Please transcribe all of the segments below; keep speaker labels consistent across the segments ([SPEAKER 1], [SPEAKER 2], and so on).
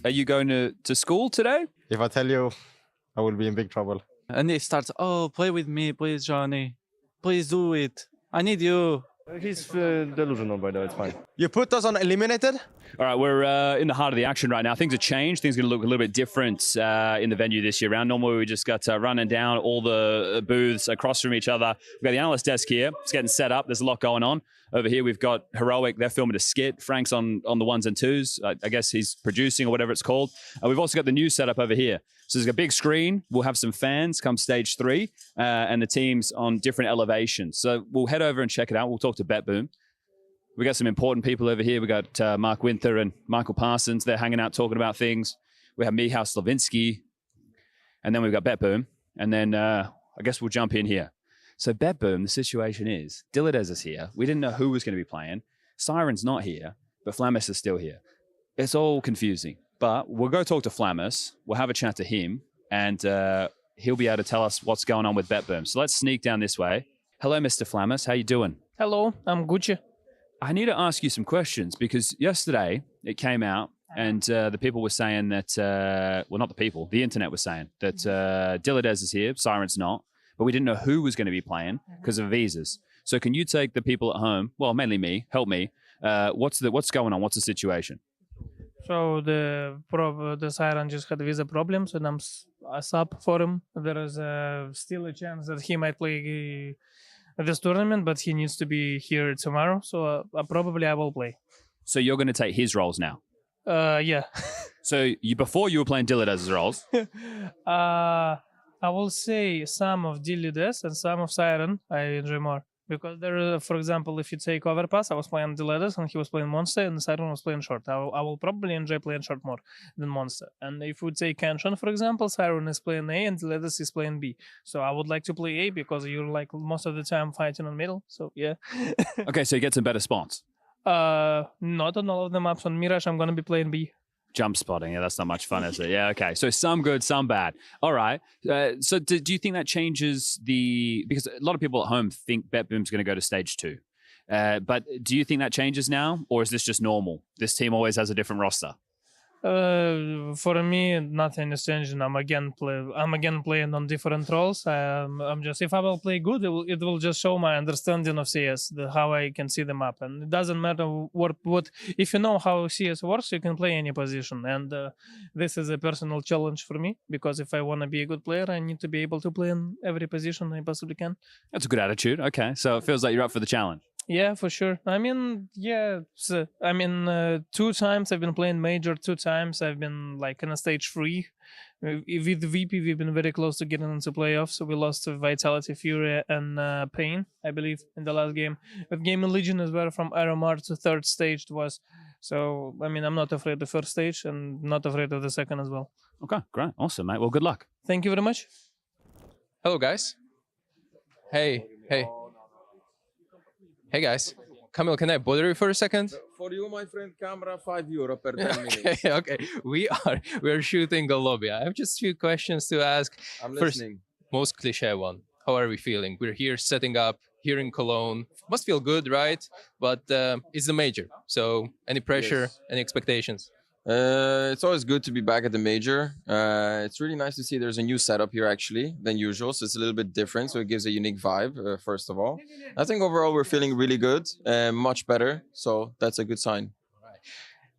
[SPEAKER 1] Are you going to school today?
[SPEAKER 2] If I tell you, I will be in big trouble.
[SPEAKER 3] And he starts, oh, play with me, please, Johnny. Please do it. I need you.
[SPEAKER 4] He's delusional, by the way, it's fine.
[SPEAKER 2] You put us on eliminated?
[SPEAKER 1] All right, we're in the heart of the action right now. Things have changed. Things are going to look a little bit different in the venue this year round. Normally, we just got running down all the booths across from each other. We've got the analyst desk here. It's getting set up. There's a lot going on. Over here, we've got Heroic. They're filming a skit. Frank's on the ones and twos. I guess he's producing or whatever it's called. We've also got the news set up over here. So there's a big screen. We'll have some fans come stage 3 and the teams on different elevations. So we'll head over and check it out. We'll talk to BetBoom. We got some important people over here. We got Mark Winther and Michael Parsons. They're hanging out talking about things. We have Michał Slavinsky. And then we've got BetBoom. And then I guess we'll jump in here. So BetBoom, the situation is, THUNDERdOWNUNDER is here. We didn't know who was going to be playing. Siren's not here, but Flamus is still here. It's all confusing. But we'll go talk to Flamus. We'll have a chat to him. And he'll be able to tell us what's going on with BetBoom. So let's sneak down this way. Hello, Mr. Flamus. How you doing?
[SPEAKER 5] Hello, I'm Gucci.
[SPEAKER 1] I need to ask you some questions because yesterday it came out and the people were saying that, well, not the people, the internet was saying that THUNDERdOWNUNDER is here, Siren's not, but we didn't know who was going to be playing because of visas. So can you take the people at home, well, mainly me, help me, what's going on? What's the situation?
[SPEAKER 5] So the Siren just had visa problems and I'm a sub for him. There is still a chance that he might play this tournament, but he needs to be here tomorrow. So probably I will play.
[SPEAKER 1] So you're going to take his roles now?
[SPEAKER 5] Yeah.
[SPEAKER 1] So before you were playing THUNDERdOWNUNDER's roles?
[SPEAKER 5] I will say some of THUNDERdOWNUNDER and some of Siren I enjoy more. Because there, for example, if you take Overpass, I was playing Diletus and he was playing Monster, and Siren was playing Short. I will probably enjoy playing Short more than Monster. And if we take Kenshin, for example, Siren is playing A and Diletus is playing B. So I would like to play A because you're like most of the time fighting on middle. So yeah.
[SPEAKER 1] Okay, so you get some better spots.
[SPEAKER 5] Not on all of the maps. On Mirage, I'm gonna be playing B.
[SPEAKER 1] Jump spotting, yeah, that's not much fun, is it? Yeah, okay. So some good, some bad. All right. So do you think that changes because a lot of people at home think BetBoom's going to go to stage 2. But do you think that changes now, or is this just normal? This team always has a different roster.
[SPEAKER 5] For me, nothing is changing. I'm again playing on different roles. I'm just, if I will play good, it will just show my understanding of CS, how I can see the map, and it doesn't matter what. If you know how CS works, you can play any position, and this is a personal challenge for me because if I want to be a good player, I need to be able to play in every position I possibly can.
[SPEAKER 1] That's a good attitude. Okay, so it feels like you're up for the challenge.
[SPEAKER 5] Yeah, for sure. I mean, yeah. So, 2 times I've been playing major. 2 times I've been like in a stage 3. With VP, we've been very close to getting into playoffs. So we lost to Vitality, Fury, and Pain, I believe, in the last game. With GamerLegion as well, from Aeromar to 3rd stage it was. So I mean, I'm not afraid of the 1st stage and not afraid of the 2nd as well.
[SPEAKER 1] Okay, great, awesome, mate. Well, good luck.
[SPEAKER 5] Thank you very much.
[SPEAKER 6] Hello, guys. Hey. Hey guys, Kamil, can I bother you for a second?
[SPEAKER 7] For you, my friend, camera €5 per 10 minutes.
[SPEAKER 6] Okay. We are shooting a lobby. I have just a few questions to ask.
[SPEAKER 7] I'm
[SPEAKER 6] First,
[SPEAKER 7] listening.
[SPEAKER 6] most cliche one. How are we feeling? We're here setting up here in Cologne. Must feel good, right? But it's the major. So any pressure,
[SPEAKER 7] Yes.
[SPEAKER 6] any expectations?
[SPEAKER 7] It's always good to be back at the major. It's really nice to see there's a new setup here actually than usual. So it's a little bit different. So it gives a unique vibe, first of all. I think overall we're feeling really good, much better. So that's a good sign.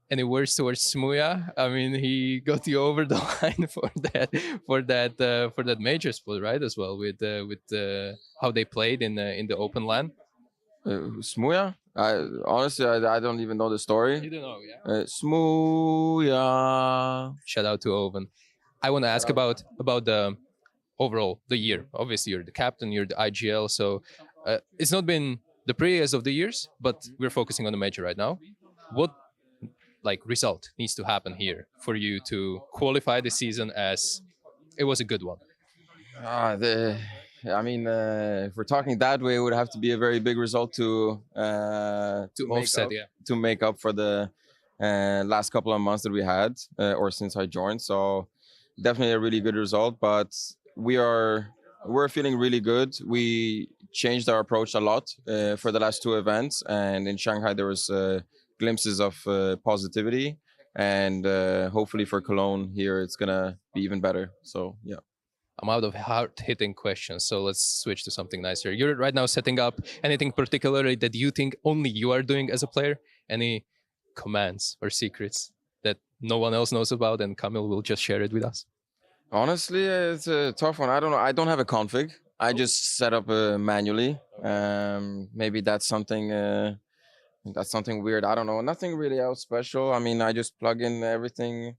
[SPEAKER 6] Any words towards Smuya? I mean, he got you over the line for that major split, right? As well with how they played in the open LAN.
[SPEAKER 7] Smuya? Honestly, I don't even know the story.
[SPEAKER 6] You don't know, yeah.
[SPEAKER 7] Smuya.
[SPEAKER 6] Shout out to Owen. I want to ask about the overall the year. Obviously, you're the captain, you're the IGL, so it's not been the prettiest of the years, but we're focusing on the major right now. What result needs to happen here for you to qualify the season as it was a good one?
[SPEAKER 7] If we're talking that way, it would have to be a very big result to
[SPEAKER 6] offset,
[SPEAKER 7] to make up for the last couple of months that we had, or since I joined. So definitely a really good result. But we're feeling really good. We changed our approach a lot for the last 2 events, and in Shanghai there was glimpses of positivity, and hopefully for Cologne here it's gonna be even better. So yeah.
[SPEAKER 6] I'm out of hard-hitting questions, so let's switch to something nicer. You're right now setting up anything particularly that you think only you are doing as a player? Any commands or secrets that no one else knows about and Kamil will just share it with us?
[SPEAKER 7] Honestly, it's a tough one. I don't know. I don't have a config. I just set up manually. Maybe that's something weird. I don't know. Nothing really else special. I mean, I just plug in everything.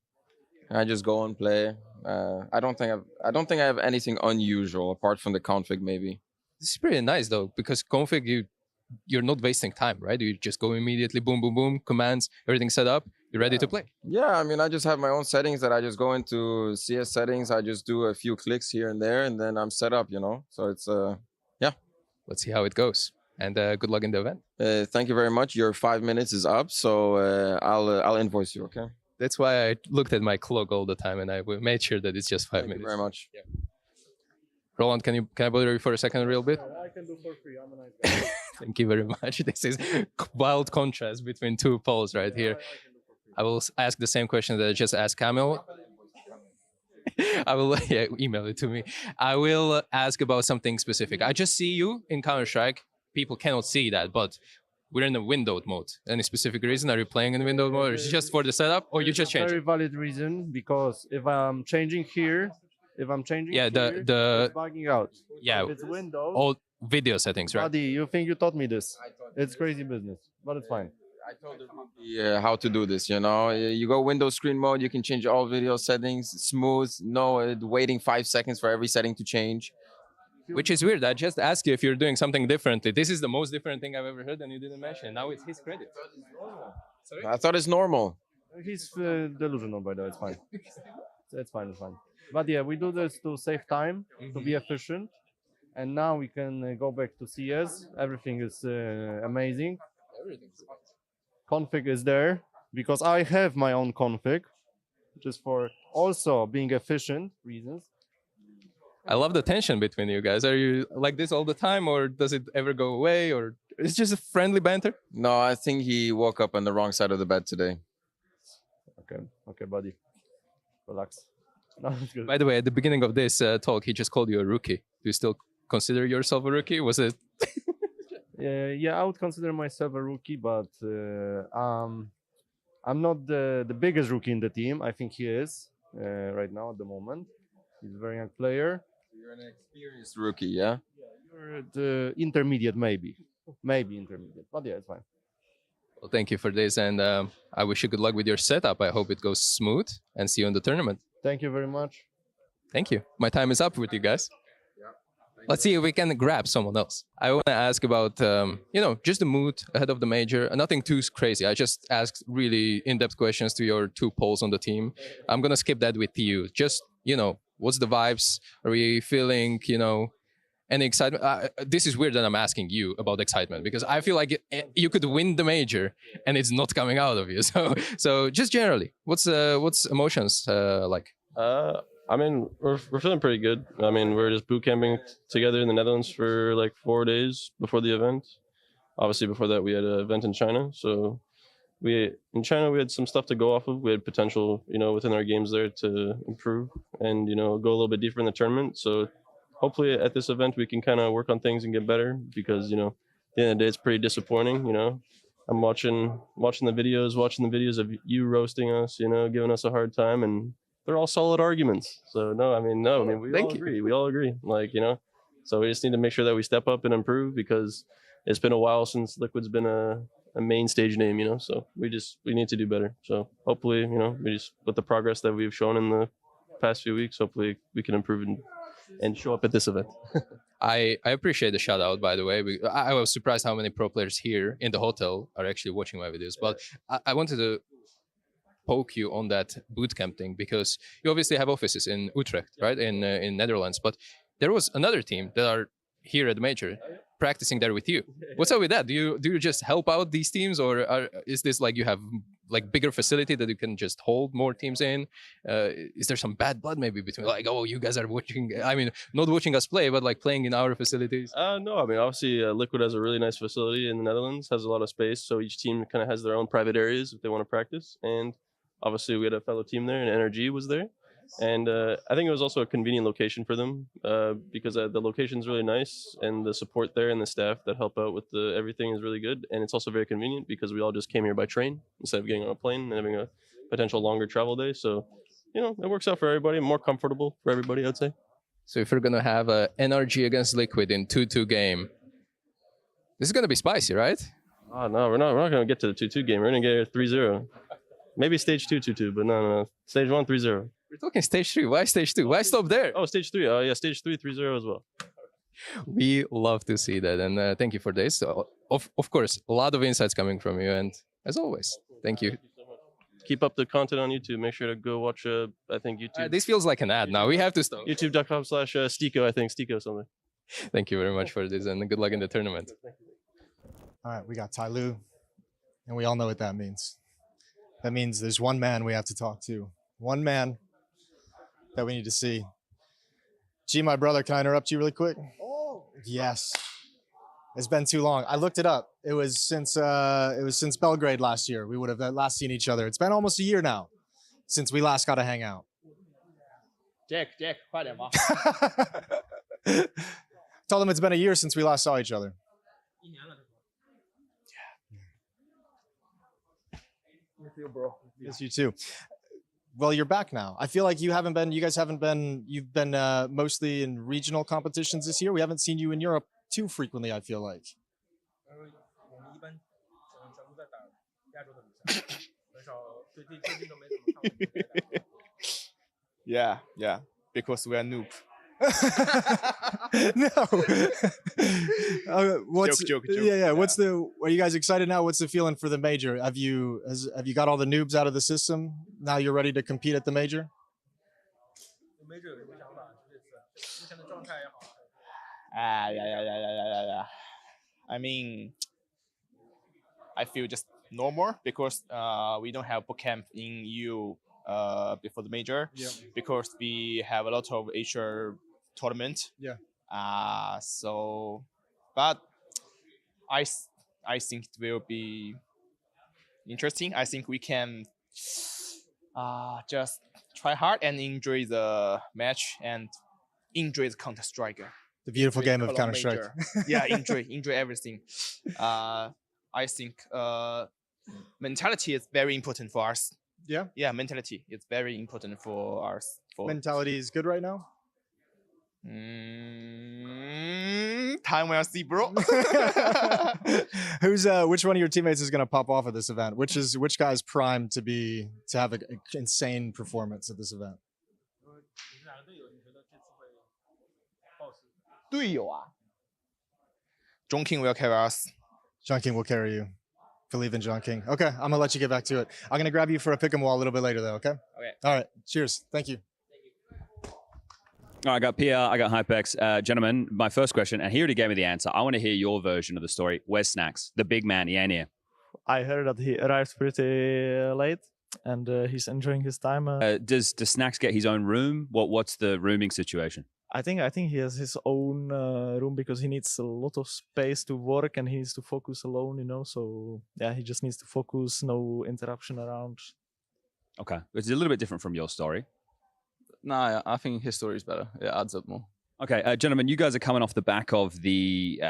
[SPEAKER 7] I just go and play. I don't think I have anything unusual apart from the config. Maybe
[SPEAKER 6] This is pretty nice though, because config you're not wasting time, right? You just go immediately, boom, boom, boom, commands, everything set up, you're ready to play.
[SPEAKER 7] Yeah, I mean, I just have my own settings that I just go into CS settings. I just do a few clicks here and there, and then I'm set up. So it's yeah.
[SPEAKER 6] Let's see how it goes, and good luck in the event.
[SPEAKER 7] Thank you very much. Your 5 minutes is up, so I'll invoice you. Okay.
[SPEAKER 6] That's why I looked at my clock all the time, and I made sure that it's just 5 minutes.
[SPEAKER 7] Thank you very much.
[SPEAKER 6] Yeah. Roland, can I bother you for a second, a real bit?
[SPEAKER 4] I can do for free. I'm a nice guy.
[SPEAKER 6] Thank you very much. This is wild contrast between 2 polls right here. I will ask the same question that I just asked Kamil. I will email it to me. I will ask about something specific. I just see you in Counter-Strike. People cannot see that, but we're in a windowed mode. Any specific reason? Are you playing in windowed mode? Or is it just for the setup, or you just change?
[SPEAKER 4] Very valid reason, because if I'm changing here,
[SPEAKER 6] the
[SPEAKER 4] it's bugging out.
[SPEAKER 6] Yeah,
[SPEAKER 4] If it's Windows,
[SPEAKER 6] all video settings, right?
[SPEAKER 4] buddy, you think you taught me this? It's crazy business, but it's fine.
[SPEAKER 7] I told her how to do this. You go Windows screen mode. You can change all video settings, smooth. No waiting 5 seconds for every setting to change.
[SPEAKER 6] Which is weird. I just asked you if you're doing something differently. This is the most different thing I've ever heard, and you didn't mention it. Now it's his credit. Sorry?
[SPEAKER 7] I thought it's normal.
[SPEAKER 4] He's delusional, by the way. It's fine. It's fine. It's fine. But yeah, we do this to save time, to be efficient, and now we can go back to CS. Everything is amazing. Config is there because I have my own config, just for also being efficient reasons.
[SPEAKER 6] I love the tension between you guys. Are you like this all the time, or does it ever go away, or it's just a friendly banter?
[SPEAKER 7] No, I think he woke up on the wrong side of the bed today.
[SPEAKER 4] Okay, buddy, relax. No, it's good.
[SPEAKER 6] By the way, at the beginning of this talk, he just called you a rookie. Do you still consider yourself a rookie? Was it?
[SPEAKER 4] Yeah, I would consider myself a rookie, but I'm not the biggest rookie in the team. I think he is right now at the moment. He's a very young player.
[SPEAKER 7] You're an experienced rookie, yeah?
[SPEAKER 4] You're the intermediate, maybe intermediate, but yeah, it's fine.
[SPEAKER 6] Well, thank you for this, and I wish you good luck with your setup. I hope it goes smooth, and see you in the tournament.
[SPEAKER 4] Thank you very much.
[SPEAKER 6] Thank you. My time is up with you guys. Let's see if we can grab someone else. I want to ask about, just the mood ahead of the major. Nothing too crazy. I just asked really in-depth questions to your two poles on the team. I'm going to skip that with you. Just, what's the vibes? Are we feeling, any excitement? This is weird that I'm asking you about excitement because I feel like you could win the major and it's not coming out of you. So just generally, what's emotions like?
[SPEAKER 8] I mean, we're feeling pretty good. I mean, we're just boot camping together in the Netherlands for like 4 days before the event. Obviously, before that, we had an event in China. So in China, we had some stuff to go off of. We had potential, within our games there to improve and, go a little bit deeper in the tournament. So hopefully at this event, we can kind of work on things and get better because, at the end of the day, it's pretty disappointing, I'm watching the videos of you roasting us, giving us a hard time, and they're all solid arguments. So we all agree. So we just need to make sure that we step up and improve because it's been a while since Liquid's been a main stage name, so we need to do better. So hopefully, we just with the progress that we've shown in the past few weeks, hopefully we can improve and show up at this event.
[SPEAKER 6] I appreciate the shout out, by the way. I was surprised how many pro players here in the hotel are actually watching my videos. But I wanted to poke you on that bootcamp thing because you obviously have offices in Utrecht, right, in Netherlands. But there was another team that are here at the major practicing there with you. What's up with that? Do you just help out these teams, or is this like you have like bigger facility that you can just hold more teams in? Is there some bad blood maybe between like, oh, you guys are watching? I mean, not watching us play, but like playing in our facilities.
[SPEAKER 8] No, I mean obviously Liquid has a really nice facility in the Netherlands, has a lot of space, so each team kind of has their own private areas if they want to practice. And obviously we had a fellow team there, and NRG was there. And I think it was also a convenient location for them because the location is really nice, and the support there and the staff that help out with everything is really good. And it's also very convenient because we all just came here by train instead of getting on a plane and having a potential longer travel day. So, it works out for everybody, more comfortable for everybody, I'd say.
[SPEAKER 6] So if we're going to have a NRG against Liquid in 2-2 game, this is going to be spicy, right?
[SPEAKER 8] Oh, no, we're not going to get to the 2-2 game. We're going to get 3-0. Maybe stage 2, 2-2, but no. Stage 1, 3-0.
[SPEAKER 6] We're talking stage 3. Why stage 2? Why stop there?
[SPEAKER 8] Oh, stage 3. Oh, yeah, stage 3, 3-0 as well.
[SPEAKER 6] We love to see that, and thank you for this. So, of course, a lot of insights coming from you, and as always, thank you.
[SPEAKER 8] Keep up the content on YouTube. Make sure to go watch, I think, YouTube.
[SPEAKER 6] This feels like an ad now. We have to stop.
[SPEAKER 8] YouTube.com/Stiko, I think. Stiko something.
[SPEAKER 6] Thank you very much for this, and good luck in the tournament.
[SPEAKER 9] All right, we got TYLOO, and we all know what that means. That means there's one man we have to talk to. One man that we need to see. G, my brother, can I interrupt you really quick? Oh. Yes. It's been too long. I looked it up. It was since Belgrade last year. We would have last seen each other. It's been almost a year now since we last got to hang out.
[SPEAKER 10] Jack,快点吧.
[SPEAKER 9] Tell them it's been a year since we last saw each other.
[SPEAKER 10] You too, bro.
[SPEAKER 9] Yes, you too. Well, you're back now. I feel like you guys haven't been, you've been mostly in regional competitions this year. We haven't seen you in Europe too frequently, I feel like.
[SPEAKER 10] Yeah, because we are noob.
[SPEAKER 9] No. What's
[SPEAKER 10] Joke.
[SPEAKER 9] Yeah. What's the? Are you guys excited now? What's the feeling for the major? Have you got all the noobs out of the system? Now you're ready to compete at the major.
[SPEAKER 10] Yeah. I mean, I feel just normal because we don't have boot camp in EU before the major.
[SPEAKER 9] Yeah.
[SPEAKER 10] Because we have a lot of Asia tournament.
[SPEAKER 9] Yeah.
[SPEAKER 10] So, but I think it will be interesting. I think we can just try hard and enjoy the match and enjoy the Counter Strike.
[SPEAKER 9] The beautiful game of
[SPEAKER 10] Cologne
[SPEAKER 9] Counter Strike.
[SPEAKER 10] major. Yeah, enjoy everything. I think mentality is very important for us.
[SPEAKER 9] Yeah.
[SPEAKER 10] Yeah, mentality is very important for us.
[SPEAKER 9] Mentality is good right now.
[SPEAKER 10] Time will see, bro.
[SPEAKER 9] Which one of your teammates is going to pop off at this event? Which guy is primed to have an insane performance at this event?
[SPEAKER 10] 队友啊，John King will carry us.
[SPEAKER 9] John King will carry you. Believe in John King. Okay, I'm gonna let you get back to it. I'm gonna grab you for a pick 'em wall a little bit later, though. Okay.
[SPEAKER 10] Okay.
[SPEAKER 9] All right. Cheers. Thank you.
[SPEAKER 1] All right, I got PR, I got Hypex. Gentlemen, my first question, and he already gave me the answer. I want to hear your version of the story. Where's Snacks? The big man, Yanir.
[SPEAKER 3] I heard that he arrived pretty late, and he's enjoying his time.
[SPEAKER 1] Does Snacks get his own room? What's the rooming situation?
[SPEAKER 3] I think he has his own room because he needs a lot of space to work and he needs to focus alone, you know. So yeah, he just needs to focus, no interruption around.
[SPEAKER 1] Okay, it's a little bit different from your story.
[SPEAKER 11] No, I think his story is better. It adds up more.
[SPEAKER 1] Okay, gentlemen, you guys are coming off the back of the.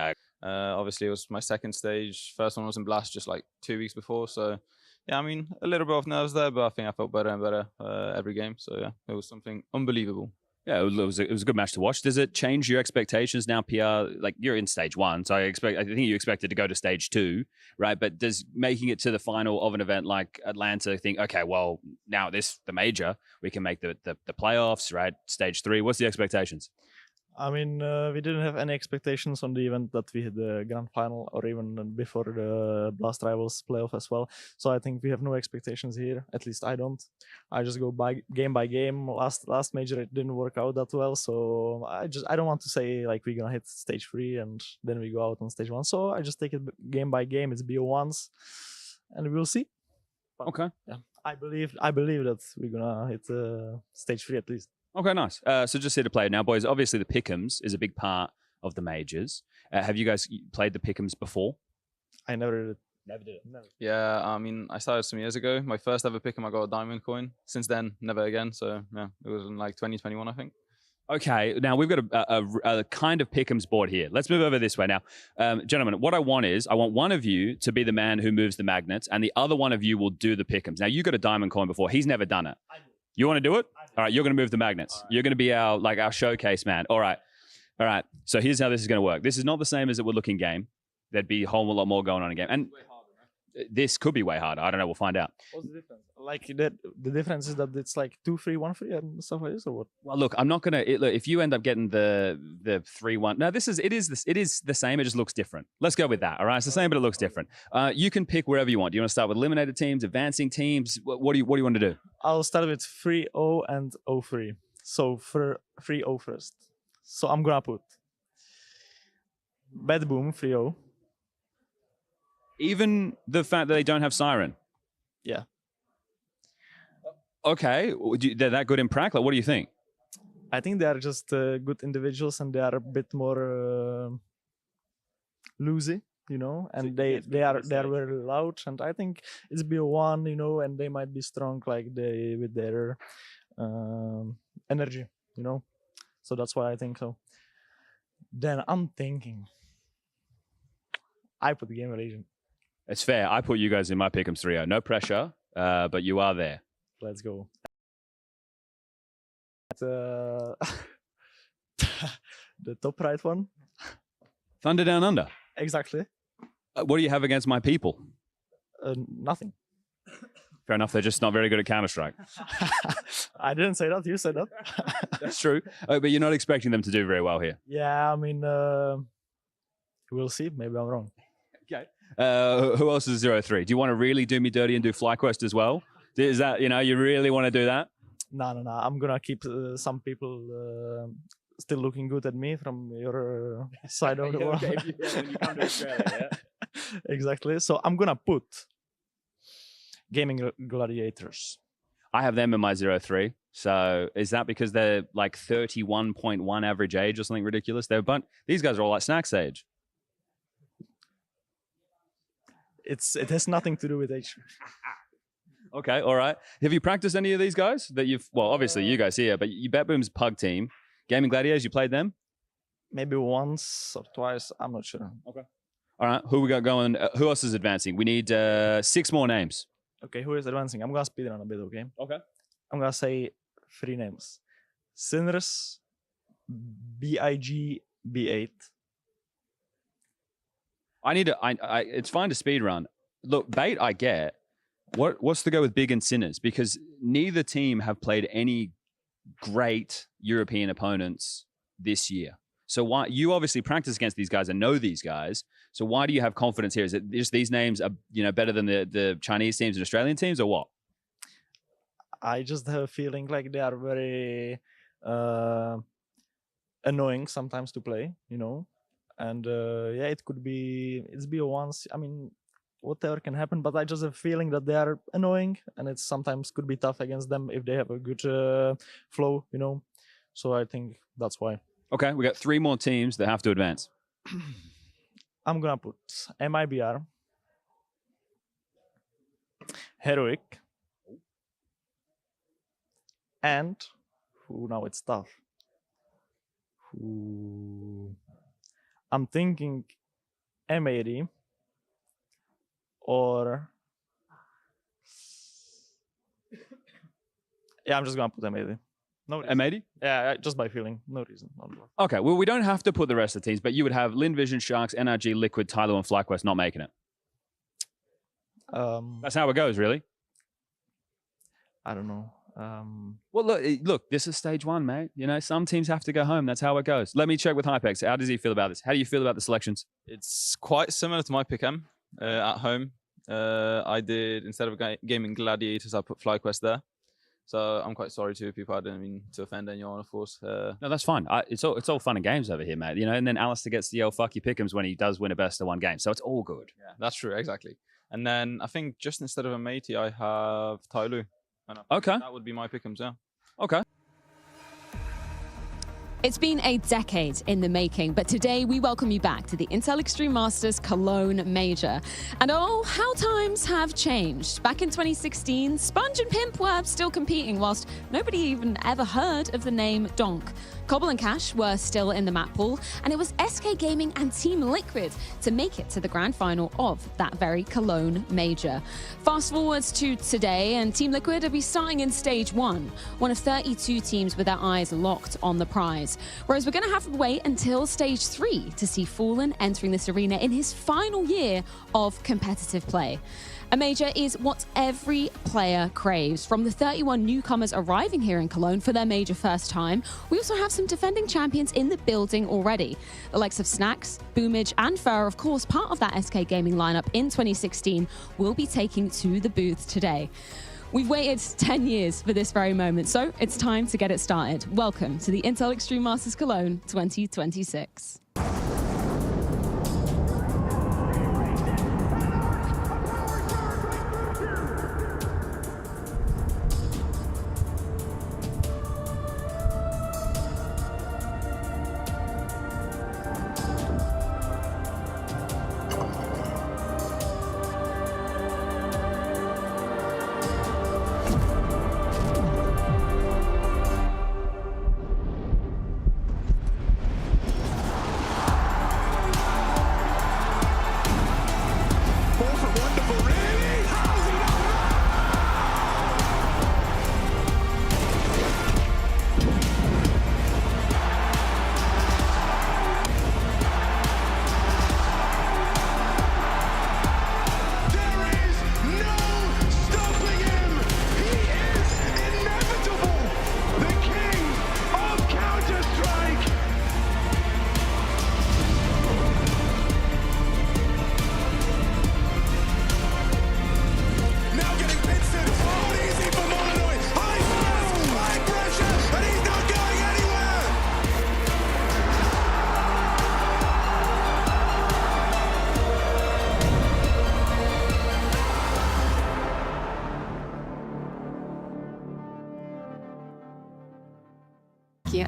[SPEAKER 11] Obviously, it was my second stage. First one was in Blast just like 2 weeks before. So yeah, I mean, a little bit of nerves there, but I think I felt better and better every game. So yeah, it was something unbelievable.
[SPEAKER 1] Yeah, it was a good match to watch. Does it change your expectations now, PR? Like you're in stage 1, so I think you expected to go to stage 2, right? But does making it to the final of an event like Atlanta think, okay, well now the major, we can make the playoffs, right? Stage 3. What's the expectations?
[SPEAKER 3] I mean, we didn't have any expectations on the event that we had the grand final or even before the Blast Rivals playoff as well. So I think we have no expectations here. At least I don't. I just go by game. Last major it didn't work out that well, so I don't want to say like we're gonna hit stage 3 and then we go out on stage 1. So I just take it game by game. It's BO1s, and we'll see. But,
[SPEAKER 1] okay.
[SPEAKER 3] Yeah, I believe that we're gonna hit stage 3 at least.
[SPEAKER 1] Okay, nice. So just here to play now, boys. Obviously, the pick'ems is a big part of the majors. Have you guys played the pick'ems before?
[SPEAKER 3] I never did it.
[SPEAKER 11] Never did it. Never. Yeah, I mean, I started some years ago. My first ever pick'em, I got a diamond coin. Since then, never again. So yeah, it was in like 2021, I think.
[SPEAKER 1] Okay, now we've got a kind of pick'ems board here. Let's move over this way now. Gentlemen, what I want one of you to be the man who moves the magnets, and the other one of you will do the pick'ems. Now, you got a diamond coin before. He's never done it. You want to do it? All right, you're going to move the magnets. Right. You're going to be our showcase man. All right. So here's how this is going to work. This is not the same as it would look in game. There'd be a whole lot more going on in game. And this could be way harder. I don't know. We'll find out.
[SPEAKER 3] What's the difference? Like that, the difference is that it's like 2-3, 1-3 and stuff like this, or what?
[SPEAKER 1] Well, look, I'm not gonna. Look, if you end up getting the 3-1, no, it is the same. It just looks different. Let's go with that. All right, it's the same, but it looks different. You can pick wherever you want. Do you want to start with eliminated teams, advancing teams? What do you want to do?
[SPEAKER 3] I'll start with 3-0 and 0-3. So for 3-0 first. So I'm gonna put BetBoom 3-0.
[SPEAKER 1] Even the fact that they don't have Siren.
[SPEAKER 3] Yeah.
[SPEAKER 1] Okay, they're that good in prac. Like, what do you think?
[SPEAKER 3] I think they are just good individuals, and they are a bit more loosey, you know. And they are very loud, and I think it's BO1, you know, and they might be strong, like with their energy, you know. So that's why I think so. Then I'm thinking I put the GamerLegion.
[SPEAKER 1] It's fair. I put you guys in my pick'ems 3-0. No pressure, but you are there.
[SPEAKER 3] Let's go. The top right one.
[SPEAKER 1] THUNDERdOWNUNDER.
[SPEAKER 3] Exactly.
[SPEAKER 1] What do you have against my people?
[SPEAKER 3] Nothing.
[SPEAKER 1] Fair enough. They're just not very good at Counter-Strike.
[SPEAKER 3] I didn't say that. You said that.
[SPEAKER 1] That's true. But you're not expecting them to do very well here.
[SPEAKER 3] Yeah, I mean, we'll see. Maybe I'm wrong.
[SPEAKER 1] Okay. Who else is 0-3? Do you want to really do me dirty and do FlyQuest as well? Is that, you really want to do that?
[SPEAKER 3] No. I'm gonna keep some people still looking good at me from your side of the world.
[SPEAKER 1] Okay, when you come to Australia, yeah.
[SPEAKER 3] Exactly. So I'm gonna put Gaming Gladiators.
[SPEAKER 1] I have them in my 0-3. So is that because they're like 31.1 average age or something ridiculous? These guys are all like Snack's age.
[SPEAKER 3] It has nothing to do with age.
[SPEAKER 1] Okay, all right. Have you practiced any of these guys that obviously you guys here, but you BetBoom's Pug team, Gaming Gladiators, you played them?
[SPEAKER 3] Maybe once or twice. I'm not sure.
[SPEAKER 1] Okay. All right. Who we got going? Who else is advancing? We need 6 more names.
[SPEAKER 3] Okay, who is advancing? I'm gonna speed run a bit, okay?
[SPEAKER 1] Okay.
[SPEAKER 3] I'm gonna say 3 names. Sinners, BIG, B8.
[SPEAKER 1] It's fine to speed run. Look, Bait I get. What's the go with Big and Sinners? Because neither team have played any great European opponents this year. So why you obviously practice against these guys and know these guys. So why do you have confidence here? Is it just these names are better than the Chinese teams and Australian teams, or what?
[SPEAKER 3] I just have a feeling like they are very annoying sometimes to play, And it could be a once. I mean, whatever can happen, but I just have a feeling that they are annoying, and it sometimes could be tough against them if they have a good flow, So I think that's why.
[SPEAKER 1] Okay, we got 3 more teams that have to advance.
[SPEAKER 3] I'm gonna put MIBR, Heroic, and now it's tough. I'm thinking M80 or I'm just gonna put M80. No reason.
[SPEAKER 1] M80?
[SPEAKER 3] Yeah, just by feeling. No reason.
[SPEAKER 1] Okay, well, we don't have to put the rest of the teams, but you would have Lin Vision, Sharks, NRG, Liquid, TYLOO, and FlyQuest not making it. That's how it goes, really.
[SPEAKER 3] I don't know.
[SPEAKER 1] Well, look, this is stage 1, mate. Some teams have to go home. That's how it goes. Let me check with Hypex. How does he feel about this? How do you feel about the selections?
[SPEAKER 11] It's quite similar to my pick M at home. I did, instead of Gaming Gladiators, I put FlyQuest there. So I'm quite sorry to people. I didn't mean to offend anyone, of course.
[SPEAKER 1] No, that's fine. It's all fun and games over here, mate. And then Alistair gets the fuck you pick'ems when he does win a best of 1 game. So it's all good.
[SPEAKER 11] Yeah, that's true, exactly. And then I think just instead of a matey, I have TYLOO.
[SPEAKER 1] Okay.
[SPEAKER 11] That would be my pick'ems, yeah.
[SPEAKER 1] Okay.
[SPEAKER 12] It's been a decade in the making, but today we welcome you back to the Intel Extreme Masters Cologne Major. And how times have changed. Back in 2016, Sponge and Pimp were still competing, whilst nobody even ever heard of the name Donk. Cobble and Cash were still in the map pool, and it was SK Gaming and Team Liquid to make it to the grand final of that very Cologne Major. Fast forwards to today, and Team Liquid will be starting in stage 1, one of 32 teams with their eyes locked on the prize. Whereas we're going to have to wait until stage 3 to see Fallen entering this arena in his final year of competitive play. A major is what every player craves. From the 31 newcomers arriving here in Cologne for their major first time, we also have some defending champions in the building already. The likes of Snacks, Boomage, and Fer, of course, part of that SK Gaming lineup in 2016, will be taking to the booth today. We've waited 10 years for this very moment, so it's time to get it started. Welcome to the Intel Extreme Masters Cologne 2026.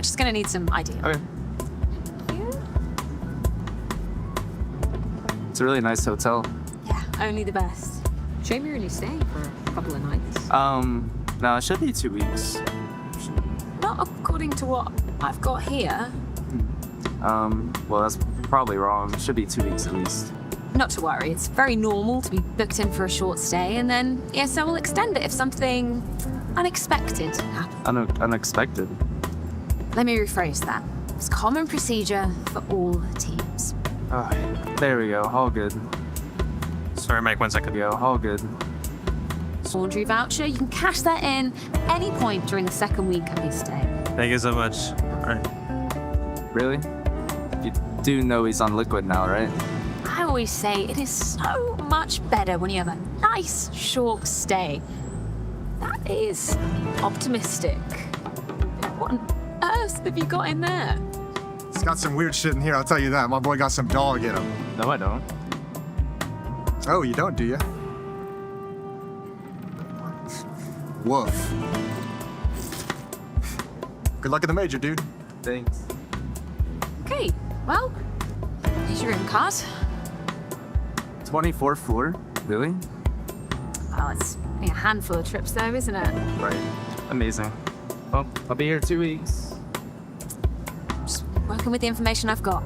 [SPEAKER 12] Just gonna need some ID.
[SPEAKER 13] Okay. It's a really nice hotel.
[SPEAKER 12] Yeah, only the best. Shame you're only staying for a couple of nights.
[SPEAKER 13] No, it should be 2 weeks.
[SPEAKER 12] Not according to what I've got here.
[SPEAKER 13] Well, that's probably wrong. It should be 2 weeks at least.
[SPEAKER 12] Not to worry, it's very normal to be booked in for a short stay, and then ESL will extend it if something unexpected happens.
[SPEAKER 13] Unexpected?
[SPEAKER 12] Let me rephrase that. It's common procedure for all teams.
[SPEAKER 13] Oh, there we go. All good.
[SPEAKER 14] Sorry, Mike, 1 second.
[SPEAKER 13] Go. All good.
[SPEAKER 12] Laundry voucher, you can cash that in any point during the second week of your stay.
[SPEAKER 14] Thank you so much. All right.
[SPEAKER 13] Really? You do know he's on liquid now, right?
[SPEAKER 12] I always say it is so much better when you have a nice short stay. That is optimistic. What on earth have you got in there?
[SPEAKER 9] It's got some weird shit in here, I'll tell you that. My boy got some dog in him.
[SPEAKER 13] No, I don't.
[SPEAKER 9] Oh, you don't, do you? Woof. Good luck in the major, dude.
[SPEAKER 13] Thanks.
[SPEAKER 12] Okay, well, here's your room card.
[SPEAKER 13] 24th floor? Really?
[SPEAKER 12] Well, it's a handful of trips though, isn't it?
[SPEAKER 13] Right. Amazing. Well, I'll be here 2 weeks.
[SPEAKER 12] Just working with the information I've got.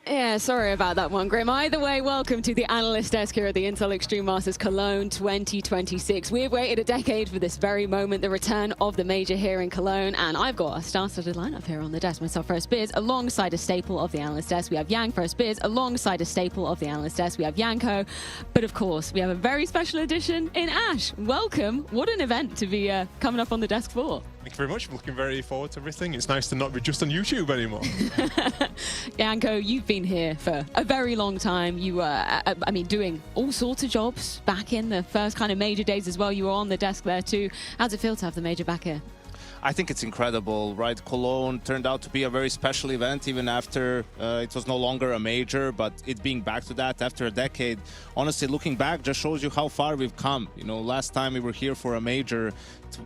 [SPEAKER 12] Yeah, sorry about that one, Grim. Either way, welcome to the analyst desk here at the Intel Extreme Masters Cologne 2026. We've waited a decade for this very moment, the return of the major here in Cologne, and I've got a star-studded lineup here on the desk. Myself, First Beers, alongside a staple of the analyst desk. We have Yang, First Beers, alongside a staple of the analyst desk. We have Yanko, but of course, we have a very special edition in Ash. Welcome. What an event to be coming up on the desk for.
[SPEAKER 15] Thank you very much. I'm looking very forward to everything. It's nice to not be just on YouTube anymore.
[SPEAKER 12] Yanko, you've been here for a very long time. You were, I mean, doing all sorts of jobs back in the first kind of major days as well. You were on the desk there too. How does it feel to have the major back here?
[SPEAKER 16] I think it's incredible, right? Cologne turned out to be a very special event, even after it was no longer a major, but it being back to that after a decade, honestly, looking back just shows you how far we've come. You know, last time we were here for a major,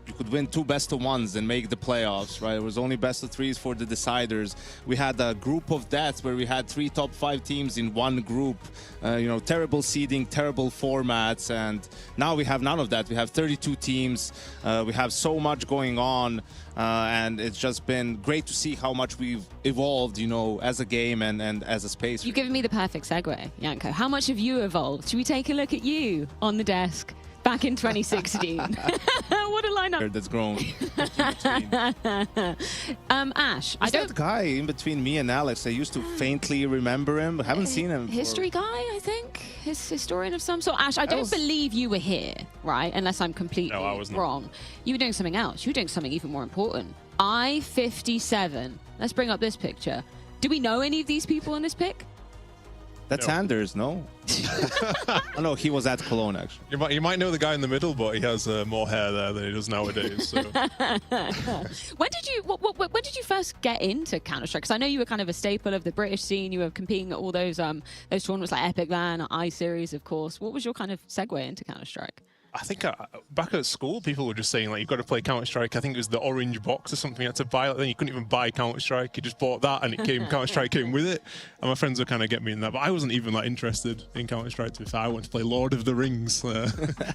[SPEAKER 16] you could win 2 best-of-1s and make the playoffs, right? It was only best-of-3s for the deciders. We had a group of deaths where we had 3 top 5 teams in one group. You know, terrible seeding, terrible formats, and now we have none of that. We have 32 teams. We have so much going on, and it's just been great to see how much we've evolved, you know, as a game and as a space.
[SPEAKER 12] You've given me the perfect segue, Yanko. How much have you evolved? Should we take a look at you on the desk back in 2016? What a lineup.
[SPEAKER 16] That's grown.
[SPEAKER 12] Ash,
[SPEAKER 16] I don't. That guy in between me and Alex, I used to faintly remember him, but haven't seen him.
[SPEAKER 12] History guy, I think. His historian of some sort. Ash, I don't believe you were here, right? Unless I'm completely wrong. You were doing something else. You were doing something even more important. I-57. Let's bring up this picture. Do we know any of these people in this pic?
[SPEAKER 16] That's Anders, no? Oh, no, he was at Cologne, actually.
[SPEAKER 15] You might know the guy in the middle, but he has more hair there than he does nowadays. So.
[SPEAKER 12] When did you first get into Counter-Strike? Because I know you were kind of a staple of the British scene. You were competing at all those tournaments like Epic LAN, I-Series, of course. What was your kind of segue into Counter-Strike?
[SPEAKER 15] I think back at school, people were just saying, like, you've got to play Counter-Strike. I think it was the orange box or something you had to buy. Then you couldn't even buy Counter-Strike. You just bought that, and it came Counter-Strike came with it. And my friends were kind of getting me in that. But I wasn't even that interested in Counter-Strike, to be fair. I wanted to play Lord of the Rings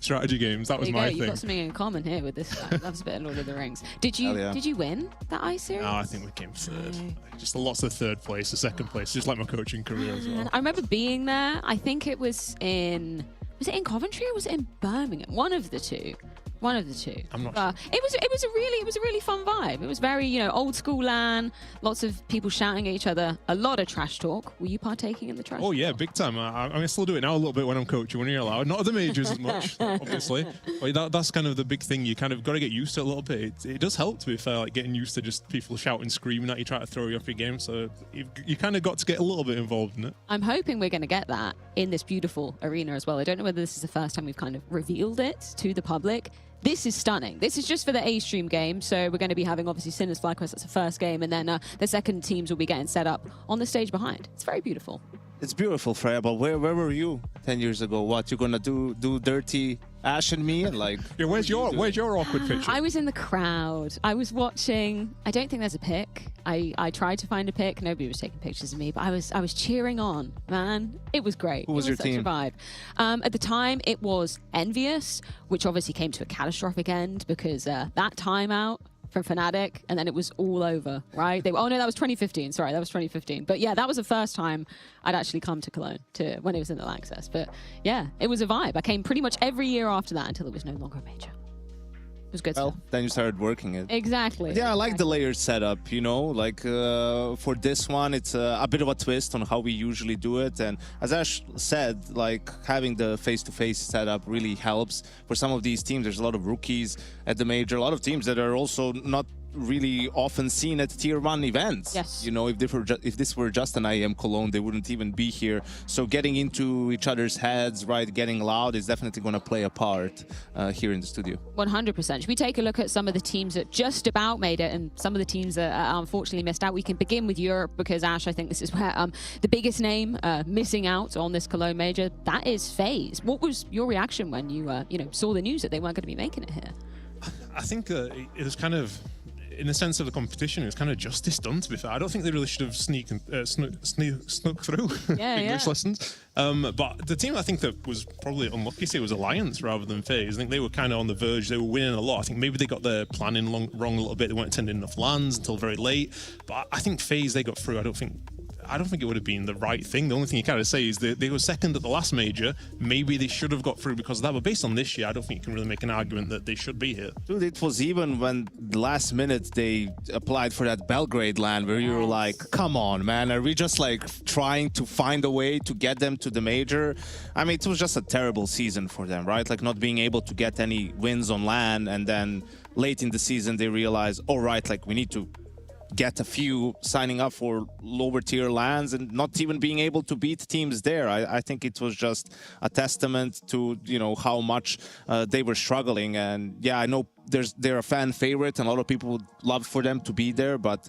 [SPEAKER 15] strategy games. That was my thing.
[SPEAKER 12] You've got something in common here with this guy. Loves a bit of Lord of the Rings. Did you win that I-Series?
[SPEAKER 15] No, I think we came third. Just lots of third place, the second place, just like my coaching career as well.
[SPEAKER 12] I remember being there. I think it was in... Was it in Coventry or was it in Birmingham? One of the two. One of the two.
[SPEAKER 15] I'm not sure.
[SPEAKER 12] It was a really fun vibe. It was very, old school LAN, lots of people shouting at each other, a lot of trash talk. Were you partaking in the trash talk?
[SPEAKER 15] Oh yeah, big time. I still do it now a little bit when I'm coaching, when you're allowed. Not at the majors as much, obviously. But that's kind of the big thing. You kind of got to get used to it a little bit. It does help, to be fair, like getting used to just people shouting, screaming at you, trying to throw you off your game. So you kind of got to get a little bit involved in it.
[SPEAKER 12] I'm hoping we're going to get that in this beautiful arena as well. I don't know whether this is the first time we've kind of revealed it to the public. This is stunning. This is just for the A-Stream game, so we're going to be having, obviously, FlyQuest, that's the first game, and then the second teams will be getting set up on the stage behind. It's very beautiful.
[SPEAKER 16] It's beautiful, Freya, but where were you 10 years ago? What, you're gonna do dirty Ash and me? And like,
[SPEAKER 15] yeah, where's your awkward picture?
[SPEAKER 12] I was in the crowd. I was watching. I don't think there's a pic. I tried to find a pic. Nobody was taking pictures of me, but I was cheering on. Man, it was great.
[SPEAKER 16] Who was your team?
[SPEAKER 12] Such a vibe. At the time, it was Envious, which obviously came to a catastrophic end because that timeout from Fnatic, and then it was all over, right? Oh no, that was 2015. Sorry, that was 2015. But yeah, that was the first time I'd actually come to Cologne when it was in All Access. But yeah, it was a vibe. I came pretty much every year after that until it was no longer a major. It was good stuff.
[SPEAKER 16] Then you started working it.
[SPEAKER 12] Exactly.
[SPEAKER 16] Yeah, I like the layered setup, you know, like for this one, it's a bit of a twist on how we usually do it. And as Ash said, like having the face-to-face setup really helps. For some of these teams, there's a lot of rookies at the major, a lot of teams that are also not really often seen at tier 1 events.
[SPEAKER 12] Yes.
[SPEAKER 16] You know, if this were just an IEM Cologne, they wouldn't even be here. So getting into each other's heads, right, getting loud is definitely going to play a part here in the studio.
[SPEAKER 12] 100%. Should we take a look at some of the teams that just about made it and some of the teams that unfortunately missed out? We can begin with Europe because, Ash, I think this is where the biggest name missing out on this Cologne major, that is FaZe. What was your reaction when you saw the news that they weren't going to be making it here?
[SPEAKER 15] I think it was kind of, in the sense of the competition, it was kind of justice done, to be fair. I don't think they really should have snuck through English lessons. But the team I think that was probably unlucky to say was Alliance rather than FaZe. I think they were kind of on the verge. They were winning a lot. I think maybe they got their planning wrong a little bit. They weren't attending enough LANs until very late. But I think FaZe, they got through. I don't think it would have been the right thing. The only thing you kind of say is that they were second at the last major. Maybe they should have got through because of that. But based on this year, I don't think you can really make an argument that they should be here.
[SPEAKER 16] Dude, it was even when the last minute they applied for that Belgrade LAN where you were like, come on, man. Are we just like trying to find a way to get them to the major? I mean, it was just a terrible season for them, right? Like not being able to get any wins on LAN, and then late in the season they realized, all right, like we need to get a few signing up for lower tier LANs and not even being able to beat teams there. I think it was just a testament to, you know, how much they were struggling. And yeah, I know they're a fan favorite and a lot of people would love for them to be there, but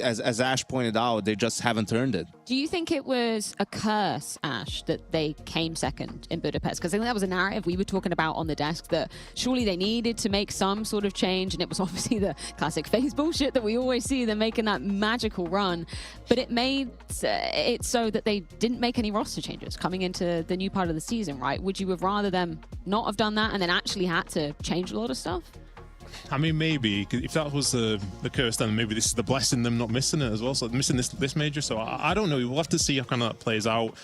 [SPEAKER 16] as Ash pointed out, they just haven't earned it.
[SPEAKER 12] Do you think it was a curse, Ash, that they came second in Budapest? Because I think that was a narrative we were talking about on the desk, that surely they needed to make some sort of change, and it was obviously the classic FaZe bullshit that we always see, them making that magical run. But it made it so that they didn't make any roster changes coming into the new part of the season, right? Would you have rather them not have done that and then actually had to change a lot of stuff?
[SPEAKER 15] I mean, maybe if that was the curse, then maybe this is the blessing, them not missing it as well. So missing this major. So I don't know. We'll have to see how kind of that plays out.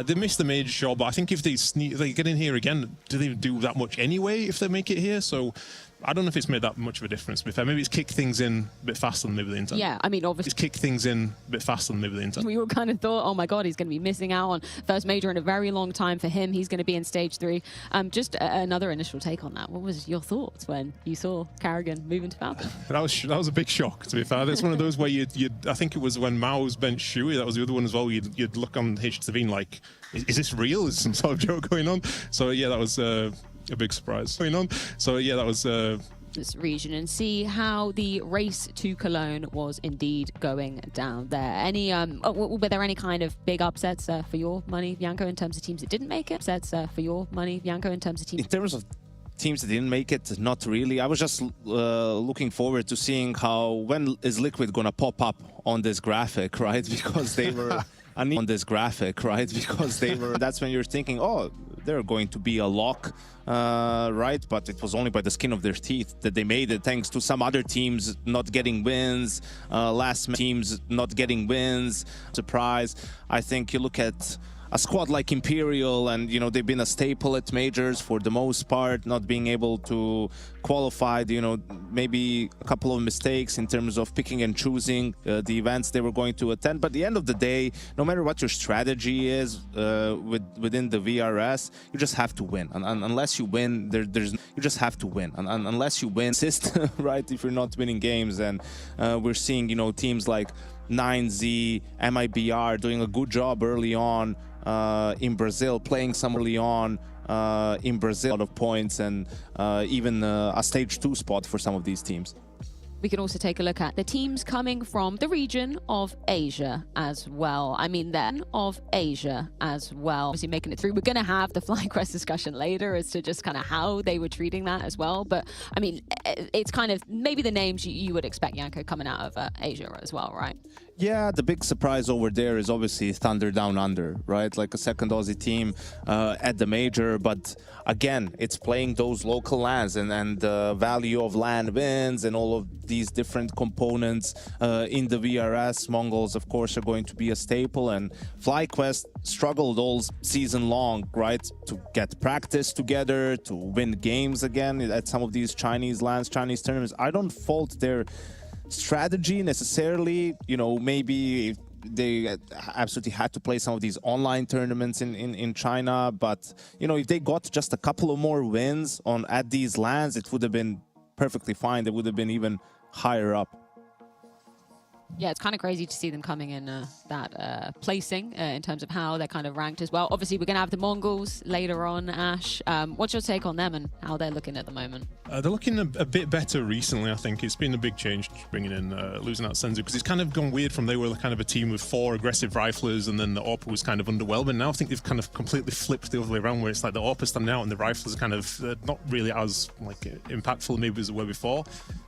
[SPEAKER 15] They missed the major, sure, but I think if they get in here again, do they do that much anyway if they make it here? So I don't know if it's made that much of a difference, to be fair. Maybe it's kicked things in a bit faster than maybe the intent.
[SPEAKER 12] Yeah, I mean, obviously.
[SPEAKER 15] It's kicked things in a bit faster than maybe the intent.
[SPEAKER 12] We all kind of thought, oh my God, he's going to be missing out on first major in a very long time for him. He's going to be in stage 3. Just another initial take on that. What was your thoughts when you saw Carrigan moving to Falcon?
[SPEAKER 15] That was a big shock, to be fair. That's one of those where I think it was when Mao's benched Shui, that was the other one as well. You'd look on HTV and like, is this real? Is some sort of joke going on? So yeah, that was a big surprise going on. So yeah, that was
[SPEAKER 12] this region and see how the race to Cologne was indeed going down there. Any were there any kind of big upsets for your money, Bianco, in terms of teams that didn't make it? Upsets for your money, Bianco, in terms of teams?
[SPEAKER 16] In terms of teams that didn't make it, not really. I was just looking forward to seeing when is Liquid gonna pop up on this graphic, right? Because they were on this graphic, right? Because they were. That's when you're thinking, oh, they're going to be a lock, right? But it was only by the skin of their teeth that they made it, thanks to some other teams not getting wins, teams not getting wins. Surprise. I think you look at a squad like Imperial, and you know they've been a staple at majors for the most part, not being able to qualify. You know, maybe a couple of mistakes in terms of picking and choosing the events they were going to attend. But at the end of the day, no matter what your strategy is within the VRS, you just have to win. And unless you win, you just have to win. And unless you win, assist, right? If you're not winning games, and we're seeing teams like 9Z, MIBR doing a good job early on. In Brazil, playing some early on in Brazil, a lot of points, and even a stage 2 spot for some of these teams.
[SPEAKER 12] we can also take a look at the teams coming from the region of Asia as well. I mean, then of Asia as well. Obviously making it through. We're going to have the FlyQuest discussion later as to just kind of how they were treating that as well. But I mean, it's kind of maybe the names you would expect, Janko, coming out of Asia as well, right?
[SPEAKER 16] Yeah, the big surprise over there is obviously THUNDERdOWNUNDER, right? Like a second Aussie team at the major, but again, it's playing those local lands and the value of land wins and all of these different components in the VRS. Mongols, of course, are going to be a staple, and FlyQuest struggled all season long, right? To get practice together, to win games again at some of these Chinese lands, Chinese tournaments. I don't fault their strategy necessarily, you know, maybe they absolutely had to play some of these online tournaments in China, but you know, if they got just a couple of more wins at these lands, it would have been perfectly fine. They would have been even higher up.
[SPEAKER 12] Yeah, it's kind of crazy to see them coming in that placing in terms of how they're kind of ranked as well. Obviously, we're going to have the Mongols later on, Ash. What's your take on them and how they're looking at the moment?
[SPEAKER 15] They're looking a bit better recently, I think. It's been a big change bringing in, losing out Senzu, because it's kind of gone weird from they were kind of a team with 4 aggressive riflers, and then the AWP was kind of underwhelming. Now I think they've kind of completely flipped the other way around, where it's like the AWP is standing out and the riflers are kind of not really as like impactful maybe as they were before.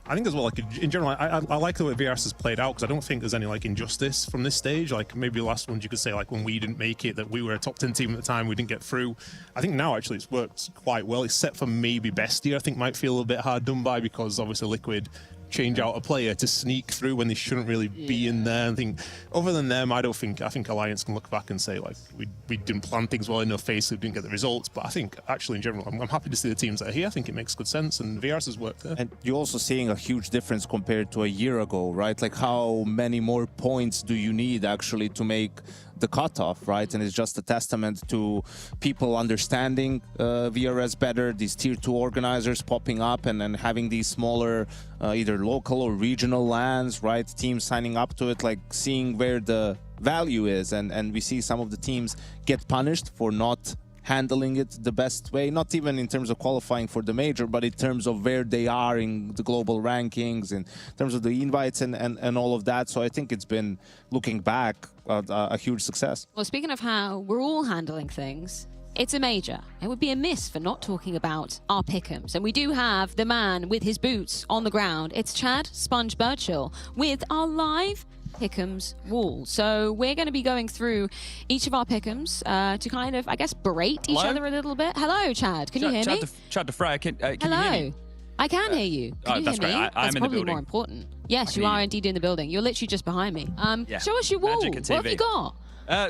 [SPEAKER 15] I think as well, like in general, I like the way VRS has played out, because I don't think there's any like injustice from this stage. Like maybe the last ones you could say, like when we didn't make it, that we were a top 10 team at the time, we didn't get through. I think now actually it's worked quite well, except for maybe Bestia. I think might feel a bit hard done by, because obviously Liquid change out a player to sneak through when they shouldn't really be in there. I think other than them, I think Alliance can look back and say like we didn't plan things well enough, Face didn't get the results. But I think actually in general, I'm happy to see the teams that are here. I think it makes good sense, and VRS has worked there.
[SPEAKER 16] And you're also seeing a huge difference compared to a year ago, right? Like how many more points do you need actually to make the cutoff, right? And it's just a testament to people understanding VRS better, these tier 2 organizers popping up, and then having these smaller either local or regional lands, right? Teams signing up to it, like seeing where the value is, and we see some of the teams get punished for not handling it the best way, not even in terms of qualifying for the major, but in terms of where they are in the global rankings, in terms of the invites and all of that. So I think it's been, looking back, a huge success.
[SPEAKER 12] Well, speaking of how we're all handling things, it's a major. It would be amiss for not talking about our pick'ems. And we do have the man with his boots on the ground. It's Chad Sponge Birchill with our live pick'ems wall. So we're going to be going through each of our pick'ems to kind of, I guess, berate each other a little bit. Hello, Chad. Can you hear me?
[SPEAKER 1] Chad DeFrey, can you
[SPEAKER 12] Hello.
[SPEAKER 1] hear me?
[SPEAKER 12] I can hear you. Can you
[SPEAKER 1] that's
[SPEAKER 12] hear me?
[SPEAKER 1] great. I'm
[SPEAKER 12] That's
[SPEAKER 1] in the
[SPEAKER 12] probably
[SPEAKER 1] building.
[SPEAKER 12] more important. Yes, you
[SPEAKER 1] hear
[SPEAKER 12] are
[SPEAKER 1] you.
[SPEAKER 12] indeed in the building. You're literally just behind me.
[SPEAKER 1] Yeah.
[SPEAKER 12] Show us your wall.
[SPEAKER 1] Magic of
[SPEAKER 12] What have you
[SPEAKER 1] TV.
[SPEAKER 12] got?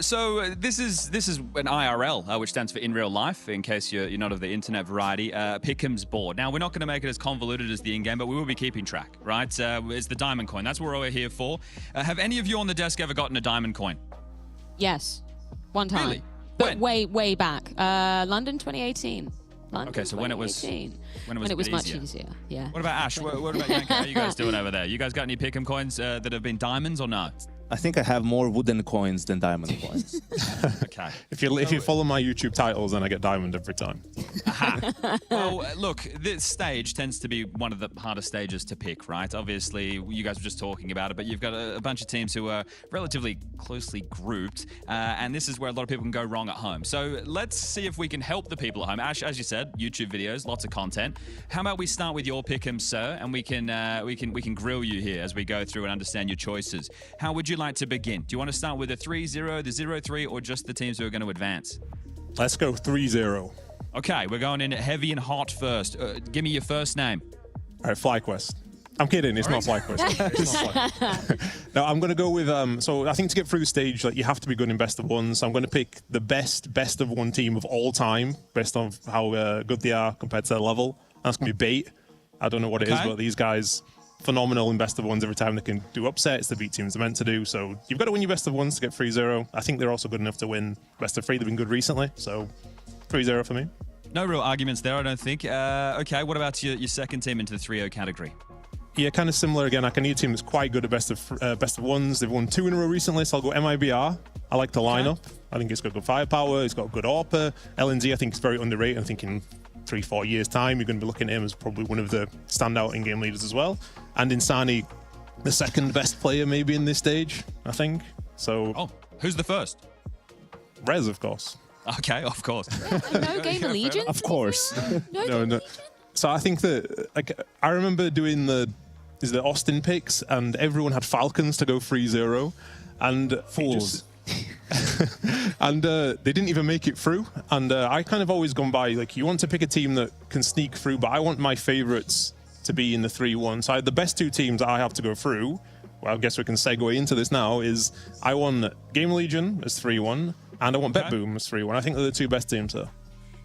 [SPEAKER 1] So this is an IRL, which stands for in real life, in case you're not of the internet variety. Pick'ems board. Now we're not going to make it as convoluted as the in-game, but we will be keeping track, right? It's the diamond coin. That's what we're here for. Have any of you on the desk ever gotten a diamond coin?
[SPEAKER 12] Yes, one time.
[SPEAKER 1] Really?
[SPEAKER 12] But way back. London 2018. London
[SPEAKER 1] Okay, so when it was
[SPEAKER 12] 2018.
[SPEAKER 1] when it was,
[SPEAKER 12] When
[SPEAKER 1] a
[SPEAKER 12] it was
[SPEAKER 1] bit
[SPEAKER 12] much
[SPEAKER 1] easier.
[SPEAKER 12] easier. Yeah.
[SPEAKER 1] What about Ash? What about Yanko? How are you guys doing over there? You guys got any pick'em coins that have been diamonds or not?
[SPEAKER 16] I think I have more wooden coins than diamond coins.
[SPEAKER 1] Okay.
[SPEAKER 15] If you follow my YouTube titles, then I get diamond every time.
[SPEAKER 1] Well, look, this stage tends to be one of the hardest stages to pick, right? Obviously, you guys were just talking about it, but you've got a bunch of teams who are relatively closely grouped, and this is where a lot of people can go wrong at home. So let's see if we can help the people at home. Ash, as you said, YouTube videos, lots of content. How about we start with your pick'em, sir, and we can grill you here as we go through and understand your choices. How would you like to begin? Do you want to start with the 3-0, the 0-3, or just the teams who are going to advance?
[SPEAKER 15] Let's go 3-0.
[SPEAKER 1] Okay, we're going in heavy and hot first. Give me your first name.
[SPEAKER 15] All right, FlyQuest. I'm kidding, it's not FlyQuest. It's not FlyQuest. No, I'm going to go with, so I think to get through the stage, like, you have to be good in best of ones. So I'm going to pick the best of one team of all time, based on how good they are compared to their level. That's going to be Bait. I don't know what it is, but these guys, phenomenal in best of ones every time. They can do upsets, they beat teams they're meant to do. So you've got to win your best of ones to get 3-0. I think they're also good enough to win best of 3. They've been good recently, so 3-0 for me.
[SPEAKER 1] No real arguments there, I don't think. Okay, what about your second team into the 3-0 category?
[SPEAKER 15] Yeah, kind of similar again. I can need a team that's quite good at best of ones. They've won 2 in a row recently, so I'll go MIBR. I like the lineup. I think it's got good firepower. It's got good AWP. LNZ, I think, is very underrated. I'm thinking 3-4 years' time, you're going to be looking at him as probably one of the standout in-game leaders as well. And Insani, the second best player maybe in this stage, I think. So.
[SPEAKER 1] Oh, who's the first?
[SPEAKER 15] Rez, of course.
[SPEAKER 1] Okay, of course.
[SPEAKER 12] No GamerLegion?
[SPEAKER 16] Of course.
[SPEAKER 15] No. So I think that, like, I remember doing the Austin picks, and everyone had Falcons to go 3-0, and
[SPEAKER 16] fools.
[SPEAKER 15] And they didn't even make it through. And I kind of always gone by, like, you want to pick a team that can sneak through, but I want my favorites to be in the 3-1. So the best two teams that I have to go through, well, I guess we can segue into this now, is I want GamerLegion as 3-1, and I want BetBoom as 3-1. I think they're the two best teams there.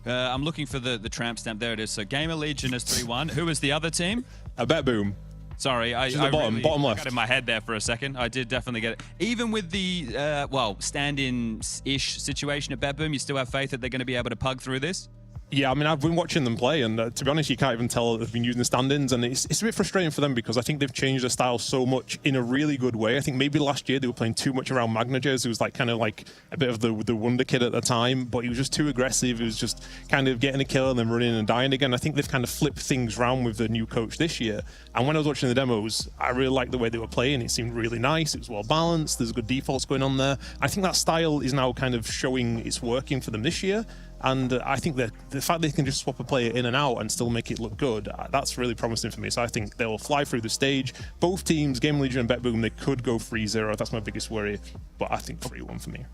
[SPEAKER 1] I'm looking for the tramp stamp. There it is. So GamerLegion is 3-1. Who is the other team?
[SPEAKER 15] BetBoom.
[SPEAKER 1] Sorry, I
[SPEAKER 15] bottom left.
[SPEAKER 1] got in my head there for a second. I did definitely get it. Even with the stand-in-ish situation at BetBoom, you still have faith that they're going to be able to pug through this?
[SPEAKER 15] Yeah, I mean, I've been watching them play, and to be honest, you can't even tell that they've been using the stand-ins, and it's a bit frustrating for them because I think they've changed their style so much in a really good way. I think maybe last year they were playing too much around Magnagers, who was like kind of like a bit of the wonder kid at the time, but he was just too aggressive. He was just kind of getting a kill and then running and dying again. I think they've kind of flipped things around with the new coach this year, and when I was watching the demos, I really liked the way they were playing. It seemed really nice. It was well balanced. There's good defaults going on there. I think that style is now kind of showing it's working for them this year. And I think that the fact they can just swap a player in and out and still make it look good, that's really promising for me. So I think they'll fly through the stage. Both teams, GamerLegion and BetBoom, they could go 3-0. That's my biggest worry. But I think 3-1 for me.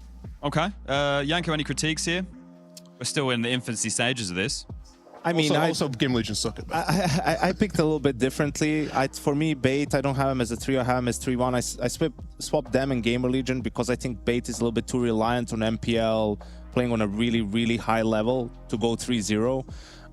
[SPEAKER 1] Okay. Yanko, any critiques here? We're still in the infancy stages of this.
[SPEAKER 16] I mean,
[SPEAKER 15] also GamerLegion suck at that.
[SPEAKER 16] I picked a little bit differently. For me, Bait, I don't have him as a 3, I have him as 3-1. I swapped them in GamerLegion because I think Bait is a little bit too reliant on MPL, playing on a really, really high level to go 3-0.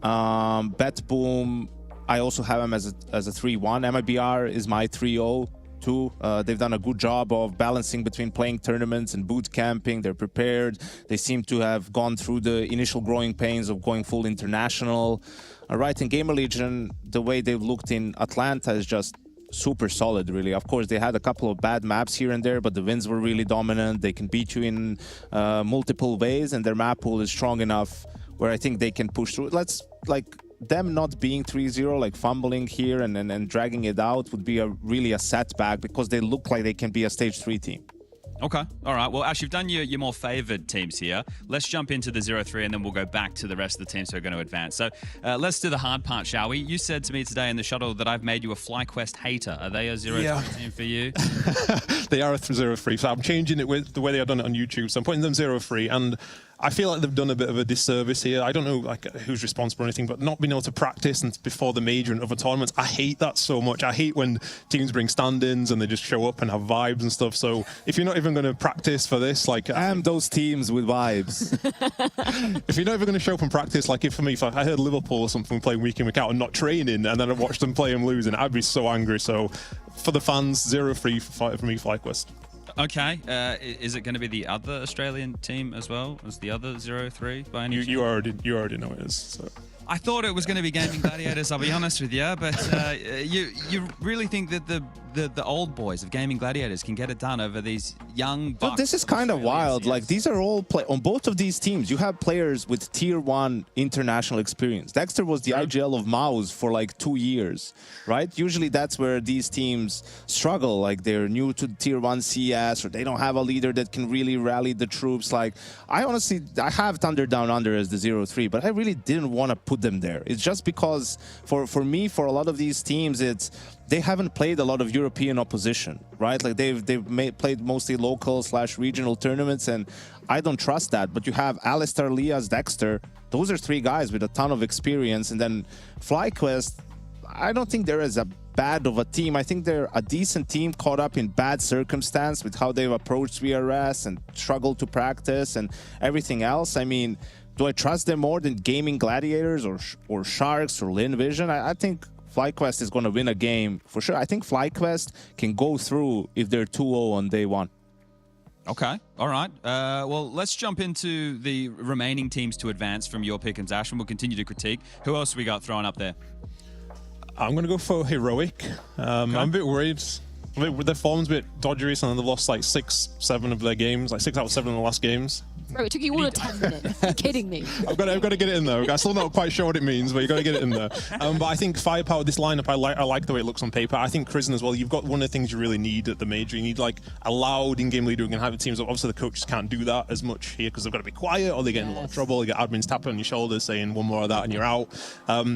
[SPEAKER 16] BetBoom, I also have him as a 3-1. MIBR is my 3-0 too. They've done a good job of balancing between playing tournaments and boot camping. They're prepared. They seem to have gone through the initial growing pains of going full international. Right, in GamerLegion, the way they've looked in Atlanta is just super solid, really. Of course, they had a couple of bad maps here and there, but the wins were really dominant. They can beat you in multiple ways, and their map pool is strong enough where I think they can push through. Let's, like, them not being 3-0, like fumbling here and dragging it out would be really a setback because they look like they can be a stage 3 team.
[SPEAKER 1] Okay. All right. Well, Ash, you've done your more favored teams here. Let's jump into the 0-3 and then we'll go back to the rest of the teams who are going to advance. So let's do the hard part, shall we? You said to me today in the shuttle that I've made you a FlyQuest hater. Are they a 0-3 team for you?
[SPEAKER 15] They are a 0-3, so I'm changing it with the way they have done it on YouTube. So I'm putting them 0-3, and I feel like they've done a bit of a disservice here. I don't know like who's responsible or anything, but not being able to practice and before the major and other tournaments, I hate that so much. I hate when teams bring stand-ins and they just show up and have vibes and stuff. So if you're not even going to practice for this, like
[SPEAKER 16] those teams with vibes.
[SPEAKER 15] If you're not even going to show up and practice, like if I heard Liverpool or something playing week in week out and not training, and then I watched them play and losing, I'd be so angry. So for the fans, 0-3 for me, FlyQuest.
[SPEAKER 1] Okay. Is it going to be the other Australian team as well as the other 0-3 by any chance?
[SPEAKER 15] You already know it is. So.
[SPEAKER 1] I thought it was going to be Gaming Gladiators, I'll be honest with you, but you really think that the old boys of Gaming Gladiators can get it done over these young bucks?
[SPEAKER 16] But this is kind of wild. Yes. Like, these are all on both of these teams. You have players with tier 1 international experience. Dexter was the IGL of Mouse for like 2 years, right? Usually that's where these teams struggle. Like, they're new to tier 1 CS, or they don't have a leader that can really rally the troops. Like, I honestly have THUNDERdOWNUNDER as the 0-3, but I really didn't want to put them there. It's just because for me, for a lot of these teams, they haven't played a lot of European opposition, right? Like they've played mostly local / regional tournaments, and I don't trust that. But you have Alistair, Lias, Dexter. Those are 3 guys with a ton of experience. And then FlyQuest, I don't think they're as bad of a team. I think they're a decent team caught up in bad circumstance with how they've approached VRS and struggled to practice and everything else. I mean, do I trust them more than Gaming Gladiators or Sharks or Lin Vision? I think FlyQuest is going to win a game for sure. I think FlyQuest can go through if they're 2-0 on day 1.
[SPEAKER 1] Okay. All right. Well, let's jump into the remaining teams to advance from your pick and Ash, and we'll continue to critique. Who else we got thrown up there?
[SPEAKER 15] I'm going to go for Heroic. I'm a bit worried. Their form's a bit dodgy, and they've lost like 6-7 of their games, like 6 out of 7 in the last games.
[SPEAKER 12] Bro, it took you all of 10 minutes. You're kidding me.
[SPEAKER 15] I've got to get it in there. I'm still not quite sure what it means, but you got to get it in there. But I think firepower, this lineup, I like the way it looks on paper. I think Kristen as well, you've got one of the things you really need at the major. You need like a loud in-game leader who can have the teams up. Obviously, the coaches can't do that as much here because they've got to be quiet or they get in a lot of trouble. You get admins tapping on your shoulders saying one more of that and you're out.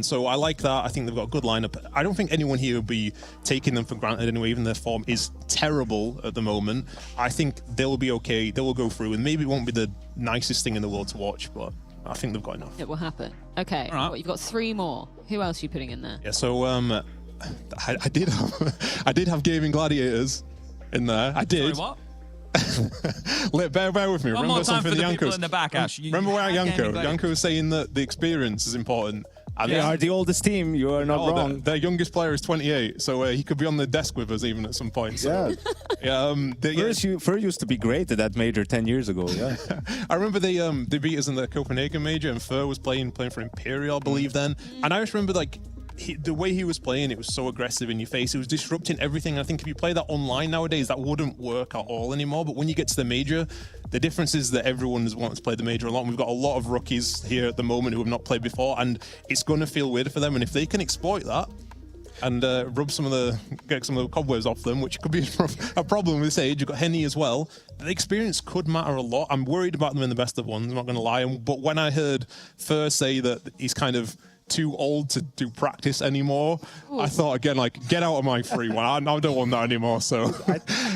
[SPEAKER 15] So I like that. I think they've got a good lineup. I don't think anyone here will be taking them for granted anyway, even their form is terrible at the moment. I think they'll be okay. They will go through and maybe it won't be the nicest thing in the world to watch, but I think they've got enough.
[SPEAKER 12] It will happen. Okay, well, you've got 3 more. Who else are you putting in there?
[SPEAKER 15] Yeah, so I did have Gaming Gladiators in there. I did.
[SPEAKER 1] Sorry, what?
[SPEAKER 15] Bear with me.
[SPEAKER 1] One
[SPEAKER 15] remember
[SPEAKER 1] more time for the
[SPEAKER 15] Yankos?
[SPEAKER 1] people in the back, Ash.
[SPEAKER 15] Remember where Yanko was saying that the experience is important.
[SPEAKER 17] They are the oldest team. You are not wrong.
[SPEAKER 15] Their youngest player is 28, so he could be on the desk with us even at some point. So. Yeah.
[SPEAKER 17] Fur used to be great at that major 10 years ago. Yeah.
[SPEAKER 15] I remember they beat us in the Copenhagen major, and Fur was playing for Imperial, I believe then. And I just remember like the way he was playing, it was so aggressive in your face. It was disrupting everything. And I think if you play that online nowadays, that wouldn't work at all anymore. But when you get to the major, the difference is that everyone is wanting to play the major a lot. And we've got a lot of rookies here at the moment who have not played before, and it's going to feel weird for them. And if they can exploit that and get some of the cobwebs off them, which could be a problem with this age. You've got Henny as well. The experience could matter a lot. I'm worried about them in the best of ones, I'm not going to lie. But when I heard Fur say that he's kind of too old to do practice anymore, I thought again, like, get out of my free one. I don't want that anymore. So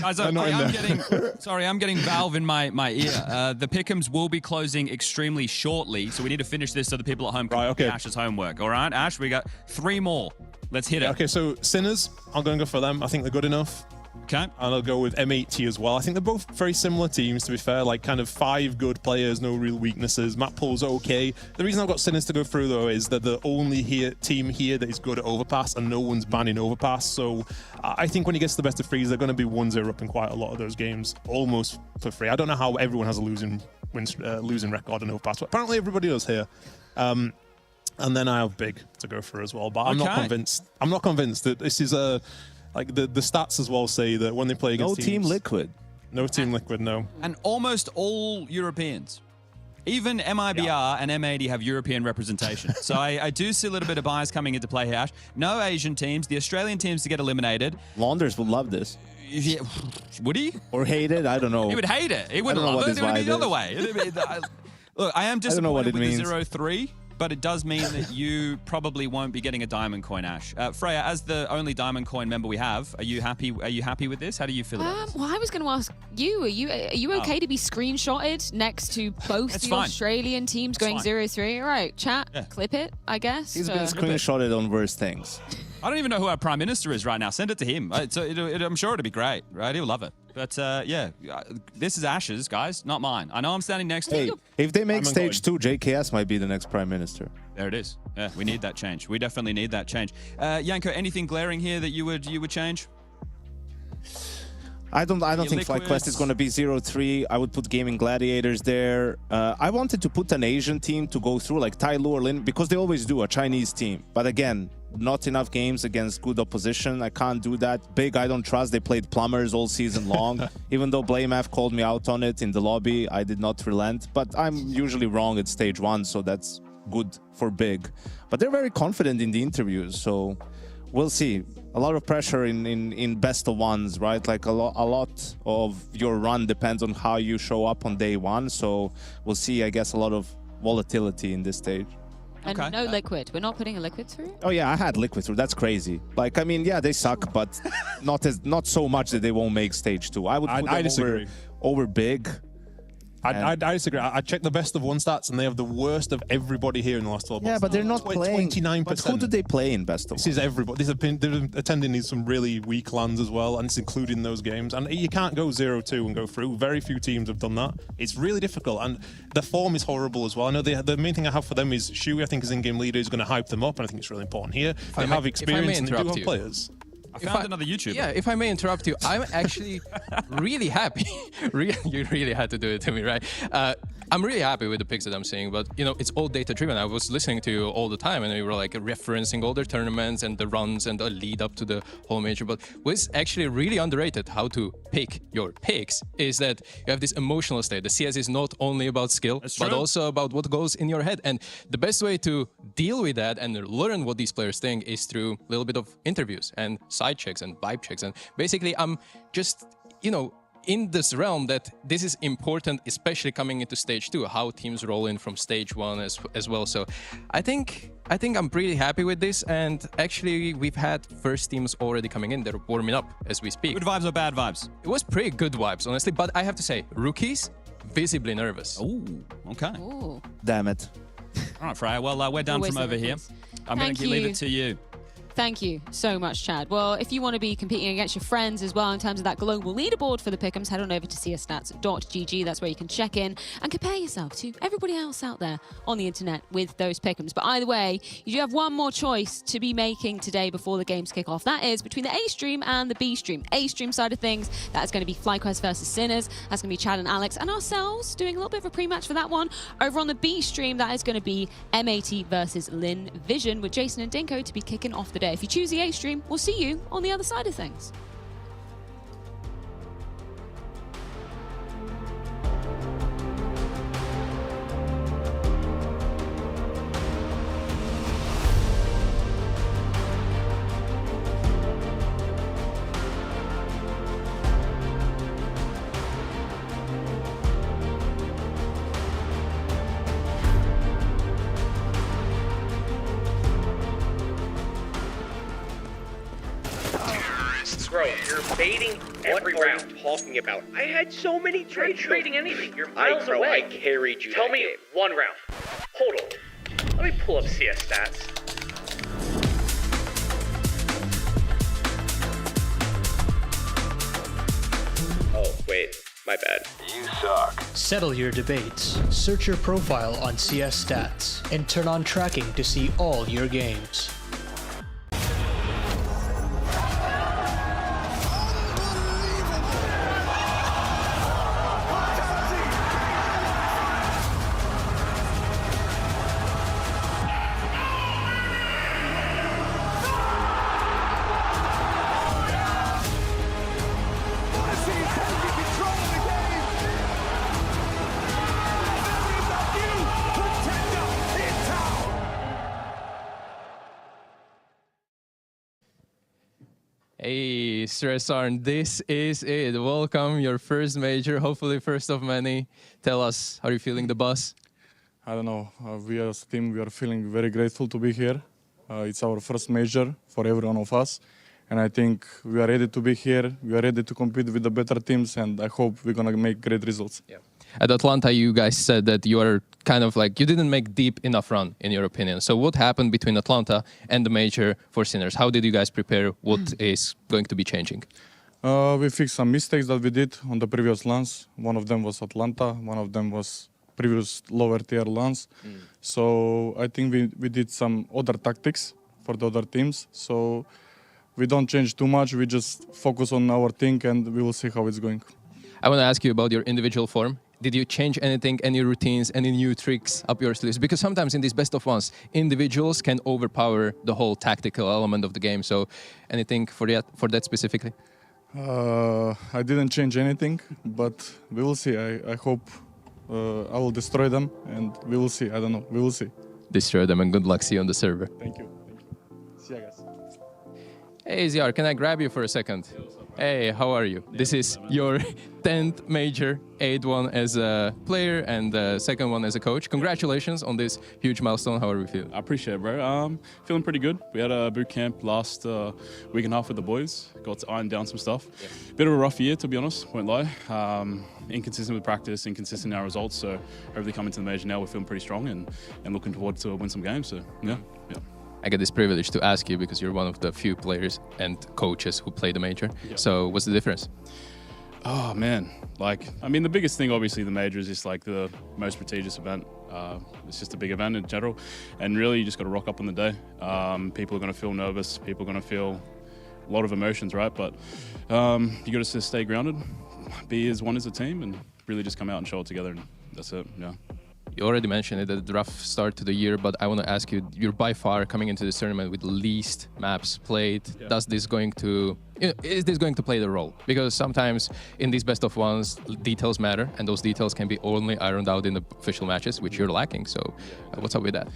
[SPEAKER 1] Guys, I'm getting Valve in my ear. The pick'ems will be closing extremely shortly, so we need to finish this so the people at home can do Ash's homework. All right, Ash, we got 3 more. Let's hit it.
[SPEAKER 15] Okay, so Sinners, I'm going to go for them. I think they're good enough.
[SPEAKER 1] Okay.
[SPEAKER 15] And I'll go with M80 as well. I think they're both very similar teams, to be fair. Like, kind of 5 good players, no real weaknesses. Map pool's okay. The reason I've got Sinners to go through, though, is that the only team here that is good at Overpass, and no one's banning Overpass. So I think when he gets to the best of 3s, they're going to be 1-0 up in quite a lot of those games, almost for free. I don't know how everyone has a losing record on Overpass, but apparently everybody does here. And then I have Big to go through as well. But I'm not convinced. I'm not convinced that this is a... Like, the stats as well say that when they play against teams...
[SPEAKER 17] Team Liquid.
[SPEAKER 15] No Team Liquid, no.
[SPEAKER 1] And almost all Europeans. Even MIBR and M80 have European representation. So I do see a little bit of bias coming into play here, Ash. No Asian teams. The Australian teams to get eliminated.
[SPEAKER 17] Launders would love this.
[SPEAKER 1] Yeah. Would he?
[SPEAKER 17] Or hate it? I don't know.
[SPEAKER 1] He would hate it. He wouldn't love it. It would be the other way. Look, I am disappointed with the 0-3. But it does mean that you probably won't be getting a diamond coin, Ash. Freya, as the only diamond coin member we have, are you happy? Are you happy with this? How do you feel about this?
[SPEAKER 12] Well, I was going to ask you. Are you okay to be screenshotted next to both the Australian teams going 0-3? All right, chat, clip it, I guess.
[SPEAKER 17] He's been screenshotted on worse things.
[SPEAKER 1] I don't even know who our Prime Minister is right now. Send it to him. I'm sure it'll be great, right? He'll love it. But yeah, this is Ash's, guys, not mine. I know I'm standing next to you.
[SPEAKER 17] If they make stage 2, JKS might be the next Prime Minister.
[SPEAKER 1] There it is. Yeah, we need that change. We definitely need that change. Yanko, anything glaring here that you would change?
[SPEAKER 17] I don't think FlyQuest is going to be 0-3. I would put Gaming Gladiators there. I wanted to put an Asian team to go through, like TYLOO or Lin, because they always do, a Chinese team. But again, not enough games against good opposition. I can't do that. Big, I don't trust. They played plumbers all season long. Even though BlameF called me out on it in the lobby, I did not relent. But I'm usually wrong at stage 1, so that's good for Big. But they're very confident in the interviews, so we'll see. A lot of pressure in best of ones, right? Like a lot of your run depends on how you show up on day 1. So we'll see, I guess, a lot of volatility in this stage.
[SPEAKER 12] And no Liquid. We're not putting a Liquid through?
[SPEAKER 17] Oh yeah, I had Liquid through. That's crazy. Like, I mean, yeah, they suck, but not so much that they won't make stage 2. I would put them over Big.
[SPEAKER 15] I disagree. I checked the best of 1 stats, and they have the worst of everybody here in the last 12 months.
[SPEAKER 17] Yeah, but they're not playing.
[SPEAKER 15] 29%.
[SPEAKER 17] But who do they play in best of 1?
[SPEAKER 15] This is everybody. They're attending some really weak lands as well, and it's including those games. And you can't go 0-2 and go through. Very few teams have done that. It's really difficult, and the form is horrible as well. I know the main thing I have for them is Shui, I think, is in-game leader, is going to hype them up, and I think it's really important here. They have experience and they do have players.
[SPEAKER 1] I found another YouTuber.
[SPEAKER 6] Yeah, if I may interrupt you, I'm actually really happy. You really had to do it to me, right? I'm really happy with the picks that I'm seeing, but you know, it's all data driven. I was listening to you all the time, and you were like referencing all the tournaments and the runs and the lead up to the whole major. But what's actually really underrated how to pick your picks is that you have this emotional state. The CS is not only about skill, but also about what goes in your head. And the best way to deal with that and learn what these players think is through a little bit of interviews and side checks and vibe checks. And basically, I'm just, you know, in this realm that this is important, especially coming into stage 2, how teams roll in from stage 1 as well. So I think I'm pretty happy with this, and actually we've had first teams already coming in. They're warming up as we speak.
[SPEAKER 1] Good vibes or bad vibes?
[SPEAKER 6] It was pretty good vibes, honestly, but I have to say, rookies, visibly nervous.
[SPEAKER 1] Ooh, okay.
[SPEAKER 12] Ooh.
[SPEAKER 2] Damn it.
[SPEAKER 1] All right, Freya, well, we're done
[SPEAKER 12] Always
[SPEAKER 1] from over here. I'm going to leave it to you.
[SPEAKER 12] Thank you so much, Chad. Well, if you want to be competing against your friends as well in terms of that global leaderboard for the pick'ems, head on over to csstats.gg. That's where you can check in and compare yourself to everybody else out there on the internet with those pick'ems. But either way, you do have one more choice to be making today before the games kick off. That is between the A stream and the B stream. A stream side of things, that is going to be FlyQuest versus Sinners. That's going to be Chad and Alex and ourselves doing a little bit of a pre-match for that one. Over on the B stream, that is going to be MAT versus Lin Vision with Jason and Dinko to be kicking off the day. If you choose the A stream, we'll see you on the other side of things.
[SPEAKER 18] Bro, you're baiting every round. What are you talking about? I had so many trades. You're trading anything. You're miles away. I carried you. Tell me one round. Hold on. Let me pull up CS stats. Oh, wait. My bad.
[SPEAKER 19] You suck. Settle your debates. Search your profile on CS Stats and turn on tracking to see all your games.
[SPEAKER 6] Hey, Stressarn, this is it. Welcome, your first major, hopefully first of many. Tell us, how are you feeling the buzz?
[SPEAKER 20] I don't know. We as a team, we are feeling very grateful to be here. It's our first major for every one of us. And I think we are ready to be here. We are ready to compete with the better teams, and I hope we're going to make great results.
[SPEAKER 6] Yeah. At Atlanta, you guys said that you are kind of like, you didn't make deep enough run, in your opinion. So what happened between Atlanta and the major for Sinners? How did you guys prepare? What is going to be changing?
[SPEAKER 20] We fixed some mistakes that we did on the previous LANs. One of them was Atlanta. One of them was previous lower tier LANs. So I think we did some other tactics for the other teams. So we don't change too much. We just focus on our thing, and we will see how it's going.
[SPEAKER 6] I want to ask you about your individual form. Did you change anything, any routines, any new tricks up your sleeves? Because sometimes in these best of ones, individuals can overpower the whole tactical element of the game. So anything for that specifically?
[SPEAKER 20] I didn't change anything, but we will see. I hope I will destroy them, and we will see. I don't know. We will see.
[SPEAKER 6] Destroy them, and good luck. See you on the server.
[SPEAKER 20] Thank you. See you guys.
[SPEAKER 6] Hey, ZR, can I grab you for a second? Hey, how are you? This is your 10th major, 8th one as a player and the second one as a coach. Congratulations on this huge milestone. How are we feeling?
[SPEAKER 21] I appreciate it, bro. Feeling pretty good. We had a boot camp last week and a half with the boys. Got to iron down some stuff. Yeah. Bit of a rough year, to be honest, won't lie. Inconsistent with practice, inconsistent in our results. So hopefully coming to the major now, we're feeling pretty strong and looking forward to win some games. So yeah.
[SPEAKER 6] I get this privilege to ask you because you're one of the few players and coaches who play the major. Yep. So what's the difference?
[SPEAKER 21] Oh, man. The biggest thing, obviously, the major is just like the most prestigious event. It's just a big event in general. And really, you just got to rock up on the day. People are going to feel nervous. People are going to feel a lot of emotions, right? But you got to stay grounded, be as one as a team, and really just come out and show it together. And that's it. Yeah.
[SPEAKER 6] You already mentioned it, the rough start to the year, but I want to ask you, you're by far coming into this tournament with least maps played.
[SPEAKER 21] Yeah.
[SPEAKER 6] Is this going to play the role? Because sometimes in these best of ones, details matter, and those details can be only ironed out in the official matches, which you're lacking. So what's up with that?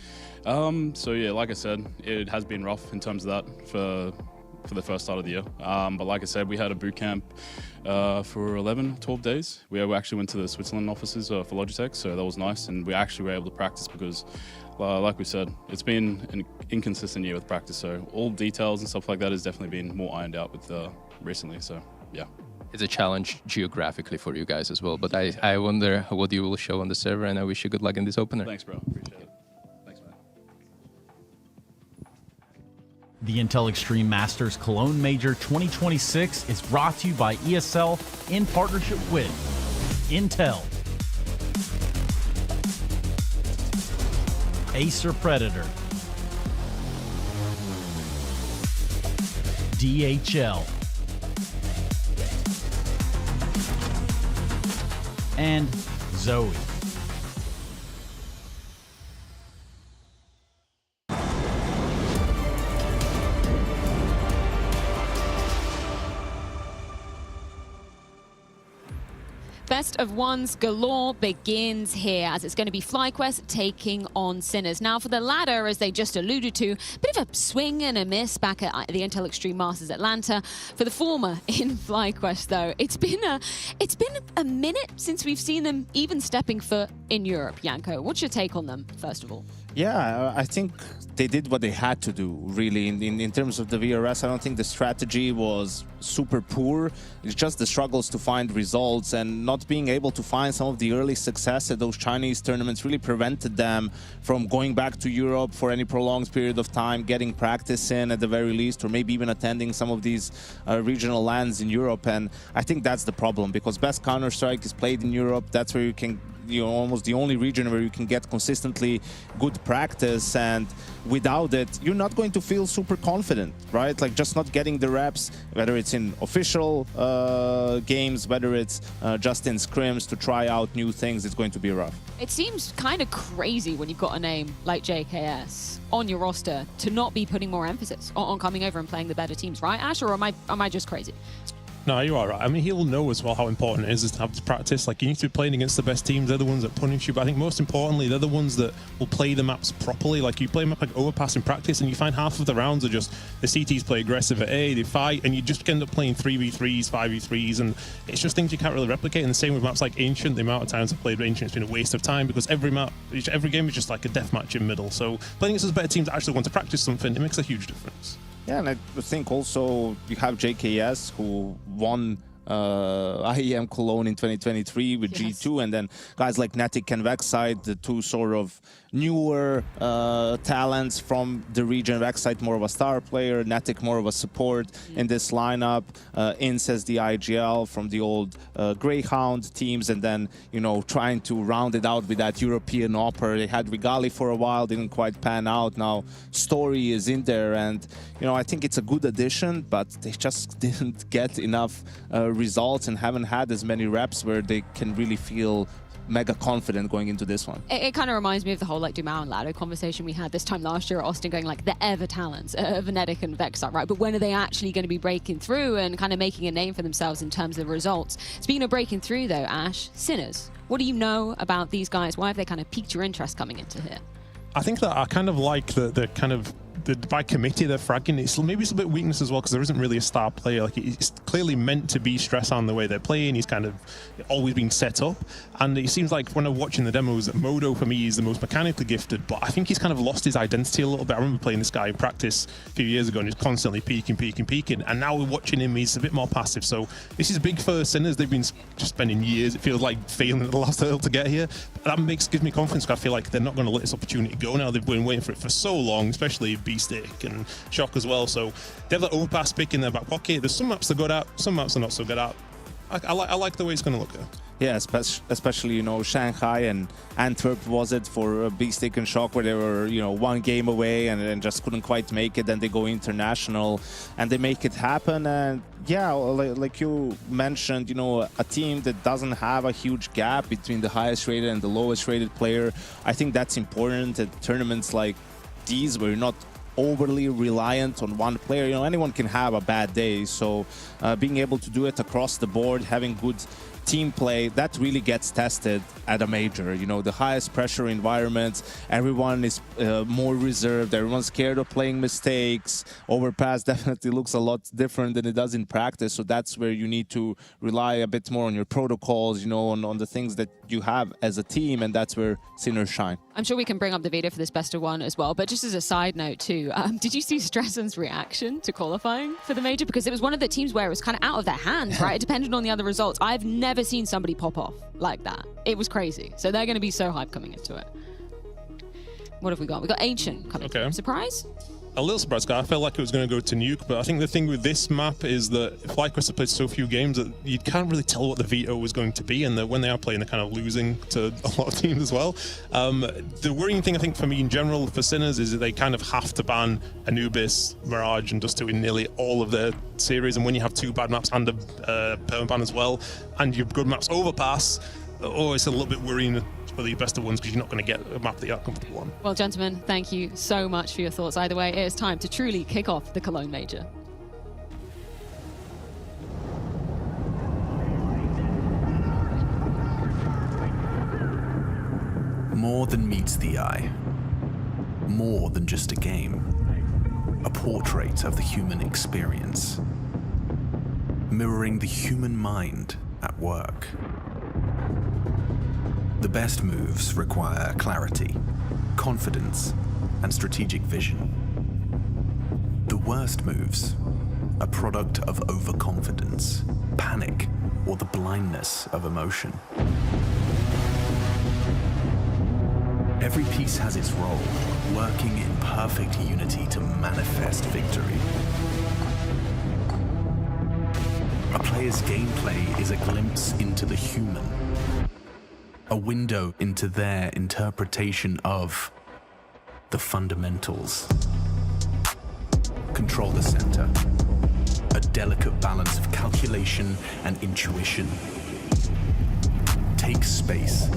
[SPEAKER 21] So yeah, like I said, it has been rough in terms of that for the first start of the year. But like I said, we had a boot camp for 12 days. We actually went to the Switzerland offices for Logitech, so that was nice. And we actually were able to practice because, like we said, it's been an inconsistent year with practice. So all details and stuff like that has definitely been more ironed out with recently. So yeah.
[SPEAKER 6] It's a challenge geographically for you guys as well. But I wonder what you will show on the server, and I wish you good luck in this opener.
[SPEAKER 21] Thanks, bro. Appreciate it.
[SPEAKER 5] The Intel Extreme Masters Cologne Major 2026 is brought to you by ESL in partnership with Intel, Acer Predator, DHL, and Zoe.
[SPEAKER 12] Best of ones galore begins here, as it's going to be FlyQuest taking on Sinners. Now, for the latter, as they just alluded to, a bit of a swing and a miss back at the Intel Extreme Masters Atlanta. For the former in FlyQuest, though, it's been a minute since we've seen them even stepping foot in Europe. Janko, what's your take on them, first of all?
[SPEAKER 17] Yeah, I think they did what they had to do, really. In terms of the VRS, I don't think the strategy was super poor. It's just the struggles to find results, and not being able to find some of the early success at those Chinese tournaments really prevented them from going back to Europe for any prolonged period of time, getting practice in at the very least, or maybe even attending some of these regional LANs in Europe. And I think that's the problem, because best Counter-Strike is played in Europe. That's where you can, almost the only region where you can get consistently good practice, and without it, you're not going to feel super confident, right? Like, just not getting the reps, whether it's in official games, whether it's just in scrims to try out new things, it's going to be rough.
[SPEAKER 12] It seems kind of crazy when you've got a name like JKS on your roster to not be putting more emphasis on coming over and playing the better teams, right, Ash? Or am I just crazy?
[SPEAKER 15] No, you are right. I mean, he'll know as well how important it is to have to practice. Like, you need to be playing against the best teams. They're the ones that punish you. But I think most importantly, they're the ones that will play the maps properly. Like, you play a map like Overpass in practice, and you find half of the rounds are just the CTs play aggressive at A, they fight, and you just end up playing 3v3s, 5v3s, and it's just things you can't really replicate. And the same with maps like Ancient. The amount of times I've played Ancient, it's been a waste of time, because every game is just like a deathmatch in middle. So playing against those better teams that actually want to practice something, it makes a huge difference.
[SPEAKER 17] Yeah, and I think also you have JKS, who won IEM Cologne in 2023 with G2, and then guys like Natic and Vexite, the two sort of newer talents from the region. Vexite more of a star player, Natic more of a support in this lineup. Ince as the IGL from the old Greyhound teams, and then, trying to round it out with that European offer. They had Rigali for a while, didn't quite pan out. Now Story is in there, and I think it's a good addition, but they just didn't get enough results and haven't had as many reps where they can really feel mega confident going into this one.
[SPEAKER 12] It kind of reminds me of the whole Dumao and Lado conversation we had this time last year at Austin, going like the ever talents of Venetic and Vexite, right? But when are they actually going to be breaking through and kind of making a name for themselves in terms of results? Speaking of breaking through though, Ash, Sinners, what do you know about these guys? Why have they kind of piqued your interest coming into here?
[SPEAKER 15] I think that I kind of like the kind of by committee they're fragging. Maybe it's a bit weakness as well, because there isn't really a star player. Like, it's clearly meant to be stress on the way they're playing. He's kind of always been set up, and it seems like when I'm watching the demos that Modo for me is the most mechanically gifted, but I think he's kind of lost his identity a little bit. I remember playing this guy in practice a few years ago, and he's constantly peaking, and now we're watching him, he's a bit more passive. So this is big for Sinners. They've been just spending years, it feels like, failing at the last hurdle to get here. That gives me confidence, because I feel like they're not going to let this opportunity go now. They've been waiting for it for so long, especially B-Stick and Shock as well. So they have that overpass pick in their back pocket. There's some maps they're good at, some maps they're not so good at. I like the way it's going to look here.
[SPEAKER 17] Yeah, especially, you know, Shanghai and Antwerp was it for Beastic and Shock, where they were, you know, one game away and just couldn't quite make it. Then they go international and they make it happen. And yeah, like you mentioned, you know, a team that doesn't have a huge gap between the highest rated and the lowest rated player. I think that's important at tournaments like these, where you're not overly reliant on one player. You know, anyone can have a bad day. So being able to do it across the board, having good team play, that really gets tested at a major. You know, the highest pressure environments, everyone is more reserved, everyone's scared of playing mistakes. Overpass definitely looks a lot different than it does in practice, so that's where you need to rely a bit more on your protocols, you know, on the things that you have as a team, and that's where Sinners shine.
[SPEAKER 12] I'm sure we can bring up the video for this best of one as well, but just as a side note too, did you see Stressen's reaction to qualifying for the major? Because it was one of the teams where it was kind of out of their hands, right? It depended on the other results. I've never seen somebody pop off like that. It was crazy. So they're going to be so hyped coming into it. What have we got? We got Ancient coming. Okay. Surprise?
[SPEAKER 15] A little surprised. I felt like it was going to go to Nuke, but I think the thing with this map is that FlyQuest have played so few games that you can't really tell what the veto was going to be, and that when they are playing, they're kind of losing to a lot of teams as well. The worrying thing, I think, for me in general for Sinners is that they kind of have to ban Anubis, Mirage, and Dust2 in nearly all of their series, and when you have two bad maps and a permaban as well, and your good maps Overpass, it's a little bit worrying for the best of ones, because you're not going to get a map that you're comfortable on.
[SPEAKER 12] Well, gentlemen, thank you so much for your thoughts. Either way, it is time to truly kick off the Cologne Major.
[SPEAKER 7] More than meets the eye. More than just a game. A portrait of the human experience. Mirroring the human mind at work. The best moves require clarity, confidence, and strategic vision. The worst moves, a product of overconfidence, panic, or the blindness of emotion. Every piece has its role, working in perfect unity to manifest victory. A player's gameplay is a glimpse into the human. A window into their interpretation of the fundamentals. Control the center. A delicate balance of calculation and intuition. Take space.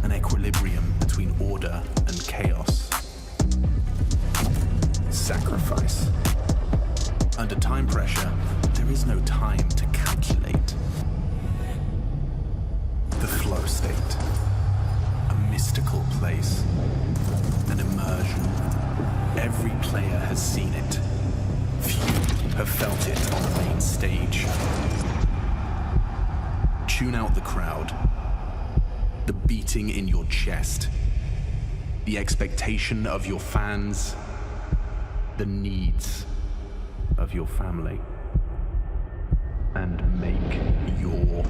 [SPEAKER 7] An equilibrium between order and chaos. Sacrifice. Under time pressure, there is no time to calculate. The flow state, a mystical place, an immersion. Every player has seen it. Few have felt it on the main stage. Tune out the crowd, the beating in your chest, the expectation of your fans, the needs of your family, and make your move.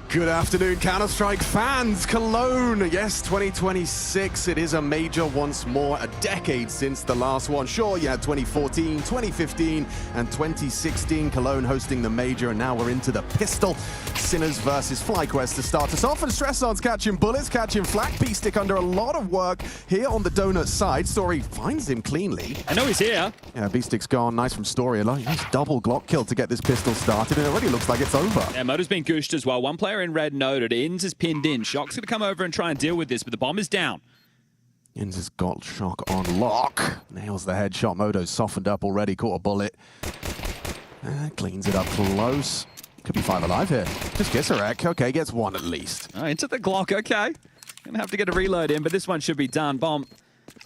[SPEAKER 22] Good afternoon, Counter-Strike fans. Cologne, yes, 2026. It is a major once more, a decade since the last one. Sure, you had 2014, 2015, and 2016. Cologne hosting the major, and now we're into the pistol. Sinners versus FlyQuest to start us off, and Stresson's catching bullets, catching flak. Beastic under a lot of work here on the Donut side. Story finds him cleanly.
[SPEAKER 1] I know he's here.
[SPEAKER 22] Yeah, Beastic's gone. Nice from Story. A nice double Glock kill to get this pistol started, and it already looks like it's over.
[SPEAKER 1] Yeah, Motor's been gooshed as well. One player in red noted. Inns is pinned in. Shock's going to come over and try and deal with this, but the bomb is down.
[SPEAKER 22] Inns has got Shock on lock. Nails the headshot. Moto's softened up already. Caught a bullet. Cleans it up close. Could be 5 alive here. Just Gisarek. Okay, gets 1 at least.
[SPEAKER 1] Into the Glock. Okay. Going to have to get a reload in, but this one should be done. Bomb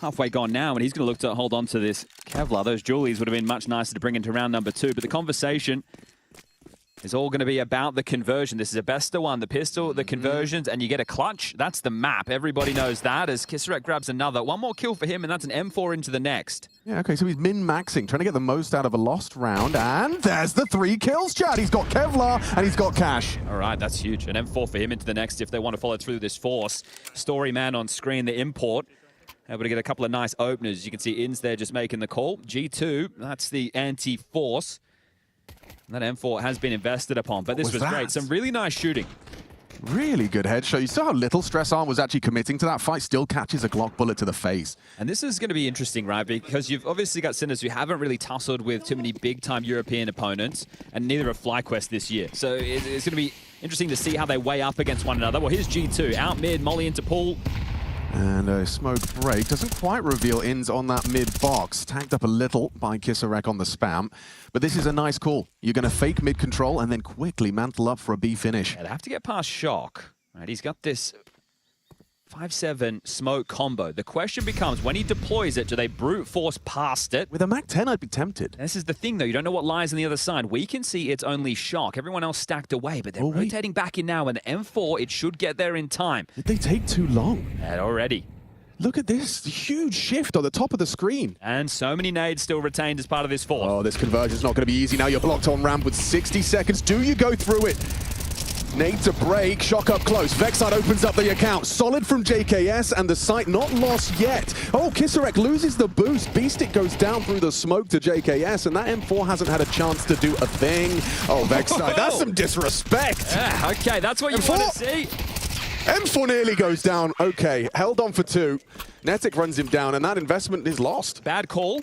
[SPEAKER 1] halfway gone now, and he's going to look to hold on to this Kevlar. Those Julies would have been much nicer to bring into round number 2, but the conversation is all going to be about the conversion. This is a best of one, the pistol, the conversions, and you get a clutch. That's the map. Everybody knows that as Kisarek grabs another. One more kill for him, and that's an M4 into the next.
[SPEAKER 22] Yeah, okay, so he's min-maxing, trying to get the most out of a lost round, and there's the 3 kills, Chad. He's got Kevlar, and he's got Cash.
[SPEAKER 1] All right, that's huge. An M4 for him into the next if they want to follow through this force. Story man on screen, the import. Able to get a couple of nice openers. You can see Inns there just making the call. G2, that's the anti-force. That M4 has been invested upon, but this was great. Some really nice shooting.
[SPEAKER 22] Really good headshot. You saw how little Stress Arm was actually committing to that fight. Still catches a Glock bullet to the face.
[SPEAKER 1] And this is going to be interesting, right? Because you've obviously got Sinners who haven't really tussled with too many big-time European opponents, and neither have FlyQuest this year. So it's going to be interesting to see how they weigh up against one another. Well, here's G2. Out mid, Molly into pool.
[SPEAKER 22] And a smoke break. Doesn't quite reveal Inns on that mid box. Tagged up a little by Kisarek on the spam. But this is a nice call. You're going to fake mid control and then quickly mantle up for a B finish.
[SPEAKER 1] Yeah, they have to get past Shock. Right, he's got this 5-7 smoke combo. The question becomes, when he deploys it, do they brute force past it?
[SPEAKER 22] With a Mac-10, I'd be tempted.
[SPEAKER 1] This is the thing, though. You don't know what lies on the other side. We can see it's only Shock. Everyone else stacked away, but they're rotating back in now, and the M4, it should get there in time.
[SPEAKER 22] Did they take too long?
[SPEAKER 1] And already.
[SPEAKER 22] Look at this huge shift on the top of the screen.
[SPEAKER 1] And so many nades still retained as part of this force.
[SPEAKER 22] Oh, this conversion's not going to be easy now. You're blocked on ramp with 60 seconds. Do you go through it? Nade to break, Shock up close. Vexite opens up the account. Solid from JKS, and the site not lost yet. Oh, Kisarek loses the boost. Beastick goes down through the smoke to JKS, and that M4 hasn't had a chance to do a thing. Oh, Vexite, that's some disrespect.
[SPEAKER 1] Yeah, okay, that's what you want to see.
[SPEAKER 22] M4 nearly goes down. Okay, held on for 2. Netic runs him down, and that investment is lost.
[SPEAKER 1] Bad call.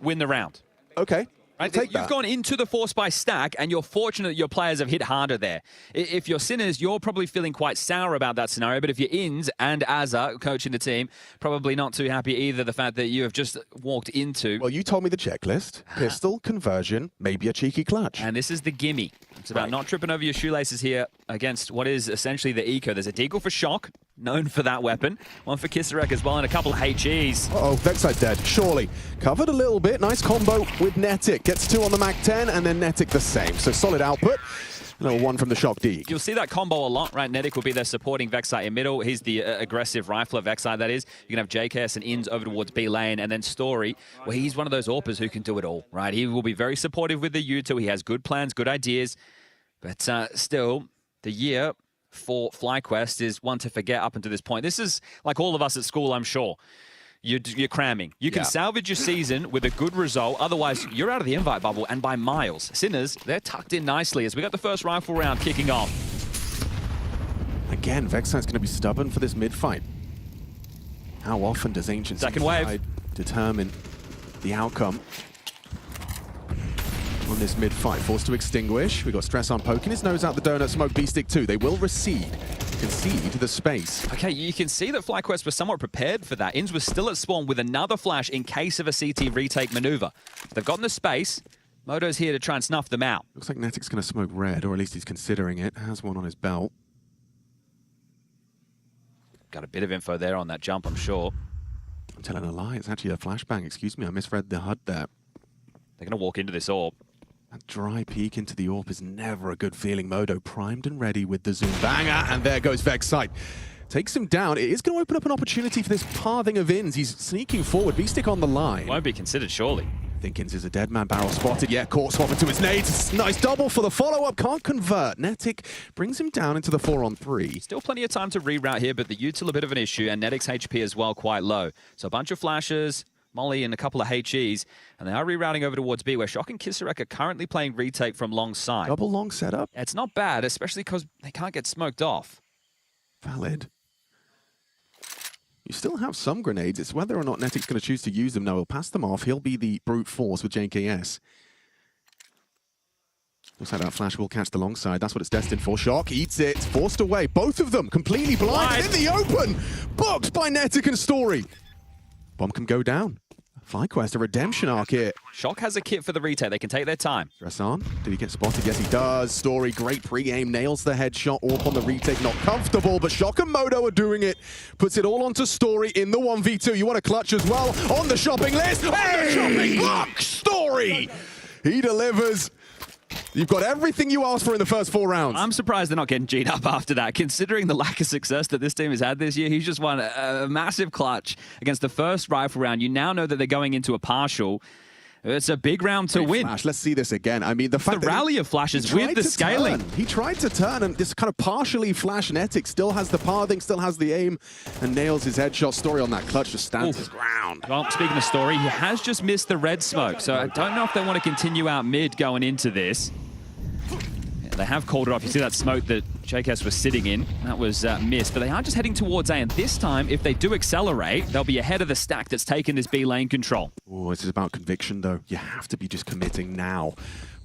[SPEAKER 1] Win the round.
[SPEAKER 22] Okay.
[SPEAKER 1] Right? You've gone into the force by stack, and you're fortunate that your players have hit harder there. If you're Sinners, you're probably feeling quite sour about that scenario, but if you're Inns and Azza, coaching the team, probably not too happy either, the fact that you have just walked into...
[SPEAKER 22] Well, you told me the checklist. Pistol, conversion, maybe a cheeky clutch.
[SPEAKER 1] And this is the gimme. It's about not tripping over your shoelaces here against what is essentially the eco. There's a deagle for Shock, known for that weapon. One for Kisarek as well, and a couple of HEs.
[SPEAKER 22] Uh-oh, Vexite dead, surely. Covered a little bit, nice combo with Netic. Gets 2 on the Mac-10, and then Netic the same. So solid output. A little 1 from the Shock D.
[SPEAKER 1] You'll see that combo a lot, right? Netic will be there supporting Vexite in middle. He's the aggressive rifler, Vexite, that is. You can have JKS and Inns over towards B lane, and then Story, well, he's one of those AWPers who can do it all, right? He will be very supportive with the U2. He has good plans, good ideas, but still, the year for FlyQuest is one to forget up until this point. This is like all of us at school, I'm sure. You're cramming. You can salvage your season with a good result. Otherwise, you're out of the invite bubble, and by miles. Sinners, they're tucked in nicely as we got the first rifle round kicking off.
[SPEAKER 22] Again, Vexite's going to be stubborn for this mid-fight. How often does Ancient
[SPEAKER 1] Second wave
[SPEAKER 22] determine the outcome on this mid-fight? Forced to extinguish. We've got Stress on poking his nose out the donut. Smoke Beastick 2. They will concede the space.
[SPEAKER 1] Okay, you can see that FlyQuest was somewhat prepared for that. Inns was still at spawn with another flash in case of a CT retake maneuver. They've gotten the space. Moto's here to try and snuff them out.
[SPEAKER 22] Looks like Netic's going to smoke red, or at least he's considering it. Has one on his belt.
[SPEAKER 1] Got a bit of info there on that jump, I'm sure.
[SPEAKER 22] I'm telling a lie. It's actually a flashbang. Excuse me, I misread the HUD there.
[SPEAKER 1] They're going to walk into this orb.
[SPEAKER 22] That dry peek into the AWP is never a good feeling. Moto primed and ready with the zoom banger, and there goes Vexite. Takes him down. It is going to open up an opportunity for this pathing of Inns. He's sneaking forward. Beastick on the line.
[SPEAKER 1] Won't be considered, surely.
[SPEAKER 22] I think Inns is a dead man. Barrel spotted. Yeah, caught swapping to his nades. Nice double for the follow-up. Can't convert. Netic brings him down into the 4-on-3.
[SPEAKER 1] Still plenty of time to reroute here, but the util a bit of an issue, and Netic's HP as well quite low. So a bunch of flashes, Molly and a couple of HEs, and they are rerouting over towards B, where Shock and Kisarek are currently playing retake from long side.
[SPEAKER 22] Double long setup.
[SPEAKER 1] It's not bad, especially because they can't get smoked off.
[SPEAKER 22] Valid. You still have some grenades. It's whether or not Netic's going to choose to use them. No, he'll pass them off. He'll be the brute force with JKS. Looks like that flash will catch the long side. That's what it's destined for. Shock eats it. Forced away. Both of them completely blind. In the open. Booked by Netic and Story. Bomb can go down. FlyQuest, a redemption arc here.
[SPEAKER 1] Shock has a kit for the retake. They can take their time.
[SPEAKER 22] Stress on. Did he get spotted? Yes, he does. Story, great pre-aim. Nails the headshot. Orp on the retake. Not comfortable, but Shock and Moto are doing it. Puts it all onto Story in the 1v2. You want a clutch as well? On the shopping list. Hey! On the shopping block. Story. He delivers. You've got everything you asked for in the first 4 rounds.
[SPEAKER 1] I'm surprised they're not getting G'd up after that, considering the lack of success that this team has had this year. He's just won a massive clutch against the first rifle round. You now know that they're going into a partial. It's a big round to win.
[SPEAKER 22] Flash. Let's see this again. I mean, the fact
[SPEAKER 1] the
[SPEAKER 22] that
[SPEAKER 1] rally of flashes with the scaling.
[SPEAKER 22] He tried to turn, and this kind of partially flash Netic still has the pathing, still has the aim, and nails his headshot. Story on that clutch just stands his ground.
[SPEAKER 1] Well, speaking of Story, he has just missed the red smoke, so I don't know if they want to continue out mid going into this. They have called it off. You see that smoke that JKS was sitting in. That was missed. But they are just heading towards A. And this time, if they do accelerate, they'll be ahead of the stack that's taken this B lane control.
[SPEAKER 22] Oh, this is about conviction, though. You have to be just committing now.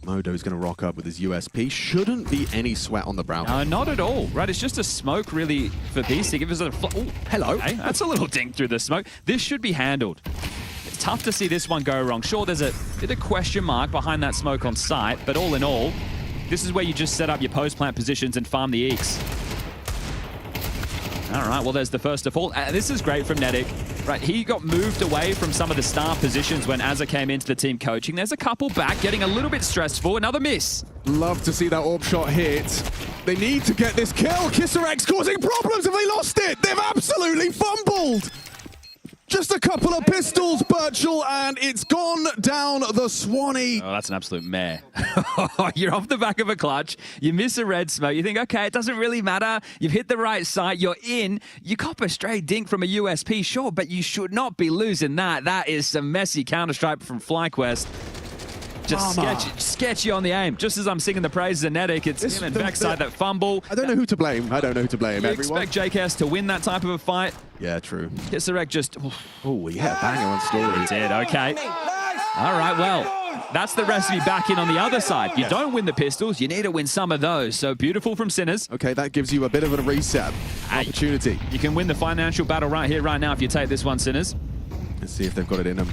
[SPEAKER 22] Modo's going to rock up with his USP. Shouldn't be any sweat on the brow.
[SPEAKER 1] No, not at all. Right, it's just a smoke, really, for Beastie. Give us a... Oh,
[SPEAKER 22] hello.
[SPEAKER 1] Okay, that's a little dink through the smoke. This should be handled. It's tough to see this one go wrong. Sure, there's a bit of question mark behind that smoke on sight, but all in all, this is where you just set up your post-plant positions and farm the Eeks. All right, well, there's the first default. This is great from Netic. Right, he got moved away from some of the star positions when Azza came into the team coaching. There's a couple back, getting a little bit stressful. Another miss.
[SPEAKER 22] Love to see that orb shot hit. They need to get this kill. KisserX causing problems. Have they lost it? They've absolutely fumbled. Just a couple of pistols, Birchall, and it's gone down the Swanee.
[SPEAKER 1] Oh, that's an absolute mare. You're off the back of a clutch. You miss a red smoke. You think, okay, it doesn't really matter. You've hit the right site. You're in. You cop a straight dink from a USP, sure, but you should not be losing that. That is some messy Counter-Strike from FlyQuest. Just sketchy on the aim. Just as I'm singing the praises of Netic, it's him and Vexside that fumble.
[SPEAKER 22] I don't know who to blame. I don't know who to blame.
[SPEAKER 1] You
[SPEAKER 22] Everyone.
[SPEAKER 1] expect JKS to win that type of a fight.
[SPEAKER 22] Yeah, true.
[SPEAKER 1] KisserX just...
[SPEAKER 22] Oh, yeah, banger on Story.
[SPEAKER 1] He did, okay. All right, well, that's the recipe back in on the other side. You don't win the pistols, you need to win some of those. So beautiful from Sinners.
[SPEAKER 22] Okay, that gives you a bit of a reset opportunity.
[SPEAKER 1] You can win the financial battle right here, right now, if you take this one, Sinners.
[SPEAKER 22] Let's see if they've got it in them.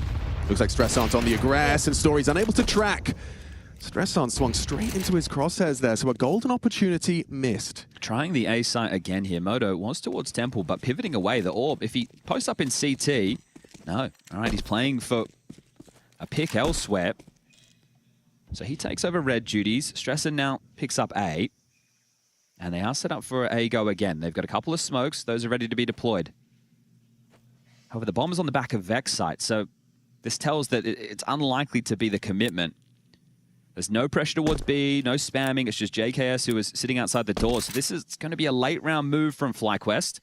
[SPEAKER 22] Looks like Stressant on the aggress, and Story's unable to track. Stressant swung straight into his crosshairs there, so a golden opportunity missed.
[SPEAKER 1] Trying the A site again here. Modo was towards Temple, but pivoting away the orb. If he posts up in CT, no. All right, he's playing for a pick elsewhere. So he takes over red duties. Stresson now picks up A. And they are set up for A go again. They've got a couple of smokes. Those are ready to be deployed. However, the bomb is on the back of Vex site, so this tells that it's unlikely to be the commitment. There's no pressure towards B, no spamming. It's just JKS who is sitting outside the door. So this is going to be a late round move from FlyQuest.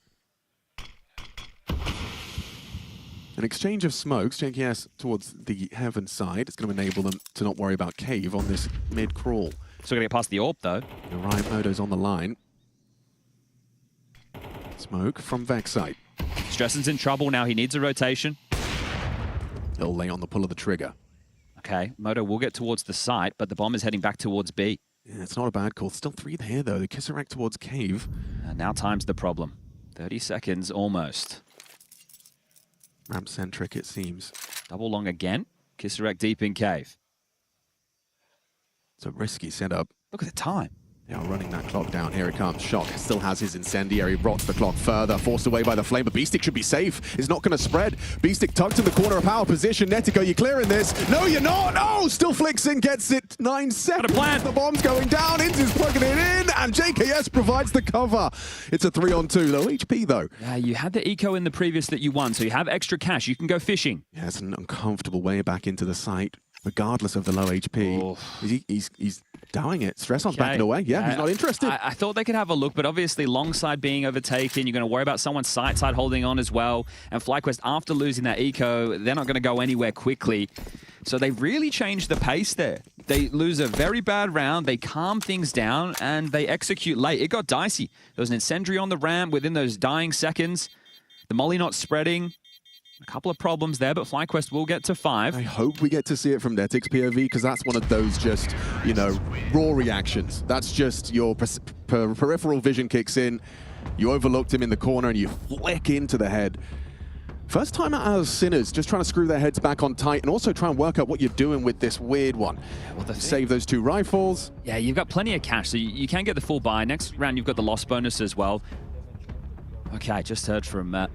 [SPEAKER 22] An exchange of smokes, JKS towards the heaven side. It's going to enable them to not worry about Cave on this mid-crawl.
[SPEAKER 1] Still going to get past the orb, though.
[SPEAKER 22] You're right, Modo's on the line. Smoke from Vex side.
[SPEAKER 1] Stresson's in trouble now. He needs a rotation.
[SPEAKER 22] He'll lay on the pull of the trigger.
[SPEAKER 1] Okay, Modo will get towards the site, but the bomb is heading back towards B.
[SPEAKER 22] Yeah, it's not a bad call. Still 3 here, though. The Kisserek towards Cave.
[SPEAKER 1] And now time's the problem. 30 seconds almost.
[SPEAKER 22] Ramp-centric, it seems.
[SPEAKER 1] Double long again. Kisserek deep in Cave.
[SPEAKER 22] It's a risky setup.
[SPEAKER 1] Look at the time.
[SPEAKER 22] They are running that clock down. Here it comes. Shock still has his incendiary. Rots the clock further. Forced away by the flame. But Beastic should be safe. It's not going to spread. Beastic tucked in the corner of power position. Netico, you clearing this? No, you're not. No, still flicks in. Gets it. 9 seconds.
[SPEAKER 1] Plan.
[SPEAKER 22] The bomb's going down. Intu's plugging it in. And JKS provides the cover. It's a 3-on-2. Low HP, though.
[SPEAKER 1] Yeah, you had the eco in the previous that you won. So you have extra cash. You can go fishing.
[SPEAKER 22] Yeah, it's an uncomfortable way back into the site. Regardless of the low HP.
[SPEAKER 1] Oh.
[SPEAKER 22] He's dowing it. Stresson's backing away. Yeah, he's not interested.
[SPEAKER 1] I thought they could have a look, but obviously long side being overtaken, you're going to worry about someone side holding on as well. And FlyQuest, after losing that eco, they're not going to go anywhere quickly. So they really changed the pace there. They lose a very bad round, they calm things down, and they execute late. It got dicey. There was an incendiary on the ramp within those dying seconds. The molly not spreading. A couple of problems there, but FlyQuest will get to 5.
[SPEAKER 22] I hope we get to see it from Netic's POV, because that's one of those just, you know, raw reactions. That's just your peripheral vision kicks in, you overlooked him in the corner, and you flick into the head. First time out as Sinners, just trying to screw their heads back on tight, and also try and work out what you're doing with this weird one. Yeah, well, save those 2 rifles.
[SPEAKER 1] Yeah, you've got plenty of cash, so you can get the full buy. Next round, you've got the loss bonus as well. Okay, just heard from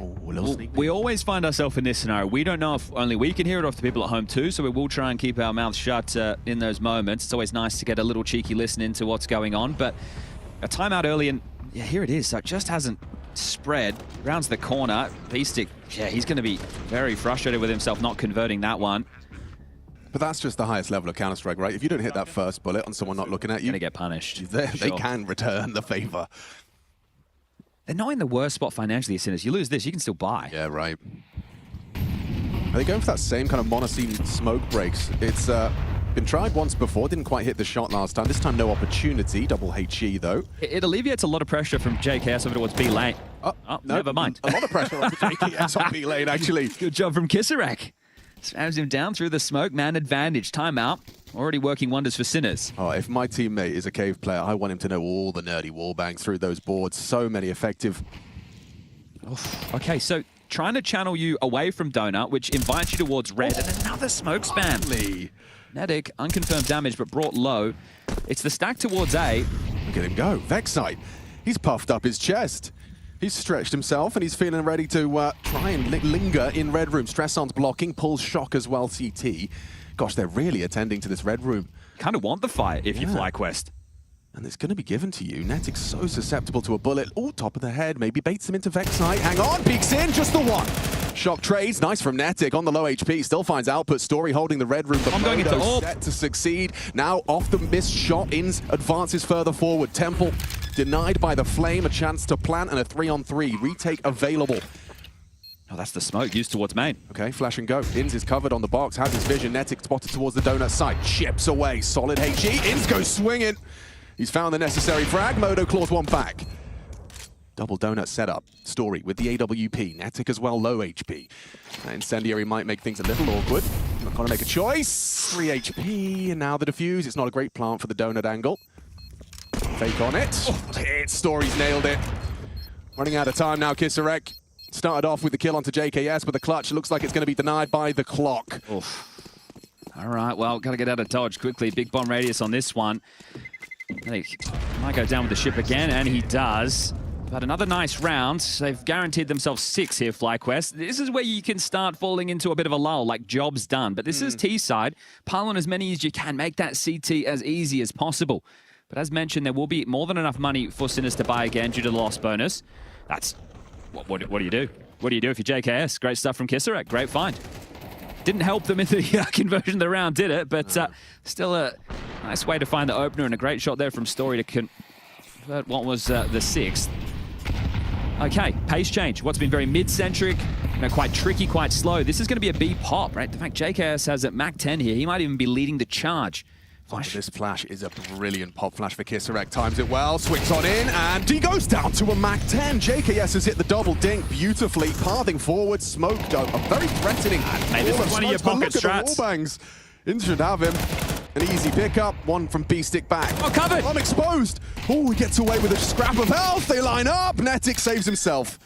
[SPEAKER 22] Oh, a little
[SPEAKER 1] We always find ourselves in this scenario. We don't know if only we can hear it, or if the people at home too, so we will try and keep our mouths shut in those moments. It's always nice to get a little cheeky listen into what's going on, but a timeout early, and yeah, here it is. So it just hasn't spread. Rounds the corner. Beastic, yeah, he's going to be very frustrated with himself not converting that one.
[SPEAKER 22] But that's just the highest level of Counter-Strike, right? If you don't hit that first bullet on someone not looking at you,
[SPEAKER 1] you're going to get punished.
[SPEAKER 22] They can return the favor.
[SPEAKER 1] They're not in the worst spot financially, Sinners. You lose this, you can still buy.
[SPEAKER 22] Yeah, right. Are they going for that same kind of monoscene smoke breaks? It's been tried once before, didn't quite hit the shot last time. This time, no opportunity. Double HE, though.
[SPEAKER 1] It alleviates a lot of pressure from JKS over towards B lane. Oh, no, never mind.
[SPEAKER 22] A lot of pressure on JKS on B lane, actually.
[SPEAKER 1] Good job from Kisarek. Spams him down through the smoke. Man advantage. Timeout. Already working wonders for Sinners.
[SPEAKER 22] Oh, if my teammate is a cave player, I want him to know all the nerdy wallbangs through those boards. So many effective.
[SPEAKER 1] Oof. Okay, so trying to channel you away from Donut, which invites you towards red, and another smoke spam. Nedic, unconfirmed damage, but brought low. It's the stack towards A.
[SPEAKER 22] Look at him go. Vexite. He's puffed up his chest. He's stretched himself, and he's feeling ready to try and linger in red room. Stresson's blocking, pulls shock as well, CT. Gosh, they're really attending to this red room.
[SPEAKER 1] Kind of want the fight if you FlyQuest.
[SPEAKER 22] And it's going to be given to you. Netic's so susceptible to a bullet. Oh, top of the head. Maybe baits him into Vexite. Hang on, peeks in, just the one. Shock trades, nice from Netic on the low HP. Still finds output. Story holding the red room.
[SPEAKER 1] I'm going into AWP.
[SPEAKER 22] Set to succeed. Now off the missed shot, Ins advances further forward. Temple denied by the flame. A chance to plant and a 3-on-3. Retake available.
[SPEAKER 1] Oh, that's the smoke used towards main.
[SPEAKER 22] Okay, flash and go. Ins is covered on the box, has his vision. Netic spotted towards the donut side. Chips away. Solid HE. Ins goes swinging. He's found the necessary frag. Modo claws one back. Double donut setup. Story with the AWP. Netic as well, low HP. Incendiary might make things a little awkward. Not gonna make a choice. 3 HP, and now the defuse. It's not a great plant for the donut angle. Fake on it. Hit. Story's nailed it. Running out of time now, Kisarek. Started off with the kill onto JKS, but the clutch looks like it's going to be denied by the clock.
[SPEAKER 1] Oof. All right, well, got to get out of dodge quickly. Big bomb radius on this one. I think he might go down with the ship again, and he does. But another nice round. They've guaranteed themselves 6 here, FlyQuest. This is where you can start falling into a bit of a lull, like job's done. But this is T-side. Pile on as many as you can. Make that CT as easy as possible. But as mentioned, there will be more than enough money for Sinners to buy again due to the loss bonus. That's... What do you do? What do you do if you're JKS? Great stuff from Kisarek. Great find. Didn't help them in the conversion of the round, did it? But still a nice way to find the opener, and a great shot there from Story to convert what was the 6th. Okay, pace change. What's been very mid-centric, quite tricky, quite slow. This is going to be a B pop, right? The fact JKS has a Mac 10 here, he might even be leading the charge.
[SPEAKER 22] Flash. This flash is a brilliant pop flash for Kisarek. Times it well, swings on in, and he goes down to a Mac 10. JKS has hit the double dink beautifully, pathing forward, smoke, a very threatening.
[SPEAKER 1] Mate, this is one of your pocket strats.
[SPEAKER 22] Wallbangs. In should have him. An easy pickup, one from B-stick back.
[SPEAKER 1] Oh, covered!
[SPEAKER 22] Unexposed. Oh, he gets away with a scrap of health. They line up. Netic saves himself.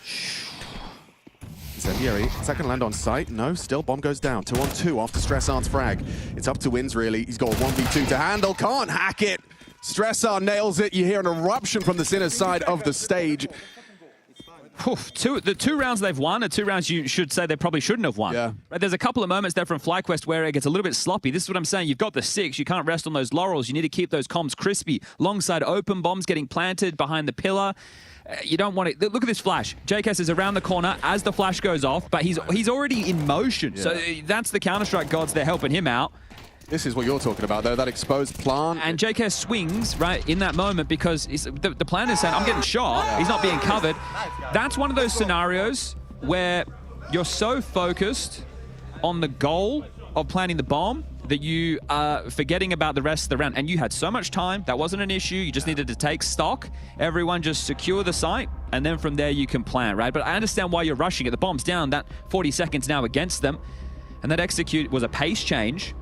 [SPEAKER 22] Incendiary, is that going to land on site? No, still bomb goes down. 2-on-2 after Stresson's frag. It's up to Wins, really. He's got a 1v2 to handle. Can't hack it. Stresson nails it. You hear an eruption from the Sinners side of the stage.
[SPEAKER 1] The 2 rounds they've won are 2 rounds you should say they probably shouldn't have won.
[SPEAKER 22] Yeah.
[SPEAKER 1] Right, there's a couple of moments there from FlyQuest where it gets a little bit sloppy. This is what I'm saying. You've got the 6. You can't rest on those laurels. You need to keep those comms crispy. Longside open bombs getting planted behind the pillar. You don't want it. Look at this flash. JKS is around the corner as the flash goes off, but he's already in motion. Yeah. So that's the Counter-Strike gods. They're helping him out.
[SPEAKER 22] This is what you're talking about, though, that exposed plant.
[SPEAKER 1] And JKS swings, right, in that moment because the plan is saying, I'm getting shot. He's not being covered. That's one of those scenarios where you're so focused on the goal of planting the bomb that you are forgetting about the rest of the round. And you had so much time. That wasn't an issue. You just needed to take stock. Everyone just secure the site, and then from there you can plan, right? But I understand why you're rushing it. The bomb's down. That 40 seconds now against them. And that execute was a pace change.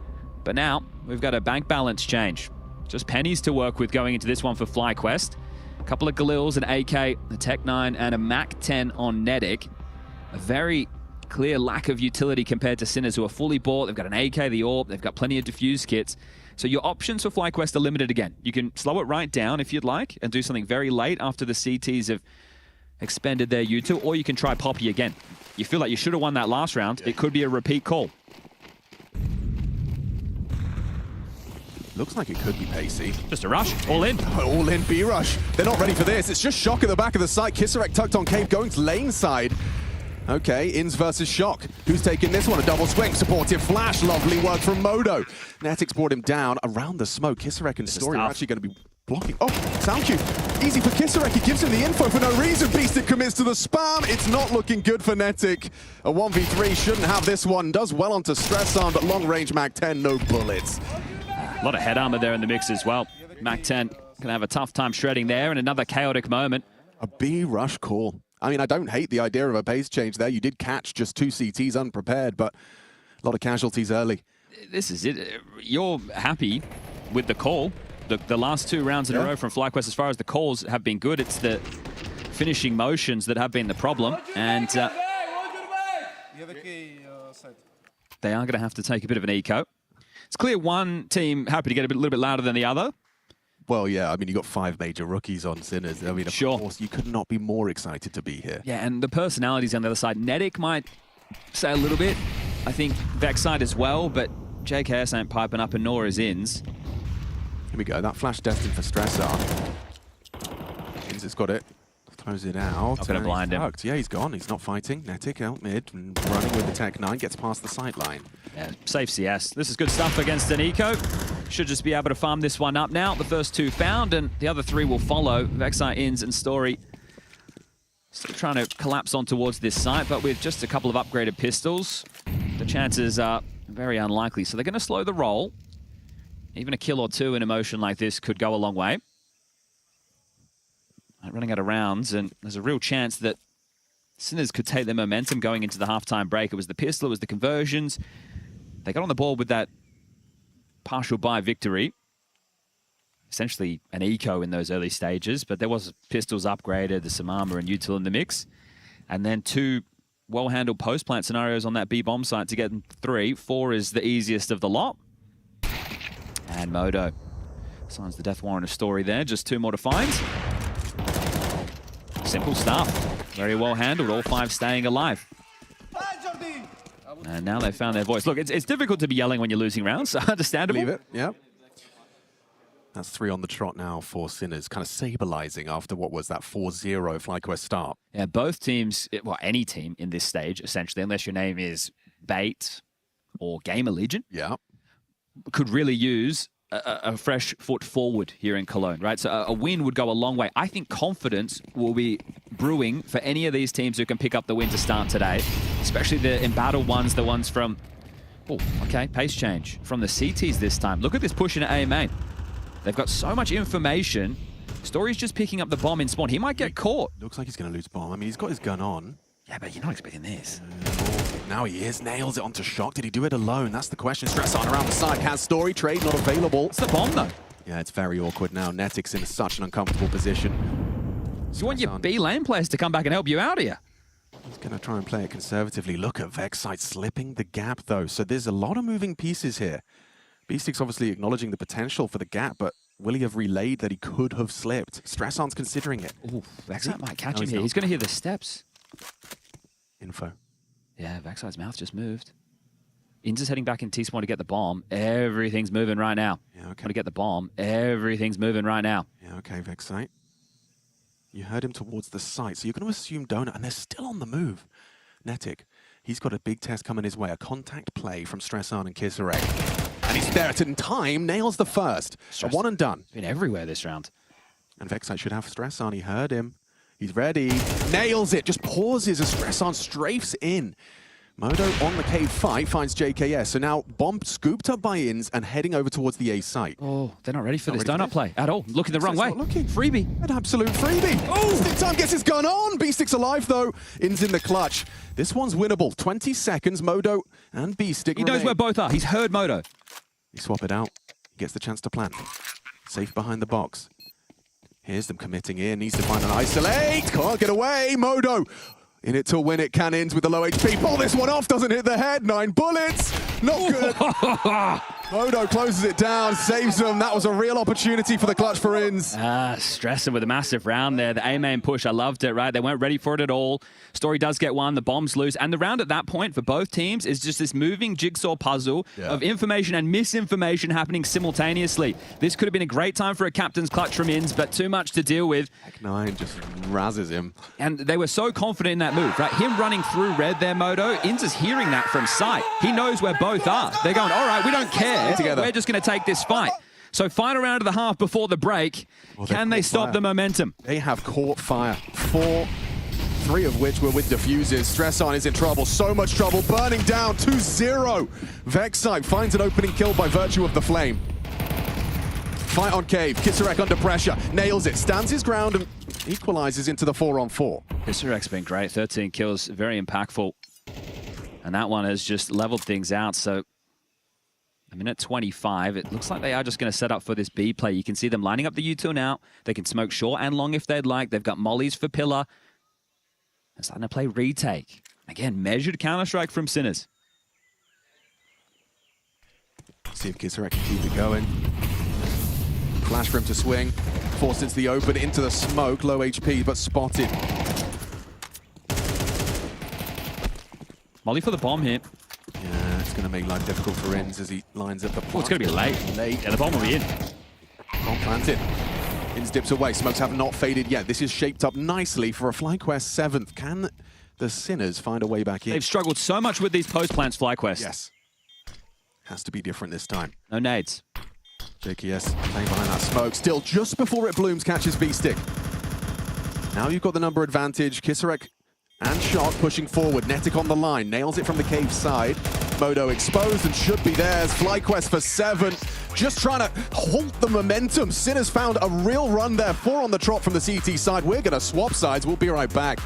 [SPEAKER 1] But now we've got a bank balance change. Just pennies to work with going into this one for FlyQuest. A couple of Galils, an AK, a Tech 9, and a Mac 10 on Nedic. A very clear lack of utility compared to Sinners, who are fully bought. They've got an AK, the AWP, they've got plenty of diffuse kits. So your options for FlyQuest are limited again. You can slow it right down if you'd like and do something very late after the CTs have expended there, you two, or you can try Poppy again. You feel like you should have won that last round. It could be a repeat call.
[SPEAKER 22] Looks like it could be pacey.
[SPEAKER 1] Just a rush, all in.
[SPEAKER 22] All in B rush. They're not ready for this. It's just Shock at the back of the site. Kisarek tucked on Cave going to lane side. Okay, Ins versus Shock. Who's taking this one? A double swing, supportive flash. Lovely work from Modo. Netix brought him down around the smoke. Kisarek and Story are actually going to be blocking. Oh, sound cue. Easy for Kisarek. He gives him the info for no reason. Beastic commits to the spam. It's not looking good for Netic. A 1v3 shouldn't have this one. Does well onto Stress Arm, but long range Mag 10, no bullets.
[SPEAKER 1] A lot of head armor there in the mix as well. Mag 10 gonna have a tough time shredding there, and another chaotic moment.
[SPEAKER 22] A B rush call. I mean, I don't hate the idea of a pace change there. You did catch just 2 CTs unprepared, but a lot of casualties early.
[SPEAKER 1] This is it. You're happy with the call. The last 2 rounds in a row from FlyQuest, as far as the calls have been good, it's the finishing motions that have been the problem. And they are gonna have to take a bit of an eco. It's clear one team happy to get a little bit louder than the other.
[SPEAKER 22] Well, yeah, I mean, you got 5 major rookies on Sinners. I mean, of course, you could not be more excited to be here.
[SPEAKER 1] Yeah, and the personalities on the other side. Netic might say a little bit. I think Vexside as well, but JKS ain't piping up, and nor is Ins.
[SPEAKER 22] Here we go. That flash destined for Stressar. Ins has got it. Close it out.
[SPEAKER 1] Not gonna blind him.
[SPEAKER 22] Yeah, he's gone. He's not fighting. Netic out mid and running with the Tech 9. Gets past the sight line.
[SPEAKER 1] Yeah, safe CS. This is good stuff against an eco. Should just be able to farm this one up now. The first 2 found, and the other 3 will follow. Vexai, Ins, and Story still trying to collapse on towards this site, but with just a couple of upgraded pistols, the chances are very unlikely. So they're going to slow the roll. Even a kill or 2 in a motion like this could go a long way. Running out of rounds, and there's a real chance that Sinners could take their momentum going into the halftime break. It was the pistol, it was the conversions. They got on the board with that partial buy victory. Essentially an eco in those early stages, but there was pistols upgraded, the Samama and Util in the mix. And then 2 well-handled post-plant scenarios on that B-bomb site to get them 3. 4 is the easiest of the lot. And Modo signs the death warrant of Story there. Just 2 more to find. Simple stuff. Very well handled. All 5 staying alive. And now they've found their voice. Look, it's difficult to be yelling when you're losing rounds. Understandable.
[SPEAKER 22] Believe it, yeah. That's 3 on the trot now for Sinners, kind of stabilizing after what was that 4-0 FlyQuest start.
[SPEAKER 1] Yeah, both teams, well, any team in this stage, essentially, unless your name is Bait or GamerLegion, could really use a fresh foot forward here in Cologne, right? So a win would go a long way. I think confidence will be brewing for any of these teams who can pick up the win to start today, especially the embattled ones, the ones from, oh, okay, pace change from the CTs this time. Look at this push in A main. They've got so much information. Story's just picking up the bomb in spawn. He might get caught.
[SPEAKER 22] Looks like he's going to lose bomb. I mean, he's got his gun on.
[SPEAKER 1] Yeah, but you're not expecting this.
[SPEAKER 22] Now he is. Nails it onto Shock. Did he do it alone? That's the question. Stress on around the side. Has Story. Trade not available.
[SPEAKER 1] It's the bomb, though.
[SPEAKER 22] Yeah, it's very awkward now. Netic's in such an uncomfortable position.
[SPEAKER 1] So you want your B lane players to come back and help you out here.
[SPEAKER 22] He's going to try and play it conservatively. Look at Vexside slipping the gap, though. So there's a lot of moving pieces here. Beastic's obviously acknowledging the potential for the gap, but will he have relayed that he could have slipped? Stresson's considering it.
[SPEAKER 1] Ooh, Vexside might catch him here. He's going to hear the steps.
[SPEAKER 22] Info.
[SPEAKER 1] Yeah, Vexside's mouth just moved. Ins is heading back in T-spawn to get the bomb. Everything's moving right now.
[SPEAKER 22] Yeah, okay.
[SPEAKER 1] Want to get the bomb. Everything's moving right now.
[SPEAKER 22] Yeah, okay, Vexside. You heard him towards the site, so you're going to assume Donut, and they're still on the move. Netic, he's got a big test coming his way. A contact play from Stressan and Kisarek. And he's there in time, nails the first. A 1 and done.
[SPEAKER 1] Been everywhere this round.
[SPEAKER 22] And Vexside should have Stressan. He heard him. He's ready. Nails it. Just pauses as Stressan strafes in. Modo on the cave fight finds JKS. So now bomb scooped up by Ins and heading over towards the A site.
[SPEAKER 1] Oh, they're not ready for this donut play at all. Looking the wrong way.
[SPEAKER 22] Looking.
[SPEAKER 1] Freebie.
[SPEAKER 22] An absolute freebie. Oh, Stick Time gets his gun on. B-Stick's alive though. Ins in the clutch. This one's winnable. 20 seconds. Modo and B-Stick
[SPEAKER 1] He knows where both are. He's heard Modo.
[SPEAKER 22] You swap it out. He gets the chance to plant. Safe behind the box. Here's them committing in. Needs to find an isolate. Can't get away. Modo in it to win it. Cannons with the low HP. Pull this one off. Doesn't hit the head. 9 bullets. Not good. Modo closes it down, saves them. That was a real opportunity for the clutch for Ins.
[SPEAKER 1] Stressing with a massive round there. The A-main push, I loved it, right? They weren't ready for it at all. Story does get one, the bombs loose. And the round at that point for both teams is just this moving jigsaw puzzle of information and misinformation happening simultaneously. This could have been a great time for a captain's clutch from Ins, but too much to deal with.
[SPEAKER 22] Heck9 just razzes him.
[SPEAKER 1] And they were so confident in that move, right? Him running through red there, Modo. Ins is hearing that from sight. He knows where both are. They're going, all right, we don't care.
[SPEAKER 22] Together.
[SPEAKER 1] We're just going to take this fight. So final round of the half before the break. Can they stop the momentum?
[SPEAKER 22] They have caught fire. 3 of which were with diffusers. Stresson is in trouble, so much trouble, burning down 2-0. Vexite finds an opening kill by virtue of the flame. Fight on Cave, Kisarek under pressure, nails it, stands his ground and equalizes into the 4-on-4.
[SPEAKER 1] Kisarek's been great, 13 kills, very impactful. And that one has just leveled things out, so a minute 25, it looks like they are just going to set up for this B play. You can see them lining up the U2 now. They can smoke short and long if they'd like. They've got mollies for pillar. They're starting to play retake. Again, measured Counter-Strike from Sinners.
[SPEAKER 22] See if Kisarek can keep it going. Flash for him to swing. Forced into the open, into the smoke. Low HP, but spotted.
[SPEAKER 1] Molly for the bomb here.
[SPEAKER 22] Yeah, it's going to make life difficult for Ins as he lines up the plant.
[SPEAKER 1] Oh, it's going to be late. Yeah, the bomb will be in.
[SPEAKER 22] Bomb planted. Ins dips away. Smokes have not faded yet. This is shaped up nicely for a FlyQuest 7th. Can the Sinners find a way back in?
[SPEAKER 1] They've struggled so much with these post plants, FlyQuest.
[SPEAKER 22] Yes. Has to be different this time.
[SPEAKER 1] No nades.
[SPEAKER 22] JKS playing behind that smoke. Still just before it blooms, catches V-Stick. Now you've got the number advantage. Kisarek and Shot pushing forward. Netic on the line. Nails it from the cave side. Modo exposed and should be theirs. FlyQuest for 7. Just trying to halt the momentum. Sinners found a real run there. 4 on the trot from the CT side. We're going to swap sides. We'll be right back.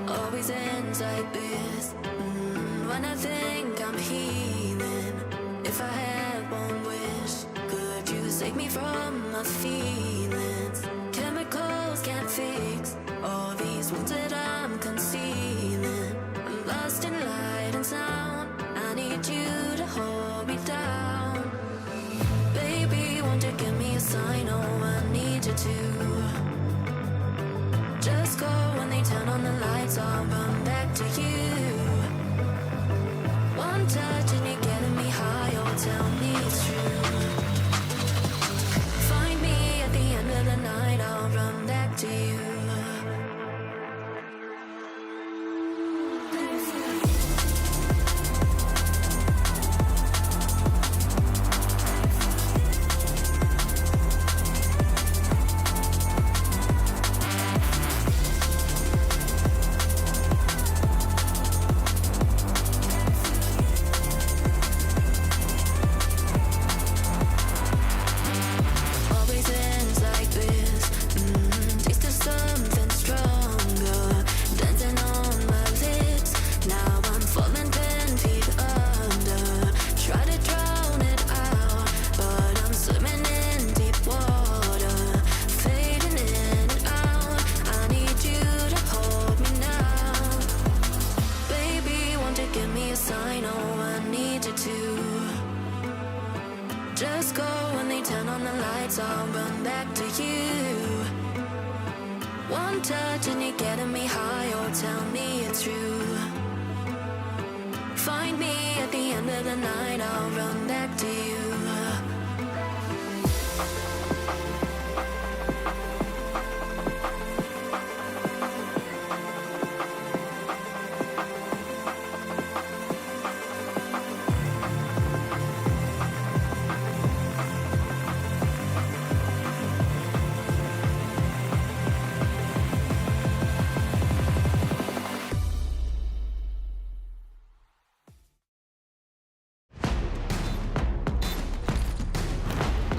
[SPEAKER 4] Always ends like this. When I think I'm healing, if I had one wish, could you save me from my feelings? Chemicals can't fix all these wounds that I'm concealing. I'm lost in light and sound. I need you to hold me down. Baby, won't you give me a sign? Oh, I need you to. Just go when they turn on the lights, I'll run back to you. One touch and you're getting me high, oh, tell me it's true. Find me at the end of the night, I'll run back to you. Just go when they turn on the lights, I'll run back to you. One touch and you're getting me high, oh, tell me it's true. find me at the end of the night, I'll run back to you.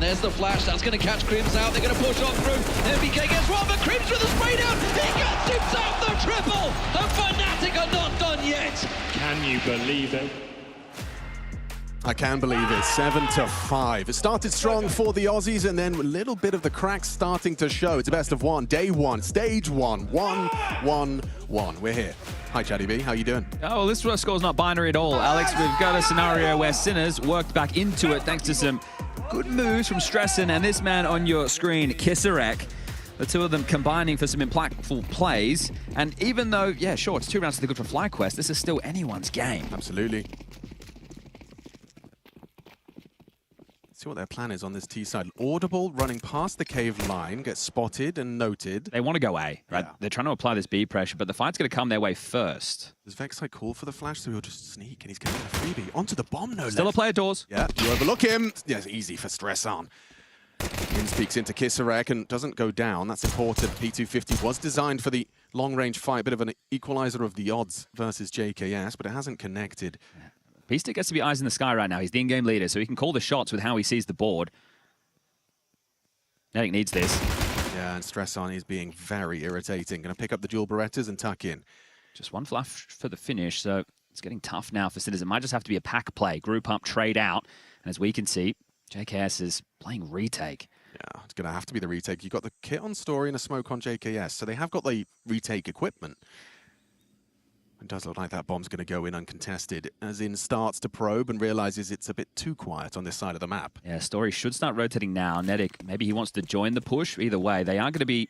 [SPEAKER 8] There's the flash, that's going to catch Crims out, they're going to push on through, MBK gets one, but Crims with the spray down, he gets himself the triple, and Fnatic are not done yet.
[SPEAKER 22] Can you believe it? I can believe it, 7-5. It started strong for the Aussies, and then a little bit of the cracks starting to show. It's a best of one, day one, stage one, 1-1-1. We're here. Hi, Chatty B, how you doing?
[SPEAKER 1] Oh, well, this score's not binary at all. Alex, we've got a scenario where Sinners worked back into it thanks to some good moves from Stressen and this man on your screen, Kisarek. The two of them combining for some impactful plays. And even though, yeah, sure, it's 2 rounds to the good for FlyQuest, this is still anyone's game.
[SPEAKER 22] Absolutely. See what their plan is on this T side. Audible running past the cave line, gets spotted and noted.
[SPEAKER 1] They want to go A, right? Yeah. They're trying to apply this B pressure, but the fight's going to come their way first.
[SPEAKER 22] Does Vexite call for the flash, so he'll just sneak, and he's getting a freebie. Onto the bomb, no less.
[SPEAKER 1] Still a player doors.
[SPEAKER 22] Yeah, you overlook him. Yeah, easy for Stressan. In speaks into Kisarek and doesn't go down. That's important. P250 was designed for the long-range fight, bit of an equalizer of the odds versus JKS, but it hasn't connected.
[SPEAKER 1] Yeah. Beastic gets to be eyes in the sky right now. He's the in-game leader, so he can call the shots with how he sees the board. Netic needs this.
[SPEAKER 22] Yeah, and Stressan is being very irritating. Going to pick up the dual Berettas and tuck in.
[SPEAKER 1] Just one flash for the finish, so it's getting tough now for Sinners. It might just have to be a pack play, group up, trade out. And as we can see, JKS is playing retake.
[SPEAKER 22] Yeah, it's going to have to be the retake. You've got the kit on Story and a smoke on JKS, so they have got the retake equipment. It does look like that bomb's going to go in uncontested, as in starts to probe and realizes it's a bit too quiet on this side of the map.
[SPEAKER 1] Yeah, Story should start rotating now. Netic, maybe he wants to join the push. Either way, they are going to be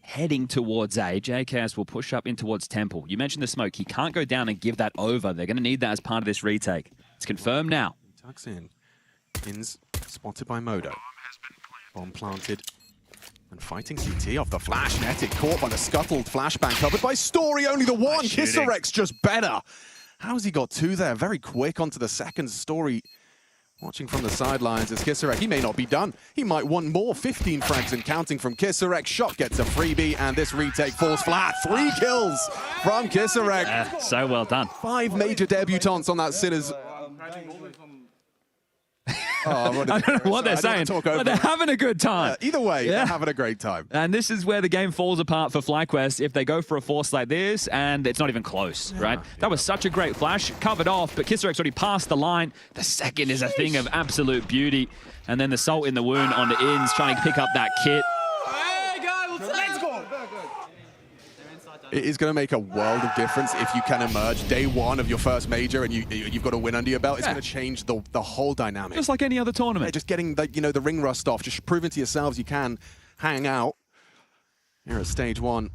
[SPEAKER 1] heading towards A. JKS will push up in towards Temple. You mentioned the smoke. He can't go down and give that over. They're going to need that as part of this retake. It's confirmed now.
[SPEAKER 22] He tucks in. Ins spotted by Modo. Bomb planted. And fighting CT off the flash. Netic caught by the scuttled flashbang, covered by Story, only the one. Kisarek's just better. How's he got 2 there? Very quick onto the second. Story watching from the sidelines as Kisarek. He may not be done. He might want more. 15 frags and counting from Kisarek. Shot gets a freebie, and this retake falls flat. 3 kills from Kisarek.
[SPEAKER 1] So well done.
[SPEAKER 22] 5 major debutants on that Sinners.
[SPEAKER 1] I don't know what they're saying, but they're having a good time.
[SPEAKER 22] Either way, they're having a great time.
[SPEAKER 1] And this is where the game falls apart for FlyQuest if they go for a force like this, and it's not even close, right? That was such a great flash, covered off, but Kisarek's already passed the line. The second is a thing of absolute beauty. And then the salt in the wound on the ins, trying to pick up that kit.
[SPEAKER 22] Let's go. It is going to make a world of difference if you can emerge day one of your first major and you've got a win under your belt. It's going to change the whole dynamic.
[SPEAKER 1] Just like any other tournament.
[SPEAKER 22] Yeah, just getting the ring rust off, just proving to yourselves you can hang out. Here at stage 1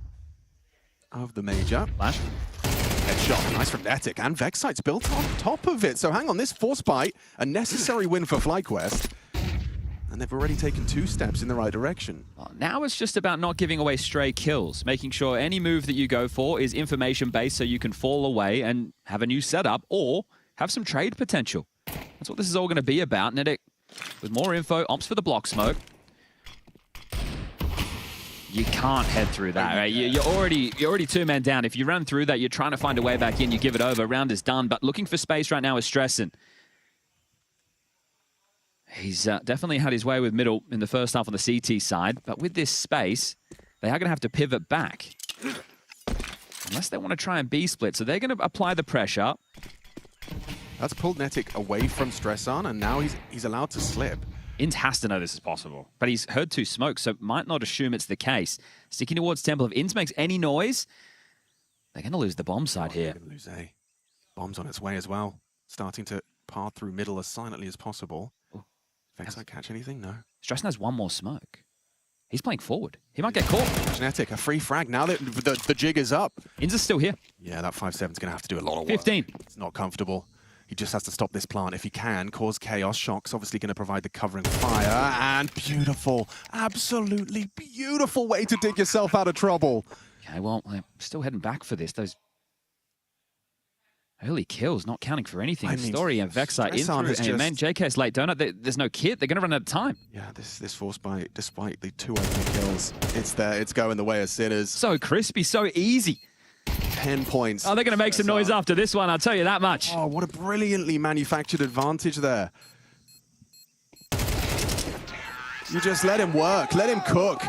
[SPEAKER 22] of the major.
[SPEAKER 1] Flash.
[SPEAKER 22] Headshot, nice from Netic, and Vexite's built on top of it. So hang on, this force bite, a necessary win for FlyQuest. And they've already taken 2 steps in the right direction.
[SPEAKER 1] Well, now it's just about not giving away stray kills, making sure any move that you go for is information-based so you can fall away and have a new setup or have some trade potential. That's what this is all going to be about. Netic with more info, opts for the block smoke. You can't head through that, right? You're already 2 men down. If you run through that, you're trying to find a way back in, you give it over, round is done. But looking for space right now is Stressen. He's definitely had his way with middle in the first half on the CT side, but with this space, they are going to have to pivot back. Unless they want to try and B-split, so they're going to apply the pressure.
[SPEAKER 22] That's pulled Netic away from Stressan, and now he's allowed to slip.
[SPEAKER 1] Int has to know this is possible, but he's heard 2 smokes, so might not assume it's the case. Sticking towards Temple, if Int makes any noise, they're going to lose the bomb side here.
[SPEAKER 22] They're going to lose A. Bomb's on its way as well, starting to path through middle as silently as possible. Vexite catch anything? No.
[SPEAKER 1] Stressen has 1 more smoke. He's playing forward. He might get caught.
[SPEAKER 22] Netic, a free frag. Now that the jig is up.
[SPEAKER 1] Inns is still here.
[SPEAKER 22] Yeah, that 5-7's going to have to do a lot of work.
[SPEAKER 1] 15.
[SPEAKER 22] It's not comfortable. He just has to stop this plant if he can, cause chaos. Shock's obviously going to provide the covering fire, and beautiful, absolutely beautiful way to dig yourself out of trouble.
[SPEAKER 3] Okay, well, I'm still heading back for this. Those early kills not counting for anything.
[SPEAKER 22] I mean,
[SPEAKER 3] Story and Vexite in
[SPEAKER 22] Stressan has
[SPEAKER 3] through. Hey, man, JK's late donut. There's no kit. They're going to run out of time.
[SPEAKER 22] Yeah, this force bite, despite the 2 opening kills, it's there. It's going the way of Sinners.
[SPEAKER 3] So crispy, so easy.
[SPEAKER 22] 10 points.
[SPEAKER 1] Oh, they're going to make some noise after this one, I'll tell you that much.
[SPEAKER 22] Oh, what a brilliantly manufactured advantage there. You just let him work, let him cook.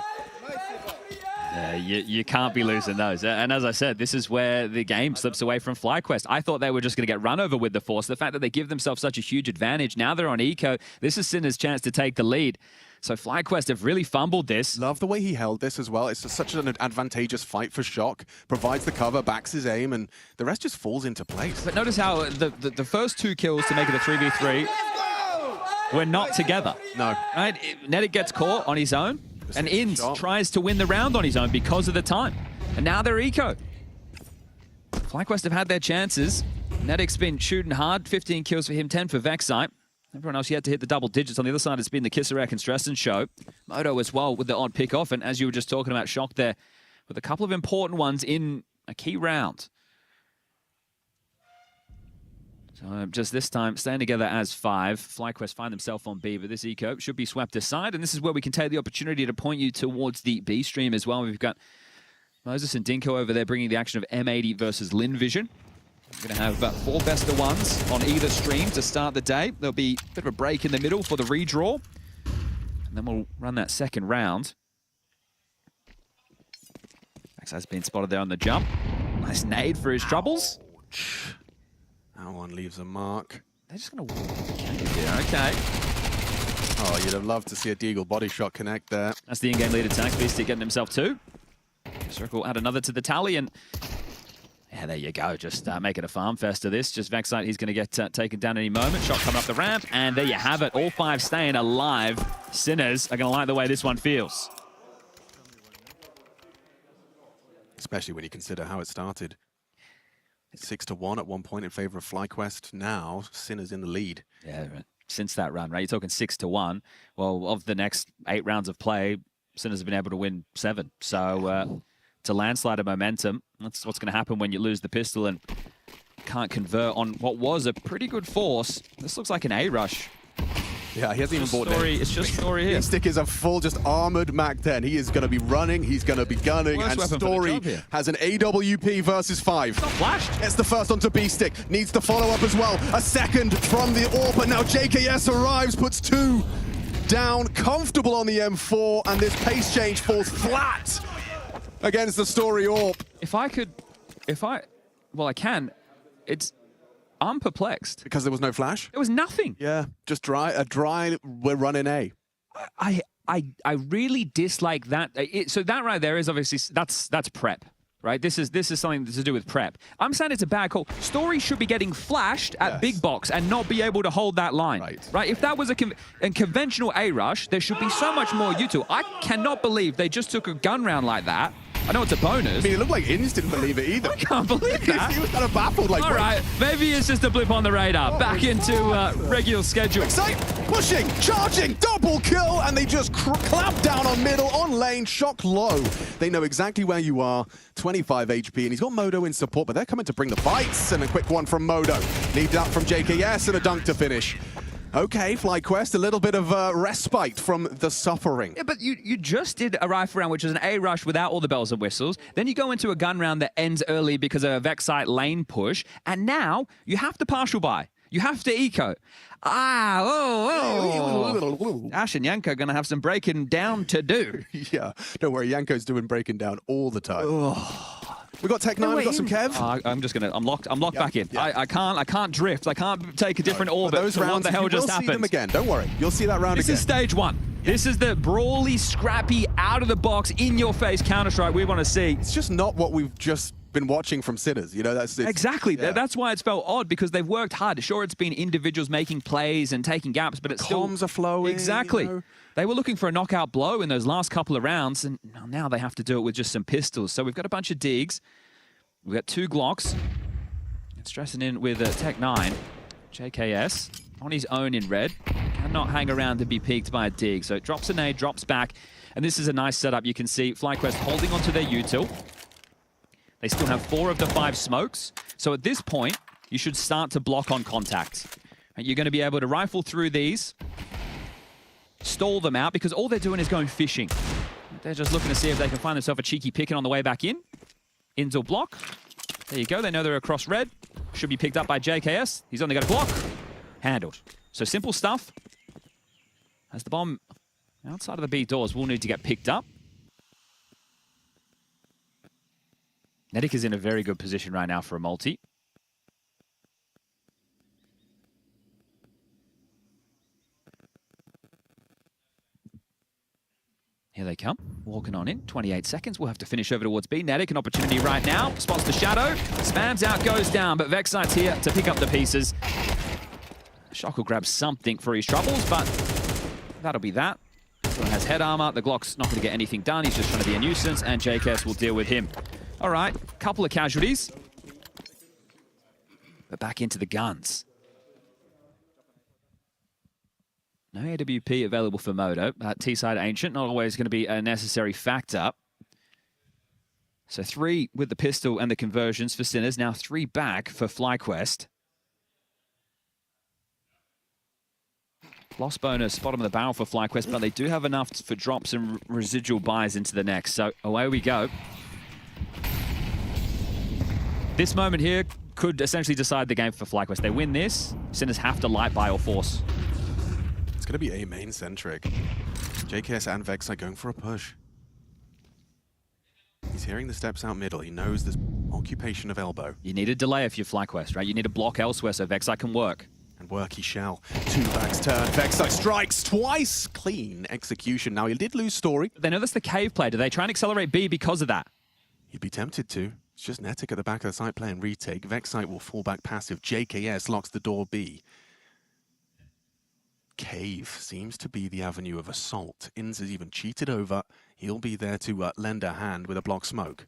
[SPEAKER 3] You can't be losing those. And as I said, this is where the game slips away from FlyQuest. I thought they were just going to get run over with the Force. The fact that they give themselves such a huge advantage, now they're on Eco. This is Sinner's chance to take the lead. So FlyQuest have really fumbled this.
[SPEAKER 22] Love the way he held this as well. It's such an advantageous fight for Shock. Provides the cover, backs his aim, and the rest just falls into place.
[SPEAKER 3] But notice how the first 2 kills to make it a 3v3 were not together.
[SPEAKER 22] No.
[SPEAKER 3] Right? Nedic gets caught on his own, and Inns tries to win the round on his own because of the time. And now they're Eco. FlyQuest have had their chances. Nedic's been shooting hard. 15 kills for him, 10 for Vexite. Everyone else yet to hit the double digits. On the other side, it's been the Kisarek and Stressen show. Moto as well with the odd pick off. And as you were just talking about, Shock there with a couple of important ones in a key round. So just this time, staying together as 5. FlyQuest find themselves on B, but this Eco should be swept aside. And this is where we can take the opportunity to point you towards the B stream as well. We've got Moses and Dinko over there bringing the action of M80 versus Lin Vision. We're going to have about 4 best of ones on either stream to start the day. There'll be a bit of a break in the middle for the redraw. And then we'll run that second round. Max's been spotted there on the jump. Nice nade for his troubles.
[SPEAKER 22] That one leaves a mark.
[SPEAKER 3] They're just going to walk. Yeah, okay.
[SPEAKER 22] Oh, you'd have loved to see a Deagle body shot connect there.
[SPEAKER 3] That's the in-game lead attack. Beastie getting himself 2. Circle add another to the tally, and yeah, there you go. Just make it a farm fest of this. Just Vexite, he's going to get taken down any moment. Shot coming up the ramp, and there you have it. All 5 staying alive. Sinners are going to like the way this one feels.
[SPEAKER 22] Especially when you consider how it started. 6-1 at one point in favor of FlyQuest. Now, Sinners in the lead.
[SPEAKER 3] Yeah, since that run, right? You're talking 6-1. Well, of the next 8 rounds of play, Sinners have been able to win 7. So to landslide of momentum, that's what's going to happen when you lose the pistol and can't convert on what was a pretty good force. This looks like an A-rush.
[SPEAKER 22] Yeah, he hasn't even bought it.
[SPEAKER 3] It's just Story here.
[SPEAKER 22] Stick is a full, just armored Mac 10. He is going to be running, he's going to be gunning,
[SPEAKER 3] Worst
[SPEAKER 22] and
[SPEAKER 3] weapon for the
[SPEAKER 22] Story
[SPEAKER 3] job here.
[SPEAKER 22] has an AWP versus 5.
[SPEAKER 3] It's not flashed.
[SPEAKER 22] Gets the first onto B-Stick, needs to follow up as well. A second from the AWP, but now JKS arrives, puts 2 down, comfortable on the M4, and this pace change falls flat against the Story AWP.
[SPEAKER 3] Well, I can. I'm perplexed.
[SPEAKER 22] Because there was no flash?
[SPEAKER 3] There was nothing.
[SPEAKER 22] Yeah, just dry, we're running A.
[SPEAKER 3] I really dislike that. So that right there is obviously, that's prep, right? This is something to do with prep. I'm saying it's a bad call. Story should be getting flashed at big box and not be able to hold that line, right? If that was a conventional A-rush, there should be so much more U2. I cannot believe they just took a gun round like that. I know it's a bonus.
[SPEAKER 22] I mean, it looked like Inns didn't believe it either.
[SPEAKER 3] I can't believe that.
[SPEAKER 22] He was kind of baffled. Like,
[SPEAKER 3] all right, maybe it's just a blip on the radar. Back into regular schedule.
[SPEAKER 22] Pushing, charging, double kill, and they just clamp down on middle, on lane, Shock low. They know exactly where you are. 25 HP, and he's got Modo in support, but they're coming to bring the fights, and a quick one from Modo. Need up from JKS, and a dunk to finish. Okay, FlyQuest, a little bit of respite from the suffering.
[SPEAKER 3] Yeah, but you just did a rifle round, which is an A-rush without all the bells and whistles. Then you go into a gun round that ends early because of a Vexite lane push. And now you have to partial buy. You have to eco. Ash and Yanko are going to have some breaking down to do.
[SPEAKER 22] Yeah, don't worry, Yanko's doing breaking down all the time. We got Tech 9, we got some Kev.
[SPEAKER 3] I'm locked back in. Yeah. I can't drift. I can't take a different orbit.
[SPEAKER 22] Those rounds,
[SPEAKER 3] what the hell just happened?
[SPEAKER 22] See them again. Don't worry. You'll see that round again.
[SPEAKER 3] This is stage 1. Yeah. This is the brawly, scrappy, out of the box, in your face Counter-Strike we want to see.
[SPEAKER 22] It's just not what we've just been watching from Sinners. You know,
[SPEAKER 3] exactly.
[SPEAKER 22] Yeah.
[SPEAKER 3] That's why it's felt odd, because they've worked hard. Sure, it's been individuals making plays and taking gaps, but it's still
[SPEAKER 22] comms are flowing.
[SPEAKER 3] Exactly.
[SPEAKER 22] You know?
[SPEAKER 3] They were looking for a knockout blow in those last couple of rounds, and now they have to do it with just some pistols. So we've got a bunch of digs. We've got 2 Glocks. It's stressing in with Tech 9. JKS on his own in red. Cannot hang around to be peeked by a dig. So it drops a nade, drops back. And this is a nice setup. You can see FlyQuest holding onto their util. They still have 4 of the 5 smokes. So at this point, you should start to block on contact. And you're going to be able to rifle through these, stall them out, because all they're doing is going fishing. They're just looking to see if they can find themselves a cheeky pick-in on the way back in. Inzel block. There you go. They know they're across red. Should be picked up by JKS. He's only got a block. Handled. So simple stuff. As the bomb outside of the B doors will need to get picked up. Netic is in a very good position right now for a multi. Here they come, walking on in. 28 seconds. We'll have to finish over towards B. Netic, an opportunity right now. Spots the shadow. Spams out, goes down, but Vexite's here to pick up the pieces. Shock will grab something for his troubles, but that'll be that. Still has head armor. The Glock's not going to get anything done. He's just trying to be a nuisance, and JKS will deal with him. All right, couple of casualties. But back into the guns. No AWP available for Moto. T-side Ancient, not always going to be a necessary factor. So 3 with the pistol and the conversions for Sinners. Now 3 back for FlyQuest. Loss bonus, bottom of the barrel for FlyQuest, but they do have enough for drops and residual buys into the next. So away we go. This moment here could essentially decide the game for FlyQuest. They win this, Sinners have to light buy or force.
[SPEAKER 22] It's going to be A main-centric. JKS and Vex are going for a push. He's hearing the steps out middle. He knows there's occupation of elbow.
[SPEAKER 3] You need a delay if you're FlyQuest, right? You need a block elsewhere so Vexite can work.
[SPEAKER 22] And work he shall. 2 backs turn. Vexite strikes twice. Clean execution. Now, he did lose story.
[SPEAKER 3] They know that's the cave play. Do they try and accelerate B because of that?
[SPEAKER 22] You'd be tempted to. It's just Netic at the back of the site playing retake. Vexite will fall back passive. JKS locks the door B. Cave seems to be the avenue of assault. Inns has even cheated over. He'll be there to lend a hand with a block smoke.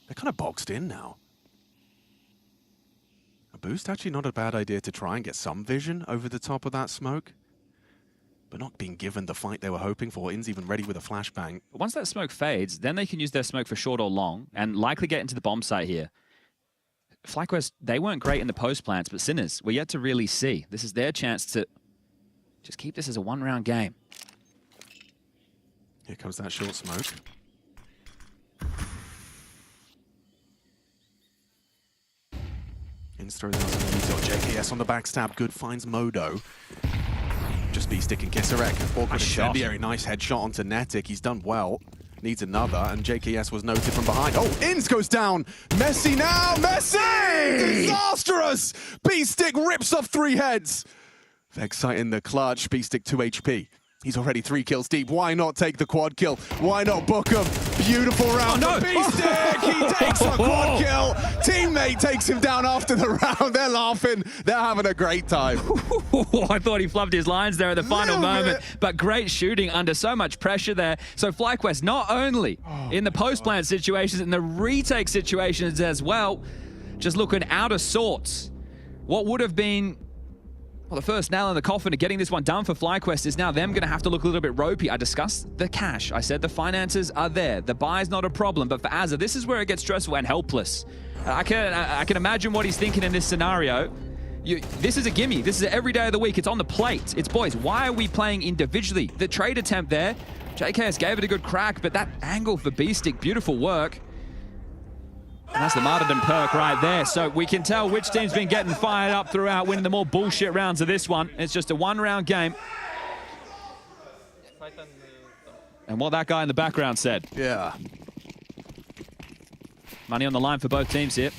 [SPEAKER 22] They're kind of boxed in now. A boost actually not a bad idea to try and get some vision over the top of that smoke. But not being given the fight they were hoping for. Inns even ready with a flashbang.
[SPEAKER 3] But once that smoke fades, then they can use their smoke for short or long and likely get into the bomb site here. FlyQuest, they weren't great in the post plants, but Sinners, we're yet to really see. This is their chance to just keep this as a 1-round game.
[SPEAKER 22] Here comes that short smoke. Inns throws out some detail. JKS on the backstab. Good finds Modo. Just B-stick and Kisarek. Awkward incendiary. Nice headshot onto Netic. He's done well. Needs another, and JKS was noted from behind. Oh, Inns goes down. Messi now. Messi! Disastrous! B-stick rips off 3 heads. Vexite in the clutch. B-stick 2 HP. He's already 3 kills deep. Why not take the quad kill? Why not book him? Beautiful round for B-stick. He takes a quad kill. Teammate takes him down after the round. They're laughing. They're having a great time.
[SPEAKER 3] I thought he flubbed his lines there at the final moment, but great shooting under so much pressure there. So FlyQuest not only in the post-plant situations, in the retake situations as well, just looking out of sorts. What would have been the first nail in the coffin of getting this one done for FlyQuest is now them going to have to look a little bit ropey. I discussed the cash. I said the finances are there. The buy's not a problem. But for Azza, this is where it gets stressful and helpless. I can imagine what he's thinking in this scenario. This is a gimme. This is every day of the week. It's on the plate. It's, boys, why are we playing individually? The trade attempt there, JKS gave it a good crack, but that angle for B-stick, beautiful work. And that's the martyrdom perk right there. So we can tell which team's been getting fired up throughout, winning the more bullshit rounds of this one. It's just a 1-round game. And what that guy in the background said.
[SPEAKER 22] Yeah.
[SPEAKER 3] Money on the line for both teams here.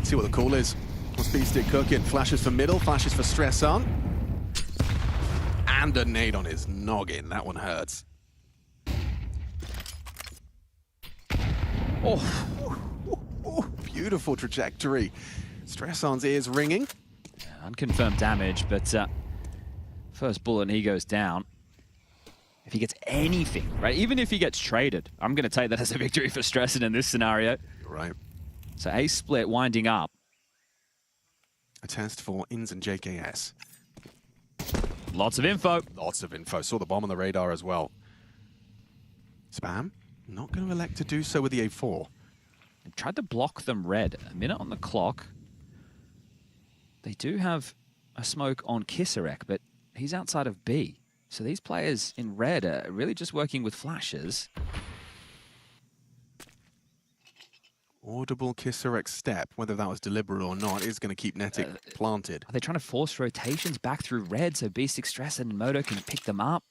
[SPEAKER 22] See what the call is. What's B-stick cooking? Flashes for middle, flashes for stress on. And a nade on his noggin. That one hurts. Oh, beautiful trajectory. Stress-on's ears ringing.
[SPEAKER 3] Unconfirmed damage, but first bullet and he goes down. if he gets anything, right? Even if he gets traded, I'm going to take that as a victory for Stressen in this scenario.
[SPEAKER 22] Right.
[SPEAKER 3] So a split winding up.
[SPEAKER 22] A test for Ins and JKS.
[SPEAKER 3] Lots of info.
[SPEAKER 22] Lots of info. Saw the bomb on the radar as well. Spam, not going to elect to do so with the A4.
[SPEAKER 3] Tried to block them red. A minute on the clock. They do have a smoke on Kisarek, but he's outside of B. So these players in red are really just working with flashes.
[SPEAKER 22] Audible Kisarek step, whether that was deliberate or not, is going to keep Netic planted.
[SPEAKER 3] Are they trying to force rotations back through red so B6 Stressen and Moto can pick them up?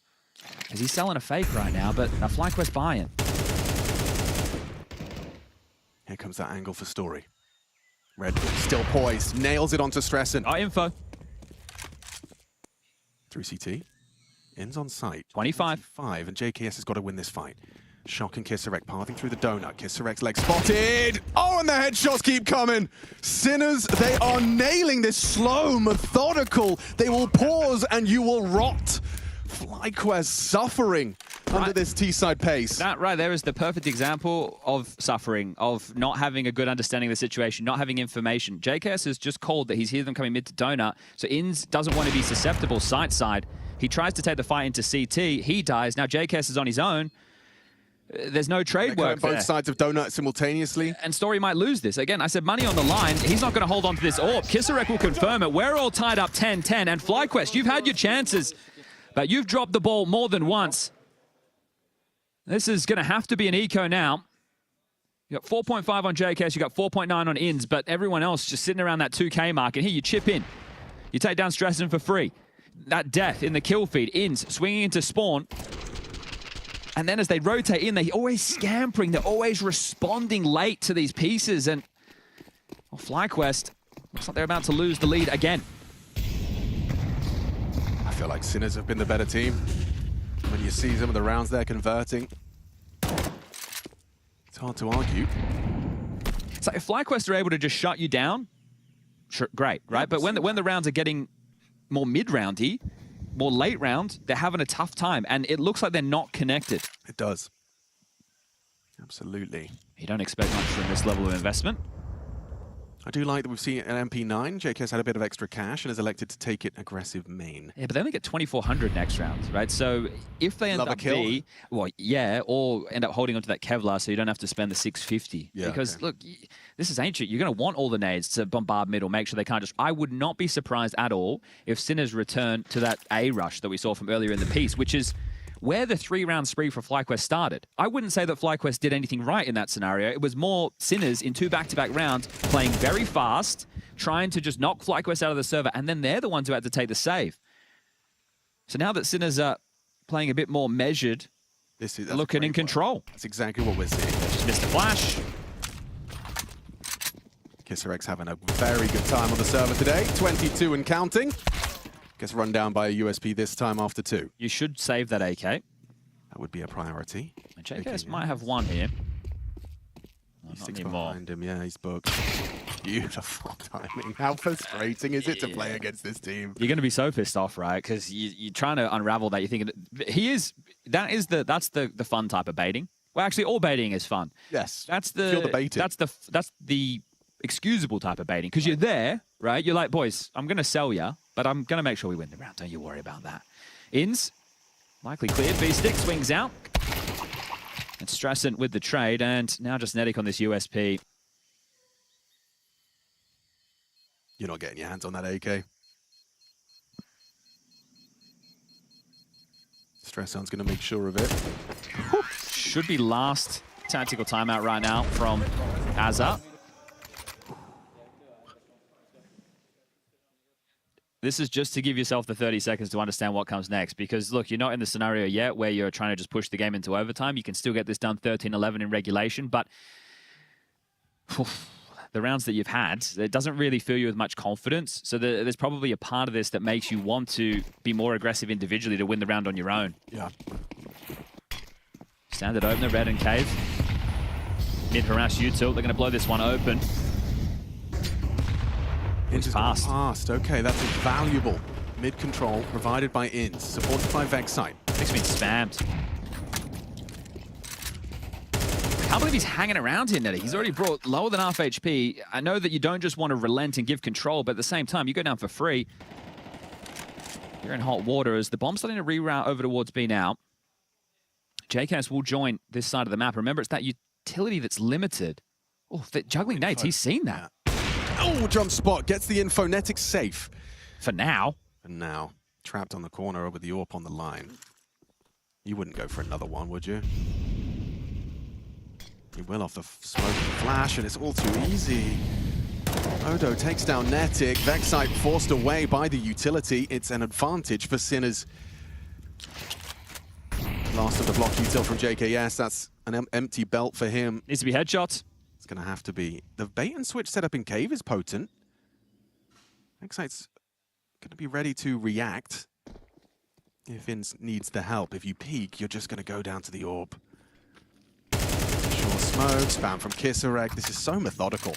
[SPEAKER 3] Because he's selling a fake right now, but a FlyQuest buy-in.
[SPEAKER 22] Here comes that angle for Story. Red still poised, nails it onto Stressen.
[SPEAKER 3] Info.
[SPEAKER 22] 3CT. Ins on site.
[SPEAKER 3] 25.
[SPEAKER 22] And JKS has got to win this fight. Shock and Kisarek pathing through the donut. Kisarek's leg spotted. Oh, and the headshots keep coming. Sinners, they are nailing this slow, methodical. They will pause and you will rot. FlyQuest suffering under this T-side pace.
[SPEAKER 3] That right there is the perfect example of suffering, of not having a good understanding of the situation, not having information. JKS has just called that he's heard them coming mid to donut, so Ins doesn't want to be susceptible side. He tries to take the fight into CT. He dies. Now JKS is on his own. There's no trade work
[SPEAKER 22] both sides of donut simultaneously.
[SPEAKER 3] And Story might lose this. Again, I said money on the line. He's not going to hold on to this AWP. Kisarek will confirm it. We're all tied up 10-10. And FlyQuest, you've had your chances, but you've dropped the ball more than once. This is going to have to be an eco now. You got 4.5 on JKS, you got 4.9 on Ins, but everyone else just sitting around that 2K mark. And here you chip in. You take down Stressen for free. That death in the kill feed. Ins swinging into spawn. And then as they rotate in, they're always scampering. They're always responding late to these pieces. And well, FlyQuest, looks like they're about to lose the lead again.
[SPEAKER 22] I feel like Sinners have been the better team. When you see some of the rounds they're converting, it's hard to argue.
[SPEAKER 3] So if FlyQuest are able to just shut you down, sure, great, right? But when the rounds are getting more mid-roundy, more late round, they're having a tough time. And it looks like they're not connected.
[SPEAKER 22] It does. Absolutely.
[SPEAKER 3] You don't expect much from this level of investment.
[SPEAKER 22] I do like that we've seen an MP9. JKS had a bit of extra cash and has elected to take it aggressive main.
[SPEAKER 3] Yeah, but they only get 2,400 next round, right? So if they end up B, well, yeah, or end up holding onto that Kevlar so you don't have to spend the 650.
[SPEAKER 22] Yeah,
[SPEAKER 3] because, look, this is ancient. You're going to want all the nades to bombard middle, make sure they can't just... I would not be surprised at all if Sinners return to that A rush that we saw from earlier in the piece, which is where the 3-round spree for FlyQuest started. I wouldn't say that FlyQuest did anything right in that scenario. It was more Sinners in 2 back-to-back rounds, playing very fast, trying to just knock FlyQuest out of the server, and then they're the ones who had to take the save. So now that Sinners are playing a bit more measured, looking in control.
[SPEAKER 22] That's exactly what we're seeing.
[SPEAKER 3] Just missed a flash.
[SPEAKER 22] Kisarek's having a very good time on the server today. 22 and counting. Gets run down by a USP this time after 2.
[SPEAKER 3] You should save that AK.
[SPEAKER 22] That would be a priority.
[SPEAKER 3] And JKS might have one here.
[SPEAKER 22] He sticks behind him, yeah, he's booked. Beautiful timing. How frustrating is it to play against this team?
[SPEAKER 3] You're going to be so pissed off, right? Because you're trying to unravel that. You're thinking that's the fun type of baiting. Well, actually, all baiting is fun.
[SPEAKER 22] Yes.
[SPEAKER 3] That's the
[SPEAKER 22] Feel the baiting.
[SPEAKER 3] That's the excusable type of baiting because you're there, right? You're like, boys, I'm going to sell you, but I'm going to make sure we win the round. Don't you worry about that. Ins, likely cleared. B-Stick swings out. And Stressen with the trade, and now just Netic on this USP.
[SPEAKER 22] You're not getting your hands on that AK. Stressen's going to make sure of it.
[SPEAKER 3] Should be last tactical timeout right now from Azza. This is just to give yourself the 30 seconds to understand what comes next. Because, look, you're not in the scenario yet where you're trying to just push the game into overtime. You can still get this done 13-11 in regulation. But the rounds that you've had, it doesn't really fill you with much confidence. So there's probably a part of this that makes you want to be more aggressive individually to win the round on your own.
[SPEAKER 22] Yeah.
[SPEAKER 3] Standard opener, red and cave. Mid-harass util. They're going to blow this one open.
[SPEAKER 22] Ins is fast. Okay, that's invaluable. Mid control provided by Ins, supported by Vexite.
[SPEAKER 3] He's been spammed. I can't believe he's hanging around here, Netty. He's already brought lower than half HP. I know that you don't just want to relent and give control, but at the same time, you go down for free. You're in hot water as the bomb's starting to reroute over towards B now. JKS will join this side of the map. Remember, it's that utility that's limited. Oh, the juggling nades, he's seen that.
[SPEAKER 22] Oh, jump spot, gets the info. Netic safe.
[SPEAKER 3] For now.
[SPEAKER 22] For now. Trapped on the corner with the AWP on the line. You wouldn't go for another one, would you? You will off the smoke and flash, and it's all too easy. Odo takes down Netic. Vexite forced away by the utility. It's an advantage for Sinners. Last of the block util from JKS. That's an empty belt for him.
[SPEAKER 3] Needs to be headshots.
[SPEAKER 22] It's going to have to be. The bait and switch setup in Cave is potent. Vexite's going to be ready to react. If Inns needs the help. If you peek, you're just going to go down to the AWP. Short smoke, spam from Kisarek. This is so methodical.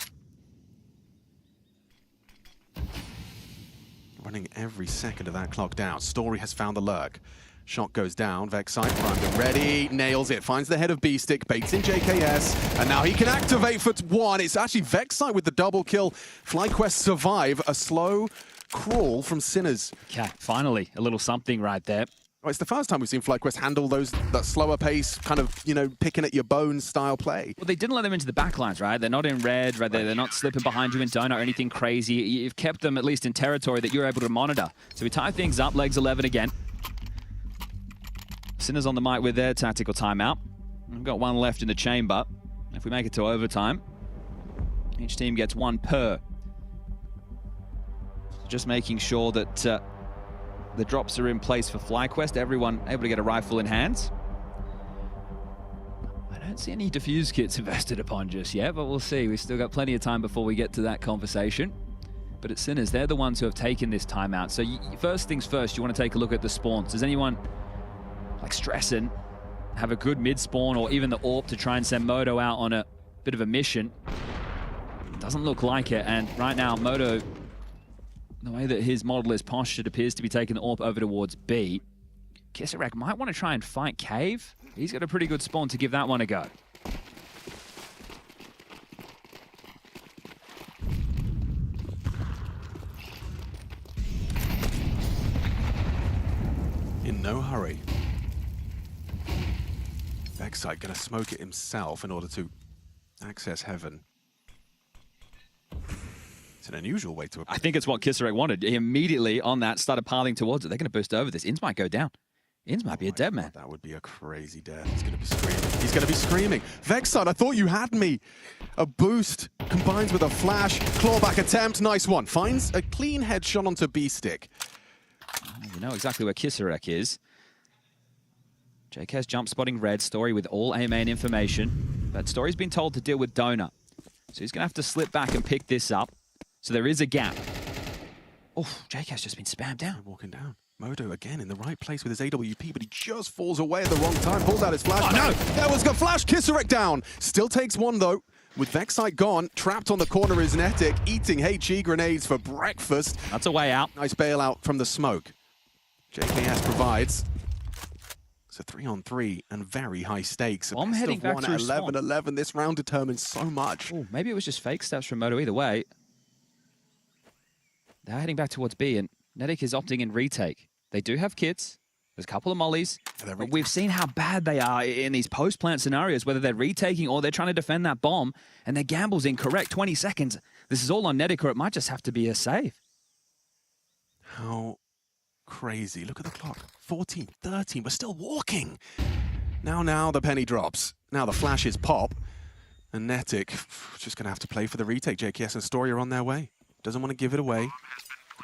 [SPEAKER 22] Running every second of that clock down. Story has found the lurk. Shot goes down. Vexite primed ready. Nails it. Finds the head of B-Stick. Baits in JKS. And now he can activate for one. It's actually Vexite with the double kill. FlyQuest survive a slow crawl from Sinners.
[SPEAKER 3] Okay, finally, a little something right there.
[SPEAKER 22] Well, it's the first time we've seen FlyQuest handle that slower pace, kind of, you know, picking at your bones style play.
[SPEAKER 3] Well, they didn't let them into the backlines, right? They're not in red, right? They're not slipping behind you in donut or anything crazy. You've kept them at least in territory that you're able to monitor. So we tie things up, legs 11 again. Sinners on the mic with their tactical timeout. We've got one left in the chamber. If we make it to overtime, each team gets one per. So just making sure that the drops are in place for FlyQuest. Everyone able to get a rifle in hand. I don't see any defuse kits invested upon just yet, but we'll see. We've still got plenty of time before we get to that conversation. But it's Sinners, they're the ones who have taken this timeout. So first things first, you want to take a look at the spawns. Does anyone like stressing, have a good mid-spawn or even the AWP to try and send Moto out on a bit of a mission? Doesn't look like it, and right now Moto, the way that his model is postured, appears to be taking the AWP over towards B. Kisarek might want to try and fight Cave. He's got a pretty good spawn to give that one a go.
[SPEAKER 22] In no hurry. Vexite gonna smoke it himself in order to access heaven. It's an unusual way to...
[SPEAKER 3] I think it's what Kisarek wanted. He immediately on that started piling towards it. They're going to burst over this. Inns might go down. Inns might be a dead man.
[SPEAKER 22] That would be a crazy death. He's going to be screaming. He's going to be screaming. Vexite, I thought you had me. A boost combines with a flash. Clawback attempt. Nice one. Finds a clean headshot onto B-Stick.
[SPEAKER 3] You know exactly where Kisarek is. JK's jump spotting red. Story with all A main information. But Story's been told to deal with Donut. So he's going to have to slip back and pick this up. So there is a gap. Oh, JK's just been spammed down.
[SPEAKER 22] Walking down. Modo again in the right place with his AWP, but he just falls away at the wrong time. Pulls out his flash.
[SPEAKER 3] Oh, no!
[SPEAKER 22] There was a flash. Kisarek down. Still takes one, though. With Vexite gone, trapped on the corner is Netic, eating HE grenades for breakfast.
[SPEAKER 3] That's a way out.
[SPEAKER 22] Nice bailout from the smoke. JKS provides. It's a 3-on-3 and very high stakes.
[SPEAKER 3] I'm heading back
[SPEAKER 22] one
[SPEAKER 3] through
[SPEAKER 22] at 11-11. This round determines so much.
[SPEAKER 3] Ooh, maybe it was just fake steps from Moto either way. They're heading back towards B, and Netic is opting in retake. They do have kits. There's a couple of mollies. But we've seen how bad they are in these post-plant scenarios, whether they're retaking or they're trying to defend that bomb, and their gamble's incorrect. 20 seconds. This is all on Netic, or it might just have to be a save.
[SPEAKER 22] How crazy. Look at the clock. 14, 13. We're still walking. Now the penny drops. Now the flashes pop. And Netic just going to have to play for the retake. JKS and Story are on their way. Doesn't want to give it away.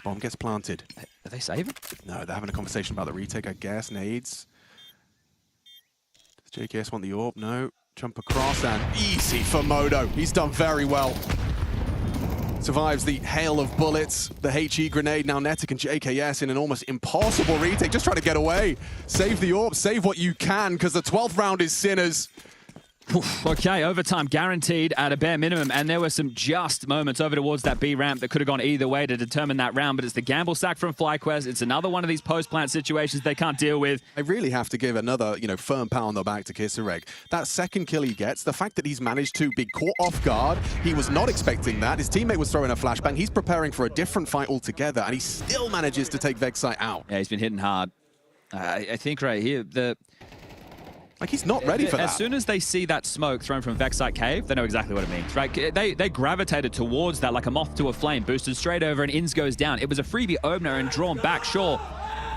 [SPEAKER 22] Bomb gets planted.
[SPEAKER 3] Are they saving?
[SPEAKER 22] No, they're having a conversation about the retake, I guess. Nades. Does JKS want the AWP? No. Jump across and easy for Modo. He's done very well. Survives the hail of bullets. The HE grenade. Now Netic and JKS in an almost impossible retake. Just trying to get away. Save the AWP. Save what you can, because the 12th round is Sinners.
[SPEAKER 3] Okay, overtime guaranteed at a bare minimum, and there were some just moments over towards that B ramp that could have gone either way to determine that round, but it's the gamble sack from FlyQuest. It's another one of these post-plant situations they can't deal with.
[SPEAKER 22] I really have to give another, firm pat on the back to Kisarek. That second kill he gets, the fact that he's managed to be caught off guard, he was not expecting that. His teammate was throwing a flashbang. He's preparing for a different fight altogether, and he still manages to take Vexite out.
[SPEAKER 3] Yeah, he's been hitting hard. I think right here,
[SPEAKER 22] like, he's not ready for that.
[SPEAKER 3] As soon as they see that smoke thrown from Vexite Cave, they know exactly what it means, right? They gravitated towards that like a moth to a flame, boosted straight over, and Inns goes down. It was a freebie opener and drawn back, sure,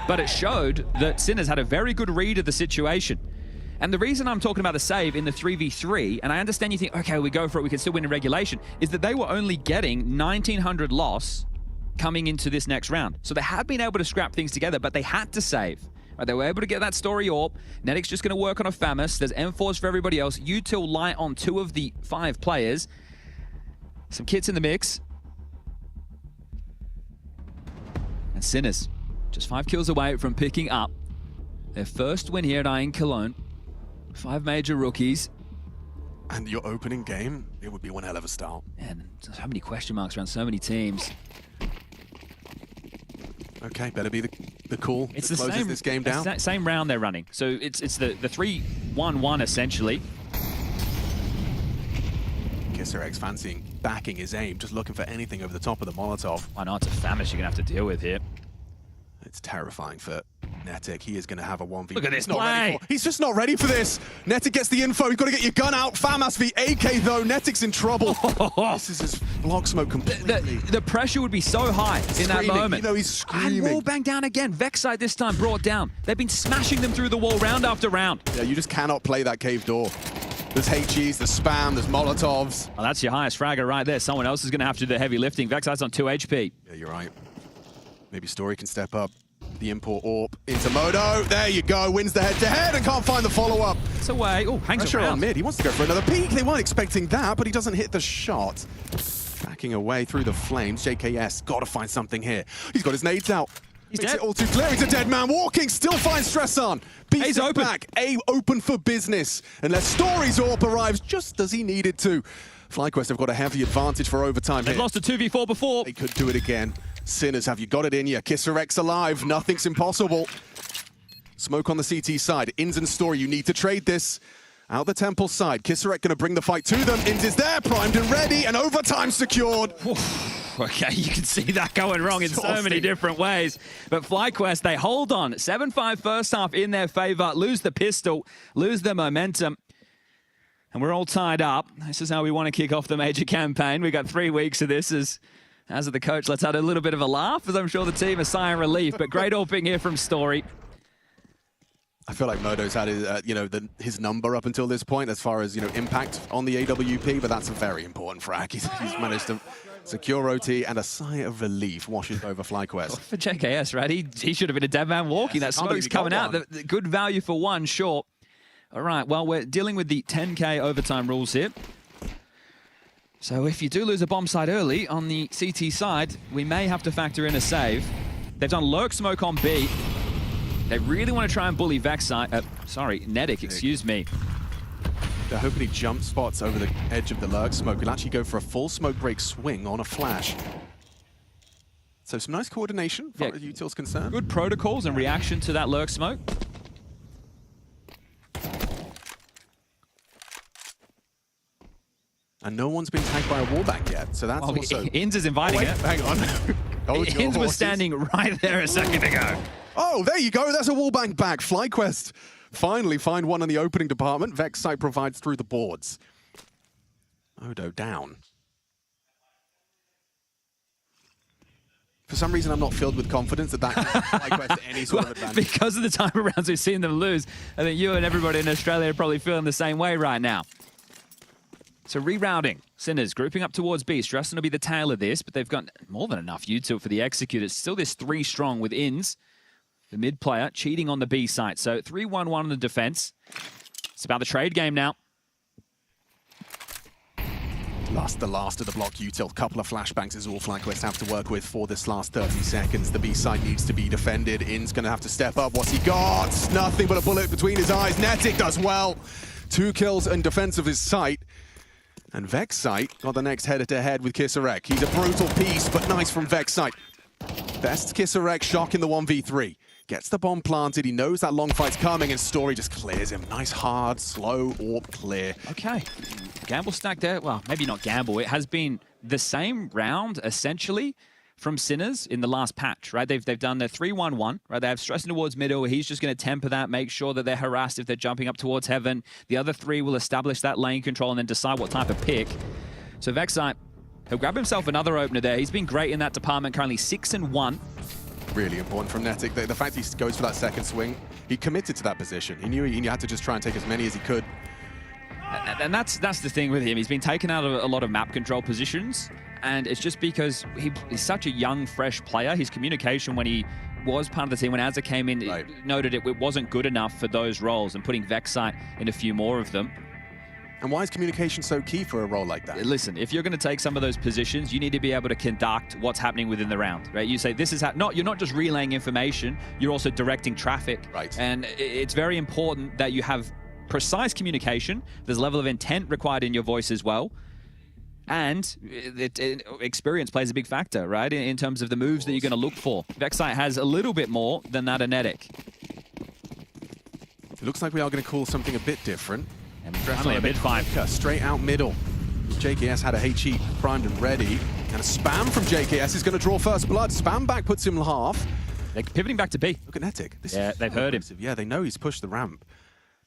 [SPEAKER 3] but it showed that Sinners had a very good read of the situation. And the reason I'm talking about the save in the 3v3, and I understand you think, okay, we go for it, we can still win in regulation, is that they were only getting 1,900 loss coming into this next round. So they had been able to scrap things together, but they had to save. Right, they were able to get that story orb. Netic's just going to work on a FAMAS. There's M4s for everybody else. Util light on 2 of the 5 players. Some kits in the mix. And Sinners, just 5 kills away from picking up their first win here at IEM Cologne. 5 major rookies.
[SPEAKER 22] And your opening game, it would be one hell of a start.
[SPEAKER 3] And so many question marks around so many teams.
[SPEAKER 22] Okay, better be the call
[SPEAKER 3] It's
[SPEAKER 22] that
[SPEAKER 3] the
[SPEAKER 22] closes
[SPEAKER 3] same,
[SPEAKER 22] this game down.
[SPEAKER 3] It's same round they're running. So it's the 3-1-1 essentially.
[SPEAKER 22] Kisarek's fancying backing his aim, just looking for anything over the top of the Molotov.
[SPEAKER 3] Why not? It's a FAMAS you're going to have to deal with here.
[SPEAKER 22] It's terrifying for Netic. He is going to have a 1v1.
[SPEAKER 3] Look at this
[SPEAKER 22] He's not
[SPEAKER 3] play.
[SPEAKER 22] ready for. He's just not ready for this. Netic gets the info. You've got to get your gun out. FAMAS v AK though. Netic's in trouble. This is his block smoke completely.
[SPEAKER 3] The pressure would be so high in that moment.
[SPEAKER 22] He's screaming.
[SPEAKER 3] And wall bang down again. Vexite this time brought down. They've been smashing them through the wall round after round.
[SPEAKER 22] Yeah, you just cannot play that cave door. There's HEs, there's spam, there's Molotovs.
[SPEAKER 3] Well, that's your highest fragger right there. Someone else is going to have to do the heavy lifting. Vexite's on 2 HP.
[SPEAKER 22] Yeah, you're right. Maybe Story can step up. The import AWP into Modo. There you go. Wins the head-to-head and can't find the follow-up.
[SPEAKER 3] It's away. Oh, hangs
[SPEAKER 22] Pressure
[SPEAKER 3] around.
[SPEAKER 22] on mid. He wants to go for another peek. They weren't expecting that, but he doesn't hit the shot. Backing away through the flames. JKS got to find something here. He's got his nades out.
[SPEAKER 3] He's
[SPEAKER 22] Makes
[SPEAKER 3] dead.
[SPEAKER 22] it all too clear. He's a dead man walking. Still finds stress on. Beats
[SPEAKER 3] A's
[SPEAKER 22] it
[SPEAKER 3] open.
[SPEAKER 22] back. A open for business. Unless Story's AWP arrives just as he needed to. FlyQuest have got a heavy advantage for overtime
[SPEAKER 3] They've
[SPEAKER 22] here.
[SPEAKER 3] lost a 2v4 before.
[SPEAKER 22] They could do it again. Sinners, have you got it in you? Kisarek's alive. Nothing's impossible. Smoke on the CT side. Inns and Story, you need to trade this. Out the temple side. Kisarek going to bring the fight to them. Inns is there, primed and ready, and overtime secured.
[SPEAKER 3] Okay, you can see that going wrong in so many different ways. But FlyQuest, they hold on. 7-5 first half in their favor. Lose the pistol, lose the momentum. And we're all tied up. This is how we want to kick off the major campaign. We got 3 weeks of this as the coach lets out a little bit of a laugh, as I'm sure the team is sighing relief. But great AWPing here from Story.
[SPEAKER 22] I feel like Modo's had his, his number up until this point as far as, impact on the AWP, but that's a very important frag. He's managed to secure OT, and a sigh of relief washes over FlyQuest.
[SPEAKER 3] For JKS, right? He should have been a dead man walking.
[SPEAKER 22] Yes,
[SPEAKER 3] That smoke's coming out. The good value for 1, sure. All right, well, we're dealing with the 10K overtime rules here. So if you do lose a bomb site early on the CT side, we may have to factor in a save. They've done lurk smoke on B. They really want to try and bully Vexite. Netic, excuse me.
[SPEAKER 22] They're hoping he jump spots over the edge of the lurk smoke. He'll actually go for a full smoke break swing on a flash. So some nice coordination, as far as Util's concerned.
[SPEAKER 3] Good protocols and reaction to that lurk smoke.
[SPEAKER 22] And no one's been tagged by a wallbang yet, so that's also...
[SPEAKER 3] Inns is inviting it.
[SPEAKER 22] Hang on.
[SPEAKER 3] Inns was standing right there a second ago.
[SPEAKER 22] Oh, there you go. That's a wallbang back. FlyQuest finally find one in the opening department. Vexite provides through the boards. Odo down. For some reason, I'm not filled with confidence that that gives FlyQuest any sort of advantage.
[SPEAKER 3] Because of the time arounds we've seen them lose, I think you and everybody in Australia are probably feeling the same way right now. So rerouting. Sinners grouping up towards B. Stressing will be the tail of this, but they've got more than enough util for the execute. It's still this 3 strong with Inns, the mid player, cheating on the B site. So 3-1-1 on the defense. It's about the trade game now.
[SPEAKER 22] The last of the block util. Couple of flashbangs is all FlyQuest have to work with for this last 30 seconds. The B side needs to be defended. Inn's going to have to step up. What's he got? Nothing but a bullet between his eyes. Netic does well 2 kills in defense of his site. And Vexite got the next head-to-head with Kisarek. He's a brutal piece, but nice from Vexite. Best Kisarek shock in the 1v3. Gets the bomb planted, he knows that long fight's coming, and Story just clears him. Nice, hard, slow AWP clear.
[SPEAKER 3] Okay. Gamble stack there. Well, maybe not gamble. It has been the same round, essentially, from Sinners in the last patch, right? They've done the 3-1-1, right? They have stressing towards middle. He's just going to temper that, make sure that they're harassed if they're jumping up towards heaven. The other 3 will establish that lane control and then decide what type of pick. So Vexite, he'll grab himself another opener there. He's been great in that department, currently 6-1.
[SPEAKER 22] Really important from Netic. The fact he goes for that second swing, he committed to that position. He knew he had to just try and take as many as he could.
[SPEAKER 3] And that's the thing with him. He's been taken out of a lot of map control positions, and it's just because he's such a young, fresh player. His communication when he was part of the team, when Azza came in, noted it wasn't good enough for those roles, and putting Vexite in a few more of them.
[SPEAKER 22] And why is communication so key for a role like that?
[SPEAKER 3] Listen, if you're going to take some of those positions, you need to be able to conduct what's happening within the round, right? You say, this is you're not just relaying information, you're also directing traffic.
[SPEAKER 22] Right.
[SPEAKER 3] And it's very important that you have precise communication. There's a level of intent required in your voice as well. And experience plays a big factor, right? In terms of the moves that you're going to look for. Vexite has a little bit more than that Anetic.
[SPEAKER 22] It looks like we are going to call something a bit different.
[SPEAKER 3] And finally a mid-fight.
[SPEAKER 22] Straight out middle. JKS had a H-Heat primed and ready. And a spam from JKS is going to draw first blood. Spam back puts him half.
[SPEAKER 3] They're pivoting back to B.
[SPEAKER 22] Look at Netic.
[SPEAKER 3] They've heard him.
[SPEAKER 22] Yeah, they know he's pushed the ramp.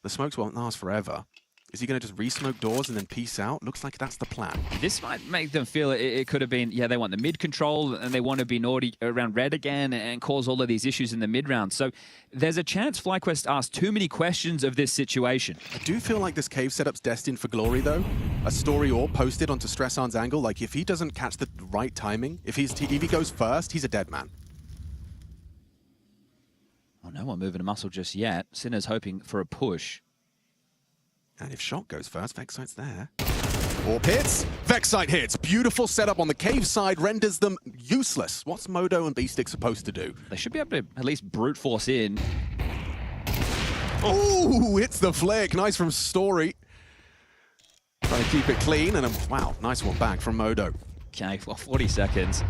[SPEAKER 22] The smokes won't last forever. Is he going to just re-smoke doors and then peace out? Looks like that's the plan.
[SPEAKER 3] This might make them feel it could have been, they want the mid control and they want to be naughty around red again and cause all of these issues in the mid round. So there's a chance FlyQuest asked too many questions of this situation.
[SPEAKER 22] I do feel like this cave setup's destined for glory, though. A story or posted onto Stressan's angle. Like, if he doesn't catch the right timing, if he goes first, he's a dead man.
[SPEAKER 3] Oh, no one moving a muscle just yet. Sinner's hoping for a push.
[SPEAKER 22] And if Shock goes first, Vexite's there. Or hits. Vexite hits. Beautiful setup on the cave side, renders them useless. What's Modo and B-Stick supposed to do?
[SPEAKER 3] They should be able to at least brute force in.
[SPEAKER 22] Oh, hits the flick. Nice from Story. Trying to keep it clean, and wow, nice one back from Modo.
[SPEAKER 3] Okay, well, 40 seconds.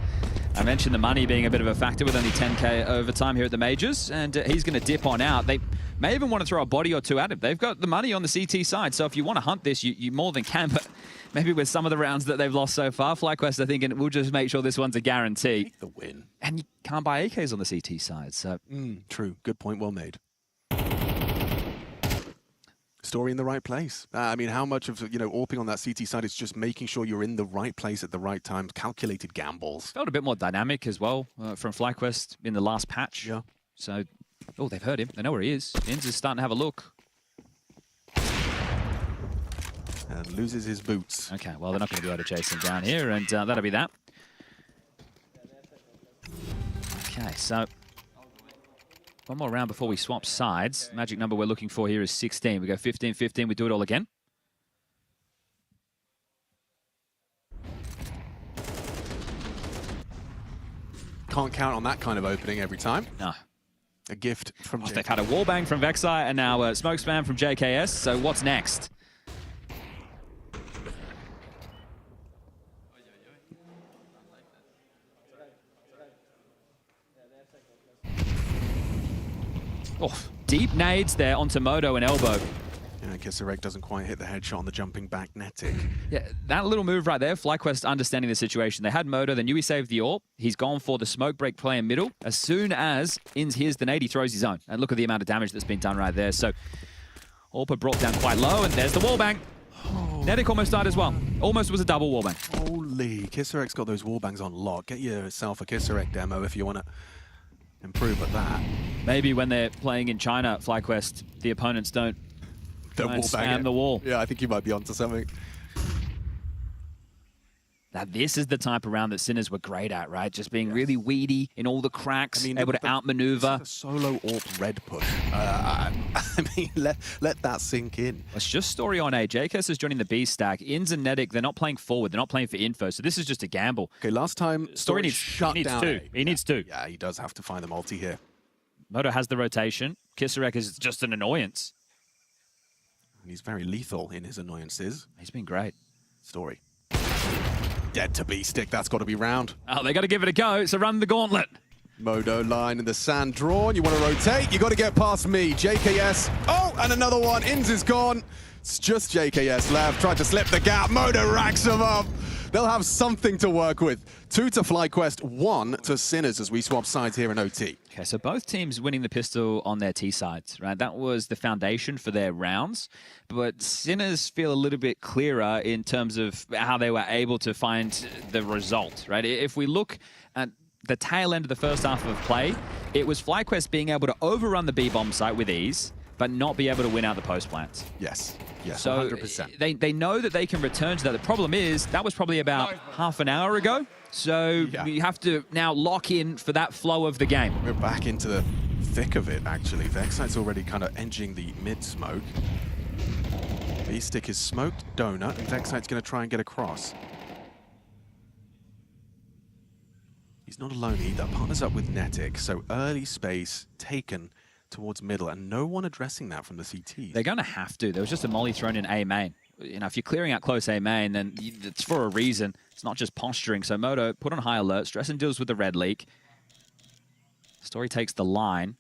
[SPEAKER 3] I mentioned the money being a bit of a factor with only 10K overtime here at the majors, and he's going to dip on out. They may even want to throw a body or two at him. They've got the money on the CT side, so if you want to hunt this, you more than can, but maybe with some of the rounds that they've lost so far, FlyQuest are thinking, we'll just make sure this one's a guarantee.
[SPEAKER 22] Take the win.
[SPEAKER 3] And you can't buy AKs on the CT side, so...
[SPEAKER 22] True. Good point, well made. Story in the right place. I mean, how much of, AWPing on that CT side is just making sure you're in the right place at the right time, calculated gambles.
[SPEAKER 3] Felt a bit more dynamic as well from FlyQuest in the last patch.
[SPEAKER 22] Yeah.
[SPEAKER 3] So, oh, they've heard him. They know where he is. Inz is starting to have a look.
[SPEAKER 22] And loses his boots.
[SPEAKER 3] Okay, well, they're not going to be able to chase him down here, and that'll be that. Okay, so... one more round before we swap sides. Magic number we're looking for here is 16. We go 15-15. We do it all again.
[SPEAKER 22] Can't count on that kind of opening every time.
[SPEAKER 3] No.
[SPEAKER 22] A gift from JKS.
[SPEAKER 3] They've had a wallbang from Vexite and now a smoke spam from JKS. So what's next? Oh, deep nades there onto Modo and elbow.
[SPEAKER 22] Yeah, Kisarek doesn't quite hit the headshot on the jumping back Netic.
[SPEAKER 3] Yeah, that little move right there, FlyQuest understanding the situation. They had Modo, they knew he saved the AWP. He's gone for the smoke break play in middle. As soon as Inz hears the nade, he throws his own. And look at the amount of damage that's been done right there. So, AWP brought down quite low, and there's the wallbang. Oh. Netic almost died as well. Almost was a double wallbang.
[SPEAKER 22] Holy, Kisarek's got those wallbangs on lock. Get yourself a Kisarek demo if you want to improve at that.
[SPEAKER 3] Maybe when they're playing in China, FlyQuest, the opponents don't spam the wall.
[SPEAKER 22] Yeah, I think you might be onto something.
[SPEAKER 3] Now, this is the type of round that Sinners were great at, right? Just being really weedy in all the cracks, able to outmaneuver.
[SPEAKER 22] Solo AWP red push. I mean, let that sink in.
[SPEAKER 3] It's just story on A. JKS is joining the B stack. Inz and Netic, they're not playing forward. They're not playing for info. So this is just a gamble.
[SPEAKER 22] Okay, last time
[SPEAKER 3] Story needs two. He needs two.
[SPEAKER 22] Yeah, he does have to find the multi here.
[SPEAKER 3] Modo has the rotation. Kisarek is just an annoyance.
[SPEAKER 22] And he's very lethal in his annoyances.
[SPEAKER 3] He's been great.
[SPEAKER 22] Story. Dead to B-stick, that's got to be round.
[SPEAKER 3] Oh, they got to give it a go. It's a run the gauntlet.
[SPEAKER 22] Modo line in the sand drawn. You want to rotate, you got to get past me. JKS, oh, and another one. Inns is gone. It's just JKS left. Tried to slip the gap. Modo racks him up. They'll have something to work with. 2 to FlyQuest, 1 to Sinners as we swap sides here in OT.
[SPEAKER 3] Okay, so both teams winning the pistol on their T sides, right? That was the foundation for their rounds. But Sinners feel a little bit clearer in terms of how they were able to find the result, right? If we look at the tail end of the first half of play, it was FlyQuest being able to overrun the B-bomb site with ease, but not be able to win out the post plants.
[SPEAKER 22] Yes, yes,
[SPEAKER 3] so
[SPEAKER 22] 100%.
[SPEAKER 3] They know that they can return to that. The problem is that was probably about half an hour ago. So you have to now lock in for that flow of the game.
[SPEAKER 22] We're back into the thick of it, actually. Vexite's already kind of edging the mid-smoke. B-stick is smoked, donut, and Vexite's going to try and get across. He's not alone either. Partners up with Netic, so early space taken towards middle, and no one addressing that from the CTs.
[SPEAKER 3] They're going to have to. There was just a molly thrown in A main. You know, if you're clearing out close A main, then it's for a reason. It's not just posturing. So Modo put on high alert. Stressen deals with the red leak. Story takes the line.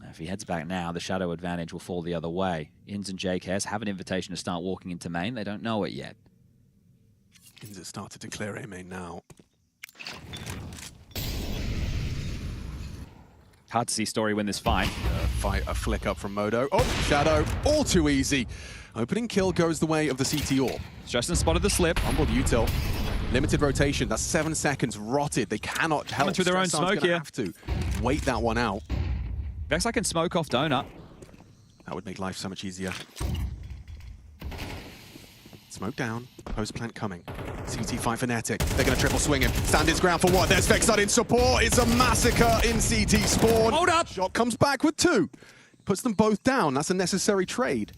[SPEAKER 3] If he heads back now, the shadow advantage will fall the other way. Inns and JKS have an invitation to start walking into main. They don't know it yet.
[SPEAKER 22] Inns has started to clear A main now.
[SPEAKER 3] Hard to see Story win this fight.
[SPEAKER 22] A flick up from Modo. Oh, Shadow, all too easy. Opening kill goes the way of the CT AWP.
[SPEAKER 3] Stressen spotted the slip.
[SPEAKER 22] Onboard util. Limited rotation, that's 7 seconds rotted. They cannot help.
[SPEAKER 3] Coming through their own smoke here.
[SPEAKER 22] Have to wait that one out.
[SPEAKER 3] Vex, can smoke off Donut.
[SPEAKER 22] That would make life so much easier. Smoke down, post plant coming. CT fight for Netic. They're going to triple swing him. Stand his ground for what? There's Vexite in support. It's a massacre in CT spawn.
[SPEAKER 3] Hold up!
[SPEAKER 22] Shot comes back with 2. Puts them both down. That's a necessary trade.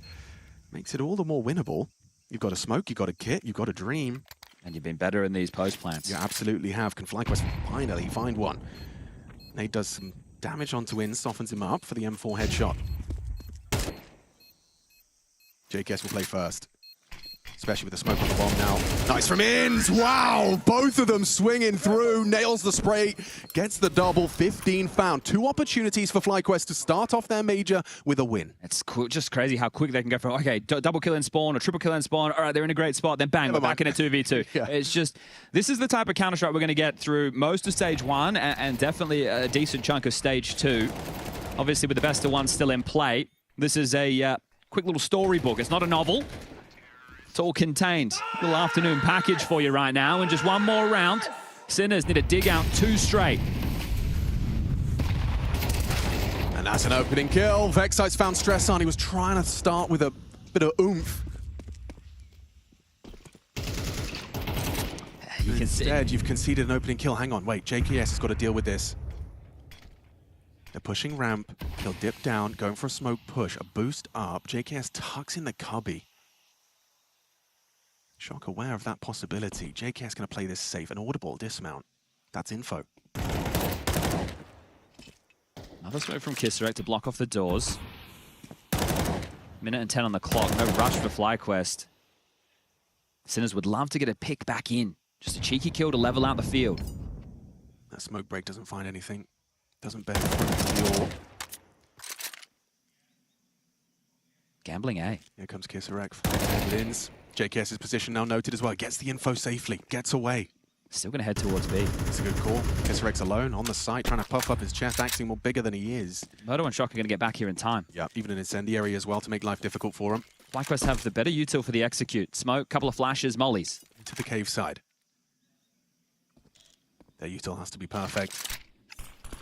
[SPEAKER 22] Makes it all the more winnable. You've got a smoke, you've got a kit, you've got a dream.
[SPEAKER 3] And you've been better in these post plants.
[SPEAKER 22] You absolutely have. Can FlyQuest finally find one? Nate does some damage onto Inns, softens him up for the M4 headshot. JKS will play first. Especially with the smoke on the bomb now. Nice from Inns! Wow! Both of them swinging through. Nails the spray. Gets the double. 15 found. 2 opportunities for FlyQuest to start off their major with a win.
[SPEAKER 3] It's just crazy how quick they can go from, okay, double kill in spawn or triple kill in spawn. All right, they're in a great spot. Then bang, we're back in a 2v2.
[SPEAKER 22] Yeah.
[SPEAKER 3] It's just, this is the type of Counter-Strike we're going to get through most of Stage 1 and definitely a decent chunk of Stage 2. Obviously, with the best of 1 still in play. This is a quick little storybook. It's not a novel. It's all contained. Little afternoon package for you right now. And just one more round. Sinners need to dig out 2 straight.
[SPEAKER 22] And that's an opening kill. Vexite's found stress on. He was trying to start with a bit of oomph. Instead, you've conceded an opening kill. Hang on, wait. JKS has got to deal with this. They're pushing ramp. He'll dip down, going for a smoke push. A boost up. JKS tucks in the cubby. Shock aware of that possibility. JKS going to play this safe. An audible dismount. That's info.
[SPEAKER 3] Another smoke from Kisserek to block off the doors. Minute and 10 on the clock. No rush for FlyQuest. Sinners would love to get a pick back in. Just a cheeky kill to level out the field.
[SPEAKER 22] That smoke break doesn't find anything. Doesn't bear fruit.
[SPEAKER 3] Gambling A.
[SPEAKER 22] Here comes Kisserek. Wins. JKS's position now noted as well. Gets the info safely. Gets away.
[SPEAKER 3] Still going to head towards B.
[SPEAKER 22] It's a good call. Kisserek's alone on the site, trying to puff up his chest, acting more bigger than he is.
[SPEAKER 3] Modo and Shock are going to get back here in time.
[SPEAKER 22] Yeah, even an incendiary as well to make life difficult for him.
[SPEAKER 3] FlyQuest have the better util for the execute. Smoke, couple of flashes, mollies.
[SPEAKER 22] Into the cave side. Their util has to be perfect.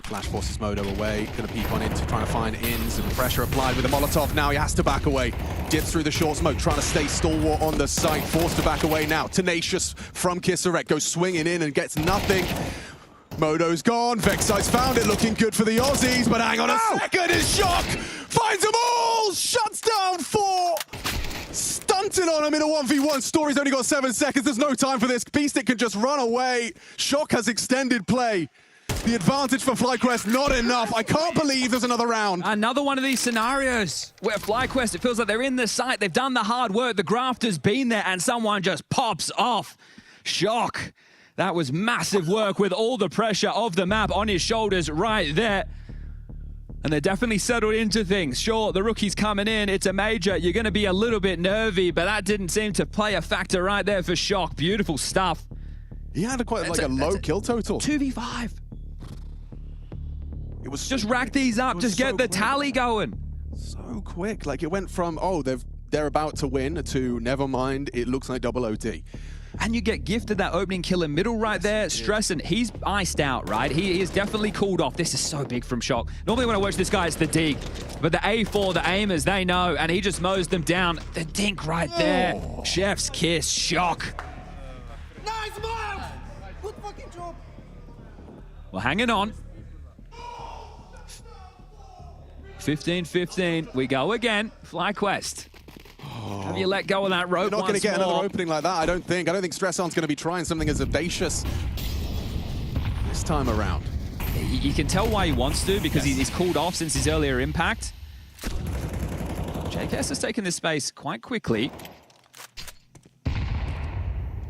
[SPEAKER 22] Flash forces Modo away. Gonna peek on into trying to find Inns, and pressure applied with a Molotov. Now he has to back away. Dips through the short smoke, trying to stay stalwart on the site. Forced to back away now. Tenacious from Kisserek goes swinging in and gets nothing. Modo's gone. Vexite's found it, looking good for the Aussies. But hang on a second, his Shock finds them all. Shuts down 4. Stunting on him in a 1v1. Story's only got 7 seconds. There's no time for this. B-Stick can just run away. Shock has extended play. The advantage for FlyQuest, not enough. I can't believe there's another round.
[SPEAKER 3] Another one of these scenarios where FlyQuest, it feels like they're in the site, they've done the hard work, the graft has been there, and someone just pops off. Shock. That was massive work with all the pressure of the map on his shoulders right there. And they're definitely settled into things. Sure, the rookie's coming in, it's a major, you're going to be a little bit nervy, but that didn't seem to play a factor right there for Shock. Beautiful stuff.
[SPEAKER 22] He had quite a low kill total.
[SPEAKER 3] 2v5.
[SPEAKER 22] It was
[SPEAKER 3] just rack these up, just get the tally going.
[SPEAKER 22] So quick, like it went from, oh, they're about to win, to never mind, it looks like double OT.
[SPEAKER 3] And you get gifted that opening kill in middle right there. Stressing, he's iced out, right? He is definitely cooled off. This is so big from Shock. Normally when I watch this guy, it's the dig. But the A4, the aimers, they know, and he just mows them down. The dink right there. Chef's kiss, Shock.
[SPEAKER 10] Nice move! Good fucking job.
[SPEAKER 3] Well, hanging on. 15-15, we go again. FlyQuest. Have you let go of that rope?
[SPEAKER 22] You're not going to get another opening like that, I don't think. I don't think Stressan's going to be trying something as audacious this time around.
[SPEAKER 3] You can tell why he wants to, because he's cooled off since his earlier impact. JKS has taken this space quite quickly.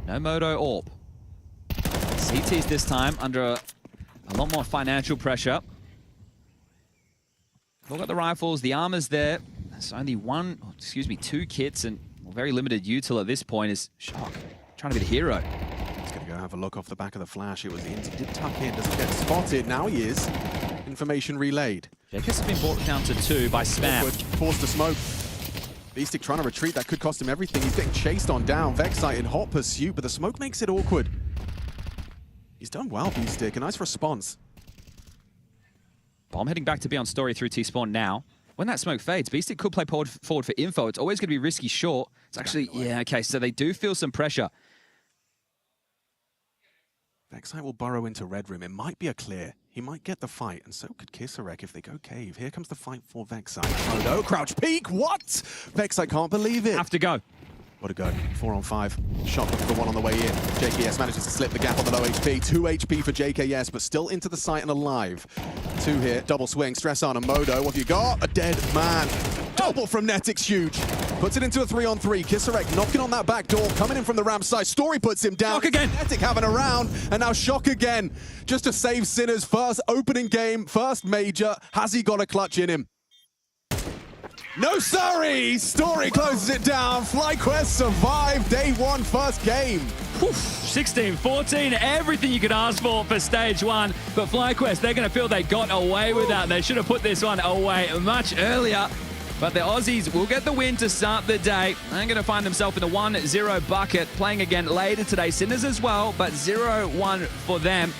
[SPEAKER 3] No Moto Orb. CT's this time under a lot more financial pressure. We've got the rifles, the armor's there. There's only two kits and very limited util at this point. Is Shock trying to be the hero.
[SPEAKER 22] He's going to go have a look off the back of the flash. It was in, he did tuck in, doesn't get spotted. Now he is. Information relayed.
[SPEAKER 3] JKS has been brought down to 2 by Spam.
[SPEAKER 22] Forced to smoke. Beastic trying to retreat, that could cost him everything. He's getting chased on down. Vexite in hot pursuit, but the smoke makes it awkward. He's done well, Beastic. A nice response.
[SPEAKER 3] Bomb heading back to be on story through T-spawn now. When that smoke fades, Beastic could play forward for info. It's always going to be risky short. It's actually, yeah, okay, so they do feel some pressure.
[SPEAKER 22] Vexite will burrow into Red Room. It might be a clear. He might get the fight, and so could Kisarek if they go cave. Here comes the fight for Vexite. Oh no, crouch peek, what? Vexite can't believe it.
[SPEAKER 3] Have to go.
[SPEAKER 22] What a go. 4 on 5. Shot for one on the way in. JKS manages to slip the gap on the low HP. 2 HP for JKS, but still into the site and alive. 2 here. Double swing. Stress on a Modo. What have you got? A dead man. Double from Netix, huge. Puts it into a 3 on 3. Kisarek knocking on that back door. Coming in from the ramp side. Story puts him down.
[SPEAKER 3] Shock again.
[SPEAKER 22] Netic having a round. And now Shock again. Just to save Sinner's first opening game. First major. Has he got a clutch in him? No, sorry! Story closes it down. FlyQuest survived day 1, first game.
[SPEAKER 3] 16-14, everything you could ask for stage 1. But FlyQuest, they're going to feel they got away with that. They should have put this one away much earlier. But the Aussies will get the win to start the day. They're going to find themselves in a 1-0 bucket. Playing again later today. Sinners as well, but 0-1 for them.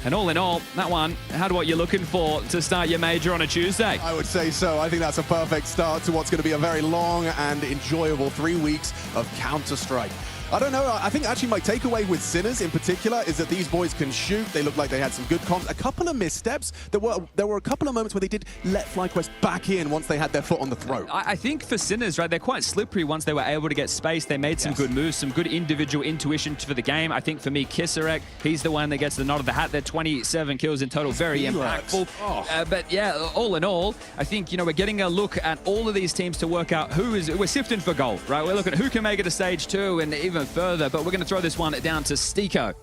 [SPEAKER 3] And all in all, that one had what you're looking for to start your major on a Tuesday.
[SPEAKER 22] I would say so. I think that's a perfect start to what's going to be a very long and enjoyable 3 weeks of Counter-Strike. I don't know. I think actually my takeaway with Sinners in particular is that these boys can shoot. They look like they had some good comps. A couple of missteps. There were a couple of moments where they did let FlyQuest back in once they had their foot on the throat.
[SPEAKER 3] I think for Sinners, right, they're quite slippery once they were able to get space. They made some good moves, some good individual intuition for the game. I think for me, Kisarek, he's the one that gets the nod of the hat. They're 27 kills in total, very impactful. But yeah, all in all, I think, you know, we're getting a look at all of these teams to work out we're sifting for gold, right? We're looking at who can make it to stage 2 and even further, but we're going to throw this one down to Stiko.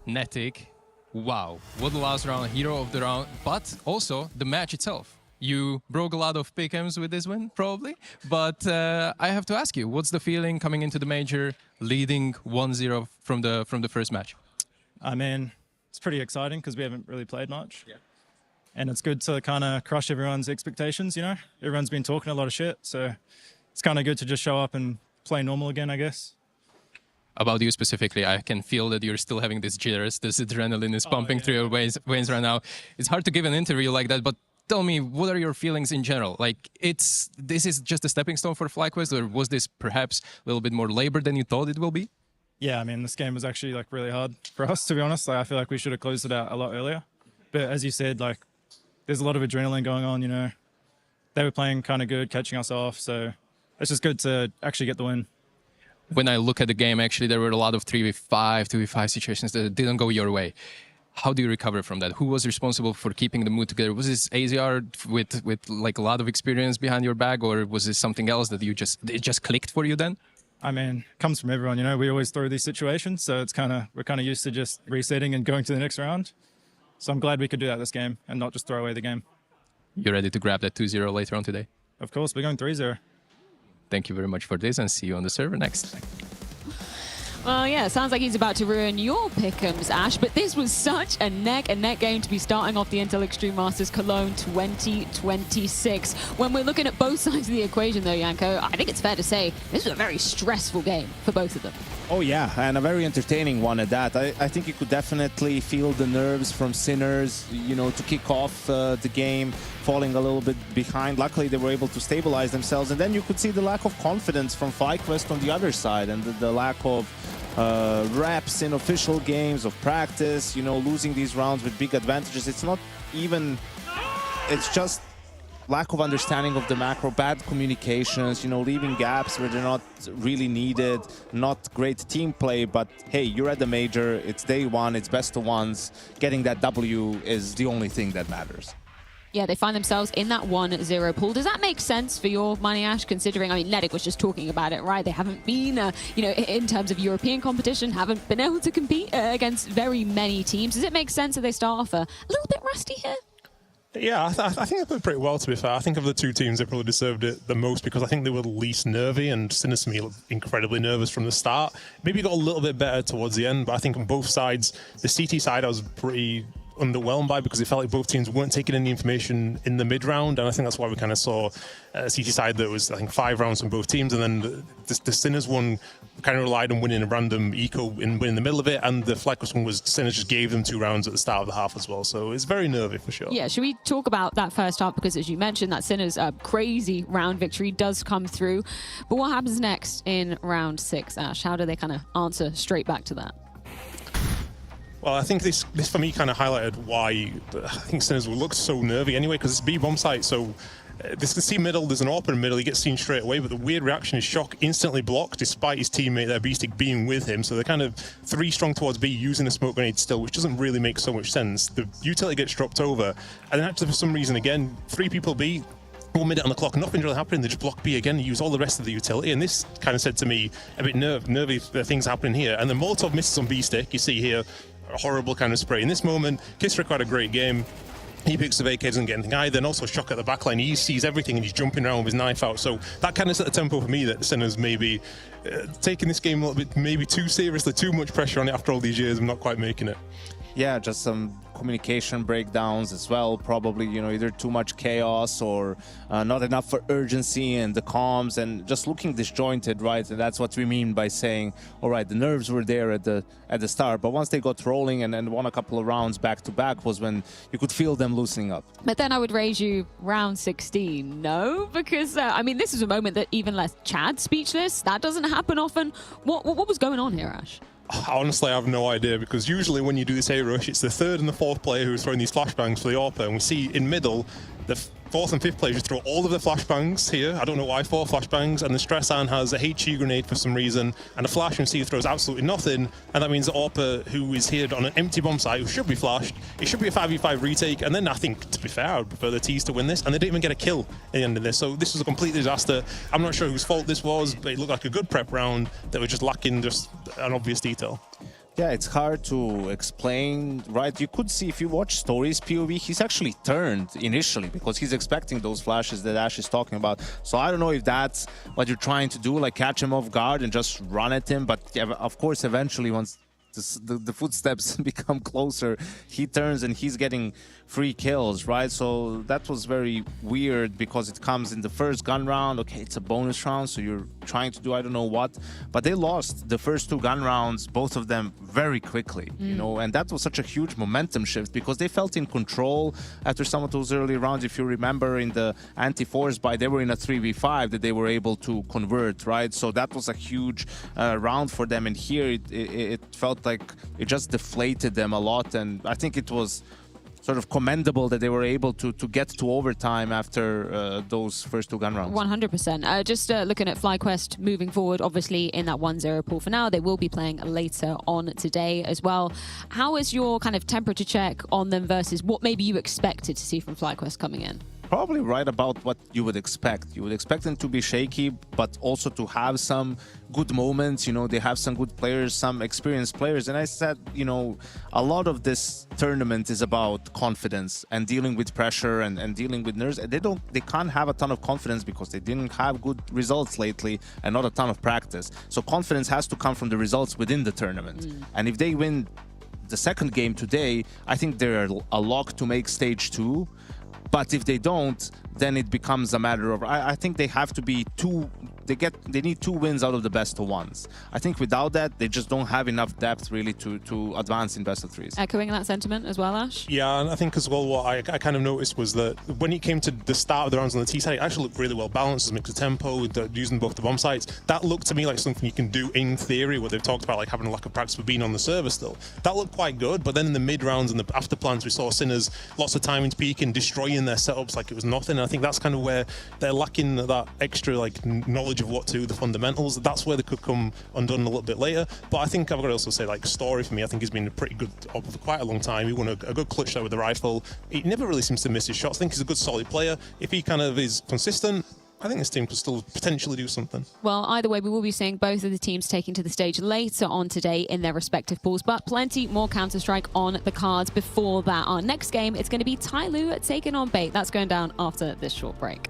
[SPEAKER 6] Netic, wow, what the last round, hero of the round, but also the match itself. You broke a lot of pick'ems with this win, probably, but I have to ask you, what's the feeling coming into the major, leading 1-0 from the first match?
[SPEAKER 11] I mean, it's pretty exciting because we haven't really played much. Yeah. And it's good to kind of crush everyone's expectations, you know? Everyone's been talking a lot of shit, so it's kind of good to just show up and play normal again, I guess.
[SPEAKER 6] About you specifically, I can feel that you're still having this jitters, this adrenaline is pumping through your veins right now. It's hard to give an interview like that, but tell me, what are your feelings in general? Like, this is just a stepping stone for FlyQuest, or was this perhaps a little bit more labor than you thought it will be?
[SPEAKER 11] Yeah, I mean, this game was actually like really hard for us, to be honest. Like, I feel like we should have closed it out a lot earlier. But as you said, like, there's a lot of adrenaline going on, you know. They were playing kind of good, catching us off, so it's just good to actually get the win.
[SPEAKER 6] when I look at the game, actually, there were a lot of 3v5, 2v5 situations that didn't go your way. How do you recover from that? Who was responsible for keeping the mood together? Was this AZR with like a lot of experience behind your back, or was this something else that it just clicked for you then?
[SPEAKER 11] I mean, it comes from everyone, you know. We always throw these situations, so we're kind of used to just resetting and going to the next round. So I'm glad we could do that this game and not just throw away the game.
[SPEAKER 6] You ready to grab that 2-0 later on today?
[SPEAKER 11] Of course, we're going 3-0.
[SPEAKER 6] Thank you very much for this, and see you on the server next.
[SPEAKER 12] Well, yeah, sounds like he's about to ruin your pick'ems, Ash, but this was such a neck-and-neck game to be starting off the Intel Extreme Masters Cologne 2026. When we're looking at both sides of the equation, though, Janko, I think it's fair to say this was a very stressful game for both of them.
[SPEAKER 17] Oh yeah, and a very entertaining one at that. I think you could definitely feel the nerves from Sinners, you know, to kick off the game, falling a little bit behind. Luckily, they were able to stabilize themselves, and then you could see the lack of confidence from FlyQuest on the other side, and the lack of reps in official games, of practice, you know, losing these rounds with big advantages. It's not even, it's just lack of understanding of the macro, bad communications, you know, leaving gaps where they're not really needed, not great team play, but hey, you're at the major, it's day one, it's best of ones. Getting that W is the only thing that matters.
[SPEAKER 12] Yeah, they find themselves in that 1-0 pool. Does that make sense for your money, Ash, considering, I mean, Nedic was just talking about it, right? They haven't been, you know, in terms of European competition, haven't been able to compete against very many teams. Does it make sense that they start off a little bit rusty here?
[SPEAKER 15] Yeah, I think they played pretty well, to be fair. I think of the two teams, they probably deserved it the most because I think they were the least nervy, and Sinners to me looked incredibly nervous from the start. Maybe got a little bit better towards the end, but I think on both sides, the CT side I was pretty underwhelmed by because it felt like both teams weren't taking any information in the mid-round, and I think that's why we kind of saw a CT side that was, I think, 5 rounds from both teams, and then the Sinners one kind of relied on winning a random eco in the middle of it, and the FlyQuest one was Sinners just gave them 2 rounds at the start of the half as well, so it's very nervy for sure.
[SPEAKER 12] Yeah, should we talk about that first half, because as you mentioned, that Sinners crazy round victory does come through, but what happens next in round 6, Ash? How do they kind of answer straight back to that?
[SPEAKER 15] Well, I think this for me kind of highlighted why I think Sinners will look so nervy anyway, because it's B bomb site, so this can see middle, there's an AWP in middle, he gets seen straight away, but the weird reaction is Shock instantly blocked despite his teammate there, Beastic, being with him, so they're kind of 3 strong towards B using a smoke grenade still, which doesn't really make so much sense. The utility gets dropped over, and then actually for some reason again, 3 people B, 1 minute on the clock, nothing's really happening, they just block B again and use all the rest of the utility, and this kind of said to me a bit nervy things happening here, and then Molotov misses on B-Stick, you see here, a horrible kind of spray. In this moment, Kisrick had a great game. He picks the vacate, doesn't get anything either. Then also Shock at the backline. He sees everything and he's jumping around with his knife out. So that kind of set the tempo for me that Sinners maybe taking this game a little bit maybe too seriously, too much pressure on it after all these years. I'm not quite making it.
[SPEAKER 17] Yeah, just some communication breakdowns as well. Probably, you know, either too much chaos or not enough for urgency and the comms, and just looking disjointed, right? And that's what we mean by saying, all right, the nerves were there at the start, but once they got rolling and won a couple of rounds back to back was when you could feel them loosening up.
[SPEAKER 12] But then I would raise you round 16, no? Because, I mean, this is a moment that even left Chad speechless. That doesn't happen often. What was going on here, Ash?
[SPEAKER 15] Honestly, I have no idea, because usually when you do this A rush, it's the 3rd and the 4th player who's throwing these flashbangs for the AWP, and we see in middle, the 4th and 5th players just throw all of the flashbangs here. I don't know why 4 flashbangs, and the Stressan has a HE grenade for some reason, and a flash and C throws absolutely nothing, and that means that AWP, who is here on an empty bomb site, who should be flashed, it should be a 5v5 retake, and then I think, to be fair, I would prefer the T's to win this, and they didn't even get a kill at the end of this, so this was a complete disaster. I'm not sure whose fault this was, but it looked like a good prep round that was just lacking just an obvious detail.
[SPEAKER 17] Yeah, it's hard to explain, right? You could see if you watch Stories POV, he's actually turned initially because he's expecting those flashes that Ash is talking about. So I don't know if that's what you're trying to do, like catch him off guard and just run at him. But yeah, of course, eventually once the footsteps become closer, he turns and he's getting free kills, right? So that was very weird because it comes in the first gun round. Okay, it's a bonus round, so you're trying to do I don't know what, but they lost the first 2 gun rounds, both of them very quickly, you know, and that was such a huge momentum shift because they felt in control after some of those early rounds. If you remember in the anti-force buy, they were in a 3v5 that they were able to convert, right? So that was a huge round for them, and here it felt like it just deflated them a lot, and I think it was sort of commendable that they were able to get to overtime after those first 2 gun rounds.
[SPEAKER 12] 100%. Just looking at FlyQuest moving forward, obviously in that 1-0 pool for now, they will be playing later on today as well. How is your kind of temperature check on them versus what maybe you expected to see from FlyQuest coming in?
[SPEAKER 17] Probably right about what you would expect. You would expect them to be shaky, but also to have some good moments. You know, they have some good players, some experienced players. And I said, you know, a lot of this tournament is about confidence and dealing with pressure and dealing with nerves. They can't have a ton of confidence because they didn't have good results lately and not a ton of practice. So confidence has to come from the results within the tournament. And if they win the second game today, I think they're a lock to make stage 2. But if they don't, then it becomes a matter of, I think they have to be they need 2 wins out of the best of 1s. I think without that, they just don't have enough depth really to advance in best of 3s.
[SPEAKER 12] Echoing that sentiment as well, Ash?
[SPEAKER 15] Yeah, and I think as well what I kind of noticed was that when it came to the start of the rounds on the T side, it actually looked really well balanced, mix of tempo, using both the bomb sites. That looked to me like something you can do in theory, where they've talked about like having a lack of practice for being on the server still. That looked quite good, but then in the mid rounds and the after plans, we saw Sinners lots of time into peaking, destroying their setups like it was nothing. And I think that's kind of where they're lacking that extra like knowledge of what to do, the fundamentals. That's where they could come undone a little bit later. But I think I've got to also say, like, Story for me, I think he's been pretty good for quite a long time. He won a good clutch there with the rifle. He never really seems to miss his shots. I think he's a good solid player. If he kind of is consistent, I think this team could still potentially do something.
[SPEAKER 12] Well, either way, we will be seeing both of the teams taking to the stage later on today in their respective pools, but plenty more Counter-Strike on the cards before that. Our next game, it's going to be TYLOO taking on Bait. That's going down after this short break.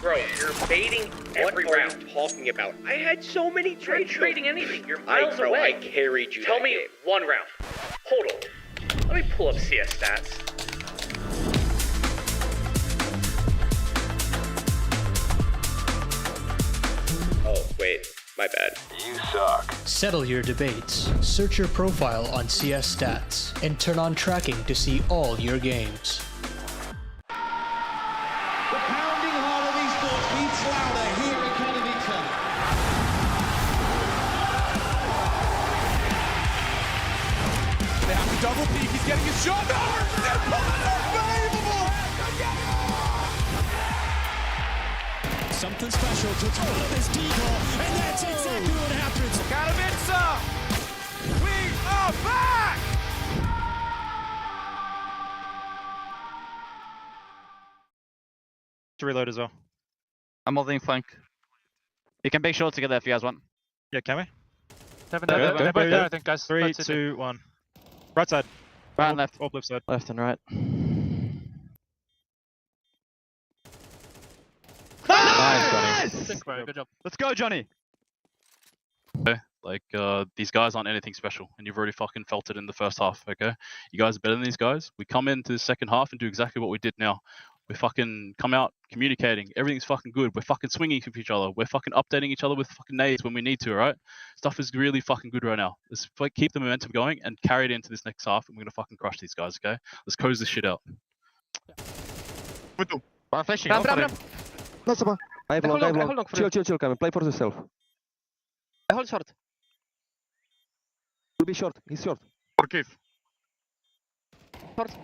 [SPEAKER 18] Bro, you're baiting every round. Talking about? I had so many trades. Trading anything. You're miles away. I carried you. Tell me one round. Hold on. Let me pull up CS stats. Oh, wait. My bad.
[SPEAKER 19] You suck. Settle your debates. Search your profile on CS Stats and turn on tracking to see all your games.
[SPEAKER 10] Double peek, he's getting his shot. Unbelievable!
[SPEAKER 9] Something special to throw up this decoy, and that's exactly what happens.
[SPEAKER 10] Katowice! We are back!
[SPEAKER 14] To reload as well.
[SPEAKER 23] I'm holding flank. You can big short together if you guys want.
[SPEAKER 14] Yeah, can we?
[SPEAKER 23] They're both there, I think, guys.
[SPEAKER 14] 3, 2, 1. Right side.
[SPEAKER 23] Right and left.
[SPEAKER 14] Or left side.
[SPEAKER 23] Left and right.
[SPEAKER 14] Nice,
[SPEAKER 23] Johnny. Good job. Let's go, Johnny.
[SPEAKER 24] Like, these guys aren't anything special, and you've already fucking felt it in the first half, okay? You guys are better than these guys. We come into the second half and do exactly what we did now. We fucking come out communicating. Everything's fucking good. We're fucking swinging for each other. We're fucking updating each other with fucking nades when we need to, right? Stuff is really fucking good right now. Let's keep the momentum going and carry it into this next half, and we're gonna fucking crush these guys, okay? Let's close this shit out.
[SPEAKER 23] I'm flashing.
[SPEAKER 25] That's a I have long. Chill, Kevin. Play for yourself.
[SPEAKER 23] I hold short.
[SPEAKER 25] Will be short. He's short.
[SPEAKER 24] Forgive.
[SPEAKER 23] Short.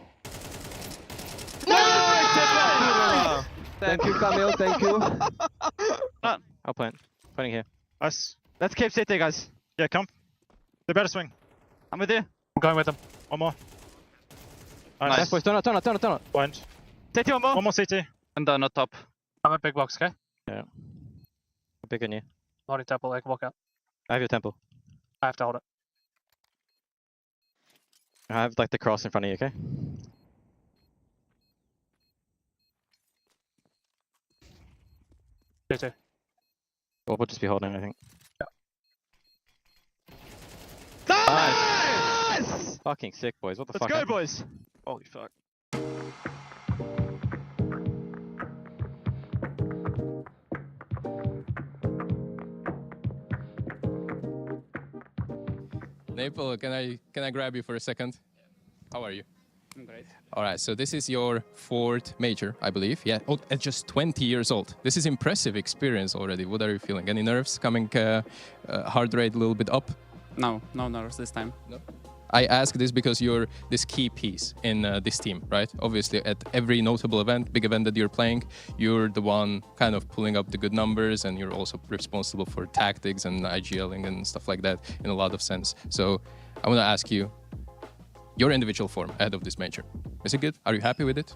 [SPEAKER 25] Nice! Thank you, Camille. Thank you.
[SPEAKER 14] I'll plant. Planting here. Nice.
[SPEAKER 23] Let's keep sitting, guys.
[SPEAKER 14] Yeah, come. They better swing.
[SPEAKER 23] I'm with you.
[SPEAKER 14] I'm going with them. One more. Nice.
[SPEAKER 25] Nice, boys. Turn out.
[SPEAKER 14] Blind.
[SPEAKER 23] CT, one more.
[SPEAKER 14] One more CT.
[SPEAKER 23] And not top.
[SPEAKER 14] I'm at big box, okay?
[SPEAKER 25] Yeah. I'm big on you.
[SPEAKER 14] Holding temple, I can walk out.
[SPEAKER 25] I have your temple.
[SPEAKER 14] I have to hold it.
[SPEAKER 25] I have like the cross in front of you, okay?
[SPEAKER 14] CT.
[SPEAKER 25] Well, we'll just be holding, I think.
[SPEAKER 23] Yeah. Nice!
[SPEAKER 25] Fucking sick, boys. What the
[SPEAKER 23] fuck?
[SPEAKER 25] fuck?
[SPEAKER 23] Let's go, boys.
[SPEAKER 14] Holy fuck.
[SPEAKER 6] Maple, can I grab you for a second? How are you?
[SPEAKER 2] I'm great.
[SPEAKER 6] All right, so this is your 4th major, I believe. Yeah, at just 20 years old. This is impressive experience already. What are you feeling? Any nerves coming? Heart rate a little bit up?
[SPEAKER 2] No nerves this time.
[SPEAKER 6] No. I ask this because you're this key piece in this team, right? Obviously, at every notable event, big event that you're playing, you're the one kind of pulling up the good numbers, and you're also responsible for tactics and IGLing and stuff like that in a lot of sense. So I want to ask you, your individual form ahead of this major, is it good? Are you happy with it?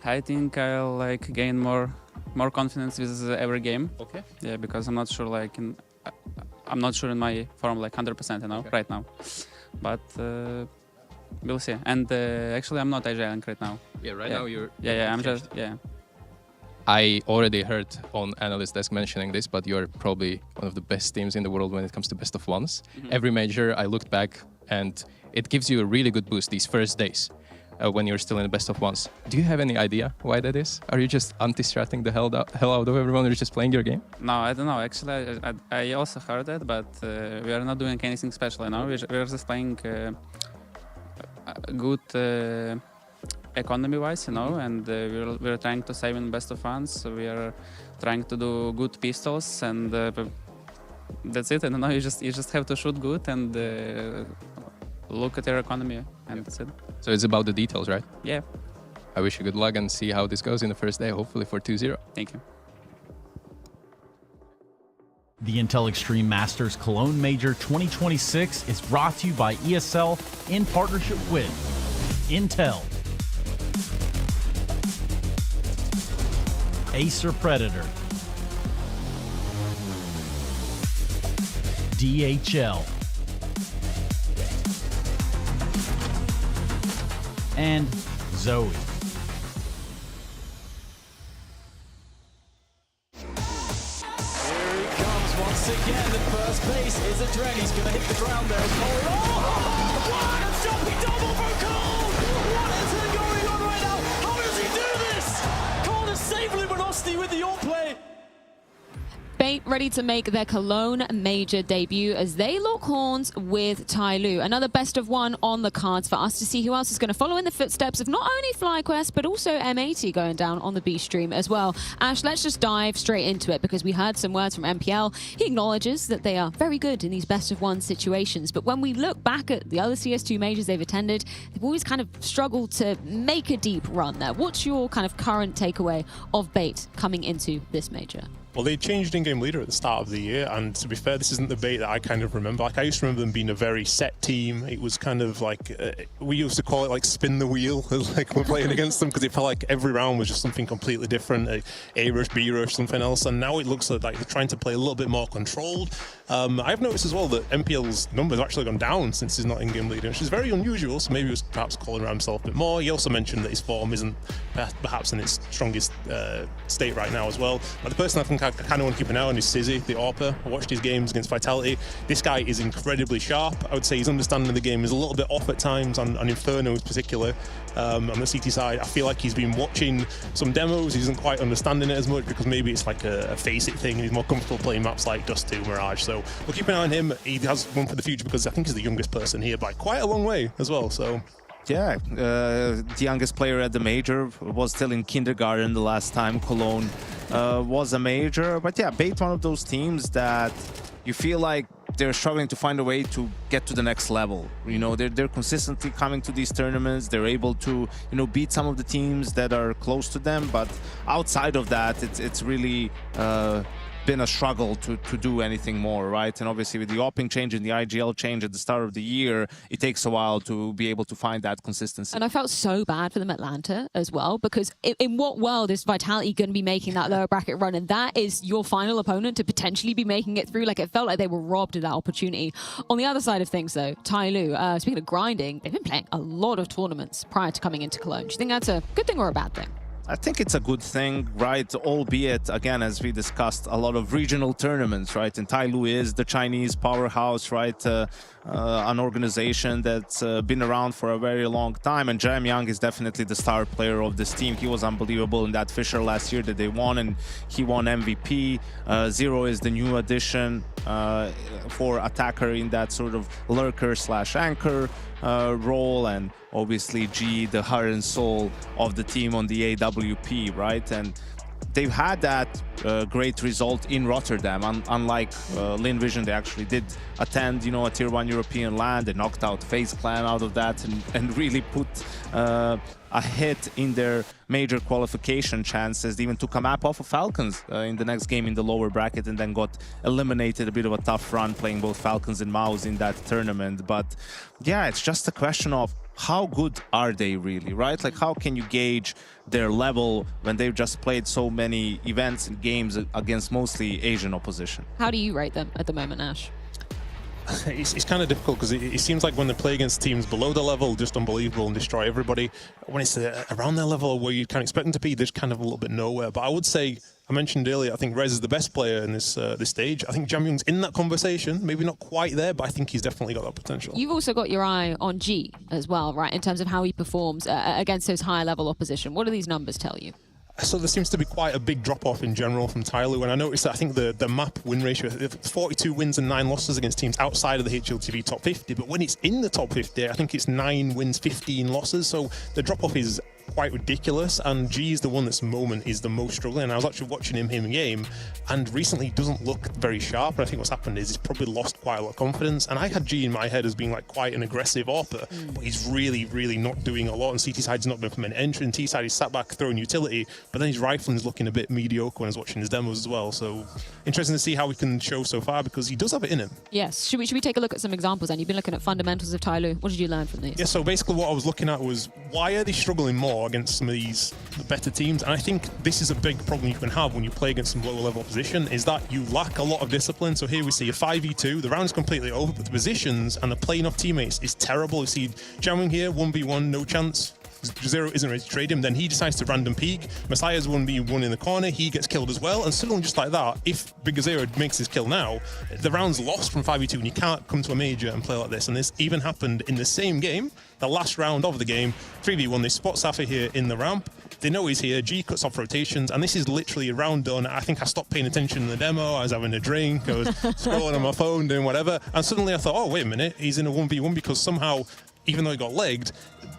[SPEAKER 2] I think I'll like gain more confidence with every game.
[SPEAKER 6] Okay.
[SPEAKER 2] Yeah, because I'm not sure I'm not sure in my form like 100%, right now. But we'll see. And actually, I'm not IGLing right now.
[SPEAKER 6] Yeah, now you're...
[SPEAKER 2] Yeah.
[SPEAKER 6] I already heard on Analyst Desk mentioning this, but you're probably one of the best teams in the world when it comes to best of ones. Every major, I looked back, and it gives you a really good boost these first days when you're still in the best of ones. Do you have any idea why that is? Are you just anti-stratting the hell out of everyone, or you're just playing your game?
[SPEAKER 2] No, I don't know. Actually, I also heard that, but we are not doing anything special, We're just playing good economy-wise, and we're trying to save in best of ones. So we are trying to do good pistols, and that's it. I don't know. You just have to shoot good and look at your economy, and that's it.
[SPEAKER 6] So it's about the details, right?
[SPEAKER 2] Yeah.
[SPEAKER 6] I wish you good luck and see how this goes in the first day, hopefully for 2-0.
[SPEAKER 2] Thank you.
[SPEAKER 5] The Intel Extreme Masters Cologne Major 2026 is brought to you by ESL in partnership with Intel, Acer Predator, DHL, and Zoe.
[SPEAKER 9] Once again, the first base is a Dren. He's going to hit the ground there. Oh, what a jumping double for Cole! What is going on right now? How does he do this? Cole is saved Luminosity with the all-play.
[SPEAKER 12] Bait ready to make their Cologne major debut as they lock horns with TYLOO. Another best of one on the cards for us to see who else is going to follow in the footsteps of not only FlyQuest, but also M80 going down on the B stream as well. Ash, let's just dive straight into it because we heard some words from MPL. He acknowledges that they are very good in these best of one situations. But when we look back at the other CS2 majors they've attended, they've always kind of struggled to make a deep run there. What's your kind of current takeaway of Bait coming into this major?
[SPEAKER 15] Well, they changed in-game leader at the start of the year, and to be fair, this isn't the Bait that I kind of remember. Like, I used to remember them being a very set team. It was kind of like, we used to call it like spin the wheel, like we're playing against them, because it felt like every round was just something completely different, A rush, B rush, something else, and now it looks like they're trying to play a little bit more controlled. I've noticed as well that MPL's numbers have actually gone down since he's not in-game leader, which is very unusual, so maybe he was perhaps calling around himself a bit more. He also mentioned that his form isn't perhaps in its strongest state right now as well. But the person I think I kind of want to keep an eye on is Sizzy, the AWPer. I watched his games against Vitality. This guy is incredibly sharp. I would say his understanding of the game is a little bit off at times, on Inferno in particular. On the CT side, I feel like he's been watching some demos. He isn't quite understanding it as much because maybe it's like a face-it thing and he's more comfortable playing maps like Dust 2, Mirage. So we'll keep an eye on him. He has one for the future because I think he's the youngest person here by quite a long way as well. So
[SPEAKER 17] yeah, the youngest player at the major was still in kindergarten the last time Cologne was a major. But yeah, Bait, one of those teams that you feel like they're struggling to find a way to get to the next level. You know, they're consistently coming to these tournaments. They're able to, you know, beat some of the teams that are close to them. But outside of that, it's really been a struggle to do anything more, right? And obviously with the opping change and the IGL change at the start of the year, it takes a while to be able to find that consistency.
[SPEAKER 12] And I felt so bad for them Atlanta as well, because in what world is Vitality going to be making that lower bracket run? And that is your final opponent to potentially be making it through. Like, it felt like they were robbed of that opportunity. On the other side of things though, TYLOO, speaking of grinding, they've been playing a lot of tournaments prior to coming into Cologne. Do you think that's a good thing or a bad thing?
[SPEAKER 17] I think it's a good thing, right? Albeit, again, as we discussed, a lot of regional tournaments, right? And TYLOO is the Chinese powerhouse, right? an organization that's been around for a very long time, and Jam Young is definitely the star player of this team. He was unbelievable in that Fisher last year that they won, and he won MVP. Zero is the new addition for attacker in that sort of lurker/anchor role, and obviously G, the heart and soul of the team on the AWP, right? And they've had that great result in Rotterdam. Unlike Lin Vision, they actually did attend, a Tier 1 European LAN. They knocked out FaZe Clan out of that and really put a hit in their major qualification chances. They even took a map off of Falcons in the next game in the lower bracket, and then got eliminated. A bit of a tough run playing both Falcons and Maus in that tournament. But yeah, it's just a question of how good are they really, right? Like, how can you gauge their level when they've just played so many events and games against mostly Asian opposition?
[SPEAKER 12] How do you rate them at the moment, Ash?
[SPEAKER 15] It's kind of difficult because it seems like when they play against teams below the level, just unbelievable and destroy everybody. When it's around their level where you can't expect them to be, they're just kind of a little bit nowhere. But I would say, I mentioned earlier, I think Rez is the best player in this stage. I think Jam Young's in that conversation, maybe not quite there, but I think he's definitely got that potential.
[SPEAKER 12] You've also got your eye on G as well, right, in terms of how he performs against those higher level opposition. What do these numbers tell you?
[SPEAKER 15] So there seems to be quite a big drop-off in general from TYLOO, and I noticed that I think the map win ratio, 42 wins and 9 losses against teams outside of the HLTV top 50, but when it's in the top 50, I think it's 9 wins, 15 losses, so the drop-off is quite ridiculous, and G is the one that's moment is the most struggling. And I was actually watching him in game, and recently he doesn't look very sharp, and I think what's happened is he's probably lost quite a lot of confidence, and I had G in my head as being like quite an aggressive AWPer, but he's really not doing a lot, and CT side's not been from an entry, and T side he's sat back throwing utility, but then his rifling is looking a bit mediocre when I was watching his demos as well, so interesting to see how we can show so far, because he does have it in him.
[SPEAKER 12] Yes, should we take a look at some examples then? You've been looking at fundamentals of TYLOO. What did you learn from these?
[SPEAKER 15] Yeah, so basically what I was looking at was, why are they struggling more against some of these better teams? And I think this is a big problem you can have when you play against some lower level opposition, is that you lack a lot of discipline. So here we see a 5v2, the round's completely over, but the positions and the playing off teammates is terrible. You see Jam Young here, 1v1, no chance. Zero isn't ready to trade him, then he decides to random peek. Messiah's 1v1 in the corner, he gets killed as well, and suddenly just like that, if Big Zero makes his kill now, the round's lost from 5v2 and you can't come to a major and play like this. And this even happened in the same game, the last round of the game, 3v1, they spot Safi here in the ramp, they know he's here, G cuts off rotations, and this is literally a round done. I think I stopped paying attention in the demo, I was having a drink, I was scrolling on my phone, doing whatever, and suddenly I thought, oh wait a minute, he's in a 1v1 because somehow, even though he got legged,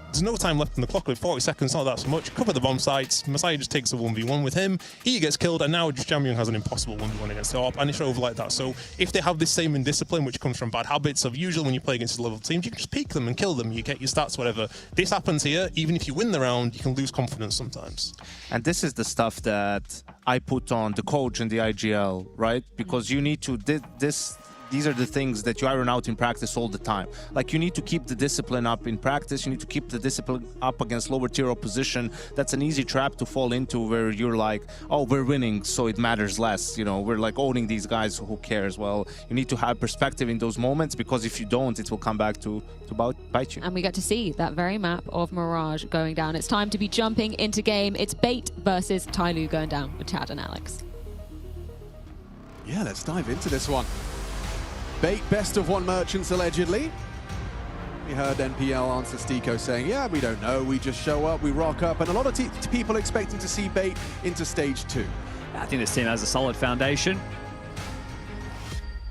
[SPEAKER 15] there's no time left on the clock, with 40 seconds, not that so much. Cover the bomb sites, Messiah just takes a 1v1 with him, he gets killed, and now Jam Young has an impossible 1v1 against the AWP, and it's over like that. So if they have this same indiscipline, which comes from bad habits of usually when you play against level teams, you can just peek them and kill them, you get your stats, whatever. This happens here, even if you win the round, you can lose confidence sometimes.
[SPEAKER 17] And this is the stuff that I put on the coach and the IGL, right? Because you need to, these are the things that you iron out in practice all the time. Like, you need to keep the discipline up in practice, you need to keep the discipline up against lower tier opposition. That's an easy trap to fall into, where you're like, oh, we're winning, so it matters less, we're like owning these guys, so who cares? Well, you need to have perspective in those moments, because if you don't, it will come back to bite you.
[SPEAKER 12] And we get to see that very map of Mirage going down. It's time to be jumping into game. It's Bait versus TYLOO going down with Chad and Alex.
[SPEAKER 22] Yeah, let's dive into this one. Bait best of one merchants allegedly. We heard NPL answer Stico saying, yeah, we don't know, we just show up, we rock up, and a lot of people expecting to see Bait into stage 2.
[SPEAKER 3] I think this team has a solid foundation.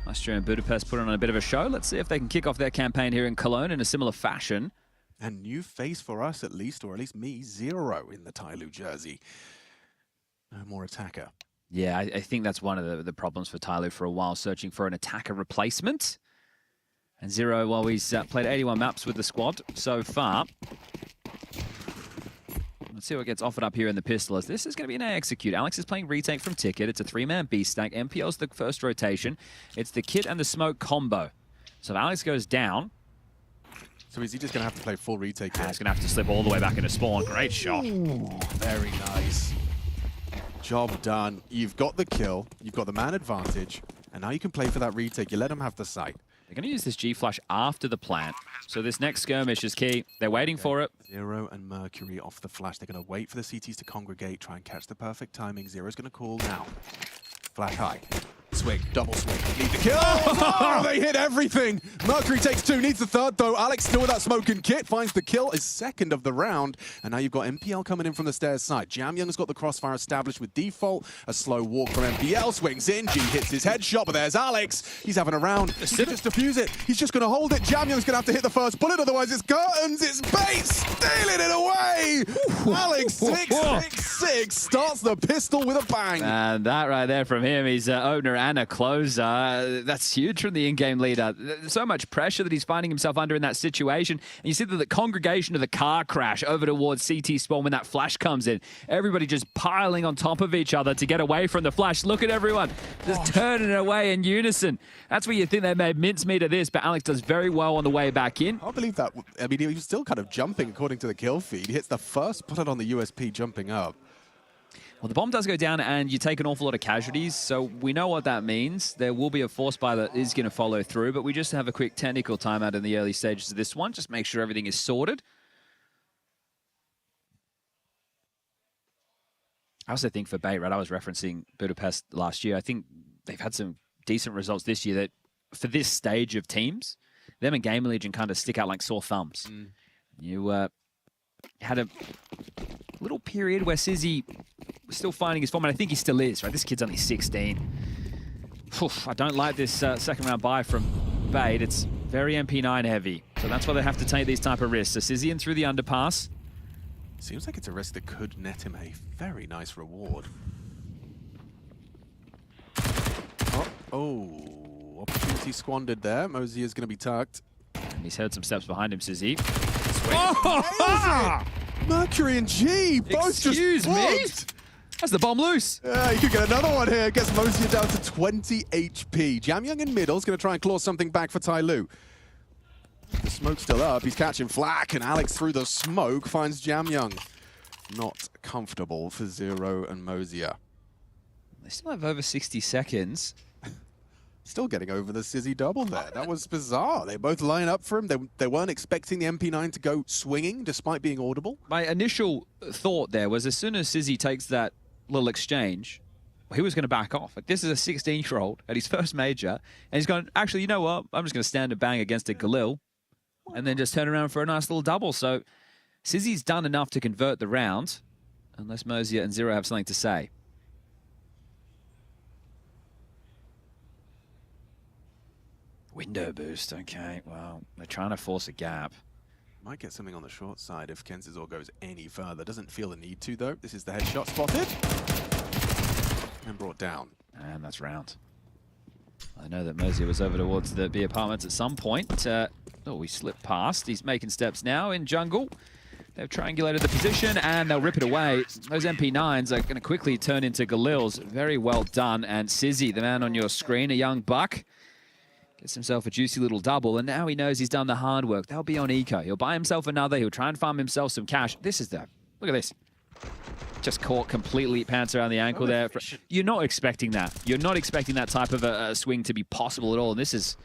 [SPEAKER 3] Austria and Budapest put on a bit of a show. Let's see if they can kick off their campaign here in Cologne in a similar fashion.
[SPEAKER 22] And new face for us at least, or at least me, Zero in the TYLOO jersey. No more attacker.
[SPEAKER 3] Yeah, I think that's one of the problems for TYLOO for a while, searching for an attacker replacement. And Zero, while he's played 81 maps with the squad so far. Let's see what gets offered up here in the pistol. As this is going to be an A execute. Alex is playing retake from Ticket. It's a 3-man B stack. MPL's the first rotation. It's the kit and the smoke combo. So if Alex goes down.
[SPEAKER 22] So is he just going to have to play full retake?
[SPEAKER 3] He's going to have to slip all the way back into spawn. Great shot.
[SPEAKER 22] Ooh, very nice. Job done. You've got the kill, you've got the man advantage, and now you can play for that retake. You let them have the site.
[SPEAKER 3] They're going to use this G-Flash after the plant. So this next skirmish is key. They're waiting for it.
[SPEAKER 22] Zero and Mercury off the flash. They're going to wait for the CTs to congregate, try and catch the perfect timing. Zero's going to call now. Flash high. swing, double swing. Need the kill. Oh, they hit everything. Mercury takes 2, needs the 3rd though. Alex still with that smoking kit, finds the kill, is 2nd of the round. And now you've got MPL coming in from the stairs side. Jamyoung's got the crossfire established with default. A slow walk from MPL, swings in. G hits his headshot, but there's Alex. He's having a round. He can just defuse it. He's just going to hold it. Jamyoung's going to have to hit the first bullet, otherwise it's curtains, it's base, stealing it away. Alex 666 starts the pistol with a bang.
[SPEAKER 3] And that right there from him, he's an opener and a closer. That's huge from the in-game leader. There's so much pressure that he's finding himself under in that situation. And you see the congregation of the car crash over towards CT spawn when that flash comes in. Everybody just piling on top of each other to get away from the flash. Look at everyone just turning away in unison. That's where you think they made mincemeat of this, but Alex does very well on the way back in.
[SPEAKER 22] I believe that. I mean, he was still kind of jumping according to the kill feed. He hits the first bullet on the USP jumping up.
[SPEAKER 3] Well, the bomb does go down and you take an awful lot of casualties, so we know what that means. There will be a force buy that is going to follow through, but we just have a quick technical timeout in the early stages of this one. Just make sure everything is sorted. I also think for Bait, right, I was referencing Budapest last year. I think they've had some decent results this year that for this stage of teams, them and GamerLegion kind of stick out like sore thumbs. You had a little period where Sizzy was still finding his form, and I think he still is, right? This kid's only 16. I don't like this second round buy from Bait. It's very MP9 heavy, so that's why they have to take these type of risks. So Sizzy in through the underpass.
[SPEAKER 22] Seems like it's a risk that could net him a very nice reward. Opportunity squandered there. Mosey is going to be tucked.
[SPEAKER 3] And he's heard some steps behind him, Sizzy.
[SPEAKER 22] Mercury and G both
[SPEAKER 3] Excuse
[SPEAKER 22] just
[SPEAKER 3] me?
[SPEAKER 22] booked.
[SPEAKER 3] That's the bomb loose.
[SPEAKER 22] You could get another one here. Gets Mosey down to 20 HP. Jamyoung in middle is going to try and claw something back for TYLOO. The smoke's still up. He's catching flak, and Alex through the smoke finds Jamyoung. Not comfortable for Zero and Mosier.
[SPEAKER 3] They still have over 60 seconds.
[SPEAKER 22] Still getting over the Sizzy double there. That was bizarre. They both line up for him. They weren't expecting the MP9 to go swinging, despite being audible.
[SPEAKER 3] My initial thought there was as soon as Sizzy takes that little exchange, he was going to back off. Like, this is a 16-year-old at his first major, and he's going, actually, you know what? I'm just going to stand and bang against a Galil, and then just turn around for a nice little double. So Sizzy's done enough to convert the round, unless Mosier and Zero have something to say. Window boost, okay. Well, they're trying to force a gap.
[SPEAKER 22] Might get something on the short side if Kenzizor goes any further. Doesn't feel the need to, though. This is the headshot spotted. And brought down.
[SPEAKER 3] And that's round. I know that Mosier was over towards the B apartments at some point. We slipped past. He's making steps now in jungle. They've triangulated the position and they'll rip it away. Those MP9s are going to quickly turn into Galils. Very well done. And Sizzy, the man on your screen, a young buck, gets himself a juicy little double, and now he knows he's done the hard work. They'll be on eco. He'll buy himself another. He'll try and farm himself some cash. This is the... Look at this. Just caught completely pants around the ankle there. You're not expecting that. You're not expecting that type of a swing to be possible at all, and this is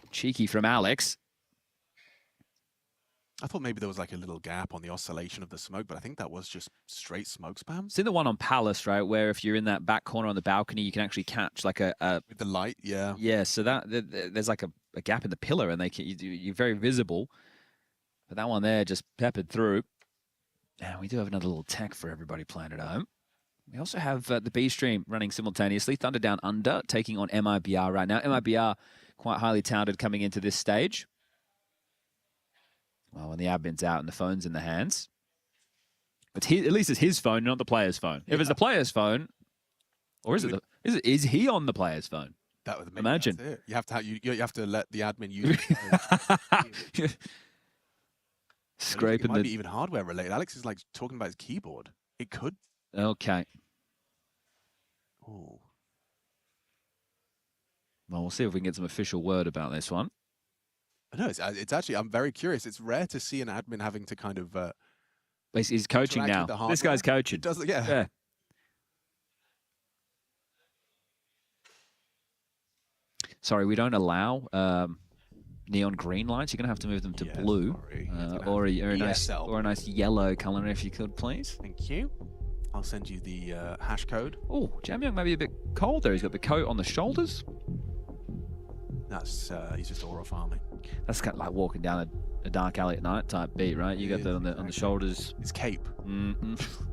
[SPEAKER 3] cheeky from Alex.
[SPEAKER 22] I thought maybe there was like a little gap on the oscillation of the smoke, but I think that was just straight smoke spam.
[SPEAKER 3] It's in the one on Palace, right, where if you're in that back corner on the balcony, you can actually catch like a
[SPEAKER 22] with the light, yeah.
[SPEAKER 3] Yeah, so that there's like a gap in the pillar, and you're very visible. But that one there just peppered through. And we do have another little tech for everybody playing at home. We also have the B stream running simultaneously. THUNDERdOWNUNDER taking on MIBR right now. MIBR quite highly touted coming into this stage. Well, when the admin's out and the phone's in the hands. But at least it's his phone, not the player's phone. If it's the player's phone, or is is he on the player's phone?
[SPEAKER 22] That would
[SPEAKER 3] imagine.
[SPEAKER 22] That's it. You have to let the admin use it.
[SPEAKER 3] Scraping
[SPEAKER 22] it might be even hardware related. Alex is like talking about his keyboard. It could.
[SPEAKER 3] Okay.
[SPEAKER 22] Oh.
[SPEAKER 3] Well, we'll see if we can get some official word about this one.
[SPEAKER 22] No, it's actually, I'm very curious. It's rare to see an admin having to kind of...
[SPEAKER 3] he's coaching now. This guy's coaching.
[SPEAKER 22] It does, yeah.
[SPEAKER 3] Sorry, we don't allow neon green lights. You're going to have to move them to blue or a nice yellow color if you could, please.
[SPEAKER 22] Thank you. I'll send you the hash code.
[SPEAKER 3] Oh, Jamyoung maybe a bit cold there. He's got the coat on the shoulders.
[SPEAKER 22] That's he's just aura farming.
[SPEAKER 3] That's kind of like walking down a dark alley at night type beat, right? You got that on the shoulders.
[SPEAKER 22] It's cape.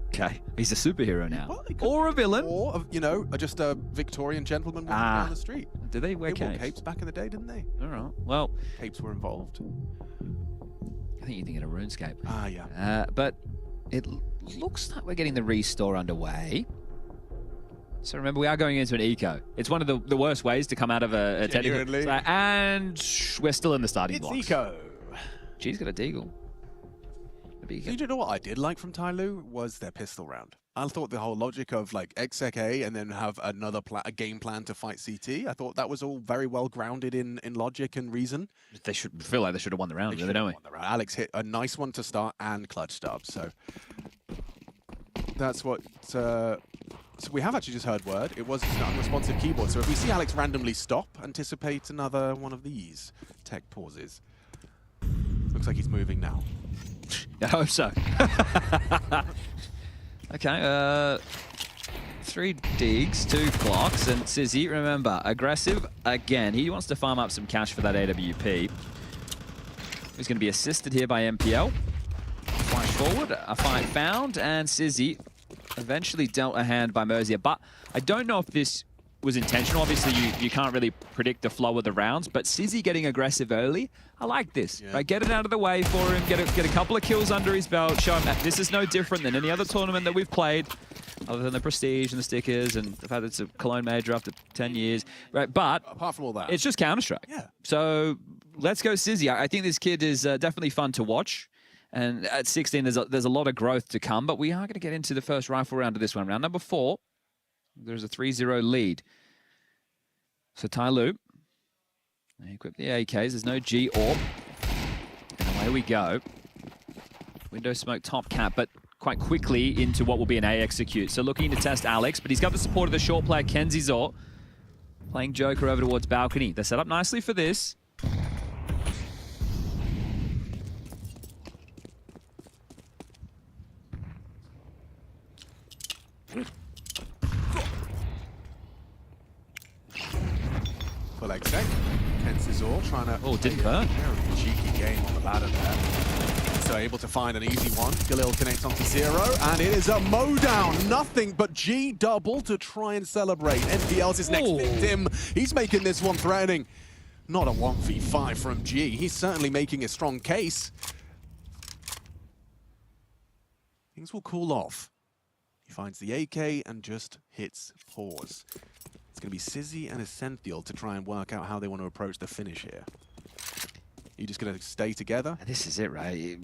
[SPEAKER 3] Okay, he's a superhero now, or a villain,
[SPEAKER 22] or you know, just a Victorian gentleman walking down the street.
[SPEAKER 3] Did they wear capes?
[SPEAKER 22] Wore capes back in the day, didn't they?
[SPEAKER 3] All right. Well,
[SPEAKER 22] capes were involved.
[SPEAKER 3] I think you're thinking of RuneScape.
[SPEAKER 22] Yeah.
[SPEAKER 3] But it looks like we're getting the restore underway. So remember, we are going into an eco. It's one of the worst ways to come out of a technical. And we're still in the starting blocks.
[SPEAKER 22] It's eco.
[SPEAKER 3] Gee's got a deagle.
[SPEAKER 22] You know what I did like from TYLOO was their pistol round. I thought the whole logic of like exec A and then have another a game plan to fight CT. I thought that was all very well grounded in logic and reason.
[SPEAKER 3] They should feel like they should have won the round, don't we?
[SPEAKER 22] Alex hit a nice one to start and clutch stub. So that's what. So we have actually just heard word. It was an unresponsive keyboard. So if we see Alex randomly stop, anticipate another one of these tech pauses. Looks like he's moving now.
[SPEAKER 3] I hope so. Okay, 3 digs, 2 clocks, and Sizzy, remember, aggressive again. He wants to farm up some cash for that AWP. He's going to be assisted here by MPL. Flash forward, a fight found, and Sizzy eventually dealt a hand by Merzier. But I don't know if this was intentional. Obviously, you can't really predict the flow of the rounds, but Sizzy getting aggressive early, I like this. Right? Get it out of the way for him, get a couple of kills under his belt, show him that this is no different than any other tournament that we've played, other than the prestige and the stickers and the fact that it's a Cologne major after 10 years. Right? But
[SPEAKER 22] apart from all that,
[SPEAKER 3] it's just Counter-Strike.
[SPEAKER 22] Yeah.
[SPEAKER 3] So let's go Sizzy. I think this kid is definitely fun to watch. And at 16, there's a lot of growth to come, but we are going to get into the first rifle round of this one. Round number 4, there's a 3-0 lead. So TYLOO, they equip the AKs, there's no G AWP. And away we go. Window smoke top cap, but quite quickly into what will be an A execute. So looking to test Alex, but he's got the support of the short player, Kenzie Zor. Playing Joker over towards balcony. They're set up nicely for this.
[SPEAKER 22] Full exec. Kensizor trying to...
[SPEAKER 3] Oh, didn't burn.
[SPEAKER 22] Very cheeky game on the ladder there. So able to find an easy one. Galil connects onto 0, and it is a mowdown. Nothing but G double to try and celebrate. NPL's his next victim. He's making this one threatening. Not a 1v5 from G. He's certainly making a strong case. Things will cool off. He finds the AK and just hits pause. It's going to be Sizzy and Essential to try and work out how they want to approach the finish here. Are you just going to stay together?
[SPEAKER 3] This is it, right? You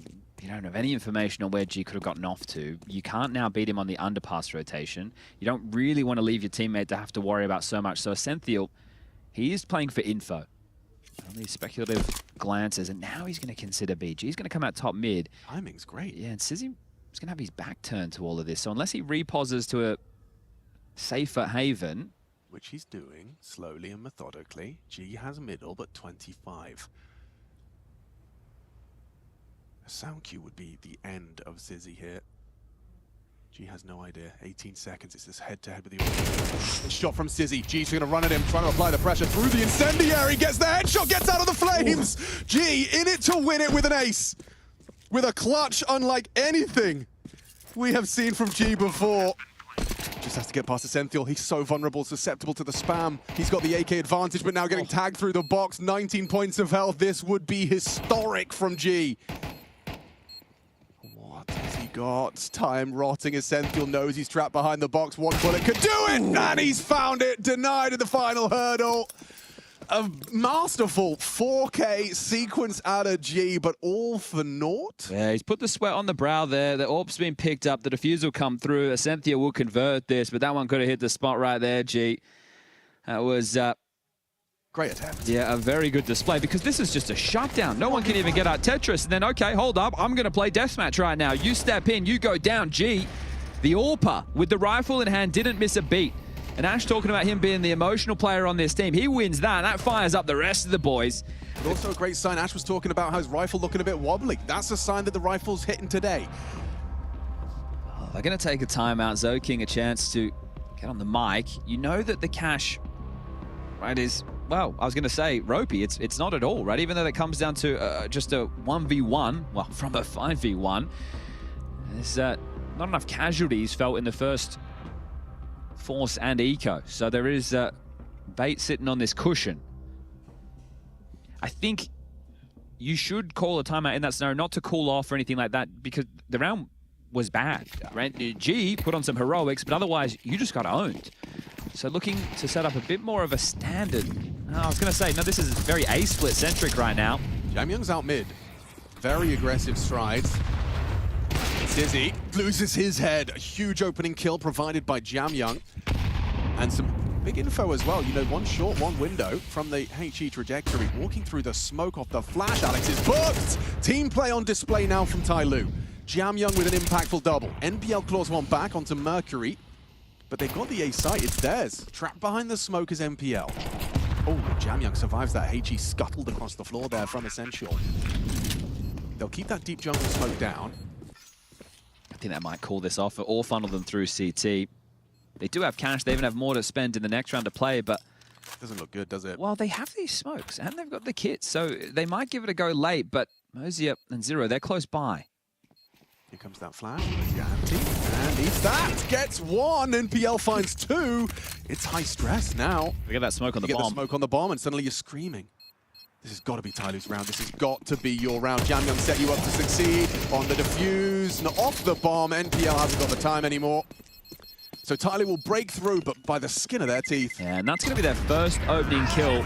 [SPEAKER 3] don't have any information on where G could have gotten off to. You can't now beat him on the underpass rotation. You don't really want to leave your teammate to have to worry about so much. So Essential, he is playing for info. Only speculative glances, and now he's going to consider B. G's going to come out top mid.
[SPEAKER 22] Timing's great.
[SPEAKER 3] Yeah, and Sizzy is going to have his back turned to all of this. So unless he reposes to a safer haven,
[SPEAKER 22] which he's doing slowly and methodically. G has middle, but 25. A sound cue would be the end of Sizzy here. G has no idea. 18 seconds. It's this head-to-head with the shot from Sizzy. G's going to run at him, trying to apply the pressure through the incendiary. Gets the headshot, gets out of the flames. Ooh. G in it to win it with an ace. With a clutch unlike anything we have seen from G before. Just has to get past Essential. He's so vulnerable, susceptible to the spam. He's got the AK advantage, but now getting tagged through the box. 19 points of health. This would be historic from G. What has he got? Time rotting. Essential knows he's trapped behind the box. One bullet could do it, and he's found it. Denied at the final hurdle. A masterful 4K sequence out of G, but all for naught.
[SPEAKER 3] Yeah, he's put the sweat on the brow there. The AWP's been picked up. The defuse will come through. Essential will convert this, but that one could have hit the spot right there, G. That was...
[SPEAKER 22] great attempt.
[SPEAKER 3] Yeah, a very good display, because this is just a shutdown. No one can even get out Tetris. And then, okay, hold up. I'm going to play deathmatch right now. You step in, you go down. G, the AWPer with the rifle in hand, didn't miss a beat. And Ash talking about him being the emotional player on this team. He wins that. That fires up the rest of the boys.
[SPEAKER 22] But also a great sign. Ash was talking about how his rifle looking a bit wobbly. That's a sign that the rifle's hitting today.
[SPEAKER 3] Oh, They're going to take a timeout. Zoking a chance to get on the mic. You know that the cash, right, is, well, I was going to say ropey. It's not at all, right? Even though it comes down to just a 1v1, well, from a 5v1, there's not enough casualties felt in the first Force and Eco. So there is bait sitting on this cushion. I think you should call a timeout in that scenario, not to cool off or anything like that, because the round was bad, right? G put on some heroics, but otherwise you just got owned. So looking to set up a bit more of a standard. I was going to say, no, this is very A-split centric right now.
[SPEAKER 22] Jamyoung's out mid. Very aggressive strides. Dizzy loses his head. A huge opening kill provided by Jamyoung. And some big info as well. You know, one short, one window from the HE trajectory. Walking through the smoke off the flash. Alex is booked. Team play on display now from TYLOO. Jamyoung with an impactful double. NPL claws one back onto Mercury. But they've got the A site. It's theirs. Trapped behind the smoke is NPL. Oh, Jamyoung survives that. HE scuttled across the floor there from Essential. They'll keep that deep jungle smoke down.
[SPEAKER 3] I think that might call this off or funnel them through CT. They do have cash. They even have more to spend in the next round to play, but...
[SPEAKER 22] Doesn't look good, does it?
[SPEAKER 3] Well, they have these smokes, and they've got the kits, so they might give it a go late, but Mosier and Zero, they're close by.
[SPEAKER 22] Here comes that flash. And eats that. Gets one. NPL finds two. It's high stress now.
[SPEAKER 3] We get that smoke on the bomb.
[SPEAKER 22] You get the smoke on the bomb, and suddenly you're screaming. This has got to be TYLOO's round. This has got to be your round. Jamyoung set you up to succeed on the defuse. Not off the bomb. NPL hasn't got the time anymore. So TYLOO will break through, but by the skin of their teeth.
[SPEAKER 3] Yeah, and that's going to be their first opening kill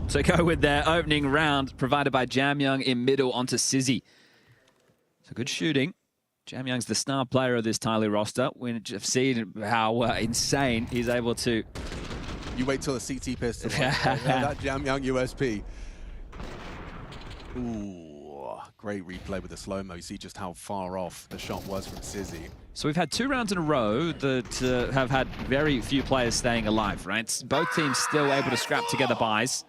[SPEAKER 3] to go with their opening round, provided by Jamyoung in middle onto Sizzy. So good shooting. Jamyoung's the star player of this TYLOO roster. We've seen how insane he's able to...
[SPEAKER 22] You wait till the CT pistol. That Jamyoung USP. Ooh, great replay with the slow-mo. You see just how far off the shot was from Sizzy.
[SPEAKER 3] So we've had 2 rounds in a row that have had very few players staying alive, right? Both teams still able to scrap together buys.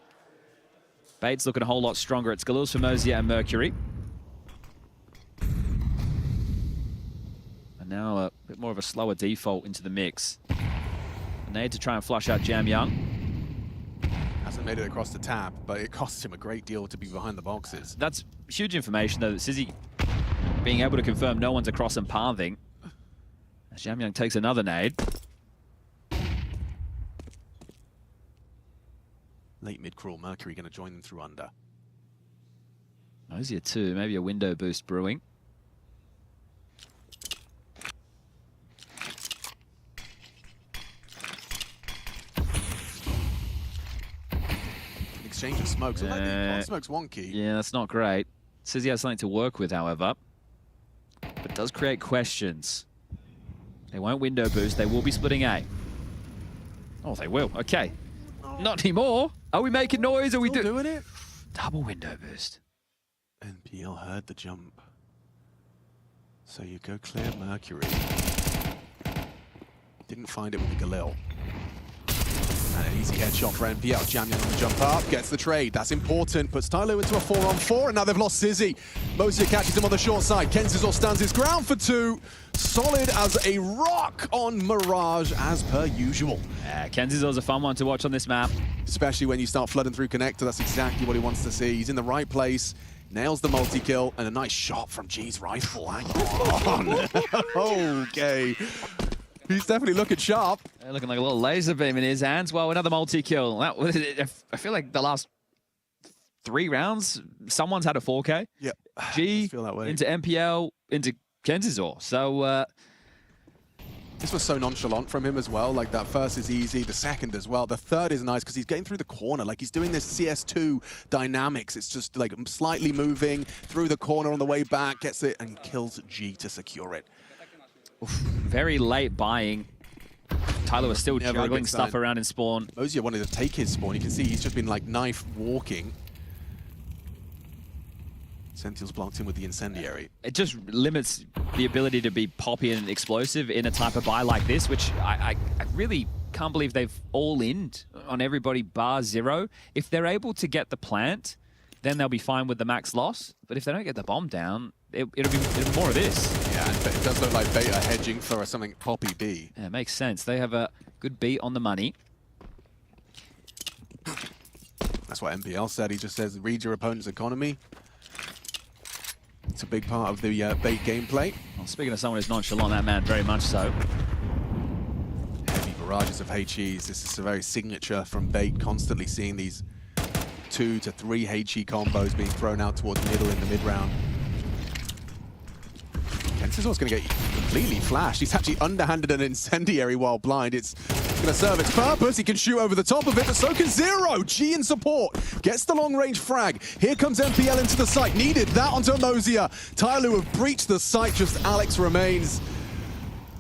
[SPEAKER 3] Bait's looking a whole lot stronger. It's Galil's for Mosier and Mercury. And now a bit more of a slower default into the mix. A nade to try and flush out Jamyoung.
[SPEAKER 22] Hasn't made it across the tap, but it costs him a great deal to be behind the boxes.
[SPEAKER 3] That's huge information, though, that Sizzy being able to confirm no one's across and pathing. As Jamyoung takes another nade.
[SPEAKER 22] Late mid-crawl, Mercury going to join them through under.
[SPEAKER 3] Mosier too, maybe a window boost brewing.
[SPEAKER 22] Exchange of smokes. Smoke's wonky.
[SPEAKER 3] Yeah, that's not great. Says he has something to work with, however. But does create questions. They won't window boost. They will be splitting A. Oh, they will. Okay. Not anymore. Are we making noise? Are we
[SPEAKER 22] doing it?
[SPEAKER 3] Double window boost.
[SPEAKER 22] NPL heard the jump. So you go clear Mercury. Didn't find it with the Galil. And an easy headshot for NPL. Jamyoung on the jump up, gets the trade. That's important. Puts TYLOO into a 4-on-4, and now they've lost Sizzy. Mosier catches him on the short side. Kenzizor stands his ground for 2. Solid as a rock on Mirage, as per usual.
[SPEAKER 3] Yeah, Kenzizor's a fun one to watch on this map.
[SPEAKER 22] Especially when you start flooding through connector. That's exactly what he wants to see. He's in the right place. Nails the multi-kill, and a nice shot from G's rifle. Hang on. Okay. He's definitely looking sharp.
[SPEAKER 3] Looking like a little laser beam in his hands. Well, another multi-kill. I feel like the last 3 rounds, someone's had a 4K.
[SPEAKER 22] Yeah.
[SPEAKER 3] G
[SPEAKER 22] feel that way.
[SPEAKER 3] into NPL, into Kenzizor. So
[SPEAKER 22] this was so nonchalant from him as well. Like, that first is easy, the second as well. The third is nice because he's getting through the corner. Like, he's doing this CS2 dynamics. It's just like slightly moving through the corner on the way back, gets it and kills G to secure it.
[SPEAKER 3] Oof, very late buying. TYLOO is still juggling stuff around in spawn.
[SPEAKER 22] Mosier wanted to take his spawn. You can see he's just been like knife walking. Sentinel's blocked in with the incendiary.
[SPEAKER 3] It just limits the ability to be poppy and explosive in a type of buy like this, which I really can't believe they've all inned on everybody bar 0. If they're able to get the plant, then they'll be fine with the max loss. But if they don't get the bomb down, it'll be more of this.
[SPEAKER 22] Yeah, and it does look like Bait are hedging for something Poppy B.
[SPEAKER 3] Yeah, it makes sense. They have a good beat on the money.
[SPEAKER 22] That's what MPL said. He just says, read your opponent's economy. It's a big part of the Bait gameplay.
[SPEAKER 3] Well, speaking of someone who's nonchalant, that man very much so.
[SPEAKER 22] Heavy barrages of HEs. This is a very signature from Bait, constantly seeing these 2 to 3 HE combos being thrown out towards middle in the mid-round. Kensizor's going to get completely flashed. He's actually underhanded an incendiary while blind. It's going to serve its purpose. He can shoot over the top of it, but so can Zero. G in support. Gets the long-range frag. Here comes MPL into the site. Needed that onto Mosier. TYLOO have breached the site. Just Alex remains.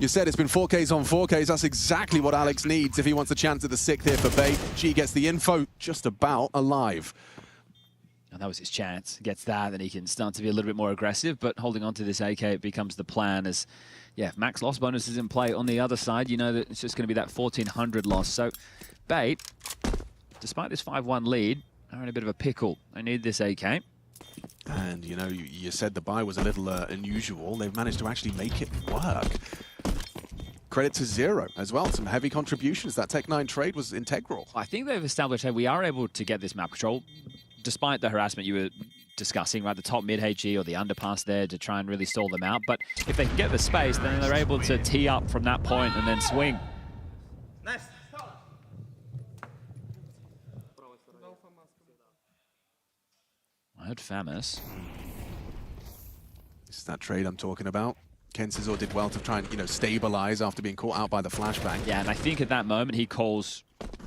[SPEAKER 22] You said it's been 4Ks on 4Ks. That's exactly what Alex needs if he wants a chance at the 6th here for Bait. G gets the info just about alive.
[SPEAKER 3] And that was his chance. Gets that, then he can start to be a little bit more aggressive, but holding on to this AK becomes the plan as, yeah, if max loss bonus is in play on the other side, you know that it's just going to be that 1,400 loss. So, Bait, despite this 5-1 lead, are in a bit of a pickle. They need this AK.
[SPEAKER 22] And, you know, you said the buy was a little unusual. They've managed to actually make it work. Credit to Zero as well. Some heavy contributions. That Tech-9 trade was integral.
[SPEAKER 3] I think they've established, hey, we are able to get this map control, despite the harassment you were discussing, right? The top mid HE or the underpass there to try and really stall them out. But if they can get the space, then they're able to tee up from that point and then swing.
[SPEAKER 10] Nice.
[SPEAKER 3] I heard Famous.
[SPEAKER 22] This is that trade I'm talking about. Kensizor did well to try and, you know, stabilize after being caught out by the flashbang.
[SPEAKER 3] Yeah, and I think at that moment he calls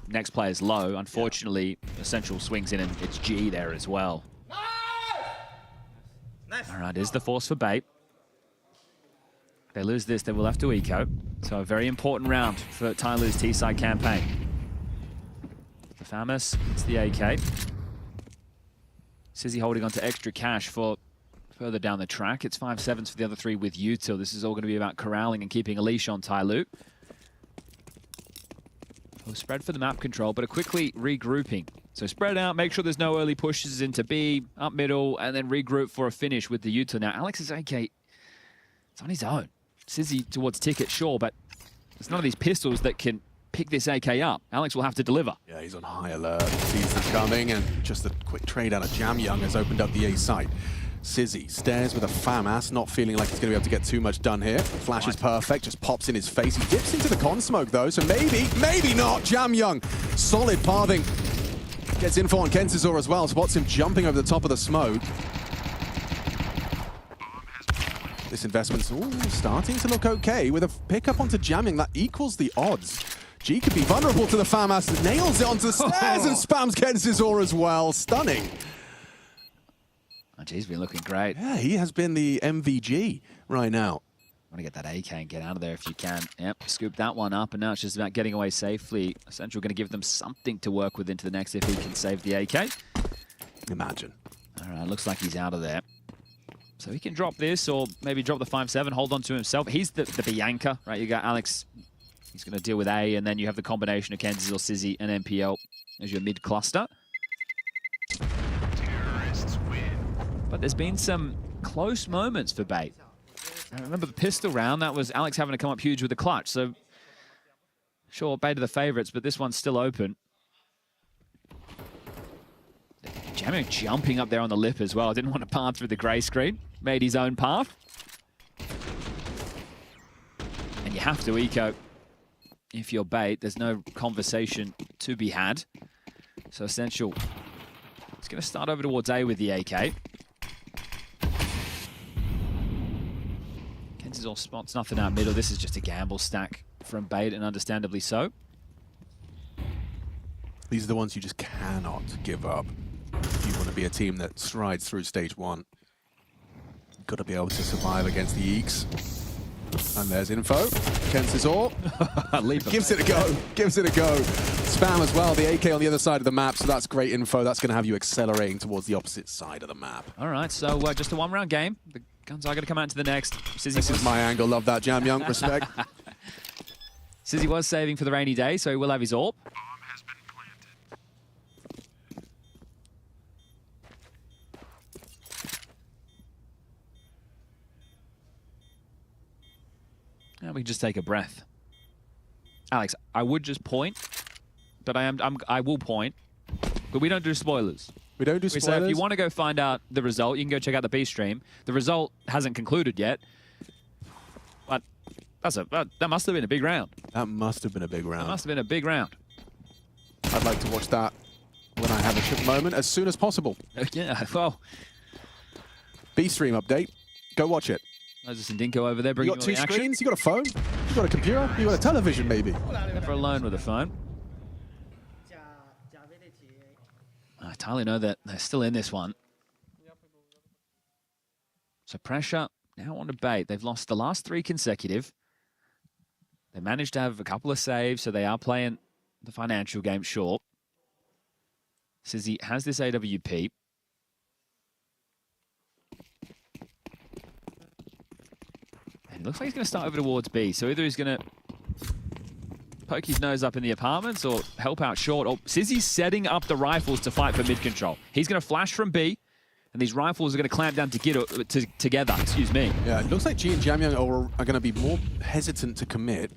[SPEAKER 3] next player's low. Unfortunately, Essential swings in and it's G there as well.
[SPEAKER 10] Nice.
[SPEAKER 3] All right, here's the force for Bait. If they lose this, they will have to eco. So a very important round for TYLOO's T-side campaign. For Famous, it's the AK. Sizzy holding on to extra cash for further down the track. It's 5-7s for the other three with Util. This is all going to be about corralling and keeping a leash on TYLOO. So spread for the map control, but a quickly regrouping. So spread out, make sure there's no early pushes into B, up middle, and then regroup for a finish with the Util. Now, Alex's AK, it's on his own. Sizzy towards Ticket, sure, but there's none of these pistols that can pick this AK up. Alex will have to deliver.
[SPEAKER 22] Yeah, he's on high alert. Sees them coming, and just a quick trade out of Jamyoung has opened up the A site. Sizzy stares with a FAMAS, not feeling like he's going to be able to get too much done here. Flash is perfect, just pops in his face. He dips into the con smoke, though, so maybe not. Jamyoung, solid pathing. Gets info on Kensizor as well, spots him jumping over the top of the smoke. This investment's starting to look okay with a pickup onto Jamyoung. That equals the odds. G could be vulnerable to the FAMAS, nails it onto the stairs and spams Kensizor as well. Stunning.
[SPEAKER 3] Oh, G's been looking great.
[SPEAKER 22] Yeah, he has been the MVG right now.
[SPEAKER 3] Want to get that AK and get out of there if you can. Yep, scoop that one up, and now it's just about getting away safely. Essential going to give them something to work with into the next if he can save the AK.
[SPEAKER 22] Imagine.
[SPEAKER 3] All right, looks like he's out of there. So he can drop this or maybe drop the 5-7, hold on to himself. He's the Bianca, right? You got Alex, he's going to deal with A, and then you have the combination of Kensizor, Sizzy, and MPL as your mid-cluster. But there's been some close moments for Bait. I remember the pistol round, that was Alex having to come up huge with the clutch. So, sure, Bait are the favorites, but this one's still open. Jamyoung jumping up there on the lip as well. Didn't want to path through the grey screen. Made his own path. And you have to eco if you're Bait. There's no conversation to be had. So Essential is going to start over towards A with the AK. Kensizor spots nothing out middle. This is just a gamble stack from Bait, and understandably so.
[SPEAKER 22] These are the ones you just cannot give up. If you want to be a team that strides through stage 1, you've got to be able to survive against the Eeks. And there's info. Kensizor gives it a go. Gives it a go. Spam as well. The AK on the other side of the map, so that's great info. That's going to have you accelerating towards the opposite side of the map.
[SPEAKER 3] All right, so just a one-round game. The guns are going to come out into the next.
[SPEAKER 22] This is my angle. Love that, Jamyoung. Respect.
[SPEAKER 3] Sizzy was saving for the rainy day, so he will have his AWP. And we can just take a breath. Alex, I would just point, but I will point, but we don't do spoilers.
[SPEAKER 22] We don't do
[SPEAKER 3] We
[SPEAKER 22] spoilers?
[SPEAKER 3] say if you want to go find out the result, you can go check out the B stream. The result hasn't concluded yet, but that must have been a big round.
[SPEAKER 22] That must have been a big round.
[SPEAKER 3] That must have been a big round.
[SPEAKER 22] I'd like to watch that when I have a ship moment as soon as possible.
[SPEAKER 3] Yeah, well.
[SPEAKER 22] B-stream update. Go watch it.
[SPEAKER 3] There's a Sindinko over there
[SPEAKER 22] You
[SPEAKER 3] bringing
[SPEAKER 22] got
[SPEAKER 3] all
[SPEAKER 22] two
[SPEAKER 3] the action.
[SPEAKER 22] screens? You got a phone? You got a computer? You got a television, maybe?
[SPEAKER 3] Never alone with a phone. I entirely know that they're still in this one. So pressure now on to Bait. They've lost the last 3 consecutive. They managed to have a couple of saves, so they are playing the financial game short. Sizzy has this AWP. And it looks like he's going to start over towards B. So either he's going to poke his nose up in the apartments or help out short. Oh, Sizzy's setting up the rifles to fight for mid-control. He's going to flash from B, and these rifles are going to clamp down together. Excuse me.
[SPEAKER 22] Yeah, it looks like G and Jamyang are going to be more hesitant to commit.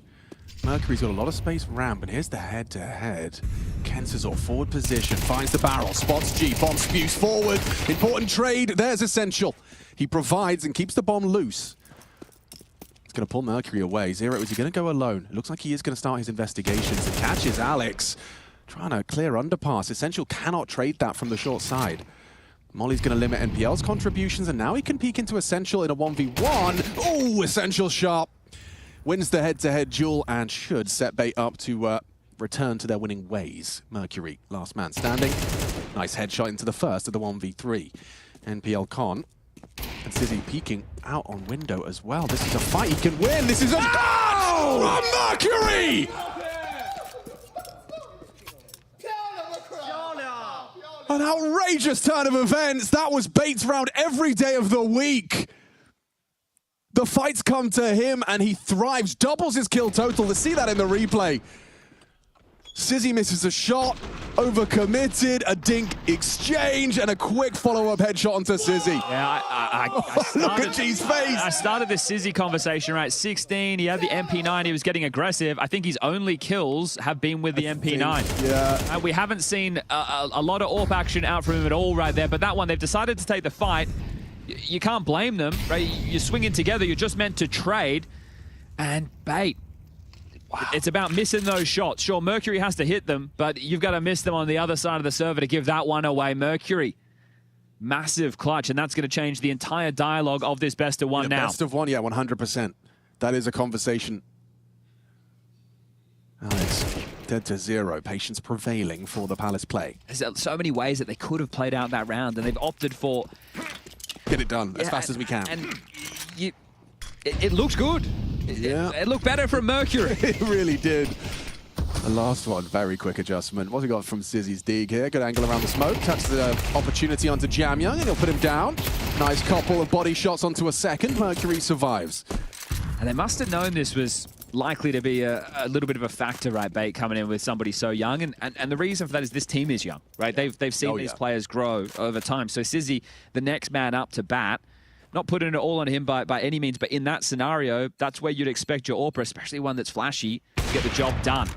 [SPEAKER 22] Mercury's got a lot of space ramp, and here's the head-to-head. Kensazor forward position, finds the barrel, spots G, bomb spews forward. Important trade, there's Essential. He provides and keeps the bomb loose. It's going to pull Mercury away. Zero, is he going to go alone? It looks like he is going to start his investigations. It catches Alex, trying to clear underpass. Essential cannot trade that from the short side. Molly's going to limit NPL's contributions, and now he can peek into Essential in a 1v1. Oh, Essential sharp. Wins the head-to-head duel and should set Bait up to return to their winning ways. Mercury, last man standing. Nice headshot into the first of the 1v3. NPL Con. And Sizzy peeking out on window as well. This is a fight he can win. This is a goal from Mercury! An outrageous turn of events. That was Bait's round every day of the week. The fights come to him and he thrives, doubles his kill total. Let's see that in the replay. Sizzy misses a shot, overcommitted, a dink exchange, and a quick follow-up headshot onto Sizzy.
[SPEAKER 3] Yeah, I started,
[SPEAKER 22] look at G's face.
[SPEAKER 3] I started this Sizzy conversation, right? 16, he had the MP9, he was getting aggressive. I think his only kills have been with the MP9.
[SPEAKER 22] Yeah.
[SPEAKER 3] We haven't seen a lot of AWP action out from him at all right there, but that one, they've decided to take the fight. You can't blame them, right? You're swinging together, you're just meant to trade. And Bait, it's about missing those shots. Sure, Mercury has to hit them, but you've got to miss them on the other side of the server to give that one away. Mercury, massive clutch, and that's going to change the entire dialogue of this best of one now.
[SPEAKER 22] Best of one, yeah, 100%. That is a conversation. Alex, dead to zero. Patience prevailing for the Palace play.
[SPEAKER 3] There's so many ways that they could have played out that round, and they've opted for...
[SPEAKER 22] Get it done as fast as we can.
[SPEAKER 3] And it looks good.
[SPEAKER 22] Yeah.
[SPEAKER 3] It looked better from Mercury.
[SPEAKER 22] It really did. The last one, very quick adjustment. What's he got from Sizzy's dig here? Good angle around the smoke. Touches the opportunity onto Jamyang, and he'll put him down. Nice couple of body shots onto a second. Mercury survives.
[SPEAKER 3] And they must have known this was likely to be a little bit of a factor, right, Bait, coming in with somebody so young. And the reason for that is this team is young, right? They've seen these players grow over time. So Sizzy, the next man up to bat, not putting it all on him by any means, but in that scenario, that's where you'd expect your AWPer, especially one that's flashy, to get the job done.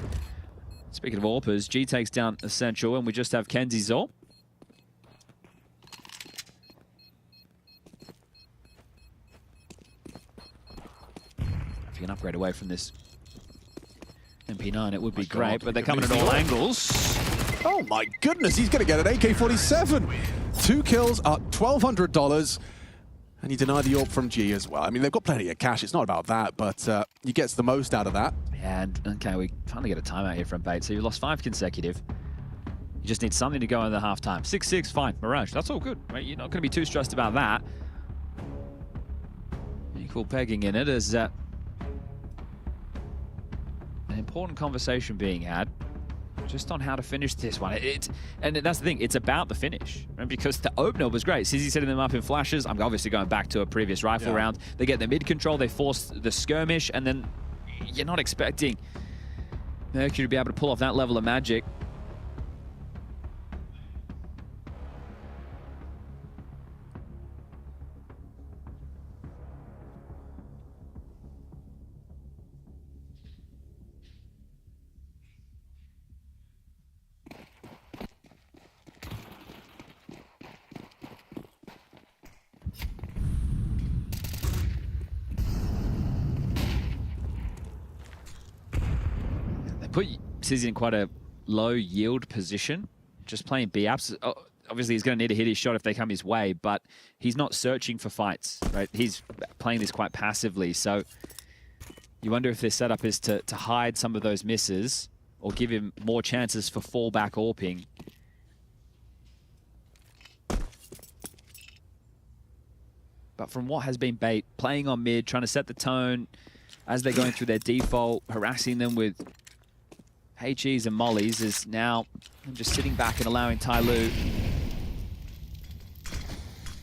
[SPEAKER 3] Speaking of AWPers, G takes down Essential, and we just have Kensazor. If you can upgrade away from this MP9, it would be great, but they're coming at all angles.
[SPEAKER 22] Oh my goodness, he's going to get an AK-47. 2 kills at $1,200. And you deny the AWP from G as well. I mean, they've got plenty of cash. It's not about that, but he gets the most out of that.
[SPEAKER 3] Yeah, and okay, we finally get a timeout here from Bait. So you lost 5 consecutive. You just need something to go in the halftime. 6-6, fine. Mirage, that's all good. Right? You're not going to be too stressed about that. Equal pegging in it as an important conversation being had just on how to finish this one. And that's the thing, it's about the finish, right? Because the opener was great. Sizzy setting them up in flashes. I'm obviously going back to a previous rifle round. They get the mid-control, they force the skirmish, and then you're not expecting Mercury to be able to pull off that level of magic. put Sizzy in quite a low yield position, just playing B apps. Obviously, he's going to need to hit his shot if they come his way, but he's not searching for fights, right? He's playing this quite passively, so you wonder if their setup is to hide some of those misses or give him more chances for fallback AWPing. But from what has been bait, playing on mid, trying to set the tone as they're going through their default, harassing them with HEs and mollies, is now just sitting back and allowing TYLOO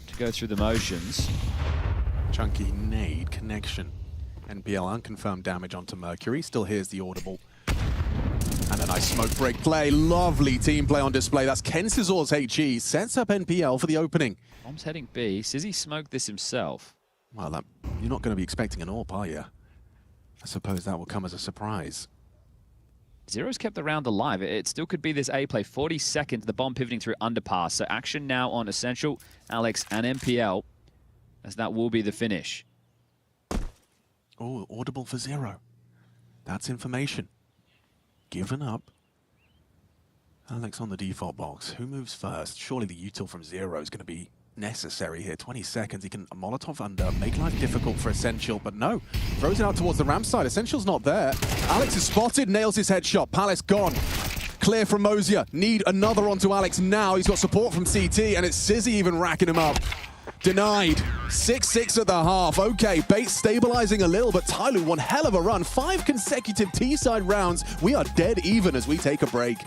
[SPEAKER 3] to go through the motions.
[SPEAKER 22] Chunky nade connection. NPL unconfirmed damage onto Mercury. Still hears the audible. And a nice smoke break play. Lovely team play on display. That's Ken Scizor's HE. Sets up NPL for the opening.
[SPEAKER 3] Bomb's heading B. Sizzy smoked this himself.
[SPEAKER 22] Well, you're not going to be expecting an AWP, are you? I suppose that will come as a surprise.
[SPEAKER 3] Zero's kept the round alive. It still could be this A play. 40 seconds, the bomb pivoting through underpass. So action now on Essential, Alex, and NPL, as that will be the finish.
[SPEAKER 22] Oh, audible for Zero. That's information. Given up. Alex on the default box. Who moves first? Surely the util from Zero is going to be necessary here. 20 seconds. He can Molotov under, make life difficult for Essential, but no. Throws it out towards the ramp side. Essential's not there. Alex is spotted, nails his headshot. Palace gone. Clear from Mosier. Need another onto Alex now. He's got support from CT, and it's Sizzy even racking him up. Denied. 6-6 at the half. Okay, bait stabilizing a little, but TYLOO, one hell of a run. 5 consecutive T-side rounds. We are dead even as we take a break.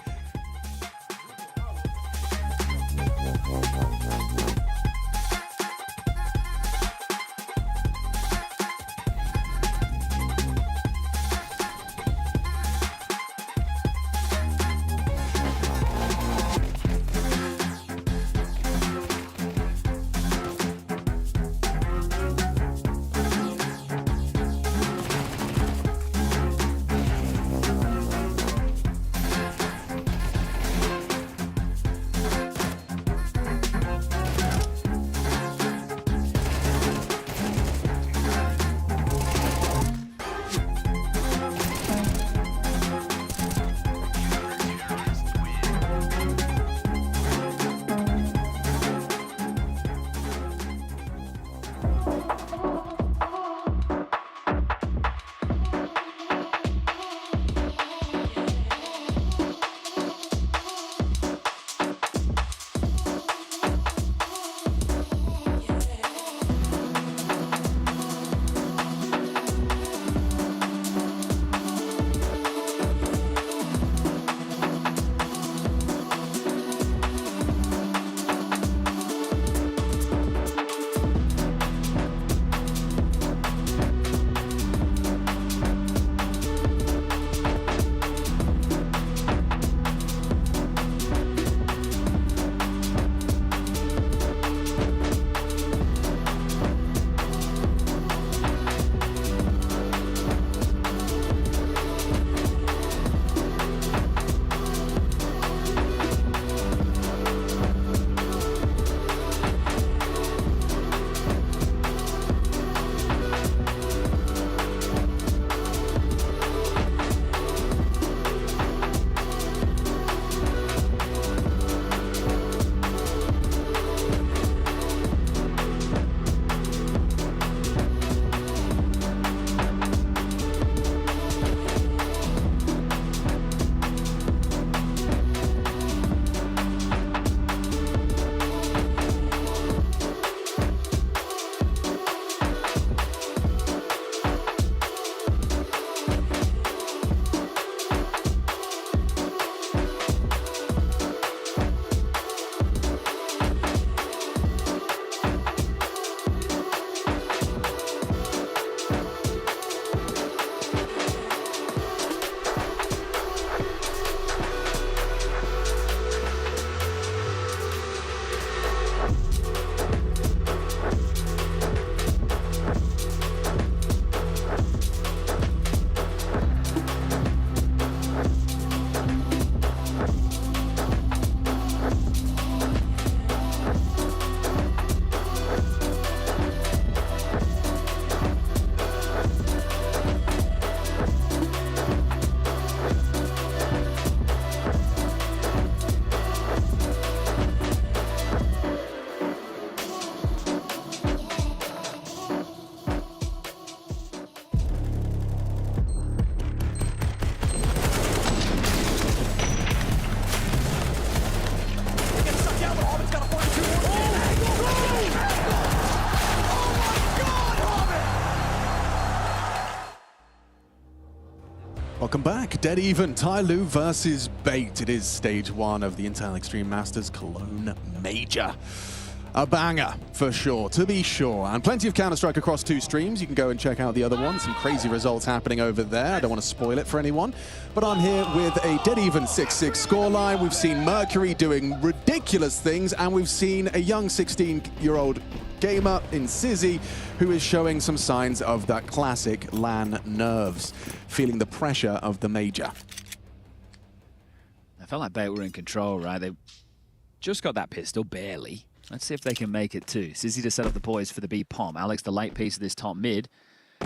[SPEAKER 22] Welcome back. Dead even. TYLOO versus Bait. It is stage 1 of the Intel Extreme Masters Cologne Major. A banger, for sure, to be sure. And plenty of Counter-Strike across 2 streams. You can go and check out the other one. Some crazy results happening over there. I don't want to spoil it for anyone. But I'm here with a dead even 6-6 scoreline. We've seen Mercury doing ridiculous things, and we've seen a young 16-year-old gamer in Sizzy who is showing some signs of that classic LAN nerves, feeling the pressure of the major.
[SPEAKER 3] I felt like Bait were in control, right? They just got that pistol, barely. Let's see if they can make it too. Sizzy to set up the boys for the B pom. Alex, the late piece of this top mid.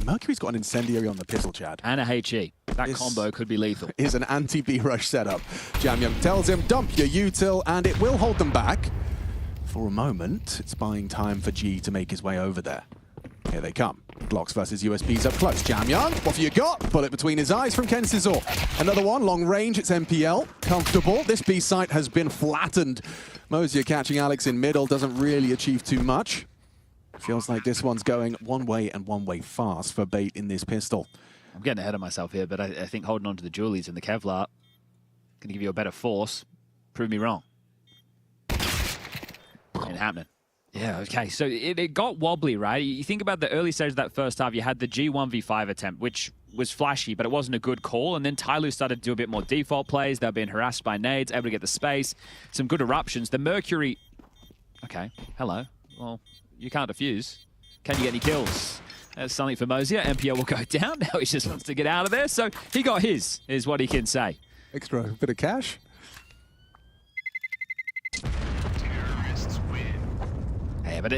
[SPEAKER 22] Mercury's got an incendiary on the pistol, Chad.
[SPEAKER 3] And a HE. That combo could be lethal.
[SPEAKER 22] Is an anti-B rush setup. JamYoung tells him, dump your util, and it will hold them back. For a moment, it's buying time for G to make his way over there. Here they come. Glocks versus USBs up close. JamYoung, what have you got? Bullet between his eyes from Kensizor. Another one, long range, it's MPL. Comfortable. This B site has been flattened. Mosier catching Alex in middle, doesn't really achieve too much. Feels like this one's going one way and one way fast for Bait in this pistol.
[SPEAKER 3] I'm getting ahead of myself here, but I think holding on to the Julies and the Kevlar going to give you a better force. Prove me wrong. Ain't happening. Yeah, okay. So it got wobbly, right? You think about the early stage of that first half, you had the G1v5 attempt, which was flashy, but it wasn't a good call. And then TYLOO started to do a bit more default plays. They've been harassed by nades, able to get the space. Some good eruptions. The Mercury... Okay, hello. Well, you can't defuse. Can you get any kills? That's something for Mosier. MPL will go down. Now he just wants to get out of there. So he got his, is what he can say.
[SPEAKER 22] Extra bit of cash.
[SPEAKER 3] Yeah, but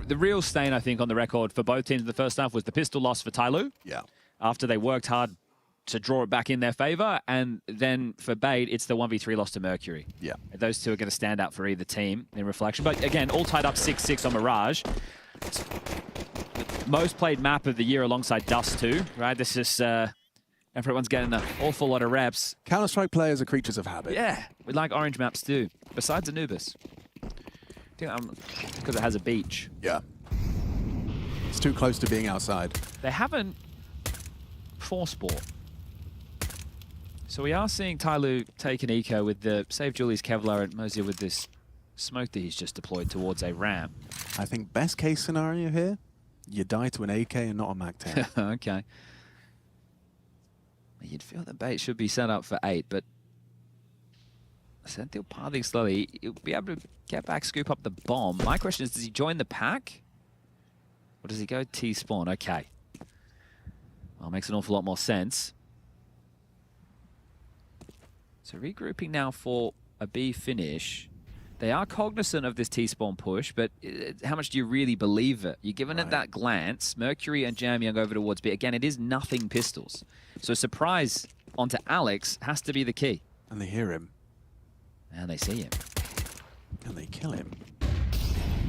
[SPEAKER 3] the real stain, I think, on the record for both teams in the first half was the pistol loss for TYLOO.
[SPEAKER 22] Yeah.
[SPEAKER 3] After they worked hard to draw it back in their favor. And then for Bait, it's the 1v3 loss to Mercury.
[SPEAKER 22] Yeah.
[SPEAKER 3] Those two are going to stand out for either team in reflection. But again, all tied up 6-6 on Mirage. Most played map of the year alongside Dust 2, right? This is... everyone's getting an awful lot of reps.
[SPEAKER 22] Counter-Strike players are creatures of habit.
[SPEAKER 3] Yeah, we like orange maps too. Besides Anubis. Because it has a beach.
[SPEAKER 22] Yeah. It's too close to being outside.
[SPEAKER 3] They haven't force bought. So we are seeing TYLOO take an eco with the save Julie's Kevlar and Mosier with this smoke that he's just deployed towards a ramp.
[SPEAKER 22] I think best case scenario here, you die to an AK and not a MAC-10.
[SPEAKER 3] Okay. You'd feel that Bait should be set up for 8, but Sentinel pathing slowly. He'll be able to get back, scoop up the bomb. My question is, does he join the pack? Or does he go T-spawn? Okay. Well, makes an awful lot more sense. So regrouping now for a B finish. They are cognizant of this T-spawn push, but how much do you really believe it? You're giving it that glance. Mercury and JamYoung over towards B. Again, it is nothing pistols. So surprise onto Alex has to be the key.
[SPEAKER 22] And they hear him.
[SPEAKER 3] And they see him.
[SPEAKER 22] And they kill him.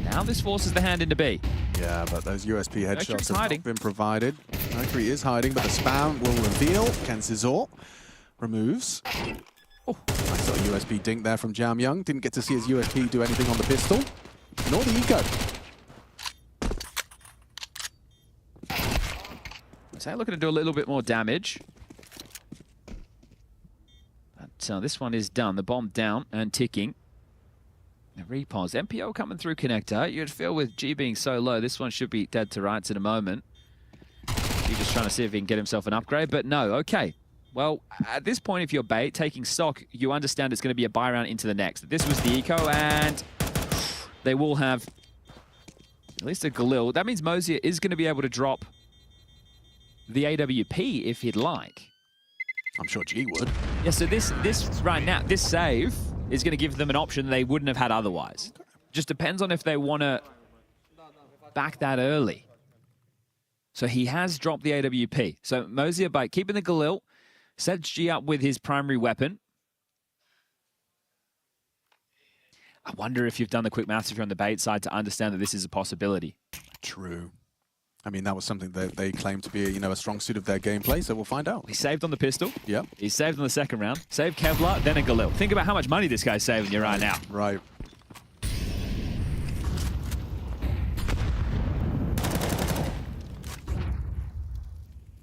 [SPEAKER 3] Now this forces the hand into B.
[SPEAKER 22] Yeah, but those USP headshots have
[SPEAKER 3] hiding.
[SPEAKER 22] not been provided. Mercury is hiding, but the spam will reveal. Kensizor removes. Oh, nice little USP dink there from JamYoung. Didn't get to see his USP do anything on the pistol, nor the eco.
[SPEAKER 3] So looking to do a little bit more damage. But this one is done. The bomb down and ticking. A repause. MPO coming through connector. You'd feel with G being so low, this one should be dead to rights in a moment. He's just trying to see if he can get himself an upgrade, but no. Okay. Well, at this point, if you're Bait, taking stock, you understand it's going to be a buy round into the next. This was the eco, and they will have at least a Galil. That means Mosier is going to be able to drop the AWP if he'd like.
[SPEAKER 22] I'm sure G would.
[SPEAKER 3] Yeah, so this right now, this save is going to give them an option they wouldn't have had otherwise. Just depends on if they want to back that early. So he has dropped the AWP. So Mosier, by keeping the Galil, sets G up with his primary weapon. I wonder if you've done the quick maths if you're on the Bait side to understand that this is a possibility.
[SPEAKER 22] True. I mean, that was something that they claim to be, a strong suit of their gameplay, so we'll find out.
[SPEAKER 3] He saved on the pistol.
[SPEAKER 22] Yep.
[SPEAKER 3] He saved on the second round. Saved Kevlar, then a Galil. Think about how much money this guy's saving you right now.
[SPEAKER 22] Right.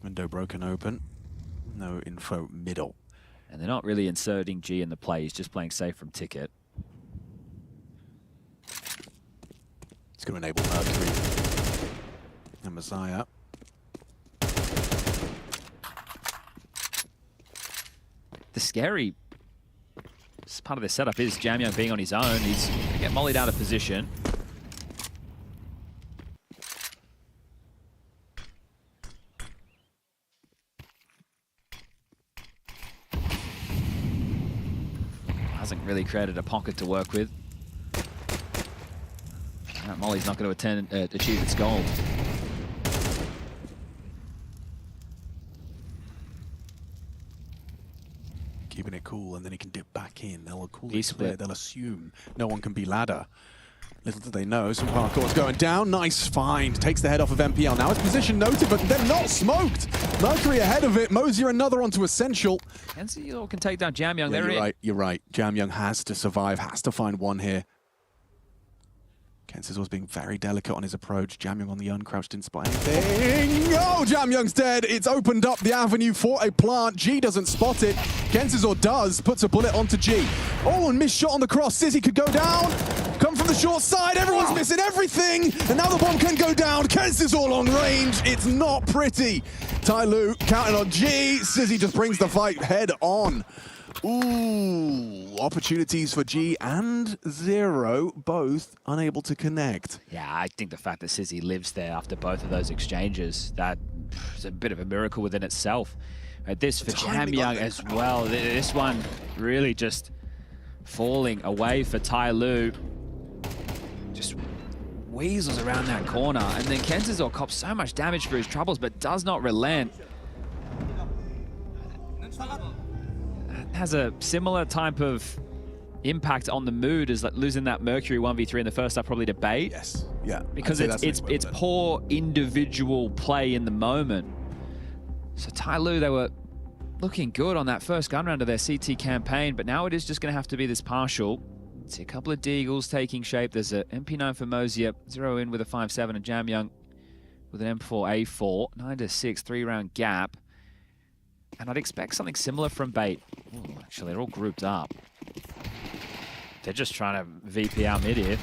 [SPEAKER 22] Window broken open. No info middle.
[SPEAKER 3] And they're not really inserting G in the play. He's just playing safe from ticket.
[SPEAKER 22] It's going to enable Mercury and Messiah.
[SPEAKER 3] The scary part of their setup is Jamyoung being on his own. He's going to get mollied out of position. Hasn't really created a pocket to work with. That molly's not going to achieve its goal.
[SPEAKER 22] Keeping it cool, and then he can dip back in. They'll cool it clear. They'll assume no one can be ladder. Little do they know, some parkour's going down. Nice find. Takes the head off of MPL. Now it's position noted, but they're not smoked. Mercury ahead of it. Mosier another onto Essential.
[SPEAKER 3] Kenzie can take down Jamyoung.
[SPEAKER 22] Yeah, you're right. You're right. Jamyoung has to survive. Has to find one here. Kensizor was being very delicate on his approach. Jamyoung on the uncrouched didn't spot anything. Oh, Jamyoung's dead. It's opened up the avenue for a plant. G doesn't spot it. Kensizor does. Puts a bullet onto G. Oh, and missed shot on the cross. Sizzy could go down. Come from the short side. Everyone's missing everything. And now the bomb can go down. Kensizor long range. It's not pretty. TYLOO counting on G. Sizzy just brings the fight head on. Ooh, opportunities for G and Zero, both unable to connect.
[SPEAKER 3] Yeah, I think the fact that Sizzy lives there after both of those exchanges, that is a bit of a miracle within itself. This for Jamyoung as well. This one really just falling away for TYLOO. Just weasels around that corner. And then Kensizor cops so much damage for his troubles, but does not relent. Has a similar type of impact on the mood as like losing that Mercury 1v3 in the first half, probably debate.
[SPEAKER 22] Yes, yeah.
[SPEAKER 3] Because it's poor individual play in the moment. So TYLOO, they were looking good on that first gun round of their CT campaign, but now it is just going to have to be this partial. See a couple of Deagles taking shape. There's a MP9 for Mosier, Zero in with a 5-7, and Jamyoung with an M4A4, 9-6, 3-round gap. And I'd expect something similar from Bait. Ooh, actually, they're all grouped up. They're just trying to VP out mid here.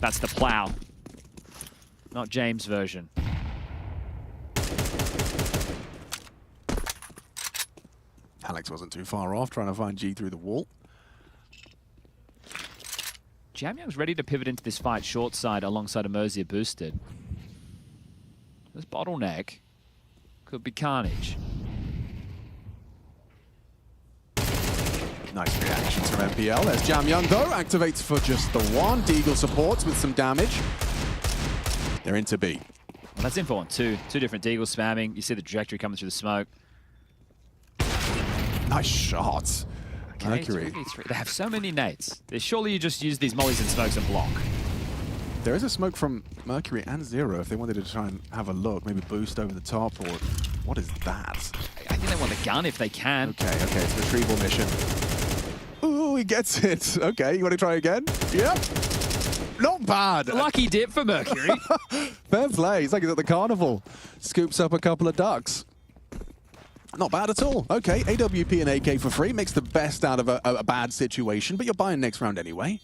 [SPEAKER 3] That's the plow, not James' version.
[SPEAKER 22] Alex wasn't too far off, trying to find G through the wall.
[SPEAKER 3] Jamyoung's ready to pivot into this fight short side alongside a Mosier boosted. This bottleneck could be carnage.
[SPEAKER 22] Nice reactions from MPL. There's Jamyoung though, activates for just the one. Deagle supports with some damage. They're into B.
[SPEAKER 3] Well, that's info on two different Deagles spamming. You see the trajectory coming through the smoke.
[SPEAKER 22] Nice shots.
[SPEAKER 3] Okay,
[SPEAKER 22] Mercury.
[SPEAKER 3] They have so many nades. Surely you just use these mollies and smokes and block.
[SPEAKER 22] There is a smoke from Mercury and Zero if they wanted to try and have a look. Maybe boost over the top, or what is that?
[SPEAKER 3] I think they want the gun if they can.
[SPEAKER 22] Okay, it's a retrieval mission. Ooh, he gets it. Okay, you want to try again? Yep. Not bad.
[SPEAKER 3] Lucky dip for Mercury.
[SPEAKER 22] Fair play. It's like he's at the carnival. Scoops up a couple of ducks. Not bad at all. Okay, AWP and AK for free makes the best out of a bad situation, but you're buying next round anyway.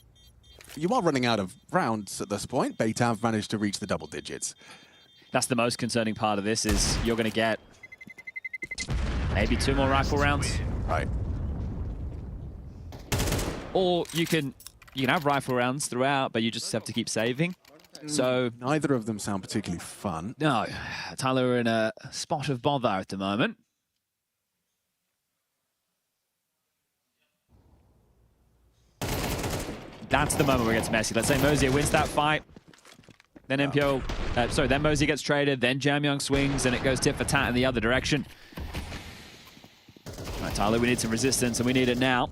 [SPEAKER 22] You are running out of rounds at this point. Bait have managed to reach the double digits.
[SPEAKER 3] That's the most concerning part of this, is you're going to get maybe 2 more rifle rounds.
[SPEAKER 22] Right.
[SPEAKER 3] Or you can have rifle rounds throughout, but you just have to keep saving. So
[SPEAKER 22] neither of them sound particularly fun.
[SPEAKER 3] No, TYLOO are in a spot of bother at the moment. That's the moment where it gets messy. Let's say Mosier wins that fight. Then then Mosier gets traded. Then Jamyoung swings, and it goes tit for tat in the other direction. All right, TYLOO, we need some resistance, and we need it now.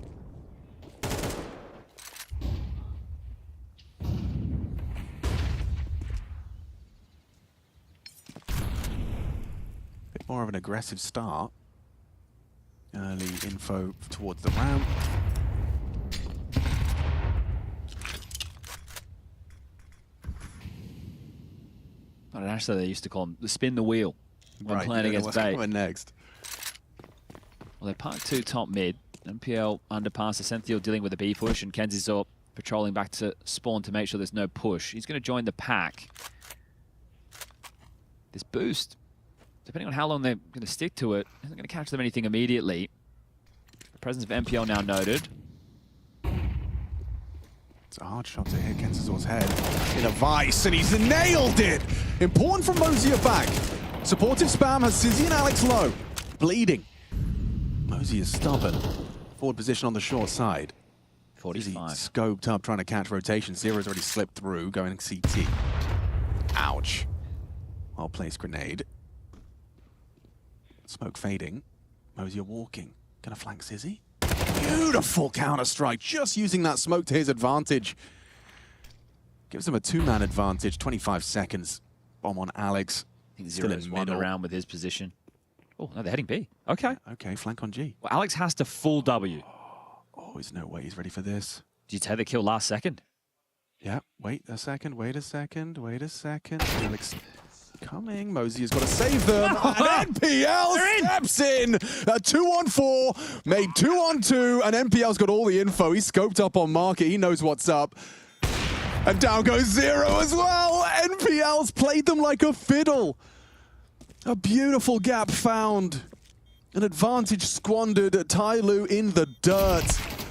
[SPEAKER 22] Bit more of an aggressive start. Early info towards the ramp.
[SPEAKER 3] Actually, they used to call them the spin the wheel. when
[SPEAKER 22] Right,
[SPEAKER 3] playing
[SPEAKER 22] you don't know
[SPEAKER 3] against
[SPEAKER 22] what's
[SPEAKER 3] Bait.
[SPEAKER 22] coming next.
[SPEAKER 3] Well, they're parked 2 top mid. MPL underpass, Ascenthiel dealing with a B push, and Kenzizor patrolling back to spawn to make sure there's no push. He's going to join the pack. This boost, depending on how long they're going to stick to it, isn't going to catch them anything immediately. The presence of MPL now noted.
[SPEAKER 22] It's a hard shot to hit Kenzizor's head in a vice, and he's nailed it! Important from Mosier back. Supportive spam has Sizzy and Alex low. Bleeding. Mosier is stubborn. Forward position on the short side.
[SPEAKER 3] 45.
[SPEAKER 22] Scoped up, trying to catch rotation. Zero's already slipped through, going CT. Ouch. Well-placed grenade. Smoke fading. Mosier walking. Gonna flank Sizzy. Beautiful counter-strike, just using that smoke to his advantage. Gives him a 2-man advantage, 25 seconds. Bomb on Alex.
[SPEAKER 3] I think Zero's one around with his position. Oh, no, they're heading B. Okay.
[SPEAKER 22] Okay, flank on G.
[SPEAKER 3] Well, Alex has to full W.
[SPEAKER 22] Oh, there's no way he's ready for this.
[SPEAKER 3] Did you take the kill last second?
[SPEAKER 22] Yeah, wait a second, wait a second, wait a second. Alex coming. Mosier's got to save them. And NPL steps in. A 2-on-4, made 2-on-2, and NPL's got all the info. He's scoped up on market. He knows what's up. And down goes Zero as well. NPL's played them like a fiddle. A beautiful gap found. An advantage squandered. TYLOO in the dirt.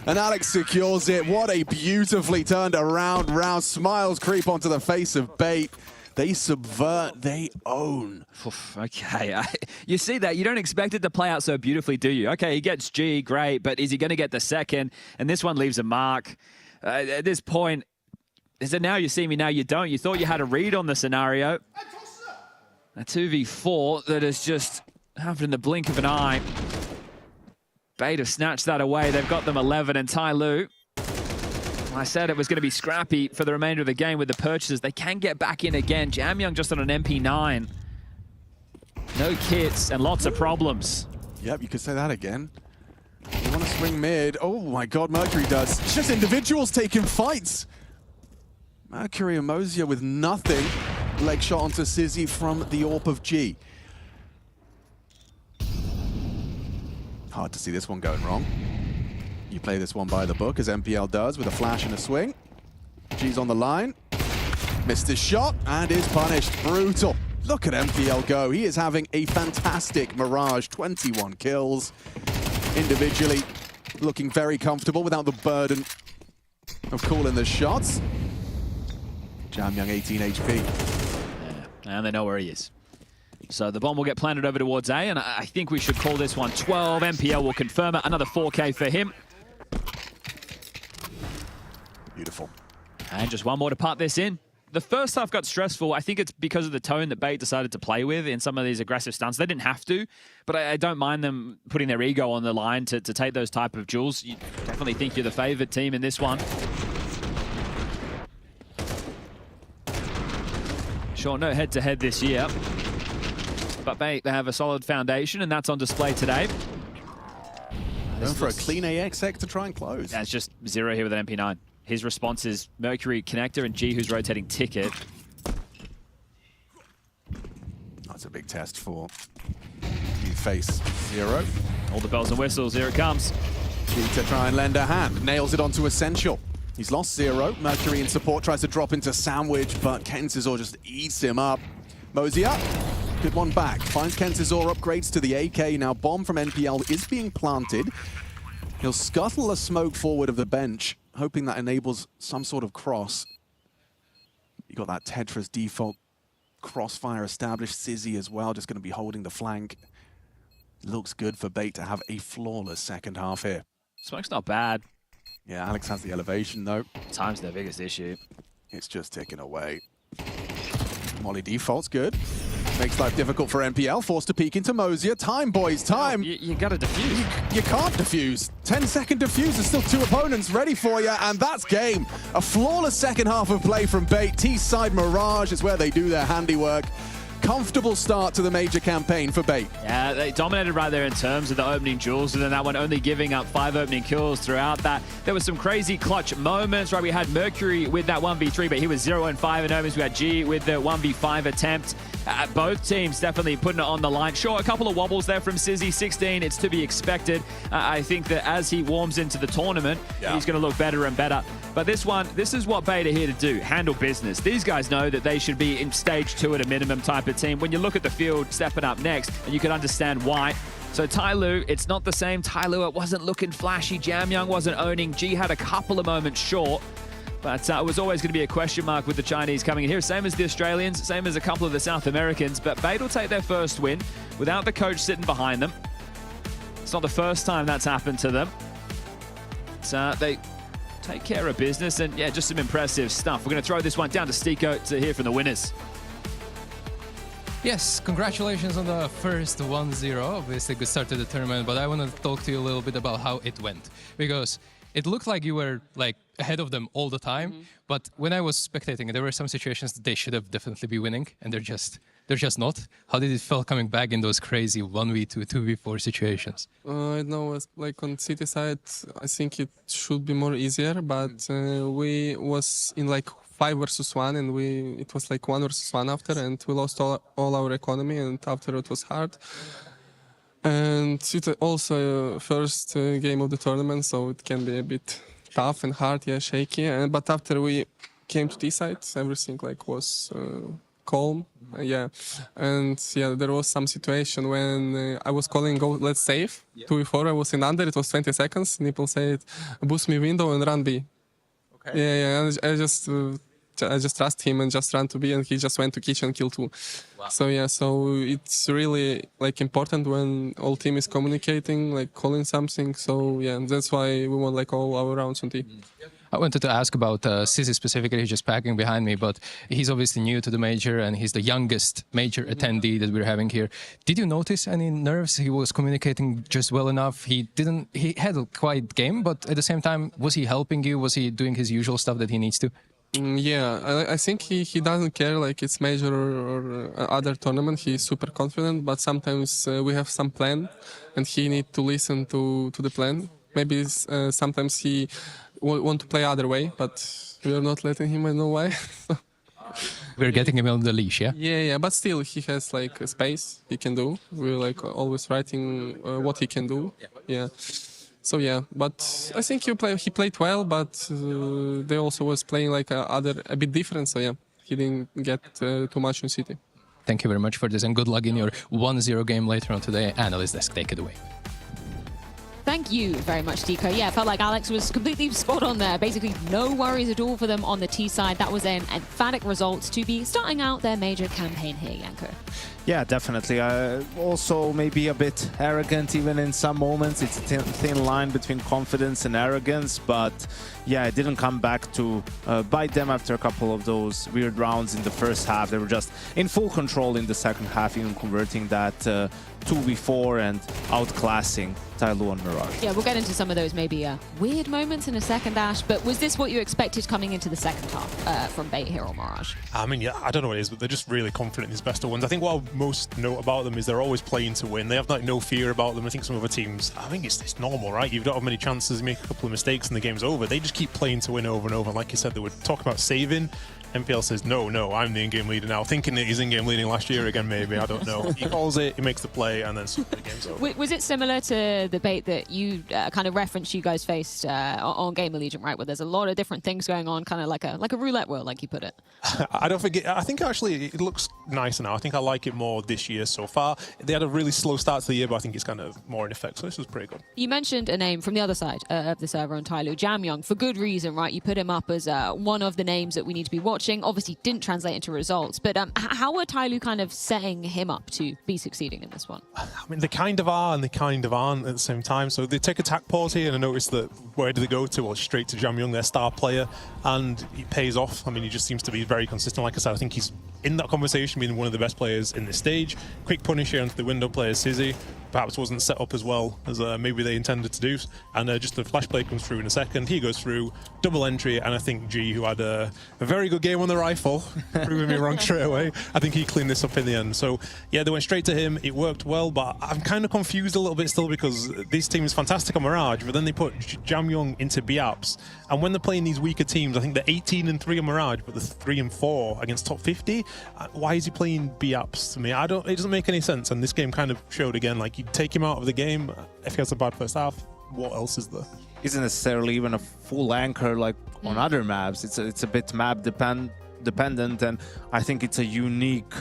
[SPEAKER 22] And Alex secures it. What a beautifully turned around round. Smiles creep onto the face of Bait. They subvert, they own.
[SPEAKER 3] Okay, you see that. You don't expect it to play out so beautifully, do you? Okay, he gets G, great, but is he going to get the second? And this one leaves a mark. At this point, is it now you see me, now you don't? You thought you had a read on the scenario. A 2v4 that has just happened in the blink of an eye. Bait have snatched that away. They've got them 11, and TYLOO, I said it was going to be scrappy for the remainder of the game with the purchases. They can get back in again. Jamyoung just on an MP9. No kits and lots of problems.
[SPEAKER 22] Yep, you could say that again. You want to swing mid. Oh my god, Mercury does. It's just individuals taking fights. Mercury and Mosier with nothing. Leg shot onto Sizzy from the AWP of G. Hard to see this one going wrong. You play this one by the book, as MPL does, with a flash and a swing. G's on the line. Missed his shot and is punished. Brutal. Look at MPL go. He is having a fantastic Mirage. 21 kills. Individually looking very comfortable without the burden of calling the shots. Jamyoung 18 HP.
[SPEAKER 3] Yeah, and they know where he is. So the bomb will get planted over towards A, and I think we should call this one 12. MPL will confirm it. Another 4K for him.
[SPEAKER 22] Beautiful.
[SPEAKER 3] And just one more to part this in. The first half got stressful. I think it's because of the tone that Bait decided to play with in some of these aggressive stunts. They didn't have to, but I don't mind them putting their ego on the line to take those type of duels. You definitely think you're the favored team in this one. Sure, no head-to-head this year. But Bait, they have a solid foundation, and that's on display today.
[SPEAKER 22] Going for a clean AXX to try and close.
[SPEAKER 3] That's just Zero here with an MP9. His response is Mercury Connector and G, who's rotating Ticket.
[SPEAKER 22] That's a big test for you face Zero.
[SPEAKER 3] All the bells and whistles, here it comes.
[SPEAKER 22] G to try and lend a hand. Nails it onto Essential. He's lost Zero. Mercury in support tries to drop into Sandwich, but Kenzizor just eats him up. Mosier, good one back. Finds Kenzizor, upgrades to the AK. Now bomb from NPL is being planted. He'll scuttle a smoke forward of the bench, hoping that enables some sort of cross. You got that Tetris default crossfire established. Sizzy as well, just going to be holding the flank. Looks good for Bait to have a flawless second half here.
[SPEAKER 3] Smoke's not bad.
[SPEAKER 22] Yeah, Alex has the elevation though.
[SPEAKER 3] Time's their biggest issue.
[SPEAKER 22] It's just ticking away. Molly default's good. Makes life difficult for NPL, forced to peek into Mosier. Time, boys, time.
[SPEAKER 3] You gotta defuse.
[SPEAKER 22] You can't defuse. 10-second defuse, there's still two opponents ready for you, and that's game. A flawless second half of play from Bait. T-side Mirage is where they do their handiwork. comfortable start to the major campaign for Bait.
[SPEAKER 3] Yeah, they dominated right there in terms of the opening duels, and then that one only giving up 5 opening kills throughout that. There were some crazy clutch moments, right? We had Mercury with that 1v3, but he was 0-5 in omens. We had G with the 1v5 attempt. Both teams definitely putting it on the line. Sure, a couple of wobbles there from Sizzy, 16. It's to be expected. I think that as he warms into the tournament, he's going to look better and better. But this one, this is what Bait are here to do, handle business. These guys know that they should be in stage 2 at a minimum type of team. When you look at the field stepping up next, and you can understand why. So TYLOO, it's not the same. TYLOO, it wasn't looking flashy. Jamyoung wasn't owning. G had a couple of moments short. But it was always going to be a question mark with the Chinese coming in here. Same as the Australians, same as a couple of the South Americans. But Bait will take their first win without the coach sitting behind them. It's not the first time that's happened to them. So they take care of business, and yeah, just some impressive stuff. We're going to throw this one down to Stiko to hear from the winners.
[SPEAKER 6] Yes, congratulations on the first 1-0. Obviously, good start to the tournament, but I want to talk to you a little bit about how it went. Because it looked like you were like ahead of them all the time, but when I was spectating, there were some situations that they should have definitely be winning, and they're just not. How did it feel coming back in those crazy 1v2, 2v4 situations?
[SPEAKER 7] I know, like on City side, I think it should be more easier, but we was in like 5 versus 1, and it was like 1 versus 1 after, and we lost all our economy, and after it was hard. And it's also first game of the tournament, so it can be a bit tough and hard, yeah, shaky. But after we came to T side, everything like was calm, yeah. And yeah, there was some situation when I was calling go, let's save 2v4. I was in under. It was 20 seconds. Nipple said, boost me window and run B. Okay. Yeah. And I just trust him and just ran to B, and he just went to kitchen kill 2. Wow. So yeah, so it's really like important when all team is communicating, like calling something. So yeah, that's why we won like all our rounds on T.
[SPEAKER 6] I wanted to ask about Sizzy specifically. He's just packing behind me, but he's obviously new to the major, and he's the youngest major attendee that we're having here. Did you notice any nerves? He was communicating just well enough. He had a quiet game, but at the same time, was he helping you? Was he doing his usual stuff that he needs to?
[SPEAKER 7] Yeah, I think he doesn't care like it's major or other tournament. He's super confident, but sometimes we have some plan, and he need to listen to the plan. Maybe sometimes he want to play other way, but we are not letting him. I know why.
[SPEAKER 6] We're getting him on the leash, yeah?
[SPEAKER 7] Yeah, but still he has like a space he can do. We're like always writing what he can do. Yeah. So yeah, but I think he played well, but they also was playing like a bit different. So yeah, he didn't get too much in City.
[SPEAKER 6] Thank you very much for this, and good luck in your 1-0 game later on today. Analyst Desk, take it away.
[SPEAKER 12] Thank you very much, Deco. Yeah, felt like Alex was completely spot on there. Basically, no worries at all for them on the T side. That was an emphatic result to be starting out their major campaign here, Janko.
[SPEAKER 17] Yeah, definitely. Also maybe a bit arrogant even in some moments. It's a thin line between confidence and arrogance, but yeah, it didn't come back to bite them after a couple of those weird rounds in the first half. They were just in full control in the second half, even converting that 2v4 and outclassing TYLOO and Mirage.
[SPEAKER 12] Yeah, we'll get into some of those maybe weird moments in a second, Ash, but was this what you expected coming into the second half from Bait here or Mirage?
[SPEAKER 15] I mean, yeah, I don't know what it is, but they're just really confident in these best of ones. I think what I most note about them is they're always playing to win. They have like no fear about them. I think some other teams, I think it's normal, right? You don't have many chances, you make a couple of mistakes and the game's over. They just keep playing to win over and over. And like you said, they were talking about saving. MPL says, no, I'm the in-game leader now. Thinking that he's in-game leading last year again, maybe. I don't know. He calls it, he makes the play, and then the game's over.
[SPEAKER 12] Was it similar to the Bait that you kind of referenced you guys faced on GamerLegion, right? Where there's a lot of different things going on, kind of like a roulette wheel, like you put it.
[SPEAKER 15] I think actually it looks nicer now. I think I like it more this year so far. They had a really slow start to the year, but I think it's kind of more in effect. So this was pretty good.
[SPEAKER 12] You mentioned a name from the other side of the server on TYLOO, Jamyoung, for good reason, right? You put him up as one of the names that we need to be watching. Obviously didn't translate into results, but how are TYLOO kind of setting him up to be succeeding in this one?
[SPEAKER 15] I mean, they kind of are and they kind of aren't at the same time. So they take attack pause here, and I noticed that where do they go to? Well, straight to Jamyoung, their star player, and it pays off. I mean, he just seems to be very consistent. Like I said, I think he's in that conversation being one of the best players in this stage. Quick punish here onto the window player, Sizzy. perhaps wasn't set up as well as maybe they intended to do. And just the flash play comes through in a second. He goes through, double entry, and I think G, who had a very good game on the rifle, proving me wrong straight away, I think he cleaned this up in the end. So yeah, they went straight to him. It worked well, but I'm kind of confused a little bit still because this team is fantastic on Mirage, but then they put Jamyoung into BAPS. And when they're playing these weaker teams, I think they're 18-3 on Mirage, but they're 3-4 against top 50. Why is he playing BAPS to me? It doesn't make any sense. And this game kind of showed again, like, you take him out of the game if he has a bad first half, what else is there?
[SPEAKER 17] Isn't necessarily even a full anchor like on other maps. It's a bit map dependent, and I think it's a unique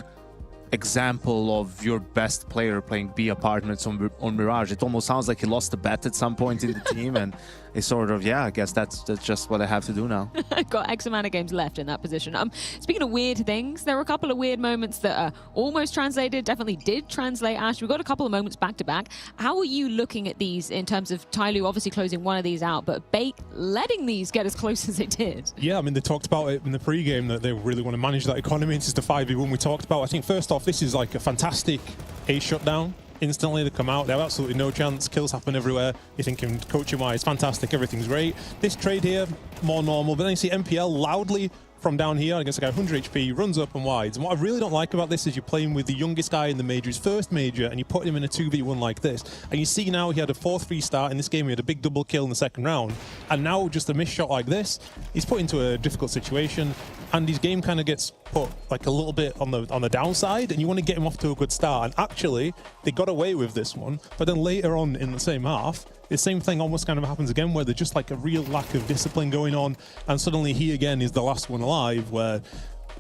[SPEAKER 17] example of your best player playing B apartments on Mirage. It almost sounds like he lost a bet at some point in the team, and it's sort of, yeah, I guess that's just what I have to do now.
[SPEAKER 12] Got X amount of games left in that position. Speaking of weird things, there were a couple of weird moments that are almost translated, definitely did translate, Ash. We've got a couple of moments back to back. How are you looking at these in terms of TYLOO obviously closing one of these out, but Bait letting these get as close as it did?
[SPEAKER 15] Yeah, I mean, they talked about it in the pre-game that they really want to manage that economy. This is the 5v1 we talked about. I think first off, this is like a fantastic A shutdown. Instantly they come out, they have absolutely no chance, kills happen everywhere. You're thinking coaching wise, fantastic, everything's great. This trade here, more normal, but then you see MPL loudly from down here against a guy 100 HP, runs up and wides. And what I really don't like about this is you're playing with the youngest guy in the major, his first major, and you put him in a 2v1 like this. And you see now he had a 4-3 start in this game, he had a big double kill in the second round. And now just a missed shot like this, he's put into a difficult situation, and his game kind of gets put like a little bit on the downside, and you want to get him off to a good start. And actually, they got away with this one, but then later on in the same half, the same thing almost kind of happens again, where there's just like a real lack of discipline going on, and suddenly he again is the last one alive, where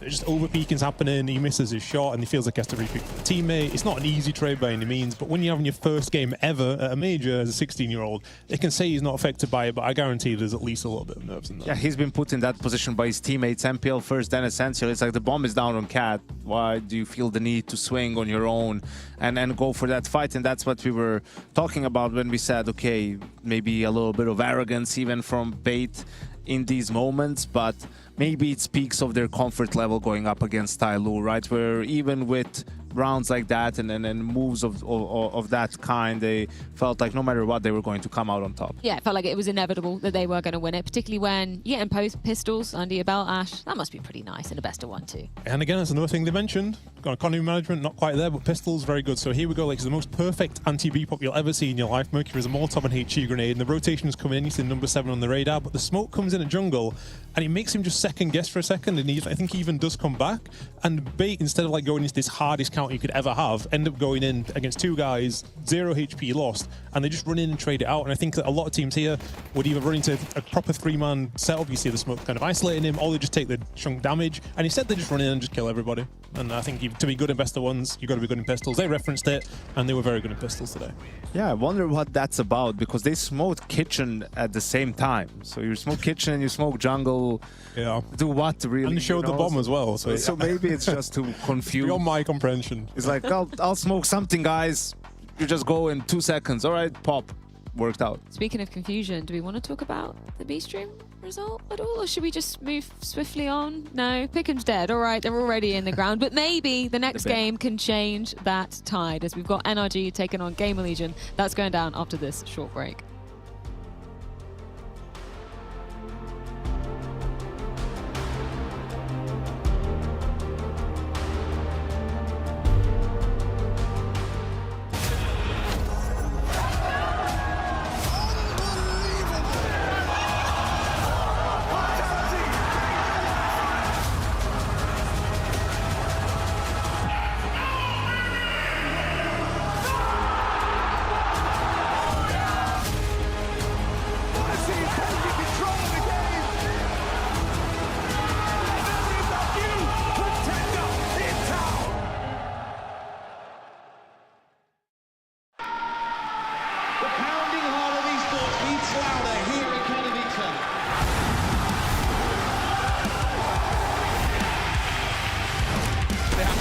[SPEAKER 15] just overpeaking's happening, he misses his shot, and he feels like he has to repeat with a teammate. It's not an easy trade by any means, but when you're having your first game ever at a major as a 16-year-old, they can say he's not affected by it, but I guarantee there's at least a little bit of nerves in there.
[SPEAKER 17] Yeah, he's been put in that position by his teammates, MPL first, then Essential. It's like the bomb is down on Cat. Why do you feel the need to swing on your own and go for that fight? And that's what we were talking about when we said, okay, maybe a little bit of arrogance even from Bait in these moments, but maybe it speaks of their comfort level going up against TYLOO, right? Where even with rounds like that and moves of that kind, they felt like no matter what, they were going to come out on top.
[SPEAKER 12] Yeah, it felt like it was inevitable that they were going to win it, particularly when you get in pistols under your belt, Ash. That must be pretty nice in a best of 1 too.
[SPEAKER 15] And again, that's another thing they mentioned. Got economy management, not quite there, but pistols, very good. So here we go, like, it's the most perfect anti-B-pop you'll ever see in your life. Mercury is a Molotov and HE grenade, and the rotations come in, you see number 7 on the radar, but the smoke comes in at jungle, and it makes him just second guess for a second, and I think he even does come back. And Bait, instead of like going into this hardest counter you could ever have, end up going in against 2 guys, 0 HP lost, and they just run in and trade it out. And I think that a lot of teams here would either run into a proper 3-man setup, you see the smoke kind of isolating him, or they just take the chunk damage, and instead they just run in and just kill everybody. And I think to be good in best of 1s, you've got to be good in pistols. They referenced it, and they were very good in pistols today.
[SPEAKER 17] Yeah, I wonder what that's about, because they smoked kitchen at the same time. So you smoke kitchen and you smoke jungle.
[SPEAKER 15] Yeah.
[SPEAKER 17] Do what really?
[SPEAKER 15] And they showed the bomb as well.
[SPEAKER 17] So maybe it's just to confuse.
[SPEAKER 15] Beyond my comprehension.
[SPEAKER 17] It's like, I'll smoke something, guys. You just go in 2 seconds. All right, pop. Worked out.
[SPEAKER 12] Speaking of confusion, do we want to talk about the B-Stream result at all, or should we just move swiftly on? No, Pickham's dead. All right, they're already in the ground, but maybe the next game can change that tide, as we've got NRG taking on GamerLegion. That's going down after this short break.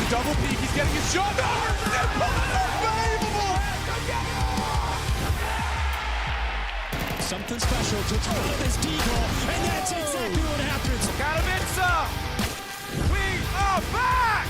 [SPEAKER 9] Double peek, he's getting his shot. Unbelievable! Something special to throw this decoy, and that's exactly what happens. Katowice! We are back!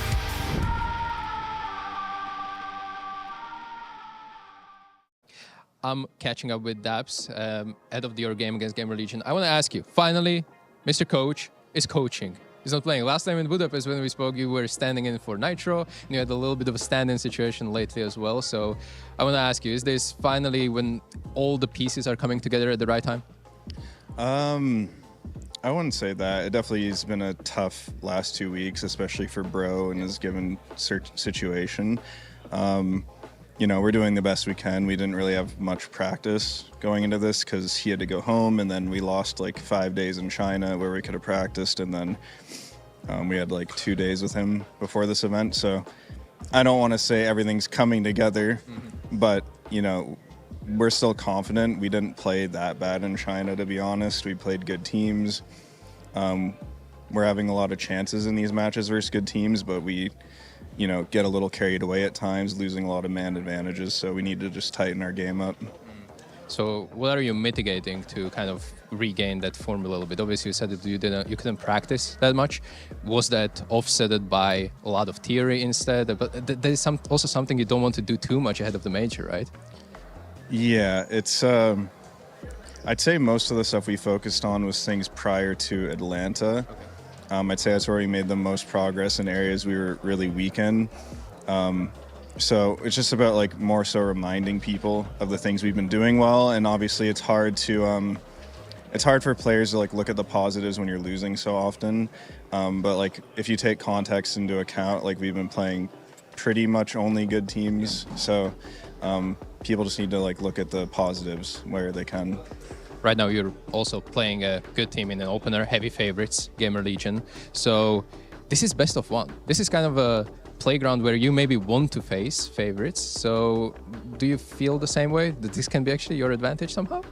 [SPEAKER 6] I'm catching up with Dabs ahead of your game against GamerLegion. I want to ask you, finally, Mr. Coach is coaching. He's not playing. Last time in Budapest when we spoke, you were standing in for Nitro, and you had a little bit of a stand-in situation lately as well. So I want to ask you, is this finally when all the pieces are coming together at the right time?
[SPEAKER 4] I wouldn't say that. It definitely has been a tough last 2 weeks, especially for Bro in his given situation. You know, we're doing the best we can. We didn't really have much practice going into this because he had to go home, and then we lost like 5 days in China where we could have practiced, and then we had like 2 days with him before this event. So I don't want to say everything's coming together, but, you know, we're still confident. We didn't play that bad in China, to be honest. We played good teams. We're having a lot of chances in these matches versus good teams, but we, you know, get a little carried away at times, losing a lot of man advantages. So we need to just tighten our game up.
[SPEAKER 6] So what are you mitigating to kind of regain that form a little bit? Obviously, you said that you couldn't practice that much. Was that offset by a lot of theory instead? But there is also something you don't want to do too much ahead of the major, right?
[SPEAKER 4] Yeah, it's. I'd say most of the stuff we focused on was things prior to Atlanta. I'd say that's where we made the most progress in areas we were really weak in. So it's just about like more so reminding people of the things we've been doing well, and obviously it's hard for players to like look at the positives when you're losing so often. But like if you take context into account, like we've been playing pretty much only good teams, so people just need to like look at the positives where they can.
[SPEAKER 6] Right now you're also playing a good team in an opener, heavy favorites, GamerLegion. So this is best of one. This is kind of a playground where you maybe want to face favorites. So do you feel the same way, that this can be actually your advantage somehow?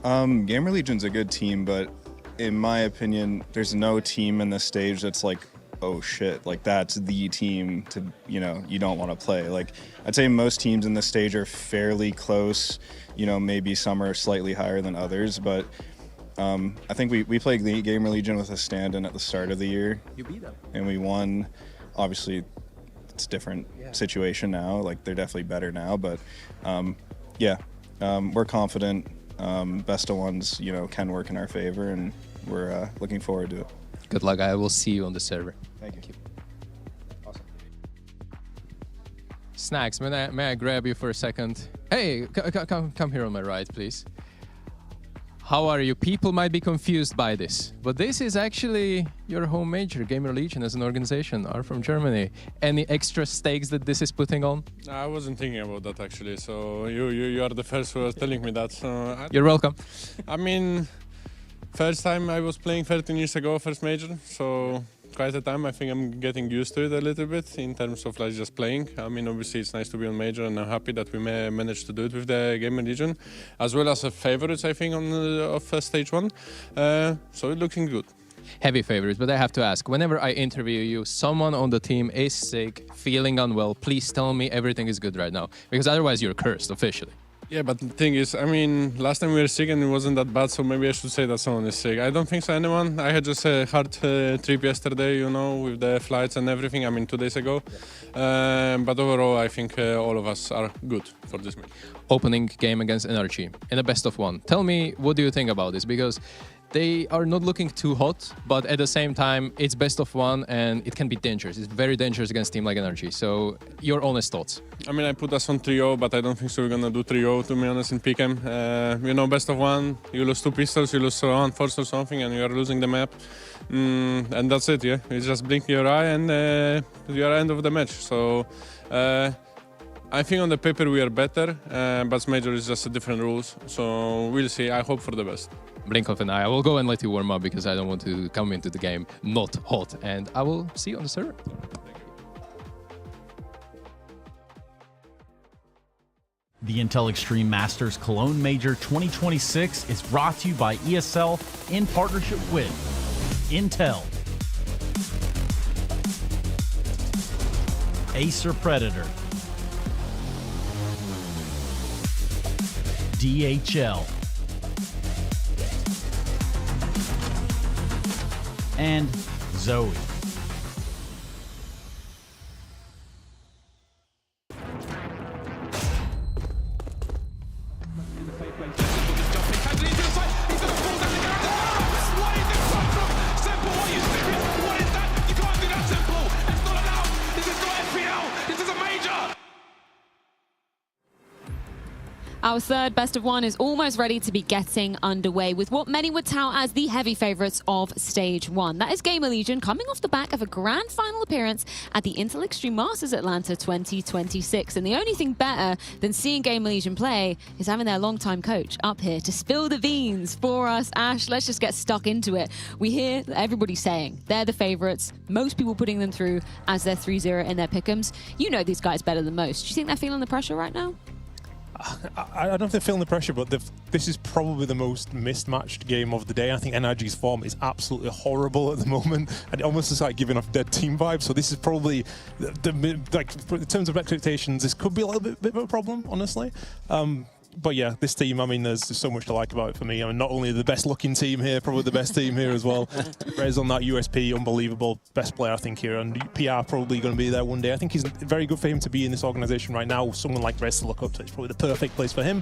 [SPEAKER 4] GamerLegion's a good team, but in my opinion, there's no team in this stage that's like, oh shit, like that's the team to, you know, you don't want to play. Like I'd say most teams in this stage are fairly close, you know, maybe some are slightly higher than others, but I think we played GamerLegion with a stand-in at the start of the year.
[SPEAKER 6] You beat them.
[SPEAKER 4] And we won. Obviously, it's a different situation now. Like, they're definitely better now. But, we're confident. Best of ones, you know, can work in our favor, and we're looking forward to it.
[SPEAKER 6] Good luck. I will see you on the server.
[SPEAKER 4] Thank you.
[SPEAKER 6] Awesome. Snacks, may I grab you for a second? Hey, come here on my right, please. How are you? People might be confused by this, but this is actually your home major. GamerLegion as an organization are from Germany. Any extra stakes that this is putting on?
[SPEAKER 13] I wasn't thinking about that actually, so you are the first who was telling me that. So
[SPEAKER 6] you're welcome.
[SPEAKER 13] I mean, first time I was playing 13 years ago, first major, so quite a time. I think I'm getting used to it a little bit in terms of like just playing. I mean, obviously it's nice to be on major, and I'm happy that we managed to do it with the GamerLegion, as well as a favorites, I think, of stage one. So it's looking good.
[SPEAKER 6] Heavy favorites, but I have to ask, whenever I interview you, someone on the team is sick, feeling unwell, please tell me everything is good right now, because otherwise you're cursed officially.
[SPEAKER 13] Yeah, but the thing is, I mean, last time we were sick and it wasn't that bad, so maybe I should say that someone is sick. I don't think so, anyone. I had just a hard trip yesterday, you know, with the flights and everything, I mean, 2 days ago. Yeah. But overall, I think all of us are good for this match.
[SPEAKER 6] Opening game against Energy in a best of one. Tell me, what do you think about this? Because they are not looking too hot, but at the same time, it's best of one and it can be dangerous. It's very dangerous against team like Energy. So, your honest thoughts?
[SPEAKER 13] I mean, I put us on 3-0, but I don't think so we're going to do 3-0, to be honest, in PKM. You know, best of one, you lose 2 pistols, you lose 1 force or something, and you are losing the map. And that's it, yeah. You just blink your eye and you are end of the match. So, I think on the paper we are better, but major is just a different rules. So, we'll see. I hope for the best.
[SPEAKER 6] Blink of an eye. I will go and let you warm up because I don't want to come into the game not hot. And I will see you on the server.
[SPEAKER 5] The Intel Extreme Masters Cologne Major 2026 is brought to you by ESL in partnership with Intel, Acer Predator, DHL, and Zoe.
[SPEAKER 12] Our third best of one is almost ready to be getting underway with what many would tout as the heavy favorites of Stage 1. That is GamerLegion coming off the back of a grand final appearance at the Intel Extreme Masters Atlanta 2026. And the only thing better than seeing GamerLegion play is having their longtime coach up here to spill the beans for us. Ash, let's just get stuck into it. We hear everybody saying they're the favorites, most people putting them through as their 3-0 in their pick'ems. You know these guys better than most. Do you think they're feeling the pressure right now?
[SPEAKER 15] I don't know if they're feeling the pressure, but this is probably the most mismatched game of the day. I think NRG's form is absolutely horrible at the moment, and it almost is like giving off dead team vibes. So this is probably, like, in terms of expectations, this could be a little bit of a problem, honestly. But yeah, this team, I mean, there's so much to like about it for me. I mean, not only the best looking team here, probably the best team here as well. Rez on that USP, unbelievable. Best player, I think, here. And PR probably going to be there one day. I think it's very good for him to be in this organization right now. Someone like Rez to look up to. It's probably the perfect place for him.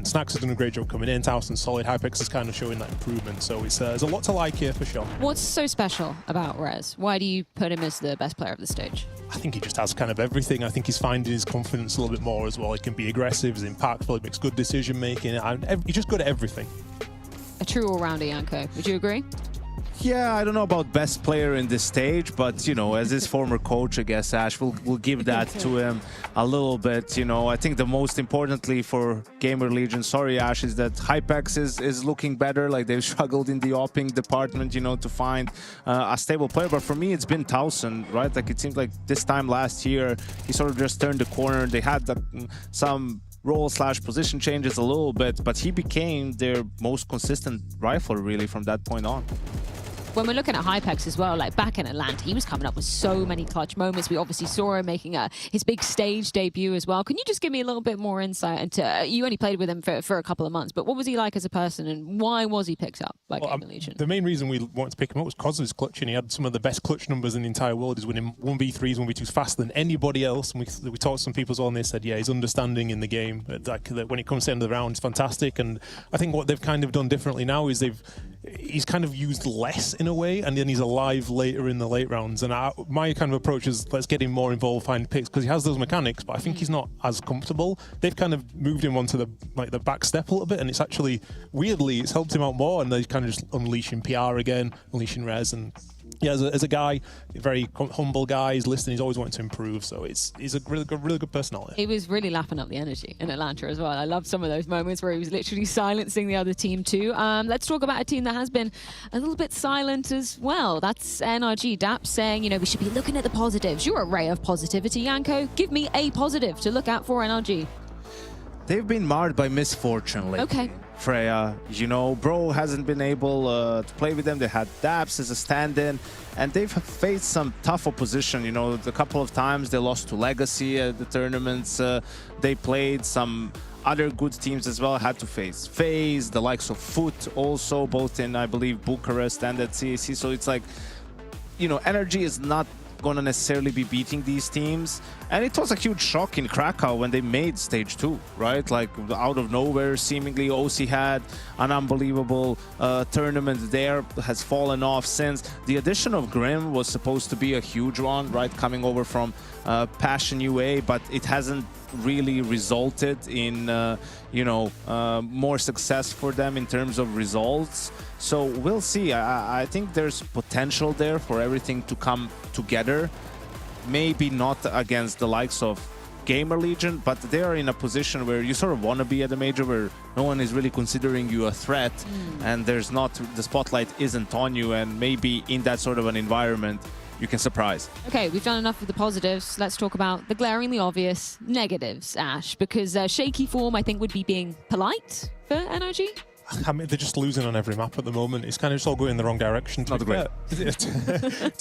[SPEAKER 15] Snacks has done a great job coming in. Towson's solid. Hypex is kind of showing that improvement. So it's there's a lot to like here for sure.
[SPEAKER 12] What's so special about Rez? Why do you put him as the best player of the stage?
[SPEAKER 15] I think he just has kind of everything. I think he's finding his confidence a little bit more as well. He can be aggressive, he's impactful, he makes good decision making, and he's just good at everything.
[SPEAKER 12] A true all-rounder, Janko. Would you agree?
[SPEAKER 17] Yeah, I don't know about best player in this stage, but, you know, as his former coach, I guess, Ash, we'll give that to him a little bit. You know, I think the most importantly for GamerLegion, sorry, Ash, is that Hypex is looking better. Like, they've struggled in the opping department, you know, to find a stable player. But for me, it's been Towson, right? Like, it seems like this time last year, he sort of just turned the corner. They had some role/position changes a little bit, but he became their most consistent rifle, really, from that point on.
[SPEAKER 12] When we're looking at Hypex as well, like back in Atlanta, he was coming up with so many clutch moments. We obviously saw him making his big stage debut as well. Can you just give me a little bit more insight into, you only played with him for a couple of months, but what was he like as a person and why was he picked up by GamerLegion?
[SPEAKER 15] The main reason we wanted to pick him up was because of his clutching. He had some of the best clutch numbers in the entire world. He's winning 1v3s, 1v2s faster than anybody else. And we talked to some people as well, and they said, yeah, his understanding in the game, like, when it comes to the end of the round, is fantastic. And I think what they've kind of done differently now is he's kind of used less in a way, and then he's alive later in the late rounds. And my kind of approach is, let's get him more involved, find picks, because he has those mechanics, but I think he's not as comfortable. They've kind of moved him onto the back step a little bit, and it's actually, weirdly, it's helped him out more, and they're kind of just unleashing PR again, unleashing Rez, and yeah, as a guy, a very humble guy, he's listening, he's always wanting to improve, so he's a really good personality.
[SPEAKER 12] He was really lapping up the energy in Atlanta as well. I loved some of those moments where he was literally silencing the other team too. Let's talk about a team that has been a little bit silent as well. That's NRG. Dap saying, you know, we should be looking at the positives. You're a ray of positivity, Janko. Give me a positive to look out for NRG.
[SPEAKER 17] They've been marred by misfortune lately.
[SPEAKER 12] Okay.
[SPEAKER 17] Freya, you know, Bro hasn't been able to play with them. They had Daps as a stand-in, and they've faced some tough opposition. You know, a couple of times they lost to Legacy at the tournaments they played. Some other good teams as well had to face FaZe, the likes of Foot also, both in, I believe, Bucharest and at CAC. So it's like, you know, NRG is not gonna necessarily be beating these teams, and it was a huge shock in Krakow when they made stage 2, right? Like, out of nowhere, seemingly OC had an unbelievable tournament there, has fallen off since. The addition of Grim was supposed to be a huge one, right, coming over from Passion UA, but it hasn't really resulted in you know, more success for them in terms of results. So we'll see. I think there's potential there for everything to come together. Maybe not against the likes of GamerLegion, but they are in a position where you sort of want to be at a major where no one is really considering you a threat, and there's not, the spotlight isn't on you, and maybe in that sort of an environment you can surprise.
[SPEAKER 12] Okay, we've done enough with the positives. Let's talk about the glaringly obvious negatives, Ash, because shaky form, I think, would be being polite for NRG.
[SPEAKER 15] I mean, they're just losing on every map at the moment. It's kind of just all going in the wrong direction. To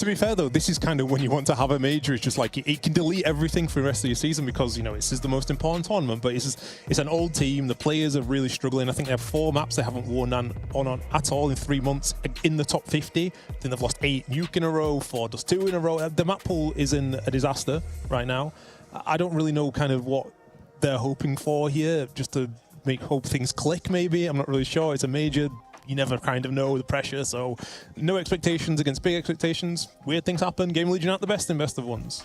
[SPEAKER 15] be fair, though, this is kind of when you want to have a major. It's just like it can delete everything for the rest of your season, because, you know, this is the most important tournament. But it's an old team. The players are really struggling. I think they have 4 maps they haven't won on at all in 3 months in the top 50. Then they've lost 8 nuke in a row, 4 dust 2 in a row. The map pool is in a disaster right now. I don't really know kind of what they're hoping for here, just to hope things click, maybe. I'm not really sure. It's a major. You never kind of know the pressure, so no expectations against big expectations. Weird things happen. GamerLegion aren't the best in best of ones.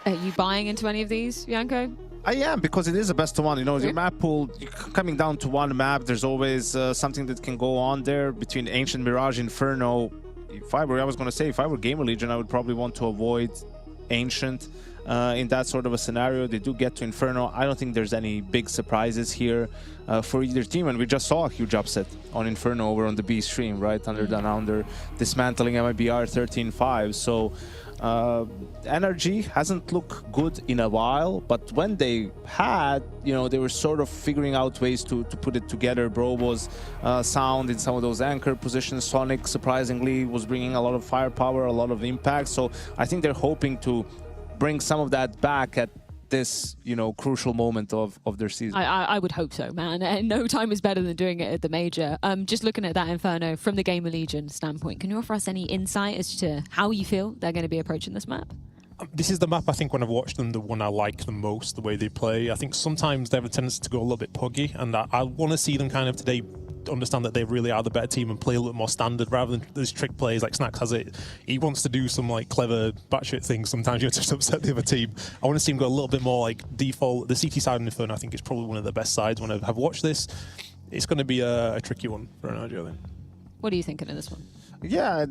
[SPEAKER 12] Are you buying into any of these, Janko?
[SPEAKER 17] I am, because it is a best of one. You know, your map pool, coming down to one map, there's always something that can go on there between Ancient, Mirage, Inferno. I was going to say, if I were GamerLegion, I would probably want to avoid Ancient in that sort of a scenario. They do get to Inferno. I don't think there's any big surprises here for either team, and we just saw a huge upset on Inferno over on the B stream, right? THUNDERdOWNUNDER dismantling MIBR 13-5. So NRG hasn't looked good in a while, but when they had, you know, they were sort of figuring out ways to put it together. Bro was sound in some of those anchor positions. Sonic, surprisingly, was bringing a lot of firepower, a lot of impact. So I think they're hoping to bring some of that back at this, you know, crucial moment of their season.
[SPEAKER 12] I would hope so, man. And no time is better than doing it at the major. Just looking at that Inferno from the GamerLegion standpoint, can you offer us any insight as to how you feel they're going to be approaching this map?
[SPEAKER 15] This is the map, I think, when I've watched them, the one I like the most, the way they play. I think sometimes they have a tendency to go a little bit puggy, and I want to see them kind of today understand that they really are the better team and play a little more standard rather than those trick plays like Snacks has it. He wants to do some like clever batshit things sometimes, you know, to upset the other team. I want to see him go a little bit more like default. The CT side of Inferno, I think, is probably one of the best sides. When I have watched this, it's going to be a tricky one for NRG, I think.
[SPEAKER 12] What are you thinking of this one?
[SPEAKER 17] Yeah,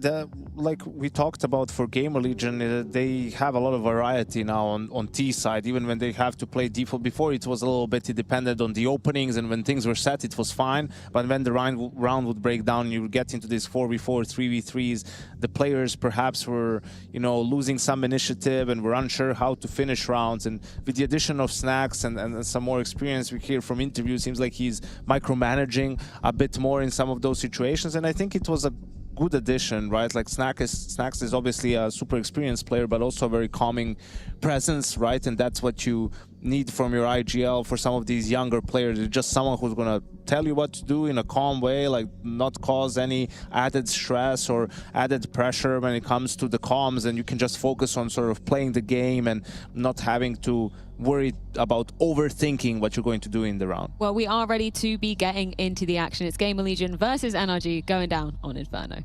[SPEAKER 17] like we talked about for GamerLegion, they have a lot of variety now on T side. Even when they have to play default, before it was a little bit dependent on the openings, and when things were set, it was fine. But when the round would break down, you would get into this 4v4, 3v3s. The players perhaps were, you know, losing some initiative and were unsure how to finish rounds. And with the addition of Snacks and some more experience, we hear from interviews, seems like he's micromanaging a bit more in some of those situations. And I think it was a good addition, right? Like Snacks is obviously a super experienced player, but also a very calming presence, right? And that's what you need from your IGL for some of these younger players. It's just someone who's gonna tell you what to do in a calm way, like not cause any added stress or added pressure when it comes to the comms, and you can just focus on sort of playing the game and not having to worry about overthinking what you're going to do in the round.
[SPEAKER 12] Well, we are ready to be getting into the action. It's GamerLegion versus NRG going down on Inferno.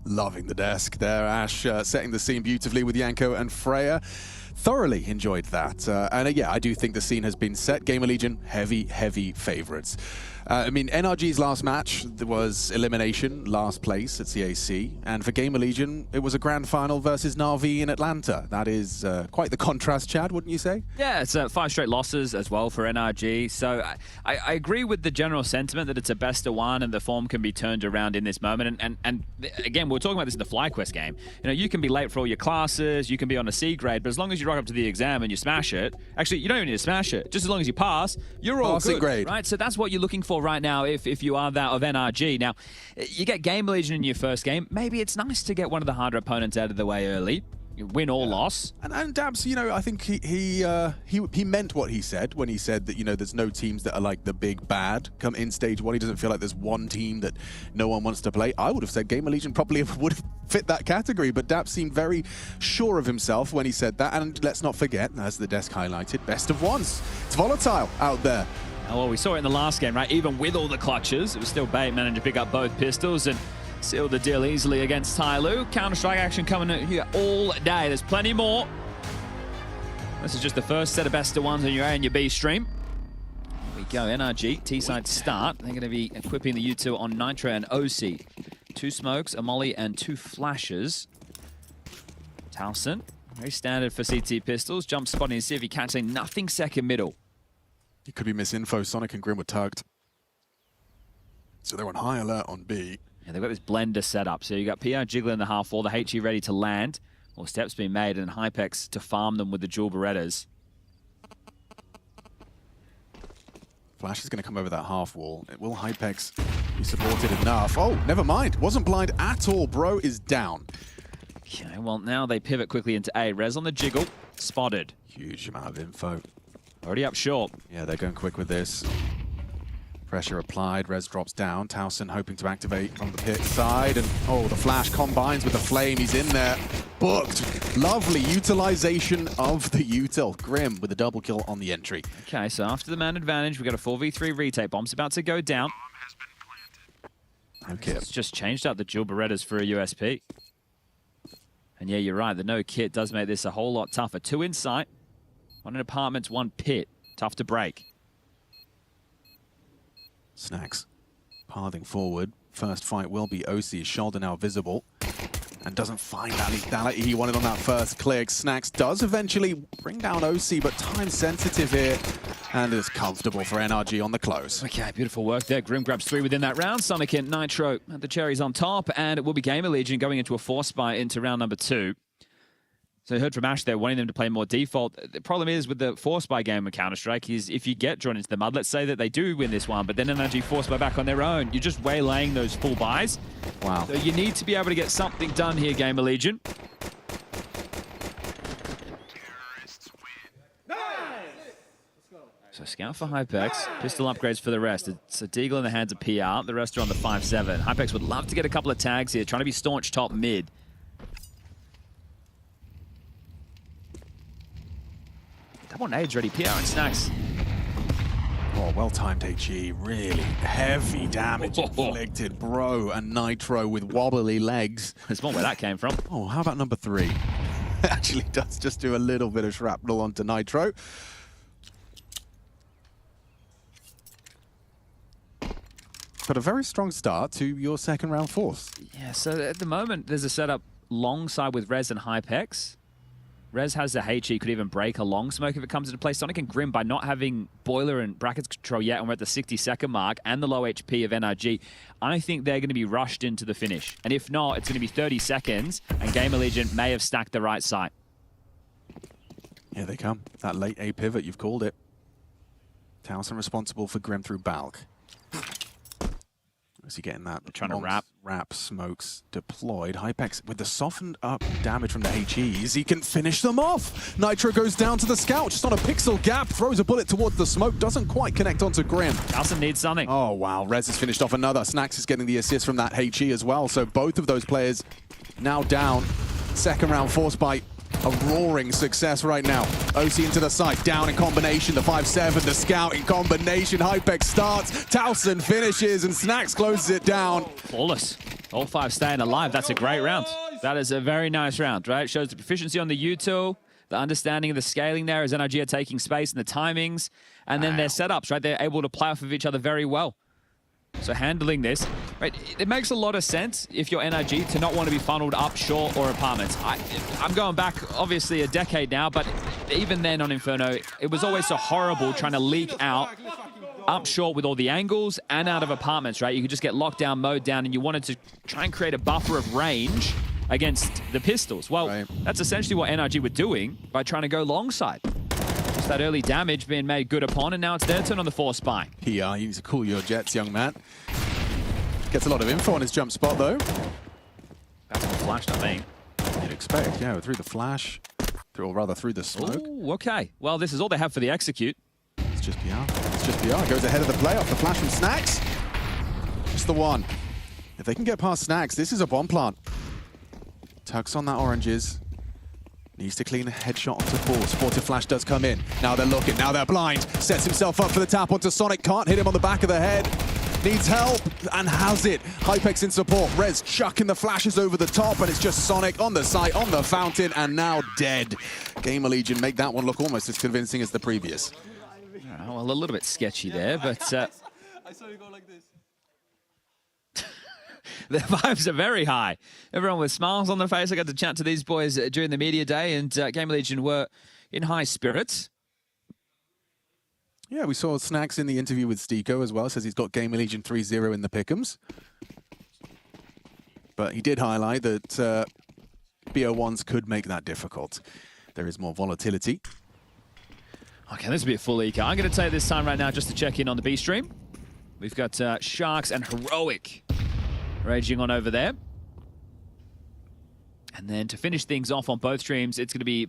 [SPEAKER 22] Loving the desk there, Ash, setting the scene beautifully with Yanko and Freya. Thoroughly enjoyed that. And yeah, I do think the scene has been set. GamerLegion, heavy favorites. I mean, NRG's last match, there was elimination, last place at CAC. And for GamerLegion, it was a grand final versus Na'Vi in Atlanta. That is quite the contrast, Chad, wouldn't you say?
[SPEAKER 3] Yeah, it's 5 straight losses as well for NRG. So I agree with the general sentiment that it's a best of one and the form can be turned around in this moment. And again, we were talking about this in the FlyQuest game. You know, you can be late for all your classes, you can be on a C grade, but as long as you rock up to the exam and you smash it, actually, you don't even need to smash it. Just as long as you pass, you're all good,
[SPEAKER 22] grade.
[SPEAKER 3] Right? So that's what you're looking for right now if you are that of NRG. Now, you get GamerLegion in your first game. Maybe it's nice to get one of the harder opponents out of the way early. You win or loss.
[SPEAKER 22] And Dabs, you know, I think he meant what he said when he said that, you know, there's no teams that are like the big bad come in stage one. He doesn't feel like there's one team that no one wants to play. I would have said GamerLegion probably would have fit that category, but Dabs seemed very sure of himself when he said that. And let's not forget, as the desk highlighted, best of ones. It's volatile out there.
[SPEAKER 3] Well, we saw it in the last game, right? Even with all the clutches, it was still Bait managed to pick up both pistols and seal the deal easily against TYLOO. Counter-Strike action coming here all day. There's plenty more. This is just the first set of best of ones on your A and your B stream. Here we go, NRG, T-side start. They're going to be equipping the U2 on Nitro and OC. 2 smokes, a molly, and 2 flashes. Towson, very standard for CT pistols. Jump spotting to see if he catches nothing second middle.
[SPEAKER 22] He could be misinfo. Sonic and Grim were tugged. So they're on high alert on B.
[SPEAKER 3] Yeah, they've got this blender set up. So you got PR Jiggler in the half wall, the HE ready to land. More steps being made, and Hypex to farm them with the dual Berettas.
[SPEAKER 22] Flash is going to come over that half wall. Will Hypex be supported enough? Oh, never mind. Wasn't blind at all. Bro is down.
[SPEAKER 3] Okay, well, now they pivot quickly into A. Rez on the jiggle. Spotted.
[SPEAKER 22] Huge amount of info.
[SPEAKER 3] Already up short.
[SPEAKER 22] Yeah, they're going quick with this. Pressure applied. Rez drops down. Towson hoping to activate from the pit side. And, oh, the flash combines with the flame. He's in there. Booked. Lovely utilization of the util. Grim with a double kill on the entry.
[SPEAKER 3] Okay, so after the man advantage, we've got a 4v3 retake. Bomb's about to go down.
[SPEAKER 22] Okay.
[SPEAKER 3] It's just changed out the dual Berettas for a USP. And yeah, you're right. The no kit does make this a whole lot tougher. 2 in sight. One in apartments, one pit. Tough to break.
[SPEAKER 22] Snacks pathing forward. First fight will be OC. Shoulder now visible. And doesn't find that lethality he wanted on that first click. Snacks does eventually bring down OC, but time sensitive here. And it's comfortable for NRG on the close.
[SPEAKER 3] Okay, beautiful work there. Grim grabs 3 within that round. Sonic and Nitro, the cherries on top. And it will be GamerLegion going into a force buy into round number 2. So I heard from Ash there, wanting them to play more default. The problem is with the force buy game of Counter-Strike is if you get drawn into the mud, let's say that they do win this one, but then NRG force buy back on their own, you're just waylaying those full buys.
[SPEAKER 22] Wow.
[SPEAKER 3] So you need to be able to get something done here, GamerLegion. So scout for Hypex, pistol upgrades for the rest. It's a Deagle in the hands of PR, the rest are on the 5-7. Hypex would love to get a couple of tags here, trying to be staunch top mid. Double nades ready, PR and Snacks.
[SPEAKER 22] Oh, well-timed HE, really heavy damage inflicted. Bro and Nitro with wobbly legs.
[SPEAKER 3] There's more where that came from.
[SPEAKER 22] Oh, how about number 3? Actually does just do a little bit of shrapnel onto Nitro. But a very strong start to your second round force.
[SPEAKER 3] Yeah, so at the moment, there's a setup long side with Rez and Hypex. Rez has the HE, could even break a long smoke if it comes into play. Sonic and Grim, by not having Boiler and Brackets control yet, and we're at the 60-second mark, and the low HP of NRG, I think they're going to be rushed into the finish. And if not, it's going to be 30 seconds, and GamerLegion may have stacked the right side.
[SPEAKER 22] Here they come. That late A pivot, you've called it. Towson responsible for Grim through Balk. Is he getting that?
[SPEAKER 3] They're trying to
[SPEAKER 22] wrap smokes deployed. Hypex with the softened up damage from the HEs. He can finish them off. Nitro goes down to the scout, just on a pixel gap, throws a bullet towards the smoke, doesn't quite connect onto Grim.
[SPEAKER 3] Towson needs something.
[SPEAKER 22] Oh, wow. Rez has finished off another. Snacks is getting the assist from that HE as well. So both of those players now down. Second round force by a roaring success right now. OC into the site, down in combination, the 5-7, the scout in combination, Hypex starts, Towson finishes, and Snacks closes it down.
[SPEAKER 3] Flawless. All 5 staying alive. That's a great round. That is a very nice round, right? Shows the proficiency on the util, the understanding of the scaling there as NRG are taking space and the timings, and then their setups, right? They're able to play off of each other very well. So handling this, right, it makes a lot of sense if you're NRG to not want to be funneled up short or apartments. I'm going back, obviously, a decade now, but even then on Inferno, it was always so horrible trying to leak out up short with all the angles and out of apartments, right? You could just get lockdown, mowed down, and you wanted to try and create a buffer of range against the pistols. Well, that's essentially what NRG were doing by trying to go long side. Just that early damage being made good upon, and now it's their turn on the force buy.
[SPEAKER 22] Yeah, you need to cool your jets, young man. Gets a lot of info on his jump spot, though.
[SPEAKER 3] That's what flashed, I think.
[SPEAKER 22] You'd expect, yeah, through the flash, or rather through the smoke.
[SPEAKER 3] Ooh, okay. Well, this is all they have for the execute.
[SPEAKER 22] It's just PR. It's just PR. Goes ahead of the play off the flash from Snacks. Just the one. If they can get past Snacks, this is a bomb plant. Tucks on that oranges. Needs to clean a headshot onto Paul. Sportive flash does come in. Now they're looking. Now they're blind. Sets himself up for the tap onto Sonic. Can't hit him on the back of the head. Needs help and has it. Hypex in support. Rez chucking the flashes over the top, and it's just Sonic on the site, on the fountain, and now dead. GamerLegion make that one look almost as convincing as the previous.
[SPEAKER 3] Well, a little bit sketchy there, but
[SPEAKER 10] I saw you go like this.
[SPEAKER 3] the vibes are very high. Everyone with smiles on their face. I got to chat to these boys during the media day, and GamerLegion were in high spirits.
[SPEAKER 22] Yeah, we saw Snacks in the interview with Stiko as well. Says he's got GamerLegion 3-0 in the pick'ems. But he did highlight that BO1s could make that difficult. There is more volatility.
[SPEAKER 3] Okay, this will be a full eco. I'm going to take this time right now just to check in on the B stream. We've got Sharks and Heroic raging on over there. And then to finish things off on both streams, it's going to be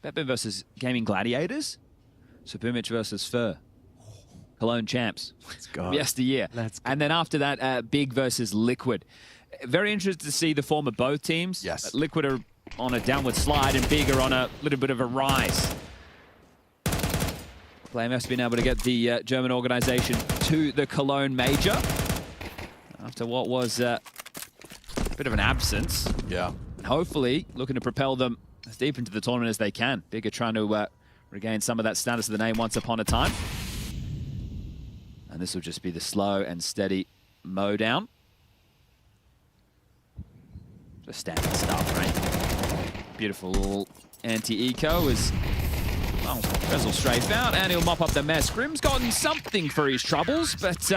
[SPEAKER 3] BetBoom versus Gaming Gladiators. So Boomich versus Fur. Cologne champs.
[SPEAKER 22] Let's go.
[SPEAKER 3] Yesteryear.
[SPEAKER 22] Let's go.
[SPEAKER 3] And then after that, Big versus Liquid. Very interested to see the form of both teams.
[SPEAKER 22] Yes.
[SPEAKER 3] Liquid are on a downward slide and Big are on a little bit of a rise. Flame has been able to get the German organization to the Cologne major after what was a bit of an absence.
[SPEAKER 22] Yeah.
[SPEAKER 3] And hopefully looking to propel them as deep into the tournament as they can. Big are trying to regain some of that status of the name once upon a time. And this will just be the slow and steady mow down. Just standard stuff, right? Beautiful little anti-eco is, well, Rez will strafe out and he'll mop up the mess. Grim's gotten something for his troubles, but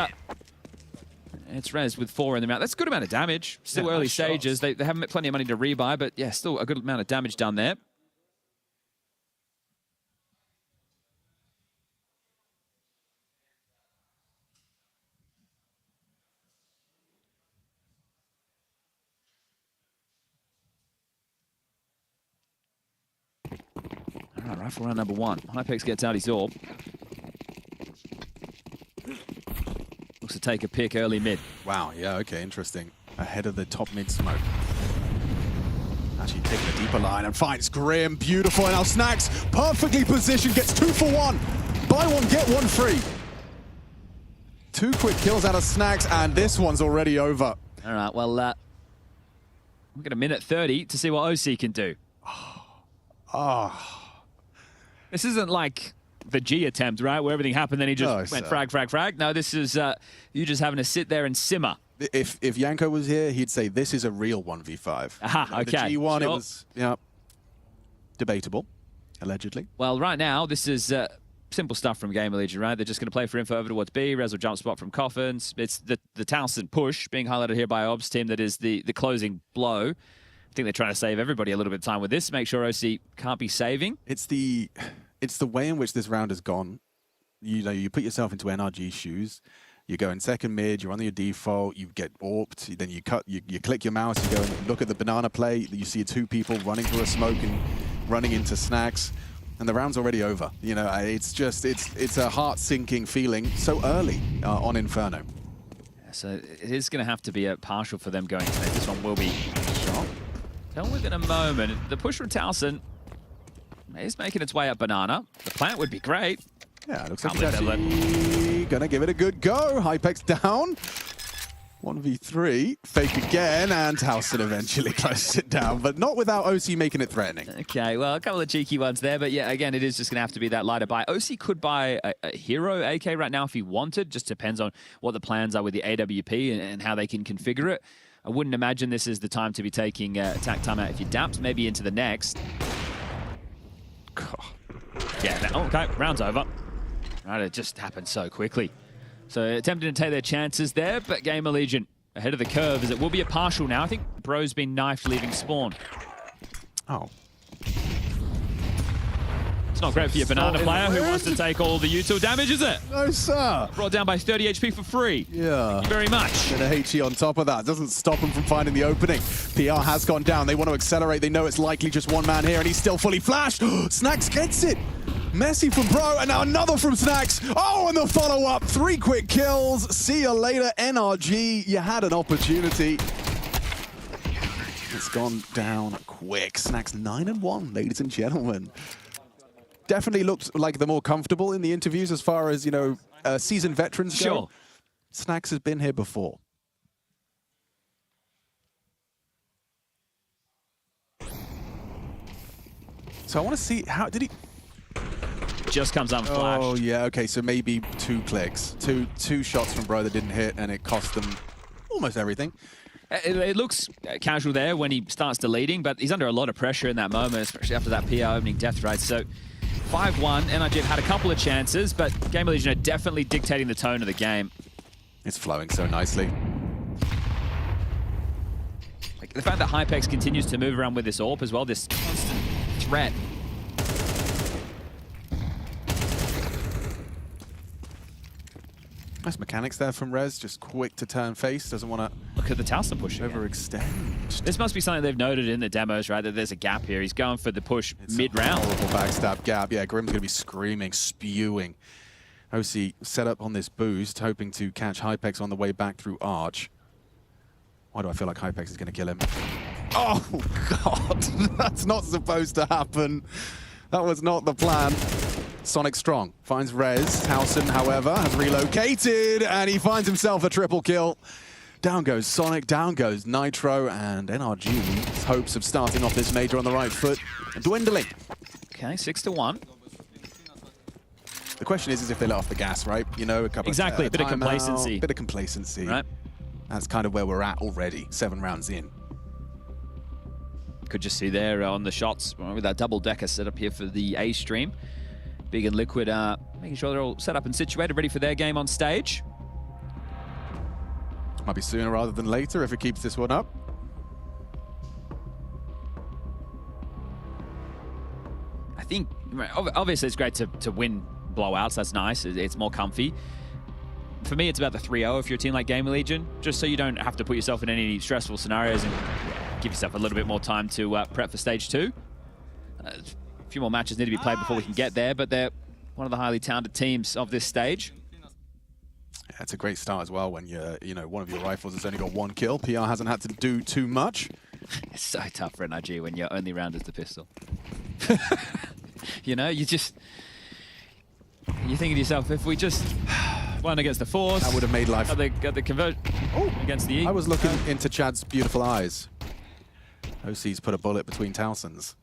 [SPEAKER 3] it's Rez with 4 in the mount. That's a good amount of damage. Still early stages. They haven't plenty of money to rebuy, but yeah, still a good amount of damage done there. All right, rifle round number 1. Hypex gets out his orb. Looks to take a pick early mid.
[SPEAKER 22] Wow, yeah, okay, interesting. Ahead of the top mid smoke. Actually taking a deeper line and finds Grim. Beautiful, and now Snacks, perfectly positioned, gets 2 for 1. Buy one, get one free. 2 quick kills out of Snacks, and this one's already over.
[SPEAKER 3] All right, well, we've got a minute 30 to see what OC can do. This isn't like the G attempt, right? Where everything happened, then he just went frag, frag, frag. No, this is you just having to sit there and simmer.
[SPEAKER 22] If Yanko was here, he'd say this is a real 1v5.
[SPEAKER 3] Aha, okay.
[SPEAKER 22] The G1,
[SPEAKER 3] sure.
[SPEAKER 22] it was, debatable, allegedly.
[SPEAKER 3] Well, right now, this is simple stuff from GamerLegion, right? They're just going to play for info over towards B. Rez will jump spot from Coffins. It's the Towson push being highlighted here by Ob's team that is the closing blow. I think they're trying to save everybody a little bit of time with this, make sure OC can't be saving.
[SPEAKER 22] It's the way in which this round has gone. You put yourself into NRG shoes. You go in second mid, you're on your default, you get AWP'd, then you click your mouse, you go and look at the banana play, you see 2 people running through a smoke and running into Snacks, and the round's already over. You know, it's a heart-sinking feeling so early on Inferno.
[SPEAKER 3] Yeah, so it is going to have to be a partial for them going to make. This one will be shot. Tell within a moment. The push from Towson is making its way up banana. The plant would be great.
[SPEAKER 22] Yeah, it looks like he's actually gonna give it a good go. Hypex down. 1v3. Fake again, and Towson eventually closes it down, but not without OC making it threatening.
[SPEAKER 3] Okay, well, a couple of cheeky ones there, but yeah, again, it is just going to have to be that lighter buy. OC could buy a hero AK right now if he wanted. Just depends on what the plans are with the AWP and how they can configure it. I wouldn't imagine this is the time to be taking attack time out if you dapped, maybe into the next. Yeah, okay, round's over. Right, it just happened so quickly. So attempting to take their chances there, but GamerLegion ahead of the curve as it will be a partial now. I think Bro's been knifed leaving spawn.
[SPEAKER 22] Oh.
[SPEAKER 3] It's not great for your banana player who wants to take all the util damage, is it?
[SPEAKER 22] No, sir.
[SPEAKER 3] Brought down by 30 HP for free.
[SPEAKER 22] Yeah.
[SPEAKER 3] Thank you very much.
[SPEAKER 22] And a HE on top of that doesn't stop him from finding the opening. PR has gone down. They want to accelerate. They know it's likely just one man here, and he's still fully flashed. Snacks gets it. Messy from Bro, and now another from Snacks. Oh, and the follow-up. 3 quick kills. See you later, NRG. You had an opportunity. It's gone down quick. Snacks 9-1, ladies and gentlemen. Definitely looked like the more comfortable in the interviews as far as, seasoned veterans go.
[SPEAKER 3] Sure.
[SPEAKER 22] Snacks has been here before. So I want to see, how did he...
[SPEAKER 3] Just comes unflashed.
[SPEAKER 22] Oh, yeah, okay, so maybe 2 clicks. Two shots from Bro that didn't hit, and it cost them almost everything.
[SPEAKER 3] It looks casual there when he starts deleting, but he's under a lot of pressure in that moment, especially after that PR opening death rate. So 5-1, NRG have had a couple of chances, but GamerLegion are definitely dictating the tone of the game.
[SPEAKER 22] It's flowing so nicely.
[SPEAKER 3] Like, the fact that Hypex continues to move around with this AWP as well, this constant threat.
[SPEAKER 22] Nice mechanics there from Rez, just quick to turn face, doesn't want to...
[SPEAKER 3] Look at the Towson push
[SPEAKER 22] overextend.
[SPEAKER 3] This must be something they've noted in the demos, right, that there's a gap here. He's going for the push mid-round.
[SPEAKER 22] Horrible backstab gap. Yeah, Grim's going to be screaming, spewing. OC set up on this boost, hoping to catch Hypex on the way back through Arch. Why do I feel like Hypex is going to kill him? Oh, God. That's not supposed to happen. That was not the plan. Sonic Strong finds Rez. Towson, however, has relocated, and he finds himself a triple kill. Down goes Sonic, down goes Nitro, and NRG's hopes of starting off this major on the right foot dwindling.
[SPEAKER 3] Okay, 6-1.
[SPEAKER 22] The question is if they let off the gas, right? You know, a couple
[SPEAKER 3] Exactly,
[SPEAKER 22] of
[SPEAKER 3] a bit of complacency.
[SPEAKER 22] Bit of complacency.
[SPEAKER 3] Right.
[SPEAKER 22] That's kind of where we're at already, 7 rounds in.
[SPEAKER 3] Could just see there on the shots with that double-decker set up here for the A stream. Big and Liquid making sure they're all set up and situated, ready for their game on stage.
[SPEAKER 22] Might be sooner rather than later if it keeps this one up.
[SPEAKER 3] I think, obviously it's great to win blowouts. That's nice. It's more comfy. For me, it's about the 3-0 if you're a team like GamerLegion, just so you don't have to put yourself in any stressful scenarios and give yourself a little bit more time to prep for stage 2. A few more matches need to be played before we can get there, but they're one of the highly talented teams of this stage.
[SPEAKER 22] Yeah, it's a great start as well when one of your rifles has only got 1 kill. PR hasn't had to do too much.
[SPEAKER 3] It's so tough for NRG when your only round is the pistol. You know, you think to yourself, if we just won against the Force,
[SPEAKER 22] that would have made life.
[SPEAKER 3] Got the conversion against the E.
[SPEAKER 22] I was looking into Chad's beautiful eyes. OC's put a bullet between Towson's.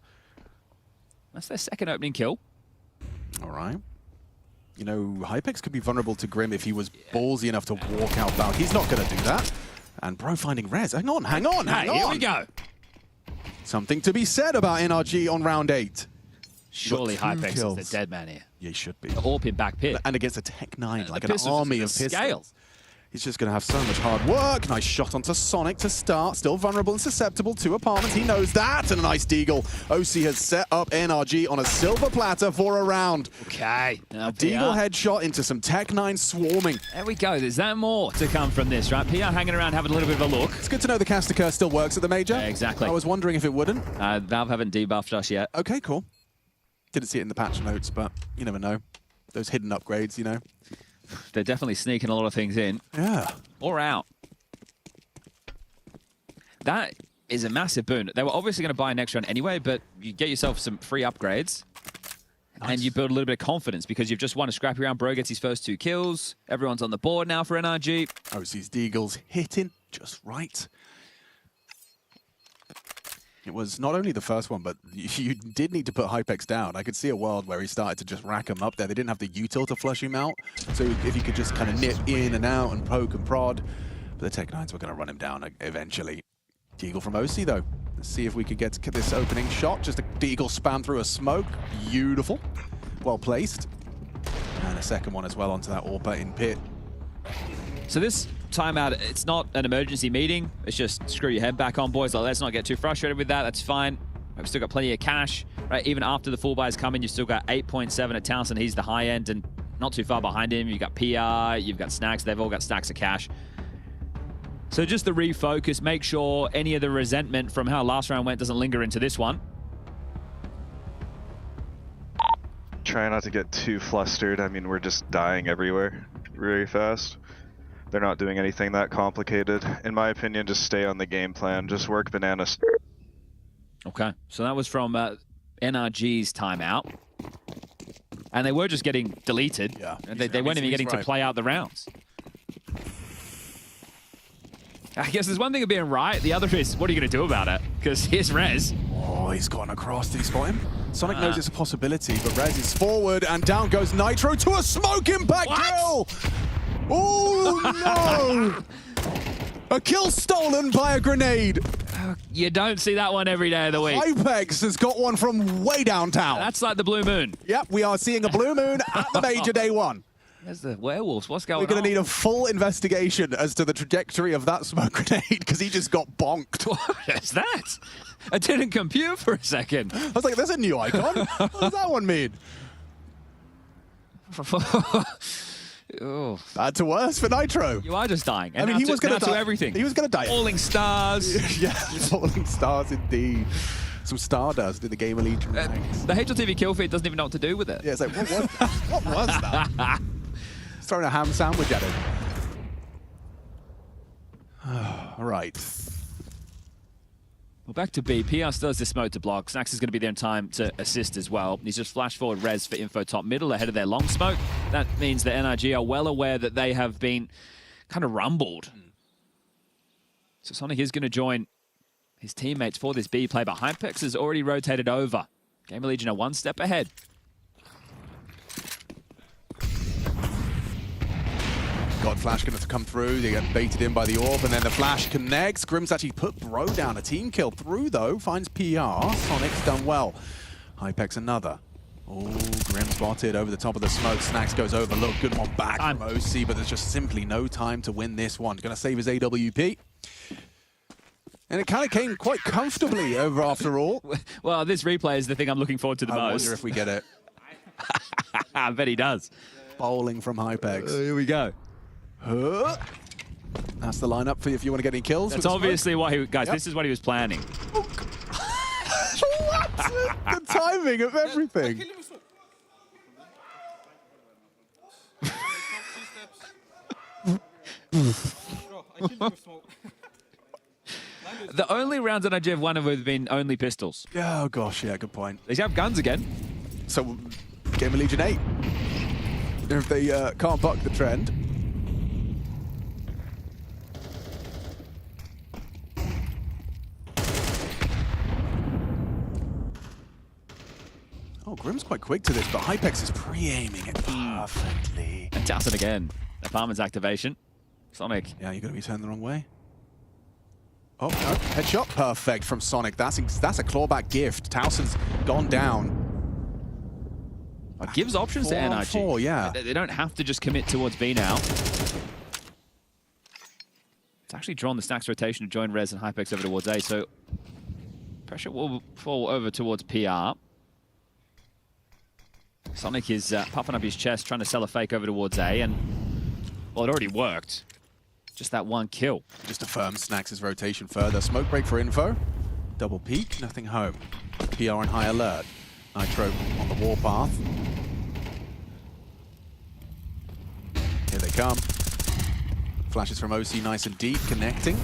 [SPEAKER 3] That's their second opening kill.
[SPEAKER 22] All right. You know, Hypex could be vulnerable to Grim if he was ballsy enough to walk out back. He's not going to do that. And Bro finding Rez. Hang on.
[SPEAKER 3] Here we go.
[SPEAKER 22] Something to be said about NRG on round 8.
[SPEAKER 3] Surely Hypex is the dead man here.
[SPEAKER 22] Yeah, he should be.
[SPEAKER 3] The AWP in back pit.
[SPEAKER 22] And against a Tech 9, like an army of pistols.
[SPEAKER 3] Scale.
[SPEAKER 22] He's just going to have so much hard work. Nice shot onto Sonic to start. Still vulnerable and susceptible to apartments. He knows that. And a nice deagle. OC has set up NRG on a silver platter for a round.
[SPEAKER 3] Okay.
[SPEAKER 22] A deagle headshot into some Tech 9 swarming.
[SPEAKER 3] There we go. There's that more to come from this, right? PR hanging around having a little bit of a look.
[SPEAKER 22] It's good to know the caster curse still works at the major.
[SPEAKER 3] Yeah, exactly.
[SPEAKER 22] I was wondering if it wouldn't.
[SPEAKER 3] Valve haven't debuffed us yet.
[SPEAKER 22] Okay, cool. Didn't see it in the patch notes, but you never know. Those hidden upgrades, you know.
[SPEAKER 3] They're definitely sneaking a lot of things in.
[SPEAKER 22] Yeah.
[SPEAKER 3] Or out. That is a massive boon. They were obviously going to buy next round anyway, but you get yourself some free upgrades. Nice. And you build a little bit of confidence because you've just won a scrappy round. Bro gets his first 2 kills. Everyone's on the board now for NRG.
[SPEAKER 22] OC's deagles hitting just right. It was not only the first one, but you did need to put Hypex down. I could see a world where he started to just rack him up there. They didn't have the util to flush him out. So if you could just kind of nip in and out and poke and prod. But the Tech 9s were going to run him down eventually. Deagle from OC, though. Let's see if we could get this opening shot. Just a Deagle spam through a smoke. Beautiful. Well placed. And a second one as well onto that AWP in pit.
[SPEAKER 3] So this timeout, it's not an emergency meeting. It's just screw your head back on, boys. Like, let's not get too frustrated with that. That's fine. We've still got plenty of cash, right? Even after the full buys come in, you've still got 8.7 at Townsend. He's the high end and not too far behind him. You've got PR, you've got Snacks. They've all got stacks of cash. So just the refocus, make sure any of the resentment from how last round went doesn't linger into this one.
[SPEAKER 1] Try not to get too flustered. I mean, we're just dying everywhere very fast. They're not doing anything that complicated. In my opinion, just stay on the game plan. Just work bananas.
[SPEAKER 3] Okay, so that was from NRG's timeout. And they were just getting deleted.
[SPEAKER 22] Yeah.
[SPEAKER 3] They weren't even getting to play out the rounds. I guess there's one thing of being right. The other is, what are you going to do about it? Because here's Rez.
[SPEAKER 22] Oh, he's gone across. Did he spot him? Sonic knows it's a possibility, but Rez is forward, and down goes Nitro to a smoke impact kill! Oh, no! A kill stolen by a grenade.
[SPEAKER 3] You don't see that one every day of the week.
[SPEAKER 22] Hypex has got one from way downtown.
[SPEAKER 3] That's like the blue moon.
[SPEAKER 22] Yep, we are seeing a blue moon at the major day 1.
[SPEAKER 3] There's the werewolves. What's going on?
[SPEAKER 22] We're going to need a full investigation as to the trajectory of that smoke grenade because he just got bonked.
[SPEAKER 3] What is that? I didn't compute for a second.
[SPEAKER 22] I was like, there's a new icon. What does that one mean?
[SPEAKER 3] Oh.
[SPEAKER 22] Bad to worse for Nitro.
[SPEAKER 3] You are just dying. And
[SPEAKER 22] I mean, he was going
[SPEAKER 3] to everything.
[SPEAKER 22] He was going to die.
[SPEAKER 3] Falling stars.
[SPEAKER 22] Yeah, falling stars indeed. Some Stardust in the GamerLegion ranks.
[SPEAKER 3] The HLTV kill feed doesn't even know what to do with it.
[SPEAKER 22] Yeah, it's like, what was that? What was that? He's throwing a ham sandwich at him. All right.
[SPEAKER 3] Well, back to B. PR still has this smoke to block. Snacks is going to be there in time to assist as well. He's just flashed forward Rez for info top middle ahead of their long smoke. That means that NRG are well aware that they have been kind of rumbled. So Sonic is going to join his teammates for this B play, but Hypex has already rotated over. GamerLegion are one step ahead.
[SPEAKER 22] God, Flash going to come through. They get baited in by the orb, and then the Flash connects. Grim's actually put Bro down. A team kill through, though. Finds PR. Sonic's done well. Hypex another. Oh, Grim spotted over the top of the smoke. Snax goes over. Look, good one back from OC, but there's just simply no time to win this one. Going to save his AWP. And it kind of came quite comfortably over after all.
[SPEAKER 3] Well, this replay is the thing I'm looking forward to the most.
[SPEAKER 22] I wonder if we get it.
[SPEAKER 3] I bet he does.
[SPEAKER 22] Bowling from Hypex.
[SPEAKER 3] Here we go.
[SPEAKER 22] That's the lineup for you if you want to get any kills.
[SPEAKER 3] That's obviously what he... Guys, this is what he was planning.
[SPEAKER 22] What? The timing of everything.
[SPEAKER 3] The only rounds that IGF won have been only pistols.
[SPEAKER 22] Oh, gosh, yeah, good point.
[SPEAKER 3] They have guns again.
[SPEAKER 22] So, GamerLegion 8. If they can't buck the trend. Oh, Grim's quite quick to this, but Hypex is pre-aiming it perfectly.
[SPEAKER 3] And Towson again. Apartment's activation. Sonic.
[SPEAKER 22] Yeah, you're going to be turned the wrong way. Oh, no. Headshot. Perfect from Sonic. That's a clawback gift. Towson's gone down.
[SPEAKER 3] It gives options to NRG.
[SPEAKER 22] 4, yeah.
[SPEAKER 3] They don't have to just commit towards B now. It's actually drawn the Snax rotation to join Rez and Hypex over towards A, so pressure will fall over towards PR. Sonic is puffing up his chest, trying to sell a fake over towards A, and, well, it already worked. Just that one kill.
[SPEAKER 22] Just affirms Snax' rotation further. Smoke break for info. Double peek, nothing home. PR on high alert. Nitro on the warpath. Here they come. Flashes from OC nice and deep, connecting.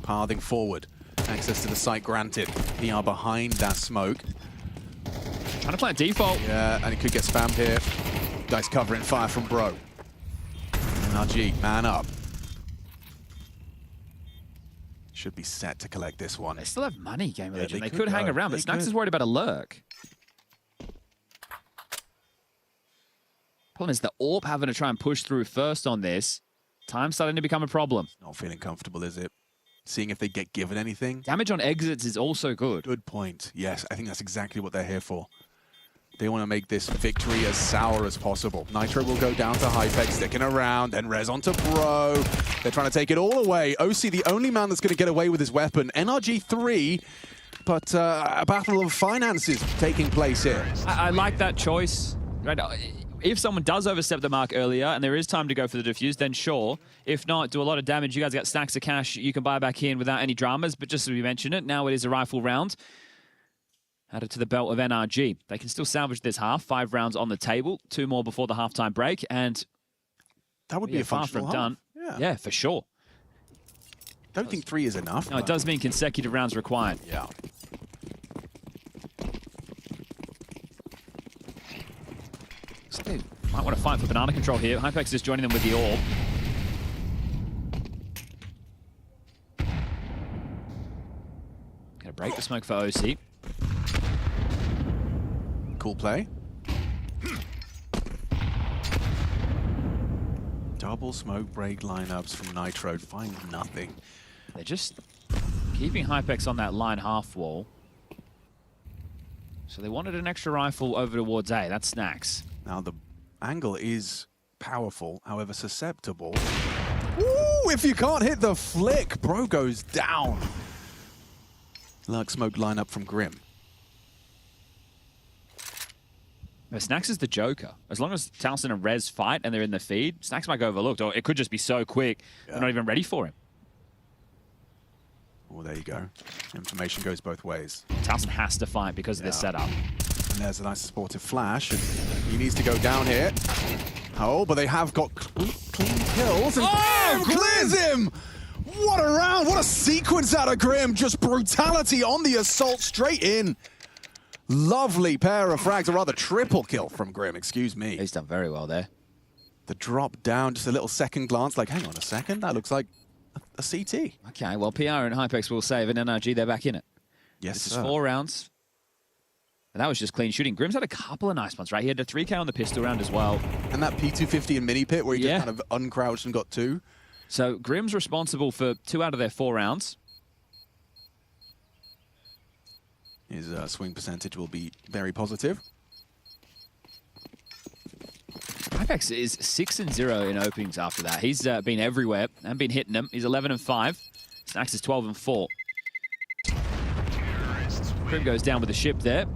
[SPEAKER 22] Pathing forward. Access to the site granted. PR behind that smoke.
[SPEAKER 3] Trying to play a default.
[SPEAKER 22] Yeah, and it could get spammed here. Guys covering fire from Bro. NRG, man up. Should be set to collect this one.
[SPEAKER 3] They still have money, GamerLegion.
[SPEAKER 22] Yeah,
[SPEAKER 3] they could hang around, but Snax is worried about a lurk. Problem is the AWP having to try and push through first on this. Time's starting to become a problem.
[SPEAKER 22] Not feeling comfortable, is it? Seeing if they get given anything.
[SPEAKER 3] Damage on exits is also good.
[SPEAKER 22] Good point. Yes, I think that's exactly what they're here for. They want to make this victory as sour as possible. Nitro will go down to Hypex, sticking around, then Rez onto Bro. They're trying to take it all away. OC, the only man that's going to get away with his weapon. NRG 3, but a battle of finances taking place here.
[SPEAKER 3] I like that choice. Right. If someone does overstep the mark earlier and there is time to go for the defuse, then sure. If not, do a lot of damage. You guys got stacks of cash you can buy back in without any dramas. But just as we mentioned it, now it is a rifle round. Added to the belt of NRG. They can still salvage this half. 5 rounds on the table. 2 more before the halftime break. And
[SPEAKER 22] that would be a
[SPEAKER 3] far
[SPEAKER 22] functional
[SPEAKER 3] from done. Yeah, for sure.
[SPEAKER 22] Don't think 3 is enough.
[SPEAKER 3] No, it does mean consecutive rounds required.
[SPEAKER 22] Yeah.
[SPEAKER 3] So they might want to fight for banana control here. Hypex is joining them with the orb. Gonna break the smoke for OC.
[SPEAKER 22] Cool play. Double smoke break lineups from Nitro. Find nothing.
[SPEAKER 3] They're just keeping Hypex on that line half wall. So they wanted an extra rifle over towards A. That's Snax.
[SPEAKER 22] Now the angle is powerful, however susceptible. Ooh, if you can't hit the flick, Bro goes down. Lurk smoke lineup from Grim.
[SPEAKER 3] But Snax is the Joker. As long as Towson and Rez fight and they're in the feed, Snax might go overlooked, or it could just be so quick they're not even ready for him.
[SPEAKER 22] Oh, there you go. Information goes both ways.
[SPEAKER 3] Towson has to fight because of this setup.
[SPEAKER 22] And there's a nice supportive flash, and he needs to go down here. Oh, but they have got clean kills, and Grim clears him! What a round, what a sequence out of Grim. Just brutality on the assault, straight in. Lovely pair of frags, or rather triple kill from Grim, excuse me.
[SPEAKER 3] He's done very well there.
[SPEAKER 22] The drop down, just a little second glance, like, hang on a second, that looks like a CT.
[SPEAKER 3] Okay, well, PR and Hypex will save, and NRG, they're back in it.
[SPEAKER 22] Yes,
[SPEAKER 3] This is 4 rounds. And that was just clean shooting. Grim's had a couple of nice ones, right? He had a 3K on the pistol round as well.
[SPEAKER 22] And that P250 in mini pit where he just kind of uncrouched and got 2.
[SPEAKER 3] So Grim's responsible for 2 out of their 4 rounds.
[SPEAKER 22] His swing percentage will be very positive.
[SPEAKER 3] Ipex is 6-0 in openings after that. He's been everywhere and been hitting them. He's 11-5. Snacks is 12-4. Grim goes down with the ship there.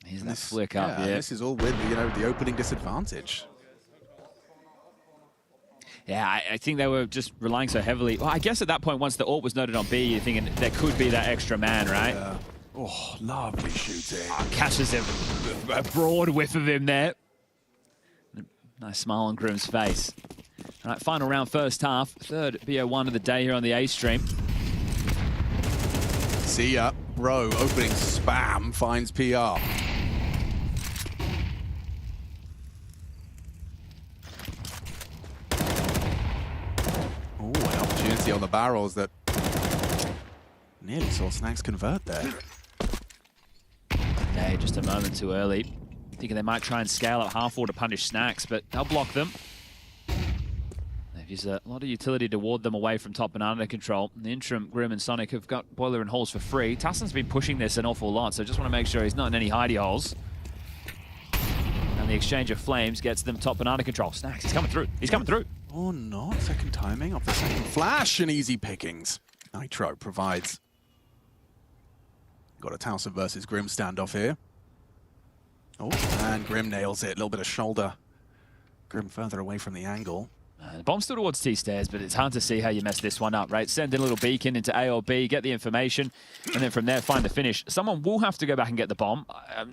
[SPEAKER 3] Here's that flick up, yeah.
[SPEAKER 22] This is all with, the opening disadvantage.
[SPEAKER 3] Yeah, I think they were just relying so heavily. Well, I guess at that point, once the ult was noted on B, you're thinking there could be that extra man, right?
[SPEAKER 22] Yeah. Oh, lovely shooting.
[SPEAKER 3] Oh, catches him, a broad whiff of him there. Nice smile on Grim's face. All right, final round, first half. Third BO1 of the day here on the A stream.
[SPEAKER 22] See ya. Bro, opening spam finds PR. Oh, an opportunity on the barrels that nearly saw Snacks convert there.
[SPEAKER 3] Okay, just a moment too early. Thinking they might try and scale up half wall to punish Snacks, but they'll block them. They've used a lot of utility to ward them away from top banana control. In the interim, Grim and Sonic have got Boiler and Halls for free. Tassin's been pushing this an awful lot, so just want to make sure he's not in any hidey holes. And the exchange of flames gets them top banana control. Snacks, he's coming through. He's coming through.
[SPEAKER 22] Or not. Second timing off the second flash and easy pickings. Nitro provides. Got a Towson versus Grim standoff here. Oh, and Grim nails it. A little bit of shoulder. Grim further away from the angle.
[SPEAKER 3] The bomb's still towards T-stairs, but it's hard to see how you mess this one up, right? Send in a little beacon into A or B, get the information, and then from there find the finish. Someone will have to go back and get the bomb.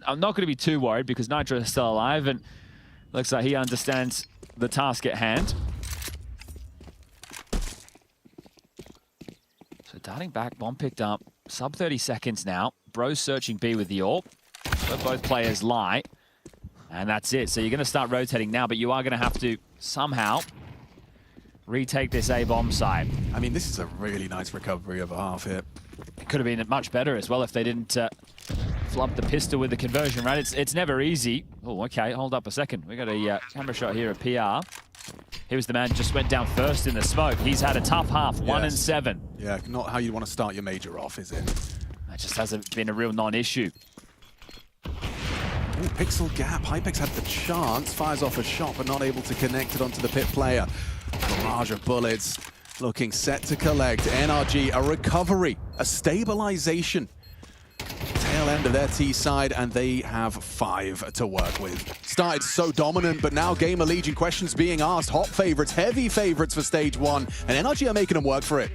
[SPEAKER 3] I'm not going to be too worried because Nitro is still alive, and looks like he understands the task at hand. So darting back, bomb picked up. Sub 30 seconds now. Bro's searching B with the AWP. Where both players lie. And that's it. So you're going to start rotating now, but you are going to have to somehow retake this A-bomb site.
[SPEAKER 22] I mean, this is a really nice recovery of a half hit.
[SPEAKER 3] It could have been much better as well if they didn't flub the pistol with the conversion, right? It's never easy. Oh, okay, hold up a second. We got a camera shot here of PR. He was the man who just went down first in the smoke. He's had a tough half, 1 and 7.
[SPEAKER 22] Yeah, not how you want to start your major off, is it?
[SPEAKER 3] That just hasn't been a real non-issue.
[SPEAKER 22] Ooh, pixel gap. Hypex had the chance, fires off a shot, but not able to connect it onto the pit player. Barrage of bullets, looking set to collect. NRG, a recovery, a stabilization. Tail end of their T side, and they have 5 to work with. Started so dominant, but now GamerLegion questions being asked. Hot favorites, heavy favorites for stage 1, and NRG are making them work for it.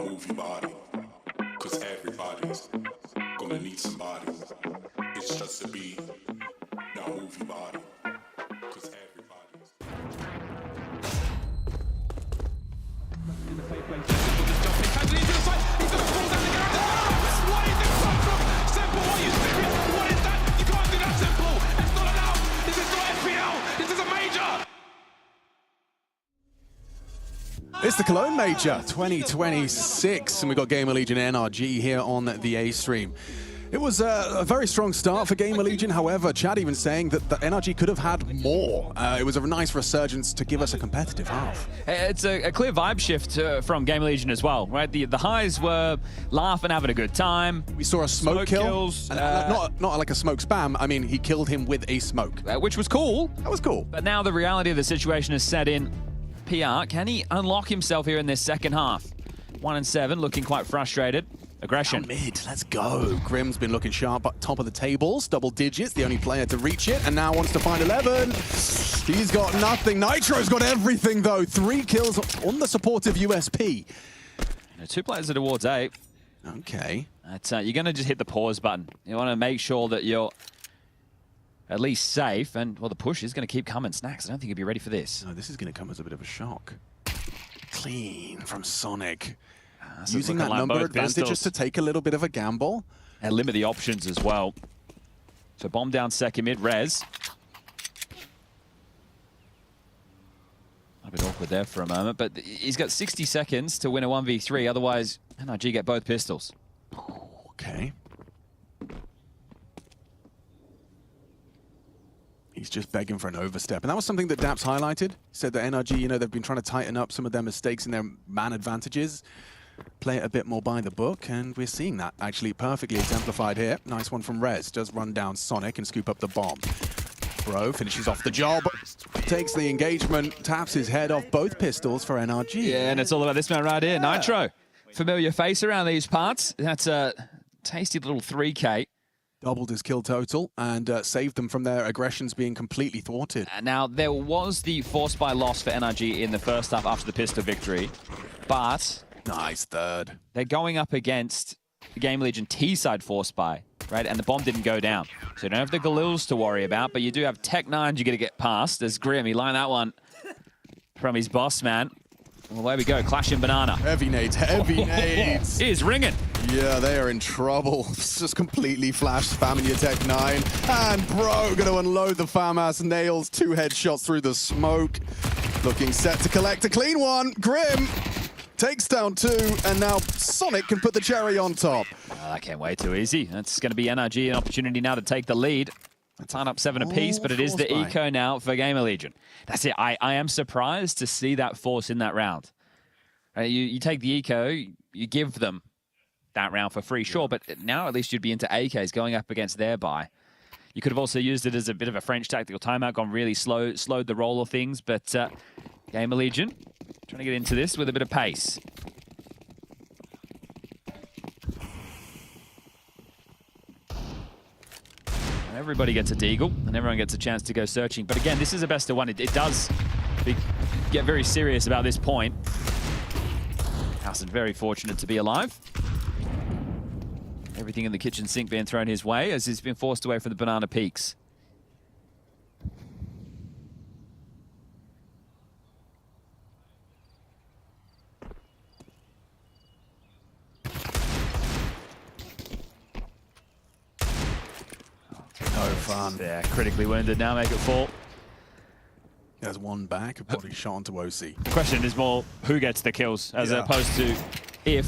[SPEAKER 8] move your body, cause everybody's gonna need somebody. It's just a beat. Now move your body, cause everybody's.
[SPEAKER 22] It's the Cologne Major 2026, and we've got GamerLegion NRG here on the A stream. It was a very strong start for GamerLegion. However, Chad even saying that the NRG could have had more. It was a nice resurgence to give us a competitive half.
[SPEAKER 3] It's a clear vibe shift from GamerLegion as well, right? The highs were laughing, having a good time.
[SPEAKER 22] We saw a smoke kill.
[SPEAKER 3] Kills.
[SPEAKER 22] Not like a smoke spam. I mean, he killed him with a smoke.
[SPEAKER 3] Which was cool.
[SPEAKER 22] That was cool.
[SPEAKER 3] But now the reality of the situation is set in. PR, can he unlock himself here in this second half? 1 and 7, looking quite frustrated. Aggression.
[SPEAKER 22] Down mid, let's go. Grim's been looking sharp at top of the tables, double digits, the only player to reach it, and now wants to find 11. He's got nothing. Nitro's got everything, though. 3 kills on the supportive USP.
[SPEAKER 3] 2 players are towards 8.
[SPEAKER 22] Okay.
[SPEAKER 3] That's, you're going to just hit the pause button. You want to make sure that you're at least safe, and, well, the push is going to keep coming. Snacks, I don't think he'll be ready for this.
[SPEAKER 22] No, this is going to come as a bit of a shock. Clean from Sonic.
[SPEAKER 3] So
[SPEAKER 22] using that number advantage just to take a little bit of a gamble.
[SPEAKER 3] And limit the options as well. So bomb down second mid, res. A bit awkward there for a moment, but he's got 60 seconds to win a 1v3, otherwise NRG get both pistols.
[SPEAKER 22] Okay. He's just begging for an overstep. And that was something that Daps highlighted. He said that NRG, you know, they've been trying to tighten up some of their mistakes and their man advantages. Play it a bit more by the book, and we're seeing that actually perfectly exemplified here. Nice one from Rez. Does run down Sonic and scoop up the bomb. Bro finishes off the job, takes the engagement, taps his head off both pistols for NRG.
[SPEAKER 3] Yeah, and it's all about this man right here, Nitro. Familiar face around these parts. That's a tasty little 3K.
[SPEAKER 22] Doubled his kill total and saved them from their aggressions being completely thwarted.
[SPEAKER 3] Now, there was the force buy loss for NRG in the first half after the pistol victory, but...
[SPEAKER 22] Nice third.
[SPEAKER 3] They're going up against the GamerLegion T-side force buy, right? And the bomb didn't go down. So you don't have the Galiles to worry about, but you do have Tech 9s you got to get past. There's Grim, he lined that one from his boss, man. Well, there we go, clashing banana.
[SPEAKER 22] Heavy nades, heavy nades.
[SPEAKER 3] He is ringing.
[SPEAKER 22] Yeah, they are in trouble. It's just completely flash spamming your Tech 9. And Bro going to unload the FAMAS nails. 2 headshots through the smoke. Looking set to collect a clean one. Grim takes down 2, and now Sonic can put the cherry on top.
[SPEAKER 3] Oh, that can't wait too easy. That's going to be NRG an opportunity now to take the lead. Tying up 7 apiece, but it is the eco now for GamerLegion. That's it. I am surprised to see that force in that round. You take the eco, you give them that round for free, sure, but now at least you'd be into AKs going up against their buy. You could have also used it as a bit of a French tactical timeout, gone really slow, slowed the roll of things, but GamerLegion trying to get into this with a bit of pace. And everybody gets a deagle, and everyone gets a chance to go searching. But again, this is a best of 1. It does get very serious about this point. Howson very fortunate to be alive. Everything in the kitchen sink being thrown his way as he's been forced away from the banana peaks.
[SPEAKER 22] No fun.
[SPEAKER 3] Yeah, critically wounded. Now make it 4.
[SPEAKER 22] There's 1 back, a body shot onto OC.
[SPEAKER 3] The question is more who gets the kills as opposed to if.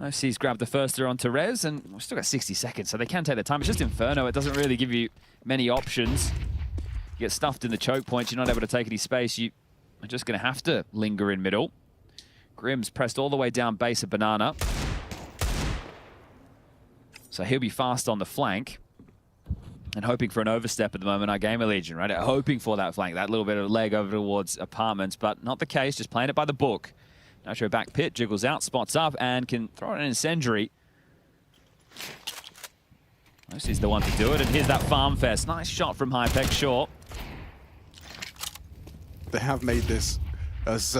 [SPEAKER 3] OC's grabbed the first onto Rez, and we've still got 60 seconds, so they can take their time. It's just Inferno. It doesn't really give you many options. You get stuffed in the choke points. You're not able to take any space. You are just going to have to linger in middle. Grim's pressed all the way down base of Banana. So he'll be fast on the flank. And hoping for an overstep at the moment, our GamerLegion, right? Hoping for that flank, that little bit of leg over towards apartments, but not the case, just playing it by the book. Nitro back pit, jiggles out, spots up, and can throw an incendiary. This is the one to do it, and here's that Farm Fest. Nice shot from Hypex short.
[SPEAKER 22] They have made this as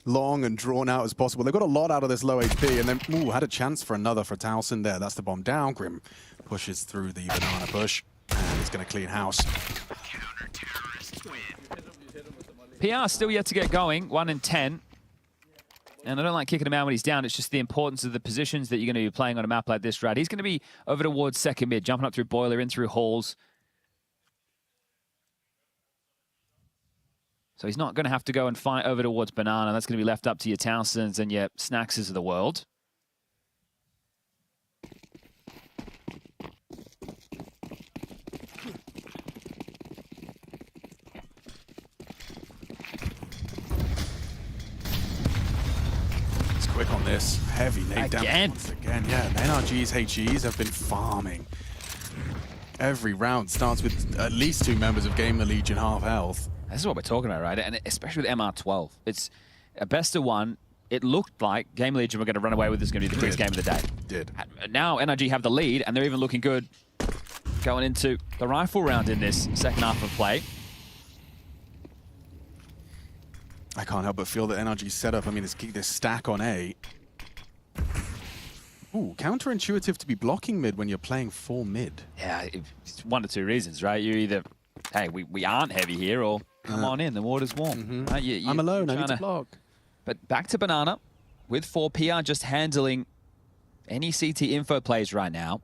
[SPEAKER 22] long and drawn out as possible. They got a lot out of this low HP, and then had a chance for another for TYLOO there. That's the bomb down. Grim pushes through the banana push, and he's going to clean house.
[SPEAKER 3] PR still yet to get going, 1 in 10. And I don't like kicking him out when he's down. It's just the importance of the positions that you're going to be playing on a map like this, right? He's going to be over towards second mid, jumping up through boiler, in through halls. So he's not going to have to go and fight over towards banana. That's going to be left up to your Townsends and your Snackses of the world.
[SPEAKER 22] Quick on this. Heavy nade damage once again. Yeah, NRG's HEs have been farming. Every round starts with at least 2 members of GamerLegion half health.
[SPEAKER 3] This is what we're talking about, right? And especially with MR12. It's a best of 1. It looked like GamerLegion were going to run away with this, going to be the biggest game of the day.
[SPEAKER 22] Did.
[SPEAKER 3] Now NRG have the lead, and they're even looking good going into the rifle round in this second half of play.
[SPEAKER 22] I can't help but feel that NRG's setup, I mean, this stack on A. Ooh, counterintuitive to be blocking mid when you're playing full mid.
[SPEAKER 3] Yeah, it's 1 of 2 reasons, right? You're either, hey, we aren't heavy here, or come on in, the water's warm. Right?
[SPEAKER 22] I'm alone, I need to block.
[SPEAKER 3] But back to banana with 4 PR just handling any CT info plays right now.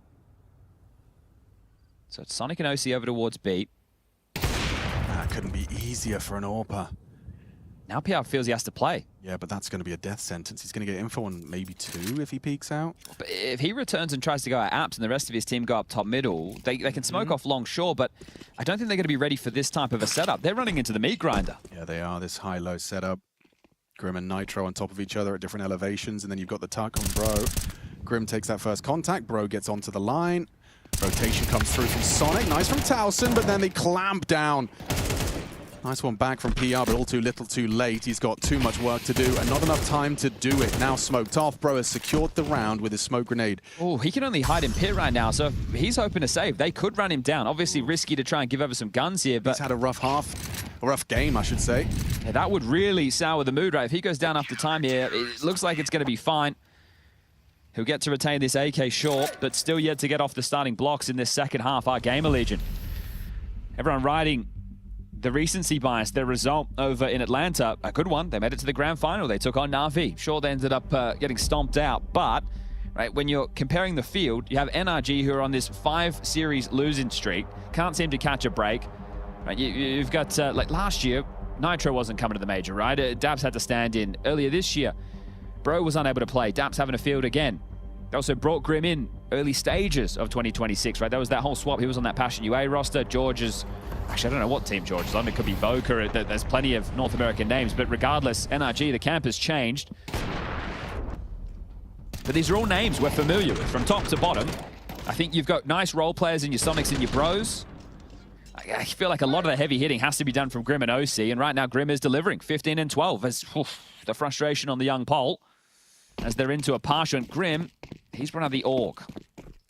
[SPEAKER 3] So it's Sonic and OC over towards B.
[SPEAKER 22] That couldn't be easier for an AWPer.
[SPEAKER 3] Now PR feels he has to play.
[SPEAKER 22] Yeah, but that's going to be a death sentence. He's going to get info on maybe 2 if he peeks out.
[SPEAKER 3] But if he returns and tries to go at apps and the rest of his team go up top middle, they can smoke off long, sure, but I don't think they're going to be ready for this type of a setup. They're running into the meat grinder.
[SPEAKER 22] Yeah, they are. This high-low setup. Grim and Nitro on top of each other at different elevations, and then you've got the tuck on Bro. Grim takes that first contact. Bro gets onto the line. Rotation comes through from Sonic. Nice from TYLOO, but then they clamp down. Nice one back from PR, but all too little too late. He's got too much work to do and not enough time to do it. Now smoked off. Bro has secured the round with his smoke grenade.
[SPEAKER 3] Oh, he can only hide in pit right now, so he's hoping to save. They could run him down. Obviously risky to try and give over some guns here, but...
[SPEAKER 22] He's had a rough game, I should say.
[SPEAKER 3] Yeah, that would really sour the mood, right? If he goes down after time here, it looks like it's going to be fine. He'll get to retain this AK short, but still yet to get off the starting blocks in this second half. Our GamerLegion. Everyone riding the recency bias, their result over in Atlanta, a good one. They made it to the grand final. They took on Na'Vi. Sure, they ended up getting stomped out, but right when you're comparing the field, you have NRG who are on this 5-series losing streak, can't seem to catch a break. Right, you've got, like last year, Nitro wasn't coming to the major, right? Dabs had to stand in. Earlier this year, Bro was unable to play. Dabs having a field again. They also brought Grim in early stages of 2026, right? That was that whole swap. He was on that Passion UA roster. George is... Actually, I don't know what team George is on. It could be Voca. There's plenty of North American names. But regardless, NRG, the camp has changed. But these are all names we're familiar with from top to bottom. I think you've got nice role players in your Sonics and your Bros. I feel like a lot of the heavy hitting has to be done from Grim and OC. And right now, Grim is delivering 15 and 12. As the frustration on the young Pole as they're into a partial. And Grim, he's run out of the AUG.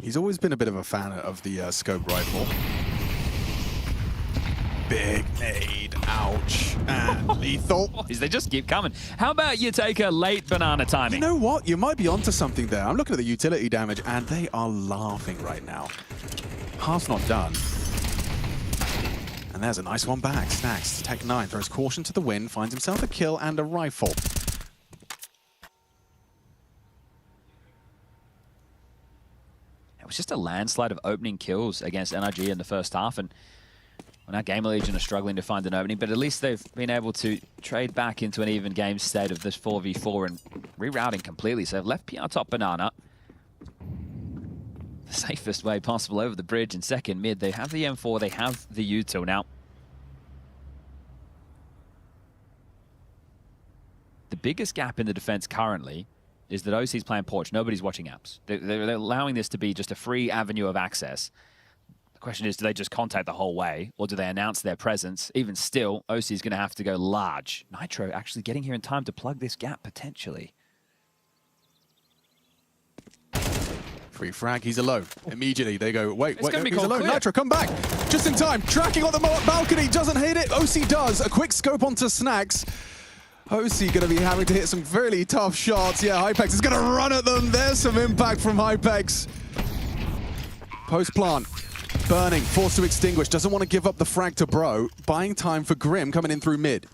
[SPEAKER 22] He's always been a bit of a fan of the scope rifle. Big nade, ouch, and lethal.
[SPEAKER 3] They just keep coming. How about you take a late banana timing?
[SPEAKER 22] You know what? You might be onto something there. I'm looking at the utility damage, and they are laughing right now. Half's not done. And there's a nice one back. Snacks, Tech 9, throws caution to the wind, finds himself a kill and a rifle.
[SPEAKER 3] It was just a landslide of opening kills against NRG in the first half, and well, now GamerLegion are struggling to find an opening, but at least they've been able to trade back into an even game state of this 4v4 and rerouting completely. So they've left PR top banana the safest way possible over the bridge in second mid. They have the M4, they have the util. Now, the biggest gap in the defense currently is that OC's playing Porch. Nobody's watching apps. They're allowing this to be just a free avenue of access. The question is, do they just contact the whole way, or do they announce their presence? Even still, OC is going to have to go large. Nitro actually getting here in time to plug this gap, potentially.
[SPEAKER 22] Free frag, he's alone. Immediately they go, wait, he's alone.
[SPEAKER 3] Clear.
[SPEAKER 22] Nitro, come back. Just in time. Tracking on the balcony, doesn't hit it. OC does. A quick scope onto Snacks. OC going to be having to hit some really tough shots. Yeah, Hypex is going to run at them. There's some impact from Hypex. Post plant. Burning, forced to extinguish. Doesn't want to give up the frag to Bro. Buying time for Grim coming in through mid.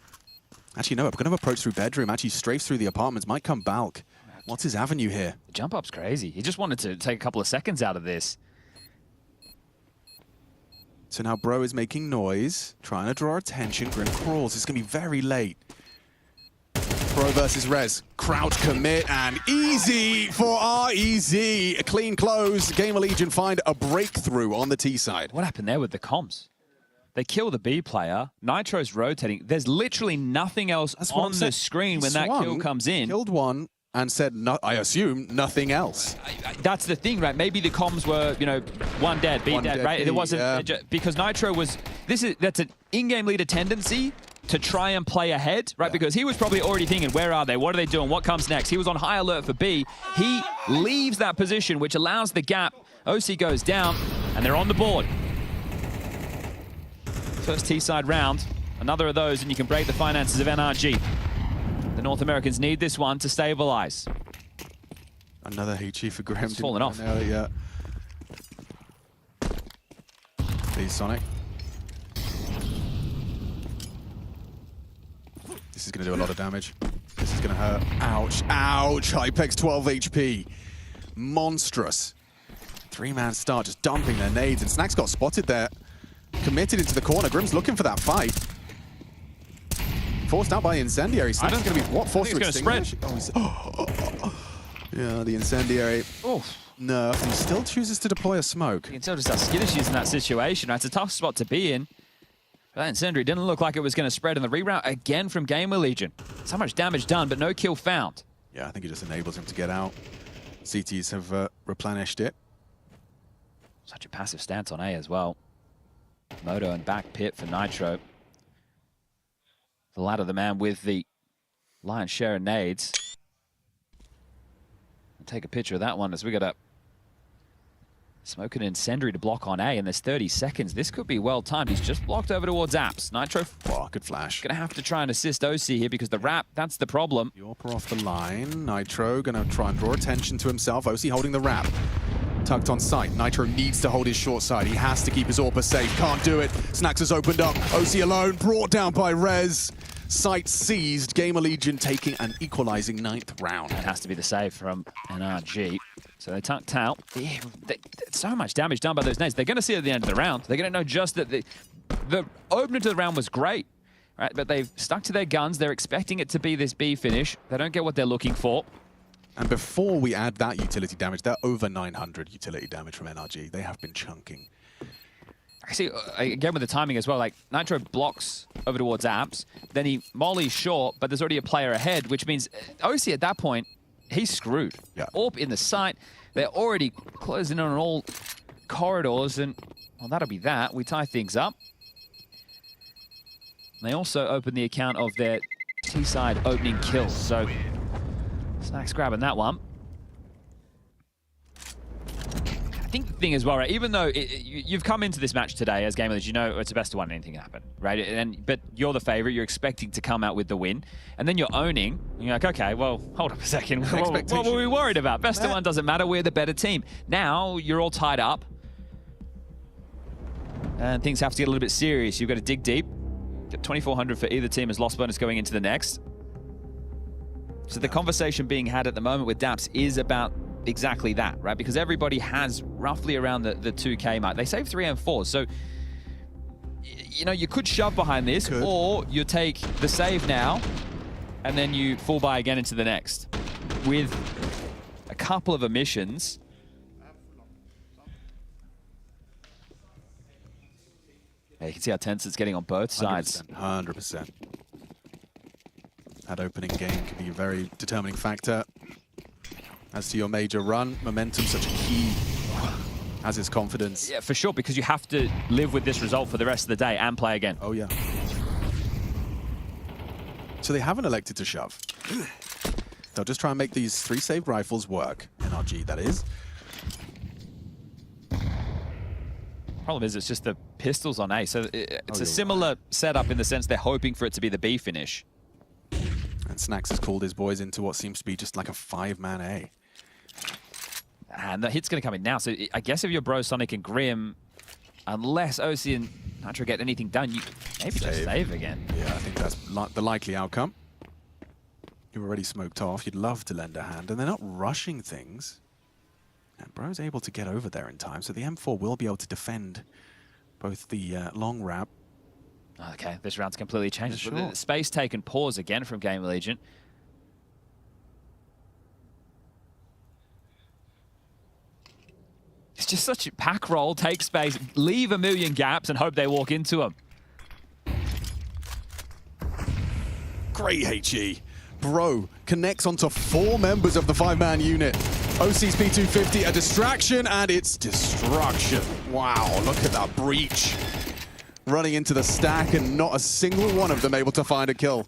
[SPEAKER 22] Actually, no, I'm going to approach through bedroom. Actually, strafes through the apartments. Might come Balk. What's his avenue here?
[SPEAKER 3] The jump up's crazy. He just wanted to take a couple of seconds out of this.
[SPEAKER 22] So now Bro is making noise, trying to draw attention. Grim crawls. It's going to be very late. Bro versus Rez. Crouch commit and easy for REZ. A clean close. GamerLegion find a breakthrough on the T side.
[SPEAKER 3] What happened there with the comms? They kill the B player. Nitro's rotating. There's literally nothing else on the screen when that kill comes in.
[SPEAKER 22] Killed one and said, no, I assume, nothing else.
[SPEAKER 3] That's the thing, right? Maybe the comms were, you know, one dead, B dead, right? It wasn't because Nitro was. That's an in-game leader tendency to try and play ahead, right? Because he was probably already thinking, where are they? What are they doing? What comes next? He was on high alert for B. He leaves that position, which allows the gap. OC goes down, and they're on the board. First T-side round. Another of those, and you can break the finances of NRG. The North Americans need this one to stabilize.
[SPEAKER 22] Another HE for Grim.
[SPEAKER 3] It's fallen off.
[SPEAKER 22] Yeah. Please, Sonic. This is going to do a lot of damage. This is going to hurt. Ouch, ouch. Hypex 12 HP. Monstrous. Three-man start just dumping their nades, and Snack's got spotted there. Committed into the corner. Grim's looking for that fight. Forced out by Incendiary. Snack's going to be, what, forced to extinguish? Yeah, the Incendiary. No, he still chooses to deploy a smoke.
[SPEAKER 3] You can tell just how skittish he is in that situation. Right? It's a tough spot to be in. That Incendiary didn't look like it was going to spread in the reroute again from GamerLegion. So much damage done, but no kill found.
[SPEAKER 22] Yeah, I think it just enables him to get out. CTs have replenished it.
[SPEAKER 3] Such a passive stance on A as well. Moto and back pit for Nitro. The latter, the man with the lion's share of nades. I'll take a picture of that one as we got a smoke and Incendiary to block on A, and there's 30 seconds. This could be well timed. He's just blocked over towards Apps. Nitro,
[SPEAKER 22] good flash.
[SPEAKER 3] Gonna have to try and assist OC here because the wrap, that's the problem.
[SPEAKER 22] Yorper off the line. Nitro gonna try and draw attention to himself. OC holding the wrap. Tucked on sight. Nitro needs to hold his short side. He has to keep his AWPer safe. Can't do it. Snacks has opened up. OC alone, brought down by Rez. Sight seized. GamerLegion taking an equalizing 9th round.
[SPEAKER 3] It has to be the save from NRG. So they tucked out. So much damage done by those nades. They're going to see it at the end of the round. They're going to know just that the opener to the round was great, right? But they've stuck to their guns. They're expecting it to be this B finish. They don't get what they're looking for.
[SPEAKER 22] And before we add that utility damage, they're over 900 utility damage from NRG. They have been chunking.
[SPEAKER 3] See, again with the timing as well, like Nitro blocks over towards Apps, then he mollies short, but there's already a player ahead, which means OC at that point, he's screwed.
[SPEAKER 22] Yeah.
[SPEAKER 3] AWP in the site, they're already closing in on all corridors, and well, that'll be that. We tie things up. They also open the account of their T-side opening kills, so Snack's grabbing that one. I think the thing as well, right, even though you've come into this match today as GamerLegion, you know it's the best to one, anything can happen, right? But you're the favorite, you're expecting to come out with the win, and then you're owning, and you're like, okay, well, hold up a second, what were we worried about? Best of one doesn't matter, we're the better team. Now, you're all tied up, and things have to get a little bit serious. You've got to dig deep, get 2,400 for either team as loss bonus going into the next. So the conversation being had at the moment with Daps is about exactly that, right? Because everybody has roughly around the 2K mark. They save 3 and 4, so you know you could shove behind this, or you take the save now, and then you full buy again into the next with a couple of omissions. Yeah, you can see how tense it's getting on both sides.
[SPEAKER 22] 100%. That opening game can be a very determining factor. As to your major run, momentum such a key, as is confidence.
[SPEAKER 3] Yeah, for sure, because you have to live with this result for the rest of the day and play again.
[SPEAKER 22] Oh, yeah. So they haven't elected to shove. They'll just try and make these 3 saved rifles work. NRG, that is.
[SPEAKER 3] Problem is, it's just the pistols on A, so it's a similar setup in the sense they're hoping for it to be the B finish.
[SPEAKER 22] Snacks has called his boys into what seems to be just like a 5-man A.
[SPEAKER 3] And the hit's going to come in now. So I guess if you're Bro, Sonic, and Grim, unless OC and Nitro get anything done, you maybe just save again.
[SPEAKER 22] Yeah, I think that's the likely outcome. You're already smoked off. You'd love to lend a hand, and they're not rushing things. And Bro's able to get over there in time, so the M4 will be able to defend both the long wrap.
[SPEAKER 3] Okay, this round's completely changed.
[SPEAKER 22] Yeah, sure.
[SPEAKER 3] The space taken pause again from GamerLegion. It's just such a pack roll, take space, leave a million gaps and hope they walk into them.
[SPEAKER 22] Great HE. Bro connects onto 4 members of the 5-man unit. OC's P250, a distraction, and it's destruction. Wow, look at that breach. Running into the stack, and not a single one of them able to find a kill.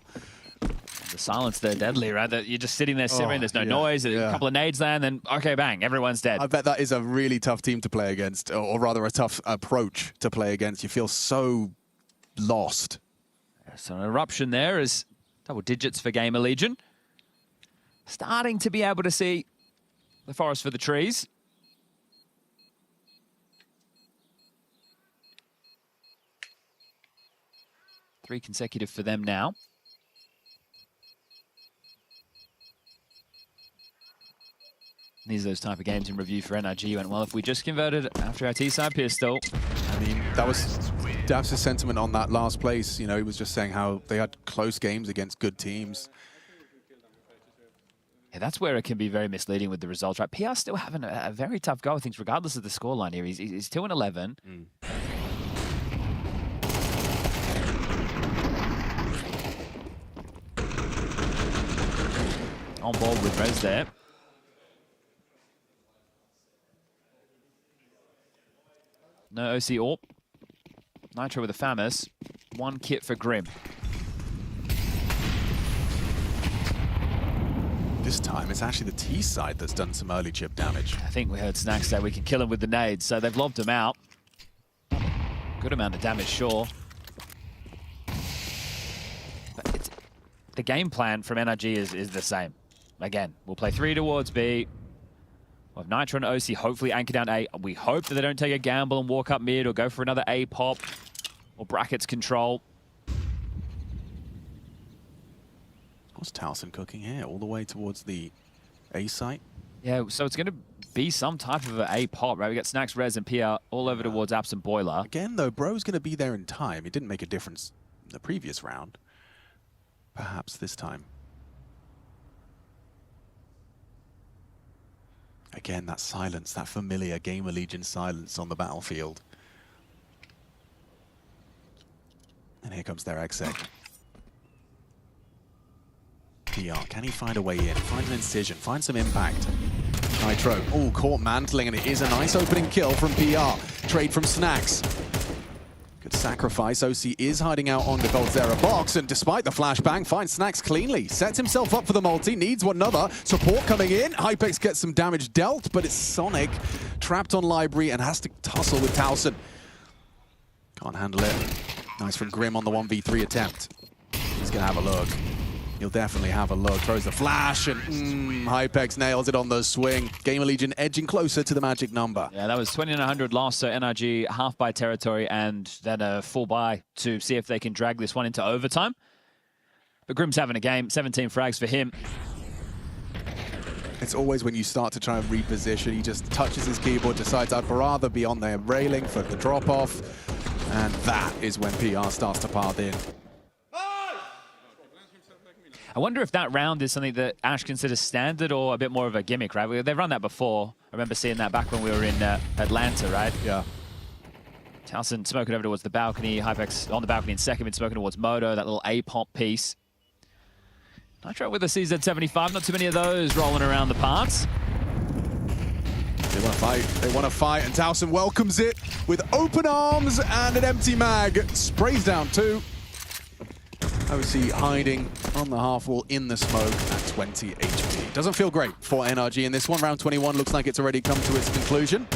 [SPEAKER 3] The silence there, deadly, right? That you're just sitting there simmering, there's no noise, a couple of nades land, then okay, bang, everyone's dead.
[SPEAKER 22] I bet that is a really tough team to play against, or rather a tough approach to play against. You feel so lost.
[SPEAKER 3] So an eruption there is double digits for GamerLegion. Starting to be able to see the forest for the trees. Three consecutive for them now. These are those type of games in review for NRG. You went, well, if we just converted after our T-side pistol.
[SPEAKER 22] I mean, that was Davs' sentiment on that last place. You know, he was just saying how they had close games against good teams.
[SPEAKER 3] Yeah, that's where it can be very misleading with the results, right? PR still having a very tough go, I think, regardless of the scoreline here. He's 2-11. On board with Rez there. No OC AWP. Nitro with a FAMAS. 1 kit for Grim.
[SPEAKER 22] This time, it's actually the T side that's done some early chip damage.
[SPEAKER 3] I think we heard Snacks say we can kill him with the nades, so they've lobbed him out. Good amount of damage, sure. But the game plan from NRG is the same. Again, we'll play 3 towards B. We'll have Nitro and OC hopefully anchor down A. We hope that they don't take a gamble and walk up mid or go for another A pop or brackets control.
[SPEAKER 22] What's Towson cooking here? All the way towards the A site?
[SPEAKER 3] Yeah, so it's going to be some type of an A pop, right? We got Snacks, Rez, and PR all over towards Apps and Boiler.
[SPEAKER 22] Again, though, Bro's going to be there in time. It didn't make a difference in the previous round. Perhaps this time. Again, that silence, that familiar GamerLegion silence on the battlefield. And here comes their exec. PR, can he find a way in? Find an incision, find some impact. Nitro, oh, caught mantling, and it is a nice opening kill from PR. Trade from Snacks. Good sacrifice. OC is hiding out on the Goldzera box, and despite the flashbang, finds Snacks cleanly. Sets himself up for the multi, needs one another. Support coming in. Hypex gets some damage dealt, but it's Sonic trapped on Library and has to tussle with Towson. Can't handle it. Nice from Grim on the 1v3 attempt. He's going to have a look. He'll definitely have a look. Throws the flash, and Hypex nails it on the swing. GamerLegion edging closer to the magic number.
[SPEAKER 3] Yeah, that was 20-100 loss, so NRG half by territory and then a full buy to see if they can drag this one into overtime. But Grim's having a game, 17 frags for him.
[SPEAKER 22] It's always when you start to try and reposition, he just touches his keyboard, decides I'd rather be on their railing for the drop-off, and that is when PR starts to path in.
[SPEAKER 3] I wonder if that round is something that Ash considers standard or a bit more of a gimmick, right? They've run that before. I remember seeing that back when we were in Atlanta, right?
[SPEAKER 22] Yeah.
[SPEAKER 3] Towson smoking over towards the balcony. Hypex on the balcony in second, been smoking towards Moto, that little A-pop piece. Nitro with a CZ75, not too many of those rolling around the parts.
[SPEAKER 22] They want to fight. They want to fight, and Towson welcomes it with open arms and an empty mag. Sprays down 2. OC hiding on the half wall in the smoke at 20 HP. Doesn't feel great for NRG in this one. Round 21 looks like it's already come to its conclusion.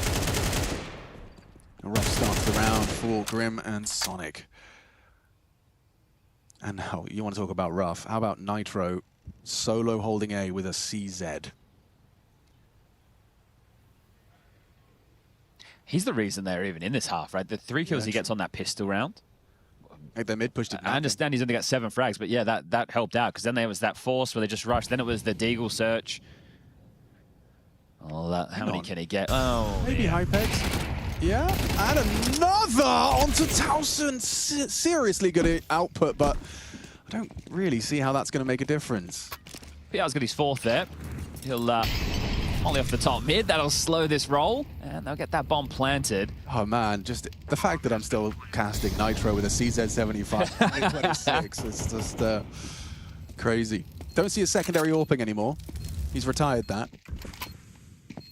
[SPEAKER 22] A rough start to the round for Grim and Sonic. And now, you want to talk about rough. How about Nitro Solo holding A with a CZ.
[SPEAKER 3] He's the reason they're even in this half, right? The 3 kills he gets on that pistol round.
[SPEAKER 22] Like their mid pushed it.
[SPEAKER 3] I understand he's only got 7 frags, but yeah, that helped out because then there was that force where they just rushed. Then it was the Deagle search. Oh, how many can he get? Oh,
[SPEAKER 22] maybe Hypex. Yeah, and another onto Towson. Seriously good output, but I don't really see how that's going to make a difference.
[SPEAKER 3] PR's got his 4th there. He'll only off the top mid. That'll slow this roll, and they'll get that bomb planted.
[SPEAKER 22] Oh man, just the fact that I'm still casting Nitro with a CZ75 26 is just crazy. Don't see a secondary AWPing anymore. He's retired that.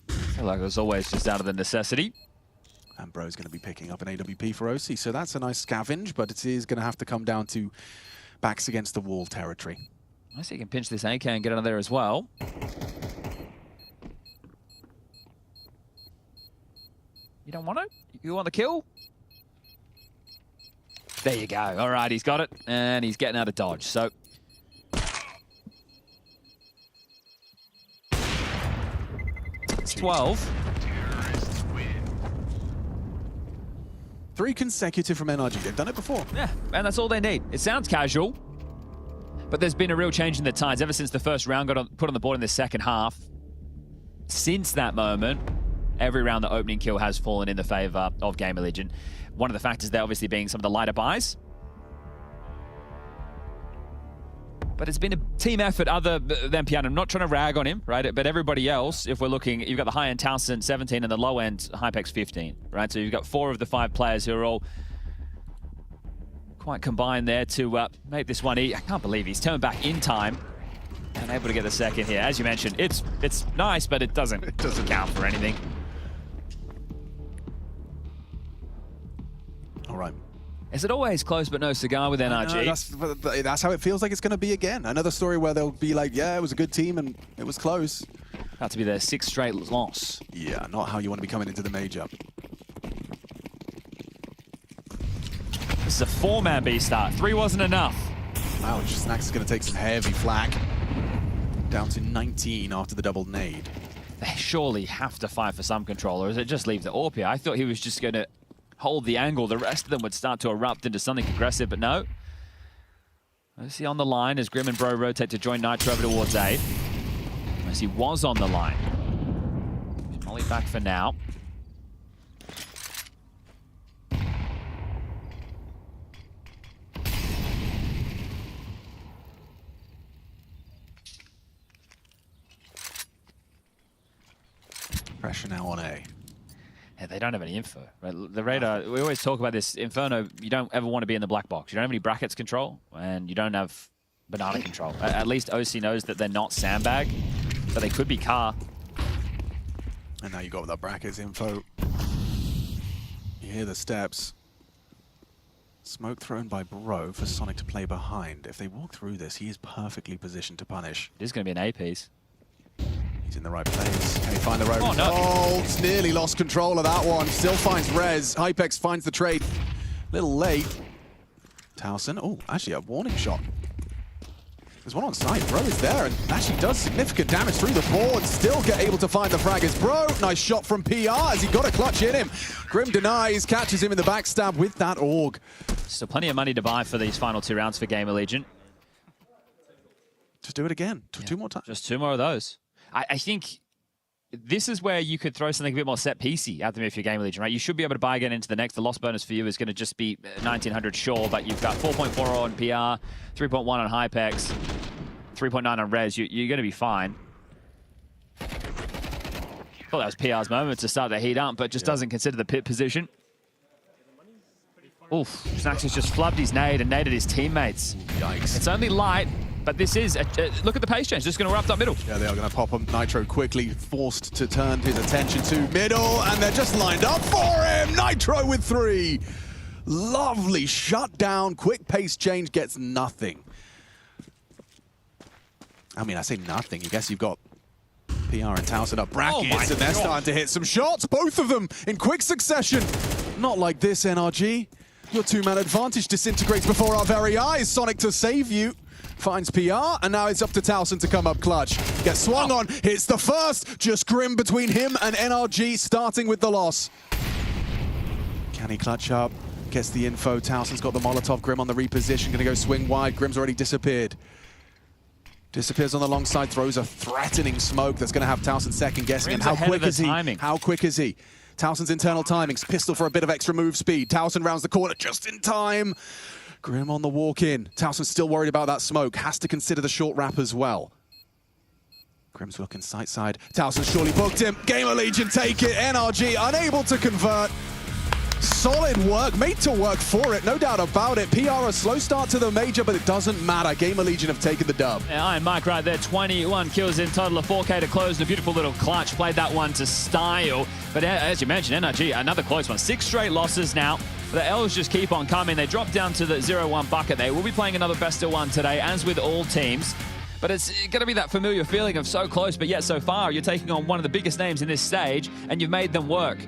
[SPEAKER 3] I feel like it was always just out of the necessity.
[SPEAKER 22] And Bro's going to be picking up an AWP for OC, so that's a nice scavenge, but it is going to have to come down to backs against the wall territory.
[SPEAKER 3] I see he can pinch this AK and get under there as well. You don't want it? You want the kill? There you go. All right, he's got it, and he's getting out of dodge. So it's 12.
[SPEAKER 22] 3 consecutive from NRG. They've done it before.
[SPEAKER 3] Yeah, and that's all they need. It sounds casual, but there's been a real change in the tides ever since the first round got put on the board in the second half. Since that moment, every round the opening kill has fallen in the favor of GamerLegion. One of the factors there obviously being some of the lighter buys. But it's been a team effort other than Piano. I'm not trying to rag on him, right? But everybody else, if we're looking, you've got the high-end Towson 17 and the low-end Hypex 15, right? So you've got 4 of the 5 players who are all quite combined there to make this one. I can't believe he's turned back in time and able to get the second here. As you mentioned, it's nice, but it doesn't count for anything.
[SPEAKER 22] All right.
[SPEAKER 3] Is it always close but no cigar with NRG?
[SPEAKER 22] No, that's how it feels like it's going to be again. Another story where they'll be like, yeah, it was a good team and it was close.
[SPEAKER 3] About to be their 6th straight loss.
[SPEAKER 22] Yeah, not how you want to be coming into the major.
[SPEAKER 3] This is a 4-man B start. 3 wasn't enough.
[SPEAKER 22] Ouch, Snacks is going to take some heavy flak. Down to 19 after the double nade.
[SPEAKER 3] They surely have to fight for some control, or is it just leave the AWP here? I thought he was just going to hold the angle. The rest of them would start to erupt into something aggressive, but no. OC on the line as Grim and Bro rotate to join Nitro over towards A. OC was on the line. Molly back for now.
[SPEAKER 22] Pressure now on A.
[SPEAKER 3] Yeah, they don't have any info. Right? The radar, we always talk about this. Inferno, you don't ever want to be in the black box. You don't have any brackets control, and you don't have banana control. At least OC knows that they're not sandbag, but they could be car.
[SPEAKER 22] And now you got the brackets info. You hear the steps. Smoke thrown by Bro for Sonic to play behind. If they walk through this, he is perfectly positioned to punish.
[SPEAKER 3] It is going to be an A piece.
[SPEAKER 22] He's in the right place. Can he find the right
[SPEAKER 3] result?
[SPEAKER 22] Oh, it's nearly lost control of that one. Still finds Rez. Hypex finds the trade. A little late. Towson. Oh, actually a warning shot. There's one on site. Bro is there and actually does significant damage through the board. Still able to find the frag as Bro. Nice shot from PR as he got a clutch in him. Grim denies, catches him in the backstab with that AUG.
[SPEAKER 3] Still plenty of money to buy for these final 2 rounds for GamerLegion.
[SPEAKER 22] Just do it again. 2 more times.
[SPEAKER 3] Just 2 more of those. I think this is where you could throw something a bit more set piecey at them if you're GamerLegion, right? You should be able to buy again into the next. The loss bonus for you is going to just be 1900 sure, but you've got 4.4 on PR, 3.1 on Hypex, 3.9 on Rez. You're going to be fine. Thought that was PR's moment to start the heat up, but just doesn't consider the pit position. Oof, Snacks has just flubbed his nade and naded his teammates.
[SPEAKER 22] Yikes.
[SPEAKER 3] It's only light. But this is, look at the pace change, just going to erupt up middle.
[SPEAKER 22] Yeah, they are going to pop him. Nitro quickly forced to turn his attention to middle, and they're just lined up for him. Nitro with 3. Lovely shutdown, quick pace change, gets nothing. I mean, I say nothing. I guess you've got PR and Towson up brackets, and they're starting to hit some shots, both of them in quick succession. Not like this, NRG. Your 2-man advantage disintegrates before our very eyes. Sonic to save you. finds PR, and now it's up to Towson to come up clutch. Gets swung on, hits the first, just grim between him and NRG, starting with the loss. Can he clutch up? Gets the info, Towson's got the Molotov, Grim on the reposition, gonna go swing wide, Grim's already disappeared. Disappears on the long side, throws a threatening smoke that's gonna have Towson second guessing, and how quick is he? How quick is he? Towson's internal timings, pistol for a bit of extra move speed. Towson rounds the corner just in time. Grim on the walk in. Towson's still worried about that smoke, has to consider the short wrap as well. Grim's looking sight side. Towson surely booked him. GamerLegion take it. NRG unable to convert. Solid work, made to work for it, no doubt about it. PR a slow start to the major, but it doesn't matter. GamerLegion have taken the dub.
[SPEAKER 3] Yeah, Iron Mike right there, 21 kills in total, a 4K to close. The beautiful little clutch, played that one to style. But as you mentioned, NRG, another close one. 6 straight losses now. The L's just keep on coming. They drop down to the 0-1 bucket. They will be playing another best of one today, as with all teams. But it's going to be that familiar feeling of so close, but yet so far. You're taking on one of the biggest names in this stage, and you've made them work.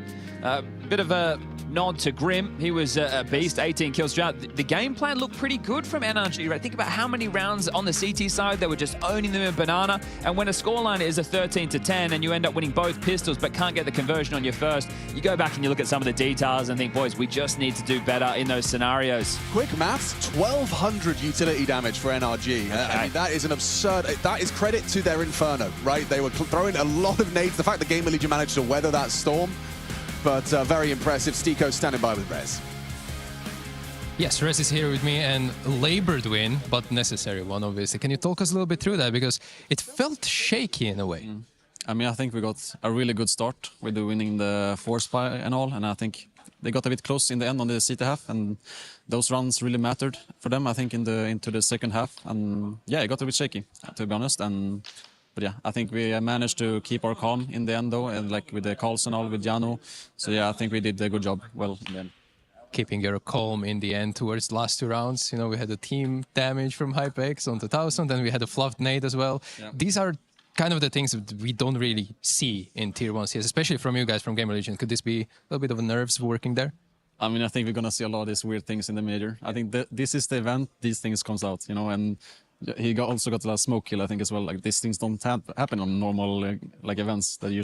[SPEAKER 3] Bit of a nod to Grim. He was a beast, 18 kills throughout. The game plan looked pretty good from NRG, right? Think about how many rounds on the CT side they were just owning them in banana. And when a scoreline is a 13-10 and you end up winning both pistols but can't get the conversion on your first, you go back and you look at some of the details and think, boys, we just need to do better in those scenarios.
[SPEAKER 22] Quick maths, 1,200 utility damage for NRG. I mean, that is an absurd, that is credit to their Inferno, right? They were throwing a lot of nades. The fact that GamerLegion managed to weather that storm, but very impressive. Stiko standing by with Rez.
[SPEAKER 6] Yes, Rez is here with me, and labored win, but necessary one, obviously. Can you talk us a little bit through that? Because it felt shaky in a way.
[SPEAKER 11] I mean, I think we got a really good start with the winning the force spy and all, and I think they got a bit close in the end on the CT half, and those runs really mattered for them, I think, into the second half. And yeah, it got a bit shaky, to be honest. But yeah, I think we managed to keep our calm in the end, though, and like with the calls and all with Jano. So yeah, I think we did a good job. Well, in the end.
[SPEAKER 6] Keeping your calm in the end towards the last 2 rounds. You know, we had a team damage from HyperX on 2000, then we had a fluffed nade as well. Yeah. These are kind of the things that we don't really see in Tier 1 CS, especially from you guys from GamerLegion. Could this be a little bit of nerves working there?
[SPEAKER 11] I mean, I think we're going to see a lot of these weird things in the major. I think this is the event, these things comes out, you know, and he also got a smoke kill, I think, as well. Like, these things don't happen on normal like events that you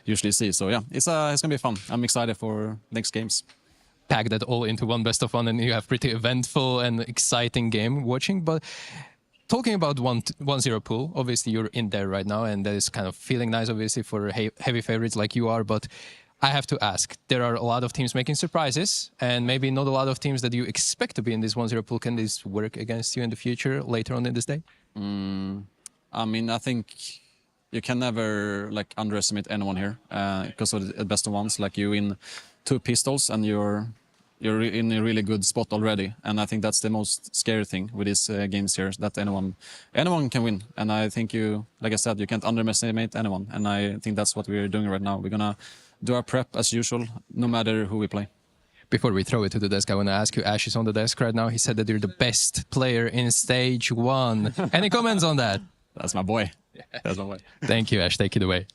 [SPEAKER 11] usually see. So yeah, it's gonna be fun. I'm excited for next games.
[SPEAKER 6] Pack that all into one best of one, and you have pretty eventful and exciting game watching. But talking about 1-0 pool, obviously you're in there right now, and that is kind of feeling nice, obviously, for heavy favorites like you are. But I have to ask, there are a lot of teams making surprises, and maybe not a lot of teams that you expect to be in this 1-0 pool. Can this work against you in the future, later on in this day?
[SPEAKER 11] I mean, I think you can never like underestimate anyone here because of the best of ones. Like, you in 2 pistols and you're in a really good spot already, and I think that's the most scary thing with these games here, that anyone can win. And I think like I said, you can't underestimate anyone, and I think that's what we're doing right now. We're gonna do our prep as usual, no matter who we play.
[SPEAKER 6] Before we throw it to the desk, I want to ask you, Ash is on the desk right now. He said that you're the best player in stage 1. Any comments on that?
[SPEAKER 11] That's my boy. That's my boy.
[SPEAKER 6] Thank you, Ash. Take it away.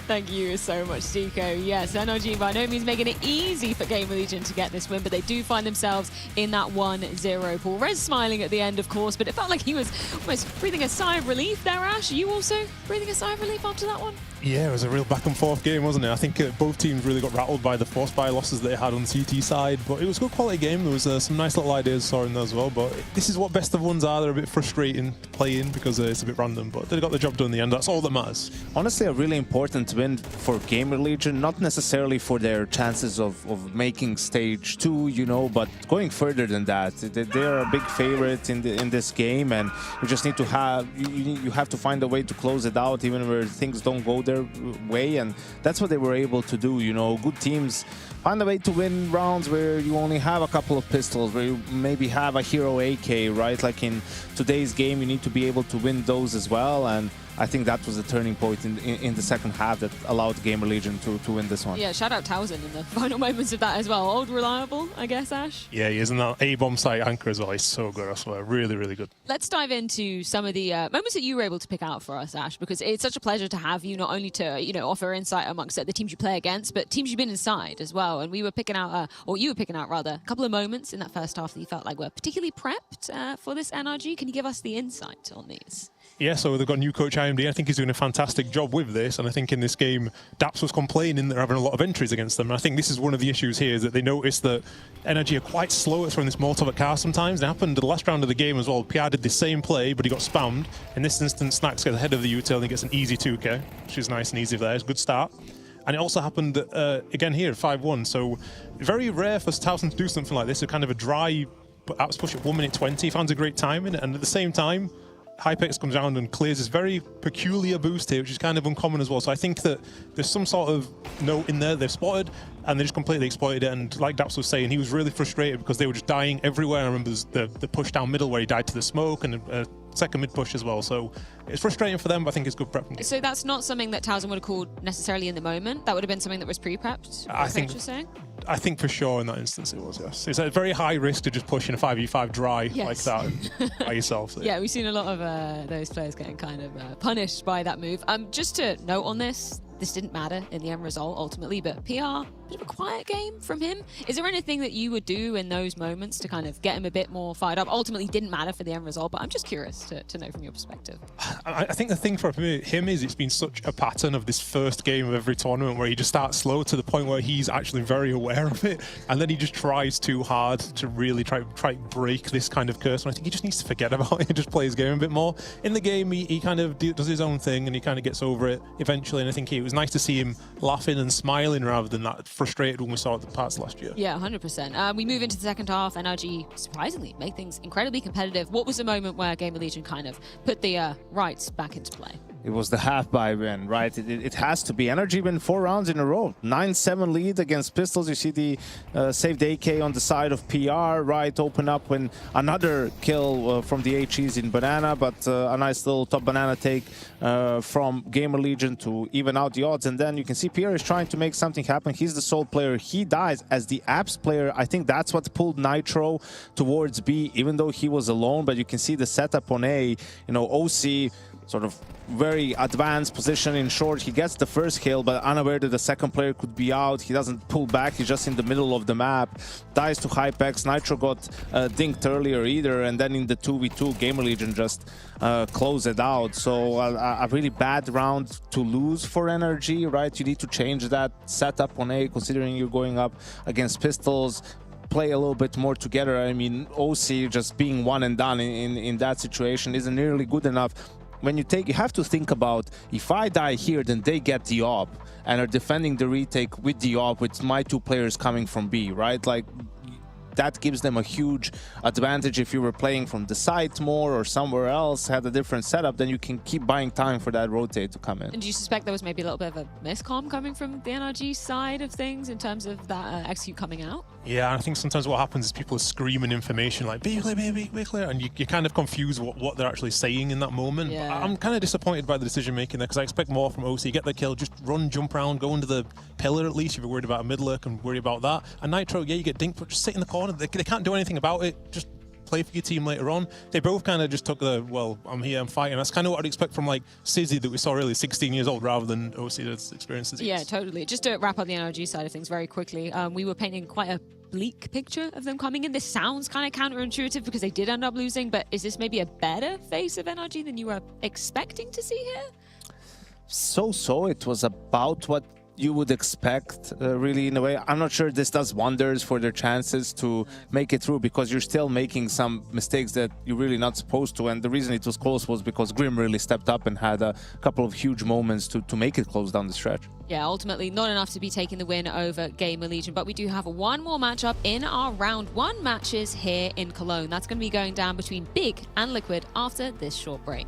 [SPEAKER 12] Thank you so much, Stiko. Yes, NRG by no means making it easy for GamerLegion to get this win, but they do find themselves in that 1-0 pool. Rez smiling at the end, of course, but it felt like he was almost breathing a sigh of relief there, Ash. Are you also breathing a sigh of relief after that one?
[SPEAKER 15] Yeah, it was a real back and forth game, wasn't it? I think both teams really got rattled by the force buy losses they had on the CT side, but it was a good quality game. There was some nice little ideas saw in there as well, but this is what best of ones are. They're a bit frustrating to play in because it's a bit random, but they got the job done in the end. That's all that matters.
[SPEAKER 17] Honestly, a really important win for GamerLegion, not necessarily for their chances of making stage 2, you know, but going further than that. They're a big favorite in this game, and you just need to you have to find a way to close it out, even where things don't go their way, and that's what they were able to do. You know, good teams find a way to win rounds where you only have a couple of pistols, where you maybe have a hero AK, right? Like in today's game, you need to be able to win those as well, and I think that was the turning point in the second half that allowed GamerLegion to win this one.
[SPEAKER 12] Yeah, shout out Towson in the final moments of that as well. Old reliable, I guess, Ash.
[SPEAKER 15] Yeah, he is, and that A-bomb site anchor as well. He's so good, I swear. Really, really good.
[SPEAKER 12] Let's dive into some of the moments that you were able to pick out for us, Ash, because it's such a pleasure to have you, not only to offer insight amongst the teams you play against, but teams you've been inside as well. And we were picking out, or you were picking out rather, a couple of moments in that first half that you felt like were particularly prepped for this NRG. Can you give us the insight on these?
[SPEAKER 15] Yeah, so they've got new coach IMD. I think he's doing a fantastic job with this. And I think in this game, Daps was complaining they're having a lot of entries against them. And I think this is one of the issues here, is that they noticed that NRG are quite slow at throwing this Molotov at car sometimes. It happened the last round of the game as well. PR did the same play, but he got spammed. In this instance, Snacks gets ahead of the util and he gets an easy 2K, which is nice and easy there. It's a good start. And it also happened again here, 5-1. So very rare for Towson to do something like this, a kind of a dry apps push at 1 minute 20. He finds a great timing, and at the same time, Hypex comes around and clears this very peculiar boost here, which is kind of uncommon as well. So I think that there's some sort of note in there they've spotted, and they just completely exploited it. And like Daps was saying, he was really frustrated because they were just dying everywhere. I remember the push down middle where he died to the smoke, and a second mid push as well. So it's frustrating for them, but I think it's good prep.
[SPEAKER 12] So that's not something that Towson would have called necessarily in the moment. That would have been something that was pre-prepped. I
[SPEAKER 15] think for sure in that instance it was, yes. It's a very high risk to just push in a 5v5 dry like that by yourself. So.
[SPEAKER 12] Yeah, we've seen a lot of those players getting kind of punished by that move. Just to note on this didn't matter in the end result ultimately, but PR, bit of a quiet game from him. Is there anything that you would do in those moments to kind of get him a bit more fired up? Ultimately didn't matter for the end result, but I'm just curious to know from your perspective.
[SPEAKER 15] I think the thing for him is it's been such a pattern of this first game of every tournament where he just starts slow to the point where he's actually very aware of it, and then he just tries too hard to really try break this kind of curse. And I think he just needs to forget about it and just play his game a bit more. In the game, he kind of does his own thing and he kind of gets over it eventually, and I think it was nice to see him laughing and smiling rather than that frustrated when we saw at the parts last year.
[SPEAKER 12] Yeah, 100%. We move into the second half. NRG surprisingly make things incredibly competitive. What was the moment where GamerLegion kind of put the rights back into play?
[SPEAKER 17] It was the half-buy win, right? It has to be. NRG win 4 rounds in a row. 9-7 lead against Pistols. You see the saved AK on the side of PR, right? Open up when another kill from the HEs in Banana, but a nice little top Banana take from GamerLegion to even out the odds. And then you can see PR is trying to make something happen. He's the sole player. He dies as the apps player. I think that's what pulled Nitro towards B, even though he was alone. But you can see the setup on A. OC sort of very advanced position in short. He gets the first kill, but unaware that the second player could be out. He doesn't pull back. He's just in the middle of the map. Dies to Hypex. Nitro got dinked earlier either, and then in the 2v2, GamerLegion just closed it out. So a really bad round to lose for NRG, right? You need to change that setup on A, considering you're going up against Pistols. Play a little bit more together. I mean, OC just being one and done in that situation isn't nearly good enough. When you have to think about, if I die here, then they get the op and are defending the retake with the op with my 2 players coming from B, right? Like, that gives them a huge advantage. If you were playing from the site more or somewhere else, had a different setup, then you can keep buying time for that rotate to come in.
[SPEAKER 12] And do you suspect there was maybe a little bit of a miscomm coming from the NRG side of things in terms of that execute coming out?
[SPEAKER 15] Yeah, I think sometimes what happens is people are screaming information like, be clear, be clear, and you kind of confuse what they're actually saying in that moment.
[SPEAKER 12] Yeah.
[SPEAKER 15] I'm kind of disappointed by the decision making there, because I expect more from OC. Get the kill, just run, jump around, go into the pillar at least if you're worried about a mid lurk and worry about that. And Nitro, yeah, you get dinked, but just sit in the corner. They can't do anything about it. Just play for your team later on. They both kind of just took the, well, I'm here, I'm fighting. That's kind of what I'd expect from like Sizzy that we saw earlier, 16 years old, rather than OC that's experienced disease.
[SPEAKER 12] Yeah, totally. Just to wrap up the NRG side of things very quickly, we were painting quite a bleak picture of them coming in. This sounds kind of counterintuitive because they did end up losing, but is this maybe a better face of NRG than you were expecting to see here?
[SPEAKER 17] So it was about what you would expect, really, in a way. I'm not sure this does wonders for their chances to make it through, because you're still making some mistakes that you're really not supposed to. And the reason it was close was because Grim really stepped up and had a couple of huge moments to make it close down the stretch.
[SPEAKER 12] Yeah, ultimately not enough to be taking the win over GamerLegion, but we do have one more matchup in our round 1 matches here in Cologne. That's going to be going down between Big and Liquid after this short break.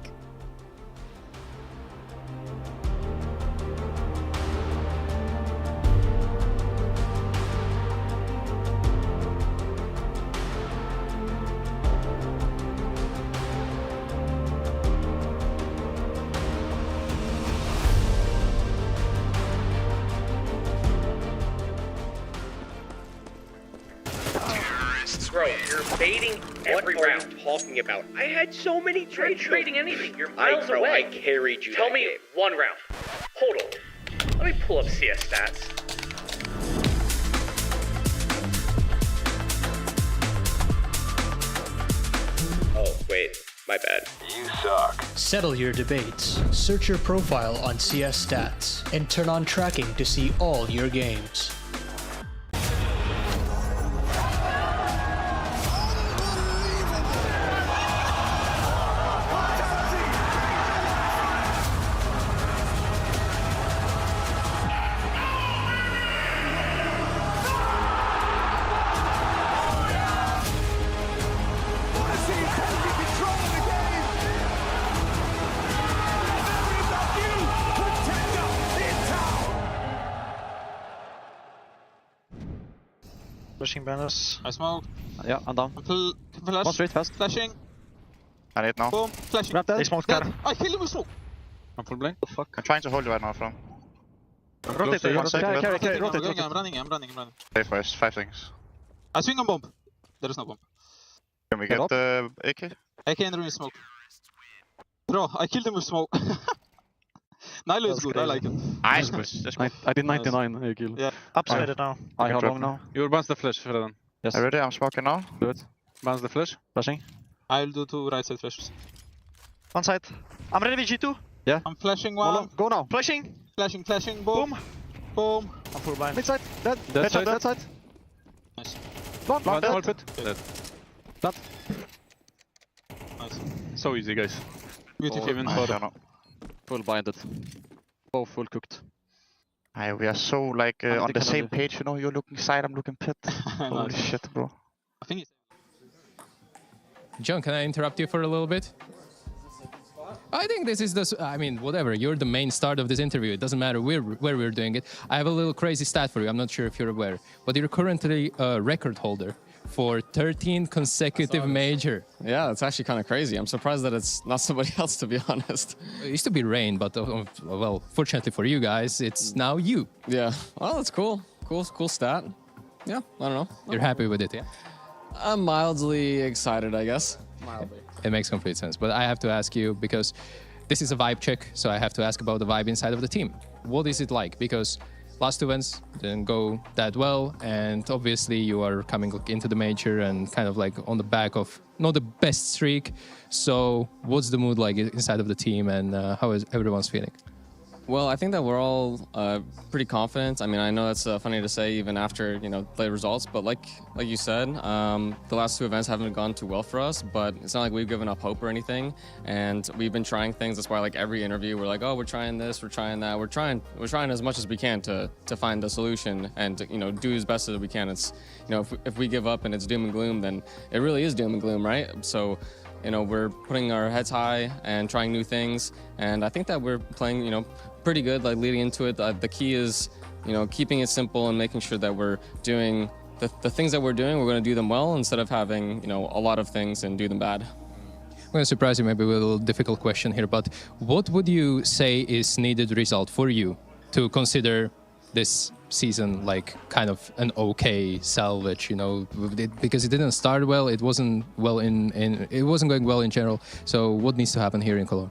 [SPEAKER 16] Bro, you're baiting every round. What are you talking about? I had so many trades. You're trading anything. You're miles away. I carried you. Tell me one round. Hold on. Let me pull up CS stats. Oh, wait. My bad.
[SPEAKER 18] You suck. Settle your debates. Search your profile on CS Stats and turn on tracking to see all your games.
[SPEAKER 14] Pushing banners.
[SPEAKER 19] I smoke.
[SPEAKER 14] Yeah, I'm down.
[SPEAKER 19] Flash.
[SPEAKER 14] One street fast.
[SPEAKER 19] Flashing.
[SPEAKER 14] I need now.
[SPEAKER 19] Boom. Flashing.
[SPEAKER 14] Grab that. They smoked car.
[SPEAKER 19] I killed him with smoke.
[SPEAKER 14] I'm full blind. Fuck. I'm trying to hold you right now from.
[SPEAKER 19] Rotate.
[SPEAKER 14] Carry.
[SPEAKER 19] Rotate. I'm running.
[SPEAKER 14] Safe boys. 5 things.
[SPEAKER 19] I swing on bomb. There is no bomb.
[SPEAKER 14] Can we get the AK?
[SPEAKER 19] AK and ruin smoke. Bro, I killed him with smoke. Nilo is good, I like it.
[SPEAKER 14] Nice.
[SPEAKER 19] I did 99
[SPEAKER 14] nice.
[SPEAKER 19] kill. Yeah.
[SPEAKER 14] Upside now. I have long now.
[SPEAKER 19] You will bounce the flash, Fredan.
[SPEAKER 14] Yes. Are you ready? I'm smoking now.
[SPEAKER 19] Do it. Bounce the flash.
[SPEAKER 14] Flashing.
[SPEAKER 19] I'll do 2 right side flashes.
[SPEAKER 14] One side. I'm ready with G2. Yeah.
[SPEAKER 19] I'm flashing one.
[SPEAKER 14] Go now. Flashing.
[SPEAKER 19] Flashing. Boom. Boom.
[SPEAKER 14] I'm full blind. Mid side. Dead. That side.
[SPEAKER 19] Nice.
[SPEAKER 14] One.
[SPEAKER 19] Dead.
[SPEAKER 14] Dead.
[SPEAKER 19] Dead. Nice.
[SPEAKER 14] So easy, guys.
[SPEAKER 19] Beautiful.
[SPEAKER 14] Full blinded. Both full cooked. We are so like on the same page, you know. You're looking side, I'm looking pit. Holy shit, bro.
[SPEAKER 19] I think it's...
[SPEAKER 6] John, can I interrupt you for a little bit? I think this is the... I mean, whatever. You're the main start of this interview. It doesn't matter where we're doing it. I have a little crazy stat for you. I'm not sure if you're aware. But you're currently a record holder for 13 consecutive major.
[SPEAKER 11] Yeah, it's actually kind of crazy. I'm surprised that it's not somebody else, to be honest.
[SPEAKER 6] It used to be Rain, but well, fortunately for you guys, it's now you.
[SPEAKER 11] Yeah, well, that's cool. Cool stat. Yeah, I don't know.
[SPEAKER 6] You're happy with it, yeah?
[SPEAKER 11] I'm mildly excited, I guess. Mildly.
[SPEAKER 6] It makes complete sense. But I have to ask you, because this is a vibe check, so I have to ask about the vibe inside of the team. What is it like? Because last 2 events didn't go that well, and obviously you are coming into the major and kind of like on the back of not the best streak. So what's the mood like inside of the team, and how is everyone's feeling?
[SPEAKER 11] Well, I think that we're all pretty confident. I mean, I know that's funny to say even after, the results, but like you said, the last 2 events haven't gone too well for us, but it's not like we've given up hope or anything, and we've been trying things. That's why like every interview we're like, oh, we're trying this, we're trying that, we're trying as much as we can to find the solution and to, do as best as we can. It's, if we give up and it's doom and gloom, then it really is doom and gloom, right? So we're putting our heads high and trying new things, and I think that we're playing, pretty good, like leading into it. The key is, keeping it simple and making sure that we're doing the things that we're doing, we're going to do them well instead of having, a lot of things and do them bad.
[SPEAKER 6] I'm going to surprise you maybe with a little difficult question here, but what would you say is needed result for you to consider this season like kind of an okay salvage, because it didn't start well, it wasn't it wasn't going well in general. So what needs to happen here in Cologne?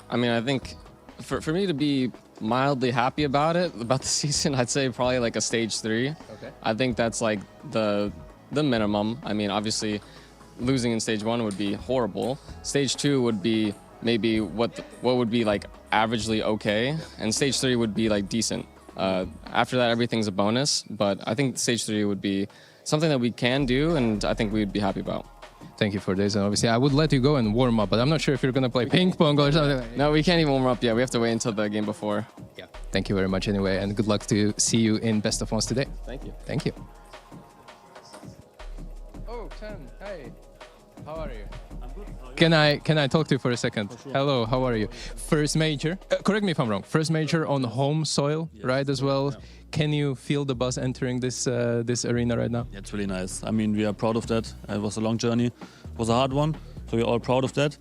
[SPEAKER 11] I mean, I think for me to be mildly happy about the season, I'd say probably like a stage 3.
[SPEAKER 6] Okay.
[SPEAKER 11] I think that's like the minimum. I mean, obviously losing in stage 1 would be horrible. Stage 2 would be maybe what would be like averagely okay, and stage 3 would be like decent. After that, everything's a bonus, but I think stage 3 would be something that we can do, and I think we'd be happy about.
[SPEAKER 6] Thank you for this, and obviously I would let you go and warm up, but I'm not sure if you're going to play ping pong or something.
[SPEAKER 11] No, we can't even warm up yet. We have to wait until the game before.
[SPEAKER 6] Yeah. Thank you very much anyway, and good luck to see you in Best of Ones today.
[SPEAKER 11] Thank you.
[SPEAKER 6] Thank you. Oh, Chen, hey. How are you? I'm good. Can I talk to you for a second? Sure. Hello, how are you? First major, correct me if I'm wrong, first major on home soil, yes, right, as well? Yeah. Can you feel the buzz entering this this arena right now?
[SPEAKER 20] Yeah, it's really nice. I mean, we are proud of that. It was a long journey. It was a hard one, so we're all proud of that.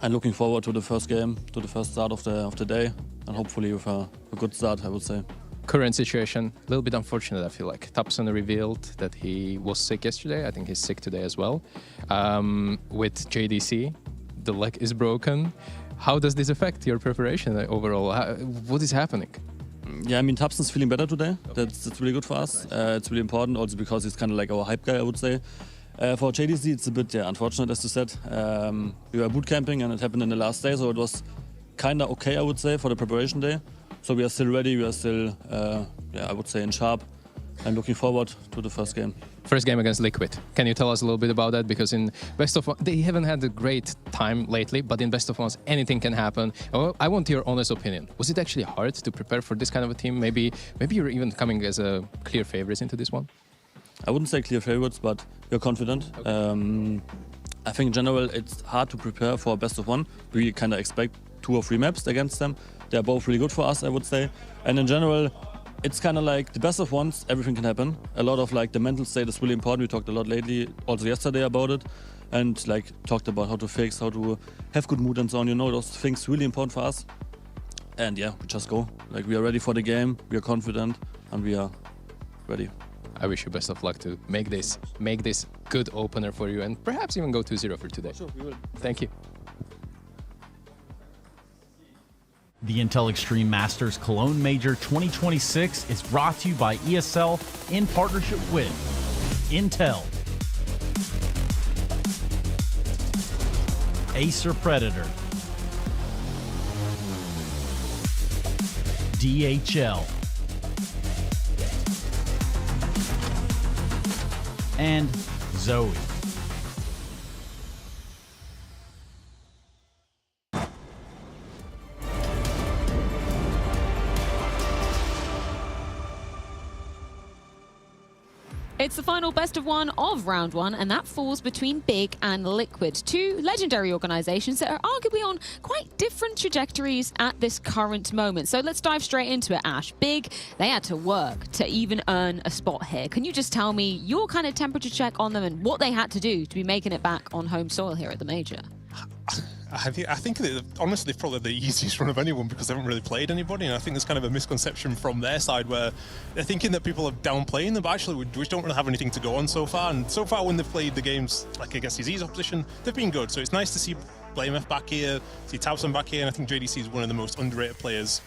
[SPEAKER 20] And looking forward to the first game, to the first start of the day, and hopefully with a good start, I would say.
[SPEAKER 6] current situation, a little bit unfortunate, I feel like. Thompson revealed that he was sick yesterday. I think he's sick today as well. With JDC, the leg is broken. How does this affect your preparation overall? What is happening?
[SPEAKER 20] Yeah, I mean, Thompson's feeling better today. That's really good for us. It's really important also because he's kind of like our hype guy, I would say. For JDC, it's a bit unfortunate, as you said. We were boot camping and it happened in the last day, so it was kind of okay, I would say, for the preparation day. So we are still ready, we are still, I would say, in sharp and looking forward to the first game.
[SPEAKER 6] First game against Liquid. Can you tell us a little bit about that? Because in Best of One, they haven't had a great time lately, but in Best of Ones, anything can happen. I want your honest opinion. Was it actually hard to prepare for this kind of a team? Maybe you're even coming as a clear favorites into this one?
[SPEAKER 20] I wouldn't say clear favorites, but we're confident. Okay. I think in general, it's hard to prepare for Best of One. We kind of expect 2 or 3 maps against them. They're both really good for us, I would say. And in general, it's kind of like the Best of Ones, everything can happen. A lot of like the mental state is really important. We talked a lot lately, also yesterday about it. And like talked about how to fix, how to have good mood and so on. You know, those things really important for us. And yeah, we just go. Like we are ready for the game, we are confident, and we are ready.
[SPEAKER 6] I wish you best of luck to make this good opener for you and perhaps even go 2-0 for today.
[SPEAKER 20] Sure, we will.
[SPEAKER 6] Thank you.
[SPEAKER 5] The Intel Extreme Masters Cologne Major 2026 is brought to you by ESL in partnership with Intel, Acer Predator, DHL, and Zoe.
[SPEAKER 12] It's the final best of one of round one, and that falls between Big and Liquid, 2 legendary organizations that are arguably on quite different trajectories at this current moment. So let's dive straight into it, Ash. Big, they had to work to even earn a spot here. Can you just tell me your kind of temperature check on them and what they had to do to be making it back on home soil here at the Major?
[SPEAKER 15] I think that, honestly, probably the easiest run of anyone because they haven't really played anybody, and I think there's kind of a misconception from their side where they're thinking that people are downplaying them, but actually we don't really have anything to go on so far, and so far when they've played the games like against his opposition, they've been good. So it's nice to see BlameF back here, see Towson back here, and I think JDC is one of the most underrated players,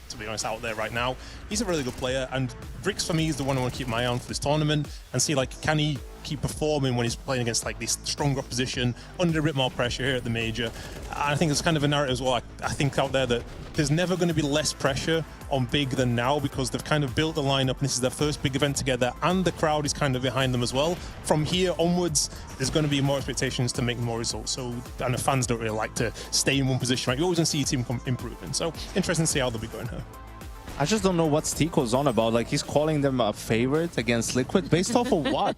[SPEAKER 15] to be honest, out there right now. He's a really good player, and Brix for me is the one I want to keep my eye on for this tournament and see, like, can he keep performing when he's playing against like this stronger opposition under a bit more pressure here at the Major. And I think there's kind of a narrative as well, I think out there, that there's never going to be less pressure on Big than now because they've kind of built the lineup and this is their first big event together and the crowd is kind of behind them as well. From here onwards, there's going to be more expectations to make more results. So, and the fans don't really like to stay in one position, right? You always want to see your team improving. So interesting to see how they'll be going here.
[SPEAKER 17] I just don't know what Tico's on about. Like, he's calling them a favorite against Liquid based off of what?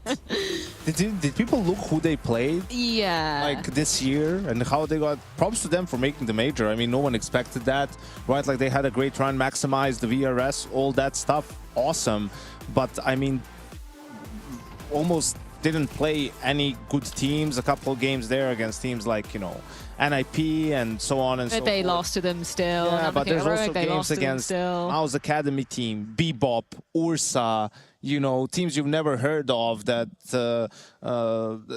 [SPEAKER 17] Did people look who they played?
[SPEAKER 12] Yeah.
[SPEAKER 17] Like this year and how they got props to them for making the Major. I mean, no one expected that, right? Like, they had a great run, maximized the VRS, all that stuff. Awesome. But I mean, almost didn't play any good teams. A couple of games there against teams like, you know, NIP and so on and so forth.
[SPEAKER 12] They lost to them still.
[SPEAKER 17] Yeah, but there's also
[SPEAKER 12] they
[SPEAKER 17] games against Mao's Academy team, Bebop, Ursa, you know, teams you've never heard of that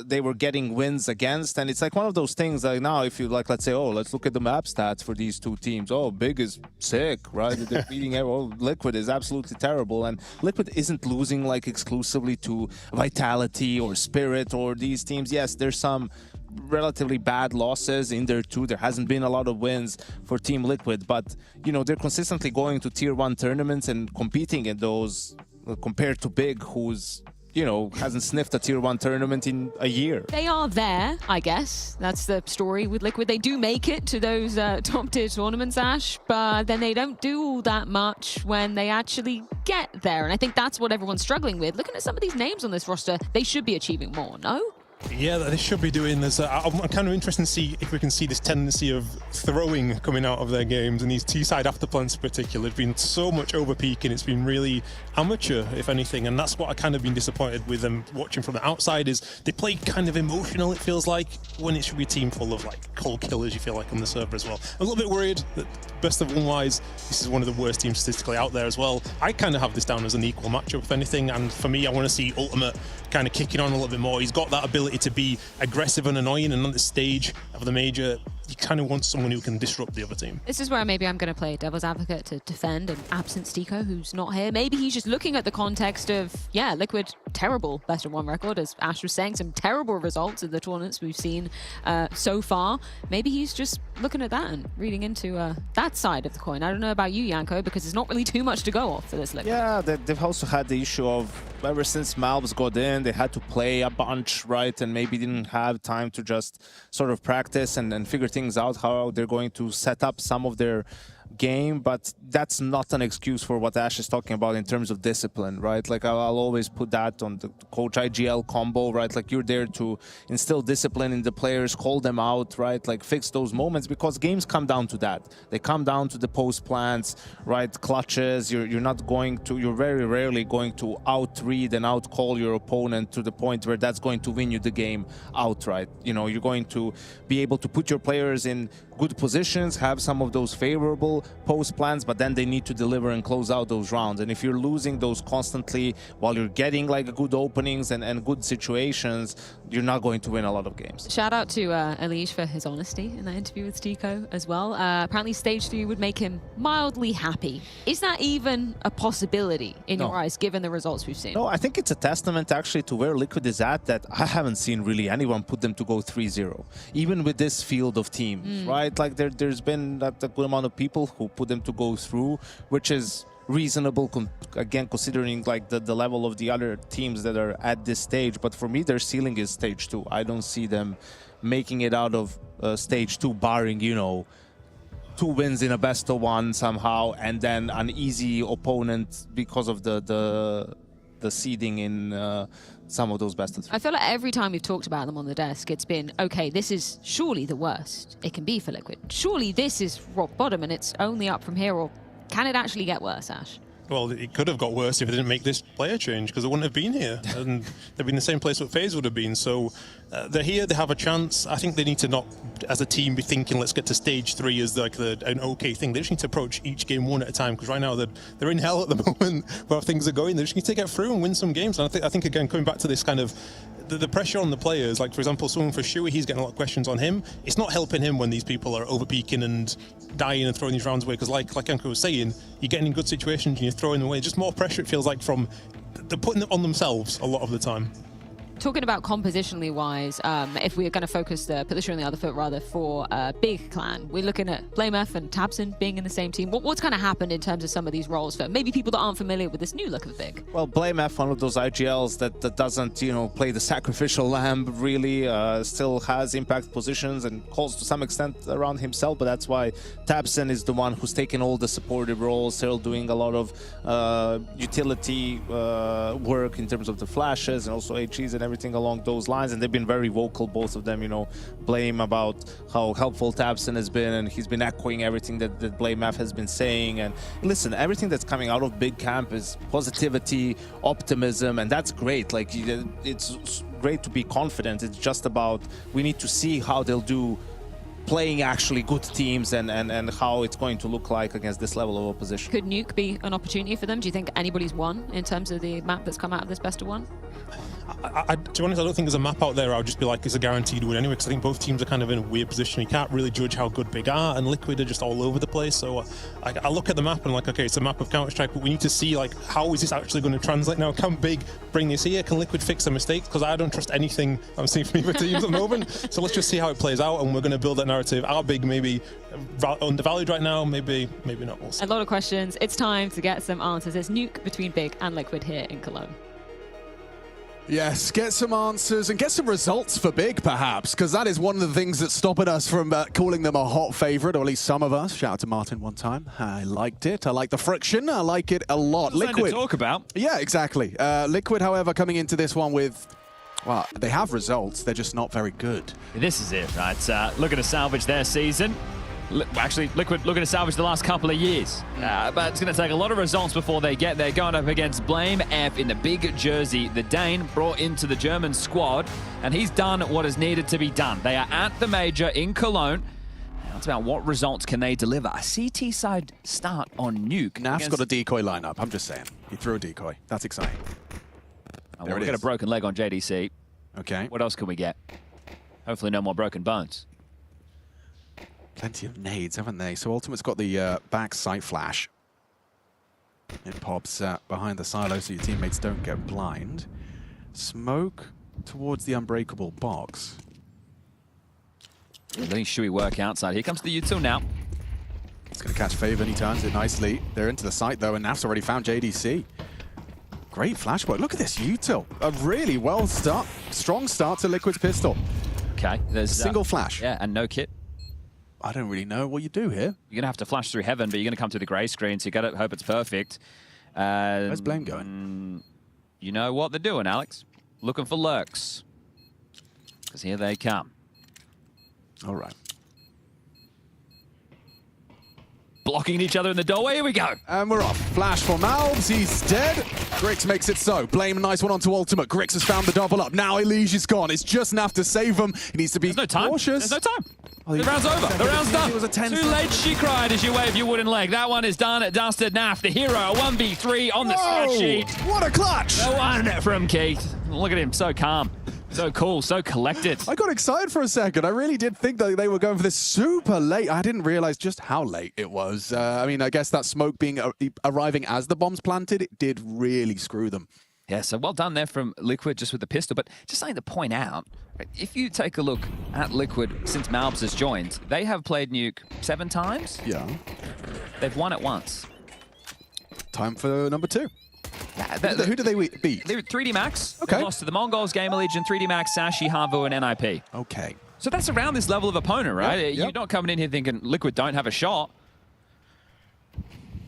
[SPEAKER 17] they were getting wins against. And it's like one of those things like now if you like, let's say, oh, let's look at the map stats for these two teams. Oh, Big is sick, right? They're beating everyone. Oh, Liquid is absolutely terrible. And Liquid isn't losing like exclusively to Vitality or Spirit or these teams. Yes, there's some relatively bad losses in there too. There hasn't been a lot of wins for Team Liquid, but you know, they're consistently going to tier 1 tournaments and competing in those compared to Big, who's, you know, hasn't sniffed a tier 1 tournament in a year.
[SPEAKER 12] They are there, I guess. That's the story with Liquid. They do make it to those top tier tournaments, Ash, but then they don't do all that much when they actually get there. And I think that's what everyone's struggling with. Looking at some of these names on this roster, they should be achieving more, no?
[SPEAKER 15] Yeah, they should be doing this. I'm kind of interested to see if we can see this tendency of throwing coming out of their games, and these T-side afterplans in particular. It's been so much over-peaking, it's been really amateur, if anything, and that's what I kind of been disappointed with them watching from the outside, is they play kind of emotional, it feels like, when it should be a team full of like cold killers, you feel like, on the server as well. I'm a little bit worried that best of one-wise, this is one of the worst teams statistically out there as well. I kind of have this down as an equal matchup, if anything, and for me, I want to see Ultimate kind of kicking on a little bit more. He's got that ability to be aggressive and annoying, and on the stage of the major, you kind of want someone who can disrupt the other team.
[SPEAKER 12] This is where maybe I'm going to play devil's advocate to defend an absent Stiko who's not here. Maybe he's just looking at the context of, yeah, Liquid, terrible best-of-one record, as Ash was saying, some terrible results in the tournaments we've seen so far. Maybe he's just looking at that and reading into that side of the coin. I don't know about you, Yanko, because there's not really too much to go off for this Liquid.
[SPEAKER 17] Yeah, they've also had the issue of ever since Malbs got in, they had to play a bunch, right? And maybe didn't have time to just sort of practice and figure things out, how they're going to set up some of their game, but that's not an excuse for what Ash is talking about in terms of discipline, right? Like I'll always put that on the coach IGL combo, right? Like you're there to instill discipline in the players, call them out, right? Like fix those moments, because games come down to that. They come down to the post plans, right? Clutches. You're not going to, you're very rarely going to outread and outcall your opponent to the point where that's going to win you the game outright. You know, you're going to be able to put your players in good positions, have some of those favorable post plans, but then they need to deliver and close out those rounds. And if you're losing those constantly while you're getting like good openings and good situations, you're not going to win a lot of games.
[SPEAKER 12] Shout out to Elige for his honesty in that interview with Stiko as well. Apparently stage 3 would make him mildly happy. Is that even a possibility in your eyes, given the results we've seen?
[SPEAKER 17] No, I think it's a testament actually to where Liquid is at, that I haven't seen really anyone put them to go 3-0, even with this field of teams, right? Like there's been a good amount of people who put them to go through, which is reasonable, again, considering like the level of the other teams that are at this stage. But for me, their ceiling is stage 2. I don't see them making it out of stage 2, barring, you know, 2 wins in a best of 1 somehow, and then an easy opponent because of the seeding in some of those best of 3.
[SPEAKER 12] I feel like every time we've talked about them on the desk, it's been, okay, this is surely the worst it can be for Liquid. Surely this is rock bottom and it's only up from here, or can it actually get worse, Ash?
[SPEAKER 15] Well, it could have got worse if they didn't make this player change, because they wouldn't have been here. And they'd been in the same place what FaZe would have been. So they're here, they have a chance. I think they need to not, as a team, be thinking, let's get to stage 3 as like an okay thing. They just need to approach each game one at a time, because right now they're in hell at the moment where things are going. They just need to get through and win some games. And I think again, coming back to this kind of the pressure on the players, like for example, someone for Shuey, he's getting a lot of questions on him. It's not helping him when these people are over-peaking and dying and throwing these rounds away, because like Yanko was saying, you're getting in good situations and you're throwing them away. Just more pressure, it feels like, from they're putting it on themselves a lot of the time.
[SPEAKER 12] Talking about compositionally wise, if we're going to focus put the shoe on the other foot rather for Big Clan, we're looking at BlameF and tabseN being in the same team. What's kind of happened in terms of some of these roles for maybe people that aren't familiar with this new look of Big?
[SPEAKER 17] Well, BlameF, one of those IGLs that doesn't, you know, play the sacrificial lamb really, still has impact positions and calls to some extent around himself, but that's why tabseN is the one who's taken all the supportive roles, still doing a lot of utility work in terms of the flashes and also HEs and everything along those lines, and they've been very vocal, both of them, you know, Blame about how helpful tabseN has been, and he's been echoing everything that BlameF has been saying. And listen, everything that's coming out of Big Camp is positivity, optimism, and that's great. Like, it's great to be confident. It's just about, we need to see how they'll do playing actually good teams and how it's going to look like against this level of opposition.
[SPEAKER 12] Could Nuke be an opportunity for them? Do you think anybody's won in terms of the map that's come out of this best of 1?
[SPEAKER 15] To be honest, I don't think there's a map out there I would just be like, it's a guaranteed win anyway, because I think both teams are kind of in a weird position. You can't really judge how good Big are, and Liquid are just all over the place. So I look at the map and I'm like, okay, it's a map of Counter-Strike, but we need to see, like, how is this actually going to translate now? Can Big bring this here? Can Liquid fix their mistakes? Because I don't trust anything I'm seeing from either teams at the moment. So let's just see how it plays out, and we're going to build that narrative. Our Big maybe undervalued right now, maybe not. We'll see.
[SPEAKER 12] A lot of questions. It's time to get some answers. There's Nuke between Big and Liquid here in Cologne.
[SPEAKER 22] Yes, get some answers and get some results for Big, perhaps, because that is one of the things that's stopping us from calling them a hot favorite, or at least some of us. Shout out to Martin one time. I liked it. I like the friction. I like it a lot.
[SPEAKER 3] Liquid to talk about.
[SPEAKER 22] Yeah, exactly. Liquid, however, coming into this one with Well, they have results, they're just not very good.
[SPEAKER 3] This is it, right? Looking to salvage their season. Actually, Liquid looking to salvage the last couple of years. But it's going to take a lot of results before they get there. Going up against Blame F in the big jersey. The Dane brought into the German squad, and he's done what is needed to be done. They are at the major in Cologne. Now it's about what results can they deliver. A CT side start on Nuke.
[SPEAKER 22] Naf's got a decoy lineup, I'm just saying. He threw a decoy. That's exciting.
[SPEAKER 3] Well, we get a broken leg on JDC.
[SPEAKER 22] Okay.
[SPEAKER 3] What else can we get? Hopefully no more broken bones.
[SPEAKER 22] Plenty of nades, haven't they? So Ultimate's got the back sight flash. It pops behind the silo so your teammates don't get blind. Smoke towards the unbreakable box.
[SPEAKER 3] Letting Shui work outside. Here comes the util now.
[SPEAKER 22] It's going to catch Favor and he turns it nicely. They're into the site though, and Naf's already found JDC. Great flash work. Look at this util. A really strong start to Liquid's pistol.
[SPEAKER 3] Okay, there's
[SPEAKER 22] single flash.
[SPEAKER 3] Yeah, and no kit.
[SPEAKER 22] I don't really know what you do here.
[SPEAKER 3] You're going to have to flash through heaven, but you're going to come through the grey screen, so you got to hope it's perfect.
[SPEAKER 22] Where's Blame going?
[SPEAKER 3] You know what they're doing, Alex. Looking for lurks. Because here they come.
[SPEAKER 22] All right.
[SPEAKER 3] Blocking each other in the doorway. Here we go.
[SPEAKER 22] And we're off. Flash for Malbs. He's dead. Grix makes it so. Blame, nice one onto Ultimate. Grix has found the double up. Now Elige is gone. It's just Naf to save him. He needs to be cautious.
[SPEAKER 3] There's no time. The round's over. The round's done. Too late, she cried as you wave your wooden leg. That one is done. Dusted. Naf, the hero. 1v3 on the stat sheet.
[SPEAKER 22] What a clutch.
[SPEAKER 3] The one from Keith. Look at him. So calm. So cool. So collected.
[SPEAKER 22] I got excited for a second. I really did think that they were going for this super late. I didn't realize just how late it was. I mean, I guess that smoke arriving as the bombs planted, it did really screw them.
[SPEAKER 3] Yeah, so well done there from Liquid just with the pistol. But just something to point out, if you take a look at Liquid since Malbs has joined, they have played Nuke 7 times.
[SPEAKER 22] Yeah.
[SPEAKER 3] They've won it once.
[SPEAKER 22] Time for number 2. Who do they beat?
[SPEAKER 3] They were 3D Max.
[SPEAKER 22] Okay.
[SPEAKER 3] They lost to the Mongols, GamerLegion, 3D Max, Sashi, Havu, and NIP.
[SPEAKER 22] Okay.
[SPEAKER 3] So that's around this level of opponent, right?
[SPEAKER 22] Yep,
[SPEAKER 3] You're not coming in here thinking Liquid don't have a shot.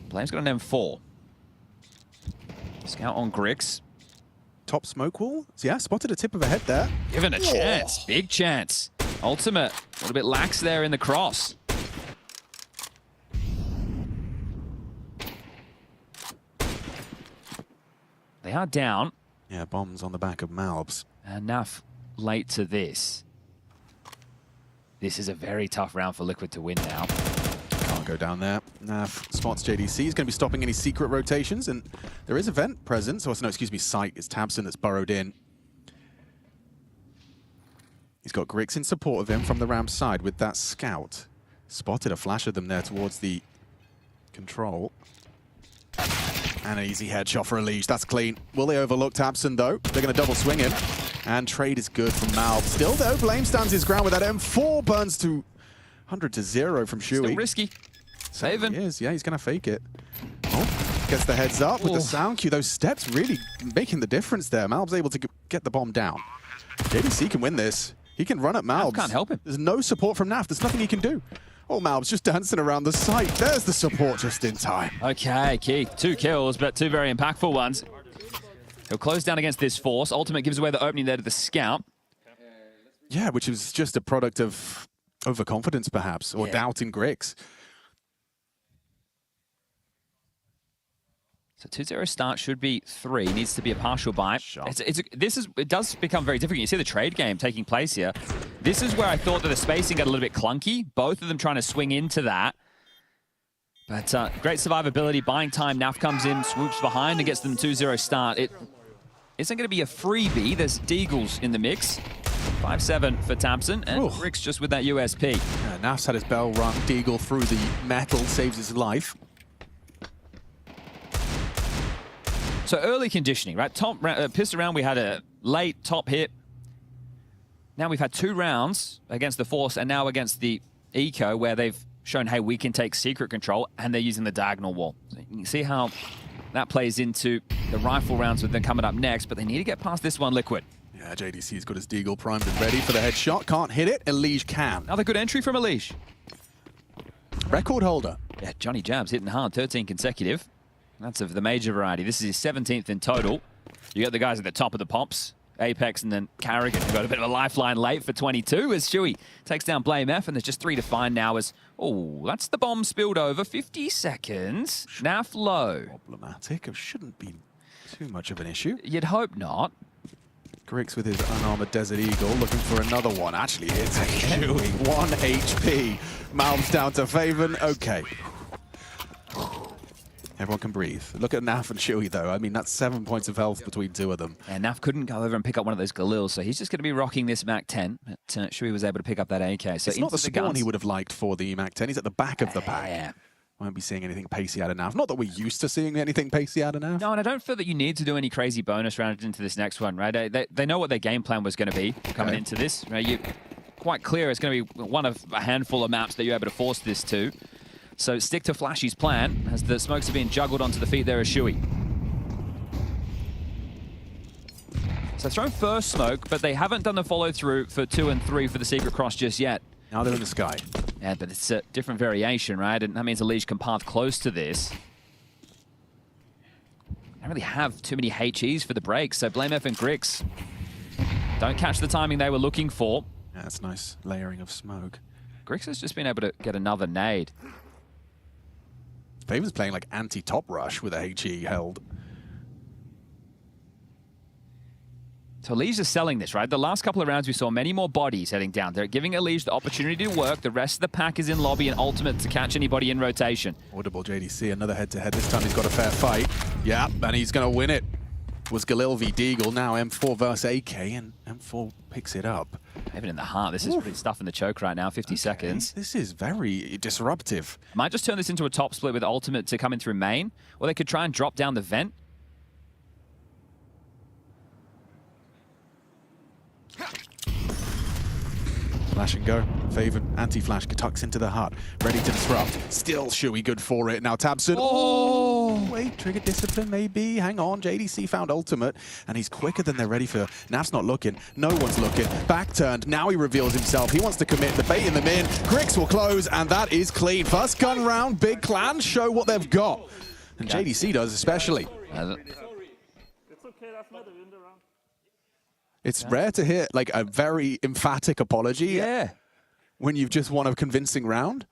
[SPEAKER 3] Blame's got an M4. Scout on Grix.
[SPEAKER 22] Top smoke wall. So yeah, spotted a tip of a head there.
[SPEAKER 3] Given a chance. Big chance. Ultimate. A little bit lax there in the cross. They are down.
[SPEAKER 22] Yeah, bombs on the back of Malbs.
[SPEAKER 3] Enough late to this. This is a very tough round for Liquid to win now.
[SPEAKER 22] Can't go down there. Naf spots JDC. He's going to be stopping any secret rotations, and there is a vent present. So, no, excuse me, sight. It's Tabson that's burrowed in. He's got Grix in support of him from the ramp side with that scout. Spotted a flash of them there towards the control. And an easy headshot for Elige. That's clean. Will they overlook Tabson, though? They're going to double swing him. And trade is good from Malb. Still, though, Blame stands his ground with that M4. Burns to 100-0 from Shui.
[SPEAKER 3] Still risky. Saving.
[SPEAKER 22] He is. Yeah, he's going to fake it. Oh, gets the heads up with the sound cue. Those steps really making the difference there. Malb's able to get the bomb down. JDC can win this. He can run at Malbs.
[SPEAKER 3] Can't help him.
[SPEAKER 22] There's no support from Naf. There's nothing he can do. Oh, Malb's just dancing around the site. There's the support just in time.
[SPEAKER 3] Okay, Keith. 2 kills, but 2 very impactful ones. He'll close down against this force. Ultimate gives away the opening there to the scout.
[SPEAKER 22] Yeah, which is just a product of overconfidence, perhaps, or doubt in Grix.
[SPEAKER 3] So 2-0 start should be 3. Needs to be a partial buy. It does become very difficult. You see the trade game taking place here. This is where I thought that the spacing got a little bit clunky. Both of them trying to swing into that. But great survivability, buying time. Naf comes in, swoops behind, and gets them 2-0 start. It isn't going to be a freebie. There's Deagles in the mix. 5-7 for Tabson, and Grix just with that USP.
[SPEAKER 22] Yeah, Naf's had his bell rung. Deagle through the metal, saves his life.
[SPEAKER 3] So early conditioning, right? Pissed around, we had a late top hit. Now we've had 2 rounds against the Force and now against the Eco where they've shown, hey, we can take secret control, and they're using the diagonal wall. So you can see how that plays into the rifle rounds with them coming up next, but they need to get past this one, Liquid.
[SPEAKER 22] Yeah, JDC's got his Deagle primed and ready for the headshot. Can't hit it. Elige can.
[SPEAKER 3] Another good entry from Elige.
[SPEAKER 22] Record holder.
[SPEAKER 3] Yeah, Johnny Jabs hitting hard, 13 consecutive. That's of the major variety. This is his 17th in total. You got the guys at the top of the pops. Apex and then Carrigan, who got a bit of a lifeline late for 22 as Shuey takes down Blame F, and there's just 3 to find now as, oh, that's the bomb spilled over. 50 seconds. Naf low.
[SPEAKER 22] Problematic. It shouldn't be too much of an issue.
[SPEAKER 3] You'd hope not.
[SPEAKER 22] Grix with his unarmored Desert Eagle looking for another one. Actually, it's a Shuey. 1 HP. Mouths down to Faven. Okay. Everyone can breathe. Look at Naf and Shuey, though. I mean, that's 7 points of health between 2 of them.
[SPEAKER 3] And Naf couldn't go over and pick up one of those Galils, so he's just going to be rocking this MAC-10. But Shuey was able to pick up that AK. So
[SPEAKER 22] it's not the spawn he would have liked for the MAC-10. He's at the back of the pack.
[SPEAKER 3] Yeah.
[SPEAKER 22] Won't be seeing anything pacey out of Naf. Not that we're used to seeing anything pacey out of Naf.
[SPEAKER 3] No, and I don't feel that you need to do any crazy bonus rounds into this next one, right? They know what their game plan was going to be coming into this. Right? You're quite clear it's going to be one of a handful of maps that you're able to force this to. So stick to Flashy's plan as the smokes are being juggled onto the feet there as Shuey. So thrown first smoke, but they haven't done the follow through for 2 and 3 for the secret cross just yet.
[SPEAKER 22] Now they're in the sky.
[SPEAKER 3] Yeah, but it's a different variation, right? And that means Elige can path close to this. Don't really have too many HEs for the breaks, so Blame F and Grix don't catch the timing they were looking for.
[SPEAKER 22] Yeah, that's nice layering of smoke.
[SPEAKER 3] Grix has just been able to get another nade.
[SPEAKER 22] Faven's playing like anti-top rush with a HE held.
[SPEAKER 3] So Elige is selling this, right? The last couple of rounds we saw many more bodies heading down. They're giving Elige the opportunity to work. The rest of the pack is in lobby and ultimate to catch anybody in rotation.
[SPEAKER 22] Audible JDC, another head-to-head. This time he's got a fair fight. Yeah, and he's going to win it. Was Galil v Deagle, now M4 versus AK, and M4 picks it up.
[SPEAKER 3] Even in the heart, this is pretty stuff in the choke right now, 50 seconds.
[SPEAKER 22] This is very disruptive.
[SPEAKER 3] Might just turn this into a top split with ultimate to come in through main, or they could try and drop down the vent.
[SPEAKER 22] Flash and go. Faven, anti-flash, tucks into the hut. Ready to disrupt. Still Shuey good for it. Now Tabson. Oh! Wait, trigger discipline maybe. Hang on. JDC found ultimate, and he's quicker than they're ready for. Naf's not looking. No one's looking. Back turned. Now he reveals himself. He wants to commit. The bait in them in. Grix will close, and that is clean. First gun round. Big clan show what they've got. And JDC does especially. It's rare to hear like a very emphatic apology when you've just won a convincing round.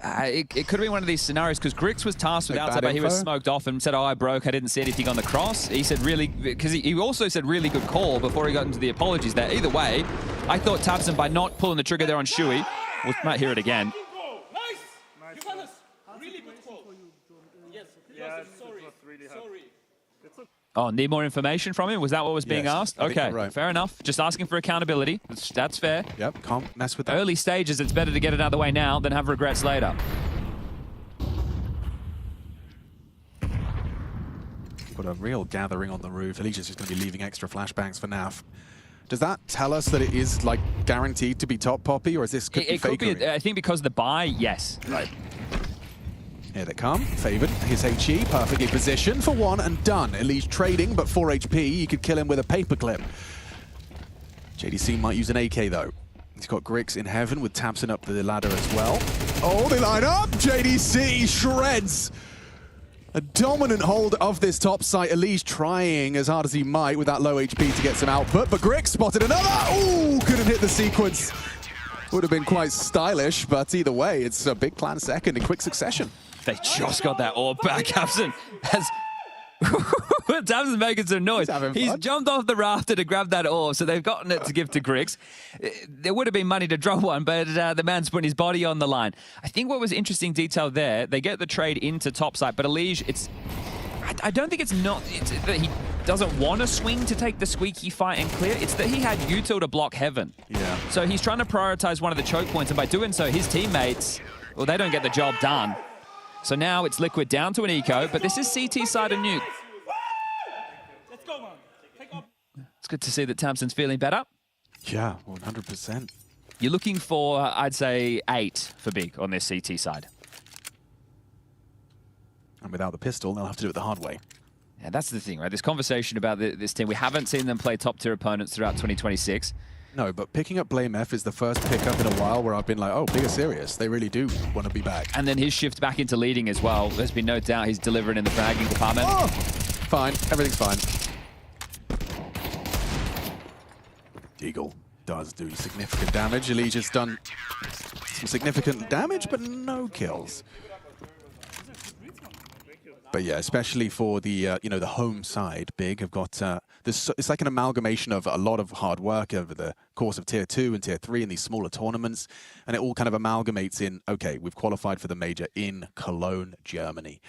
[SPEAKER 3] It could have been one of these scenarios because Grix was tasked with outside, but he was smoked off and said, oh, I broke, I didn't see anything on the cross. He said really, because he also said really good call before he got into the apologies there. Either way, I thought Tabson, by not pulling the trigger there on Shuey, we might hear it again. Oh, need more information from him? Was that what was being asked? Okay, right. Fair enough. Just asking for accountability. That's fair.
[SPEAKER 22] Yep, can't mess with that.
[SPEAKER 3] Early stages, it's better to get it out of the way now than have regrets later.
[SPEAKER 22] Got a real gathering on the roof. Alicia's just going to be leaving extra flashbangs for Naf. Does that tell us that it is like guaranteed to be top Poppy, or is this could be fakery?
[SPEAKER 3] Could be, I think because of the buy, yes. Right.
[SPEAKER 22] Here they come. Favored. His HE perfectly positioned for one and done. Elige trading, but 4 HP. You could kill him with a paperclip. JDC might use an AK though. He's got Grix in heaven with Tabson up the ladder as well. Oh, they line up. JDC shreds. A dominant hold of this top site. Elige trying as hard as he might with that low HP to get some output, but Grix spotted another. Ooh, couldn't hit the sequence. Would have been quite stylish, but either way, it's a big plan second in quick succession.
[SPEAKER 3] They just got that orb back. Tabson has... Tabson's making some noise. He's jumped off the rafter to grab that orb, so they've gotten it to give to Grix. There would have been money to drop one, but the man's putting his body on the line. I think what was interesting detail there, they get the trade into topside, but Elige, it's... I don't think it's that he doesn't want to swing to take the squeaky fight and clear. It's that he had util to block heaven.
[SPEAKER 22] Yeah.
[SPEAKER 3] So he's trying to prioritize one of the choke points, and by doing so, his teammates, well, they don't get the job done. So now it's Liquid down to an eco, but this is CT side of nuke.
[SPEAKER 9] Let's go, man.
[SPEAKER 3] It's good to see that Tabson's feeling better.
[SPEAKER 22] Yeah, 100%.
[SPEAKER 3] You're looking for, I'd say, 8 for big on this CT side.
[SPEAKER 22] And without the pistol, they'll have to do it the hard way.
[SPEAKER 3] Yeah, that's the thing, right? This conversation about this team, we haven't seen them play top-tier opponents throughout 2026.
[SPEAKER 22] No, but picking up Blame F is the first pickup in a while where I've been like, oh, bigger serious. They really do want to be back.
[SPEAKER 3] And then his shift back into leading as well. There's been no doubt he's delivering in the fragging department.
[SPEAKER 22] Oh! Fine. Everything's fine. Eagle does do significant damage. Elijah's done some significant damage, but no kills. But yeah, especially for the you know, the home side, Big have got this. It's like an amalgamation of a lot of hard work over the course of Tier 2 and Tier 3 in these smaller tournaments, and it all kind of amalgamates in. Okay, we've qualified for the major in Cologne, Germany.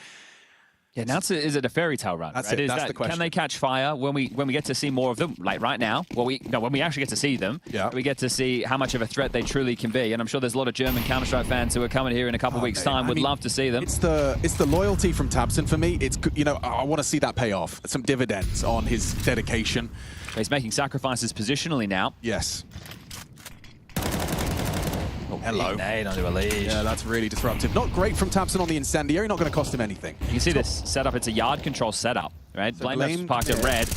[SPEAKER 3] Yeah, now is it a fairy tale run?
[SPEAKER 22] That's
[SPEAKER 3] right?
[SPEAKER 22] it. That's the question.
[SPEAKER 3] Can they catch fire when we get to see more of them? Like right now, when we actually get to see them, we get to see how much of a threat they truly can be. And I'm sure there's a lot of German Counter-Strike fans who are coming here in a couple of weeks' time. Would love to see them.
[SPEAKER 22] It's the loyalty from tabseN for me. It's, you know, I want to see that pay off. Some dividends on his dedication.
[SPEAKER 3] He's making sacrifices positionally now.
[SPEAKER 22] Yes.
[SPEAKER 3] Oh,
[SPEAKER 22] hello.
[SPEAKER 3] Nade onto a leash.
[SPEAKER 22] Yeah, that's really disruptive. Not great from tabseN on the incendiary. Not going to cost him anything.
[SPEAKER 3] You can see this setup. It's a yard control setup, right?
[SPEAKER 22] So
[SPEAKER 3] Blame parked at red.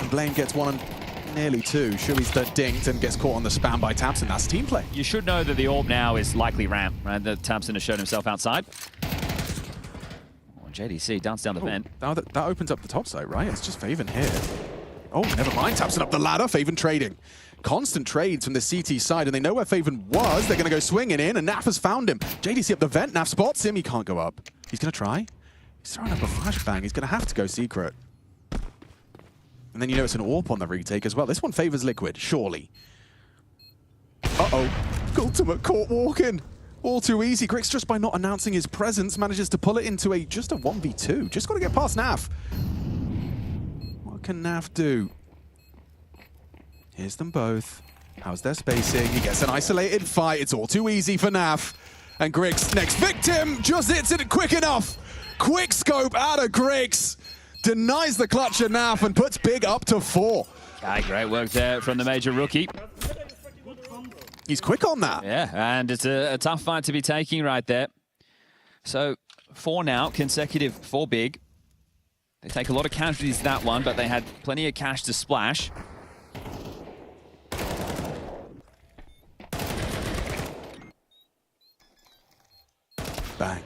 [SPEAKER 22] And Blame gets one and nearly two. Shui's dinked and gets caught on the spam by tabseN. That's team play.
[SPEAKER 3] You should know that the AWP now is likely ramp, right? That tabseN has shown himself outside. Oh, JDC dance down the vent.
[SPEAKER 22] Now that opens up the top side, right? It's just Faven here. Oh, never mind. tabseN up the ladder. Faven trading. Constant trades from the CT side, and they know where Faven was. They're going to go swinging in, and Naf has found him. JDC up the vent. Naf spots him. He can't go up. He's going to try. He's throwing up a flashbang. He's going to have to go secret. And then you know it's an AWP on the retake as well. This one favors Liquid, surely. Uh-oh. Ultimate caught walking. All too easy. Grix, just by not announcing his presence, manages to pull it into just a 1v2. Just got to get past Naf. What can Naf do? Here's them both. How's their spacing? He gets an isolated fight. It's all too easy for Naf. And Grix, next victim, just hits it quick enough. Quick scope out of Grix. Denies the clutch of Naf and puts Big up to 4.
[SPEAKER 3] Okay, great work there from the major rookie.
[SPEAKER 22] He's quick on that.
[SPEAKER 3] Yeah, and it's a tough fight to be taking right there. So 4 now, consecutive for Big. They take a lot of casualties that one, but they had plenty of cash to splash.
[SPEAKER 22] Bang.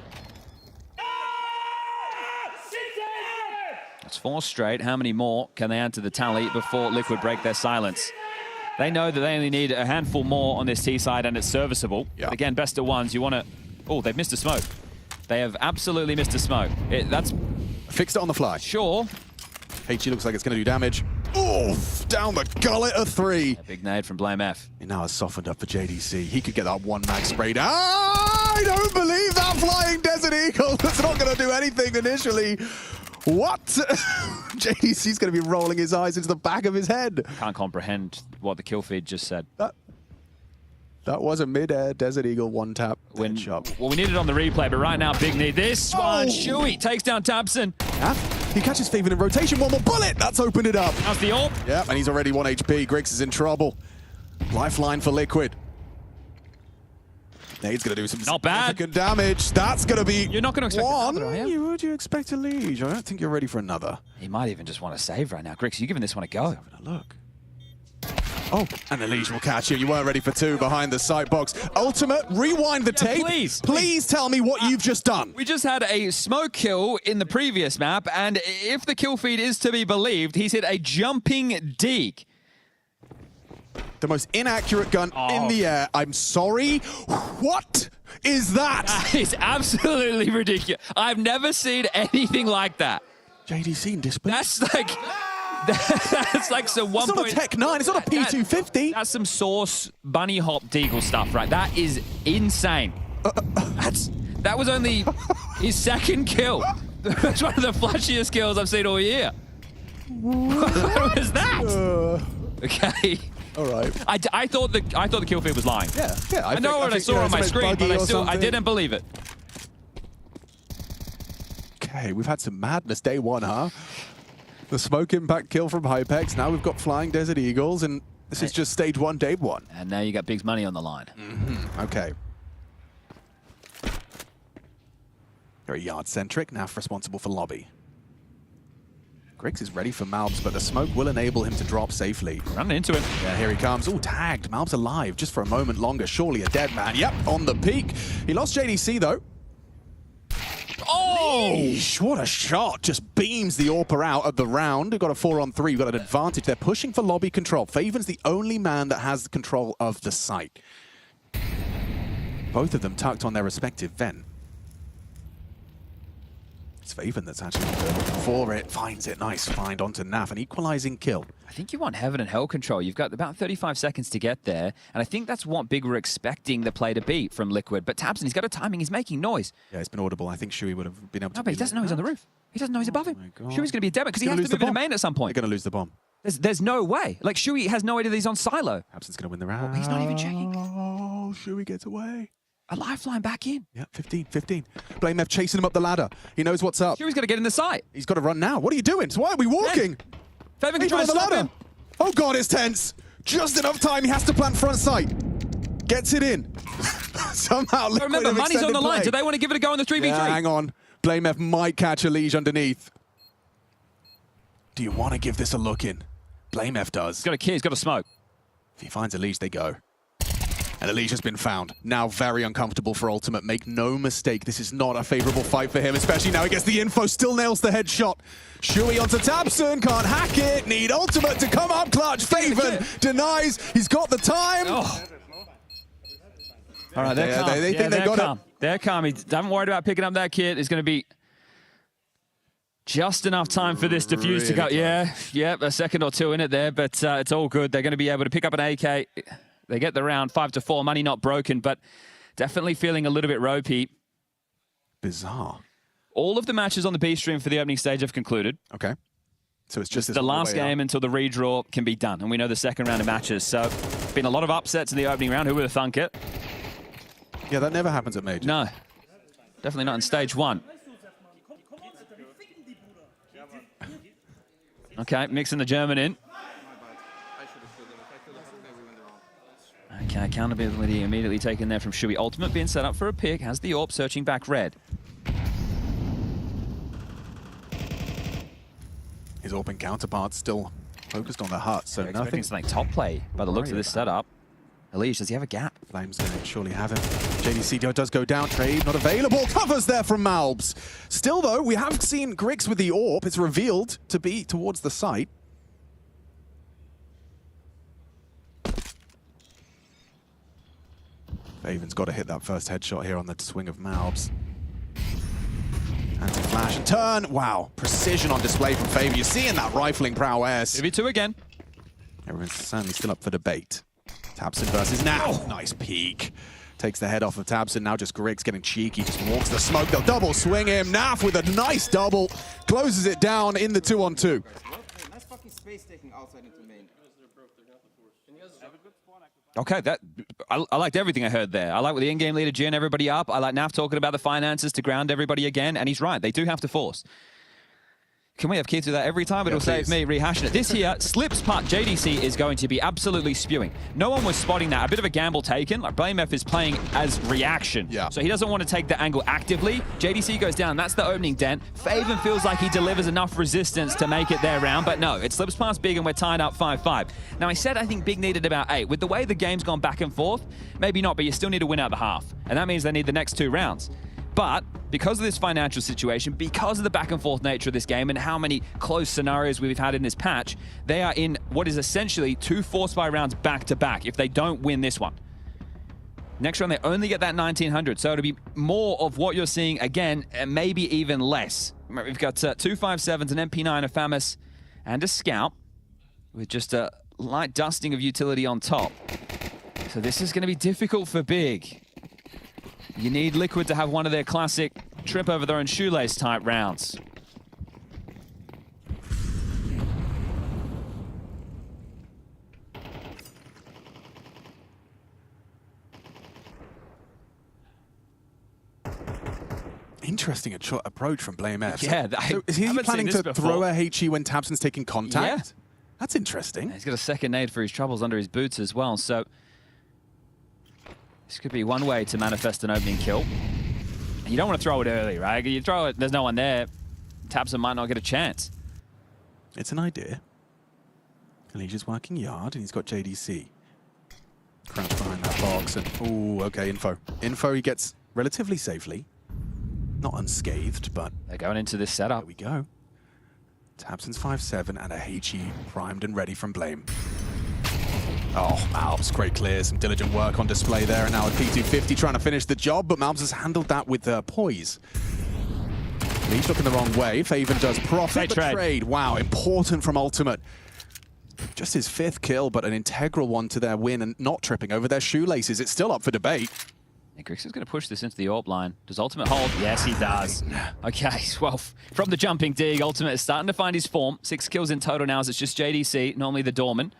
[SPEAKER 3] That's 4 straight. How many more can they add to the tally before Liquid break their silence? They know that they only need a handful more on this T side, and it's serviceable.
[SPEAKER 22] Yeah.
[SPEAKER 3] But again, best of ones, you want to... Oh, they've missed a smoke. They have absolutely missed a smoke. That's...
[SPEAKER 22] Fixed it on the fly.
[SPEAKER 3] Sure.
[SPEAKER 22] HG looks like it's going to do damage. Oof! Down the gullet of 3.
[SPEAKER 3] A big nade from Blame F.
[SPEAKER 22] He now has softened up for JDC. He could get that one mag sprayed. I don't believe that flying Desert Eagle. That's not going to do anything initially. What? JDC's going to be rolling his eyes into the back of his head.
[SPEAKER 3] Can't comprehend what the kill feed just said.
[SPEAKER 22] That was a mid-air Desert Eagle one-tap headshot.
[SPEAKER 3] Well, we need it on the replay, but right now, Big need this one. Shui takes down tabseN.
[SPEAKER 22] Yeah. He catches Faven in rotation. One more bullet. That's opened it up.
[SPEAKER 3] How's the AWP?
[SPEAKER 22] Yeah, and he's already 1 HP. Grix is in trouble. Lifeline for Liquid. Nade's going to do some significant damage. That's going to be
[SPEAKER 3] You're not going to expect
[SPEAKER 22] one.
[SPEAKER 3] another, are you?
[SPEAKER 22] Would you expect a lead? I don't think you're ready for another.
[SPEAKER 3] He might even just want to save right now. Grix, you giving this one a go?
[SPEAKER 22] Having a look. Oh, and the leash will catch you. You weren't ready for 2 behind the sight box. Ultimate, rewind the tape. Please tell me what you've just done.
[SPEAKER 3] We just had a smoke kill in the previous map, and if the kill feed is to be believed, he's hit a jumping dig.
[SPEAKER 22] The most inaccurate gun in the air. I'm sorry. What is that?
[SPEAKER 3] That is absolutely ridiculous. I've never seen anything like that.
[SPEAKER 22] JDC in display.
[SPEAKER 3] That's like... That's like some one.
[SPEAKER 22] It's not a Tech 9. It's not a P250.
[SPEAKER 3] That's some Source bunny hop deagle stuff, right? That is insane. That was only his 2nd kill. That's one of the flashiest kills I've seen all year. What was that? Okay.
[SPEAKER 22] All right.
[SPEAKER 3] I thought the kill feed was lying.
[SPEAKER 22] Yeah.
[SPEAKER 3] I know what I saw on my screen, but I didn't believe it.
[SPEAKER 22] Okay, we've had some madness day 1, huh? The smoke impact kill from Hypex. Now we've got flying Desert Eagles, and this is just stage 1, day 1.
[SPEAKER 3] And now you got Big's money on the line.
[SPEAKER 22] Okay. Very yard-centric. Now responsible for lobby. Grix is ready for Malbs, but the smoke will enable him to drop safely.
[SPEAKER 3] Running into him.
[SPEAKER 22] Yeah, here he comes. Oh, tagged. Malbs alive just for a moment longer. Surely a dead man. Yep, on the peak. He lost JDC, though.
[SPEAKER 3] Oh!
[SPEAKER 22] Yeesh, what a shot. Just beams the AWPer out of the round. We've got a 4-on-3. We've got an advantage. They're pushing for lobby control. Faven's the only man that has the control of the site. Both of them tucked on their respective vent. It's Faven that's actually looking for it. Finds it. Nice find onto Naf. An equalizing kill.
[SPEAKER 3] I think you want heaven and hell control. You've got about 35 seconds to get there. And I think that's what Big were expecting the play to be from Liquid. But tabseN, he's got a timing. He's making noise.
[SPEAKER 22] Yeah, it's been audible. I think Shui would have been able to...
[SPEAKER 3] No, but he doesn't know he's on the roof. He doesn't know he's above him. Shui's going to be a demo because he has to move in a main at some point.
[SPEAKER 22] They're going to lose the bomb.
[SPEAKER 3] There's no way. Like, Shui has no idea that he's on silo.
[SPEAKER 22] tabseN's going to win the round.
[SPEAKER 3] Oh, he's not even checking.
[SPEAKER 22] Oh, Shui gets away.
[SPEAKER 3] A lifeline back in.
[SPEAKER 22] Yeah, 15. BlameF chasing him up the ladder. He knows what's up.
[SPEAKER 3] Shui's got to get in the site.
[SPEAKER 22] He's got to run now. What are you doing? So why are we walking?
[SPEAKER 3] Faven can try
[SPEAKER 22] on
[SPEAKER 3] to
[SPEAKER 22] the
[SPEAKER 3] stop
[SPEAKER 22] ladder.
[SPEAKER 3] him.
[SPEAKER 22] Oh, God, it's tense. Just enough time. He has to plant front sight. Gets it in. Somehow, Liquid
[SPEAKER 3] Remember,
[SPEAKER 22] have
[SPEAKER 3] money's on the
[SPEAKER 22] extended
[SPEAKER 3] line.
[SPEAKER 22] play.
[SPEAKER 3] Do they want to give it a go in the 3v3?
[SPEAKER 22] Yeah, hang on. BlameF might catch a leash underneath. Do you want to give this a look in? BlameF does.
[SPEAKER 3] He's got a key. He's got a smoke.
[SPEAKER 22] If he finds a leash, they go. And a leash has been found. Now very uncomfortable for Ultimate. Make no mistake, this is not a favorable fight for him, especially now he gets the info, still nails the headshot. Shui onto tabseN, can't hack it. Need Ultimate to come up clutch. Faven denies, he's got the time.
[SPEAKER 3] Oh. All right, they're calm.
[SPEAKER 22] They think they've got
[SPEAKER 3] calm. They're calm. He haven't worried about picking up that kit. It's going to be just enough time for this defuse to go. Yeah, a second or two in it there, but it's all good. They're going to be able to pick up an AK. They get the round 5-4, money not broken, but definitely feeling a little bit ropey.
[SPEAKER 22] Bizarre.
[SPEAKER 3] All of the matches on the B stream for the opening stage have concluded.
[SPEAKER 22] Okay. So it's just
[SPEAKER 3] the last game until the redraw can be done, and we know the second round of matches. So, been a lot of upsets in the opening round. Who would have thunk it?
[SPEAKER 22] Yeah, that never happens at Major.
[SPEAKER 3] No, definitely not in stage 1. Okay, mixing the German in. Okay, accountability immediately taken there from Shui. Ultimate being set up for a pick. Has the AWP searching back red.
[SPEAKER 22] His AWP counterpart still focused on the hut, so nothing.
[SPEAKER 3] It's like top play by the looks of this setup. Elish, does he have a gap?
[SPEAKER 22] Flame's going to surely have him. JDC does go down. Trade not available. Covers there from Malbs. Still, though, we have seen Grix with the AWP. It's revealed to be towards the site. Faven's got to hit that first headshot here on the swing of Malbs. Anti-flash and turn. Wow, precision on display from Faven. You're seeing that rifling prowess.
[SPEAKER 3] 2v2 again.
[SPEAKER 22] Everyone's certainly still up for debate. tabseN versus Naf. Nice peek. Takes the head off of tabseN. Now just Grix getting cheeky. Just walks the smoke. They'll double swing him. Naf with a nice double. Closes it down in the 2-on-2.
[SPEAKER 10] Nice fucking space taking outside into main.
[SPEAKER 3] Okay, I liked everything I heard there. I like with the in-game leader Jin everybody up. I like Naf talking about the finances to ground everybody again, and he's right. They do have to force. Can we have Keith do that every time? It'll save me rehashing it. This here, Slips part JDC is going to be absolutely spewing. No one was spotting that. A bit of a gamble taken. Like BlameF is playing as reaction.
[SPEAKER 22] Yeah.
[SPEAKER 3] So he doesn't want to take the angle actively. JDC goes down. That's the opening dent. Faven feels like he delivers enough resistance to make it their round, but no, it slips past Big and we're tied up 5-5. Now I said I think Big needed about 8. With the way the game's gone back and forth, maybe not, but you still need to win out the half. And that means they need the next 2 rounds. But because of this financial situation, because of the back and forth nature of this game and how many close scenarios we've had in this patch, they are in what is essentially 2 force buy rounds back to back if they don't win this one. Next round, they only get that 1900, so it'll be more of what you're seeing again, and maybe even less. We've got 2 5.7s, an MP9, a FAMAS, and a Scout, with just a light dusting of utility on top. So this is going to be difficult for Big. You need Liquid to have one of their classic trip over their own shoelace type rounds.
[SPEAKER 22] Interesting approach from BlameF.
[SPEAKER 3] Yeah,
[SPEAKER 22] so is he planning to throw a HE when tabseN's taking contact?
[SPEAKER 3] Yeah.
[SPEAKER 22] That's interesting.
[SPEAKER 3] He's got a second nade for his troubles under his boots as well, so this could be one way to manifest an opening kill. And you don't want to throw it early, right? You throw it, there's no one there. tabseN might not get a chance.
[SPEAKER 22] It's an idea. Alicia's working yard, and he's got JDC. Crouched behind that box, and ooh, okay, info. Info he gets relatively safely. not unscathed, but
[SPEAKER 3] they're going into this setup.
[SPEAKER 22] There we go. tabseN's 5-7 and a HE primed and ready from Blame. Oh, Malbs, great clear, some diligent work on display there, and now a P250 trying to finish the job, but Malbs has handled that with poise. He's looking the wrong way. Faven does profit the trade. Wow, important from Ultimate. Just his 5th kill, but an integral one to their win and not tripping over their shoelaces. It's still up for debate.
[SPEAKER 3] Grix is going to push this into the AWP line. Does Ultimate hold? Yes, he does. Okay, well, from the jumping dig, Ultimate is starting to find his form. 6 kills in total now as it's just JDC, normally the Dorman.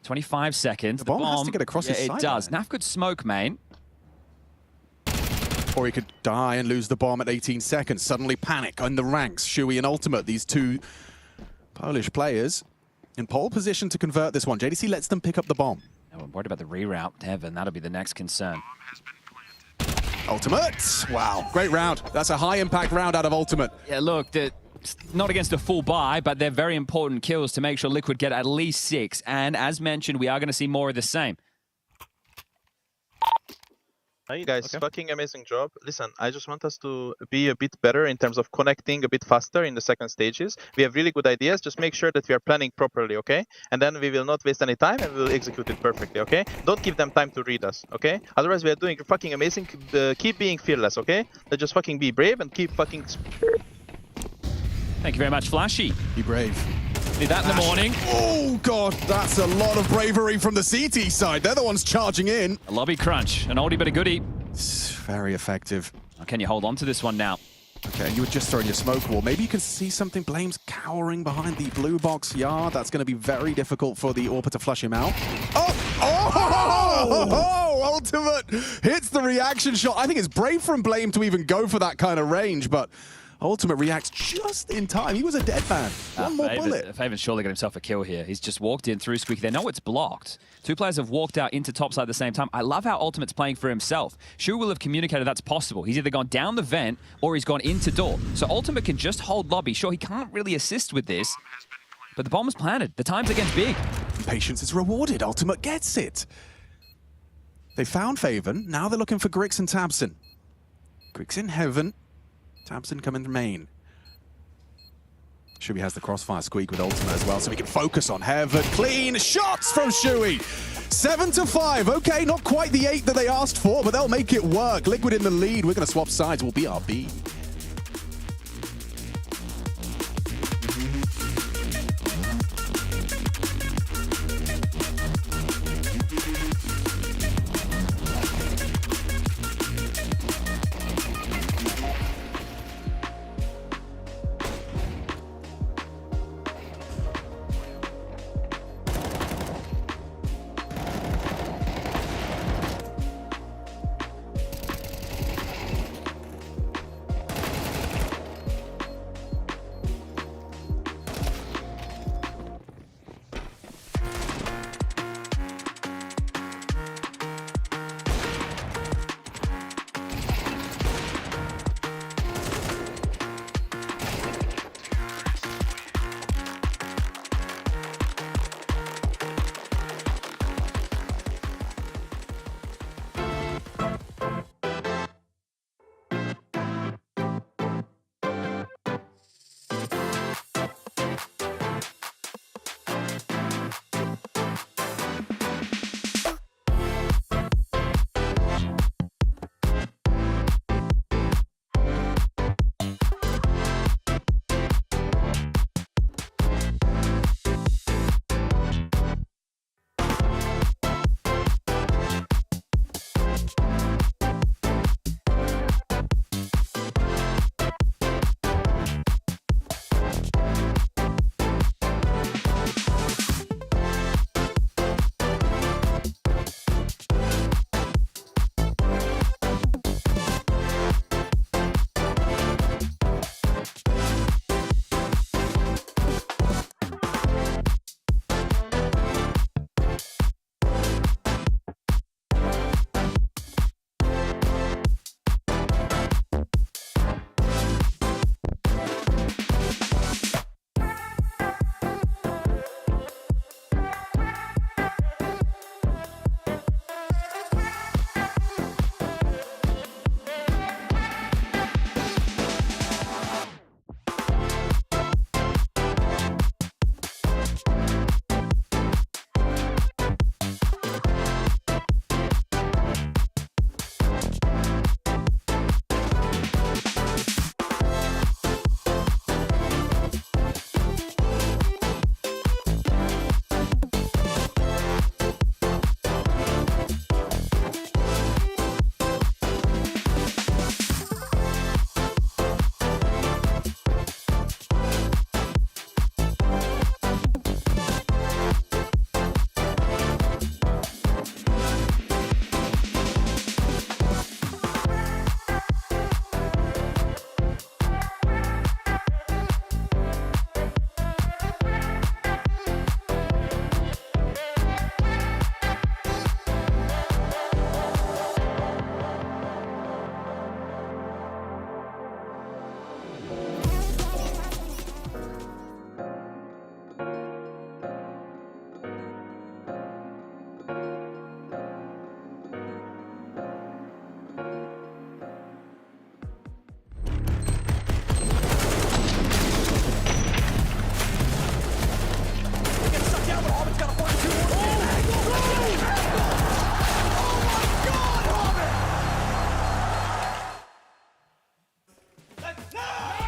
[SPEAKER 3] 25 seconds.
[SPEAKER 22] The bomb has to get across his
[SPEAKER 3] sideline. It does. Naf could smoke, main.
[SPEAKER 22] Or he could die and lose the bomb at 18 seconds. Suddenly panic in the ranks. Shui and Ultimate, these two Polish players in pole position to convert this one. JDC lets them pick up the bomb.
[SPEAKER 3] No, I'm worried about the reroute to Heaven. That'll be the next concern.
[SPEAKER 22] Ultimate! Wow, great round. That's a high-impact round out of Ultimate.
[SPEAKER 3] Yeah, look, not against a full buy, but they're very important kills to make sure Liquid get at least 6. And as mentioned, we are going to see more of the same.
[SPEAKER 2] Hi guys, fucking amazing job. Listen, I just want us to be a bit better in terms of connecting a bit faster in the second stages. We have really good ideas, just make sure that we are planning properly, okay? And then we will not waste any time and we will execute it perfectly, okay? Don't give them time to read us, okay? Otherwise we are doing fucking amazing. Keep being fearless, okay? Let's just fucking be brave and keep fucking...
[SPEAKER 3] Thank you very much, Flashy.
[SPEAKER 22] Be brave.
[SPEAKER 3] Did that in the morning.
[SPEAKER 22] Oh, God, that's a lot of bravery from the CT side. They're the ones charging in.
[SPEAKER 3] A lobby crunch, an oldie but a goodie.
[SPEAKER 22] It's very effective.
[SPEAKER 3] Can you hold on to this one now?
[SPEAKER 22] Okay, you were just throwing your smoke wall. Maybe you can see something. Blame's cowering behind the blue box yard. That's going to be very difficult for the AWPer to flush him out. Oh, Ultimate hits the reaction shot. I think it's brave from Blame to even go for that kind of range, but Ultimate reacts just in time. He was a dead man. One more bullet.
[SPEAKER 3] Faven's surely got himself a kill here. He's just walked in through Squeaky. They know it's blocked. 2 players have walked out into topside at the same time. I love how Ultimate's playing for himself. Shu will have communicated that's possible. He's either gone down the vent or he's gone into door. So Ultimate can just hold lobby. Sure, he can't really assist with this, but the bomb is planted. The time's against big.
[SPEAKER 22] Patience is rewarded. Ultimate gets it. They found Faven. Now they're looking for Grix and tabseN. Grix in heaven. tabseN coming to main. Shui has the crossfire squeak with Ultimate as well, so we can focus on heaven. Clean shots from Shui. 7-5. Okay, not quite the 8 that they asked for, but they'll make it work. Liquid in the lead. We're going to swap sides. We'll BRB.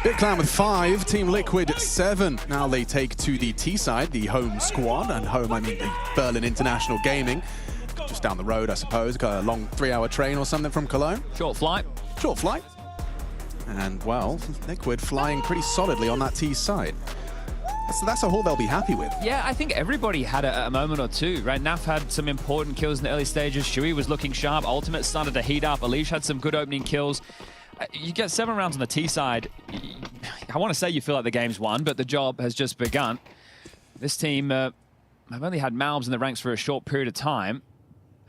[SPEAKER 22] Big Clan with 5, Team Liquid 7. Now they take to the T side, the home squad, and home I mean the Berlin International Gaming. Just down the road, I suppose. Got a long 3-hour train or something from Cologne.
[SPEAKER 3] Short flight.
[SPEAKER 22] Short flight. And, well, Liquid flying pretty solidly on that T side. So that's a haul they'll be happy with.
[SPEAKER 3] Yeah, I think everybody had a moment or two, right? Naf had some important kills in the early stages. Shui was looking sharp. Ultimate started to heat up. Alish had some good opening kills. You get 7 rounds on the T side. I want to say you feel like the game's won, but the job has just begun. This team have only had Malbs in the ranks for a short period of time.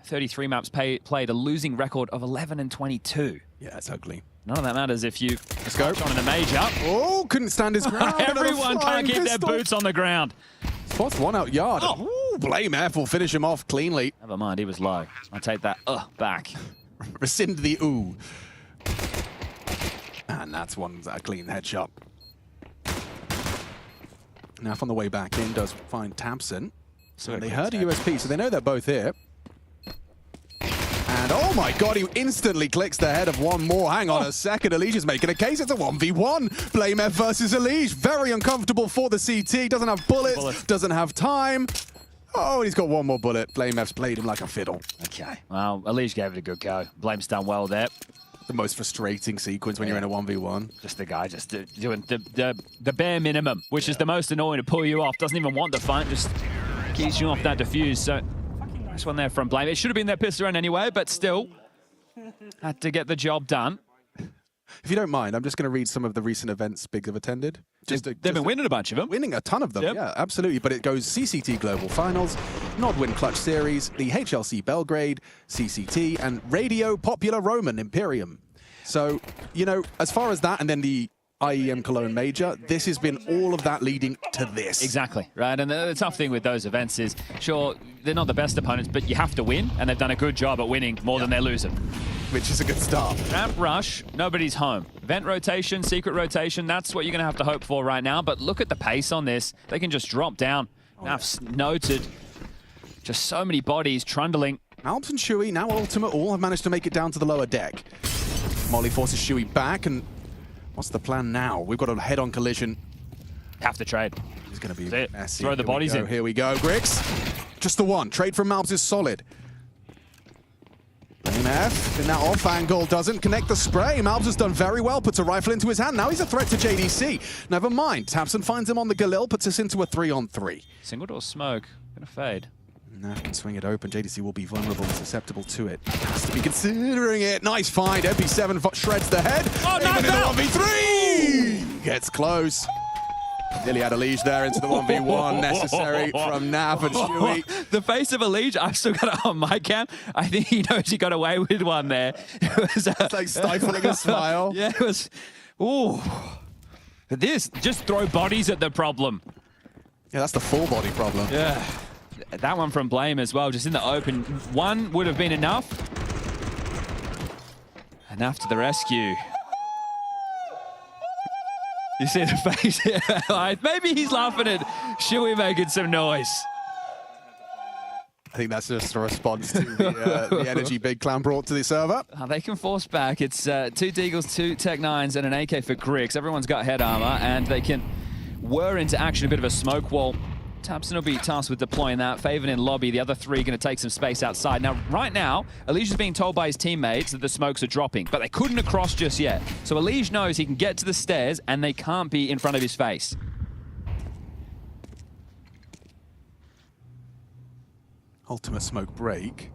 [SPEAKER 3] 33 maps played, a losing record of 11-22.
[SPEAKER 22] Yeah, it's ugly.
[SPEAKER 3] None of that matters if you
[SPEAKER 22] Let's go.
[SPEAKER 3] on in the major.
[SPEAKER 22] Oh, couldn't stand his ground.
[SPEAKER 3] Everyone can't keep their boots on the ground.
[SPEAKER 22] Fourth one out yard. Oh, Blame F will finish him off cleanly.
[SPEAKER 3] Never mind, he was low. I take that back.
[SPEAKER 22] Rescind the ooh. And that's one a clean headshot. Now on the way back in does find Tabson. So they heard a USP, so they know they're both here. And oh my god, he instantly clicks the head of one more. Hang on a second, Alish is making a case. It's a 1v1. Blame F versus Alish. Very uncomfortable for the CT. Doesn't have bullets, doesn't have time. Oh, he's got one more bullet. Blame F's played him like a fiddle.
[SPEAKER 3] Okay, well, Alish gave it a good go. Blame's done well there.
[SPEAKER 22] The most frustrating sequence when you're in a 1v1.
[SPEAKER 3] Just the guy just doing the bare minimum, which is the most annoying to pull you off. Doesn't even want the fight, just keeps you off that defuse. So nice one there from Blame. It should have been their pistol run anyway, but still had to get the job done.
[SPEAKER 22] If you don't mind, I'm just going to read some of the recent events Bigs have attended.
[SPEAKER 3] They've been winning a bunch of them.
[SPEAKER 22] Winning a ton of them, yeah, absolutely. But it goes CCT Global Finals, Nodwin Clutch Series, the HLC Belgrade, CCT, and Radio Popular Roman Imperium. So, you know, as far as that, and then the IEM Cologne Major, this has been all of that leading to this.
[SPEAKER 3] Exactly, right? And the tough thing with those events is, sure, they're not the best opponents, but you have to win, and they've done a good job at winning more than they're losing.
[SPEAKER 22] Which is a good start.
[SPEAKER 3] Ramp rush, nobody's home. Vent rotation, secret rotation, that's what you're going to have to hope for right now, but look at the pace on this. They can just drop down. Naf's noted. Just so many bodies trundling.
[SPEAKER 22] Malbs and Shui, now Ultimate, all have managed to make it down to the lower deck. Molly forces Shui back, and what's the plan now? We've got a head-on collision.
[SPEAKER 3] Have to trade.
[SPEAKER 22] It's going to be messy.
[SPEAKER 3] Throw the bodies in.
[SPEAKER 22] Here we go, Grix. Just the one. Trade from Malbs is solid. Blame F in that off angle doesn't connect the spray. Malbs has done very well, puts a rifle into his hand. Now he's a threat to JDC. Never mind. Tabson finds him on the Galil, puts us into a 3-on-3.
[SPEAKER 3] Single door smoke. Gonna fade.
[SPEAKER 22] Naf can swing it open. JDC will be vulnerable and susceptible to it. Has to be considering it. Nice find. MP7 shreds the head.
[SPEAKER 3] Oh,
[SPEAKER 22] even in the 1v3! Gets close. Nearly had a leash there into the 1v1 necessary from Naf and Shui.
[SPEAKER 3] The face of a leash, I've still got it on my cam. I think he knows he got away with one there. It was
[SPEAKER 22] it's like stifling a smile.
[SPEAKER 3] Yeah, it was. Ooh. This, just throw bodies at the problem.
[SPEAKER 22] Yeah, that's the full body problem.
[SPEAKER 3] Yeah. That one from Blame as well, just in the open. One would have been enough. Enough to the rescue. You see the face here? Maybe he's laughing at Shui making some noise.
[SPEAKER 22] I think that's just a response to the energy Big Clan brought to the server.
[SPEAKER 3] They can force back. It's 2 Deagles, 2 Tech 9s, and an AK for Grix. Everyone's got head armor, and they can whir into action a bit of a smoke wall. Tabson will be tasked with deploying that. Faven in lobby, the other 3 going to take some space outside. Now, right now, Alish is being told by his teammates that the smokes are dropping, but they couldn't have crossed just yet. So Alish knows he can get to the stairs, and they can't be in front of his face.
[SPEAKER 22] Ultimate smoke break.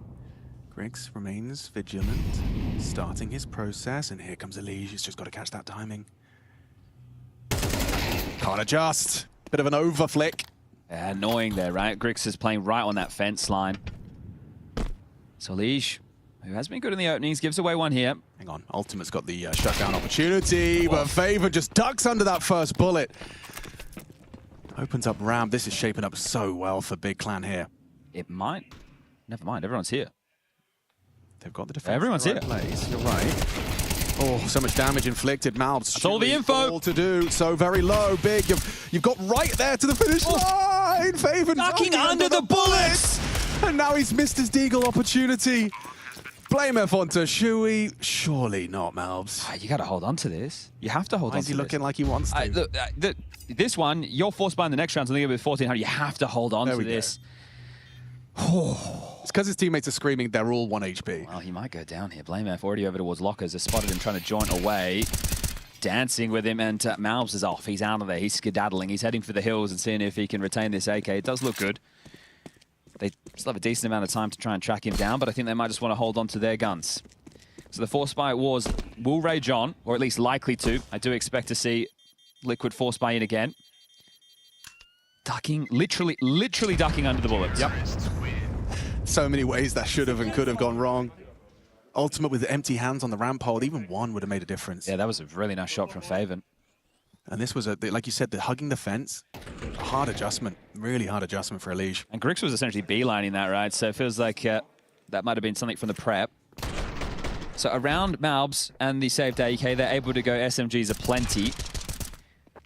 [SPEAKER 22] Grix remains vigilant, starting his process, and here comes Alish. He's just got to catch that timing. Can't adjust. Bit of an overflick.
[SPEAKER 3] Yeah, annoying there, right? Grix is playing right on that fence line. So Alish, who has been good in the openings, gives away one here.
[SPEAKER 22] Hang on, Ultimate's got the shutdown opportunity, but Faven just ducks under that first bullet. Opens up ramp. This is shaping up so well for Big Clan here.
[SPEAKER 3] It might. Never mind, everyone's here.
[SPEAKER 22] They've got the defense.
[SPEAKER 3] Everyone's
[SPEAKER 22] in the right place. You're right. Oh, so much damage inflicted. Malbs.
[SPEAKER 3] That's all the info.
[SPEAKER 22] All to do. So very low. Big. You've got right there to the finish line. Faven
[SPEAKER 3] ducking under the bullets.
[SPEAKER 22] And now he's missed his deagle opportunity. Blame F onto Shui. Surely not, Malbs.
[SPEAKER 3] You got to hold on to this. You have to hold on to this.
[SPEAKER 22] Why is he looking like he wants to?
[SPEAKER 3] Look, this one, you're forced by in the next round, so I think with 1400, you have to hold on to this.
[SPEAKER 22] It's because his teammates are screaming they're all 1 HP.
[SPEAKER 3] Well, he might go down here. Blame F already over towards Lockers. Has spotted him trying to joint away. Dancing with him, and Malbs is off. He's out of there. He's skedaddling. He's heading for the hills and seeing if he can retain this AK. It does look good. They still have a decent amount of time to try and track him down, but I think they might just want to hold on to their guns. So the Force Buy Wars will rage on, or at least likely to. I do expect to see Liquid Force Buy in again. Ducking, literally ducking under the bullets.
[SPEAKER 22] Yep. So many ways that should have and could have gone wrong. Ultimate with empty hands on the ramp hold, even one would have made a difference.
[SPEAKER 3] Yeah, that was a really nice shot from Faven.
[SPEAKER 22] And this was, like you said, the hugging the fence, hard adjustment, really hard adjustment for Elige.
[SPEAKER 3] And Grix was essentially beelining that, right? So it feels like that might have been something from the prep. So around Malbs and the saved AK, they're able to go SMGs aplenty.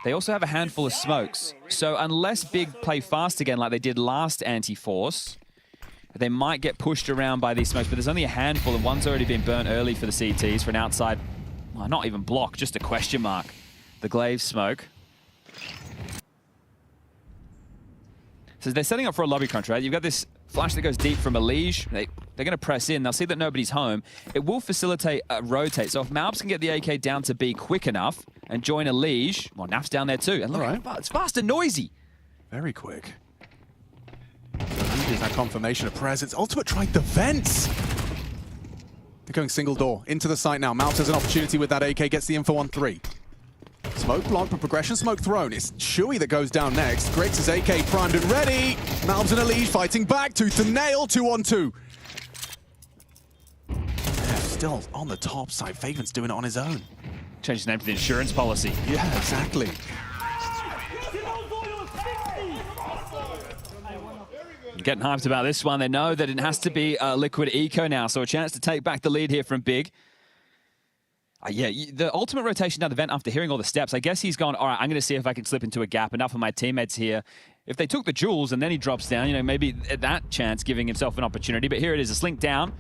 [SPEAKER 3] They also have a handful of smokes. So unless Big play fast again like they did last anti-force, they might get pushed around by these smokes, but there's only a handful, and one's already been burnt early for the CTs for an outside, well, not even block, just a question mark. The Glaive smoke. So they're setting up for a lobby crunch, right? You've got this flash that goes deep from Elige. They're going to press in. They'll see that nobody's home. It will facilitate a rotate. So if Malbs can get the AK down to B quick enough and join Elige, well, Naf's down there too. And look, it's fast and noisy.
[SPEAKER 22] Very quick. There's that confirmation of presence. Ultimate tried the vents. They're going single door into the site now. Malbs has an opportunity with that AK, gets the info on 3. Smoke blocked, but progression smoke thrown. It's Shui that goes down next. Griggs' AK primed and ready. Malbs and Elige fighting back, tooth and nail, 2-on-2. Still on the top side. Faven's doing it on his own.
[SPEAKER 3] Changed his name to the insurance policy.
[SPEAKER 22] Yeah, exactly.
[SPEAKER 3] Getting hyped about this one. They know that it has to be Liquid Eco now, so a chance to take back the lead here from Big. Yeah, the ultimate rotation down the vent after hearing all the steps, I guess he's gone, all right, I'm going to see if I can slip into a gap. Enough of my teammates here. If they took the jewels and then he drops down, you know, maybe at that chance giving himself an opportunity. But here it is, a slink down.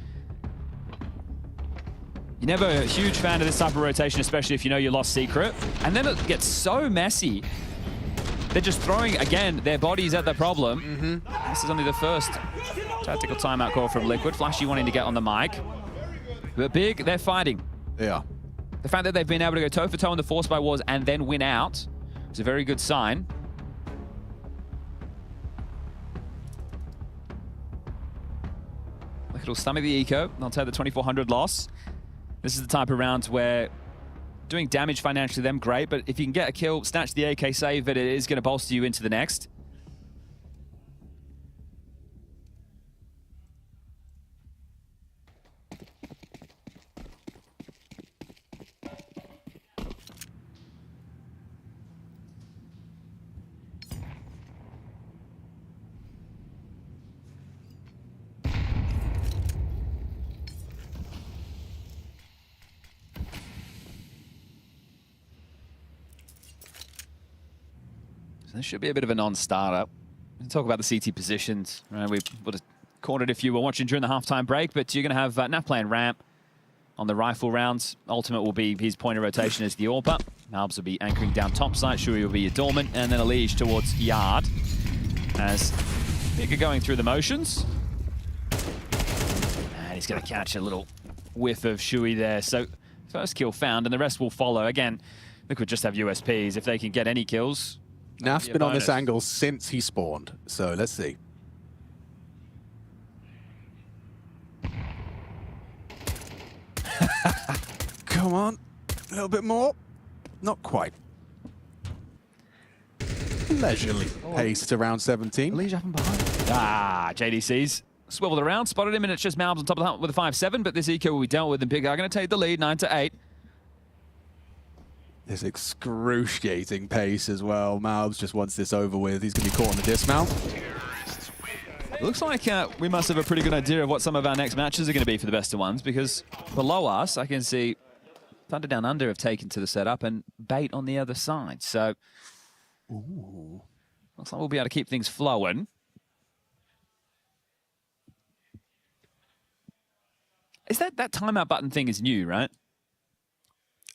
[SPEAKER 3] You're never a huge fan of this type of rotation, especially if you know you lost secret. And then it gets so messy. They're just throwing, again, their bodies at the problem. This is only the first tactical timeout call from Liquid. Flashy wanting to get on the mic. But Big, they're fighting.
[SPEAKER 22] Yeah.
[SPEAKER 3] The fact that they've been able to go toe-for-toe in the Force by Wars and then win out is a very good sign. Liquid will stomach the eco. They'll take the 2400 loss. This is the type of round where doing damage financially them, great, but if you can get a kill, snatch the AK, save it, it is going to bolster you into the next. This should be a bit of a non-starter. We'll talk about the CT positions. Right, we would have caught it if you were watching during the halftime break, but you're going to have Naf playing ramp on the rifle rounds. Ultimate will be his point of rotation as the AWPer. Malbs will be anchoring down top site. Shui will be your dormant, and then Elige towards yard. As Big are going through the motions. And he's going to catch a little whiff of Shui there. So first kill found, and the rest will follow. Again, Liquid just have USPs. If they can get any kills,
[SPEAKER 22] Naf's been on this angle since he spawned, so let's see. Come on, a little bit more. Not quite. Leisurely paced around 17.
[SPEAKER 3] Elige up and behind. JDC's swiveled around, spotted him, and it's just Malbs on top of the hunt with a 5-7, but this eco will be dealt with, and Big are going to take the lead, 9-8.
[SPEAKER 22] This excruciating pace as well. Malbs just wants this over with. He's going to be caught on the dismount.
[SPEAKER 3] It looks like we must have a pretty good idea of what some of our next matches are going to be for the best of ones, because below us, I can see THUNDERdOWNUNDER have taken to the setup and Bait on the other side. So, looks like we'll be able to keep things flowing. Is that timeout button thing is new, right?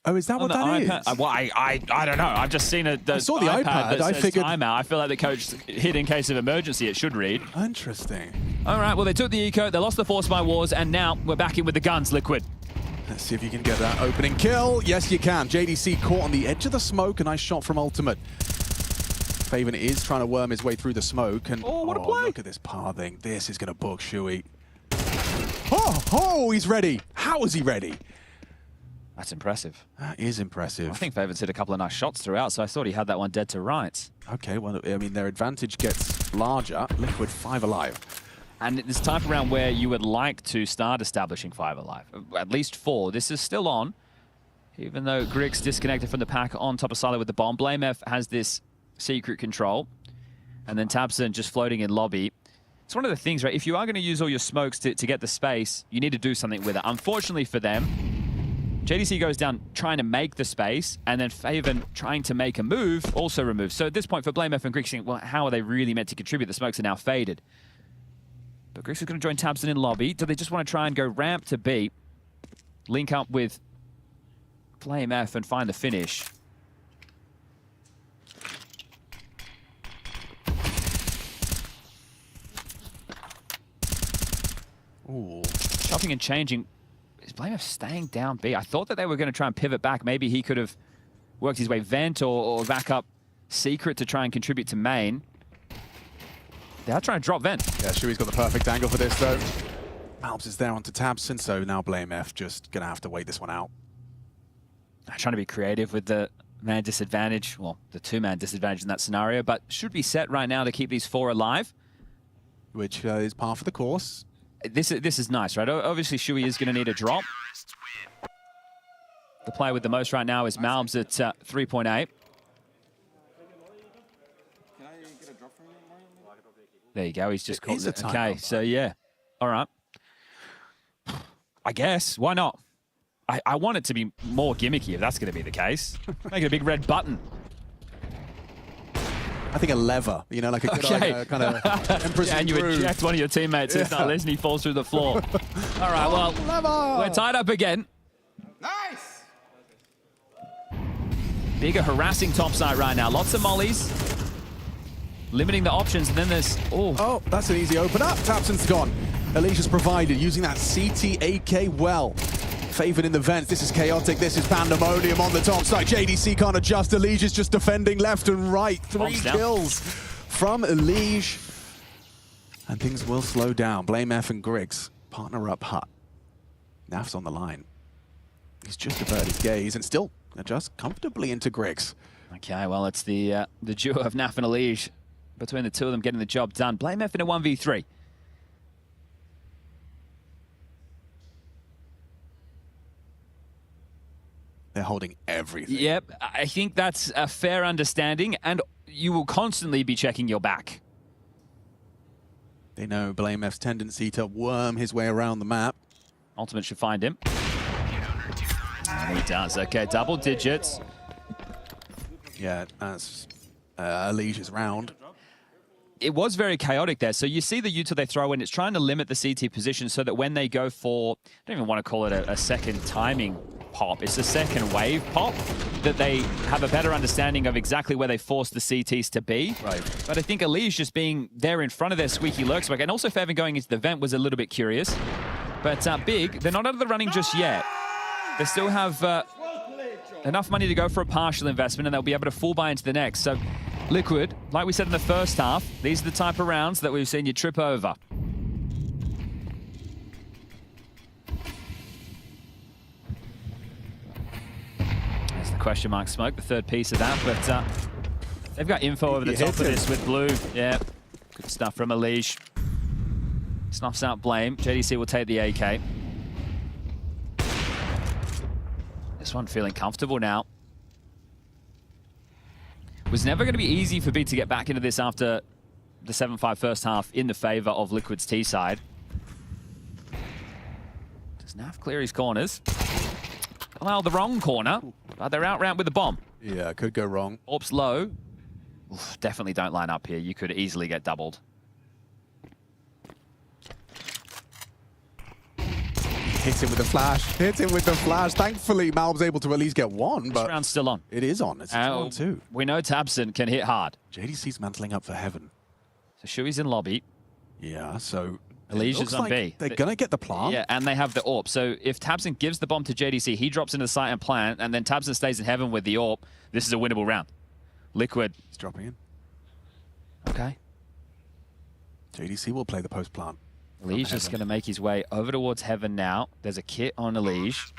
[SPEAKER 7] Oh, is that what that is?
[SPEAKER 3] Well, I don't know. I've just seen it.
[SPEAKER 7] I saw the iPad.
[SPEAKER 3] I
[SPEAKER 7] figured
[SPEAKER 3] timeout. I feel like the coach hit in case of emergency. It should read.
[SPEAKER 7] Interesting.
[SPEAKER 3] All right. Well, they took the eco. They lost the Force by Wars, and now we're back in with the guns. Liquid.
[SPEAKER 7] Let's see if you can get that opening kill. Yes, you can. JDC caught on the edge of the smoke. A nice shot from Ultimate. Faven is trying to worm his way through the smoke. And
[SPEAKER 3] oh, what a play!
[SPEAKER 7] Look at this pathing. This is going to book Shui. Oh, he's ready. How is he ready?
[SPEAKER 3] That's impressive.
[SPEAKER 7] That is impressive.
[SPEAKER 3] I think Faven's hit a couple of nice shots throughout, so I thought he had that one dead to rights.
[SPEAKER 7] Okay, well, I mean, their advantage gets larger. Liquid 5 alive.
[SPEAKER 3] And this type of round where you would like to start establishing 5 alive. At least 4. This is still on. Even though Grix disconnected from the pack on top of Silo with the bomb. BlameF has this secret control. And then tabseN just floating in lobby. It's one of the things, right? If you are going to use all your smokes to get the space, you need to do something with it. Unfortunately for them, JDC goes down trying to make the space, and then Faven trying to make a move also removes. So at this point for BlameF and Grix, well, how are they really meant to contribute? The smokes are now faded. But Grix is going to join tabseN in lobby. Do they just want to try and go ramp to B, link up with BlameF and find the finish?
[SPEAKER 7] Ooh.
[SPEAKER 3] Chopping and changing. Is BlameF staying down B? I thought that they were going to try and pivot back. Maybe he could have worked his way vent or back up secret to try and contribute to main. They are trying to drop vent.
[SPEAKER 7] Yeah, Shui's got the perfect angle for this, though. Malbs is there onto tabseN, so now BlameF just going to have to wait this one out.
[SPEAKER 3] Trying to be creative with the man disadvantage. Well, the 2-man disadvantage in that scenario, but should be set right now to keep these 4 alive.
[SPEAKER 7] Which is par for the course.
[SPEAKER 3] This is nice, right? Obviously, Shui is going to need a drop. The player with the most right now is Malbs at 3.8. There you go. He's just caught it. Okay, so yeah. All right. I guess. Why not? I want it to be more gimmicky if that's going to be the case. Make it a big red button.
[SPEAKER 7] I think a lever, you know, like a good kind of Empress
[SPEAKER 3] yeah, and you eject one of your teammates who's not listening, he falls through the floor. All right, well,
[SPEAKER 7] lever.
[SPEAKER 3] We're tied up again.
[SPEAKER 10] Nice!
[SPEAKER 3] Bigger harassing topside right now. Lots of mollies. Limiting the options, and then there's...
[SPEAKER 7] Oh, that's an easy open up. tabseN's gone. Alicia's provided, using that CT AK well. Faven in the vents. This is chaotic. This is pandemonium on the top side. JDC can't adjust. Elige's just defending left and right. 3 kills from Elige. And things will slow down. BlameF and Grix partner up hut. Naf's on the line. He's just averted his gaze and still adjusts comfortably into Grix.
[SPEAKER 3] Okay, well, it's the duo of Naf and Elige. Between the two of them getting the job done. BlameF in a 1v3.
[SPEAKER 7] They're holding everything.
[SPEAKER 3] Yep, I think that's a fair understanding, and you will constantly be checking your back.
[SPEAKER 7] They know BlameF's tendency to worm his way around the map.
[SPEAKER 3] Ultimate should find him. And he does. Okay, double digits.
[SPEAKER 7] Yeah, that's Elige's round.
[SPEAKER 3] It was very chaotic there. So you see the util they throw in. It's trying to limit the CT position so that when they go for, I don't even want to call it a second timing pop. It's a second wave pop, that they have a better understanding of exactly where they force the CTs to be.
[SPEAKER 7] Right.
[SPEAKER 3] But I think Elige just being there in front of their squeaky lurk smoke, and also Faven going into the vent was a little bit curious. But Big, they're not out of the running just yet. They still have enough money to go for a partial investment, and they'll be able to full buy into the next. So Liquid, like we said in the first half, these are the type of rounds that we've seen you trip over. There's the question mark smoke, the third piece of that, but they've got info over the top of this with blue. Yeah, good stuff from Elige. Snuffs out Blame. JDC will take the AK. This one feeling comfortable now. Was never going to be easy for B to get back into this after the 7-5 first half in the favor of Liquid's T side. Does Naf clear his corners? Well, the wrong corner, but they're out ramp with the bomb.
[SPEAKER 7] Yeah, could go wrong.
[SPEAKER 3] Orbs low. Oof, definitely don't line up here. You could easily get doubled.
[SPEAKER 7] Hit him with the flash. Hit him with the flash. Thankfully, Malb's able to at least get one, but
[SPEAKER 3] this round's still on.
[SPEAKER 7] It is on. It's 2-on-2.
[SPEAKER 3] We know tabseN can hit hard.
[SPEAKER 7] JDC's mantling up for heaven.
[SPEAKER 3] So Shui's in lobby.
[SPEAKER 7] Yeah, so
[SPEAKER 3] Elysia's on B.
[SPEAKER 7] They're going to get the plant.
[SPEAKER 3] Yeah, and they have the AWP. So if tabseN gives the bomb to JDC, he drops into the site and plant, and then tabseN stays in heaven with the AWP. This is a winnable round. Liquid.
[SPEAKER 7] He's dropping in.
[SPEAKER 3] Okay.
[SPEAKER 7] JDC will play the post plant.
[SPEAKER 3] Elige just going to make his way over towards heaven now. There's a kit on Elige.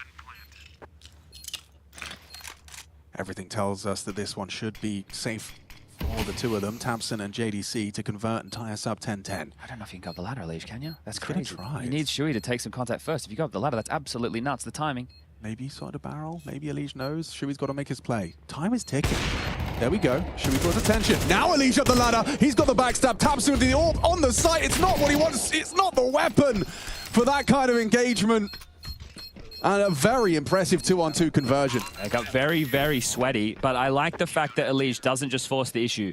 [SPEAKER 7] Everything tells us that this one should be safe for the two of them, tabseN and JDC, to convert and tie us up 10-10.
[SPEAKER 3] I don't know if you can go up the ladder, Elige, can you? That's
[SPEAKER 7] He's gonna
[SPEAKER 3] crazy.
[SPEAKER 7] try
[SPEAKER 3] He
[SPEAKER 7] it.
[SPEAKER 3] needs Shui to take some contact first. If you go up the ladder, that's absolutely nuts. The timing.
[SPEAKER 7] Maybe side of barrel. Maybe Elige knows. Shui's got to make his play. Time is ticking. There we go. Shui draws attention. Now Elige up the ladder. He's got the backstab. tabseN with the AWP on the site. It's not what he wants. It's not the weapon for that kind of engagement. And a very impressive 2-on-2 conversion.
[SPEAKER 3] It got very, very sweaty, but I like the fact that Elige doesn't just force the issue.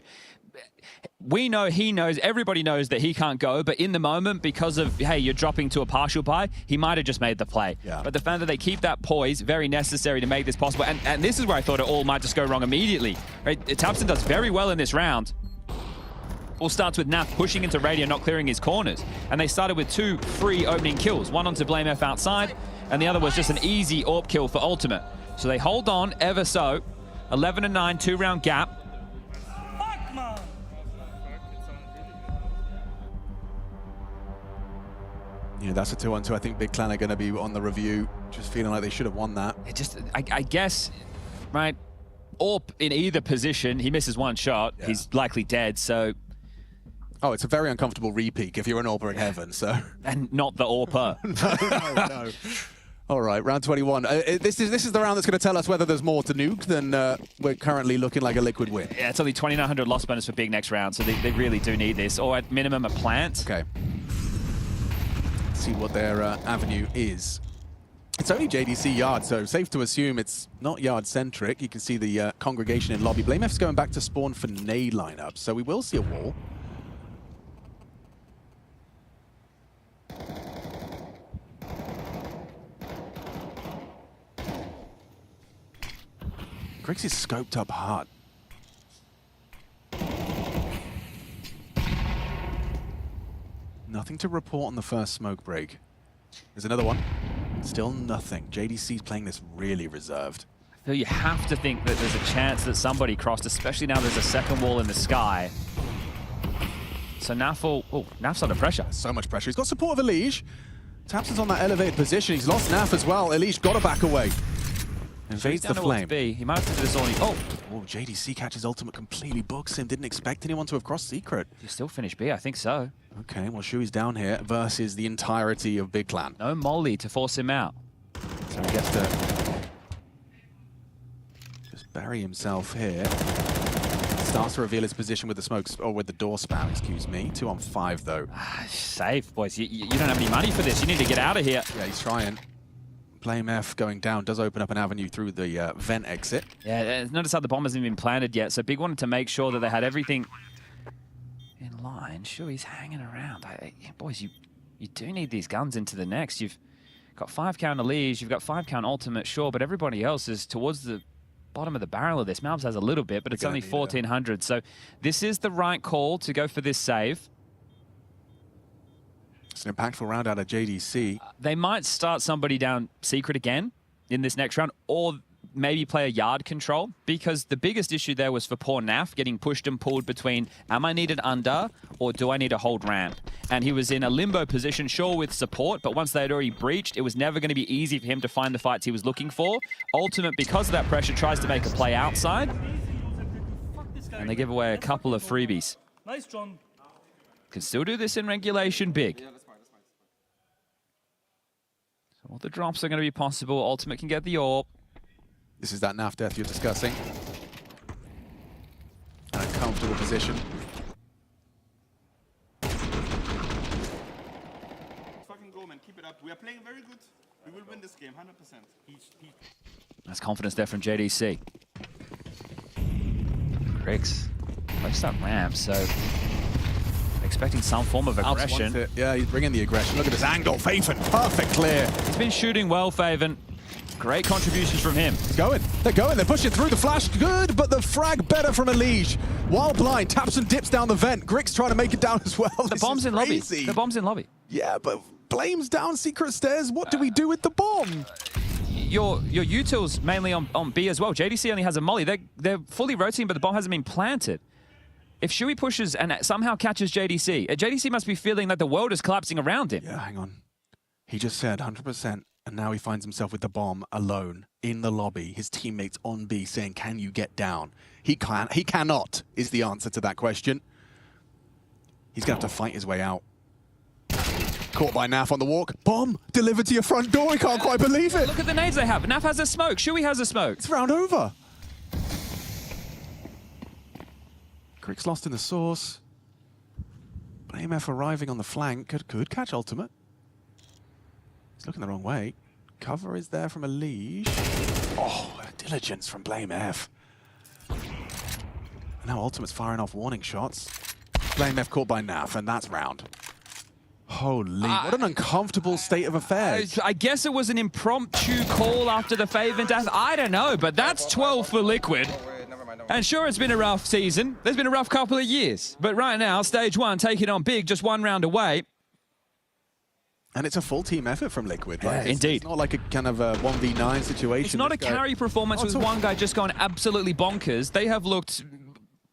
[SPEAKER 3] We know, he knows, everybody knows that he can't go, but in the moment, because of, hey, you're dropping to a partial buy, he might have just made the play.
[SPEAKER 7] Yeah.
[SPEAKER 3] But the fact that they keep that poise, very necessary to make this possible. And this is where I thought it all might just go wrong immediately. Right? tabseN does very well in this round. All starts with Naf pushing into Radio, not clearing his corners. And they started with 2 free opening kills, one onto BlameF outside, and the other was just an easy AWP kill for Ultimate. So they hold on ever so. 11-9, 2-round gap.
[SPEAKER 7] Yeah, that's a 2-on-2. I think Big Clan are going to be on the review, just feeling like they should have won that.
[SPEAKER 3] It just, I guess, right, AWP in either position, he misses one shot, he's likely dead, so...
[SPEAKER 7] Oh, it's a very uncomfortable repeat if you're an AWPer in heaven, so...
[SPEAKER 3] And not the AWPer.
[SPEAKER 7] No. All right, round 21. This is the round that's going to tell us whether there's more to nuke than we're currently looking like a Liquid win.
[SPEAKER 3] Yeah, it's only 2,900 loss bonus for Big next round, so they really do need this, or at minimum a plant.
[SPEAKER 7] Okay. Let's see what their avenue is. It's only JDC yard, so safe to assume it's not yard-centric. You can see the congregation in lobby. BlameF's going back to spawn for nade lineup, so we will see a wall. Griggs is scoped up hard. Nothing to report on the first smoke break. There's another one. Still nothing. JDC's playing this really reserved.
[SPEAKER 3] I feel you have to think that there's a chance that somebody crossed, especially now there's a second wall in the sky. So Naf's under pressure.
[SPEAKER 7] So much pressure. He's got support of Elige. tabseN's on that elevated position. He's lost Naf as well. Elige got to back away. Invades the flame.
[SPEAKER 3] He might have to do this only. Oh,
[SPEAKER 7] JDC catches ultimate, completely books him. Didn't expect anyone to have crossed secret.
[SPEAKER 3] You still finish B, I think so.
[SPEAKER 7] Okay, well, Shui's down here versus the entirety of Big Clan.
[SPEAKER 3] No molly to force him out.
[SPEAKER 7] So he gets to just bury himself here. Starts to reveal his position with the smokes, or with the door spam, excuse me. 2-on-5 though.
[SPEAKER 3] Safe, boys. You don't have any money for this. You need to get out of here.
[SPEAKER 7] Yeah, he's trying. BlameF going down does open up an avenue through the vent exit.
[SPEAKER 3] Yeah, notice how the bomb hasn't been planted yet, so Big wanted to make sure that they had everything in line. Sure, he's hanging around. Boys, you do need these guns into the next. You've got 5-count Elige, you've got 5-count ultimate, sure, but everybody else is towards the bottom of the barrel of this. Malbs has a little bit, but it's only 1,400, so this is the right call to go for this save.
[SPEAKER 7] It's an impactful round out of JDC.
[SPEAKER 3] They might start somebody down secret again in this next round, or maybe play a yard control, because the biggest issue there was for poor Naf getting pushed and pulled between, am I needed under, or do I need to hold ramp? And he was in a limbo position, sure, with support, but once they had already breached, it was never going to be easy for him to find the fights he was looking for. Ultimate, because of that pressure, tries to make a play outside, and they give away a couple of freebies.
[SPEAKER 9] Nice, John.
[SPEAKER 3] Can still do this in regulation, Big. So all the drops are going to be possible. Ultimate can get the AWP.
[SPEAKER 7] This is that Naf death you're discussing. A comfortable position.
[SPEAKER 4] Fucking go, man. Keep it up. We are playing very good. We will win this game, 100%.
[SPEAKER 3] That's confidence there from JDC. Griggs placed that ramp, so expecting some form of
[SPEAKER 7] Alps
[SPEAKER 3] aggression.
[SPEAKER 7] wants it. Yeah, he's bringing the aggression. Look at this angle. Faven, perfect clear.
[SPEAKER 3] He's been shooting well, Faven. Great contributions from him.
[SPEAKER 7] He's going. They're going. They're pushing through. The flash good, but the frag better from Elige. While blind, taps and dips down the vent. Grix trying to make it down as well.
[SPEAKER 3] The bomb's in lobby. The bomb's in lobby.
[SPEAKER 7] Yeah, but Blame's down secret stairs. What do we do with the bomb?
[SPEAKER 3] Your utils mainly on B as well. JDC only has a molly. They're fully rotating, but the bomb hasn't been planted. If Shui pushes and somehow catches JDC, JDC must be feeling that the world is collapsing around him.
[SPEAKER 7] Yeah, hang on. He just said 100%, and now he finds himself with the bomb alone in the lobby. His teammates on B saying, "Can you get down?" He can't. He cannot. Is the answer to that question. He's gonna have to fight his way out. Caught by Naf on the walk. Bomb delivered to your front door. I can't quite believe it.
[SPEAKER 3] Look at the nades they have. Naf has a smoke. Shui has a smoke.
[SPEAKER 7] It's round over. Grix lost in the source. Blame F arriving on the flank. Could catch ultimate. He's looking the wrong way. Cover is there from Elige. Oh, diligence from Blame F. Now ultimate's firing off warning shots. Blame F caught by Naf, and that's round. Holy, what an uncomfortable state of affairs.
[SPEAKER 3] I guess it was an impromptu call after the Faven death. I don't know, but that's 12 for Liquid. And sure, it's been a rough season. There's been a rough couple of years. But right now, stage one, taking on big, just one round away.
[SPEAKER 7] And it's a full team effort from Liquid. Like,
[SPEAKER 3] indeed.
[SPEAKER 7] It's not like a kind of a 1v9 situation.
[SPEAKER 3] It's not a carry performance with one guy just going absolutely bonkers. They have looked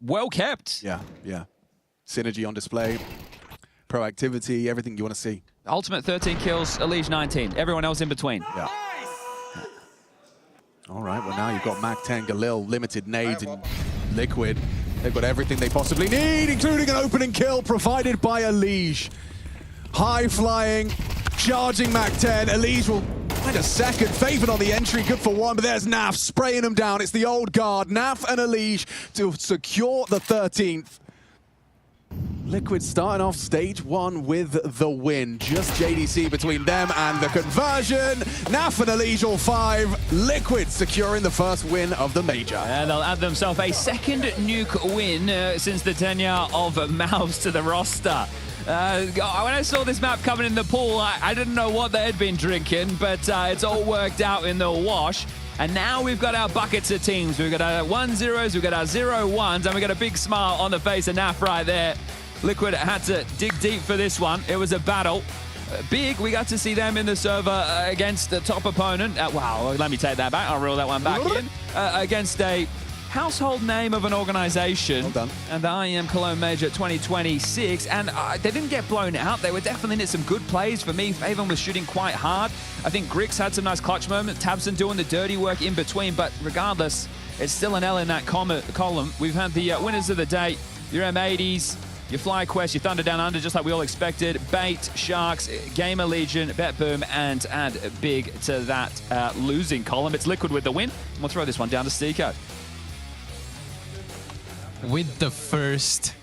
[SPEAKER 3] well kept.
[SPEAKER 7] Yeah, yeah. Synergy on display. Proactivity, everything you want to see.
[SPEAKER 3] Ultimate 13 kills, Elige 19. Everyone else in between.
[SPEAKER 7] Yeah. All right, well now you've got Mac 10, Galil, limited nades, and Liquid. They've got everything they possibly need, including an opening kill provided by Elige. High flying, charging Mac 10. Elige will find a second. Faven on the entry, good for one, but there's Naf spraying him down. It's the old guard, Naf and Elige to secure the 13th. Liquid starting off stage one with the win. Just JDC between them and the conversion. Naf and Elige all 5. Liquid securing the first win of the major.
[SPEAKER 3] And they'll add themselves a second nuke win since the tenure of Mouse to the roster. When I saw this map coming in the pool, I didn't know what they had been drinking, but it's all worked out in the wash. And now we've got our buckets of teams. We've got our 1-0s, we've got our 0-1s, and we've got a big smile on the face of Naf right there. Liquid had to dig deep for this one. It was a battle. Big, we got to see them in the server against the top opponent. Wow, let me take that back. I'll reel that one back in. Against a household name of an organization.
[SPEAKER 7] Well done.
[SPEAKER 3] And the IEM Cologne Major 2026. And they didn't get blown out. They were definitely in some good plays. For me, Faven was shooting quite hard. I think Grix had some nice clutch moments. Tabson doing the dirty work in between. But regardless, it's still an L in that column. We've had the winners of the day, your M80s, your FlyQuest, your THUNDERdOWNUNDER, just like we all expected. Bait, Sharks, GamerLegion, BetBoom, and add Big to that losing column. It's Liquid with the win. And we'll throw this one down to Steeko.
[SPEAKER 6] With the first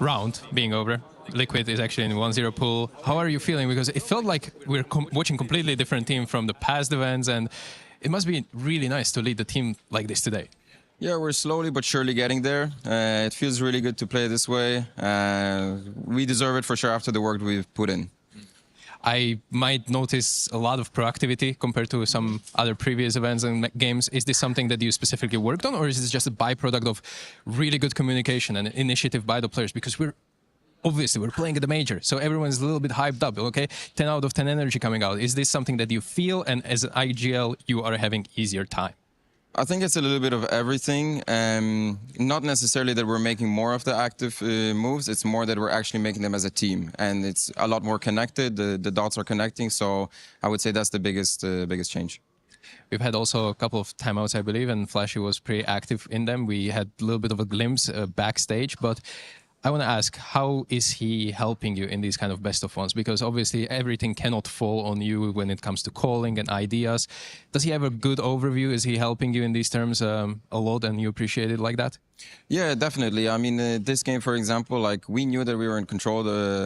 [SPEAKER 6] round being over, Liquid is actually in 1-0 pool. How are you feeling? Because it felt like we're watching completely different team from the past events, and it must be really nice to lead the team like this today.
[SPEAKER 13] Yeah, we're slowly but surely getting there. It feels really good to play this way. We deserve it for sure after the work we've put in.
[SPEAKER 6] I might notice a lot of proactivity compared to some other previous events and games. Is this something that you specifically worked on, or is this just a byproduct of really good communication and initiative by the players? Because we're playing at the major, so everyone's a little bit hyped up, okay? 10 out of 10 energy coming out. Is this something that you feel, and as an IGL, you are having easier time?
[SPEAKER 13] I think it's a little bit of everything. Not necessarily that we're making more of the active moves. It's more that we're actually making them as a team, and it's a lot more connected. The dots are connecting, so I would say that's the biggest change.
[SPEAKER 6] We've had also a couple of timeouts, I believe, and Flashy was pretty active in them. We had a little bit of a glimpse backstage, but I want to ask, how is he helping you in these kind of best of ones? Because obviously everything cannot fall on you when it comes to calling and ideas. Does he have a good overview? Is he helping you in these terms a lot, and you appreciate it like that?
[SPEAKER 13] Yeah, definitely. I mean, this game, for example, like we knew that we were in control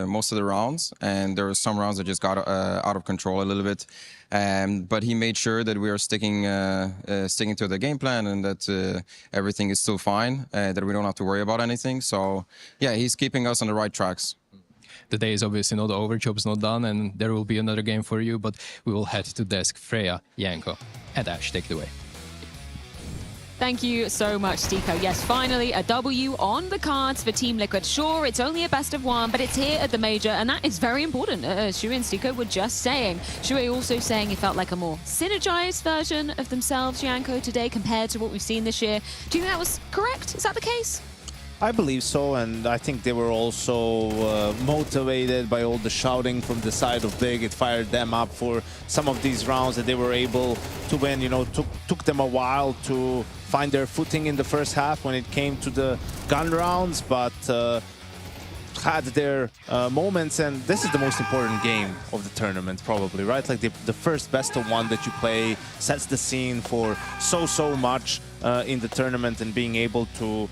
[SPEAKER 13] most of the rounds, and there were some rounds that just got out of control a little bit. But he made sure that we are sticking to the game plan, and that everything is still fine, that we don't have to worry about anything. So yeah, he's keeping us on the right tracks.
[SPEAKER 6] The day is obviously not over, job's not done, and there will be another game for you, but we will head to desk Freya, Yanko, and Ash. Take it away.
[SPEAKER 12] Thank you so much, Stiko. Yes, finally, a W on the cards for Team Liquid. Sure, it's only a best of one, but it's here at the Major, and that is very important. Shui and Stiko were just saying. Shui also saying it felt like a more synergized version of themselves, Yanko, today compared to what we've seen this year. Do you think that was correct? Is that the case?
[SPEAKER 17] I believe so, and I think they were also motivated by all the shouting from the side of Big. It fired them up for some of these rounds that they were able to win. You know, took them a while to find their footing in the first half when it came to the gun rounds, but had their moments, and this is the most important game of the tournament, probably, right? Like the first best of one that you play sets the scene for so much in the tournament, and being able to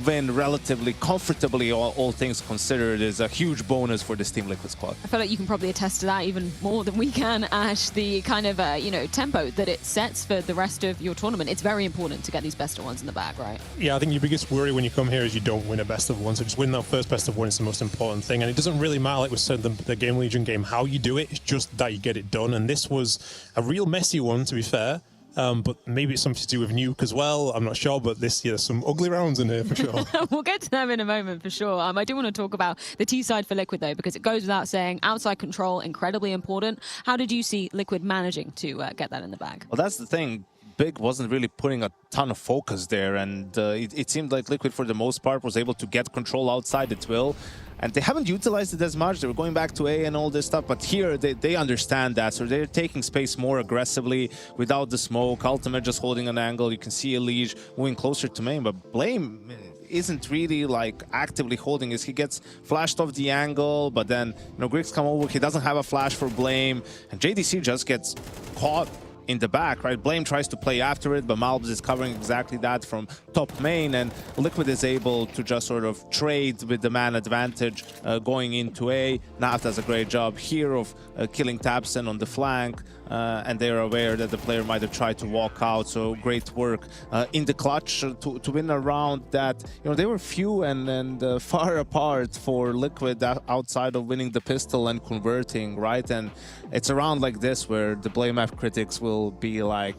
[SPEAKER 17] win relatively comfortably, all things considered, is a huge bonus for this Team Liquid squad.
[SPEAKER 12] I feel like you can probably attest to that even more than we can, Ash. The kind of you know, tempo that it sets for the rest of your tournament. It's very important to get these best of ones in the bag, right?
[SPEAKER 15] Yeah, I think your biggest worry when you come here is you don't win a best of one. So just win that first best of one is the most important thing. And it doesn't really matter, like we said, the GamerLegion game, how you do it. It's just that you get it done. And this was a real messy one, to be fair. But maybe it's something to do with Nuke as well. I'm not sure, but there's some ugly rounds in here for sure.
[SPEAKER 12] We'll get to them in a moment for sure. I do want to talk about the T side for Liquid though, because it goes without saying, outside control, incredibly important. How did you see Liquid managing to get that in the bag?
[SPEAKER 17] Well, that's the thing. Big wasn't really putting a ton of focus there, and it seemed like Liquid, for the most part, was able to get control outside the Twill. And they haven't utilized it as much. They were going back to A and all this stuff, but here they understand that, so they're taking space more aggressively without the smoke. Ultimate just holding an angle. You can see Elige moving closer to main, but Blame isn't really like actively holding this. He gets flashed off the angle, but then, you know, Griggs come over. He doesn't have a flash for Blame, and JDC just gets caught in the back, right? Blame tries to play after it, but Malbs is covering exactly that from top main, and Liquid is able to just sort of trade with the man advantage going into A. Nav does a great job here of killing Tabson on the flank, and they're aware that the player might have tried to walk out, so great work in the clutch to win a round that, you know, they were few and far apart for Liquid outside of winning the pistol and converting, right? And it's a round like this where the Blame F critics will be like,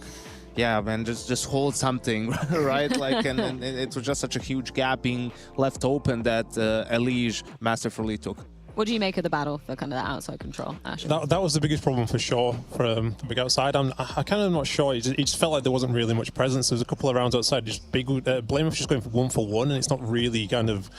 [SPEAKER 17] yeah, man, just hold something, right? Like, and it was just such a huge gap being left open that Elige masterfully took.
[SPEAKER 12] What do you make of the battle for kind of that outside control, Ash?
[SPEAKER 15] That was the biggest problem for sure for Big outside. I kind of not sure. It just felt like there wasn't really much presence. There was a couple of rounds outside. Just Big Blame was just going for one, and it's not really kind of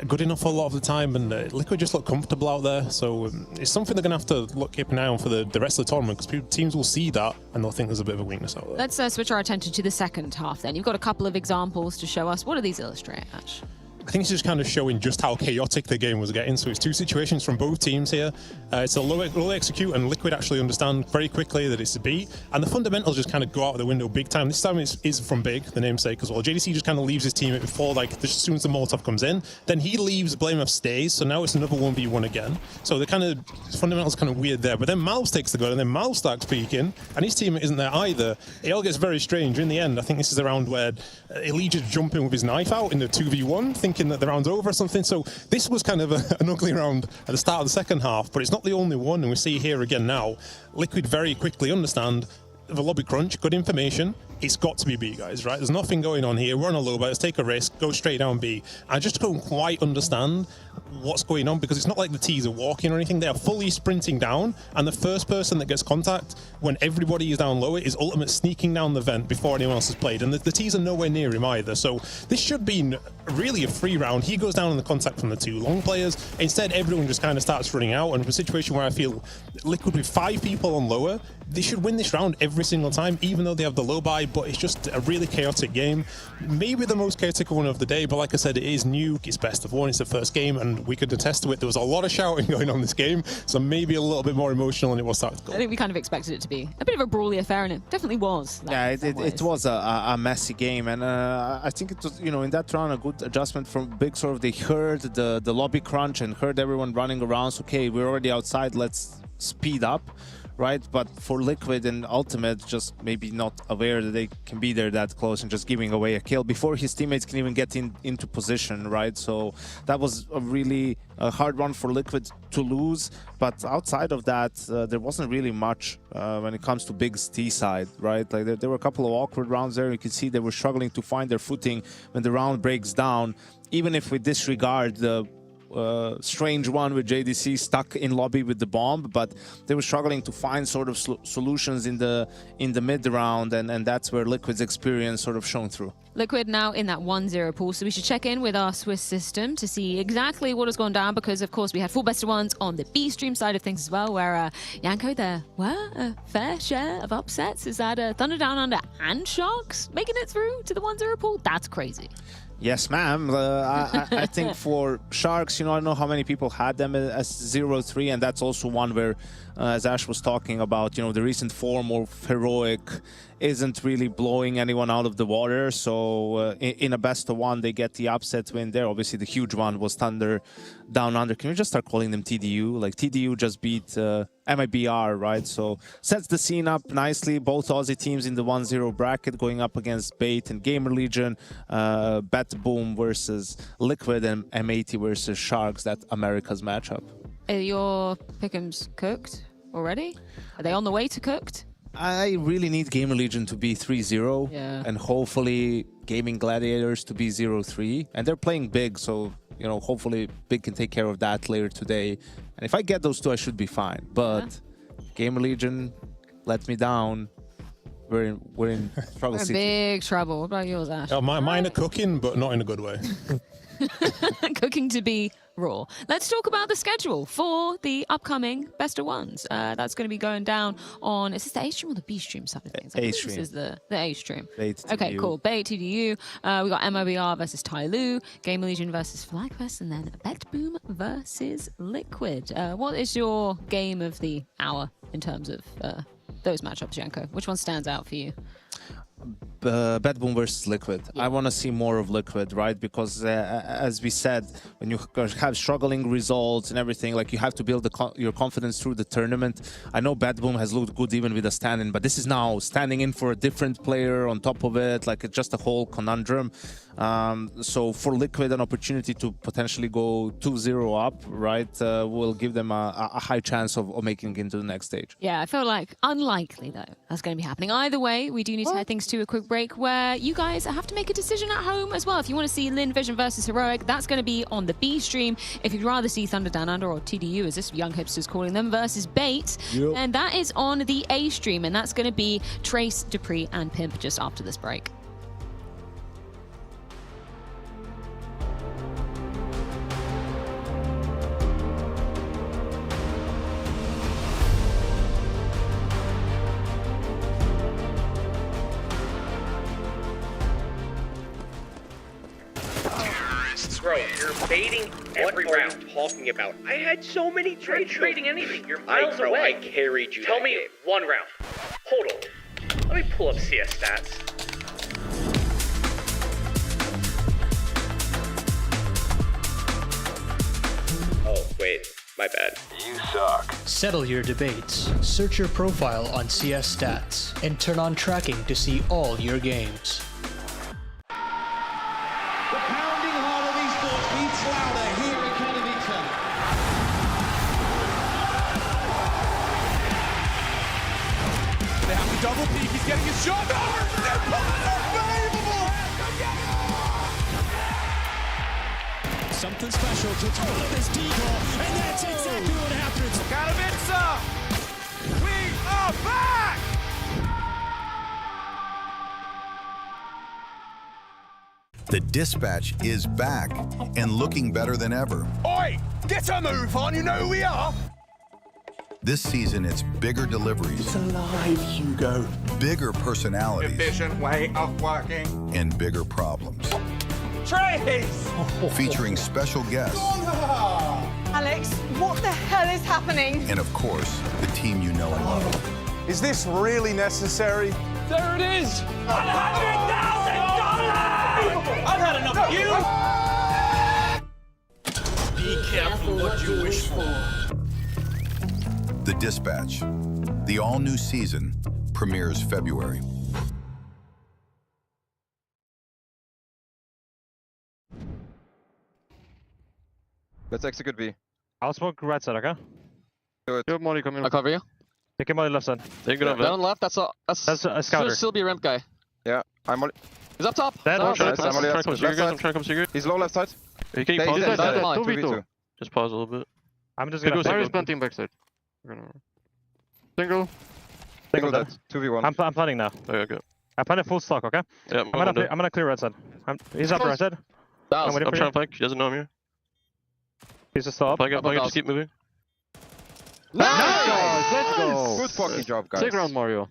[SPEAKER 15] good enough a lot of the time. And Liquid just look comfortable out there. So it's something they're going to have to keep an eye on for the rest of the tournament, because teams will see that and they'll think there's a bit of a weakness out there.
[SPEAKER 12] Let's switch our attention to the second half then. You've got a couple of examples to show us. What do these illustrate, Ash?
[SPEAKER 15] I think it's just kind of showing just how chaotic the game was getting. So it's two situations from both teams here. It's a low execute, and Liquid actually understand very quickly that it's a B. And the fundamentals just kind of go out the window big time. This time is from Big, the namesake as well. JDC just kind of leaves his teammate before, like, as soon as the Molotov comes in. Then he leaves, Blame F stays. So now it's another 1v1 again. So the kind of fundamentals kind of weird there. But then Malbs takes the gun, and then Malbs starts peeking, and his teammate isn't there either. It all gets very strange. In the end, I think this is the round where Elige is jumping with his knife out in the 2v1, thinking that the round's over or something. So this was kind of an ugly round at the start of the second half, but it's not the only one, and we see here again now, Liquid very quickly understand the lobby crunch, good information. It's got to be B, guys, right? There's nothing going on here. We're on a low, but let's take a risk, go straight down B. I just don't quite understand what's going on, because it's not like the T's are walking or anything. They are fully sprinting down, and the first person that gets contact when everybody is down low is Ultimate sneaking down the vent before anyone else has played, and the T's are nowhere near him either. So this should be really a free round. He goes down in the contact from the two long players. Instead, everyone just kind of starts running out, and in a situation where I feel Liquid with 5 people on lower, they should win this round every single time, even though they have the low buy, but it's just a really chaotic game. Maybe the most chaotic one of the day, but like I said, it is Nuke, it's best of one, it's the first game, and we could attest to it. There was a lot of shouting going on this game, so maybe a little bit more emotional than it was tactical.
[SPEAKER 12] I think we kind of expected it to be a bit of a brawly affair, and it definitely was.
[SPEAKER 17] Yeah, it was a messy game, and I think it was, you know, in that round, a good adjustment from Big. Sort of they heard the lobby crunch and heard everyone running around. So, okay, we're already outside, let's speed up. right? But for Liquid and Ultimate, just maybe not aware that they can be there that close and just giving away a kill before his teammates can even get into position, right? So that was a really hard one for Liquid to lose. But outside of that, there wasn't really much when it comes to Big's T side, right? Like there were a couple of awkward rounds there. You can see they were struggling to find their footing when the round breaks down. Even if we disregard the strange one with JDC stuck in lobby with the bomb, but they were struggling to find sort of solutions in the mid round, and that's where Liquid's experience sort of shone through.
[SPEAKER 12] Liquid now in that 1-0 pool, so we should check in with our Swiss system to see exactly what has gone down, because of course we had 4 best of ones on the B stream side of things as well, where Janko, there were a fair share of upsets. Is that THUNDERdOWNUNDER and Sharks making it through to the 1-0 pool? That's crazy.
[SPEAKER 17] Yes, ma'am. I think for Sharks, you know, I don't know how many people had them as 0-3, and that's also one where, as Ash was talking about, you know, the recent form of Heroic isn't really blowing anyone out of the water. So in a best of one, they get the upset win there. Obviously, the huge one was THUNDERdOWNUNDER. Can we just start calling them TDU? Like, TDU just beat MIBR, right? So sets the scene up nicely. Both Aussie teams in the 1-0 bracket going up against Bait and GamerLegion. BetBoom versus Liquid and M80 versus Sharks. That's America's matchup.
[SPEAKER 12] Are your pick'ems cooked already? Are they on the way to cooked?
[SPEAKER 17] I really need GamerLegion to be 3-0 and hopefully Gaming Gladiators to be 0-3. And they're playing big, so you know, hopefully Big can take care of that later today. And if I get those two, I should be fine. But GamerLegion let me down. We're in trouble.
[SPEAKER 12] We're in big trouble. What about yours, Ash?
[SPEAKER 15] Oh, mine are cooking, but not in a good way.
[SPEAKER 12] Cooking to be raw. Let's talk about the schedule for the upcoming best of ones. That's going to be going down on, is this the A stream or the B stream side of things?
[SPEAKER 17] A stream.
[SPEAKER 12] This is the A stream.
[SPEAKER 17] Bait
[SPEAKER 12] Okay,
[SPEAKER 17] TDU.
[SPEAKER 12] cool. Bait TDU. We got MIBR versus TYLOO, GamerLegion versus FlyQuest, and then BetBoom versus Liquid. What is your game of the hour in terms of those matchups, Janko? Which one stands out for you?
[SPEAKER 17] BetBoom versus Liquid. I want to see more of Liquid, right? Because as we said, when you have struggling results and everything, like you have to build your confidence through the tournament. I know BetBoom has looked good even with a stand-in, but this is now standing in for a different player on top of it. Like it's just a whole conundrum. So for Liquid, an opportunity to potentially go 2-0 up, right, will give them a high chance of making it into the next stage.
[SPEAKER 12] Yeah, I feel like unlikely, though, that's going to be happening. Either way, we do need to head things to a quick break where you guys have to make a decision at home as well. If you want to see Lin Vision versus Heroic, that's going to be on the B stream. If you'd rather see THUNDERdOWNUNDER or TDU, as this young hipster's calling them, versus Bait, and that is on the A stream, and that's going to be Trace, Dupree, and Pimp just after this break.
[SPEAKER 16] Bro, you're baiting every round talking about. I had so many trades. You're trading anything. You're miles away. I carried you. Tell me one round. Hold on. Let me pull up CS stats. Oh, wait. My bad.
[SPEAKER 18] You suck. Settle your debates. Search your profile on CS Stats and turn on tracking to see all your games.
[SPEAKER 10] Double peek, he's getting his shot. Unbelievable!
[SPEAKER 9] Something special to throw this decoy, and that's exactly what happens.
[SPEAKER 10] Katowice! We are back!
[SPEAKER 1] The Dispatch is back and looking better than ever.
[SPEAKER 10] Oi! Get a move on, you know who we are!
[SPEAKER 1] This season, it's bigger deliveries.
[SPEAKER 10] It's alive, Hugo.
[SPEAKER 1] Bigger personalities.
[SPEAKER 10] Efficient way of working.
[SPEAKER 1] And bigger problems.
[SPEAKER 10] Trace!
[SPEAKER 1] Featuring special guests.
[SPEAKER 21] Alex, what the hell is happening?
[SPEAKER 1] And of course, the team you know and love.
[SPEAKER 10] Is this really necessary?
[SPEAKER 9] There it is! $100,000!
[SPEAKER 10] I've had enough of you!
[SPEAKER 9] Be careful what you wish for.
[SPEAKER 1] The Dispatch. The all-new season premieres February.
[SPEAKER 8] Let's execute B.
[SPEAKER 14] I'll smoke right side, okay?
[SPEAKER 8] Do it.
[SPEAKER 14] You have Molly coming.
[SPEAKER 23] I'll cover you.
[SPEAKER 14] Take him on the left side.
[SPEAKER 23] Down left, that's a
[SPEAKER 14] scouter.
[SPEAKER 23] Should still be a ramp guy.
[SPEAKER 8] Yeah, I'm only.
[SPEAKER 23] He's up top.
[SPEAKER 14] Dead.
[SPEAKER 23] Top.
[SPEAKER 8] Nice, I'm only
[SPEAKER 14] I'm
[SPEAKER 8] left
[SPEAKER 14] trying to
[SPEAKER 8] side.
[SPEAKER 14] come secret. I'm trying to come secret.
[SPEAKER 8] He's low left side.
[SPEAKER 14] Can you
[SPEAKER 8] He's
[SPEAKER 14] pause it?
[SPEAKER 8] dead.
[SPEAKER 14] 2v2. Just pause a little bit. I'm just gonna
[SPEAKER 8] Mario
[SPEAKER 14] is planting backside. Single.
[SPEAKER 8] Single
[SPEAKER 14] dead.
[SPEAKER 8] dead. 2v1.
[SPEAKER 14] I'm planting now. Okay, good. I planted full stock, okay?
[SPEAKER 23] Yeah,
[SPEAKER 14] I'm gonna clear right side. He's up right side.
[SPEAKER 23] I'm
[SPEAKER 14] waiting for trying you. to flank. He doesn't know I'm here. He's just up. Just keep moving.
[SPEAKER 8] Nice!
[SPEAKER 14] Let's go!
[SPEAKER 8] Good fucking job, guys.
[SPEAKER 14] Take round, Mario.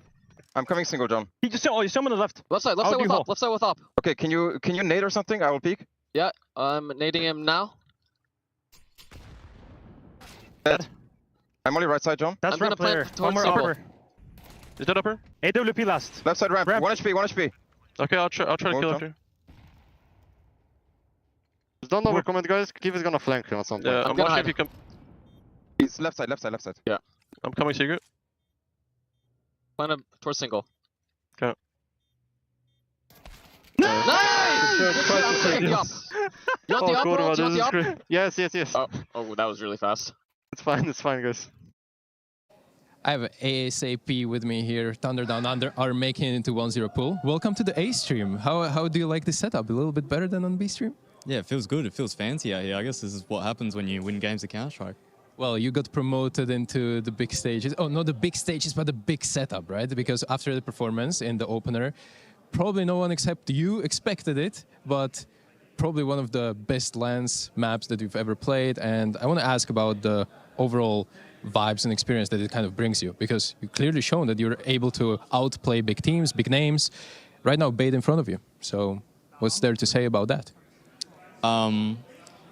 [SPEAKER 8] I'm coming single jump.
[SPEAKER 14] He just you see him on the left.
[SPEAKER 23] Left side with up. Left side with up.
[SPEAKER 8] Okay, can you nade or something? I will peek.
[SPEAKER 23] Yeah, I'm nading him now.
[SPEAKER 8] Dead. I'm only right side jump.
[SPEAKER 14] That's ramp player. One more upper. Is that upper? AWP last.
[SPEAKER 8] Left side ramp. 1 HP, 1 HP.
[SPEAKER 14] Okay, I'll try to kill him here. Just don't overcommit, guys. Keith is gonna flank him at some point.
[SPEAKER 23] Yeah, I'm watching if you come.
[SPEAKER 8] He's left side, left side, left side.
[SPEAKER 23] Yeah.
[SPEAKER 14] I'm coming secret.
[SPEAKER 23] Find him towards single.
[SPEAKER 14] Okay.
[SPEAKER 23] Nice! You want the up roll? You want the up?
[SPEAKER 14] Yes.
[SPEAKER 23] Oh, that was really fast.
[SPEAKER 14] It's fine, guys.
[SPEAKER 6] I have ASAP with me here. THUNDERdOWNUNDER are making it into 1-0 pool. Welcome to the A stream. How do you like this setup? A little bit better than on B stream?
[SPEAKER 24] Yeah, it feels good. It feels fancy out here. I guess this is what happens when you win games of Counter-Strike.
[SPEAKER 6] Well, you got promoted into the big stages. Oh, not the big stages, but the big setup, right? Because after the performance in the opener, probably no one except you expected it, but probably one of the best lands maps that you've ever played. And I want to ask about the overall vibes and experience that it kind of brings you, because you've clearly shown that you're able to outplay big teams, big names. Right now, Bait in front of you. So what's there to say about that?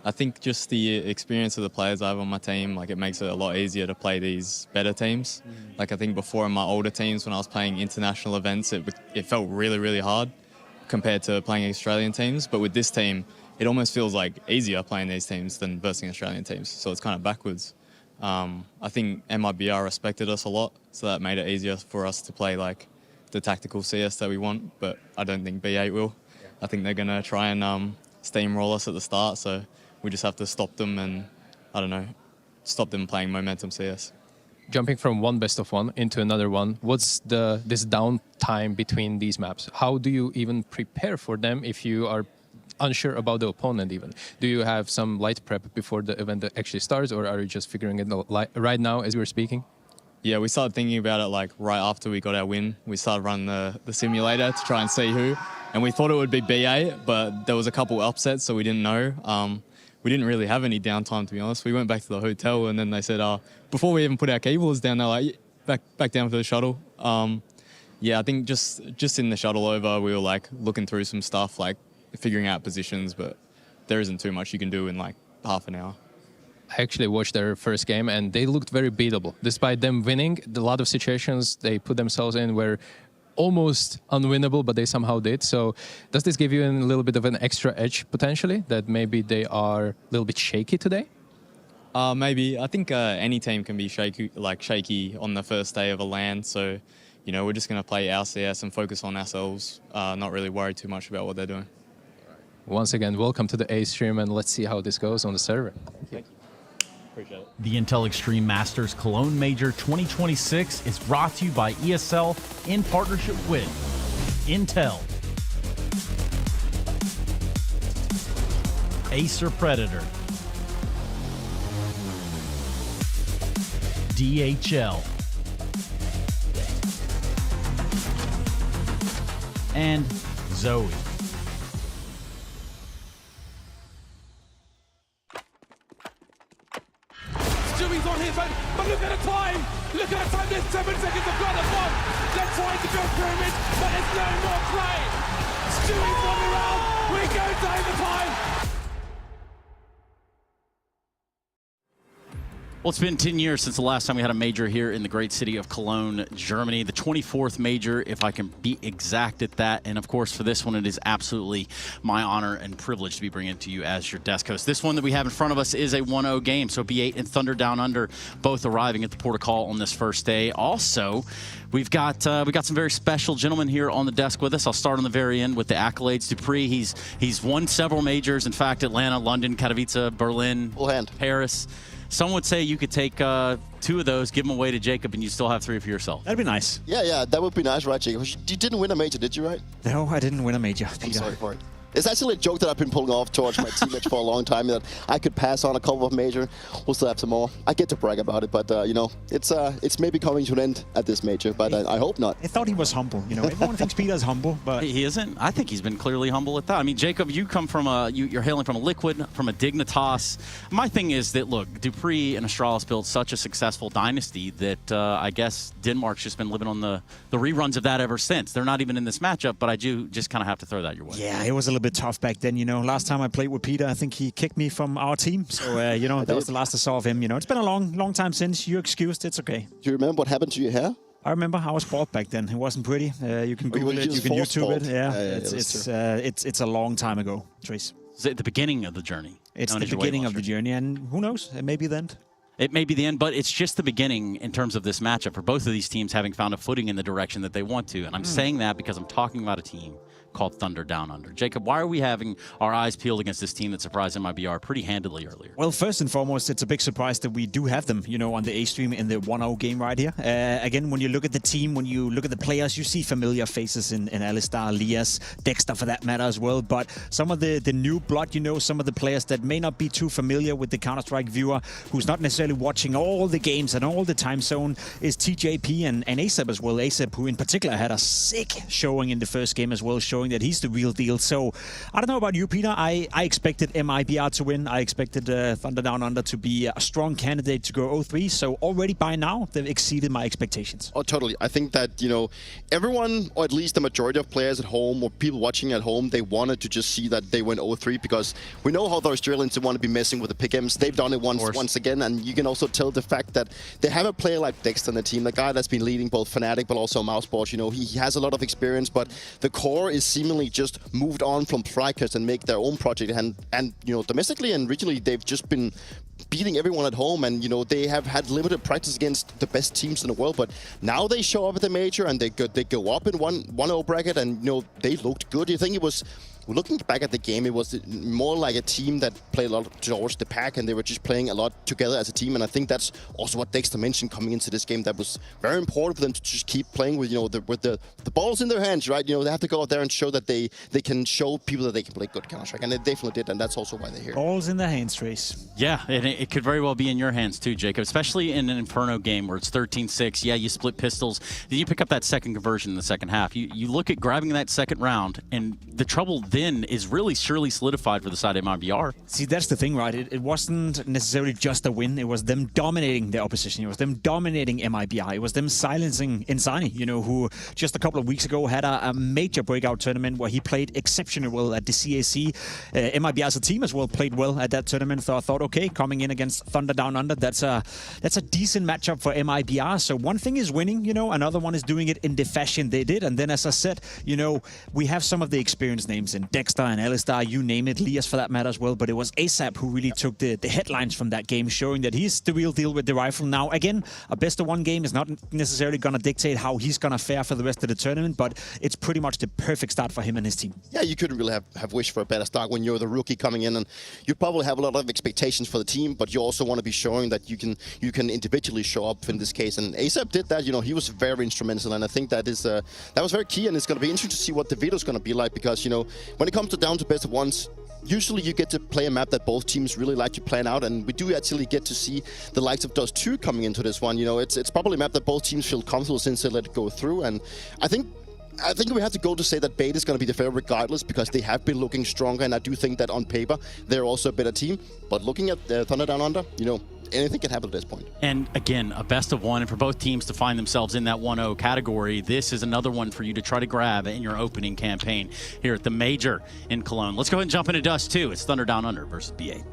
[SPEAKER 24] I think just the experience of the players I have on my team, like it makes it a lot easier to play these better teams. Like I think before in my older teams, when I was playing international events, it felt really, really hard compared to playing Australian teams. But with this team, it almost feels like easier playing these teams than versing Australian teams. So it's kind of backwards. I think MIBR respected us a lot, so that made it easier for us to play like the tactical CS that we want. But I don't think B8 will. I think they're gonna try and steamroll us at the start. So we just have to stop them and, I don't know, stop them playing momentum CS.
[SPEAKER 6] Jumping from one best of one into another one, what's this downtime between these maps? How do you even prepare for them if you are unsure about the opponent even? Do you have some light prep before the event actually starts, or are you just figuring it out right now as we're speaking?
[SPEAKER 24] Yeah, we started thinking about it like right after we got our win. We started running the simulator to try and see who. And we thought it would be B8, but there was a couple upsets, so we didn't know. We didn't really have any downtime, to be honest. We went back to the hotel and then they said, before we even put our keyboards down, they're like, back down for the shuttle. Yeah, I think just in the shuttle over, we were like looking through some stuff, like figuring out positions, but there isn't too much you can do in like half an hour.
[SPEAKER 6] I actually watched their first game and they looked very beatable. Despite them winning, a lot of situations they put themselves in were almost unwinnable, but they somehow did. So does this give you a little bit of an extra edge potentially, that maybe they are a little bit shaky today?
[SPEAKER 24] Maybe. I think any team can be shaky on the first day of a LAN. So, you know, we're just going to play our CS and focus on ourselves, not really worry too much about what they're doing.
[SPEAKER 6] Once again, welcome to the A stream, and let's see how this goes on the server.
[SPEAKER 24] Thank you. Appreciate it.
[SPEAKER 5] The Intel Extreme Masters Cologne Major 2026 is brought to you by ESL in partnership with Intel, Acer Predator, DHL, and Zoe.
[SPEAKER 10] Stewie's on his own, but look at the time! Look at the time, there's 7 seconds of gun at one! They're trying to build pyramids, but there's no more play! Stewie's on the round, we go to overtime!
[SPEAKER 5] Well, it's been 10 years since the last time we had a major here in the great city of Cologne, Germany. The 24th major, if I can be exact at that. And of course, for this one, it is absolutely my honor and privilege to be bringing it to you as your desk host. This one that we have in front of us is a 1-0 game. So B8 and THUNDERdOWNUNDER both arriving at the port of call on this first day. Also, we've got some very special gentlemen here on the desk with us. I'll start on the very end with the accolades. Dupree, he's won several majors. In fact, Atlanta, London, Katowice, Berlin, Paris. Some would say you could take 2 of those, give them away to Jacob, and you still have 3 for yourself.
[SPEAKER 2] That'd be nice.
[SPEAKER 11] Yeah, that would be nice, right, Jacob? You didn't win a major, did you, right?
[SPEAKER 2] No, I didn't win a major.
[SPEAKER 11] I'm sorry for it. It's actually a joke that I've been pulling off towards my teammates for a long time, that I could pass on a couple of major. We'll still have some more. I get to brag about it, but you know, it's maybe coming to an end at this major, but I hope not.
[SPEAKER 2] I thought he was humble. You know, everyone thinks Peter's humble, but
[SPEAKER 5] he isn't. I think he's been clearly humble at that. I mean, Jacob, you come from you're hailing from a Liquid, from a Dignitas. My thing is that, look, Dupree and Astralis built such a successful dynasty that I guess Denmark's just been living on the reruns of that ever since. They're not even in this matchup, but I do just kind of have to throw that your way.
[SPEAKER 2] Yeah, it was a little bit tough back then. You know, last time I played with Peter, I think he kicked me from our team. So, you know, that was the last I saw of him. You know, it's been a long time since. You're excused. It's okay.
[SPEAKER 11] Do you remember what happened to your hair?
[SPEAKER 2] I remember I was bald back then. It wasn't pretty. You can Google it. You can YouTube it. Yeah, it's a long time ago, Trace.
[SPEAKER 5] Is it the beginning of the journey?
[SPEAKER 2] It's the beginning of the journey, and who knows? It may be the end.
[SPEAKER 5] It may be the end, but it's just the beginning in terms of this matchup for both of these teams having found a footing in the direction that they want to. And I'm saying that because I'm talking about a team called THUNDERdOWNUNDER. Jacob, why are we having our eyes peeled against this team that surprised MIBR pretty handily earlier?
[SPEAKER 2] Well, first and foremost, it's a big surprise that we do have them, you know, on the A stream in the 1-0 game right here. Again, when you look at the team, when you look at the players, you see familiar faces in Alistar, Lias, Dexter for that matter as well. But some of the new blood, you know, some of the players that may not be too familiar with the Counter-Strike viewer, who's not necessarily watching all the games and all the time zone, is TJP and ASAP as well. ASAP, who in particular had a sick showing in the first game as well, showing that he's the real deal. So I don't know about you, Peter. I expected MIBR to win. I expected THUNDERdOWNUNDER to be a strong candidate to go 0-3. So already by now, they've exceeded my expectations.
[SPEAKER 11] Oh, totally. I think that, you know, everyone, or at least the majority of players at home or people watching at home, they wanted to just see that they went 0-3 because we know how the Australians want to be messing with the pick-ems. They've done it once again, and you can also tell the fact that they have a player like Dexter in the team, the guy that's been leading both Fnatic but also Mousesports. You know, he has a lot of experience, but the core is seemingly just moved on from FlyQuest and make their own project, and you know, domestically and regionally they've just been beating everyone at home, and you know, they have had limited practice against the best teams in the world, but now they show up at the major and they go up in 1-0 bracket, and you know, they looked good. You think it was, looking back at the game, it was more like a team that played a lot towards the pack, and they were just playing a lot together as a team. And I think that's also what Dexter mentioned coming into this game. That was very important for them to just keep playing with, you know, with the balls in their hands, right? You know, they have to go out there and show that they can show people that they can play good Counter-Strike, and they definitely did, and that's also why they're here.
[SPEAKER 2] Balls in their hands, Trace.
[SPEAKER 5] Yeah, and it could very well be in your hands too, Jacob, especially in an Inferno game where it's 13-6. Yeah, you split pistols. Then you pick up that second conversion in the second half. You look at grabbing that second round, and the trouble then is really surely solidified for the side of MIBR.
[SPEAKER 2] See, that's the thing, right? It wasn't necessarily just a win. It was them dominating the opposition. It was them dominating MIBR. It was them silencing Insani, you know, who just a couple of weeks ago had a major breakout tournament where he played exceptionally well at the CAC. MIBR as a team as well played well at that tournament. So I thought, okay, coming in against THUNDERdOWNUNDER, that's a decent matchup for MIBR. So one thing is winning, you know, another one is doing it in the fashion they did. And then, as I said, you know, we have some of the experienced names in Dexter and Alistar, you name it, Lias for that matter as well, but it was ASAP who really took the headlines from that game, showing that he's the real deal with the rifle. Now, again, a best-of-1 game is not necessarily going to dictate how he's going to fare for the rest of the tournament, but it's pretty much the perfect start for him and his team.
[SPEAKER 11] Yeah, you couldn't really have wished for a better start when you're the rookie coming in, and you probably have a lot of expectations for the team, but you also want to be showing that you can individually show up in this case, and ASAP did that. You know, he was very instrumental, and I think that is that was very key, and it's going to be interesting to see what the video is going to be like, because, you know, when it comes to down to best of ones, usually you get to play a map that both teams really like to plan out, and we do actually get to see the likes of Dust 2 coming into this one. You know, it's probably a map that both teams feel comfortable since they let it go through, and I think we have to go to say that Bait is going to be the favorite regardless, because they have been looking stronger, and I do think that on paper they're also a better team. But looking at THUNDERdOWNUNDER, you know, anything can happen at this point.
[SPEAKER 5] And again, a best of 1, and for both teams to find themselves in that 1-0 category, this is another one for you to try to grab in your opening campaign here at the Major in Cologne. Let's go ahead and jump into Dust 2. It's THUNDERdOWNUNDER versus B8.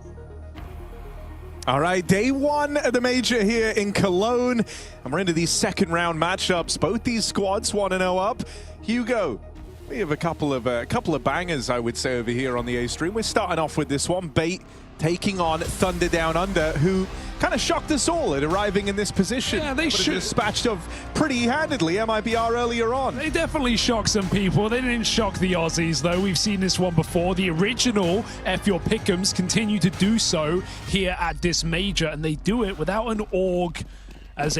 [SPEAKER 7] All right, day one of the major here in Cologne. And we're into these second round matchups. Both these squads 1-0 up. Hugo, we have a couple of bangers, I would say, over here on the A stream. We're starting off with this one. Bait taking on THUNDERdOWNUNDER, who kind of shocked us all at arriving in this position.
[SPEAKER 10] Yeah, they should
[SPEAKER 7] dispatched of pretty handedly MIBR earlier on.
[SPEAKER 10] They definitely shocked some people. They didn't shock the Aussies, though. We've seen this one before. The original F Your Pick'ems continue to do so here at this major, and they do it without an org as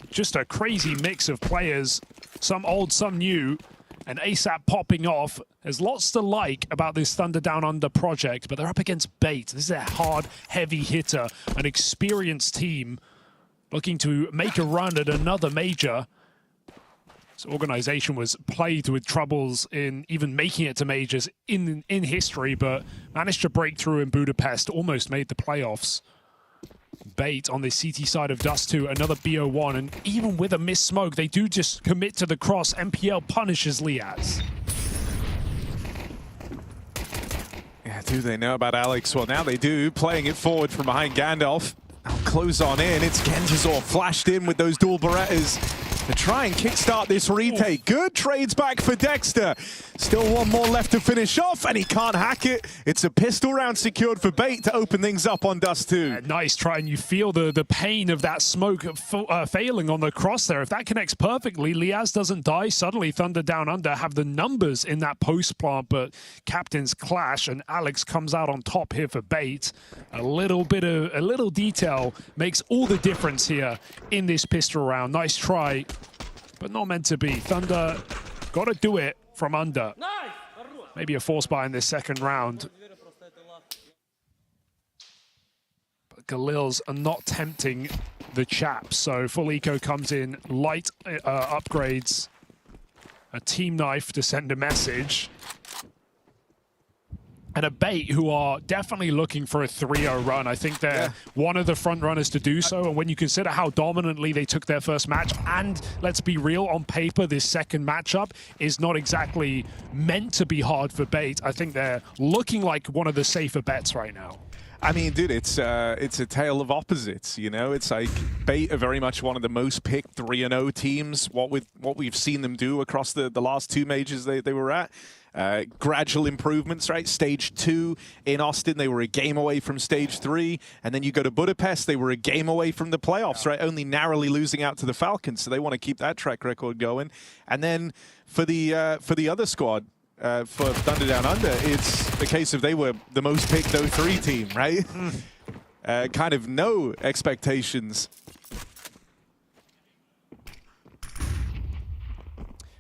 [SPEAKER 10] just a crazy mix of players, some old, some new, and ASAP popping off. There's lots to like about this THUNDERdOWNUNDER project, but they're up against Bait. This is a hard, heavy hitter, an experienced team looking to make a run at another major. This organization was plagued with troubles in even making it to majors in history, but managed to break through in Budapest, almost made the playoffs. Bait on the CT side of Dust 2, another BO1, and even with a missed smoke, they do just commit to the cross. MPL punishes Liaz.
[SPEAKER 7] Yeah, do they know about Alex? Well, now they do, playing it forward from behind Gandalf. I'll close on in. It's Gentazor flashed in with those dual Berettas to try and kickstart this retake. Good trades back for Dexter. Still one more left to finish off, and he can't hack it. It's a pistol round secured for Bait to open things up on Dust 2.
[SPEAKER 10] Nice try, and you feel the pain of that smoke failing on the cross there. If that connects perfectly, Liaz doesn't die. Suddenly, THUNDERdOWNUNDER have the numbers in that post plant, but captains clash, and Alex comes out on top here for Bait. A little detail makes all the difference here in this pistol round. Nice try, but not meant to be. Thunder got to do it from under. Maybe a force buy in this second round. But Galils are not tempting the chaps, so full eco comes in, light upgrades, a team knife to send a message, and a Bait who are definitely looking for a 3-0 run. I think they're one of the front runners to do so, and when you consider how dominantly they took their first match, and let's be real, on paper, this second matchup is not exactly meant to be hard for Bait. I think they're looking like one of the safer bets right now.
[SPEAKER 7] I mean, dude, it's a tale of opposites, you know? It's like Bait are very much one of the most picked 3-0 teams, what we've seen them do across the last two majors they were at. Gradual improvements, right? Stage 2 in Austin, they were a game away from Stage 3. And then you go to Budapest, they were a game away from the playoffs, right? Only narrowly losing out to the Falcons. So they want to keep that track record going. And then for the other squad, for THUNDERdOWNUNDER, it's the case of they were the most picked 0-3 team, right? Kind of no expectations.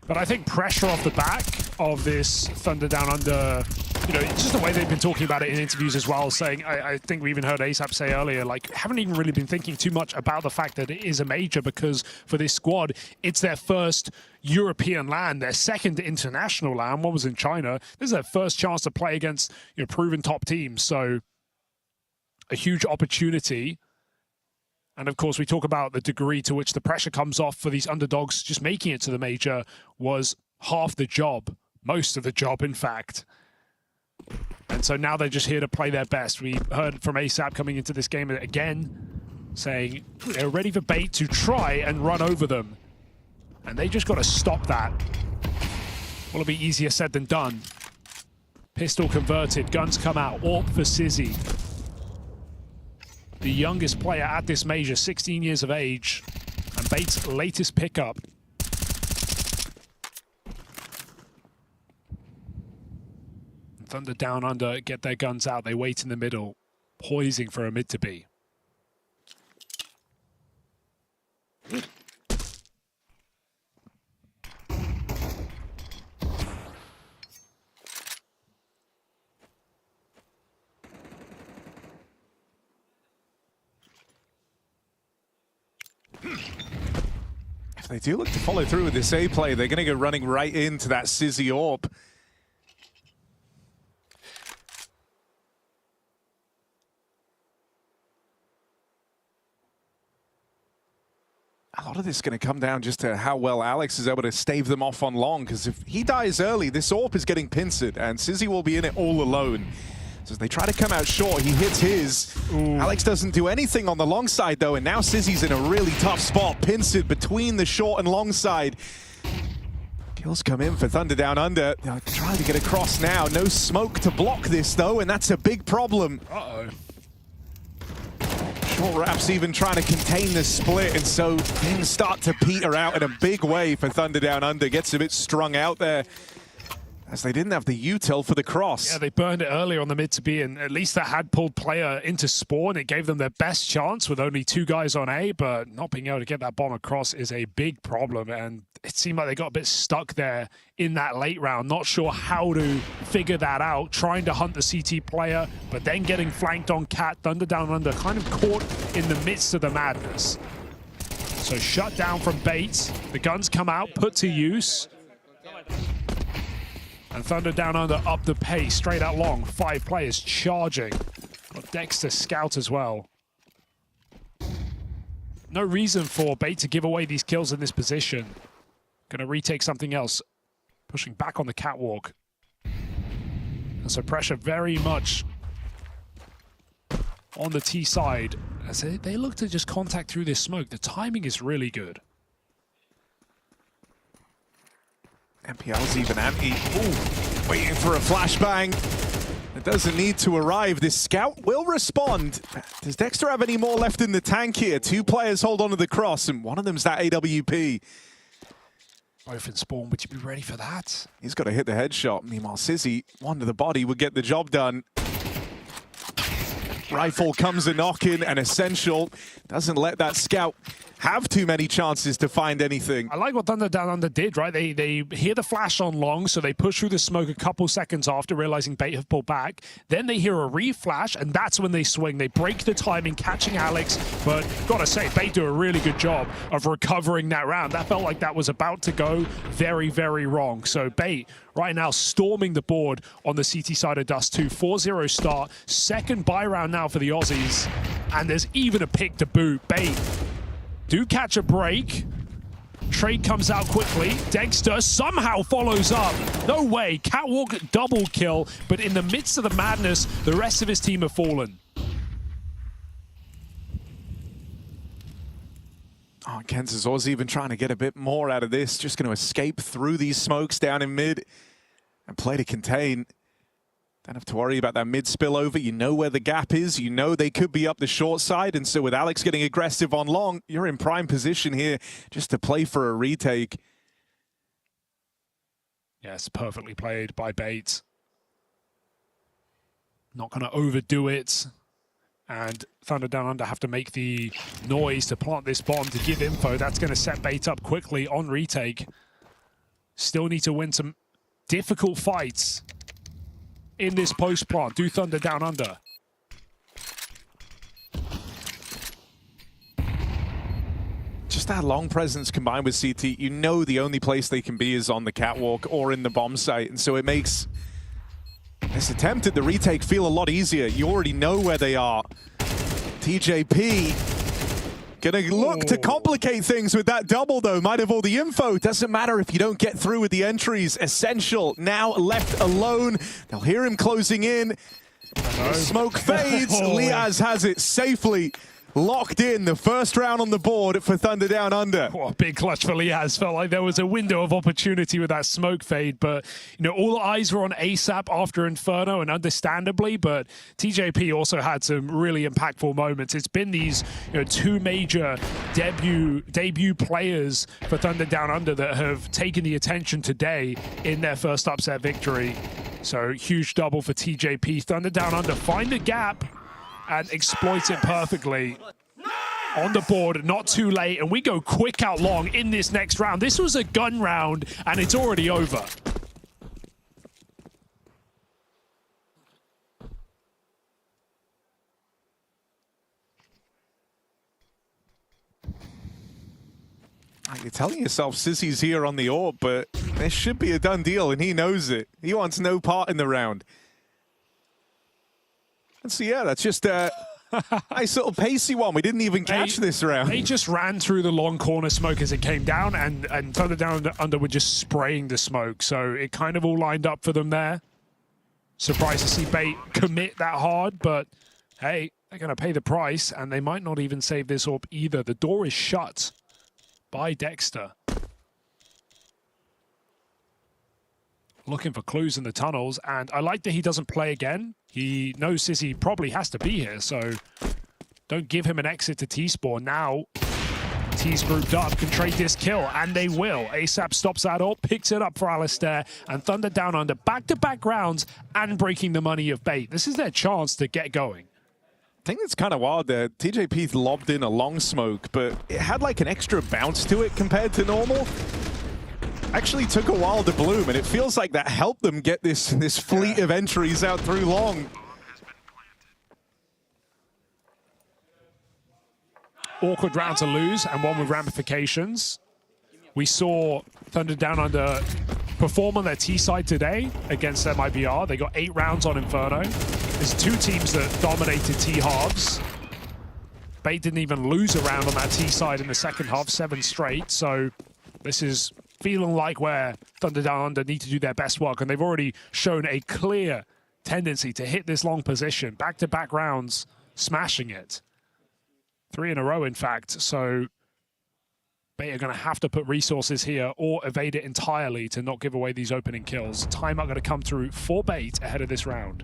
[SPEAKER 10] But I think pressure off the back of this THUNDERdOWNUNDER, you know, it's just the way they've been talking about it in interviews as well, saying, I think we even heard ASAP say earlier, like, haven't even really been thinking too much about the fact that it is a major, because for this squad, it's their first European LAN, their second international LAN. One was in China. This is their first chance to play against, you know, proven top teams. So a huge opportunity. And of course, we talk about the degree to which the pressure comes off for these underdogs. Just making it to the major was half the job, most of the job, in fact. And so now they're just here to play their best. We heard from ASAP coming into this game again, saying they're ready for Bait to try and run over them. And they just got to stop that. Will it be easier said than done? Pistol converted, guns come out, AWP for Sizzy. The youngest player at this major, 16 years of age, and Bait's latest pickup. THUNDERdOWNUNDER get their guns out. They wait in the middle, poising for a mid to be.
[SPEAKER 7] If they do look to follow through with this A play, they're going to go running right into that Sizzy AWP. A lot of this is going to come down just to how well Alex is able to stave them off on long, because if he dies early, this AWP is getting pincered, and Sizzy will be in it all alone. So they try to come out short. He hits his. Alex doesn't do anything on the long side, though, and now Sizzy's in a really tough spot. Pincered between the short and long side. Kills come in for THUNDERdOWNUNDER. They're trying to get across now. No smoke to block this, though, and that's a big problem.
[SPEAKER 10] Uh-oh.
[SPEAKER 7] Short Rap's even trying to contain the split, and so things start to peter out in a big way for THUNDERdOWNUNDER. Gets a bit strung out there, as they didn't have the util for the cross.
[SPEAKER 10] Yeah, they burned it earlier on the mid to B, and at least that had pulled player into spawn. It gave them their best chance with only 2 guys on A, but not being able to get that bomb across is a big problem, and it seemed like they got a bit stuck there in that late round, not sure how to figure that out, trying to hunt the CT player, but then getting flanked on Cat. THUNDERdOWNUNDER kind of caught in the midst of the madness. So shut down from Bates. The guns come out, put to use. And THUNDERdOWNUNDER up the pace, straight out long. 5 players charging. Got Dexter scout as well. No reason for Bait to give away these kills in this position. Gonna retake something else. Pushing back on the catwalk. And so pressure very much on the T side. As they look to just contact through this smoke. The timing is really good.
[SPEAKER 7] MPL's even anti. Ooh, waiting for a flashbang. It doesn't need to arrive. This scout will respond. Does Dexter have any more left in the tank here? 2 players hold on to the cross, and one of them's that AWP.
[SPEAKER 10] Both in spawn, would you be ready for that?
[SPEAKER 7] He's got to hit the headshot. Meanwhile, Sizzy, one to the body, would get the job done. Rifle comes a knock-in, and Essential doesn't let that scout have too many chances to find anything.
[SPEAKER 10] I like what THUNDERdOWNUNDER did, right? They hear the flash on long, so they push through the smoke a couple seconds after, realizing Bait have pulled back. Then they hear a reflash, and that's when they swing. They break the timing, catching Alex, but gotta say, Bait do a really good job of recovering that round. That felt like that was about to go very, very wrong. So Bait right now storming the board on the CT side of Dust 2. 4-0 start, second buy round now for the Aussies, and there's even a pick to boot. Bait do catch a break. Trade comes out quickly. Dexter somehow follows up. No way. Catwalk double kill. But in the midst of the madness, the rest of his team have fallen.
[SPEAKER 7] Oh, Kansas Aussie even trying to get a bit more out of this. Just going to escape through these smokes down in mid and play to contain. Don't have to worry about that mid spillover. You know where the gap is. You know they could be up the short side. And so with Alex getting aggressive on long, you're in prime position here just to play for a retake.
[SPEAKER 10] Yes, perfectly played by Bait. Not going to overdo it. And THUNDERdOWNUNDER have to make the noise to plant this bomb to give info. That's going to set Bait up quickly on retake. Still need to win some difficult fights in this post plant. Do THUNDERdOWNUNDER.
[SPEAKER 7] Just that long presence combined with CT, you know the only place they can be is on the catwalk or in the bomb site. And so it makes this attempt at the retake feel a lot easier. You already know where they are. TJP gonna look to complicate things with that double, though. Might have all the info. Doesn't matter if you don't get through with the entries. Essential now left alone. They'll hear him closing in. Smoke fades. Liaz has it safely locked in. The first round on the board for THUNDERdOWNUNDER.
[SPEAKER 10] What a big clutch for Liaz. Felt like there was a window of opportunity with that smoke fade, but you know, all eyes were on ASAP after Inferno, and understandably, but TJP also had some really impactful moments. It's been these, you know, 2 major debut players for THUNDERdOWNUNDER that have taken the attention today in their first upset victory. So huge double for TJP. THUNDERdOWNUNDER find a gap and exploit it perfectly. On the board, not too late, and we go quick out long in this next round. This was a gun round, and it's already over.
[SPEAKER 7] You're telling yourself Sissy's here on the AWP, but this should be a done deal, and he knows it. He wants no part in the round. And so, yeah, that's just a nice little pacey one. We didn't even catch this round.
[SPEAKER 10] They just ran through the long corner smoke as it came down, and THUNDERdOWNUNDER were just spraying the smoke. So it kind of all lined up for them there. surprised to see Bait commit that hard, but hey, they're going to pay the price, and they might not even save this AWP either. The door is shut by Dexter. Looking for clues in the tunnels, and I like that he doesn't play again. He knows Sissy probably has to be here, so don't give him an exit to T-Spawn. Now, T's grouped up, can trade this kill, and they will. ASAP stops that up, picks it up for Alistair, and Thunder Down Under back-to-back rounds and breaking the money of Bait. This is their chance to get going.
[SPEAKER 4] I think it's kind of wild there. TJP's lobbed in a long smoke, but it had like an extra bounce to it compared to normal. Actually took a while to bloom, and it feels like that helped them get this fleet of entries out through long.
[SPEAKER 10] Awkward round to lose, and one with ramifications. We saw Thunder Down Under perform on their T side today against MIBR. They got 8 rounds on Inferno. There's 2 teams that dominated T halves. Bait didn't even lose a round on that T side in the second half, 7 straight. So this is feeling like where Thunder Down Under need to do their best work, and they've already shown a clear tendency to hit this long position. Back-to-back rounds, smashing it. 3 in a row, in fact. So Bait are going to have to put resources here or evade it entirely to not give away these opening kills. Timeout going to come through for Bait ahead of this round.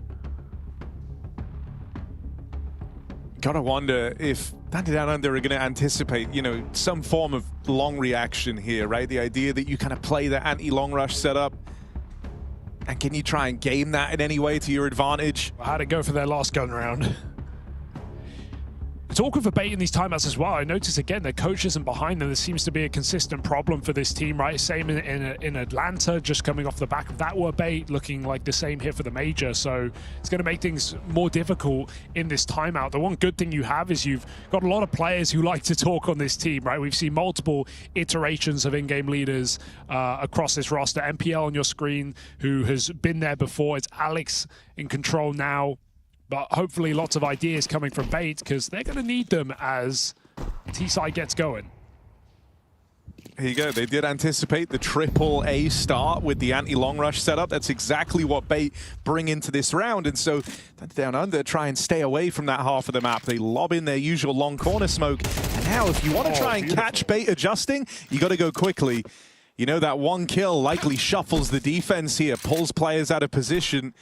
[SPEAKER 4] Gotta wonder if Thunder Down Under are going to anticipate, you know, some form of long reaction here, right? The idea that you kind of play the anti-long rush setup, and can you try and game that in any way to your advantage?
[SPEAKER 10] How'd it go for their last gun round? It's awkward for Bait in these timeouts as well. I noticed again their coach isn't behind them. This seems to be a consistent problem for this team, right? Same in Atlanta, just coming off the back of that were Bait, looking like the same here for the major. So it's going to make things more difficult in this timeout. The one good thing you have is you've got a lot of players who like to talk on this team, right? We've seen multiple iterations of in-game leaders across this roster. MPL on your screen, who has been there before. It's Alex in control now. But hopefully lots of ideas coming from Bait, because they're going to need them as T-side gets going.
[SPEAKER 4] Here you go. They did anticipate the triple A start with the anti-long rush setup. That's exactly what Bait bring into this round. And so Down Under try and stay away from that half of the map. They lob in their usual long corner smoke. And now if you want to try and catch Bait adjusting, you got to go quickly. You know, that one kill likely shuffles the defense here, pulls players out of position.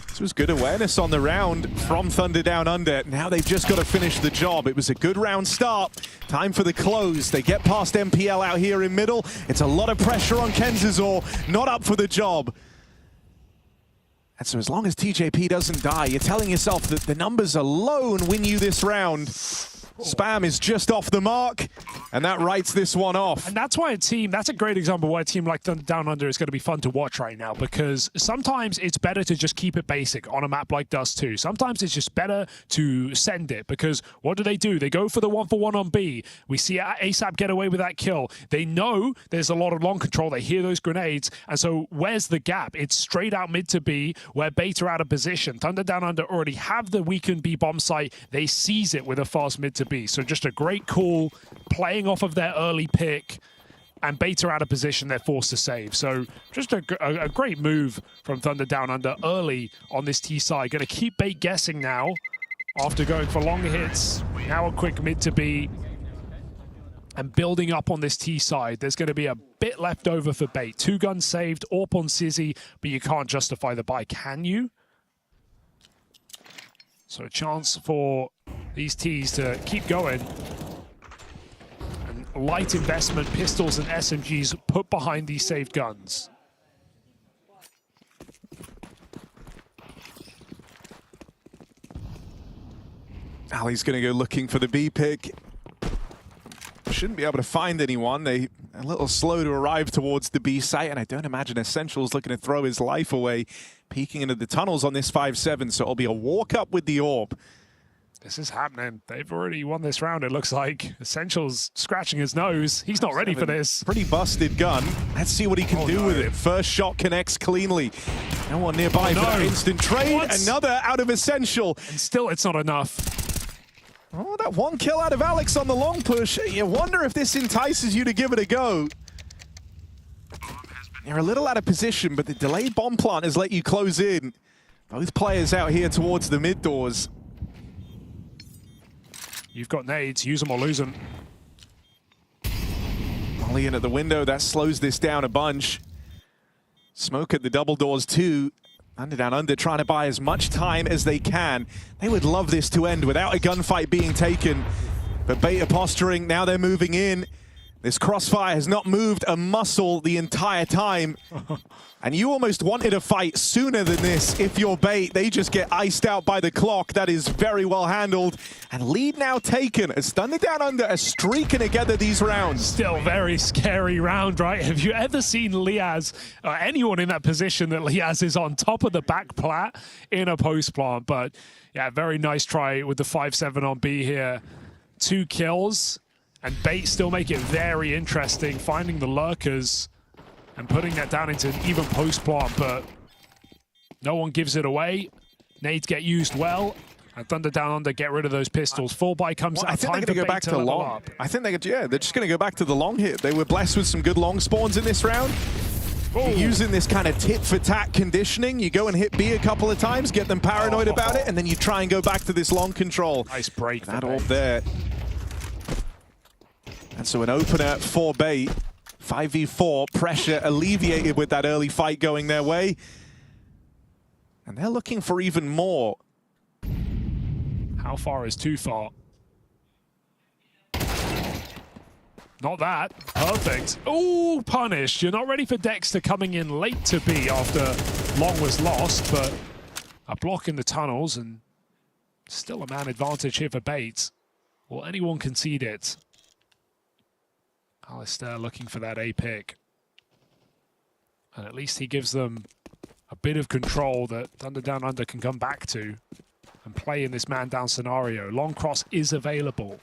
[SPEAKER 4] This was good awareness on the round from Thunder Down Under. Now they've just got to finish the job. It was a good round start. Time for the close. They get past MPL out here in middle. It's a lot of pressure on Kenzazor. Not up for the job. And so as long as TJP doesn't die, you're telling yourself that the numbers alone win you this round. Spam is just off the mark, and that writes this one off.
[SPEAKER 10] And that's why that's a great example of why a team like Thunder Down Under is going to be fun to watch right now, because sometimes it's better to just keep it basic on a map like Dust 2. Sometimes it's just better to send it, because what do? They go for the 1-for-1 on B. We see ASAP get away with that kill. They know there's a lot of long control. They hear those grenades, and so where's the gap? It's straight out mid to B, where Bait are out of position. Thunder Down Under already have the weakened B bomb site. They seize it with a fast mid to B. So just a great call, playing off of their early pick, and Bait are out of position. They're forced to save. So just a great move from Thunder Down Under early on this T side. Going to keep Bait guessing now after going for longer hits. Now a quick mid to B. And building up on this T side, there's going to be a bit left over for Bait. 2 guns saved, AWP on Sizzy, but you can't justify the buy, can you? So a chance for these Ts to keep going. And light investment, pistols and SMGs put behind these saved guns.
[SPEAKER 4] Ali's going to go looking for the B pick. Shouldn't be able to find anyone. They a little slow to arrive towards the B site, and I don't imagine Essential's looking to throw his life away, peeking into the tunnels on this 5-7, so it'll be a walk up with the AWP.
[SPEAKER 10] This is happening. They've already won this round, it looks like. Essential's scratching his nose. He's not ready for this.
[SPEAKER 4] Pretty busted gun. Let's see what he can do with it. First shot connects cleanly. No one nearby for that instant trade. What? Another out of Essential.
[SPEAKER 10] And still it's not enough.
[SPEAKER 4] Oh, that one kill out of Alex on the long push. You wonder if this entices you to give it a go. You're a little out of position, but the delayed bomb plant has let you close in. Both players out here towards the mid doors.
[SPEAKER 10] You've got nades, use them or lose them.
[SPEAKER 4] Molly in at the window, that slows this down a bunch. Smoke at the double doors too. THUNDERdOWNUNDER trying to buy as much time as they can. They would love this to end without a gunfight being taken. But Beta posturing, now they're moving in. This crossfire has not moved a muscle the entire time. And you almost wanted a fight sooner than this if you're Bait. They just get iced out by the clock. That is very well handled. And lead now taken as THUNDERdOWNUNDER are streaking together these rounds.
[SPEAKER 10] Still very scary round, right? Have you ever seen Liaz, or anyone in that position that Liaz is on top of the back plat in a post plant? But yeah, very nice try with the 5-7 on B here. 2 kills. And Bait still make it very interesting, finding the lurkers and putting that down into an even post plant, but no one gives it away. Nades get used well, and THUNDERdOWNUNDER get rid of those pistols. Full buy comes out.
[SPEAKER 4] I think they're going to go back to long. I think they're just going to go back to the long hit. They were blessed with some good long spawns in this round. Using this kind of tit-for-tat conditioning, you go and hit B a couple of times, get them paranoid about it, and then you try and go back to this long control.
[SPEAKER 10] Nice break.
[SPEAKER 4] That all there. And so an opener for Bait. 5v4, pressure alleviated with that early fight going their way. And they're looking for even more.
[SPEAKER 10] How far is too far? Not that. Perfect. Oh, punished. You're not ready for Dexter coming in late to B after long was lost, but a block in the tunnels and still a man advantage here for Bait. Will anyone concede it? Alistair looking for that A pick. And at least he gives them a bit of control that THUNDERdOWNUNDER can come back to and play in this man-down scenario. Long cross is available.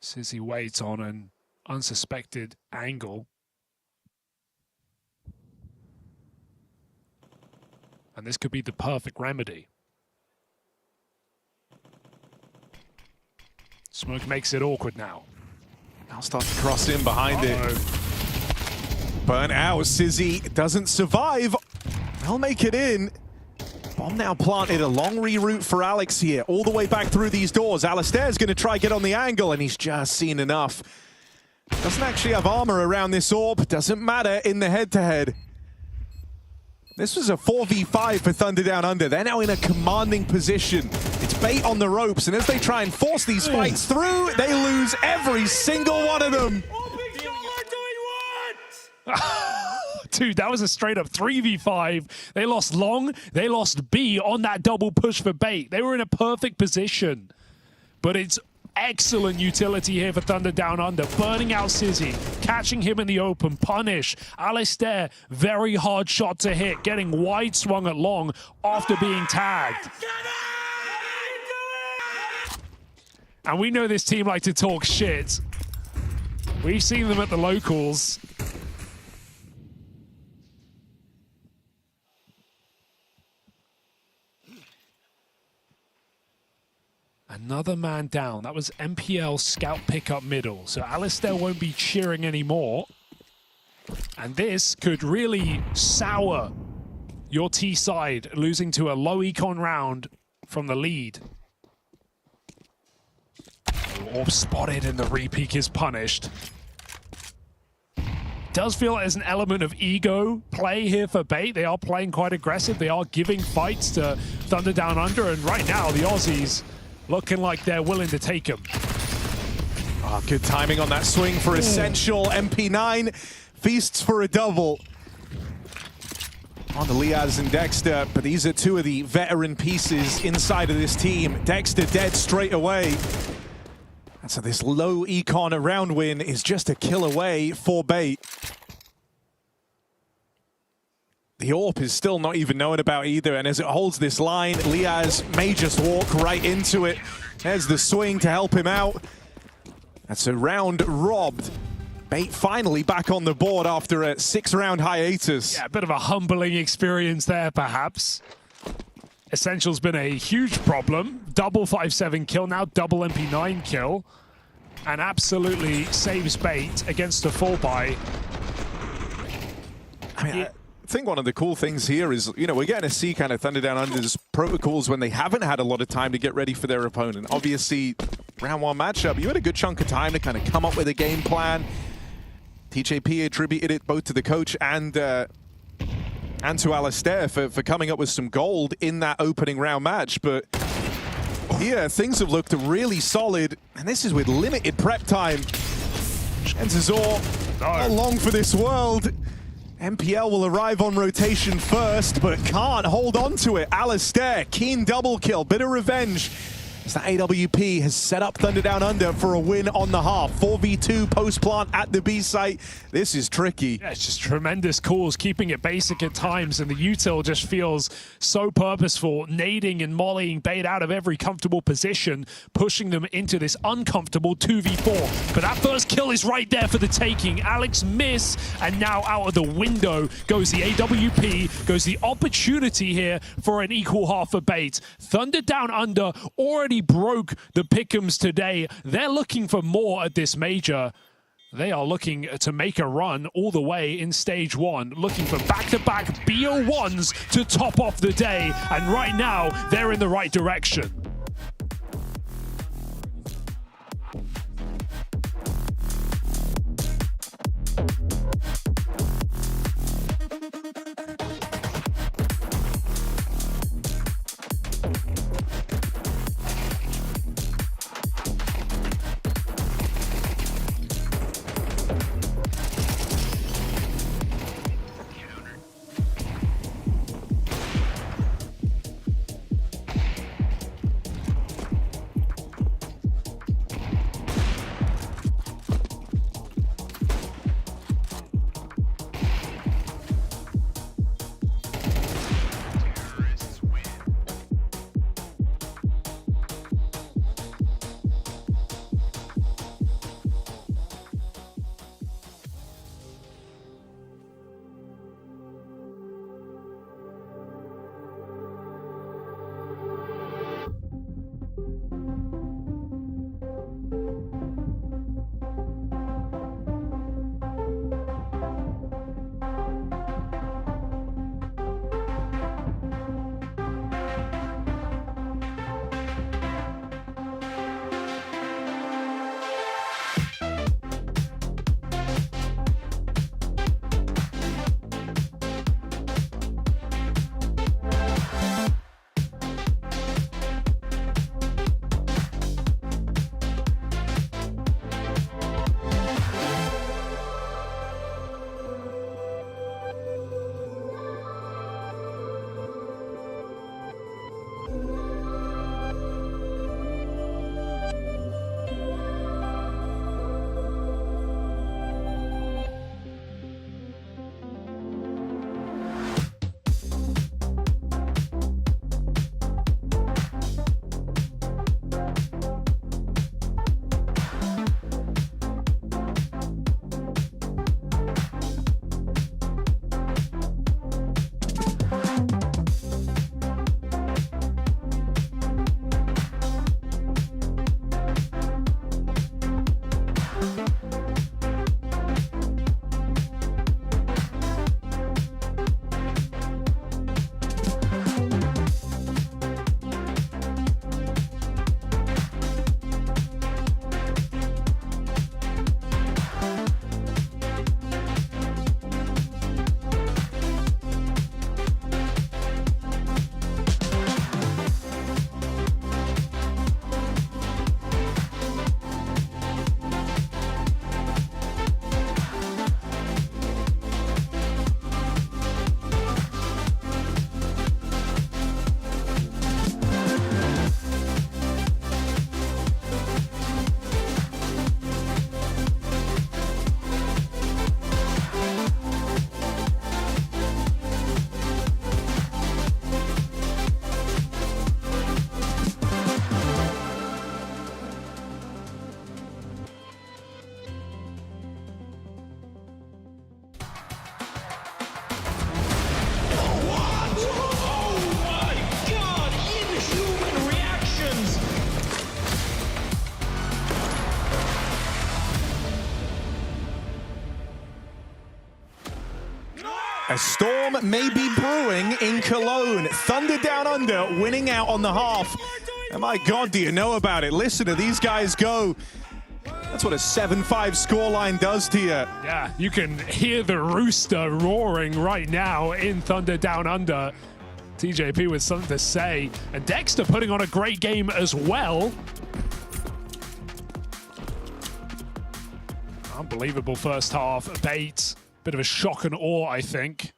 [SPEAKER 10] Sizzy waits on an unsuspected angle. And this could be the perfect remedy. Smoke makes it awkward now.
[SPEAKER 4] Now starts to cross in behind it. Burnt out, Sizzy doesn't survive. They'll make it in. Bomb now planted, a long reroute for Alex here, all the way back through these doors. Alistair's going to try get on the angle, and he's just seen enough. Doesn't actually have armor around this orb. Doesn't matter in the head-to-head. This was a 4v5 for THUNDERdOWNUNDER. They're now in a commanding position. It's Bait on the ropes, and as they try and force these fights through, they lose every single one of them.
[SPEAKER 10] Dude, that was a straight up 3v5. They lost long, they lost B on that double push for Bait. They were in a perfect position. But it's excellent utility here for THUNDERdOWNUNDER. Burning out Sizzy, catching him in the open, punish. Alistair, very hard shot to hit, getting wide swung at long after being tagged. And we know this team like to talk shit. We've seen them at the locals. Another man down. That was MPL scout pickup middle. So Alistair won't be cheering anymore. And this could really sour your T side, losing to a low econ round from the lead. Orb spotted and the repeak is punished. Does feel like there's an element of ego play here for Bait. They are playing quite aggressive. They are giving fights to THUNDERdOWNUNDER. And right now, the Aussies looking like they're willing to take him.
[SPEAKER 4] Oh, good timing on that swing for Essential. MP9 feasts for a double on the Liaz and Dexter, but these are two of the veteran pieces inside of this team. Dexter dead straight away. And so this low econ around win is just a kill away for Bait. The AWP is still not even known about either, and as it holds this line, Liaz may just walk right into it. There's the swing to help him out. That's a round robbed. Bait finally back on the board after a 6-round hiatus.
[SPEAKER 10] Yeah, a bit of a humbling experience there, perhaps. Essential's been a huge problem. Double 5-7 kill, now double MP9 kill. And absolutely saves Bait against a full buy.
[SPEAKER 4] I think one of the cool things here is, you know, we're getting to see kind of THUNDERdOWNUNDER's protocols when they haven't had a lot of time to get ready for their opponent. Obviously, round one matchup, you had a good chunk of time to kind of come up with a game plan. TJP attributed it both to the coach and to Alistair for coming up with some gold in that opening round match. But yeah, things have looked really solid, and this is with limited prep time. Shenzazor, not long for this world. MPL will arrive on rotation first, but can't hold on to it. Alistair, keen double kill, bit of revenge. As the AWP has set up THUNDERdOWNUNDER for a win on the half. 4v2 post-plant at the B site. This is tricky.
[SPEAKER 10] Yeah, it's just tremendous calls, keeping it basic at times, and the util just feels so purposeful, nading and mollying bait out of every comfortable position, pushing them into this uncomfortable 2v4. But that first kill is right there for the taking. Alex miss, and now out of the window goes the AWP, goes the opportunity here for an equal half for bait. THUNDERdOWNUNDER already broke the pick'ems today. They're looking for more at this major. They are looking to make a run all the way in stage one, looking for back-to-back BO1s to top off the day. And right now, they're in the right direction.
[SPEAKER 4] A storm may be brewing in Cologne. Thunder Down Under winning out on the half. And my God, do you know about it? Listen to these guys go. That's what a 7-5 scoreline does to you.
[SPEAKER 10] Yeah, you can hear the rooster roaring right now in Thunder Down Under. TJP with something to say. And Dexter putting on a great game as well. Unbelievable first half. Bait, bit of a shock and awe, I think.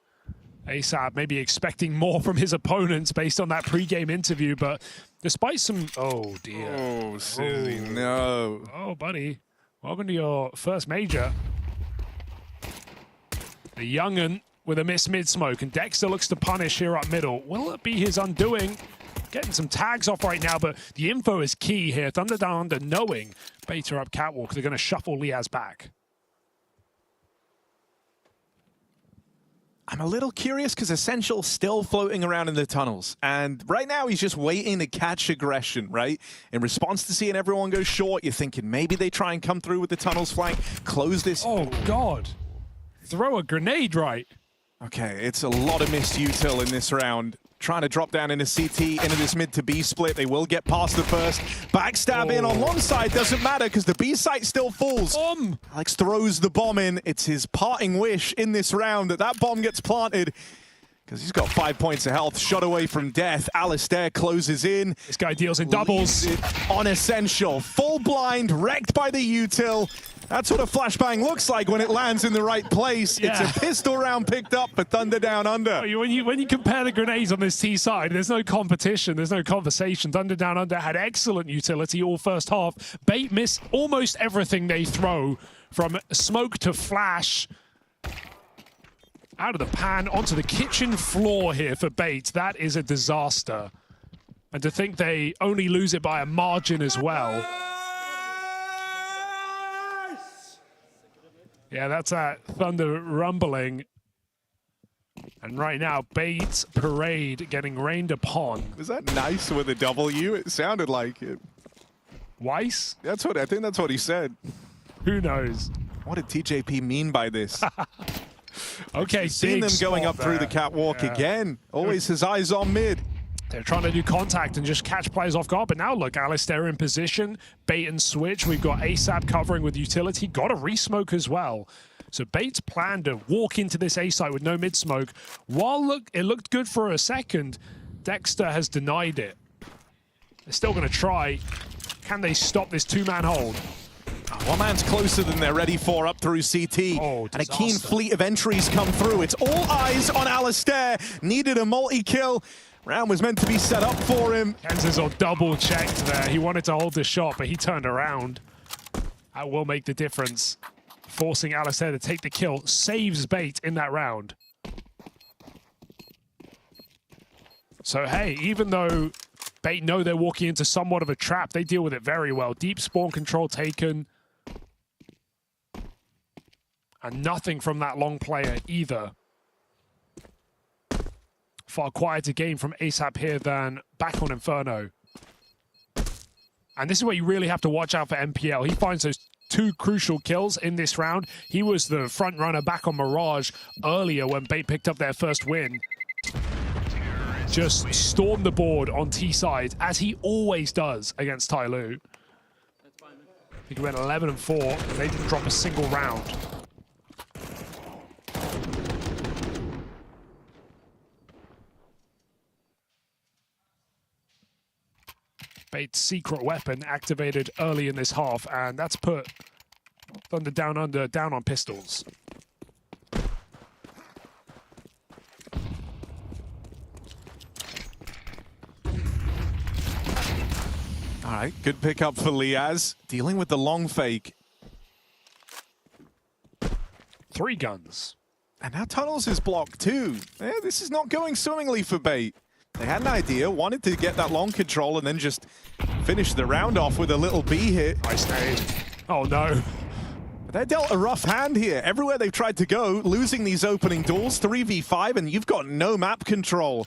[SPEAKER 10] ASAP maybe expecting more from his opponents based on that pre-game interview, but despite some... Oh, dear.
[SPEAKER 4] Oh, Susie, no.
[SPEAKER 10] Oh, buddy. Welcome to your first major. The young'un with a miss mid-smoke, and Dexter looks to punish here up middle. Will it be his undoing? Getting some tags off right now, but the info is key here. Thunder Down Under knowing Beta up catwalk. They're going to shuffle Liaz back.
[SPEAKER 4] I'm a little curious because Essential still floating around in the tunnels. And right now he's just waiting to catch aggression, right? In response to seeing everyone go short, you're thinking maybe they try and come through with the tunnels flank, close this.
[SPEAKER 10] Oh, God. Throw a grenade right.
[SPEAKER 4] Okay, it's a lot of missed util in this round. Trying to drop down into CT, into this mid to B split. They will get past the first. Backstab in on long side, doesn't matter because the B site still falls. Alex throws the bomb in. It's his parting wish in this round that that bomb gets planted because he's got 5 points of health, shot away from death. Alistair closes in.
[SPEAKER 10] This guy deals in doubles.
[SPEAKER 4] On Essential, full blind, wrecked by the util. That's what a flashbang looks like when it lands in the right place.
[SPEAKER 10] Yeah.
[SPEAKER 4] It's a pistol round picked up for Thunder Down Under.
[SPEAKER 10] When you compare the grenades on this T side, there's no competition, there's no conversation. Thunder Down Under had excellent utility all first half. Bait missed almost everything they throw, from smoke to flash. Out of the pan onto the kitchen floor here for Bait. That is a disaster. And to think they only lose it by a margin as well. Yeah, that's that Thunder rumbling. And right now, Bait's parade getting rained upon.
[SPEAKER 4] Was that nice with a W? It sounded like it.
[SPEAKER 10] Weiss?
[SPEAKER 4] I think that's what he said.
[SPEAKER 10] Who knows?
[SPEAKER 4] What did TJP mean by this?
[SPEAKER 10] Okay,
[SPEAKER 4] seen them going up through the catwalk again. Always his eyes on mid.
[SPEAKER 10] They're trying to do contact and just catch players off guard. But now look, Alistair in position. Bait and switch. We've got ASAP covering with utility. Got a re-smoke as well. So Bait's plan to walk into this A site with no mid-smoke. While it looked good for a second, Dexter has denied it. They're still going to try. Can they stop this two-man hold?
[SPEAKER 4] One man's closer than they're ready for up through CT.
[SPEAKER 10] Oh,
[SPEAKER 4] and a keen fleet of entries come through. It's all eyes on Alistair. Needed a multi-kill. Round was meant to be set up for him.
[SPEAKER 10] Kenza's double checked there. He wanted to hold the shot, but he turned around. That will make the difference. Forcing Alistair to take the kill. Saves Bait in that round. So, hey, even though Bait know they're walking into somewhat of a trap, they deal with it very well. Deep spawn control taken. And nothing from that long player either. Far quieter game from ASAP here than back on Inferno. And this is where you really have to watch out for MPL. He finds those two crucial kills in this round. He was the front runner back on Mirage earlier when Bait picked up their first win. Just stormed the board on T side, as he always does against TYLOO. I think he went 11-4. They didn't drop a single round. Bait's secret weapon activated early in this half, and that's put Thunder Down Under down on pistols.
[SPEAKER 4] All right, good pickup for Liaz. Dealing with the long fake.
[SPEAKER 10] 3 guns.
[SPEAKER 4] And now Tunnels is blocked too. Yeah, this is not going swimmingly for Bait. They had an idea, wanted to get that long control and then just finish the round off with a little B hit.
[SPEAKER 10] Nice nade. Oh no.
[SPEAKER 4] But they're dealt a rough hand here. Everywhere they've tried to go, losing these opening doors, 3v5, and you've got no map control.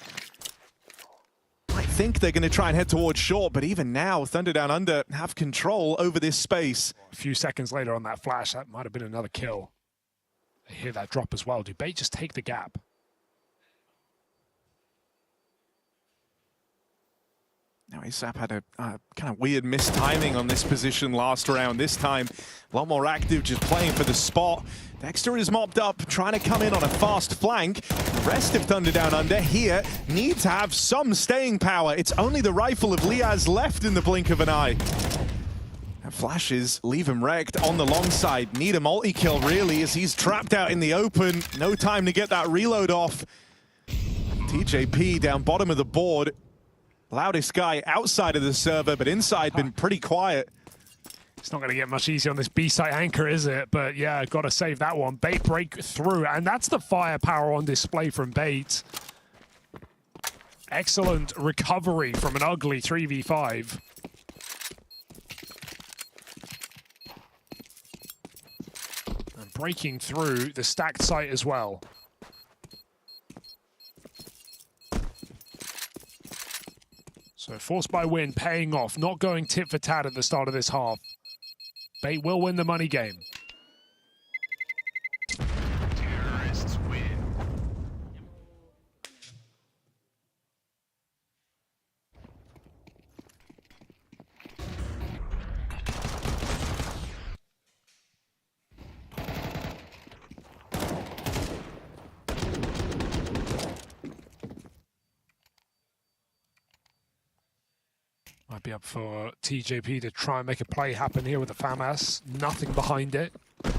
[SPEAKER 4] I think they're going to try and head towards short, but even now, Thunder Down Under have control over this space.
[SPEAKER 10] A few seconds later on that flash, that might have been another kill. They hear that drop as well. Do Bait just take the gap?
[SPEAKER 4] ASAP had a kind of weird mistiming on this position last round. This time, a lot more active, just playing for the spot. Dexter is mopped up, trying to come in on a fast flank. The rest of THUNDERdOWNUNDER here need to have some staying power. It's only the rifle of Liaz left in the blink of an eye. And flashes leave him wrecked on the long side. Need a multi-kill, really, as he's trapped out in the open. No time to get that reload off. TJP down bottom of the board. Loudest guy outside of the server, but inside been pretty quiet.
[SPEAKER 10] It's not going to get much easier on this B-site anchor, is it? But yeah, got to save that one. Bait break through, and that's the firepower on display from Bait. Excellent recovery from an ugly 3v5. And breaking through the stacked site as well. So Forced by Win paying off, not going tit for tat at the start of this half. Bait will win the money game.
[SPEAKER 9] Terrorists win. Might be up for TJP to try and make a play happen here with the FAMAS. Nothing behind it. They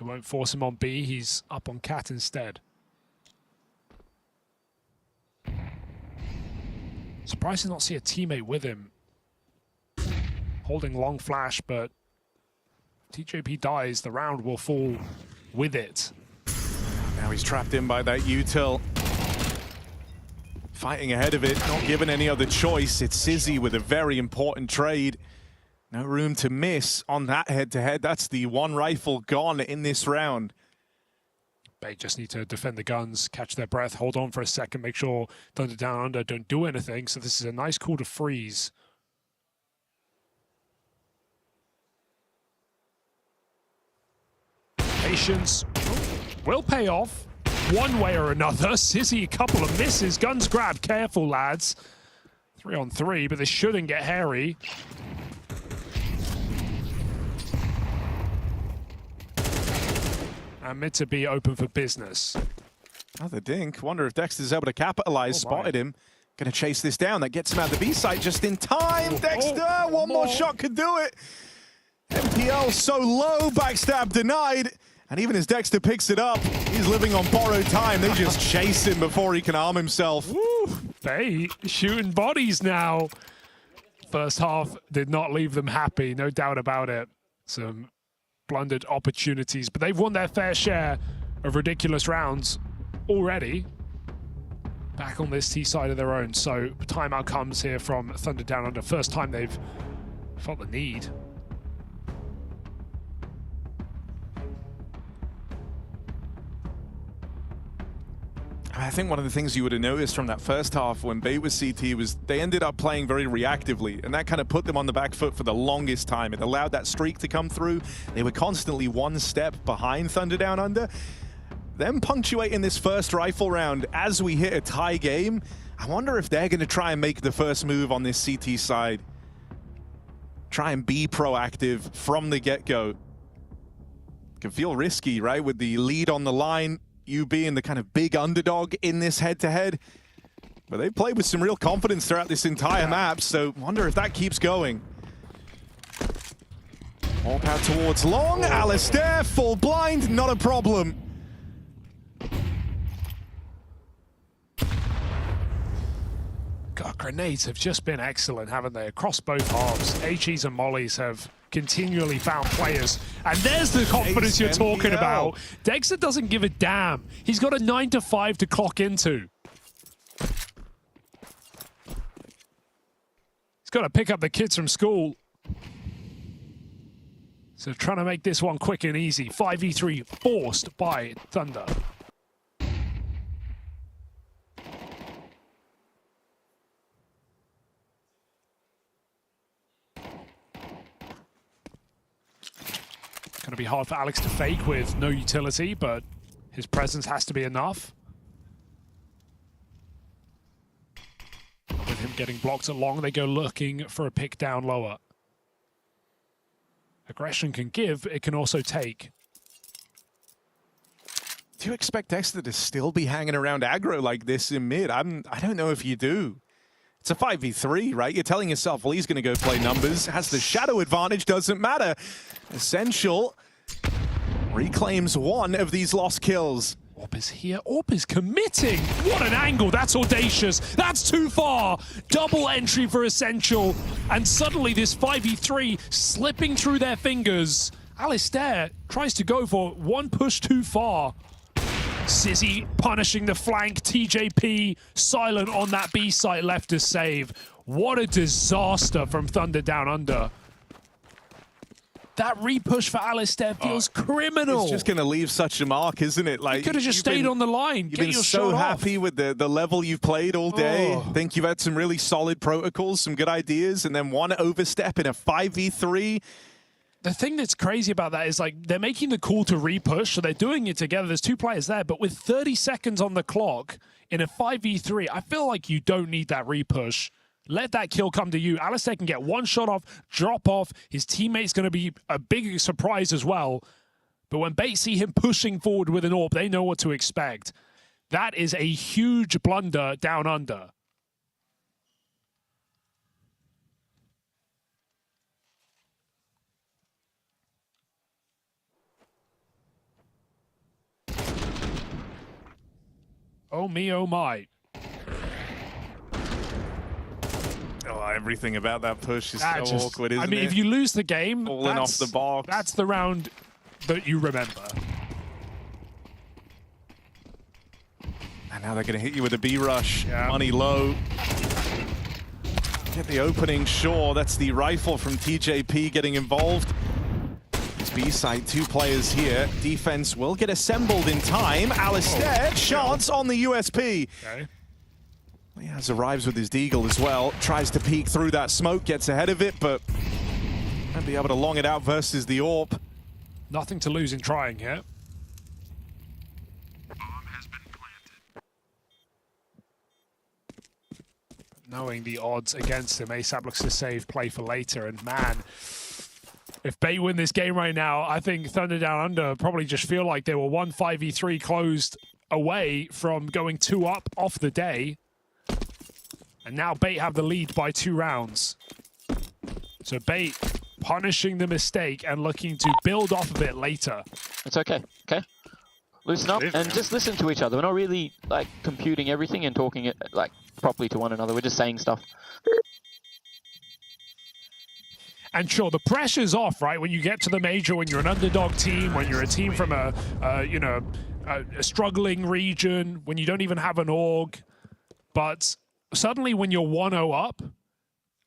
[SPEAKER 9] won't force him on B. He's up on Cat instead. Surprised to not see a teammate with him. Holding long flash, but TJP dies. The round will fall with it.
[SPEAKER 4] Now he's trapped in by that util. Fighting ahead of it, not given any other choice. It's Sizzy with a very important trade. No room to miss on that head-to-head. That's the one rifle gone in this round.
[SPEAKER 10] They just need to defend the guns, catch their breath, hold on for a second, make sure THUNDERdOWNUNDER don't do anything. So this is a nice call to freeze. Patience will pay off. One way or another. Sizzy, a couple of misses. Guns grabbed. Careful, lads. 3-on-3, but this shouldn't get hairy. And mid to be open for business.
[SPEAKER 4] Another dink. Wonder if Dexter's able to capitalize. Spotted him. Gonna chase this down. That gets him out the B site just in time. Dexter, one more shot could do it. MPL so low. Backstab denied. And even as Dexter picks it up, he's living on borrowed time. They just chase him before he can arm himself.
[SPEAKER 10] Woo, they shooting bodies now. First half did not leave them happy, no doubt about it. Some blundered opportunities, but they've won their fair share of ridiculous rounds already. Back on this T side of their own, so timeout comes here from THUNDERdOWNUNDER. First time they've felt the need.
[SPEAKER 4] I think one of the things you would have noticed from that first half when Bait was CT was they ended up playing very reactively, and that kind of put them on the back foot for the longest time. It allowed that streak to come through. They were constantly one step behind THUNDERdOWNUNDER. Them punctuating this first rifle round as we hit a tie game, I wonder if they're going to try and make the first move on this CT side. Try and be proactive from the get-go. Can feel risky, right, with the lead on the line. You being the kind of big underdog in this head-to-head. But they played with some real confidence throughout this entire map, so wonder if that keeps going. Warp out towards long. Alistair, full blind, not a problem.
[SPEAKER 10] God, grenades have just been excellent, haven't they? Across both halves. HEs and mollies have continually found players. And there's the confidence you're talking about. Dexter doesn't give a damn. He's got a 9 to 5 to clock into. He's got to pick up the kids from school. So trying to make this one quick and easy. 5v3 forced by Thunder. Going to be hard for Alex to fake with no utility, but his presence has to be enough. them getting blocked along. They go looking for a pick down lower. Aggression can give, it can also take.
[SPEAKER 4] Do you expect Dexter to still be hanging around aggro like this in mid? I don't know if you do. It's a 5v3, right? You're telling yourself, well, he's going to go play numbers. Has the shadow advantage, doesn't matter. Essential reclaims one of these lost kills.
[SPEAKER 10] Orp is here. Orp is committing. What an angle. That's audacious. That's too far. Double entry for Essential. And suddenly this 5v3 slipping through their fingers. Alistair tries to go for one push too far. Sizzy punishing the flank. TJP silent on that B site left to save. What a disaster from THUNDERdOWNUNDER. That repush for Alistair feels criminal.
[SPEAKER 4] It's just going to leave such a mark, isn't it? Like,
[SPEAKER 10] you could have just stayed on the line.
[SPEAKER 4] You've been so happy with the level you've played all day. I think you've had some really solid protocols, some good ideas, and then one overstep in a 5v3.
[SPEAKER 10] The thing that's crazy about that is, like, they're making the call to repush, so they're doing it together. There's two players there, but with 30 seconds on the clock in a 5v3, I feel like you don't need that repush. Let that kill come to you. Alistair can get one shot off, drop off. His teammate's going to be a big surprise as well. But when Bait see him pushing forward with an AWP, they know what to expect. That is a huge blunder down under. Oh me, oh my.
[SPEAKER 4] Oh, everything about that push is so awkward, isn't it?
[SPEAKER 10] I mean, if you lose the game,
[SPEAKER 4] falling off the box.
[SPEAKER 10] That's the round that you remember.
[SPEAKER 4] And now they're going to hit you with a B rush. Yeah. Money low. Get the opening, sure. That's the rifle from TJP getting involved. It's B side, two players here. Defense will get assembled in time. Alistair, chance on the USP.
[SPEAKER 10] Okay.
[SPEAKER 4] He has arrives with his deagle as well. Tries to peek through that smoke, gets ahead of it, but won't be able to long it out versus the AWP.
[SPEAKER 10] Nothing to lose in trying here. Knowing the odds against him, ASAP looks to save play for later, and man, if Bait win this game right now, I think THUNDERdOWNUNDER probably just feel like they were 1 5v3 closed away from going 2 up off the day. And now Bait have the lead by 2 rounds. So Bait punishing the mistake and looking to build off of it later.
[SPEAKER 23] It's okay, okay? Loosen up and just listen to each other. We're not really like computing everything and talking it like properly to one another. We're just saying stuff.
[SPEAKER 10] And sure, the pressure's off, right? When you get to the major, when you're an underdog team, when you're a team from a struggling region, when you don't even have an org. But suddenly when you're 1-0 up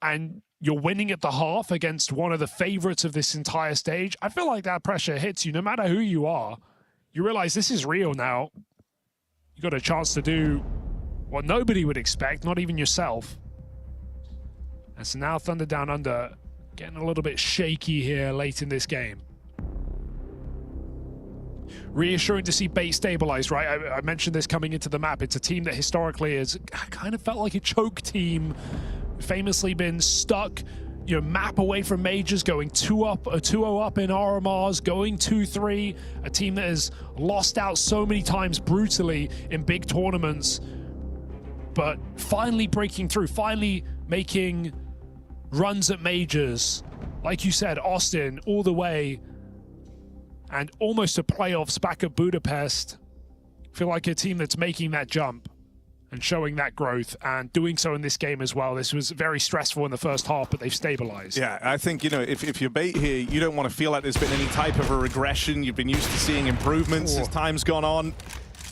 [SPEAKER 10] and you're winning at the half against one of the favorites of this entire stage, I feel like that pressure hits you no matter who you are. You realize this is real now. You got a chance to do what nobody would expect, not even yourself. And so now THUNDERdOWNUNDER getting a little bit shaky here late in this game. Reassuring to see Bait stabilize, right? I mentioned this coming into the map. It's a team that historically has kind of felt like a choke team, famously been stuck, you know, map away from majors, going 2-0 up in RMRs, going 2-3, a team that has lost out so many times brutally in big tournaments, but finally breaking through, finally making runs at majors. Like you said, Austin all the way, and almost to playoffs back at Budapest. Feel like a team that's making that jump and showing that growth and doing so in this game as well. This was very stressful in the first half, but they've stabilized.
[SPEAKER 4] Yeah, I think, you know, if you're Bait here, you don't want to feel like there's been any type of a regression. You've been used to seeing improvements as time's gone on.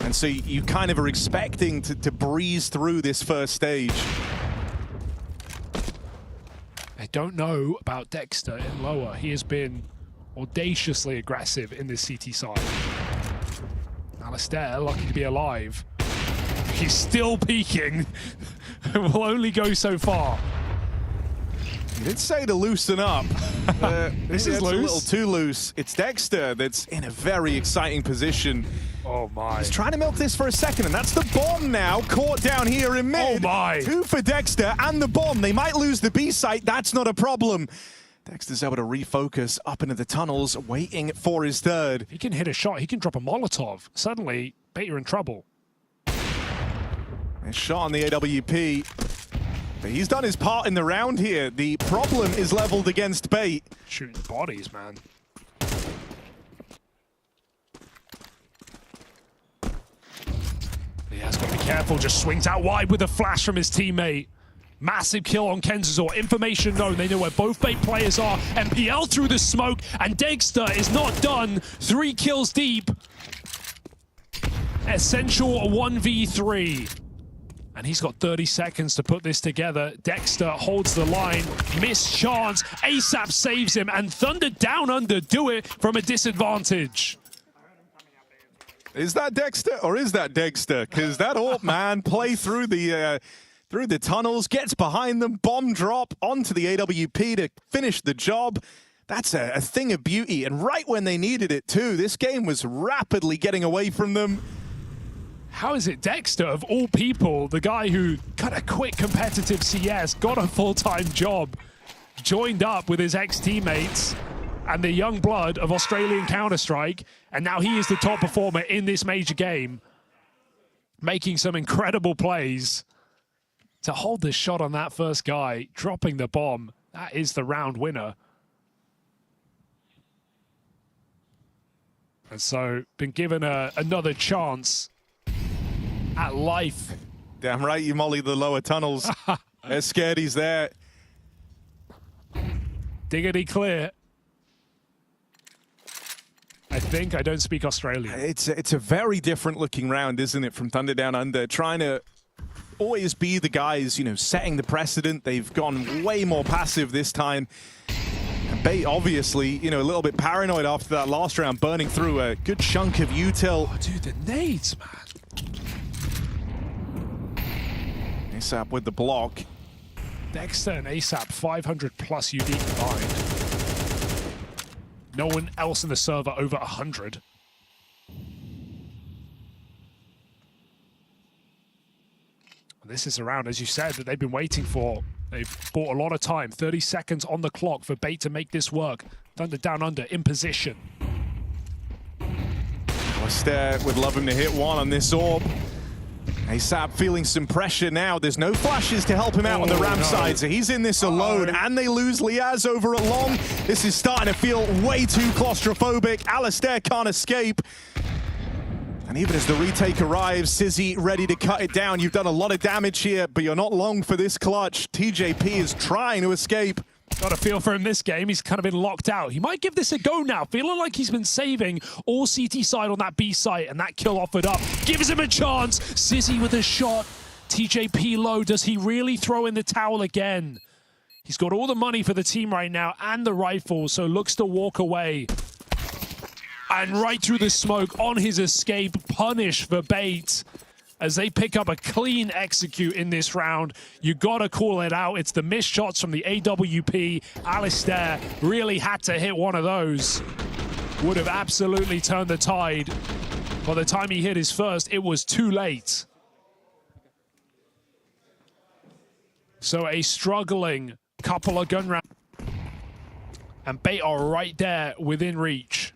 [SPEAKER 4] And so you kind of are expecting to breeze through this first stage.
[SPEAKER 10] I don't know about Dexter in lower. He has been audaciously aggressive in this CT side. Alistair, lucky to be alive. He's still peeking. Will only go so far.
[SPEAKER 4] You did say to loosen up.
[SPEAKER 10] This is loose.
[SPEAKER 4] A little too loose. It's Dexter that's in a very exciting position.
[SPEAKER 10] Oh my.
[SPEAKER 4] He's trying to milk this for a second, and that's the bomb now. Caught down here in mid.
[SPEAKER 10] Oh my.
[SPEAKER 4] 2 for Dexter and the bomb. They might lose the B site. That's not a problem. Dexter's able to refocus up into the tunnels, waiting for his third.
[SPEAKER 10] He can hit a shot. He can drop a Molotov. Suddenly, Beta in trouble.
[SPEAKER 4] A shot on the AWP. But he's done his part in the round here. The problem is leveled against Bait.
[SPEAKER 10] Shooting bodies, man. He has got to be careful. Just swings out wide with a flash from his teammate. Massive kill on Kenzazor. Information known. They know where both Bait players are. MPL through the smoke. And Dexter is not done. 3 kills deep. Essential 1v3. And he's got 30 seconds to put this together. Dexter holds the line. Missed chance. ASAP saves him. And THUNDERdOWNUNDER do it from a disadvantage.
[SPEAKER 4] Is that Dexter or is that Dexter? Because that AWP man play through the tunnels, gets behind them, bomb drop onto the AWP to finish the job. That's a thing of beauty. And right when they needed it too, this game was rapidly getting away from them.
[SPEAKER 10] How is it Dexter, of all people, the guy who got a quick competitive CS, got a full-time job, joined up with his ex-teammates and the young blood of Australian Counter-Strike, and now he is the top performer in this major game, making some incredible plays to hold this shot on that first guy, dropping the bomb. That is the round winner. And so, been given another chance at life.
[SPEAKER 4] Damn right, you molly the lower tunnels. They're scared he's there.
[SPEAKER 10] Diggity clear. I think I don't speak Australian.
[SPEAKER 4] It's a very different looking round, isn't it, from THUNDERdOWNUNDER, trying to always be the guys, you know, setting the precedent. They've gone way more passive this time. And Bait, obviously, you know, a little bit paranoid after that last round, burning through a good chunk of util.
[SPEAKER 10] Oh, dude, the nades, man.
[SPEAKER 4] ASAP with the block.
[SPEAKER 10] Dexter and ASAP, 500 plus UD combined. No one else in the server over 100. This is a round, as you said, that they've been waiting for. They've bought a lot of time. 30 seconds on the clock for Bait to make this work. THUNDERdOWNUNDER in position.
[SPEAKER 4] Alistair would love him to hit one on this AWP. ASAP feeling some pressure now. There's no flashes to help him out on the ramp side, so he's in this alone, and they lose Liaz over at long. This is starting to feel way too claustrophobic. Alistair can't escape. And even as the retake arrives, Sizzy ready to cut it down. You've done a lot of damage here, but you're not long for this clutch. TJP is trying to escape.
[SPEAKER 10] Got a feel for him this game. He's kind of been locked out. He might give this a go now, feeling like he's been saving all CT side on that B site, and that kill offered up gives him a chance. Sizzy with a shot. TJP low. Does he really throw in the towel again? He's got all the money for the team right now and the rifle, so looks to walk away. And right through the smoke on his escape, punish for Bait. As they pick up a clean execute in this round, you gotta call it out. It's the missed shots from the AWP. Alistair really had to hit one of those. Would have absolutely turned the tide. By the time he hit his first, it was too late. So a struggling couple of gun rounds. And Bait are right there within reach.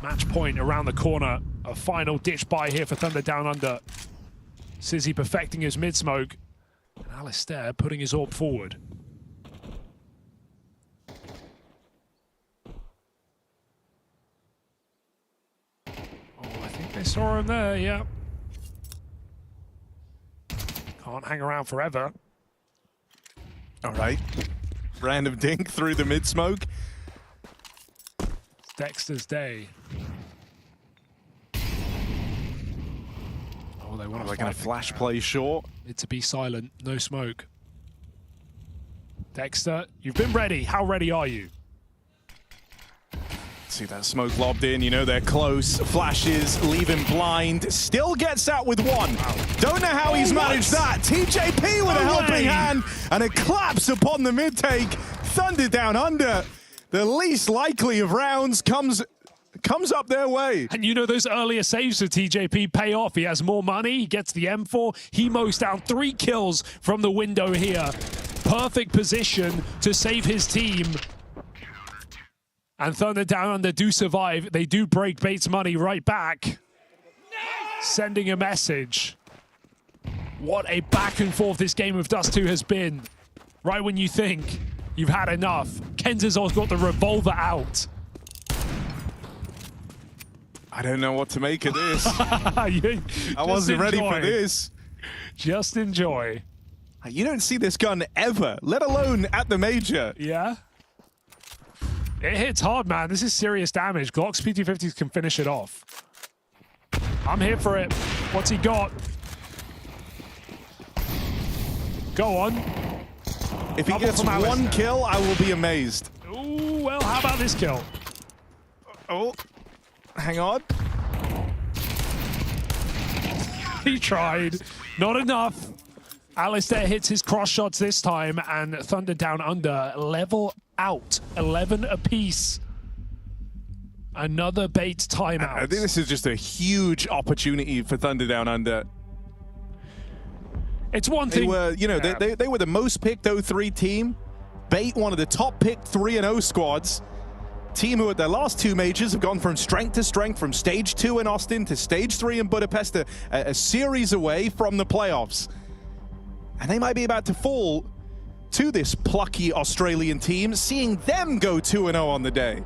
[SPEAKER 10] Match point around the corner. A final ditch buy here for THUNDERdOWNUNDER. Sizzy perfecting his mid-smoke. And Alistair putting his AWP forward. Oh, I think they saw him there, yeah. Can't hang around forever.
[SPEAKER 4] All right. Random dink through the mid-smoke.
[SPEAKER 10] Dexter's day. Oh, they want to
[SPEAKER 4] going to flash play short.
[SPEAKER 10] It to be silent, no smoke. Dexter, you've been ready. How ready are you?
[SPEAKER 4] See that smoke lobbed in, you know they're close. Flashes, leave him blind. Still gets out with one. Wow. Don't know how he's managed that. TJP with a helping hand and a collapse upon the mid-take. THUNDERdOWNUNDER, the least likely of rounds, comes comes up their way.
[SPEAKER 10] And you know those earlier saves for TJP pay off. He has more money. He gets the M4. He mows down 3 kills from the window here. Perfect position to save his team. And THUNDERdOWNUNDER do survive. They do break Bates' money right back. Sending a message. What a back and forth this game of Dust 2 has been. Right when you think you've had enough, Kenzazor's got the revolver out.
[SPEAKER 4] I don't know what to make of this.
[SPEAKER 10] I
[SPEAKER 4] wasn't ready for this.
[SPEAKER 10] Just enjoy.
[SPEAKER 4] You don't see this gun ever, let alone at the major.
[SPEAKER 10] Yeah. It hits hard, man. This is serious damage. Glock's PT50s can finish it off. I'm here for it. What's he got? Go on.
[SPEAKER 4] If he gets one kill, I will be amazed.
[SPEAKER 10] Ooh, well, how about this kill?
[SPEAKER 4] Oh, hang on.
[SPEAKER 10] He tried. Not enough. Alistair hits his cross shots this time, and THUNDERdOWNUNDER level out. 11 apiece. Another bait timeout.
[SPEAKER 4] I think this is just a huge opportunity for THUNDERdOWNUNDER.
[SPEAKER 10] It's one thing.
[SPEAKER 4] They were, you know, they were the most picked 0-3 team. Bait, one of the top picked 3-0 squads. Team who at their last 2 majors have gone from strength to strength, from stage 2 in Austin to stage 3 in Budapest, a series away from the playoffs. And they might be about to fall to this plucky Australian team, seeing them go 2-0 on the day.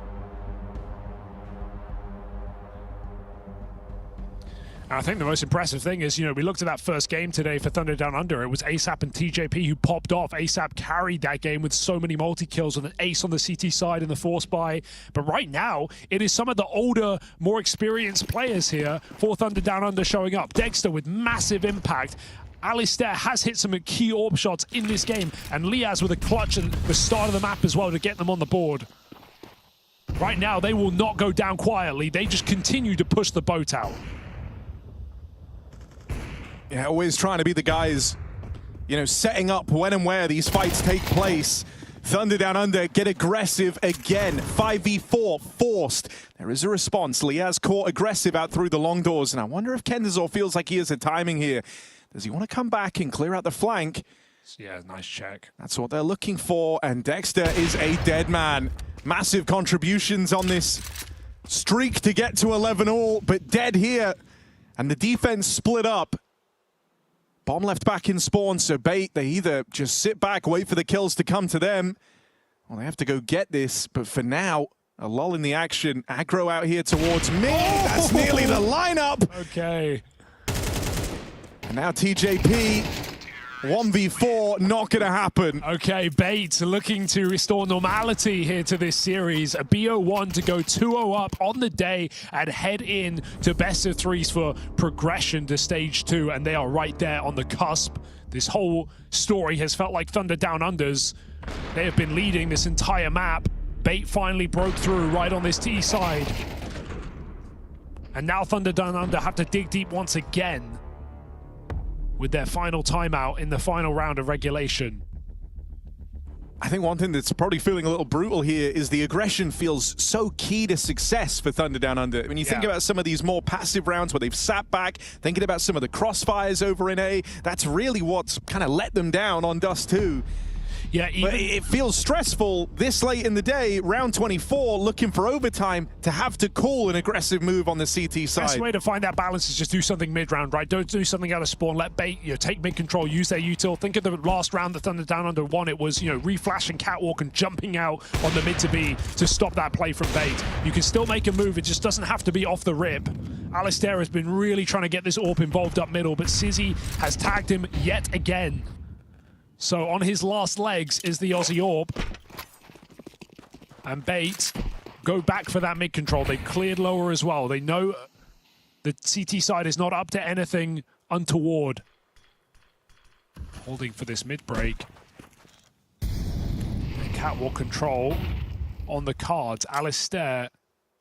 [SPEAKER 10] I think the most impressive thing is, you know, we looked at that first game today for THUNDERdOWNUNDER. It was ASAP and TJP who popped off. ASAP carried that game with so many multi-kills with an ace on the CT side and the force buy. But right now, it is some of the older, more experienced players here for THUNDERdOWNUNDER showing up. Dexter with massive impact. Alistair has hit some key orb shots in this game, and Liaz with a clutch at the start of the map as well to get them on the board. Right now, they will not go down quietly. They just continue to push the boat out.
[SPEAKER 4] Yeah, always trying to be the guys, you know, setting up when and where these fights take place. THUNDERdOWNUNDER get aggressive again. 5v4 forced. There is a response. Liaz caught aggressive out through the long doors, and I wonder if Kenzazor feels like he has a timing here. Does he want to come back and clear out the flank?
[SPEAKER 10] Yeah, nice check.
[SPEAKER 4] That's what they're looking for, and Dexter is a dead man. Massive contributions on this streak to get to 11 all, but dead here. And the defense split up. Bomb left back in spawn, so Bait, they either just sit back, wait for the kills to come to them, or they have to go get this. But for now, a lull in the action. Aggro out here towards me. That's nearly the lineup.
[SPEAKER 10] Okay.
[SPEAKER 4] And now TJP, 1v4, not going to happen.
[SPEAKER 10] Okay, Bait looking to restore normality here to this series. A BO1 to go 2-0 up on the day and head in to best of 3s for progression to stage 2. And they are right there on the cusp. This whole story has felt like THUNDERdOWNUNDER's. They have been leading this entire map. Bait finally broke through right on this T side. And now THUNDERdOWNUNDER have to dig deep once again with their final timeout in the final round of regulation.
[SPEAKER 4] I think one thing that's probably feeling a little brutal here is the aggression feels so key to success for THUNDERdOWNUNDER. When you think about some of these more passive rounds where they've sat back, thinking about some of the crossfires over in A, that's really what's kind of let them down on Dust 2.
[SPEAKER 10] Yeah,
[SPEAKER 4] but it feels stressful this late in the day, round 24, looking for overtime to have to call an aggressive move on the CT side.
[SPEAKER 10] Best way to find that balance is just do something mid-round, right? Don't do something out of spawn. Let Bait, you know, take mid-control, use their util. Think of the last round that THUNDERdOWNUNDER won. It was, you know, reflashing catwalk and jumping out on the mid to B to stop that play from Bait. You can still make a move. It just doesn't have to be off the rip. Alistair has been really trying to get this AWP involved up middle, but Sizzy has tagged him yet again. So on his last legs is the Aussie AWP. And Bait go back for that mid control. They cleared lower as well. They know the CT side is not up to anything untoward. Holding for this mid break. Catwalk control on the cards. Alistair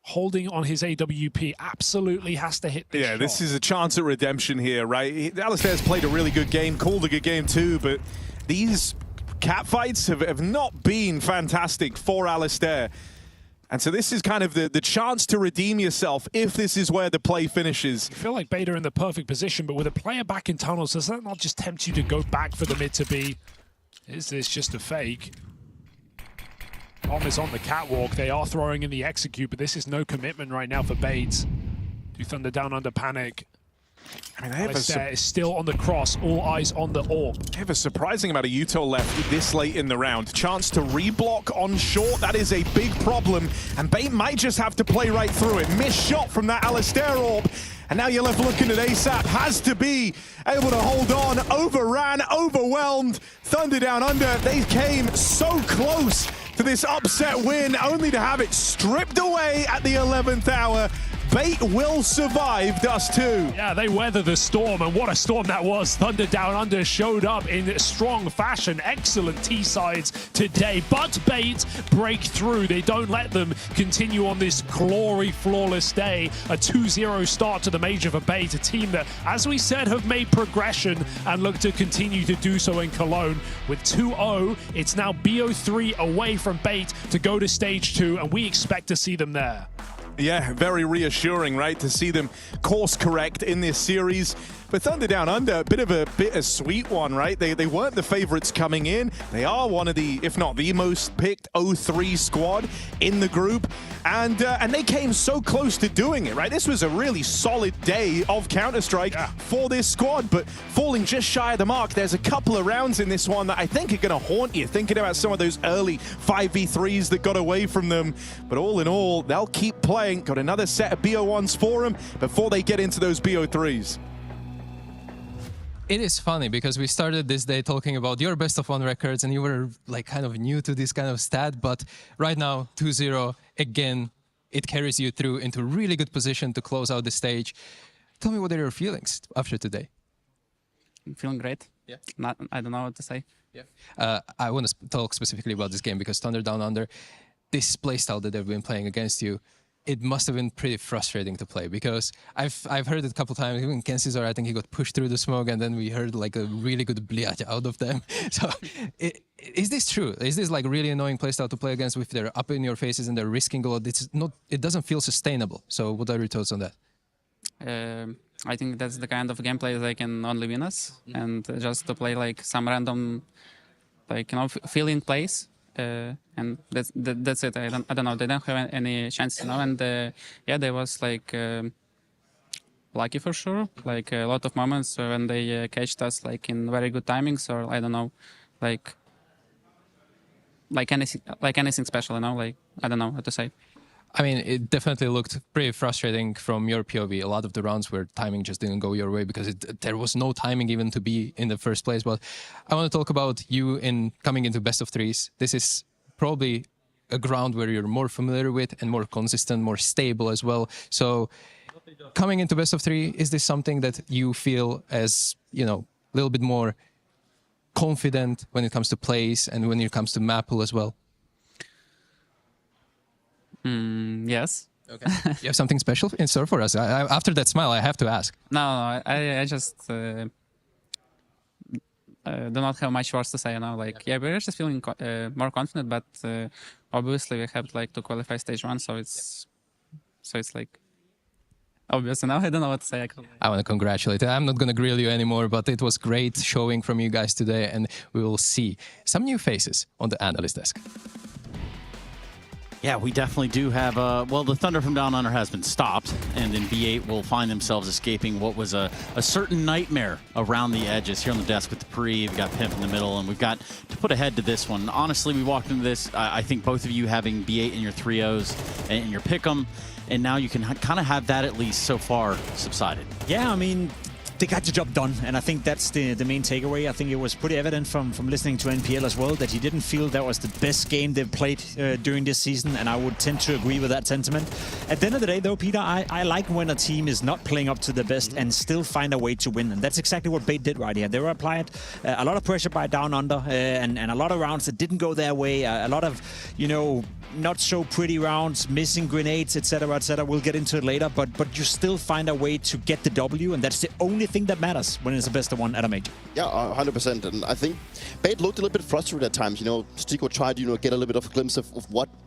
[SPEAKER 10] holding on his AWP absolutely has to hit this shot.
[SPEAKER 4] This is a chance at redemption here, right? Alistair's played a really good game, called a good game too, but these cat fights have not been fantastic for Alistair. And so this is kind of the chance to redeem yourself if this is where the play finishes.
[SPEAKER 10] You feel like Beta in the perfect position, but with a player back in tunnels, does that not just tempt you to go back for the mid to B? Is this just a fake? Bomb is on the catwalk. They are throwing in the execute, but this is no commitment right now for Bates. Do Thunder down under panic.
[SPEAKER 4] I mean, they have
[SPEAKER 10] Alistair is still on the cross, all eyes on the orb.
[SPEAKER 4] They have a surprising amount of util left this late in the round. Chance to reblock on short, that is a big problem. And Bait might just have to play right through it. Missed shot from that Alistair orb. And now you're left looking at ASAP. Has to be able to hold on. Overran, overwhelmed. Thunder down under. They came so close to this upset win, only to have it stripped away at the 11th hour. Bait will survive Dust 2.
[SPEAKER 10] Yeah, they weather the storm, and what a storm that was. Thunder Down Under showed up in strong fashion. Excellent T-sides today, but Bait break through. They don't let them continue on this glory flawless day. A 2-0 start to the major for Bait, a team that, as we said, have made progression and look to continue to do so in Cologne. With 2-0, it's now BO3 away from Bait to go to stage 2, and we expect to see them there.
[SPEAKER 4] Yeah, very reassuring, right, to see them course correct in this series. But Thunder Down Under, a bit of a bittersweet one, right? They weren't the favorites coming in. They are one of the, if not the most picked 0-3 squad in the group. And they came so close to doing it, right? This was a really solid day of Counter-Strike for this squad, but falling just shy of the mark. There's a couple of rounds in this one that I think are going to haunt you, thinking about some of those early 5v3s that got away from them. But all in all, they'll keep playing. Got another set of BO1s for them before they get into those BO3s.
[SPEAKER 6] It is funny because we started this day talking about your best of 1 records and you were like kind of new to this kind of stat, but right now 2-0 again, it carries you through into really good position to close out the stage. Tell me, what are your feelings after today?
[SPEAKER 3] I'm feeling great.
[SPEAKER 6] Yeah.
[SPEAKER 3] I don't know what to say.
[SPEAKER 6] Yeah. I want to talk specifically about this game because Thunder Down Under, this playstyle that they've been playing against you, it must have been pretty frustrating to play because I've heard it a couple times. Even Kensizor, I think he got pushed through the smoke, and then we heard like a really good bliat out of them. So, is this true? Is this like really annoying playstyle to play against if they're up in your faces and they're risking a lot? It's not. It doesn't feel sustainable. So, what are your thoughts on that?
[SPEAKER 3] I think that's the kind of gameplay they can only win us, and just to play like some random, like fill-in plays. And that's it. I don't know. They don't have any chance, And yeah, there was like lucky for sure. Like a lot of moments when they catched us like in very good timings, or I don't know, like anything special. Like I don't know how to say.
[SPEAKER 6] I mean, it definitely looked pretty frustrating from your POV. A lot of the rounds where timing just didn't go your way because there was no timing even to be in the first place. But I want to talk about you in coming into best of 3s. This is probably a ground where you're more familiar with and more consistent, more stable as well. So coming into best of 3, is this something that you feel as, a little bit more confident when it comes to plays and when it comes to map pool as well?
[SPEAKER 3] Yes.
[SPEAKER 6] Okay. You have something special in store for us. After that smile, I have to ask.
[SPEAKER 3] No, I just do not have much words to say. Yeah, we're just feeling more confident, but obviously we have like to qualify stage 1, so it's like obvious. Now I don't know what to say.
[SPEAKER 6] I want to congratulate you. I'm not going to grill you anymore, but it was great showing from you guys today, and we will see some new faces on the analyst desk.
[SPEAKER 5] Yeah, we definitely do have, well, the Thunder from Down Under has been stopped, and in B8 will find themselves escaping what was a certain nightmare around the edges. Here on the desk with the Pre, we've got Pimp in the middle, and we've got to put a head to this one. Honestly, we walked into this, I think both of you having B8 in your 3-0s and in your pick'em, and now you can kind of have that at least so far subsided.
[SPEAKER 2] Yeah, I mean, they got the job done, and I think that's the main takeaway. I think it was pretty evident from listening to NPL as well that he didn't feel that was the best game they've played during this season, and I would tend to agree with that sentiment. At the end of the day, though, Peter, I like when a team is not playing up to the best and still find a way to win, and that's exactly what Bait did right here. They were applied a lot of pressure by Down Under, and a lot of rounds that didn't go their way, a lot of, not so pretty rounds, missing grenades, etc., etc. We'll get into it later, but you still find a way to get the W, and that's the only thing that matters when it's a best of one at a major.
[SPEAKER 11] Yeah, 100%. And I think Bait looked a little bit frustrated at times. Stico tried, get a little bit of a glimpse of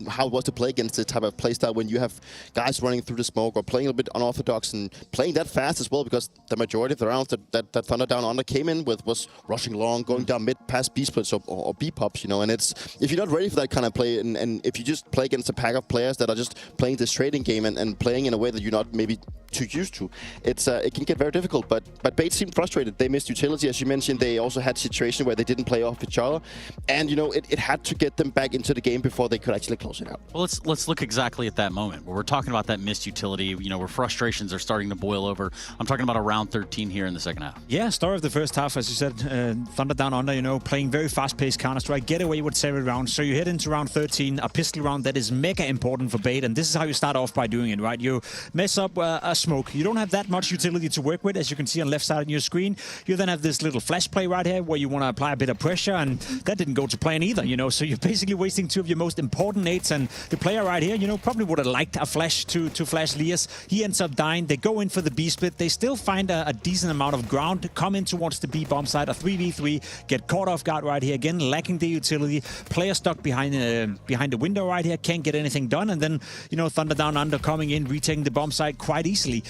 [SPEAKER 11] how it was to play against this type of playstyle when you have guys running through the smoke or playing a bit unorthodox and playing that fast as well, because the majority of the rounds that THUNDERdownunder came in with was rushing long, going down mid past B splits or B pops, and it's, if you're not ready for that kind of play, and if you just play against a pack of players that are just playing this trading game and playing in a way that you're not maybe too used to, it can get very difficult. But Bait seemed frustrated. They missed utility, as you mentioned. They also had a situation where they didn't play off each other, and it had to get them back into the game before they could actually close it out.
[SPEAKER 5] Well, let's look exactly at that moment where we're talking about that missed utility, where frustrations are starting to boil over. I'm talking about around 13 here in the second half.
[SPEAKER 2] Yeah, story of the first half, as you said, THUNDERdownunder, playing very fast-paced Counter-Strike, get away with 7 rounds. So you head into round 13, a pistol round that is mega important for Bait, and this is how you start off by doing it, right? You mess up a smoke. You don't have that much utility to work with, as you can see on the left side of your screen. You then have this little flash play right here where you want to apply a bit of pressure, and that didn't go to plan either, So you're basically wasting 2 of your most important nades, and the player right here, probably would have liked a flash to flash Lias. He ends up dying. They go in for the B split. They still find a decent amount of ground, come in towards the B bomb side, a 3v3, get caught off guard right here, again, lacking the utility. Player stuck behind the window right here, can't get anything done, and then, THUNDERdownunder coming in, retaking the bomb site quite easily.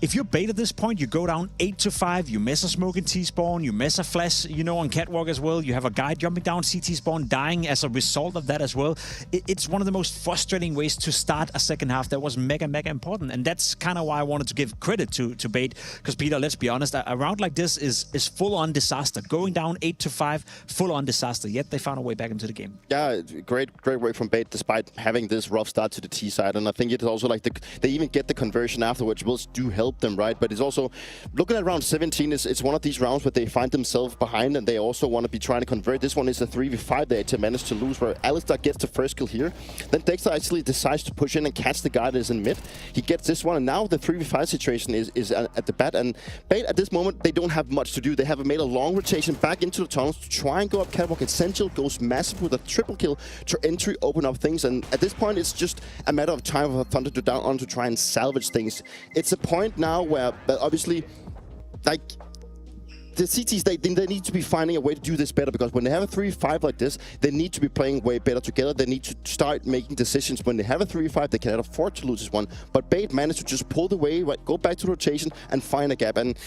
[SPEAKER 2] If you're Bait at this point, you go down 8-5, you miss a smoke in T-spawn, you miss a flash, on catwalk as well. You have a guy jumping down CT spawn, dying as a result of that as well. It's one of the most frustrating ways to start a second half that was mega, mega important. And that's kind of why I wanted to give credit to Bait, because Peter, let's be honest, a round like this is full-on disaster. Going down 8-5, full-on disaster, yet they found a way back into the game.
[SPEAKER 11] Yeah, great work from Bait, despite having this rough start to the T side. And I think it's also like they even get the conversion afterwards, which do help them, right? But it's also, looking at round 17, it's one of these rounds where they find themselves behind and they also want to be trying to convert. This one is a 3v5 they to manage to lose, where Alistair gets the first kill here. Then Dexter actually decides to push in and catch the guy that is in mid. He gets this one, and now the 3v5 situation is at the bat. And Bait, at this moment, they don't have much to do. They have made a long rotation back into the tunnels to try and go up catwalk. Essential goes massive with a triple kill to entry, open up things. And at this point, it's just a matter of time for Thunder to down on to try and salvage things. It's a point now where, obviously, like, the CTs, they need to be finding a way to do this better, because when they have a 3v5 like this, they need to be playing way better together. They need to start making decisions. When they have a 3v5, they cannot afford to lose this one. But Bait managed to just pull the way, right, go back to rotation and find a gap. And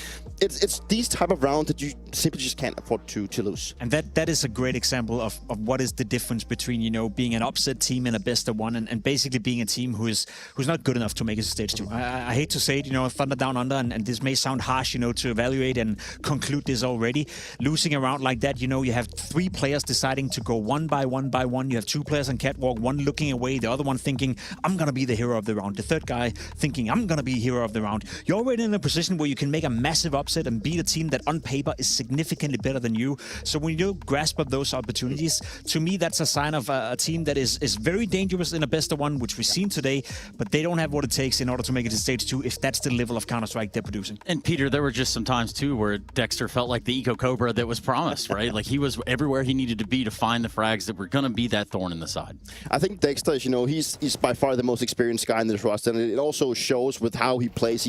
[SPEAKER 11] it's these type of rounds that you simply just can't afford to lose.
[SPEAKER 2] And that is a great example of what is the difference between, being an upset team and a best of one, and basically being a team who's not good enough to make it to stage 2. I hate to say it, THUNDERdownunder, and this may sound harsh, to evaluate and conclude this already. Losing a round like that, you have 3 players deciding to go one by one. You have 2 players on catwalk, one looking away, the other one thinking, I'm going to be the hero of the round. The third guy thinking, I'm going to be hero of the round. You're already in a position where you can make a massive upset and beat a team that on paper is significantly better than you. So when you grasp up those opportunities, to me, that's a sign of a team that is very dangerous in a best of one, which we've seen today, but they don't have what it takes in order to make it to stage 2 if that's the level of Counter-Strike they're producing.
[SPEAKER 5] And Peter, there were just some times too where Dexter felt like the Eco Cobra that was promised, right? Like he was everywhere he needed to be to find the frags that were going to be that thorn in the side.
[SPEAKER 11] I think Dexter, he's by far the most experienced guy in this roster, and it also shows with how he plays.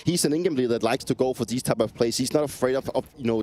[SPEAKER 11] He's an in-game leader that likes to go for these type of plays. He's not afraid of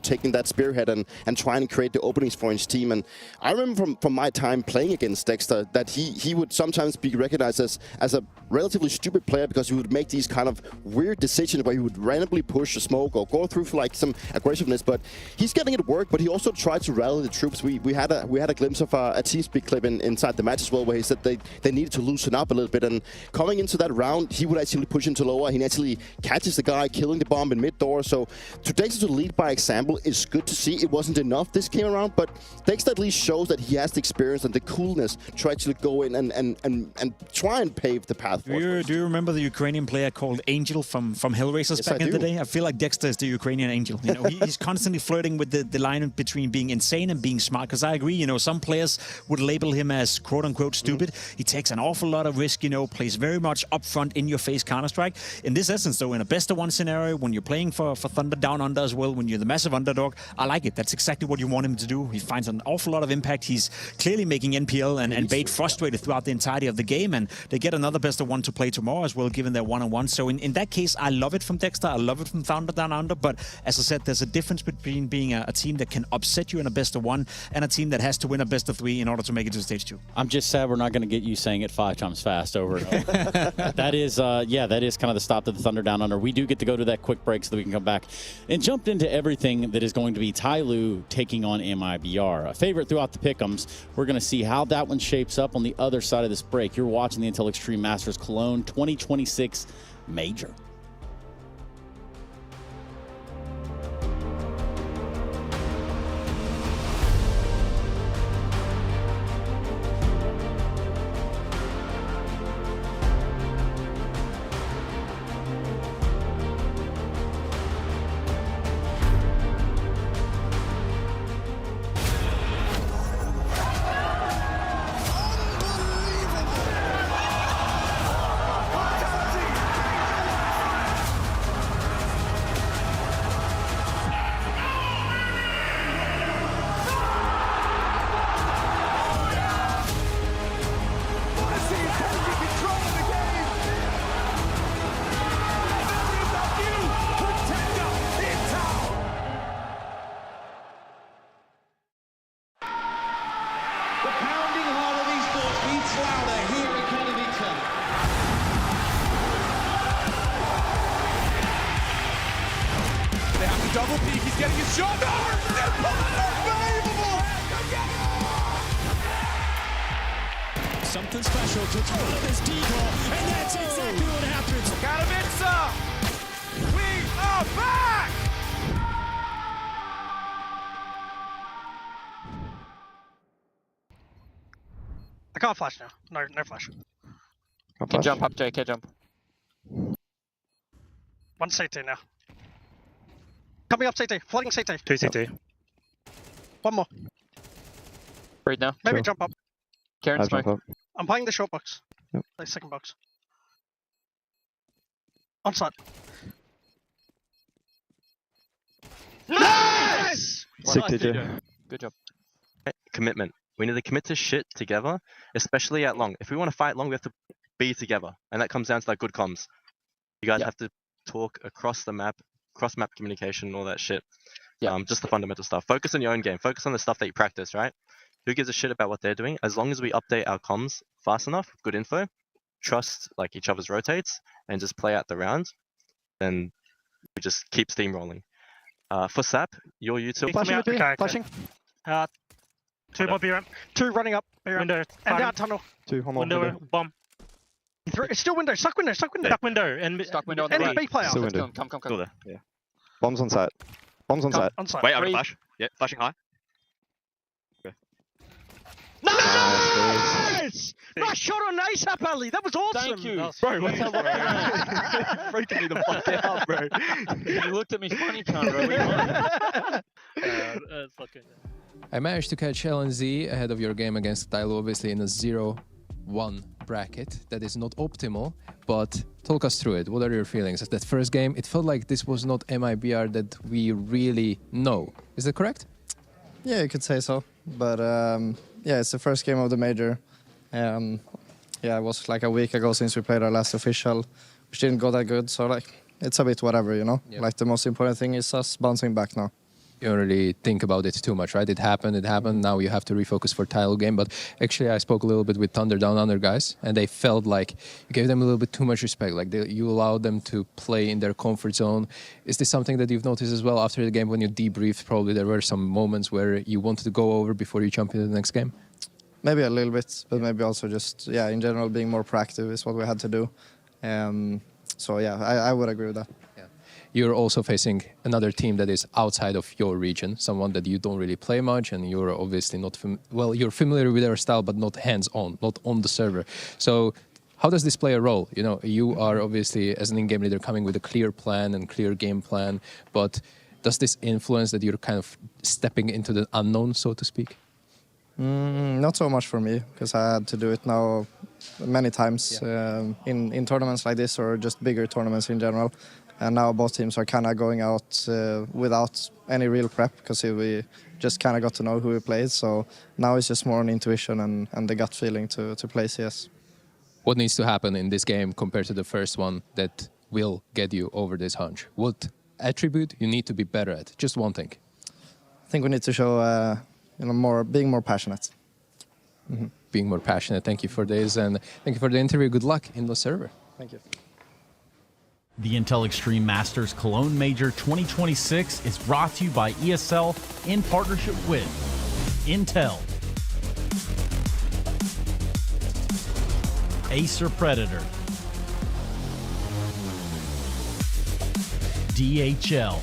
[SPEAKER 11] taking that spearhead and trying to create the openings for his team. And I remember from my time playing against Dexter that he would sometimes be recognized as a relatively stupid player, because he would make these kind of weird decisions where he would randomly push a smoke or go through for like some aggressiveness. But he's getting it work, but he also tried to rally the troops. We had a glimpse of a TeamSpeak clip inside the match as well, where he said they needed to loosen up a little bit. And coming into that round, he would actually push into lower. He actually catches the guy, killing the bomb in mid door. So to Dexter to lead by example is good to see. It wasn't enough this came around, but Dexter at least shows that he has the experience and the coolness to actually go in and try and pave the path.
[SPEAKER 2] Do you remember the Ukrainian player called Angel from Hellraisers back in the day? I feel like Dexter is the Ukrainian Angel. He's constantly flirting with the line between being insane and being smart. Because I agree, you know, some players would label him as quote-unquote stupid. He takes an awful lot of risk, you know, plays very much upfront, in-your-face Counter-Strike. In this essence, though, in a best-of-1 scenario, when you're playing for Thunder Down Under as well, when you're the massive underdog, I like it. That's exactly what you want him to do. He finds an awful lot of impact. He's clearly making NPL and Bait frustrated throughout the entirety of the game, and they get another best-of-1 to play tomorrow as well, given their one-on-one. So in that case, I love it from Dexter. I love it from Thunder Down Under. But as I said, there's a difference between being a team that can upset you in a best-of-1 and a team that has to win a best-of-3 in order to make it to stage 2.
[SPEAKER 5] I'm just sad we're not going to get you saying it 5 times fast over and over. That is, yeah, that is kind of the stop to the Thunder Down Under. We do get to go to that quick break so that we can come back and jump into everything that is going to be TYLOO taking on MIBR. A favorite throughout the pick'ems. We're going to see how that one shapes up on the other side of this break. You're watching the Intel Extreme Masters Cologne 2026 Major.
[SPEAKER 9] Double peek, he's getting his shot. Unbelievable! Something special to throw this decoy, and that's exactly what happens. Katowice! We are back!
[SPEAKER 13] I can't flash now. No flash.
[SPEAKER 23] Can jump up, JK, jump.
[SPEAKER 13] One CT now. Coming up CT, flooding CT.
[SPEAKER 14] 2 CT.
[SPEAKER 13] One more.
[SPEAKER 23] Breathe now.
[SPEAKER 13] Maybe
[SPEAKER 14] Sure.
[SPEAKER 13] jump up.
[SPEAKER 23] Karen smoke.
[SPEAKER 13] I'm playing the short box.
[SPEAKER 14] Yep.
[SPEAKER 13] The second box. On site. Nice!
[SPEAKER 14] Sick, TJ.
[SPEAKER 23] Good job.
[SPEAKER 14] Commitment. We need to commit to shit together, especially at long. If we want to fight long, we have to be together. And that comes down to like good comms. You guys have to talk across the map, cross-map communication, all that shit. Just the fundamental stuff. Focus on your own game. Focus on the stuff that you practice, right? Who gives a shit about what they're doing? As long as we update our comms fast enough, good info, trust like each other's rotates, and just play out the round, then we just keep steamrolling. For SAP, you're util.
[SPEAKER 13] Flashing. Flashing. 2 more B ramp. 2 running up. B ramp.
[SPEAKER 14] Window.
[SPEAKER 13] And out tunnel.
[SPEAKER 14] 2 home
[SPEAKER 13] Window.
[SPEAKER 14] bomb.
[SPEAKER 13] It's still window. Stuck window. Stuck window.
[SPEAKER 14] Stuck window. And
[SPEAKER 23] Stuck window on the
[SPEAKER 13] Any
[SPEAKER 23] right.
[SPEAKER 13] B player.
[SPEAKER 14] Still window.
[SPEAKER 23] Come.
[SPEAKER 14] Still there. Yeah. Bombs on site. Bombs on site.
[SPEAKER 13] On site.
[SPEAKER 14] Wait, I'm gonna flash. Yeah, flashing high. Okay.
[SPEAKER 13] Nice! Nice shot on ASAP, Ali. That was awesome.
[SPEAKER 23] Thank you.
[SPEAKER 14] Bro, what's up? Freaking me the fuck out, bro.
[SPEAKER 23] You looked at me funny, Chan, bro. What do you want?
[SPEAKER 6] I managed to catch LNZ ahead of your game against TYLOO, obviously in a 0-1 bracket. That is not optimal, but talk us through it. What are your feelings? That first game, it felt like this was not MIBR that we really know. Is that correct?
[SPEAKER 19] Yeah, you could say so. But yeah, it's the first game of the major. Yeah, it was like a week ago since we played our last official, which didn't go that good. So like, it's a bit whatever, you know?
[SPEAKER 6] Yeah.
[SPEAKER 19] Like the most important thing is us bouncing back now.
[SPEAKER 6] You don't really think about it too much, right? It happened. Now you have to refocus for TYLOO game. But actually, I spoke a little bit with THUNDERdOWNUNDER guys, and they felt like you gave them a little bit too much respect. Like you allowed them to play in their comfort zone. Is this something that you've noticed as well after the game when you debriefed? Probably there were some moments where you wanted to go over before you jump into the next game.
[SPEAKER 19] Maybe a little bit, but maybe also just, yeah, in general, being more proactive is what we had to do. So yeah, I would agree with that.
[SPEAKER 6] You're also facing another team that is outside of your region, someone that you don't really play much, and you're obviously not, well, you're familiar with their style, but not hands-on, not on the server. So how does this play a role? You know, you are obviously, as an in-game leader, coming with a clear plan and clear game plan, but Does this influence that you're kind of stepping into the unknown, so to speak?
[SPEAKER 19] Not so much for me, because I had to do it now many times in tournaments like this or just bigger tournaments in general. And now both teams are kind of going out without any real prep, because we just kind of got to know who we played. So now it's just more on intuition and the gut feeling to play CS.
[SPEAKER 6] What needs to happen in this game compared to the first one that will get you over this hunch? What attribute you need to be better at? Just one thing.
[SPEAKER 19] I think we need to show being more passionate.
[SPEAKER 6] Being more passionate. Thank you for this, and thank you for the interview. Good luck in the server.
[SPEAKER 19] Thank you.
[SPEAKER 5] The Intel Extreme Masters Cologne Major 2026 is brought to you by ESL in partnership with Intel, Acer Predator, DHL,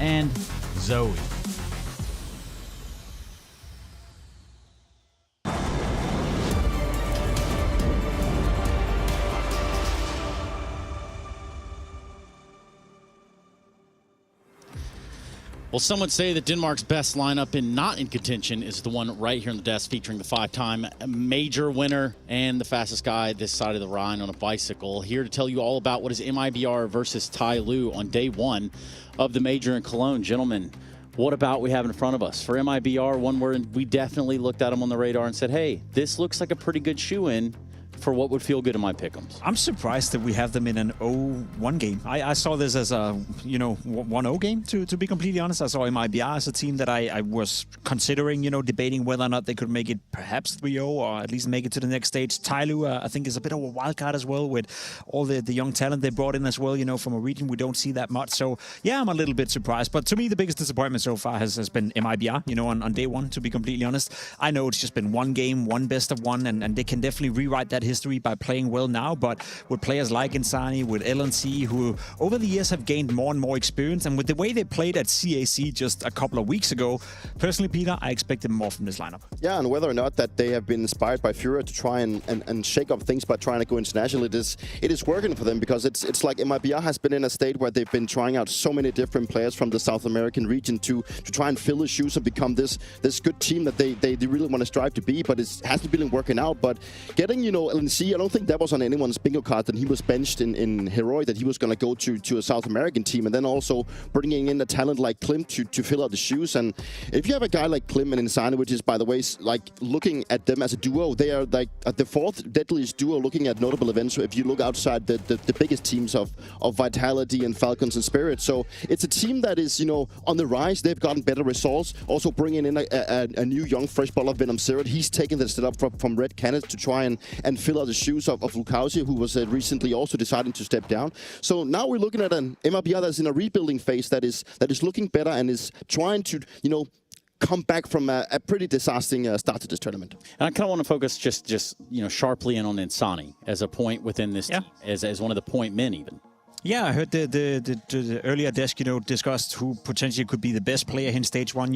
[SPEAKER 5] and Zoe. Well, some would say that Denmark's best lineup and not in contention is the one right here on the desk, featuring the 5-time major winner and the fastest guy this side of the Rhine on a bicycle. Here to tell you all about what is MIBR versus TYLOO on day one of the major in Cologne. Gentlemen, what about we have in front of us? For MIBR, one word, we definitely looked at them on the radar and said, hey, this looks like a pretty good shoe-in for what would feel good in my pick'ems.
[SPEAKER 2] I'm surprised that we have them in an 0-1 game. I saw this as a 1-0 game, to be completely honest. I saw MIBR as a team that I was considering, debating whether or not they could make it perhaps 3-0 or at least make it to the next stage. TYLOO, I think, is a bit of a wild card as well, with all the young talent they brought in as well, from a region we don't see that much. So yeah, I'm a little bit surprised. But to me, the biggest disappointment so far has been MIBR, on day one, to be completely honest. I know it's just been one game, one best of one, and they can definitely rewrite that history by playing well now, but with players like Insani, with LNC, who over the years have gained more and more experience, and with the way they played at CAC just a couple of weeks ago, personally, Peter, I expected more from this lineup.
[SPEAKER 11] Yeah, and whether or not that they have been inspired by Fura to try and shake up things by trying to go international, it is working for them, because it's like MIBR has been in a state where they've been trying out so many different players from the South American region to try and fill the shoes and become this good team that they really want to strive to be, but it hasn't been working out. But getting, LNC, I don't think that was on anyone's bingo card that he was benched in Heroic, that he was going to go to a South American team, and then also bringing in a talent like Klim to fill out the shoes. And if you have a guy like Klim and Insani, which is, by the way, like looking at them as a duo, they are like the fourth deadliest duo looking at notable events. So if you look outside the biggest teams of Vitality and Falcons and Spirit, so it's a team that is on the rise. They've gotten better results. Also bringing in a new young fresh ball of Venom Zero. He's taken the step up from Red Cannons to try and fill out the shoes of Lukausi, who was recently also deciding to step down. So now we're looking at an MIBR that's in a rebuilding phase that is looking better and is trying to come back from a pretty disastrous start to this tournament.
[SPEAKER 5] And I kind of want to focus just sharply in on Insani as a point within this team, as one of the point men even.
[SPEAKER 2] Yeah, I heard the earlier desk, discussed who potentially could be the best player in stage one.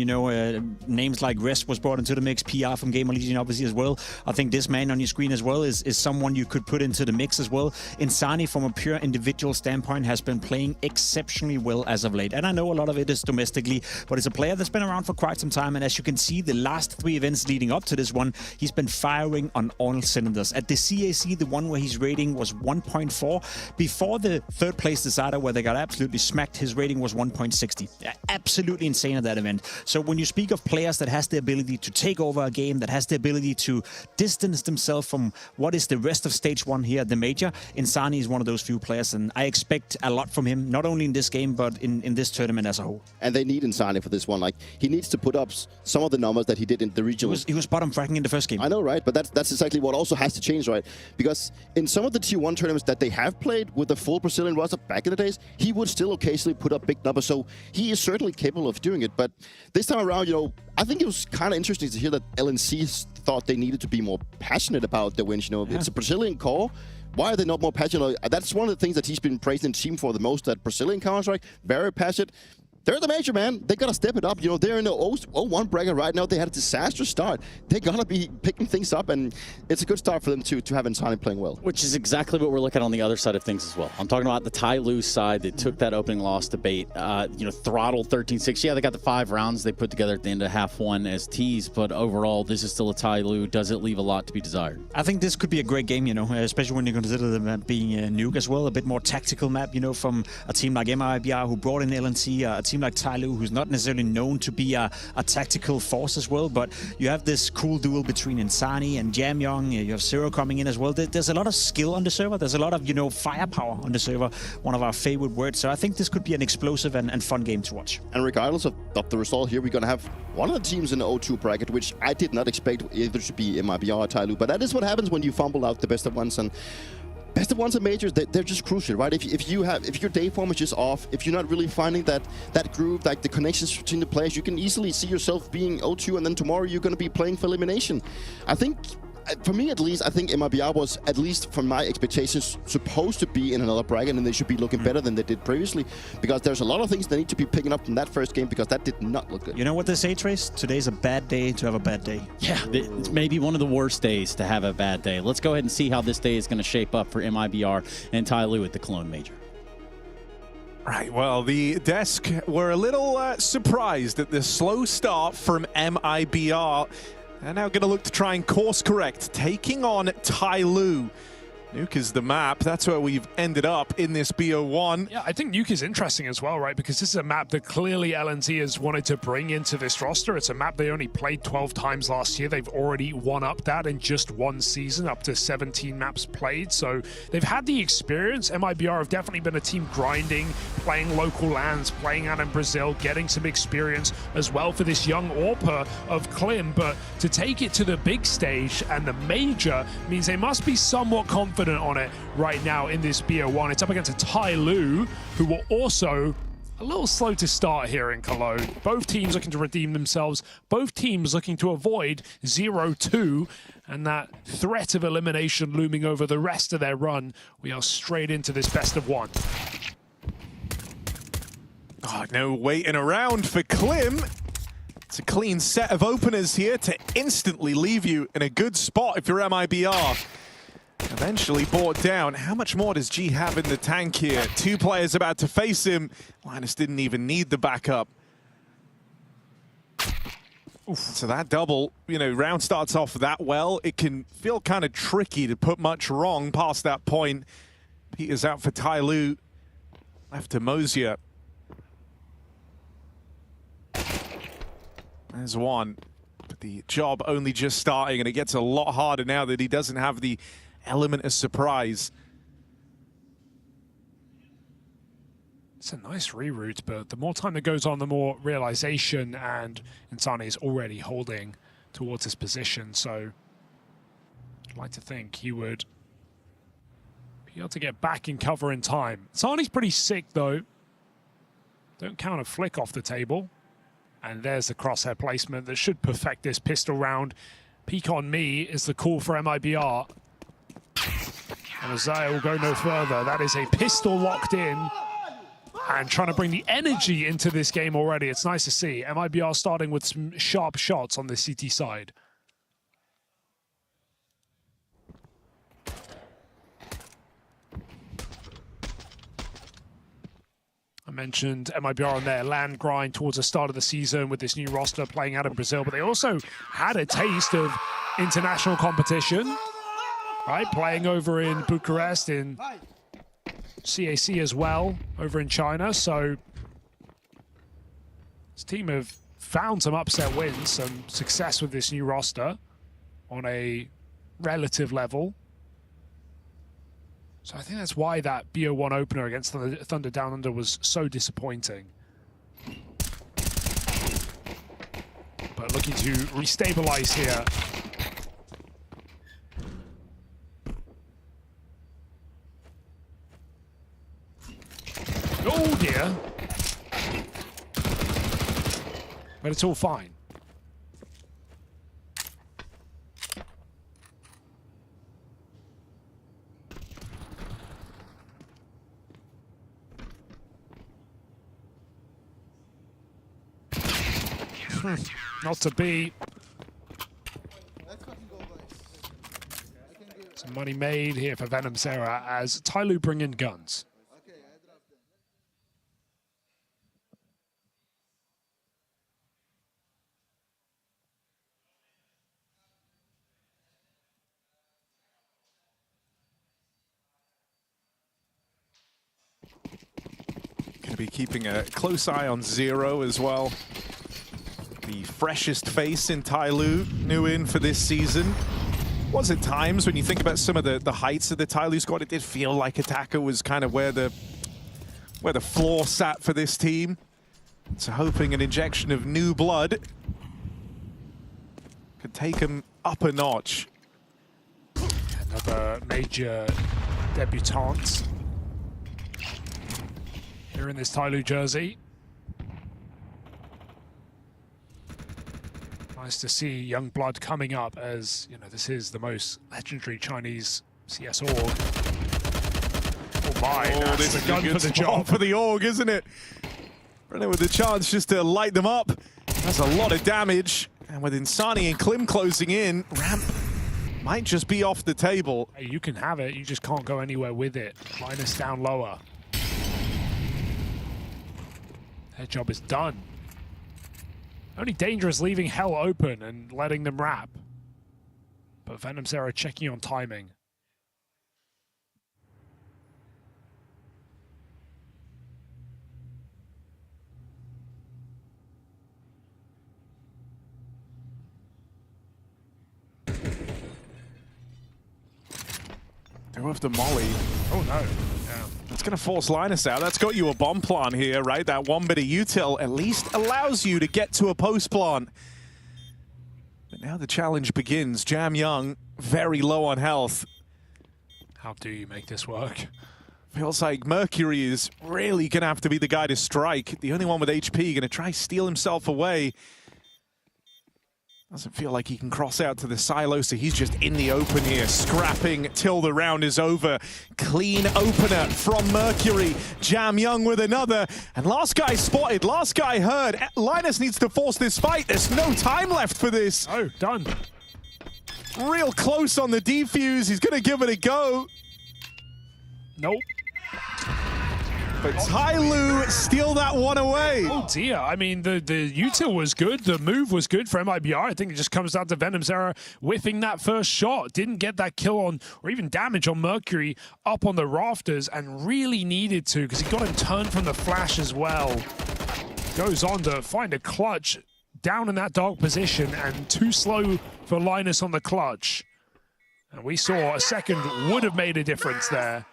[SPEAKER 2] Names like Rest was brought into the mix, PR from GamerLegion obviously as well. I think this man on your screen as well is someone you could put into the mix as well. Insani, from a pure individual standpoint, has been playing exceptionally well as of late. And I know a lot of it is domestically, but it's a player that's been around for quite some time. And as you can see, the last 3 events leading up to this one, he's been firing on all cylinders. At the CAC, the one where his rating was 1.4. Before the third place decider, where they got absolutely smacked, his rating was 1.60. Absolutely insane at that event. So when you speak of players that has the ability to take over a game, that has the ability to distance themselves from what is the rest of stage one here at the major, Insani is one of those few players, and I expect a lot from him, not only in this game, but in this tournament as a whole.
[SPEAKER 11] And they need Insani for this one. Like, he needs to put up some of the numbers that he did in the regional.
[SPEAKER 2] He was bottom fracking in the first game.
[SPEAKER 11] I know, right? But that's exactly what also has to change, right? Because in some of the Tier 1 tournaments that they have played with the full Brazilian roster back in the days, he would still occasionally put up big numbers. So he is certainly capable of doing it. But this time around, I think it was kind of interesting to hear that LNC thought they needed to be more passionate about the wins. It's a Brazilian core. Why are they not more passionate? That's one of the things that he's been praising the team for the most, that Brazilian Counter-Strike, very passionate. they're the major, man. They gotta step it up. You know, they're in the 0-1 bracket right now. They had a disastrous start. They gotta be picking things up, and it's a good start for them to have Insani playing well.
[SPEAKER 5] Which is exactly what we're looking at on the other side of things as well. I'm talking about the TYLOO side that took that opening loss to Bait. You know, throttled 13-6. Yeah, they got the 5 rounds they put together at the end of half one as teas, but overall, this is still a TYLOO. Does it leave a lot to be desired?
[SPEAKER 2] I think this could be a great game, you know, especially when you consider the map being a nuke as well, a bit more tactical map, you know, from a team like MIBR who brought in LNC, a team like TYLOO who's not necessarily known to be a tactical force as well, but you have this cool duel between Insani and Jamyong. You have Zero coming in as well. There's a lot of skill on the server. There's a lot of, you know, firepower on the server, one of our favorite words. So I think this could be an explosive and fun game to watch.
[SPEAKER 11] And regardless of the result here, we're going to have one of the teams in the 0-2 bracket, which I did not expect either to be MIBR or TYLOO, but that is what happens when you fumble out the best of ones. And best of ones and majors, they're just crucial, right? If your day form is just off, if you're not really finding that groove, like the connections between the players, you can easily see yourself being 0-2, and then tomorrow you're going to be playing for elimination. I think, for me at least, I think MIBR was, at least from my expectations, supposed to be in another bracket, and they should be looking better than they did previously, because there's a lot of things they need to be picking up from that first game, because that did not look good.
[SPEAKER 2] You know what they say, Trace? Today's a bad day to have a bad day.
[SPEAKER 5] Yeah, it's maybe one of the worst days to have a bad day. Let's go ahead and see how this day is going to shape up for MIBR and TYLOO at the Cologne Major.
[SPEAKER 4] Right, well, the desk were a little surprised at the slow start from MIBR. They're now going to look to try and course correct, taking on TYLOO. Nuke is the map. That's where we've ended up in this BO1.
[SPEAKER 10] Yeah, I think Nuke is interesting as well, right? Because this is a map that clearly LNT has wanted to bring into this roster. It's a map they only played 12 times last year. They've already won up that in just one season, up to 17 maps played. So they've had the experience. MIBR have definitely been a team grinding, playing local lands, playing out in Brazil, getting some experience as well for this young AWPer of Klim. But to take it to the big stage and the major means they must be somewhat confident on it right now in this BO1. It's up against a TYLOO, who were also a little slow to start here in Cologne. Both teams looking to redeem themselves. Both teams looking to avoid 0-2 and that threat of elimination looming over the rest of their run. We are straight into this best of one.
[SPEAKER 4] Oh, no waiting around for Klim. It's a clean set of openers here to instantly leave you in a good spot if you're MIBR. Eventually brought down. How much more does G have in the tank here? 2 players about to face him. Linus didn't even need the backup. Oof. So that double, you know, round starts off that well. It can feel kind of tricky to put much wrong past that point. Peter's out for TYLOO. Left to Mosier. There's one. But the job only just starting, and it gets a lot harder now that he doesn't have the element of surprise.
[SPEAKER 10] It's a nice reroute, but the more time that goes on, the more realization, and Insani is already holding towards his position. So I'd like to think he would be able to get back in cover in time. Insani's pretty sick though. Don't count a flick off the table. And there's the crosshair placement that should perfect this pistol round. Peek on me is the call for MIBR. And Isaiah will go no further. That is a pistol locked in and trying to bring the energy into this game already. It's nice to see. MIBR starting with some sharp shots on the CT side. I mentioned MIBR on their land grind towards the start of the season with this new roster playing out in Brazil, but they also had a taste of international competition. Right, playing over in Bucharest, in CAC as well, over in China. So this team have found some upset wins, some success with this new roster on a relative level. So I think that's why that BO1 opener against the THUNDERdOWNUNDER was so disappointing. But looking to restabilize here. Oh dear. But it's all fine. Not to be. Some money made here for Venom Sarah as TYLOO bring in guns.
[SPEAKER 4] Going to be keeping a close eye on Zero as well. The freshest face in TYLOO, new in for this season. Was at times, when you think about some of the heights of the TYLOO squad, it did feel like Attacker was kind of where the floor sat for this team. So hoping an injection of new blood could take him up a notch.
[SPEAKER 10] Another major debutante here in this TYLOO jersey. Nice to see young blood coming up, as you know, this is the most legendary Chinese CS org. Oh my, that's
[SPEAKER 4] this
[SPEAKER 10] the gun
[SPEAKER 4] is a
[SPEAKER 10] for
[SPEAKER 4] good
[SPEAKER 10] the
[SPEAKER 4] spot
[SPEAKER 10] job.
[SPEAKER 4] for the org, isn't it? Running with the chance just to light them up. That's a lot of damage. And with Insani and Klim closing in, ramp might just be off the table.
[SPEAKER 10] Hey, you can have it, you just can't go anywhere with it. Linus down lower. Their job is done. Only danger is leaving Hell open and letting them wrap. But Venom Sarah checking on timing.
[SPEAKER 4] They're off the molly.
[SPEAKER 10] Oh no. Yeah.
[SPEAKER 4] That's going to force Linus out. That's got you a bomb plant here, right? That one bit of util at least allows you to get to a post plant. But now the challenge begins. Jam Young, very low on health.
[SPEAKER 10] How do you make this work?
[SPEAKER 4] Feels like Mercury is really going to have to be the guy to strike. The only one with HP going to try steal himself away. Doesn't feel like he can cross out to the silo, so he's just in the open here, scrapping till the round is over. Clean opener from Mercury. Jam Young with another. And last guy spotted, last guy heard. Linus needs to force this fight. There's no time left for this.
[SPEAKER 10] Oh, done.
[SPEAKER 4] Real close on the defuse. He's going to give it a go.
[SPEAKER 10] Nope.
[SPEAKER 4] But TYLOO steal that one away.
[SPEAKER 10] Oh dear, I mean, the util was good, the move was good for MIBR. I think it just comes down to Venom Sarah whiffing that first shot. Didn't get that kill on, or even damage on Mercury up on the rafters, and really needed to, because he got him turned from the flash as well. Goes on to find a clutch down in that dark position, and too slow for Linus on the clutch. And we saw a second would have made a difference there.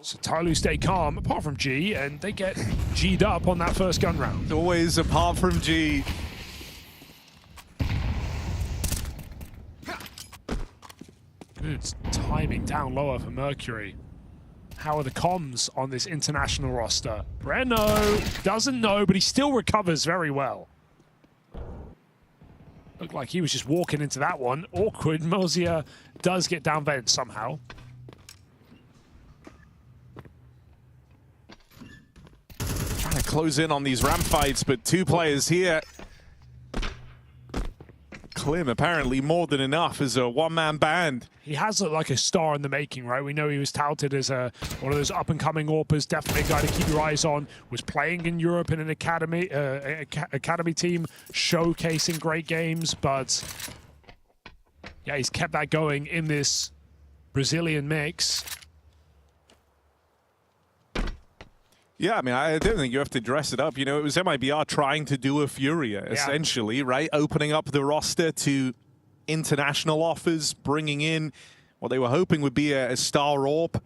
[SPEAKER 10] So TYLOO stay calm, apart from G, and they get G'd up on that first gun round.
[SPEAKER 4] Always apart from G.
[SPEAKER 10] Good timing down lower for Mercury. How are the comms on this international roster? Breno doesn't know, but he still recovers very well. Looked like he was just walking into that one. Awkward. Mozia does get down vent somehow.
[SPEAKER 4] Trying to close in on these ramp fights, but two players here. Klim apparently more than enough as a one-man band.
[SPEAKER 10] He has looked like a star in the making, right? We know he was touted as one of those up-and-coming AWPers, definitely a guy to keep your eyes on. Was playing in Europe in an academy team, showcasing great games, but yeah, he's kept that going in this Brazilian mix.
[SPEAKER 4] Yeah, I mean, I don't think you have to dress it up. You know, it was MIBR trying to do a Furia, essentially, right? Opening up the roster to international offers, bringing in what they were hoping would be a star AWP,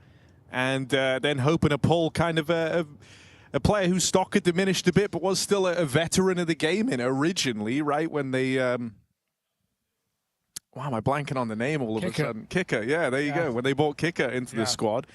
[SPEAKER 4] and then hoping to pull kind of a player whose stock had diminished a bit, but was still a veteran of the game in originally, right? When they... wow, am I blanking on the name all of a sudden? Kicker, yeah, there you go. When they brought Kicker into the squad.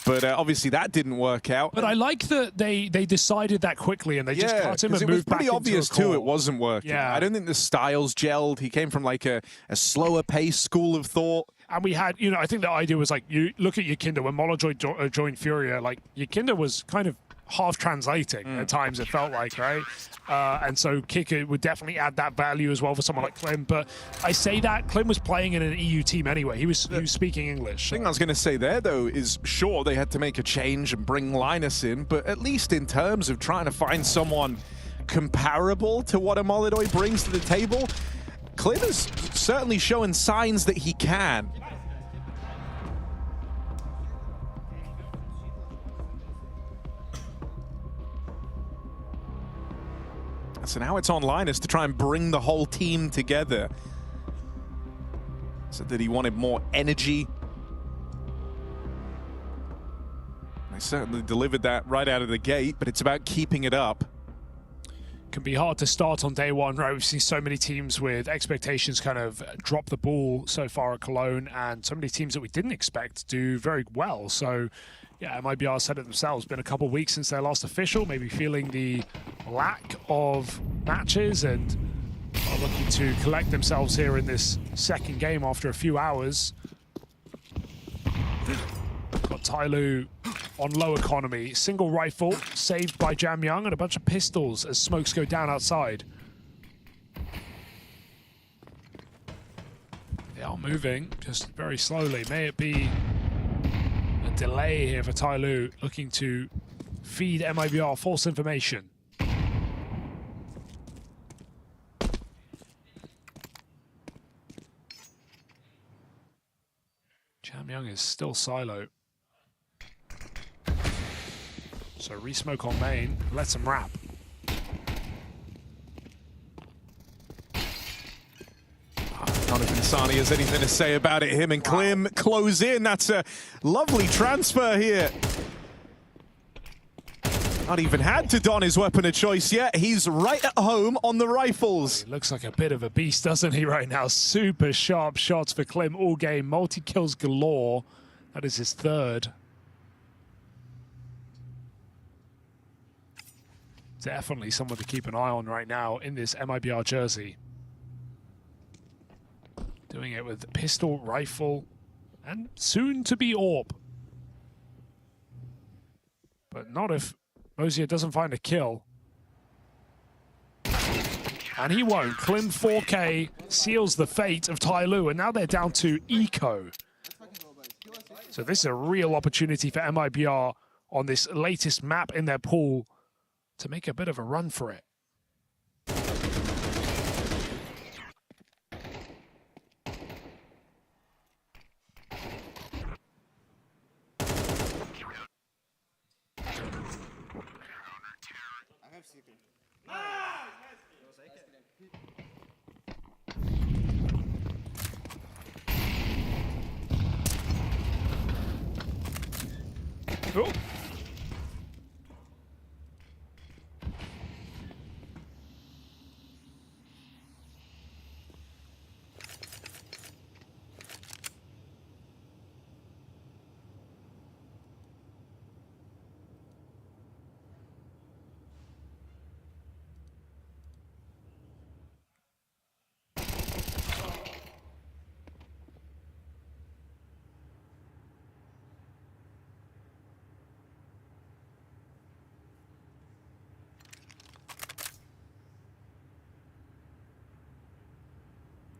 [SPEAKER 4] But obviously that didn't work out.
[SPEAKER 10] But I like that they decided that quickly and they just cut him and
[SPEAKER 4] it
[SPEAKER 10] moved
[SPEAKER 4] was pretty
[SPEAKER 10] back
[SPEAKER 4] obvious
[SPEAKER 10] into a
[SPEAKER 4] too
[SPEAKER 10] core.
[SPEAKER 4] it wasn't working.
[SPEAKER 10] Yeah.
[SPEAKER 4] I don't think the styles gelled. He came from like a slower pace school of thought.
[SPEAKER 10] And we had, you know, I think the idea was like, you look at Yakinda when Molojoy joined Furia, like Yakinda was kind of half translating at times, it felt like, right? And so Kicker would definitely add that value as well for someone like Klim. But I say that Klim was playing in an EU team anyway. He was speaking English.
[SPEAKER 4] The thing I was going to say there, though, is sure they had to make a change and bring Linus in, but at least in terms of trying to find someone comparable to what Amolidoy brings to the table, Klim is certainly showing signs that he can. So now it's on Linus to try and bring the whole team together. Said that he wanted more energy. They certainly delivered that right out of the gate, but it's about keeping it up.
[SPEAKER 10] Can be hard to start on day one, right? We've seen so many teams with expectations kind of drop the ball so far at Cologne, and so many teams that we didn't expect do very well. So, yeah, MIBR said it themselves. Been a couple of weeks since their last official, maybe feeling the lack of matches and are looking to collect themselves here in this second game after a few hours. Got TYLOO on low economy. Single rifle saved by Jam Young and a bunch of pistols as smokes go down outside. They are moving, just very slowly. May it be a delay here for TYLOO, looking to feed MIBR false information. Jam Young is still silo. So re-smoke on main, lets him wrap.
[SPEAKER 4] Not if Insani has anything to say about it. Him and Klim close in. That's a lovely transfer here. Not even had to don his weapon of choice yet. He's right at home on the rifles.
[SPEAKER 10] He looks like a bit of a beast, doesn't he, right now? Super sharp shots for Klim all game. Multi-kills galore. That is his third. Definitely someone to keep an eye on right now in this MIBR jersey. Doing it with pistol, rifle, and soon to be AWP. But not if Mosier doesn't find a kill. And he won't. Klim 4K seals the fate of TYLOO, and now they're down to Eco. So this is a real opportunity for MIBR on this latest map in their pool to make a bit of a run for it. Oh.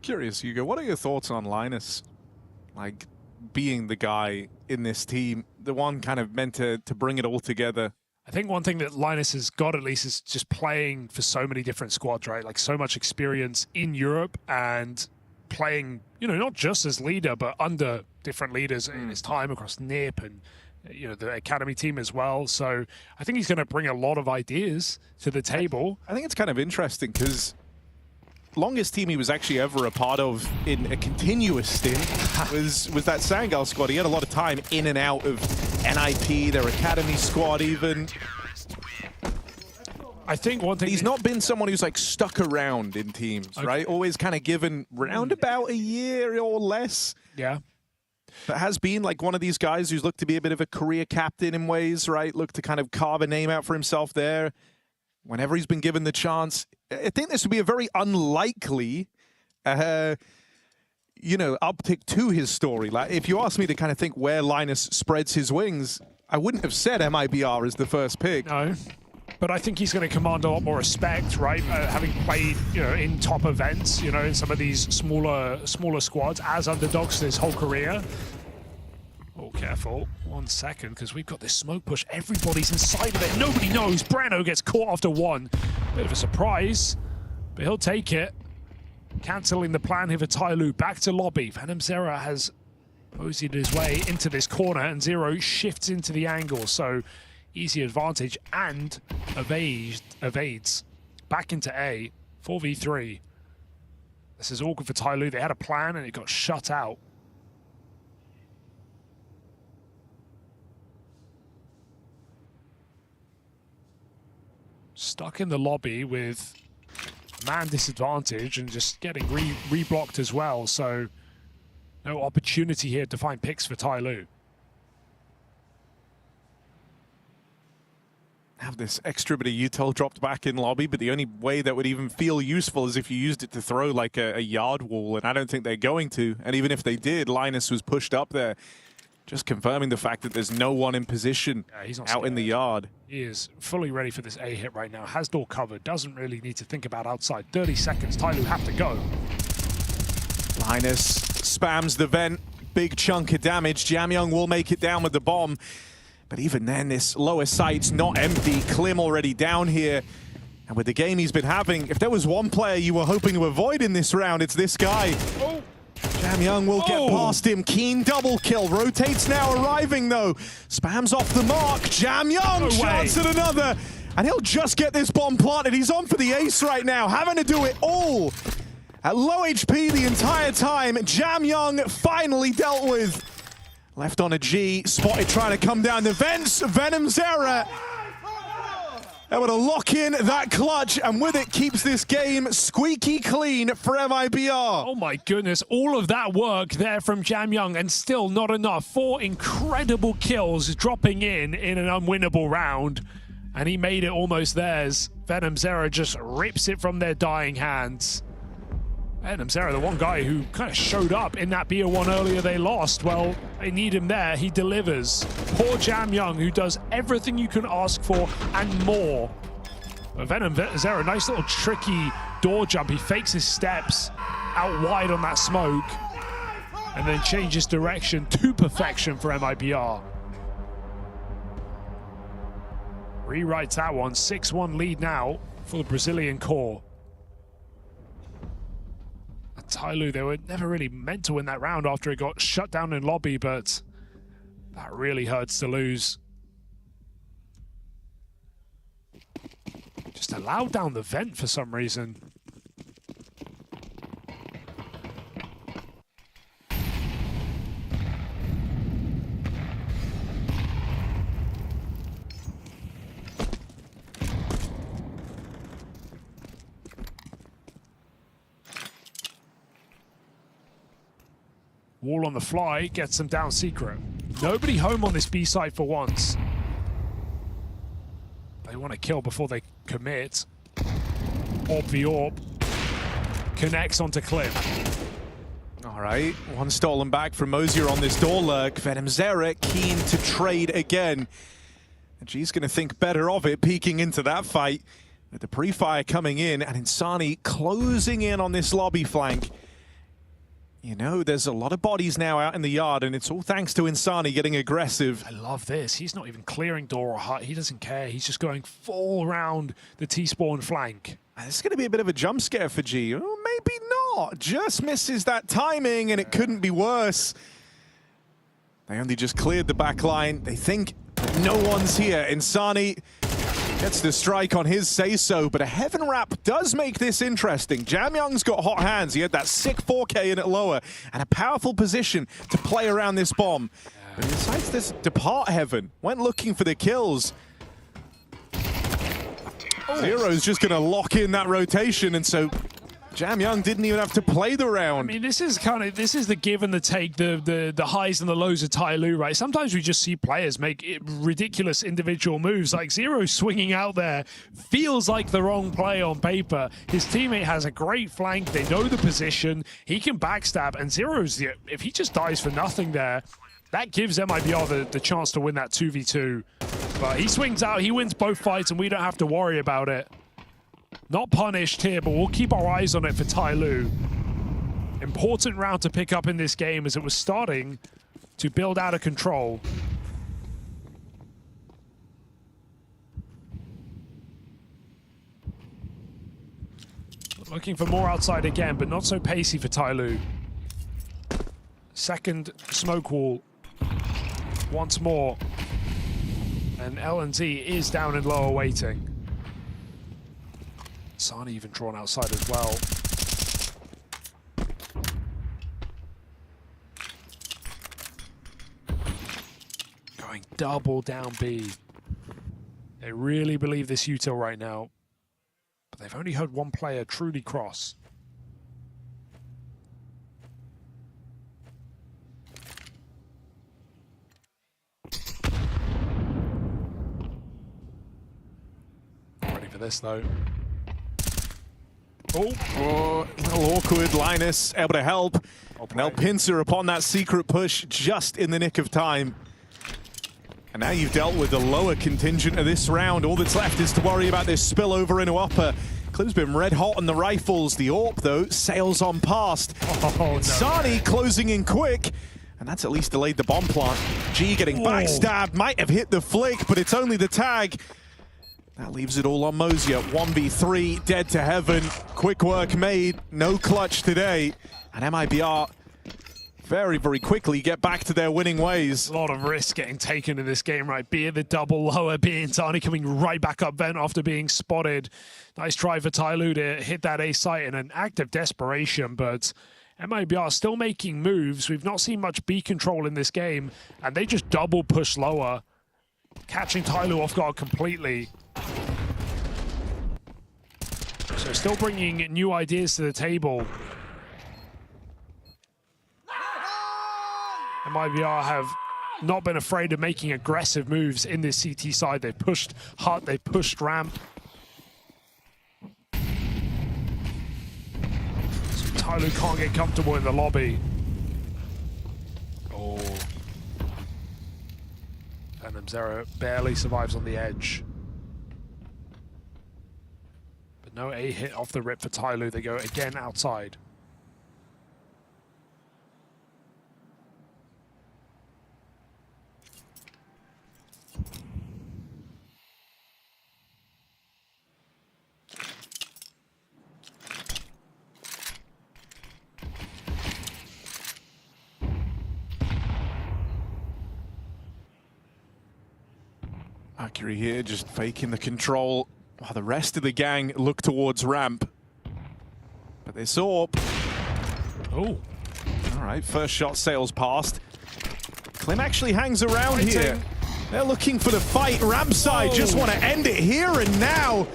[SPEAKER 4] Curious, Hugo, what are your thoughts on Linus? Like, being the guy in this team, the one kind of meant to bring it all together.
[SPEAKER 10] I think one thing that Linus has got at least is just playing for so many different squads, right? Like so much experience in Europe and playing, you know, not just as leader, but under different leaders in his time across NIP and, you know, the academy team as well. So I think he's going to bring a lot of ideas to the table.
[SPEAKER 4] I think it's kind of interesting because longest team he was actually ever a part of in a continuous stint was that Sangal squad. He had a lot of time in and out of NIP, their academy squad even.
[SPEAKER 10] I think one thing...
[SPEAKER 4] He's not been someone who's like stuck around in teams, right? Always kind of given round about a year or less.
[SPEAKER 10] Yeah.
[SPEAKER 4] But has been like one of these guys who's looked to be a bit of a career captain in ways, right? Looked to kind of carve a name out for himself there. Whenever he's been given the chance, I think this would be a very unlikely, you know, uptick to his story. Like, if you ask me to kind of think where Linus spreads his wings, I wouldn't have said MIBR as the first pick.
[SPEAKER 10] No. But I think he's going to command a lot more respect, right? Having played, in top events, in some of these smaller squads as underdogs his whole career. Oh, careful. 1 second, because we've got this smoke push. Everybody's inside of it. Nobody knows. Breno gets caught after one. Bit of a surprise, but he'll take it. Cancelling the plan here for TYLOO. Back to lobby. VenomZera has moseyed his way into this corner, and Zero shifts into the angle. So easy advantage and evades. Back into A. 4v3. This is awkward for TYLOO. They had a plan, and it got shut out. Stuck in the lobby with man disadvantage and just getting re-blocked as well, so no opportunity here to find picks for TYLOO.
[SPEAKER 4] Have this extra bit of util dropped back in lobby, but the only way that would even feel useful is if you used it to throw like a yard wall, and I don't think they're going to. And even if they did, Linus was pushed up there. Just confirming the fact that there's no one in position out in the yard.
[SPEAKER 10] He is fully ready for this A hit right now. Has door covered. Doesn't really need to think about outside. 30 seconds. TYLOO have to go.
[SPEAKER 4] Linus spams the vent. Big chunk of damage. Jamyoung will make it down with the bomb. But even then, this lower site's not empty. Klim already down here. And with the game he's been having, if there was one player you were hoping to avoid in this round, it's this guy.
[SPEAKER 10] Oh.
[SPEAKER 4] Jamyoung will get past him. Keen double kill. Rotates now, arriving though. Spams off the mark. Jamyoung chance at another. And he'll just get this bomb planted. He's on for the ace right now, having to do it all at low HP the entire time. Jamyoung finally dealt with. Left on a G. Spotted trying to come down the vents. VenomZera able to lock in that clutch, and with it keeps this game squeaky clean for MIBR.
[SPEAKER 10] Oh my goodness, all of that work there from Jamyoung, and still not enough. 4 incredible kills dropping in an unwinnable round, and he made it almost theirs. VenomZera just rips it from their dying hands. VenomZera, the one guy who kind of showed up in that BO1 earlier they lost. Well, they need him there. He delivers. Poor Jamyoung, who does everything you can ask for and more. But VenomZera, nice little tricky door jump. He fakes his steps out wide on that smoke and then changes direction to perfection for MIBR. Rewrites that one. 6-1 lead now for the Brazilian core. TYLOO, they were never really meant to win that round after it got shut down in lobby, but that really hurts to lose. Just allowed down the vent for some reason. Wall on the fly, gets them down secret. Nobody home on this B site for once. They want to kill before they commit. Orb v Orb. Connects onto Klim.
[SPEAKER 4] All right, one stolen back from Mosier on this door lurk. VenomZera keen to trade again. And she's going to think better of it, peeking into that fight. With the pre-fire coming in, and Insani closing in on this lobby flank. You know, there's a lot of bodies now out in the yard, and it's all thanks to Insani getting aggressive.
[SPEAKER 10] I love this. He's not even clearing door or hut. He doesn't care. He's just going full around the T-spawn flank.
[SPEAKER 4] This is going to be a bit of a jump scare for G. Oh, maybe not. Just misses that timing, and it couldn't be worse. They only just cleared the back line. They think no one's here. Insani gets the strike on his say-so, but a Heaven Wrap does make this interesting. Jamyoung's got hot hands. He had that sick 4K in it lower, and a powerful position to play around this bomb. But he decides to depart Heaven, went looking for the kills. Zero's just going to lock in that rotation, and so Jamyoung didn't even have to play the round.
[SPEAKER 10] I mean, this is the give and the take, the highs and the lows of TYLOO, right? Sometimes we just see players make ridiculous individual moves. Like Zero swinging out there feels like the wrong play on paper. His teammate has a great flank. They know the position. He can backstab, and Zero's if he just dies for nothing there, that gives MIBR the chance to win that 2v2. But he swings out, he wins both fights, and we don't have to worry about it. Not punished here, but we'll keep our eyes on it for TYLOO. Important round to pick up in this game as it was starting to build out of control. Looking for more outside again, but not so pacey for TYLOO. Second smoke wall once more. And L&T is down in lower waiting. Sani even drawn outside as well. Going double down B. They really believe this util right now. But they've only heard one player truly cross. Ready for this though.
[SPEAKER 4] Oh, a little awkward. Linus able to help. Now Pincer upon that secret push just in the nick of time. And now you've dealt with the lower contingent of this round. All that's left is to worry about this spillover into upper. Klim's been red hot on the rifles. The AWP, though, sails on past.
[SPEAKER 10] Oh,
[SPEAKER 4] Sani closing in quick. And that's at least delayed the bomb plant. G getting backstabbed. Might have hit the flick, but it's only the tag. That leaves it all on Mosier. 1v3, dead to heaven. Quick work made. No clutch today. And MIBR very, very quickly get back to their winning ways.
[SPEAKER 10] A lot of risk getting taken in this game, right? Be it the double lower, be it Sani coming right back up vent after being spotted. Nice try for TYLOO to hit that A site in an act of desperation, but MIBR still making moves. We've not seen much B control in this game, and they just double push lower, catching TYLOO off guard completely. So still bringing new ideas to the table. MIBR have not been afraid of making aggressive moves in this CT side. They've pushed hut, they've pushed ramp. So TYLOO can't get comfortable in the lobby. Oh. Venom Zero barely survives on the edge. But no A hit off the rip for TYLOO. They go again outside.
[SPEAKER 4] Mercury here just faking the control while the rest of the gang look towards ramp. But this AWP.
[SPEAKER 10] Oh.
[SPEAKER 4] All right, first shot sails past. Klim actually hangs around here. They're looking for the fight. Ramp side just want to end it here and now.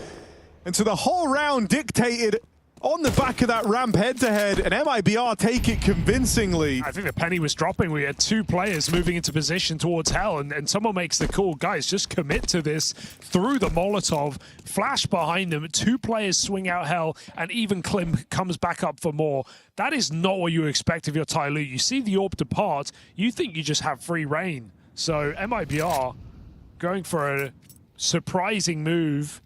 [SPEAKER 4] And so the whole round dictated on the back of that ramp head-to-head, and MIBR take it convincingly.
[SPEAKER 10] I think the penny was dropping. We had two players moving into position towards Hell, and someone makes the call. Guys, just commit to this. Through the Molotov, flash behind them, two players swing out Hell, and even Klim comes back up for more. That is not what you expect of your TYLOO. You see the AWP depart, you think you just have free reign. So MIBR going for a surprising move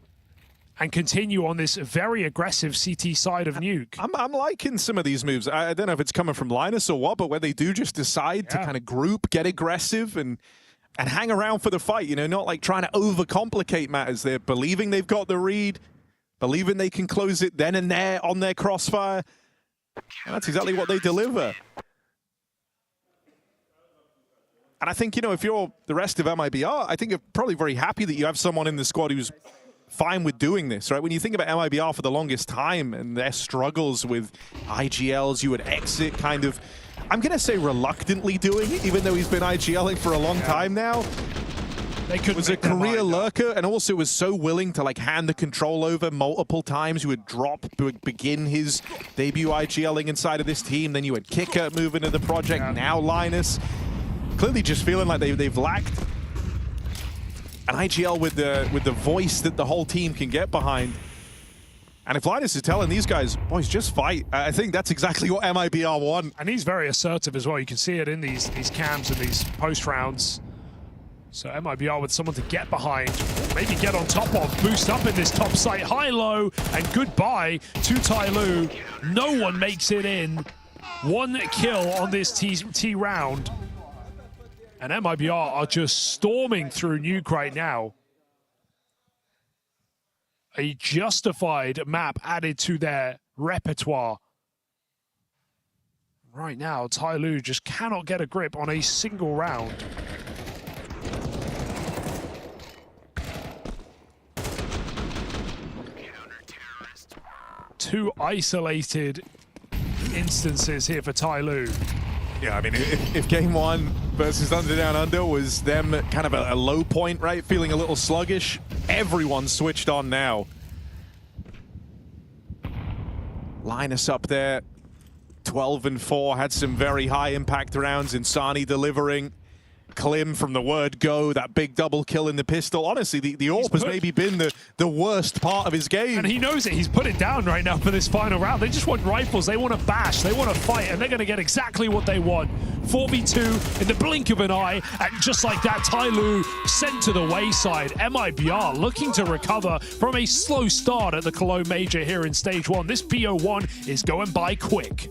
[SPEAKER 10] and continue on this very aggressive CT side of Nuke.
[SPEAKER 4] I'm liking some of these moves. I don't know if it's coming from Linus or what, but where they do just decide to kind of group, get aggressive, and hang around for the fight, you know, not like trying to overcomplicate matters. They're believing they've got the read, believing they can close it then and there on their crossfire. And that's exactly what they deliver. And I think, you know, if you're the rest of MIBR, I think you're probably very happy that you have someone in the squad who's fine with doing this, right? When you think about MIBR for the longest time and their struggles with IGLs, you would exit kind of, I'm going to say reluctantly doing it, even though he's been IGLing for a long time now.
[SPEAKER 10] They could
[SPEAKER 4] was a career lurker and also was so willing to like hand the control over multiple times. You would drop, begin his debut IGLing inside of this team. Then you had Kicker move into the project. Now Linus. Clearly just feeling like they've lacked an IGL with the voice that the whole team can get behind. And if Linus is telling these guys, boys, just fight, I think that's exactly what MIBR want.
[SPEAKER 10] And he's very assertive as well. You can see it in these cams and these post rounds. So MIBR with someone to get behind, maybe get on top of, boost up in this top site, high-low, and goodbye to TYLOO. No one makes it in. 1 kill on this T round. And MIBR are just storming through Nuke right now. A justified map added to their repertoire. Right now, TYLOO just cannot get a grip on a single round. Two isolated instances here for TYLOO.
[SPEAKER 4] Yeah, I mean, if game 1 versus THUNDERdOWNUNDER was them kind of a low point, right, feeling a little sluggish, everyone's switched on now. Linus up there, 12-4, had some very high impact rounds. Insani delivering. Klim from the word go, that big double kill in the pistol. Honestly, the AWP has maybe been the worst part of his game.
[SPEAKER 10] And he knows it. He's put it down right now for this final round. They just want rifles. They want to bash. They want to fight, and they're going to get exactly what they want. 4v2 in the blink of an eye, and just like that, TYLOO sent to the wayside. MIBR looking to recover from a slow start at the Cologne Major here in Stage 1. This BO1 is going by quick.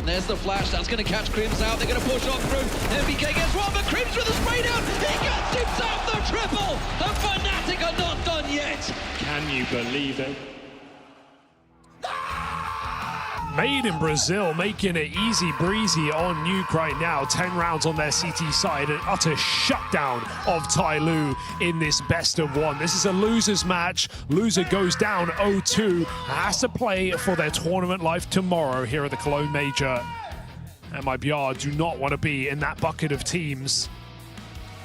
[SPEAKER 15] There's the flash. That's going to catch Crims out. They're going to push on through. MBK gets one, but Crims with a spray down. He gets himself the triple. And Fnatic are not done yet.
[SPEAKER 10] Can you believe it? Made in Brazil, making it easy breezy on Nuke right now. 10 rounds on their CT side, an utter shutdown of TYLOO in this best of one. This is a loser's match. Loser goes down 0-2, has to play for their tournament life tomorrow here at the Cologne Major. MIBR do not want to be in that bucket of teams.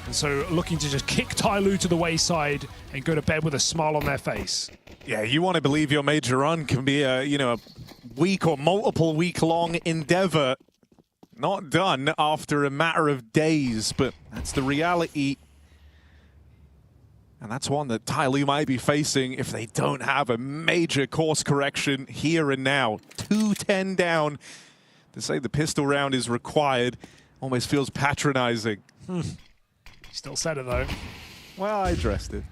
[SPEAKER 10] And so looking to just kick TYLOO to the wayside and go to bed with a smile on their face.
[SPEAKER 4] Yeah, you want to believe your major run can be a, a week or multiple week-long endeavor. Not done after a matter of days, but that's the reality. And that's one that TYLOO might be facing if they don't have a major course correction here and now. 2-10 down. To say the pistol round is required almost feels patronizing.
[SPEAKER 10] Still said it though.
[SPEAKER 4] Well, I addressed it.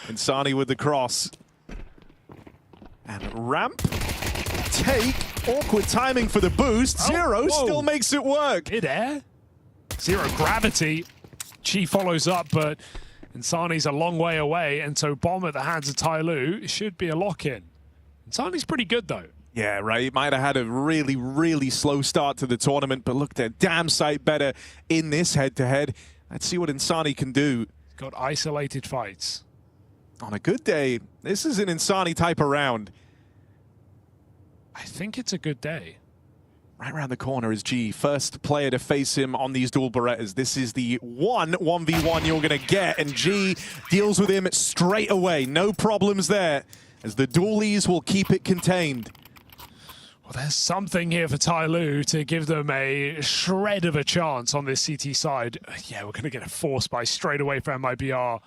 [SPEAKER 4] Insani with the cross. And ramp. Take. Awkward timing for the boost. Zero still makes it work.
[SPEAKER 10] Mid-air. Zero gravity. Chi follows up, but Insani's a long way away, and so bomb at the hands of TYLOO should be a lock-in. Insani's pretty good though.
[SPEAKER 4] Yeah, right. He might have had a really, really slow start to the tournament, but looked a damn sight better in this head-to-head. Let's see what Insani can do.
[SPEAKER 10] Got isolated fights.
[SPEAKER 4] On a good day, this is an Insani type of round.
[SPEAKER 10] I think it's a good day.
[SPEAKER 4] Right around the corner is G. First player to face him on these dual Berettas. This is the 1v1 you're going to get, and G deals with him straight away. No problems there, as the dualies will keep it contained.
[SPEAKER 10] Well, there's something here for TYLOO to give them a shred of a chance on this CT side. Yeah, we're going to get a force buy straight away for MIBR.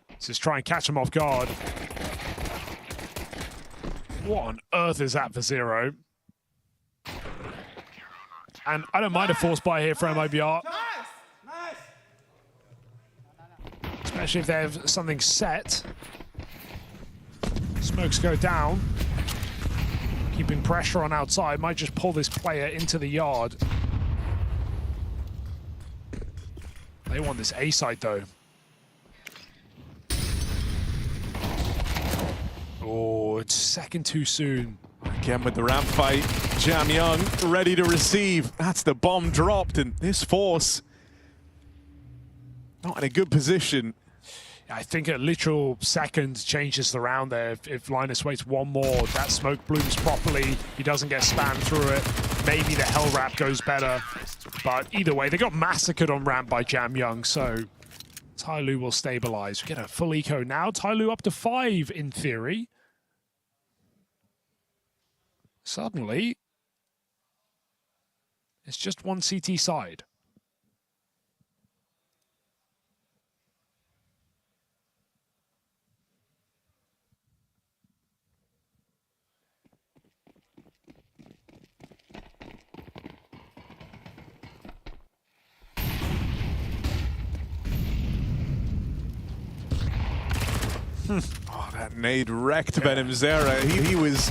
[SPEAKER 10] Let's just try and catch them off guard. What on earth is that for Zero? And I don't mind a force buy here for MIBR. Especially if they have something set. Smokes go down. Keeping pressure on outside. Might just pull this player into the yard. They want this A side though. Oh, it's second too soon.
[SPEAKER 4] Again with the ramp fight. Jam Young ready to receive. That's the bomb dropped, and this force not in a good position.
[SPEAKER 10] I think a literal second changes the round there. If Linus waits one more, that smoke blooms properly. He doesn't get spammed through it. Maybe the Hell Wrap goes better. But either way, they got massacred on ramp by Jam Young, so TYLOO will stabilize. We get a full eco now. TYLOO up to 5 in theory. Suddenly, it's just one CT side.
[SPEAKER 4] Oh, that nade wrecked VenomZera. He was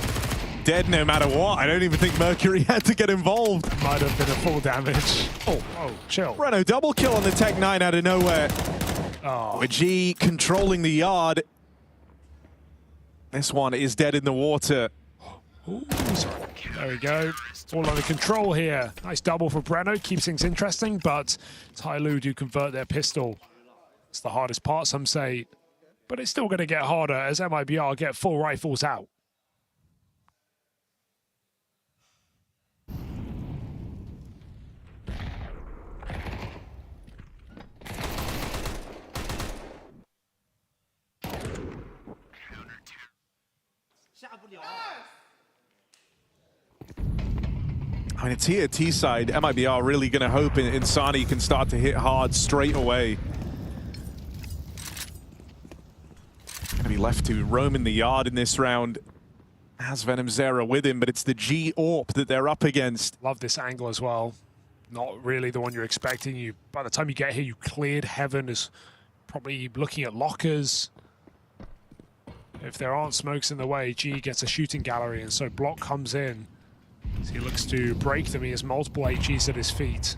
[SPEAKER 4] dead no matter what. I don't even think Mercury had to get involved.
[SPEAKER 10] Might have been a full damage. Oh, chill.
[SPEAKER 4] Renault double kill on the Tech 9 out of nowhere.
[SPEAKER 10] Oh.
[SPEAKER 4] With G controlling the yard. This one is dead in the water.
[SPEAKER 10] Ooh, there we go. All under control here. Nice double for Breno. Keeps things interesting, but TYLOO do convert their pistol. It's the hardest part, some say. But it's still going to get harder as MIBR get full rifles out.
[SPEAKER 4] I mean, it's here, T-side. MIBR really going to hope Insani can start to hit hard straight away. Going to be left to roam in the yard in this round. Has VenomZera with him, but it's the G AWP that they're up against.
[SPEAKER 10] Love this angle as well. Not really the one you're expecting. By the time you get here, you cleared Heaven, is probably looking at lockers. If there aren't smokes in the way, G gets a shooting gallery, and so Block comes in. As he looks to break them, he has multiple HEs at his feet.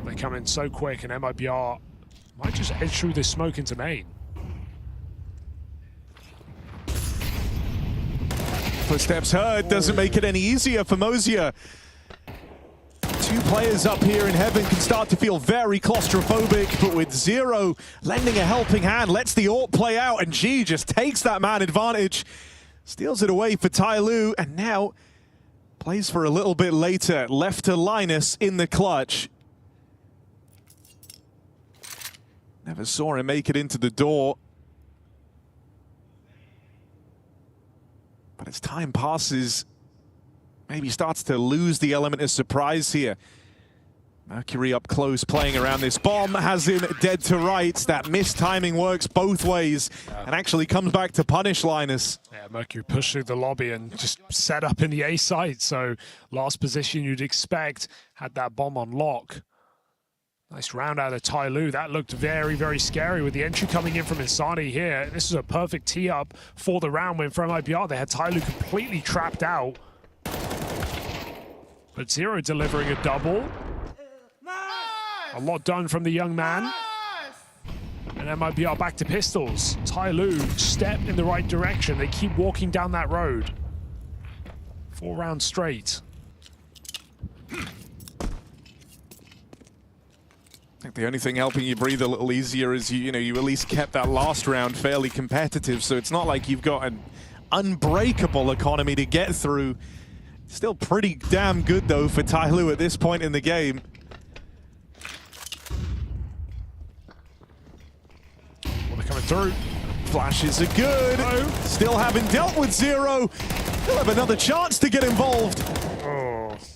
[SPEAKER 10] They come in so quick, and MIBR might just edge through this smoke into main.
[SPEAKER 4] Footsteps heard, doesn't make it any easier for Mosier. Two players up here in heaven can start to feel very claustrophobic, but with Zero lending a helping hand, lets the AWP play out, and G just takes that man advantage, steals it away for TYLOO, and now plays for a little bit later, left to Linus in the clutch. Never saw him make it into the door. But as time passes, maybe starts to lose the element of surprise here. Mercury up close, playing around this bomb, has him dead to rights. That missed timing works both ways and actually comes back to punish Linus.
[SPEAKER 10] Yeah, Mercury pushed through the lobby and just set up in the A site. So last position you'd expect, had that bomb on lock. Nice round out of TYLOO. That looked very, very scary with the entry coming in from Insani here. This is a perfect tee up for the round win from MIBR. They had TYLOO completely trapped out. But Zero delivering a double. A lot done from the young man. And MIBR back to pistols. TYLOO step in the right direction. They keep walking down that road. 4 rounds straight.
[SPEAKER 4] I think the only thing helping you breathe a little easier is you at least kept that last round fairly competitive, so it's not like you've got an unbreakable economy to get through. Still pretty damn good though for TYLOO at this point in the game.
[SPEAKER 10] Well, they're coming through.
[SPEAKER 4] Flashes are good. Still haven't dealt with Zero. They'll have another chance to get involved.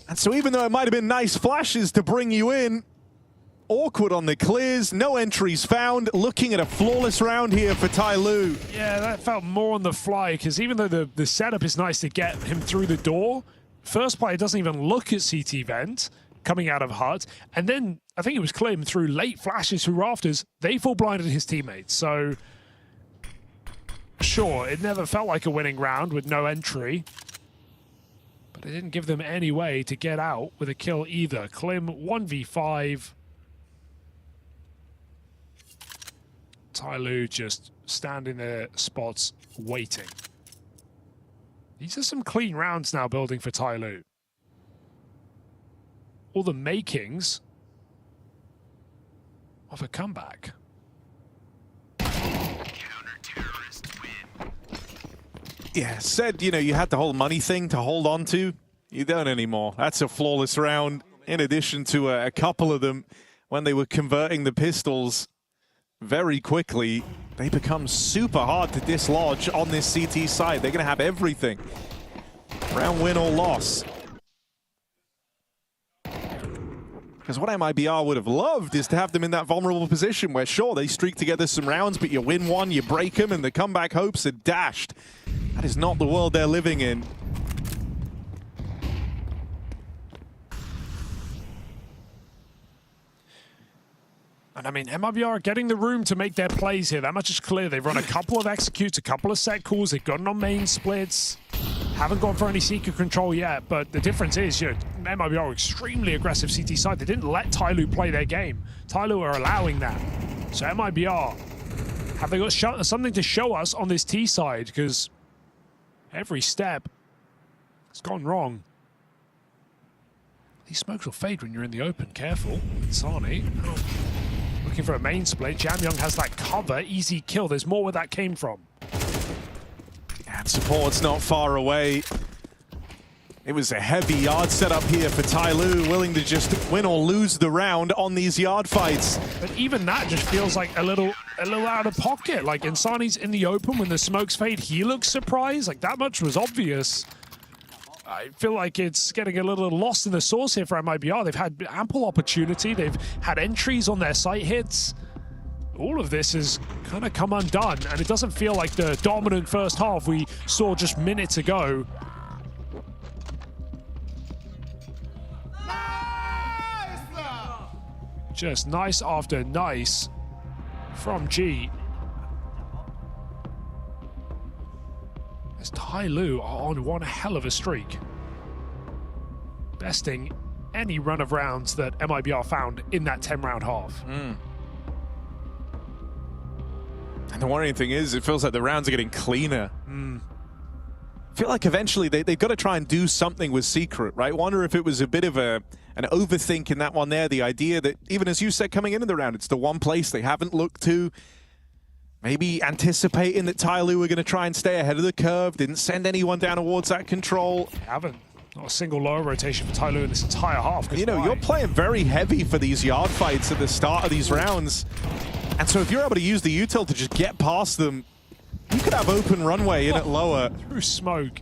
[SPEAKER 4] And so even though it might have been nice flashes to bring you in, awkward on the clears, no entries found, looking at a flawless round here for TYLOO.
[SPEAKER 10] Yeah, that felt more on the fly, because even though the setup is nice to get him through the door, first player doesn't even look at CT vent coming out of hut, and then I think it was clear through late flashes through rafters, they full blinded his teammates. So sure, it never felt like a winning round with no entry, but it didn't give them any way to get out with a kill either. Klim 1v5. TYLOO just standing their spots waiting. These are some clean rounds now building for TYLOO. All the makings of a comeback.
[SPEAKER 4] Yeah, said, you had the whole money thing to hold on to. You don't anymore. That's a flawless round, in addition to a couple of them when they were converting the pistols very quickly. They become super hard to dislodge on this CT side. They're going to have everything. Round win or loss. Because what MIBR would have loved is to have them in that vulnerable position where, sure, they streak together some rounds, but you win one, you break them, and the comeback hopes are dashed. That is not the world they're living in.
[SPEAKER 10] And I mean, MIBR are getting the room to make their plays here. That much is clear. They've run a couple of executes, a couple of set calls. They've gotten on main splits. Haven't gone for any secret control yet, but the difference is, MIBR are extremely aggressive CT side. They didn't let TYLOO play their game. TYLOO are allowing that. So MIBR, have they got something to show us on this T side? Because every step has gone wrong. These smokes will fade when you're in the open. Careful. Insani. Looking for a main split. Jamyoung has that cover. Easy kill. There's more where that came from.
[SPEAKER 4] And support's not far away. It was a heavy yard setup here for TYLOO, willing to just win or lose the round on these yard fights.
[SPEAKER 10] But even that just feels like a little out of pocket. Like Insani's in the open when the smokes fade. He looks surprised. Like that much was obvious. I feel like it's getting a little lost in the sauce here for MIBR. They've had ample opportunity. They've had entries on their site hits. All of this has kind of come undone, and it doesn't feel like the dominant first half we saw just minutes ago. Just nice after nice from G. As TYLOO are on one hell of a streak, besting any run of rounds that MIBR found in that 10-round half.
[SPEAKER 4] And the worrying thing is, it feels like the rounds are getting cleaner. I feel like eventually they've got to try and do something with Secret, right? Wonder if it was a bit of an overthink in that one there. The idea that, even as you said coming into the round, it's the one place they haven't looked to. Maybe anticipating that TYLOO were going to try and stay ahead of the curve, didn't send anyone down towards that control.
[SPEAKER 10] Haven't. Not a single lower rotation for TYLOO in this entire half.
[SPEAKER 4] You know, you're playing very heavy for these yard fights at the start of these rounds. And so if you're able to use the util to just get past them, you could have open runway in at lower.
[SPEAKER 10] Through smoke.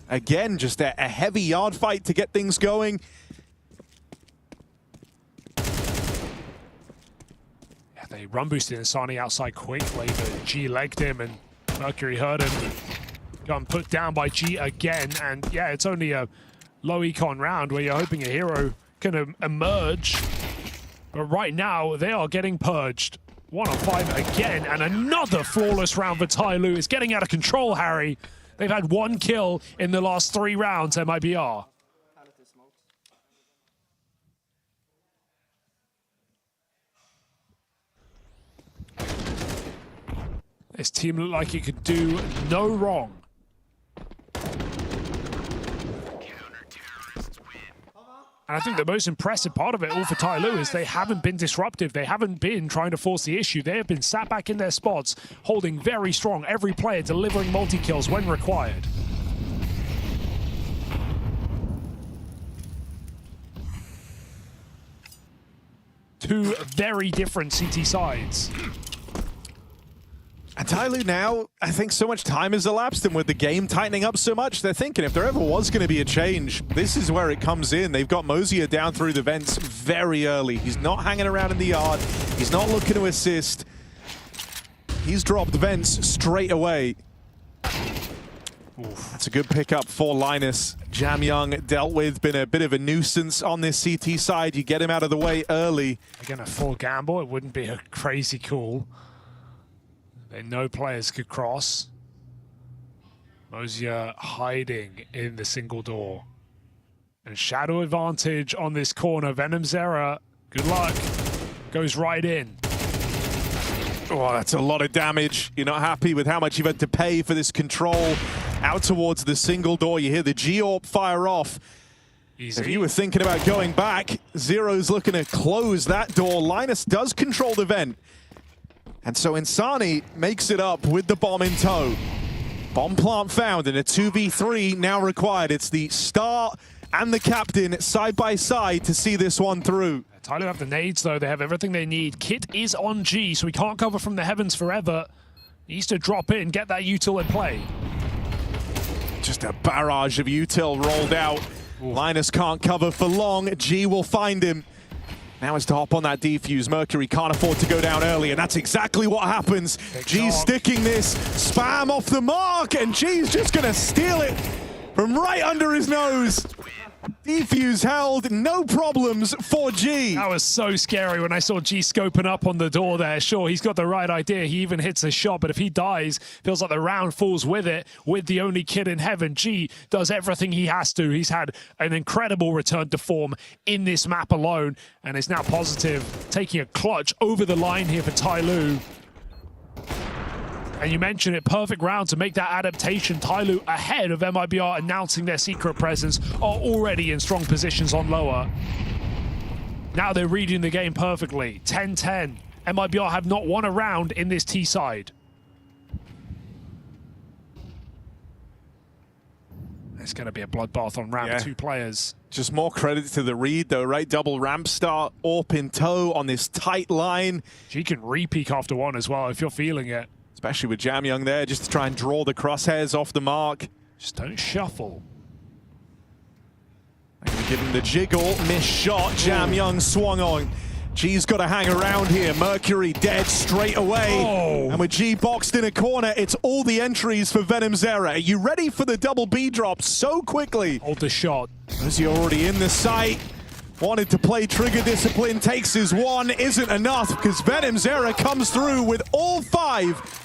[SPEAKER 4] Again, just a heavy yard fight to get things going.
[SPEAKER 10] Yeah, they run boosted Insani outside quickly, but G legged him and Mercury heard him. Got put down by G again, and yeah, it's only a low econ round where you're hoping a hero can emerge. But right now, they are getting purged. 1 on 5 again, and another flawless round for TYLOO. It's getting out of control, Harry. They've had 1 kill in the last 3 rounds, MIBR. This team looked like it could do no wrong. And I think the most impressive part of it all for TYLOO is they haven't been disruptive. They haven't been trying to force the issue. They have been sat back in their spots, holding very strong. Every player delivering multi-kills when required. Two very different CT sides.
[SPEAKER 4] And TYLOO now, I think so much time has elapsed, and with the game tightening up so much, they're thinking if there ever was going to be a change, this is where it comes in. They've got Mosier down through the vents very early. He's not hanging around in the yard. He's not looking to assist. He's dropped vents straight away. Oof. That's a good pickup for Linus. Jam Young dealt with, been a bit of a nuisance on this CT side. You get him out of the way early.
[SPEAKER 10] Again, a full gamble. It wouldn't be a crazy call. No players could cross. Mosier hiding in the single door. And shadow advantage on this corner. VenomZera, good luck. Goes right in.
[SPEAKER 4] Oh, that's a lot of damage. You're not happy with how much you've had to pay for this control. Out towards the single door. You hear the G-Orb fire off.
[SPEAKER 10] Easy.
[SPEAKER 4] If you were thinking about going back, Zero's looking to close that door. Linus does control the vent. And so Insani makes it up with the bomb in tow. Bomb plant found and a 2v3 now required. It's the star and the captain side by side to see this one through.
[SPEAKER 10] TYLOO have the nades though, they have everything they need. Kit is on G, so he can't cover from the heavens forever. He needs to drop in, get that util in play.
[SPEAKER 4] Just a barrage of util rolled out. Ooh. Linus can't cover for long. G will find him. Now it's to hop on that defuse. Mercury can't afford to go down early, and that's exactly what happens. G's sticking this, spam off the mark, and G's just gonna steal it from right under his nose. Defuse held, no problems for G.
[SPEAKER 10] That was so scary when I saw G scoping up on the door there. Sure, he's got the right idea. He even hits a shot, but if he dies, feels like the round falls with it, with the only kid in heaven. G does everything he has to. He's had an incredible return to form in this map alone, and is now positive, taking a clutch over the line here for TYLOO. And you mentioned it, perfect round to make that adaptation. TYLOO ahead of MIBR announcing their secret presence, are already in strong positions on lower. Now they're reading the game perfectly. 10-10. MIBR have not won a round in this T side. It's going to be a bloodbath on round 2 players.
[SPEAKER 4] Just more credit to the read though, right? Double ramp start, AWP in tow on this tight line.
[SPEAKER 10] She can re-peek after one as well if you're feeling it.
[SPEAKER 4] Especially with Jam Young there, just to try and draw the crosshairs off the mark.
[SPEAKER 10] Just don't shuffle.
[SPEAKER 4] Give him the jiggle, missed shot. Jam Young swung on. G's got to hang around here. Mercury dead straight away.
[SPEAKER 10] Oh.
[SPEAKER 4] And with G boxed in a corner, it's all the entries for VenomZera. Are you ready for the double B drop so quickly?
[SPEAKER 10] Hold the shot.
[SPEAKER 4] As you're already in the site. Wanted to play trigger discipline, takes his one, isn't enough because VenomZera comes through with all 5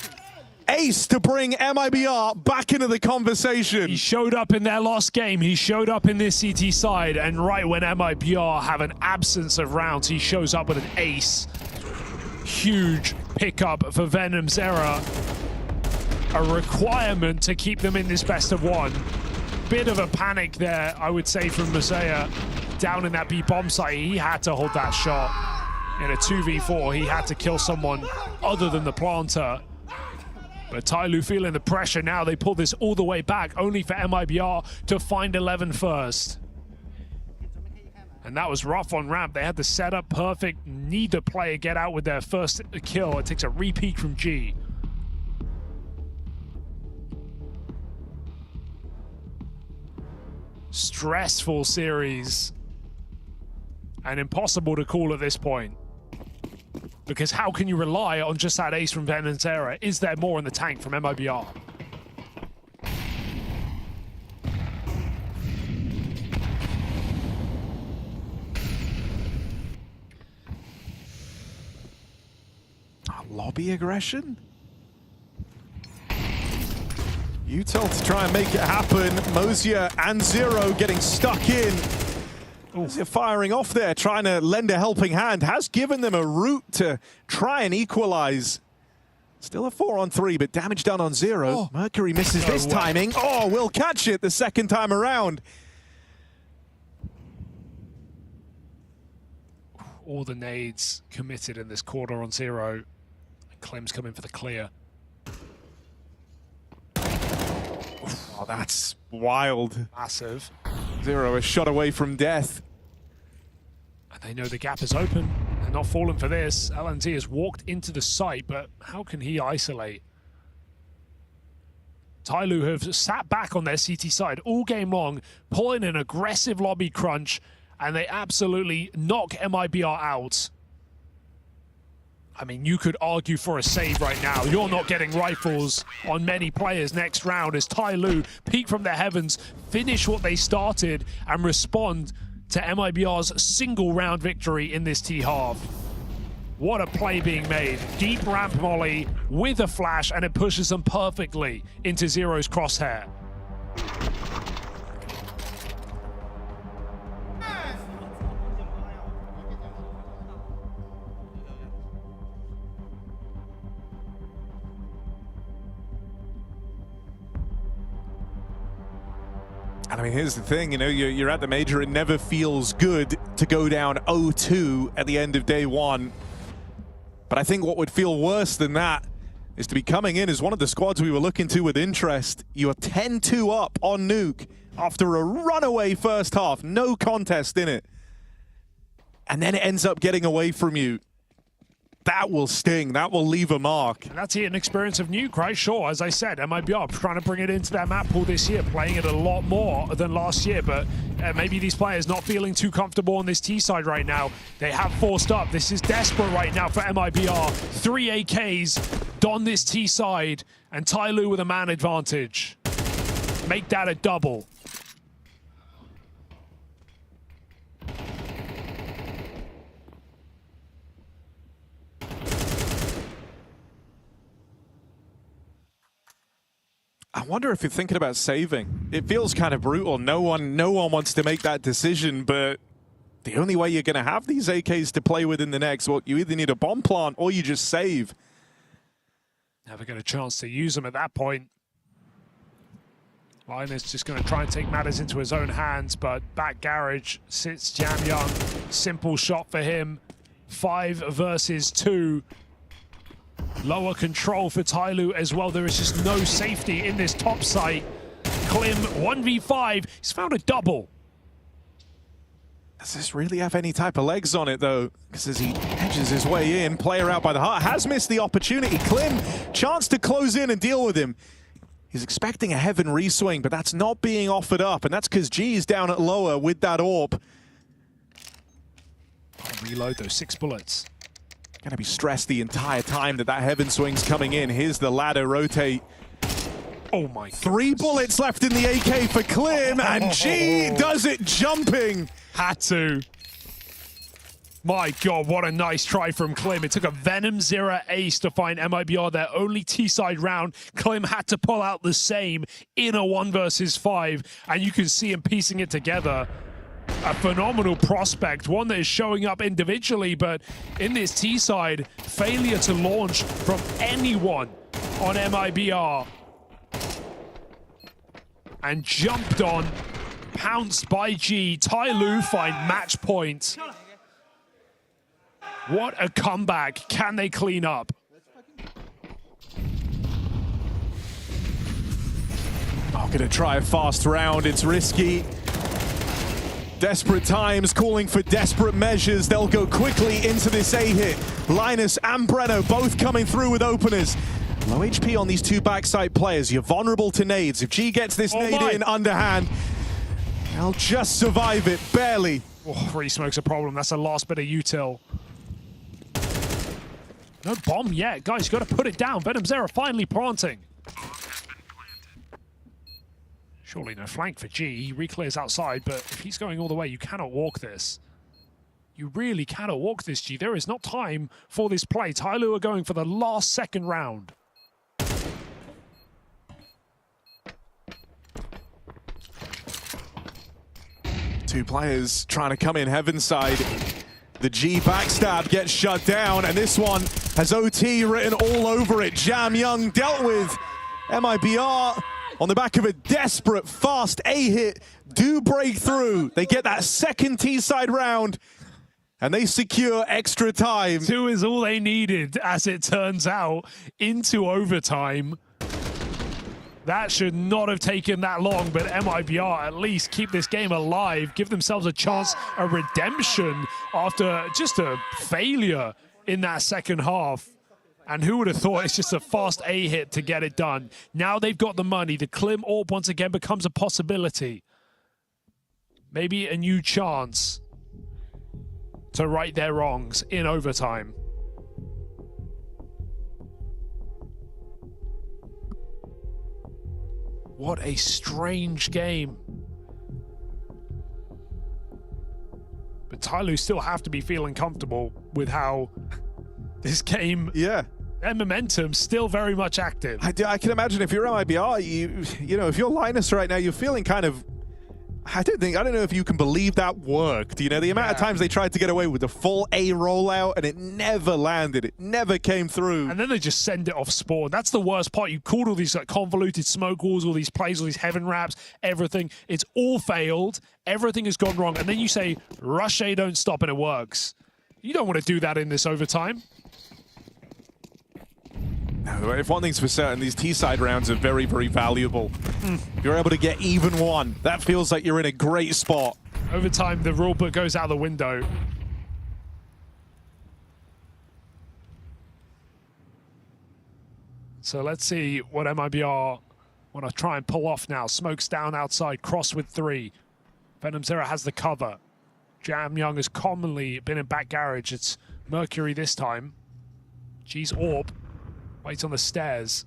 [SPEAKER 4] ace to bring MIBR back into the conversation.
[SPEAKER 10] He showed up in their last game. He showed up in this CT side. And right when MIBR have an absence of rounds, he shows up with an ace. Huge pickup for Venom's Era. A requirement to keep them in this best of one. Bit of a panic there, I would say, from Messiah. Down in that B bomb site, he had to hold that shot. In a 2v4, he had to kill someone other than the planter. But TYLOO feeling the pressure now. They pull this all the way back, only for MIBR to find 11 first. And that was rough on ramp. They had the setup perfect. Neither player get out with their first kill. It takes a repeat from G. Stressful series. And impossible to call at this point. Because how can you rely on just that ace from Venom's Era? Is there more in the tank from MIBR?
[SPEAKER 4] Lobby aggression? Utel to try and make it happen. Mosier and Zero getting stuck in. Mosier firing off there, trying to lend a helping hand. Has given them a route to try and equalize. Still a 4-on-3, but damage done on Zero. Oh. Mercury misses this timing. Oh, will catch it the second time around.
[SPEAKER 10] All the nades committed in this quarter on Zero. Clem's coming for the clear.
[SPEAKER 4] Oh, that's wild.
[SPEAKER 10] Massive.
[SPEAKER 4] Zero is shot away from death.
[SPEAKER 10] And they know the gap is open. They're not falling for this. LNT has walked into the site, but how can he isolate? TYLOO have sat back on their CT side all game long, pulling an aggressive lobby crunch, and they absolutely knock MIBR out. I mean, you could argue for a save right now. You're not getting rifles on many players next round as TYLOO peek from the heavens, finish what they started, and respond to MIBR's single round victory in this T-half. What a play being made. Deep ramp molly with a flash, and it pushes them perfectly into Zero's crosshair.
[SPEAKER 4] And I mean, here's the thing, you know, you're at the major, it never feels good to go down 0-2 at the end of day one. But I think what would feel worse than that is to be coming in as one of the squads we were looking to with interest. You're 10-2 up on Nuke after a runaway first half, no contest in it. And then it ends up getting away from you. That will sting. That will leave a mark.
[SPEAKER 10] And that's an experience of Nuke, right? Sure, as I said, MIBR trying to bring it into their map pool this year, playing it a lot more than last year, but maybe these players not feeling too comfortable on this T side right now. They have forced up. This is desperate right now for MIBR. 3 AKs on this T side, and TYLOO with a man advantage. Make that a double.
[SPEAKER 4] I wonder if you're thinking about saving. It feels kind of brutal. No one wants to make that decision, but the only way you're going to have these AKs to play with in the next, well, you either need a bomb plant or you just save.
[SPEAKER 10] Never get a chance to use them at that point. Linus just going to try and take matters into his own hands, but back garage sits Jam Young. Simple shot for him. 5 versus 2. Lower control for TYLOO as well. There is just no safety in this top site. Klim 1v5. He's found a double.
[SPEAKER 4] Does this really have any type of legs on it, though? Because as he edges his way in, player out by the heart, has missed the opportunity. Klim, chance to close in and deal with him. He's expecting a heaven reswing, but that's not being offered up, and that's because G is down at lower with that orb.
[SPEAKER 10] Reload those 6 bullets.
[SPEAKER 4] Gonna be stressed the entire time that heaven swing's coming in. Here's the ladder rotate.
[SPEAKER 10] Oh my God.
[SPEAKER 4] 3 bullets left in the AK for Klim, and G does it jumping.
[SPEAKER 10] Had to. My God, what a nice try from Klim. It took a Venom Zero ace to find MIBR their only T-side round. Klim had to pull out the same in a 1 versus 5, and you can see him piecing it together. A phenomenal prospect, one that is showing up individually, but in this T-side, failure to launch from anyone on MIBR. And jumped on, pounced by G. TYLOO find match point. What a comeback. Can they clean up?
[SPEAKER 4] Oh, gonna try a fast round. It's risky. Desperate times calling for desperate measures. They'll go quickly into this A hit. Linus and Breno both coming through with openers. Low HP on these two backside players. You're vulnerable to nades. If G gets this nade in underhand, they'll just survive it, barely.
[SPEAKER 10] Oh, free smoke's a problem. That's the last bit of util. No bomb yet. Guys, you got to put it down. Venom Zero finally planting. Surely no flank for G. He reclears outside, but if he's going all the way, you cannot walk this. You really cannot walk this, G. There is not time for this play. TYLOO are going for the last second round.
[SPEAKER 4] Two players trying to come in heaven side. The G backstab gets shut down, and this one has OT written all over it. Jam Young dealt with. MIBR on the back of a desperate fast A hit do break through. They get that second T-side round, and they secure extra time.
[SPEAKER 10] 2 is all they needed, as it turns out, into overtime. That should not have taken that long, but MIBR at least keep this game alive, give themselves a chance, a redemption after just a failure in that second half. And who would have thought it's just a fast A hit to get it done. Now they've got the money. The Klim Orb once again becomes a possibility. Maybe a new chance to right their wrongs in overtime. What a strange game. But TYLOO still have to be feeling comfortable with how this game, their momentum still very much active.
[SPEAKER 4] I can imagine if you're MIBR, you know, if you're Linus right now, you're feeling kind of, I don't know if you can believe that worked. You know, the amount of times they tried to get away with the full A rollout and it never landed. It never came through.
[SPEAKER 10] And then they just send it off spawn. That's the worst part. You called all these like convoluted smoke walls, all these plays, all these heaven wraps, everything. It's all failed. Everything has gone wrong. And then you say, rush A, don't stop, and it works. You don't want to do that in this overtime.
[SPEAKER 4] No, if one thing's for certain, these T-side rounds are very, very valuable. If you're able to get even one, that feels like you're in a great spot.
[SPEAKER 10] Overtime, the rulebook goes out the window. So let's see what MIBR want to try and pull off now. Smoke's down outside, cross with 3. Venom Zero has the cover. Jam Young has commonly been in back garage. It's Mercury this time. G's Orb. Waits on the stairs.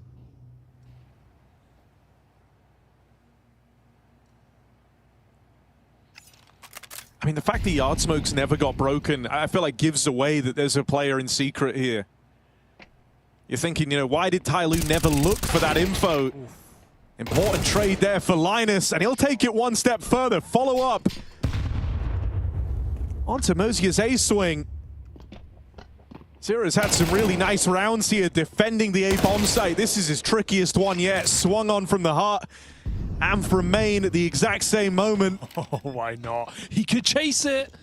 [SPEAKER 4] I mean, the fact that Yard Smoke's never got broken, I feel like gives away that there's a player in secret here. You're thinking, you know, why did TYLOO never look for that info? Important trade there for Linus, and he'll take it one step further. Follow up onto Mosia's A swing. Zero's had some really nice rounds here defending the A bomb site. This is his trickiest one yet. Swung on from the heart and from main at the exact same moment.
[SPEAKER 10] Oh, why not? He could chase it.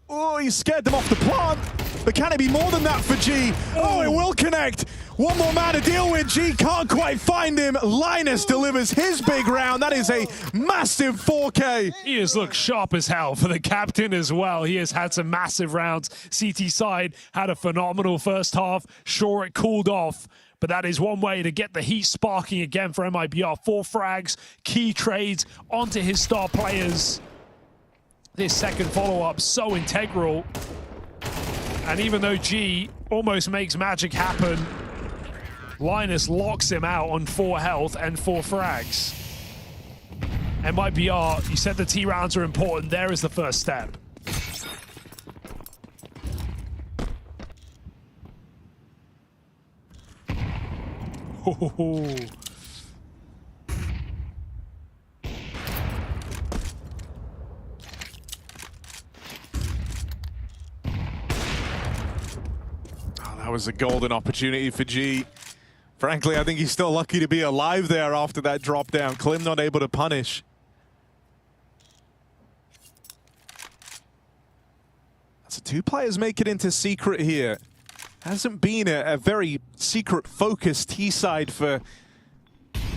[SPEAKER 4] Oh, he scared them off the plant. But can it be more than that for G? Oh, it will connect. One more man to deal with. G can't quite find him. Linus delivers his big round. That is a massive 4K.
[SPEAKER 10] He has looked sharp as hell for the captain as well. He has had some massive rounds. CT side had a phenomenal first half. Sure, it cooled off, but that is one way to get the heat sparking again for MIBR. 4 frags, key trades onto his star players. This second follow-up so integral. And even though G almost makes magic happen, Linus locks him out on 4 health and 4 frags. MIBR, you said the T rounds are important. There is the first step. Oh,
[SPEAKER 4] that was a golden opportunity for G. Frankly, I think he's still lucky to be alive there after that drop down. Klim not able to punish. So 2 players make it into secret here. Hasn't been a very secret focused T-side for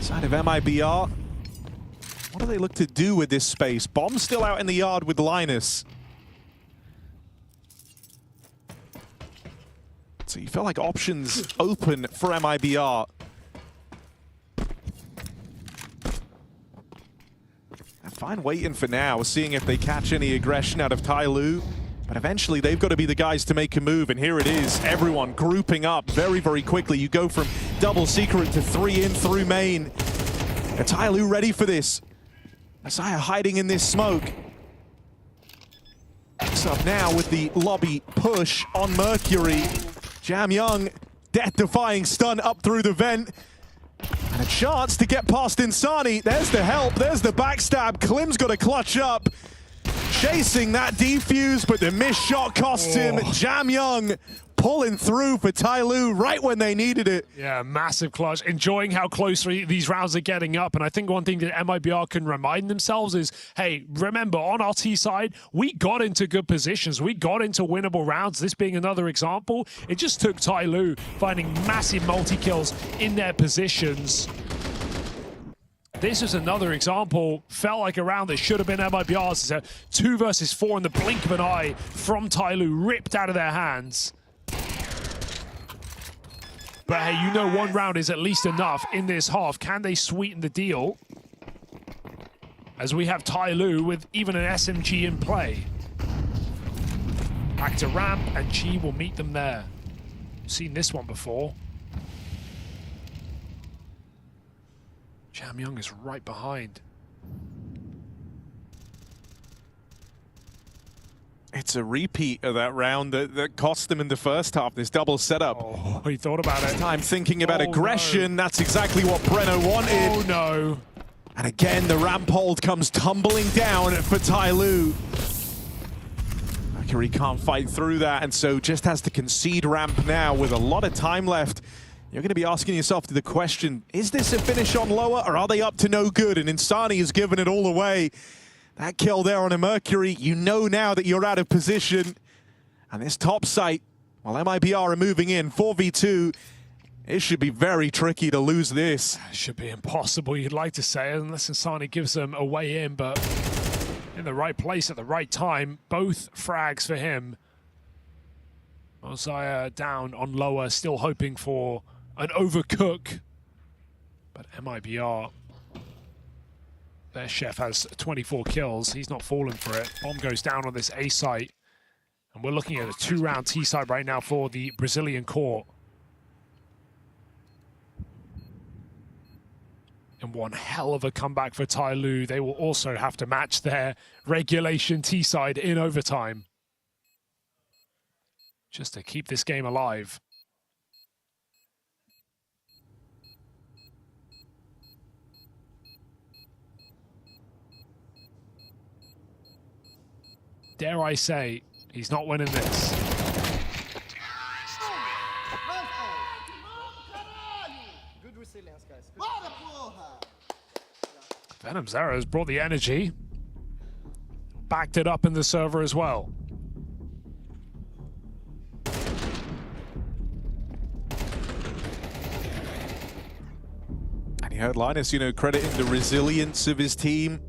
[SPEAKER 4] side of MIBR. What do they look to do with this space? Bomb's still out in the yard with Linus. So you feel like options open for MIBR. They're fine waiting for now, seeing if they catch any aggression out of TYLOO. But eventually they've got to be the guys to make a move, and here it is. Everyone grouping up very, very quickly. You go from double secret to 3 in through main. And TYLOO ready for this. Messiah hiding in this smoke. Next up now with the lobby push on Mercury. Jam Young, death-defying stun up through the vent. And a chance to get past Insani. There's the help, there's the backstab. Klim's got to clutch up. Chasing that defuse, but the missed shot costs him. Jam Young pulling through for TYLOO right when they needed it.
[SPEAKER 10] yeah, massive clutch. Enjoying how close these rounds are getting up. And I think one thing that MIBR can remind themselves is, hey, remember, on our T side, we got into good positions. We got into winnable rounds. This being another example, it just took TYLOO finding massive multi-kills in their positions. This is another example. Felt like a round that should have been MIBR's. It's a 2 versus 4 in the blink of an eye from TYLOO, ripped out of their hands. But hey, you know one round is at least enough in this half. Can they sweeten the deal? As we have TYLOO with even an SMG in play. Back to ramp, and Chi will meet them there. Seen this one before. Jam Young is right behind.
[SPEAKER 4] It's a repeat of that round that cost them in the first half, this double setup.
[SPEAKER 10] Oh, he thought about it.
[SPEAKER 4] This time thinking about aggression, no. That's exactly what Brenno wanted.
[SPEAKER 10] Oh no.
[SPEAKER 4] And again, the ramp hold comes tumbling down for TYLOO. Mercury can't fight through that, and so just has to concede ramp now with a lot of time left. You're going to be asking yourself the question, is this a finish on lower, or are they up to no good? And Insani has given it all away. That kill there on a Mercury, you know now that you're out of position. And this top site, while MIBR are moving in, 4v2, it should be very tricky to lose this.
[SPEAKER 10] It should be impossible, you'd like to say, unless Insani gives them a way in, but in the right place at the right time. Both frags for him. Mosiah down on lower, still hoping for an overcook. But MIBR, their chef has 24 kills. He's not falling for it. Bomb goes down on this A site. And we're looking at a 2-round T side right now for the Brazilian court. And one hell of a comeback for TYLOO. They will also have to match their regulation T side in overtime, just to keep this game alive. Dare I say, he's not winning this.
[SPEAKER 19] Good resilience, guys.
[SPEAKER 10] Venom Zera has brought the energy. Backed it up in the server as well.
[SPEAKER 4] And you heard Linus, you know, crediting the resilience of his team.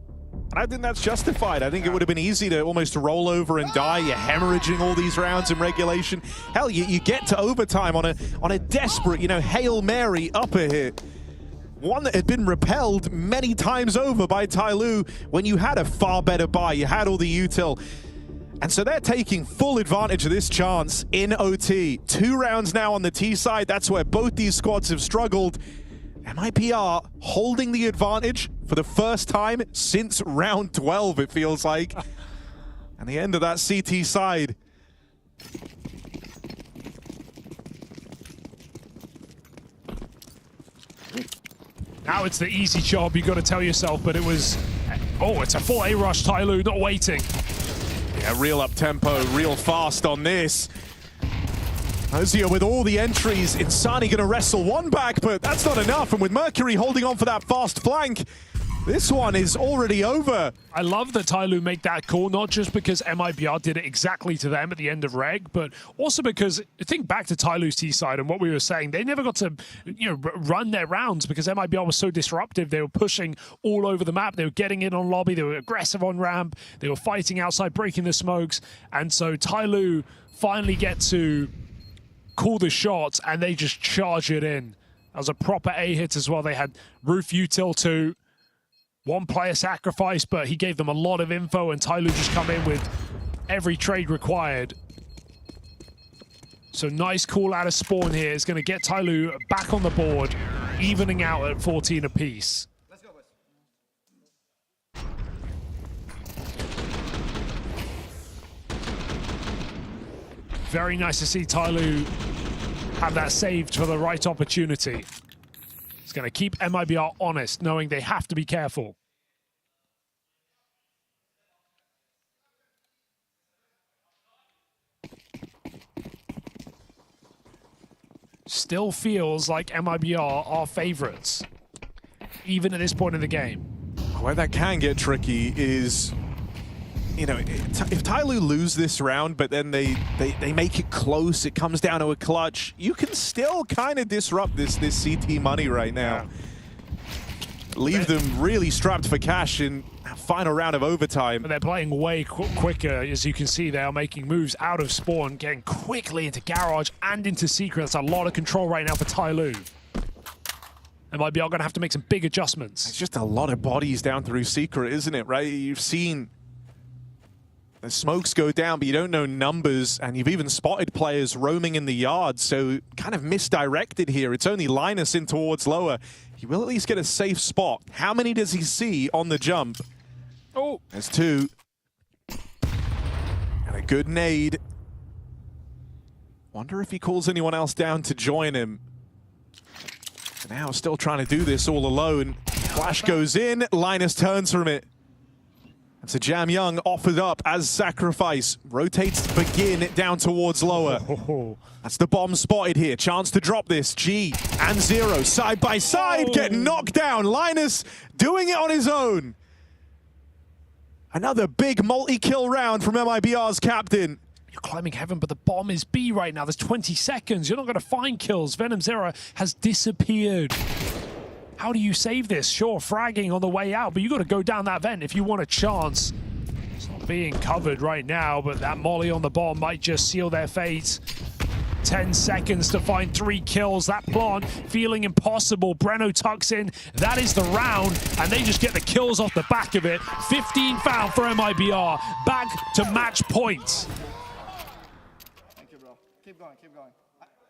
[SPEAKER 4] And I think that's justified. I think it would have been easy to almost roll over and die. You're hemorrhaging all these rounds in regulation. Hell, you get to overtime on a desperate, you know, Hail Mary upper hit. One that had been repelled many times over by TYLOO when you had a far better buy. You had all the util. And so they're taking full advantage of this chance in OT. 2 rounds now on the T side. That's where both these squads have struggled. MIBR holding the advantage for the first time since round 12, it feels like. And the end of that CT side.
[SPEAKER 10] Now it's the easy job, you got to tell yourself, but it was... Oh, it's a full A-rush, TYLOO, not waiting.
[SPEAKER 4] Yeah, real up-tempo, real fast on this. Ozio with all the entries, Insani gonna wrestle one back, but that's not enough. And with Mercury holding on for that fast flank, this one is already over.
[SPEAKER 10] I love that TYLOO make that call, not just because MIBR did it exactly to them at the end of Reg, but also because, think back to TYLOO's T side and what we were saying, they never got to run their rounds because MIBR was so disruptive. They were pushing all over the map. They were getting in on lobby. They were aggressive on ramp. They were fighting outside, breaking the smokes. And so TYLOO finally get to call the shots and they just charge it in. That was a proper A hit as well. They had Roof Util 2. One player sacrifice, but he gave them a lot of info, and TYLOO just come in with every trade required. So nice call out of Spawn here. It's going to get TYLOO back on the board, evening out at 14 apiece.
[SPEAKER 12] Let's go, boys.
[SPEAKER 10] Very nice to see TYLOO have that saved for the right opportunity. It's going to keep MIBR honest, knowing they have to be careful. Still feels like MIBR are favorites, even at this point in the game.
[SPEAKER 4] Where that can get tricky is, you know, if TYLOO lose this round, but then they make it close, it comes down to a clutch, you can still kind of disrupt this CT money right now. Leave them really strapped for cash in final round of overtime.
[SPEAKER 10] But they're playing way quicker. As you can see, they are making moves out of Spawn, getting quickly into Garage and into Secret. That's a lot of control right now for TYLOO. MIBR going to have to make some big adjustments.
[SPEAKER 4] It's just a lot of bodies down through Secret, isn't it, right? You've seen the smokes go down, but you don't know numbers, and you've even spotted players roaming in the yard, so kind of misdirected here. It's only Linus in towards lower. He will at least get a safe spot. How many does he see on the jump?
[SPEAKER 10] Oh,
[SPEAKER 4] there's two. And a good nade. Wonder if he calls anyone else down to join him. Now still trying to do this all alone. Flash goes in, Linus turns from it. And so Jam Young offered up as sacrifice. Rotates Begin down towards lower. That's the bomb spotted here. Chance to drop this. G and Zero side by side get knocked down. Linus doing it on his own. Another big multi-kill round from MIBR's captain.
[SPEAKER 10] You're climbing heaven, but the bomb is B right now. There's 20 seconds. You're not going to find kills. Venom Zero has disappeared. How do you save this? Sure, fragging on the way out, but you got to go down that vent if you want a chance. It's not being covered right now, but that molly on the bomb might just seal their fate. 10 seconds to find 3 kills. That plant feeling impossible. Breno tucks in. That is the round, and they just get the kills off the back of it. 15 found for MIBR. Back to match point.
[SPEAKER 12] Thank you, bro. Keep going, keep going.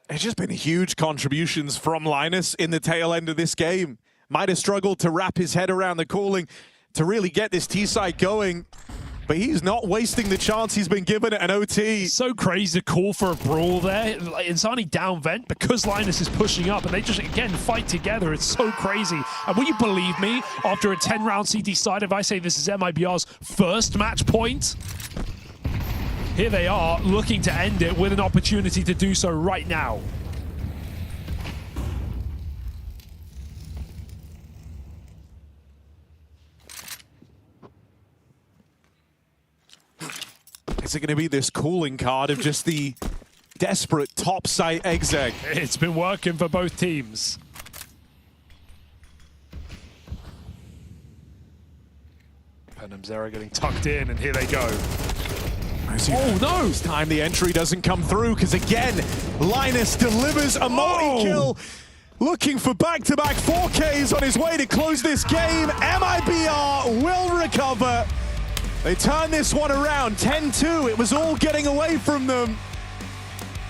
[SPEAKER 4] It's just been huge contributions from Linus in the tail end of this game. Might have struggled to wrap his head around the calling to really get this T-side going. But he's not wasting the chance he's been given at an OT.
[SPEAKER 10] So crazy to call for a brawl there. Insani down vent because Linus is pushing up and they just, again, fight together. It's so crazy. And will you believe me, after a 10-round CT side, if I say this is MIBR's first match point? Here they are, looking to end it with an opportunity to do so right now.
[SPEAKER 4] Is it going to be this cooling card of just the desperate top site exec?
[SPEAKER 10] It's been working for both teams. Venom Zero getting tucked in, and here they go.
[SPEAKER 4] Oh no! This time the entry doesn't come through because again, Linus delivers a multi-kill. Looking for back-to-back 4Ks on his way to close this game. MIBR will recover. They turn this one around, 10-2. It was all getting away from them.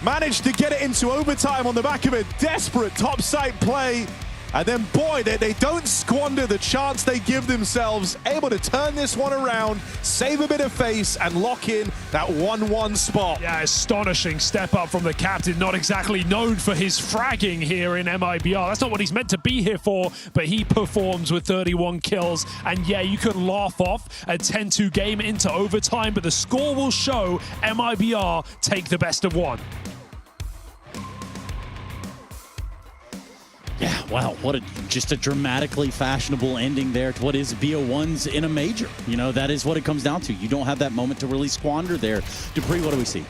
[SPEAKER 4] Managed to get it into overtime on the back of a desperate top site play. And then, boy, they don't squander the chance they give themselves, able to turn this one around, save a bit of face, and lock in that 1-1 spot.
[SPEAKER 10] Yeah, astonishing step up from the captain. Not exactly known for his fragging here in MIBR. That's not what he's meant to be here for, but he performs with 31 kills. And yeah, you could laugh off a 10-2 game into overtime, but the score will show MIBR take the best of one.
[SPEAKER 5] Yeah, wow, what just a dramatically fashionable ending there to what is BO1s in a major. You know, that is what it comes down to. You don't have that moment to really squander there. Dupree, what do we see?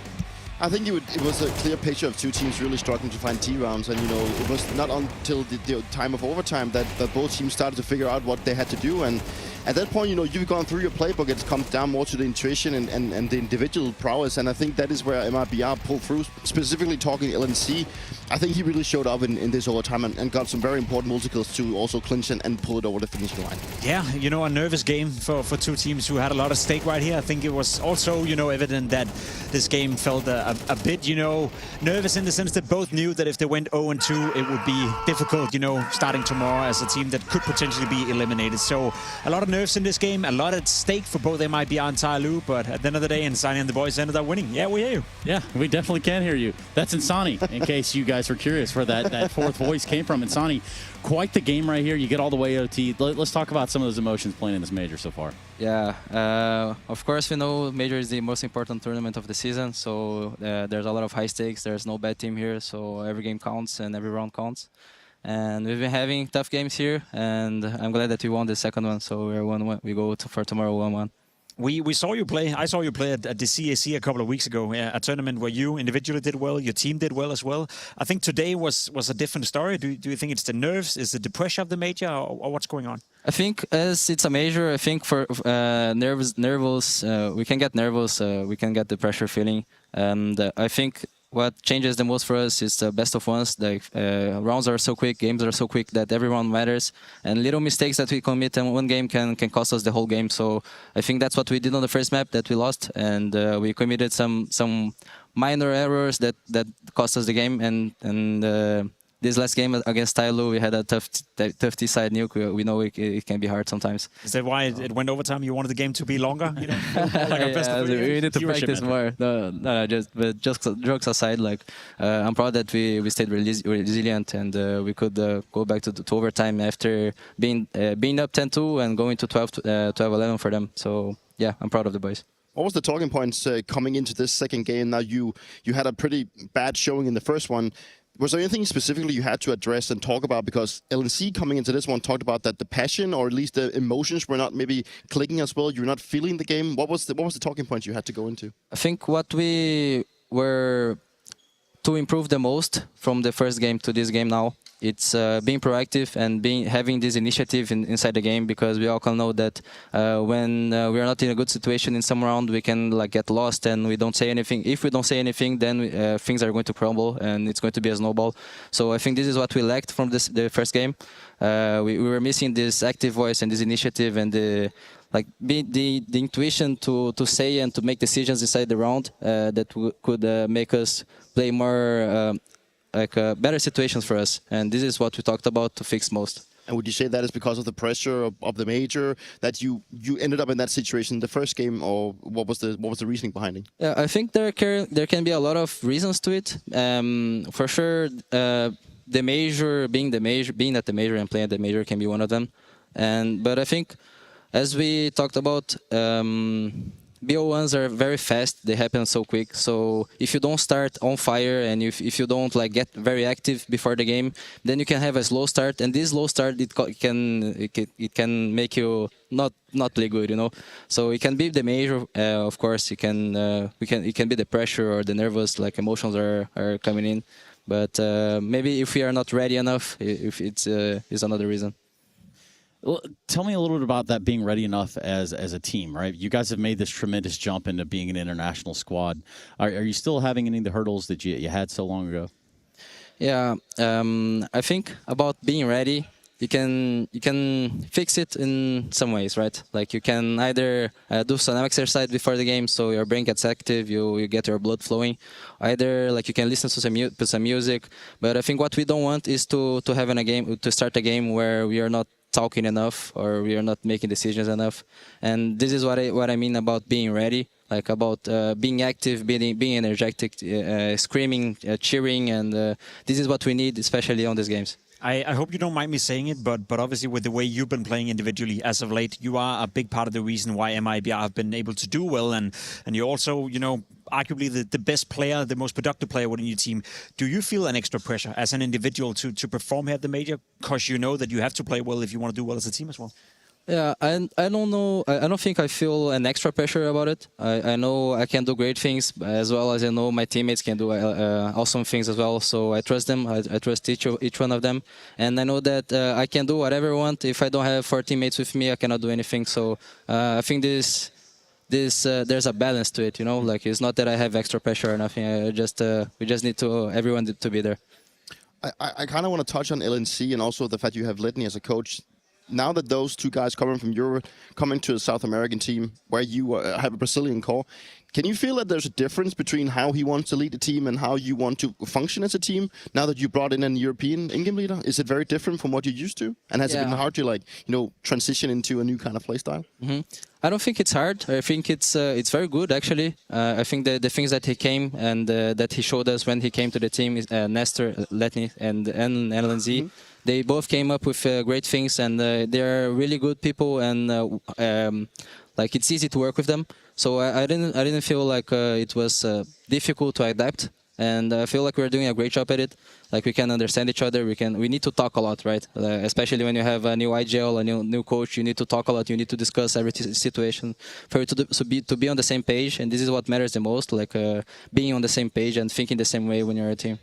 [SPEAKER 11] I think it was a clear picture of two teams really struggling to find T rounds, and it was not until the time of overtime that both teams started to figure out what they had to do. And at that point, you've gone through your playbook. It comes down more to the intuition and the individual prowess, and I think that is where MIBR pulled through. Specifically talking LNC, I think he really showed up in this overtime and got some very important multi-kills to also clinch and pull it over the finish line.
[SPEAKER 2] Yeah, a nervous game for two teams who had a lot of stake right here. I think it was also, evident that this game felt a bit, nervous in the sense that both knew that if they went 0-2, it would be difficult, starting tomorrow as a team that could potentially be eliminated. So a lot of nerves in this game, a lot at stake for both MIBR and TYLOO, but at the end of the day, Insani and the boys ended up winning. Yeah, we hear you.
[SPEAKER 5] Yeah, we definitely can hear you. That's Insani, in case you guys were curious where that fourth voice came from. Insani, quite the game right here. You get all the way OT. Let's talk about some of those emotions playing in this major so far.
[SPEAKER 16] Yeah, of course we know major is the most important tournament of the season, so there's a lot of high stakes. There's no bad team here, so every game counts and every round counts. And we've been having tough games here, and I'm glad that we won the second one, so we're 1-1. We go for tomorrow 1-1.
[SPEAKER 2] We saw you play. I saw you play at the CAC a couple of weeks ago, a tournament where you individually did well, your team did well as well. I think today was a different story. Do you think it's the nerves, is it the pressure of the major, or what's going on?
[SPEAKER 16] I think as it's a major, I think for nervous, we can get nervous, we can get the pressure feeling, and I think what changes the most for us is the best of ones. Like rounds are so quick, games are so quick that every round matters, and little mistakes that we commit in one game can cost us the whole game. So I think that's what we did on the first map that we lost, and we committed some minor errors that cost us the game. And this last game against TYLOO, we had a tough T-side nuke. We know it can be hard sometimes.
[SPEAKER 2] Is that why it went overtime? You wanted the game to be longer? Like
[SPEAKER 16] we need to practice more. No, just jokes aside, I'm proud that we stayed resilient and we could go back to overtime after being up 10-2 and going to 12-11 for them. So yeah, I'm proud of the boys.
[SPEAKER 11] What was the talking points coming into this second game? Now you had a pretty bad showing in the first one. Was there anything specifically you had to address and talk about? Because LNC coming into this one talked about that the passion, or at least the emotions, were not maybe clicking as well. You're not feeling the game. What was the talking points you had to go into?
[SPEAKER 16] I think what we were to improve the most from the first game to this game now, it's being proactive and having this initiative inside the game, because we all can know that when we are not in a good situation in some round, we can get lost and we don't say anything. If we don't say anything, then things are going to crumble and it's going to be a snowball. So I think this is what we lacked from the first game. We were missing this active voice and this initiative and the intuition to say and to make decisions inside the round that could make us play more better situations for us, and this is what we talked about to fix most.
[SPEAKER 11] And would you say that is because of the pressure of the major that you ended up in that situation in the first game, or what was the reasoning behind it?
[SPEAKER 16] Yeah, I think there can be a lot of reasons to it. For sure, the major being at the major and playing at the major can be one of them. But I think, as we talked about, BO1s are very fast, they happen so quick, so if you don't start on fire and if you don't get very active before the game, then you can have a slow start, and this slow start it can make you not play good, So it can be the major, of course, it can be the pressure or the nervous, emotions are coming in, but maybe if we are not ready enough, if it's another reason.
[SPEAKER 5] Well, tell me a little bit about that being ready enough as a team, right? You guys have made this tremendous jump into being an international squad. Are you still having any of the hurdles that you had so long ago?
[SPEAKER 16] Yeah, I think about being ready, you can fix it in some ways, right? Like you can either do some exercise before the game, so your brain gets active, you get your blood flowing. Either like you can listen to some music. But I think what we don't want is to start a game where we are not talking enough or we are not making decisions enough. And this is what I mean about being ready, like about being active, being energetic, screaming, cheering, and this is what we need, especially on these games.
[SPEAKER 2] I hope you don't mind me saying it, but obviously with the way you've been playing individually as of late, you are a big part of the reason why MIBR have been able to do well, and you're also, you know, arguably the best player, the most productive player within your team. Do you feel an extra pressure as an individual to perform here at the major, because you know that you have to play well if you want to do well as a team as well?
[SPEAKER 16] Yeah, I don't know. I don't think I feel an extra pressure about it. I know I can do great things, as well as I know my teammates can do awesome things as well. So I trust them. I trust each one of them, and I know that I can do whatever I want. If I don't have 4 teammates with me, I cannot do anything. So I think there's a balance to it. You know, like it's not that I have extra pressure or nothing. We just need everyone to be there.
[SPEAKER 11] I kind of want to touch on LNC and also the fact you have Letney as a coach. Now that those 2 guys coming from Europe, coming to a South American team where you have a Brazilian core, can you feel that there's a difference between how he wants to lead the team and how you want to function as a team now that you brought in an European in-game leader? Is it very different from what you're used to? And has it been hard to, like, you know, transition into a new kind of play style?
[SPEAKER 16] I don't think it's hard. I think it's very good, actually. I think the things that he came and that he showed us when he came to the team, is Nestor, Letney, and LNZ. They both came up with great things, and they're really good people, and like it's easy to work with them. So I didn't feel like it was difficult to adapt, and I feel like we're doing a great job at it. Like we can understand each other. We need to talk a lot, right? Especially when you have a new IGL, a new coach, you need to talk a lot. You need to discuss every situation for you to be on the same page, and this is what matters the most. Like being on the same page and thinking the same way when you're a team.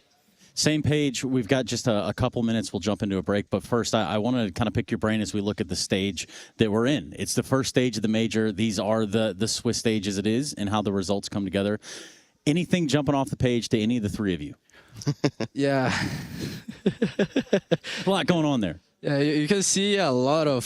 [SPEAKER 5] Same page. We've got just a couple minutes. We'll jump into a break. But first, I want to kind of pick your brain as we look at the stage that we're in. It's the first stage of the major. These are the Swiss stage as it is and how the results come together. Anything jumping off the page to any of the 3 of you?
[SPEAKER 16] Yeah.
[SPEAKER 5] A lot going on there.
[SPEAKER 16] Yeah, you can see a lot of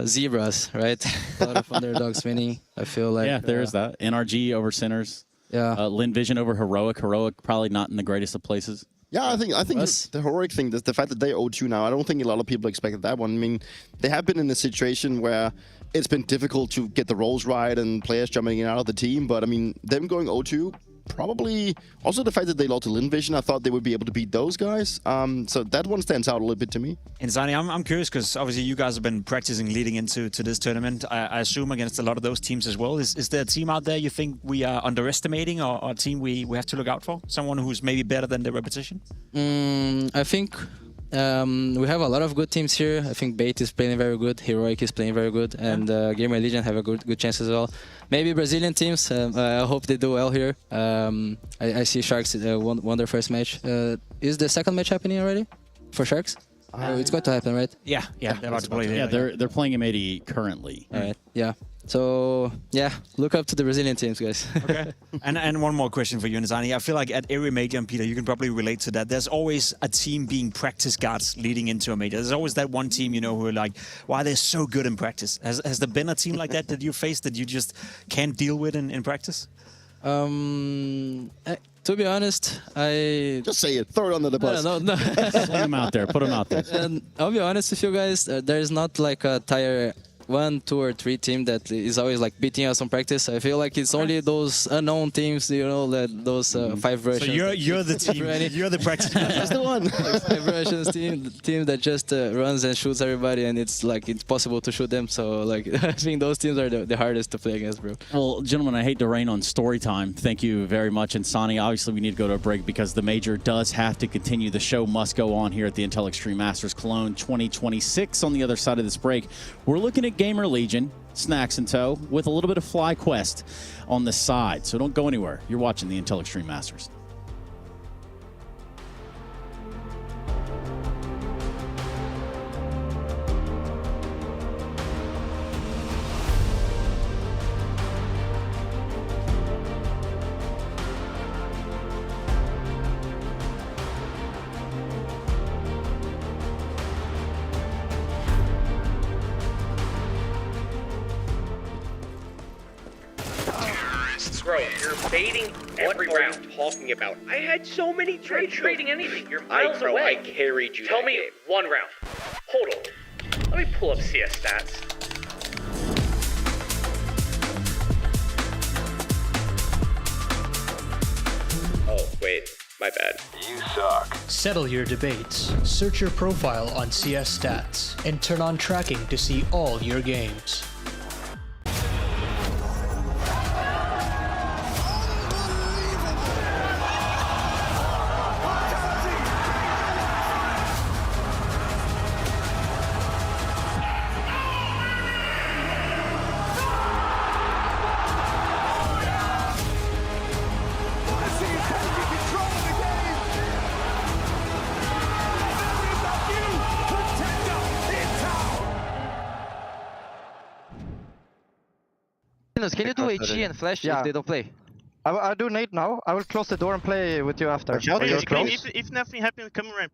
[SPEAKER 16] zebras, right? A lot of underdogs winning, I feel like.
[SPEAKER 5] Yeah, there's that. NRG over Sinners.
[SPEAKER 16] Yeah.
[SPEAKER 5] Linvision over Heroic. Heroic probably not in the greatest of places.
[SPEAKER 11] Yeah, I think the Heroic thing, the fact that they 0-2 now, I don't think a lot of people expected that one. I mean, they have been in a situation where it's been difficult to get the roles right and players jumping in and out of the team, but I mean, them going 0-2, probably also the fact that they lost to Linvision, I thought they would be able to beat those guys. So that one stands out a little bit to me.
[SPEAKER 2] And Zani, I'm curious because obviously you guys have been practicing leading into this tournament. I assume against a lot of those teams as well. Is there a team out there you think we are underestimating, or a team we have to look out for? Someone who's maybe better than the repetition?
[SPEAKER 16] I think we have a lot of good teams here. I think Bait is playing very good, Heroic is playing very good, and GamerLegion have a good chance as well. Maybe Brazilian teams, I hope they do well here. I see Sharks won their first match. Is the second match happening already for Sharks? It's going to happen, right?
[SPEAKER 2] Yeah, they're about to play.
[SPEAKER 5] Yeah, they're playing M80 currently.
[SPEAKER 16] All right, yeah. So, yeah, look up to the Brazilian teams, guys.
[SPEAKER 2] Okay. And one more question for you, Nizani. I feel like at every major, and Peter, you can probably relate to that, there's always a team being practice guards leading into a major. There's always that one team, you know, who are like, why they're so good in practice. Has there been a team like that you faced that you just can't deal with in practice?
[SPEAKER 16] To be honest, I...
[SPEAKER 11] Just say it. Throw it under the bus.
[SPEAKER 16] No.
[SPEAKER 5] Sling them out there. Put them out there.
[SPEAKER 16] And I'll be honest with you guys, there's not like a tier 1, 2, or 3 team that is always like beating us on practice. I feel like it's only those unknown teams, you know, those 5 Russians.
[SPEAKER 2] So you're the team. You're the practice.
[SPEAKER 11] That's the one.
[SPEAKER 16] Like 5 Russians team that just runs and shoots everybody, and it's like it's possible to shoot them. So like I think those teams are the hardest to play against, bro.
[SPEAKER 5] Well, gentlemen, I hate to rain on story time. Thank you very much. And Sonny, obviously we need to go to a break because the major does have to continue. The show must go on here at the Intel Extreme Masters Cologne 2026. On the other side of this break, we're looking at GamerLegion, snacks in tow, with a little bit of FlyQuest on the side. So don't go anywhere. You're watching the Intel Extreme Masters.
[SPEAKER 17] Bro, you're baiting every round.
[SPEAKER 18] Talking about. I had so many
[SPEAKER 17] You're not trading anything. You're miles away.
[SPEAKER 18] I carried you.
[SPEAKER 17] Tell me one round. Hold on. Let me pull up CS stats.
[SPEAKER 18] Oh, wait. My bad.
[SPEAKER 20] You suck.
[SPEAKER 22] Settle your debates, search your profile on CS Stats, and turn on tracking to see all your games.
[SPEAKER 25] Can you do HE and flash if they don't play?
[SPEAKER 13] I'll do nade now. I will close the door and play with you after.
[SPEAKER 26] If nothing happens, come ramp.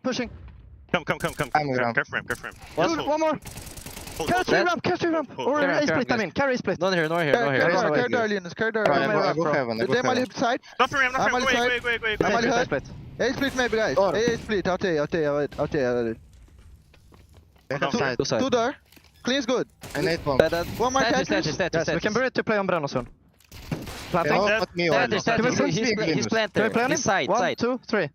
[SPEAKER 13] Pushing.
[SPEAKER 26] Come. Careful ramp.
[SPEAKER 13] One more. Carry ramp. Or A split, I mean. Carry split.
[SPEAKER 25] No here.
[SPEAKER 13] Carry Darlene.
[SPEAKER 25] I go heaven.
[SPEAKER 13] They might hit side.
[SPEAKER 26] Nothing ramp. Wait.
[SPEAKER 13] I might hurt. A split maybe, guys. A split. I'll tell you. Two door. Clean is good. One more catch. Yes, we can be ready to play on Brenno soon. Planting.
[SPEAKER 25] He's planted.
[SPEAKER 13] Can we
[SPEAKER 25] He's side.
[SPEAKER 13] 1, 2, 3.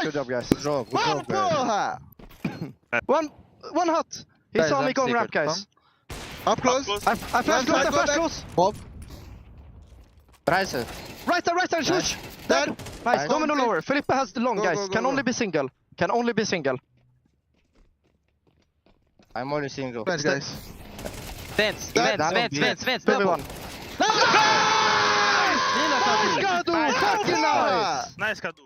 [SPEAKER 13] Good job, guys. Good job. One hot. He saw me going ramp, guys. Up close. I flash close. Bob. Right side, shush. Dead. Nice. Domino lower. Felipe has the long, guys. Can only be single.
[SPEAKER 25] I'm only single.
[SPEAKER 13] Thanks, guys.
[SPEAKER 25] Vents.
[SPEAKER 13] Double.
[SPEAKER 26] Nice, Kadu.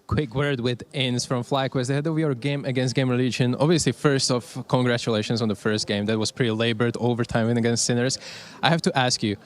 [SPEAKER 6] Quick word with Ins from FlyQuest ahead of your game against GamerLegion. Obviously, first off, congratulations on the first game. That was pretty labored, overtime win against Sinners. I have to ask you,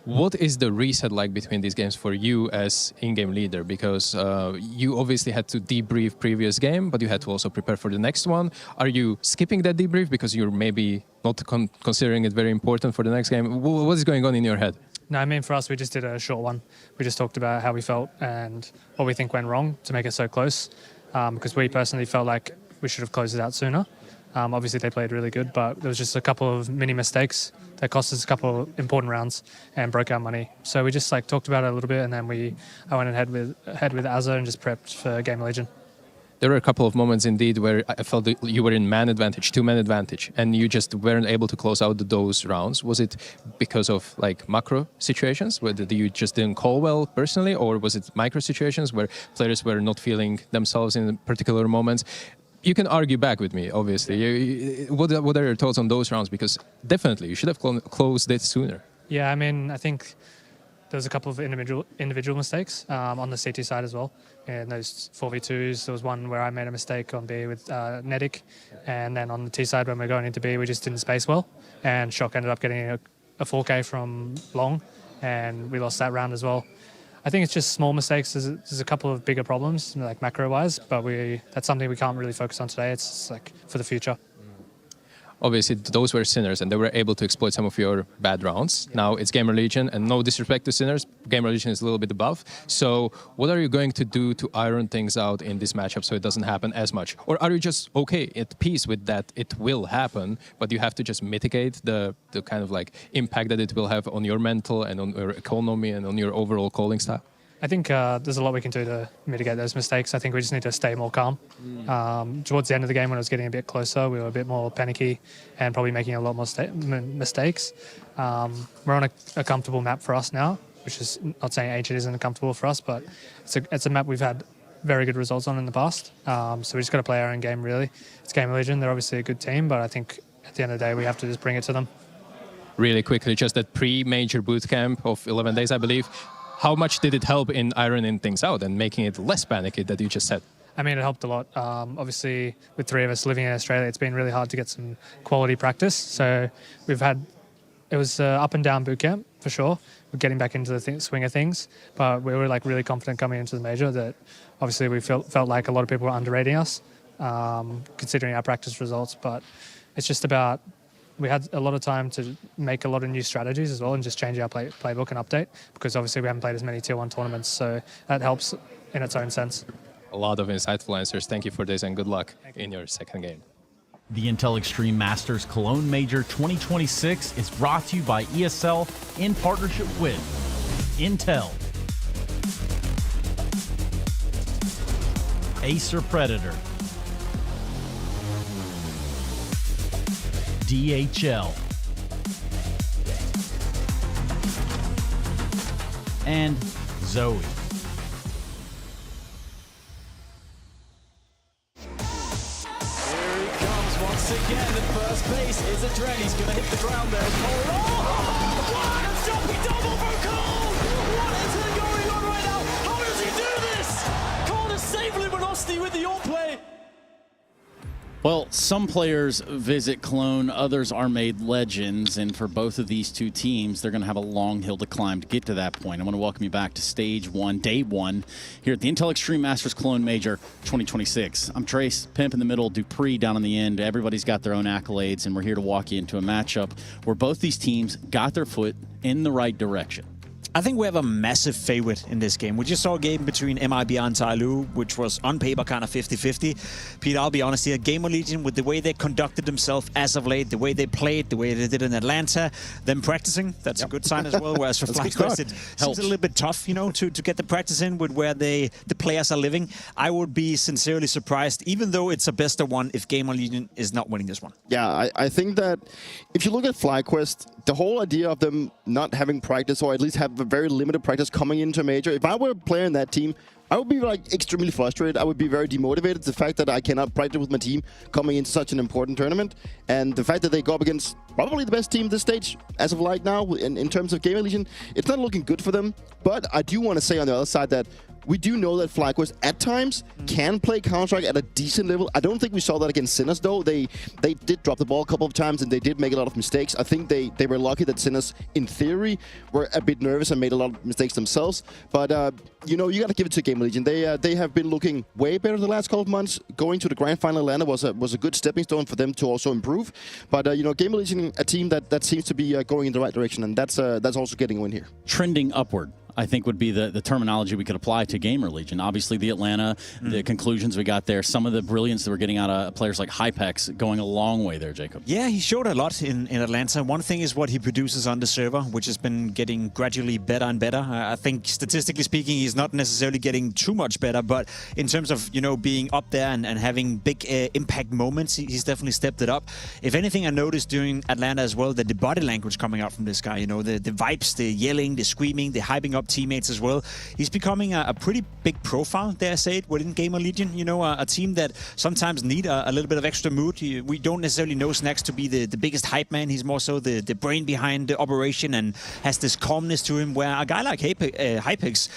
[SPEAKER 6] what is the reset like between these games for you as in-game leader? Because you obviously had to debrief previous game, but you had to also prepare for the next one. Are you skipping that debrief because you're maybe not considering it very important for the next game? What is going on in your head?
[SPEAKER 10] No, I mean, for us, we just did a short one. We just talked about how we felt and what we think went wrong to make it so close. Because we personally felt like we should have closed it out sooner. Obviously, they played really good, but there was just a couple of mini mistakes that cost us a couple of important rounds and broke our money. So we just talked about it a little bit, and then I went ahead with Azza and just prepped for GamerLegion.
[SPEAKER 6] There were a couple of moments indeed where I felt that you were in man advantage, 2-man advantage, and you just weren't able to close out those rounds. Was it because of macro situations where you just didn't call well personally, or was it micro situations where players were not feeling themselves in particular moments? You can argue back with me, obviously. What are your thoughts on those rounds? Because definitely you should have closed it sooner.
[SPEAKER 10] Yeah, I mean, I think there was a couple of individual mistakes on the CT side as well. And those 4v2s, there was one where I made a mistake on B with Nedic. And then on the T side, when we're going into B, we just didn't space well. And Shock ended up getting a 4K from Long. And we lost that round as well. I think it's just small mistakes. There's a couple of bigger problems, like macro-wise, but that's something we can't really focus on today. It's for the future.
[SPEAKER 6] Obviously, those were Sinners, and they were able to exploit some of your bad rounds. Now it's GamerLegion, and no disrespect to Sinners, GamerLegion is a little bit above. So what are you going to do to iron things out in this matchup so it doesn't happen as much? Or are you just okay, at peace with that it will happen, but you have to just mitigate the kind of impact that it will have on your mental and on your economy and on your overall calling style?
[SPEAKER 10] I think there's a lot we can do to mitigate those mistakes. I think we just need to stay more calm. Towards the end of the game, when it was getting a bit closer, we were a bit more panicky and probably making a lot more mistakes. We're on a comfortable map for us now, which is not saying Ancient isn't comfortable for us, but it's a map we've had very good results on in the past. So we just got to play our own game, really. It's GamerLegion. They're obviously a good team, but I think at the end of the day, we have to just bring it to them.
[SPEAKER 6] Really quickly, just that pre-major boot camp of 11 days, I believe. How much did it help in ironing things out and making it less panicky that you just said?
[SPEAKER 10] I mean, it helped a lot. Obviously, with 3 of us living in Australia, it's been really hard to get some quality practice. So it was up and down boot camp for sure. We're getting back into the swing of things, but we were really confident coming into the major that obviously we felt like a lot of people were underrating us, considering our practice results. But it's just about
[SPEAKER 1] we had a lot of time to make a lot of new strategies as well and just change our playbook and update, because obviously we haven't played as many Tier 1 tournaments, so that helps in its own sense.
[SPEAKER 6] A lot of insightful answers. Thank you for this and good luck in your second game.
[SPEAKER 5] The Intel Extreme Masters Cologne Major 2026 is brought to you by ESL in partnership with Intel, Acer Predator, DHL, and Zoe.
[SPEAKER 9] Once again, the first base is a Dren. He's going to hit the ground there. Oh, what a jumping double for Cole! What is going on right now? How does he do this? Cole is save Luminosity with the all-play.
[SPEAKER 5] Well, some players visit Cologne, others are made legends, and for both of these two teams, they're going to have a long hill to climb to get to that point. I want to welcome you back to Stage 1, Day 1, here at the Intel Extreme Masters Cologne Major 2026. I'm Trace, Pimp in the middle, Dupree down on the end. Everybody's got their own accolades, and we're here to walk you into a matchup where both these teams got their foot in the right direction.
[SPEAKER 2] I think we have a massive favorite in this game. We just saw a game between MIBR and TYLOO, which was on paper kind of 50-50. Peter, I'll be honest here, GamerLegion, with the way they conducted themselves as of late, the way they played, the way they did in Atlanta, them practicing, that's a good sign as well. Whereas for FlyQuest, it seems a little bit tough, you know, to get the practice in with where the players are living. I would be sincerely surprised, even though it's a best of one, if GamerLegion is not winning this one.
[SPEAKER 11] Yeah, I think that if you look at FlyQuest, the whole idea of them not having practice, or at least have a very limited practice coming into a major, if I were a player in that team, I would be like extremely frustrated. I would be very demotivated. The fact that I cannot practice with my team coming into such an important tournament, and the fact that they go up against probably the best team this stage as of right now in terms of GamerLegion, it's not looking good for them. But I do want to say on the other side that we do know that FlyQuest at times can play Counter-Strike at a decent level. I don't think we saw that against Sinners, though. They did drop the ball a couple of times, and they did make a lot of mistakes. I think they were lucky that Sinners, in theory, were a bit nervous and made a lot of mistakes themselves. But, you know, you got to give it to GamerLegion. They have been looking way better the last couple of months. Going to the Grand Final Atlanta was a good stepping stone for them to also improve. But, you know, GamerLegion, a team that seems to be going in the right direction, and that's also getting a win here.
[SPEAKER 5] Trending upward, I think, would be the terminology we could apply to GamerLegion. Obviously, the Atlanta, the conclusions we got there, some of the brilliance that we're getting out of players like Hypex going a long way there, Jacob.
[SPEAKER 2] Yeah, he showed a lot in Atlanta. One thing is what he produces on the server, which has been getting gradually better and better. I think, statistically speaking, he's not necessarily getting too much better, but in terms of, you know, being up there and having big impact moments, he's definitely stepped it up. If anything, I noticed during Atlanta as well that the body language coming out from this guy, you know, the vibes, the yelling, the screaming, the hyping up teammates as well. He's becoming a pretty big profile, dare I say it, within GamerLegion. You know, a team that sometimes need a little bit of extra mood. We don't necessarily know Snacks to be the biggest hype man. He's more so the brain behind the operation and has this calmness to him, where a guy like Hypex,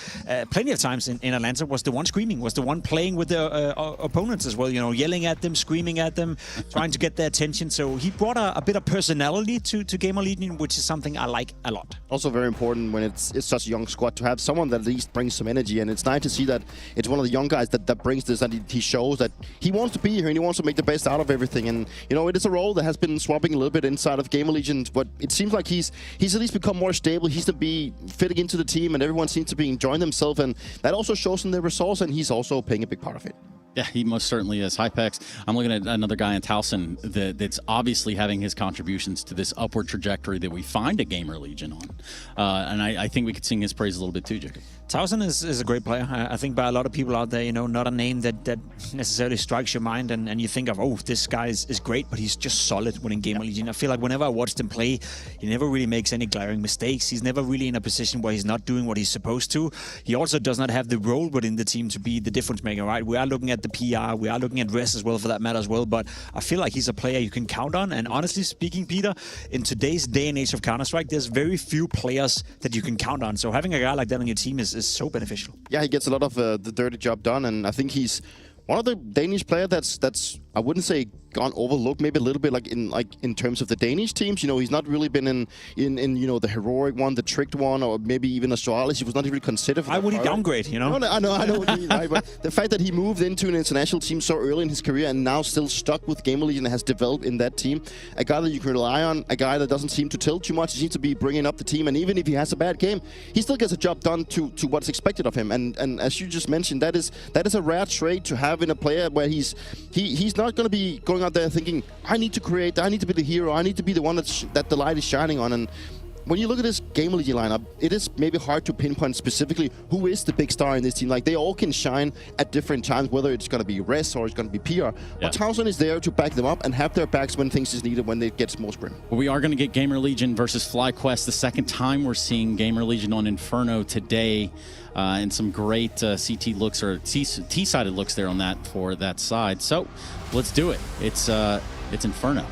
[SPEAKER 2] plenty of times in Atlanta, was the one screaming, was the one playing with the opponents as well, you know, yelling at them, screaming at them, trying to get their attention. So he brought a bit of personality to GamerLegion, which is something I like a lot.
[SPEAKER 11] Also very important when it's such a young squad to have someone that at least brings some energy, and it's nice to see that it's one of the young guys that brings this, and he shows that he wants to be here and he wants to make the best out of everything. And you know, it is a role that has been swapping a little bit inside of GamerLegion, but it seems like he's at least become more stable. He's to be fitting into the team, and everyone seems to be enjoying themselves, and that also shows in their results, and he's also playing a big part of it.
[SPEAKER 5] Yeah, he most certainly is. Hypex, I'm looking at another guy in Towson that's obviously having his contributions to this upward trajectory that we find a GamerLegion on. And I think we could sing his praise a little bit too, Jacob.
[SPEAKER 2] Towson is a great player. I think by a lot of people out there, you know, not a name that necessarily strikes your mind and you think of, oh, this guy is great, but he's just solid within GamerLegion. Yeah. I feel like whenever I watched him play, he never really makes any glaring mistakes. He's never really in a position where he's not doing what he's supposed to. He also does not have the role within the team to be the difference maker, right? We are looking at the PR, we are looking at Res as well, for that matter as well, but I feel like he's a player you can count on. And honestly speaking, Peter, in today's day and age of Counter-Strike, there's very few players that you can count on. So having a guy like that on your team is so beneficial.
[SPEAKER 11] Yeah, he gets a lot of the dirty job done, and I think he's one of the Danish players that's I wouldn't say gone overlooked, maybe a little bit like in terms of the Danish teams. You know, he's not really been in you know, the heroic one, the tricked one, or maybe even Astralis. He was not even considered for
[SPEAKER 2] Why would he downgrade, you know?
[SPEAKER 11] I know what you mean, right? But the fact that he moved into an international team so early in his career and now still stuck with GamerLegion and has developed in that team, a guy that you can rely on, a guy that doesn't seem to tilt too much, he seems to be bringing up the team, and even if he has a bad game, he still gets a job done to what's expected of him. And as you just mentioned, that is a rare trait to have in a player, where he's not going to be going out there thinking, I need to create, I need to be the hero, I need to be the one that the light is shining on. And when you look at this GamerLegion lineup, it is maybe hard to pinpoint specifically who is the big star in this team. Like, they all can shine at different times, whether it's going to be Res or it's going to be PR. But THUNDERDOWNUNDER is there to back them up and have their backs when things is needed, when it gets most grim.
[SPEAKER 5] Well, we are going to get GamerLegion versus FlyQuest, the second time we're seeing GamerLegion on Inferno today. And some great CT looks, or T-sided looks there on that for that side. So let's do it. It's Inferno.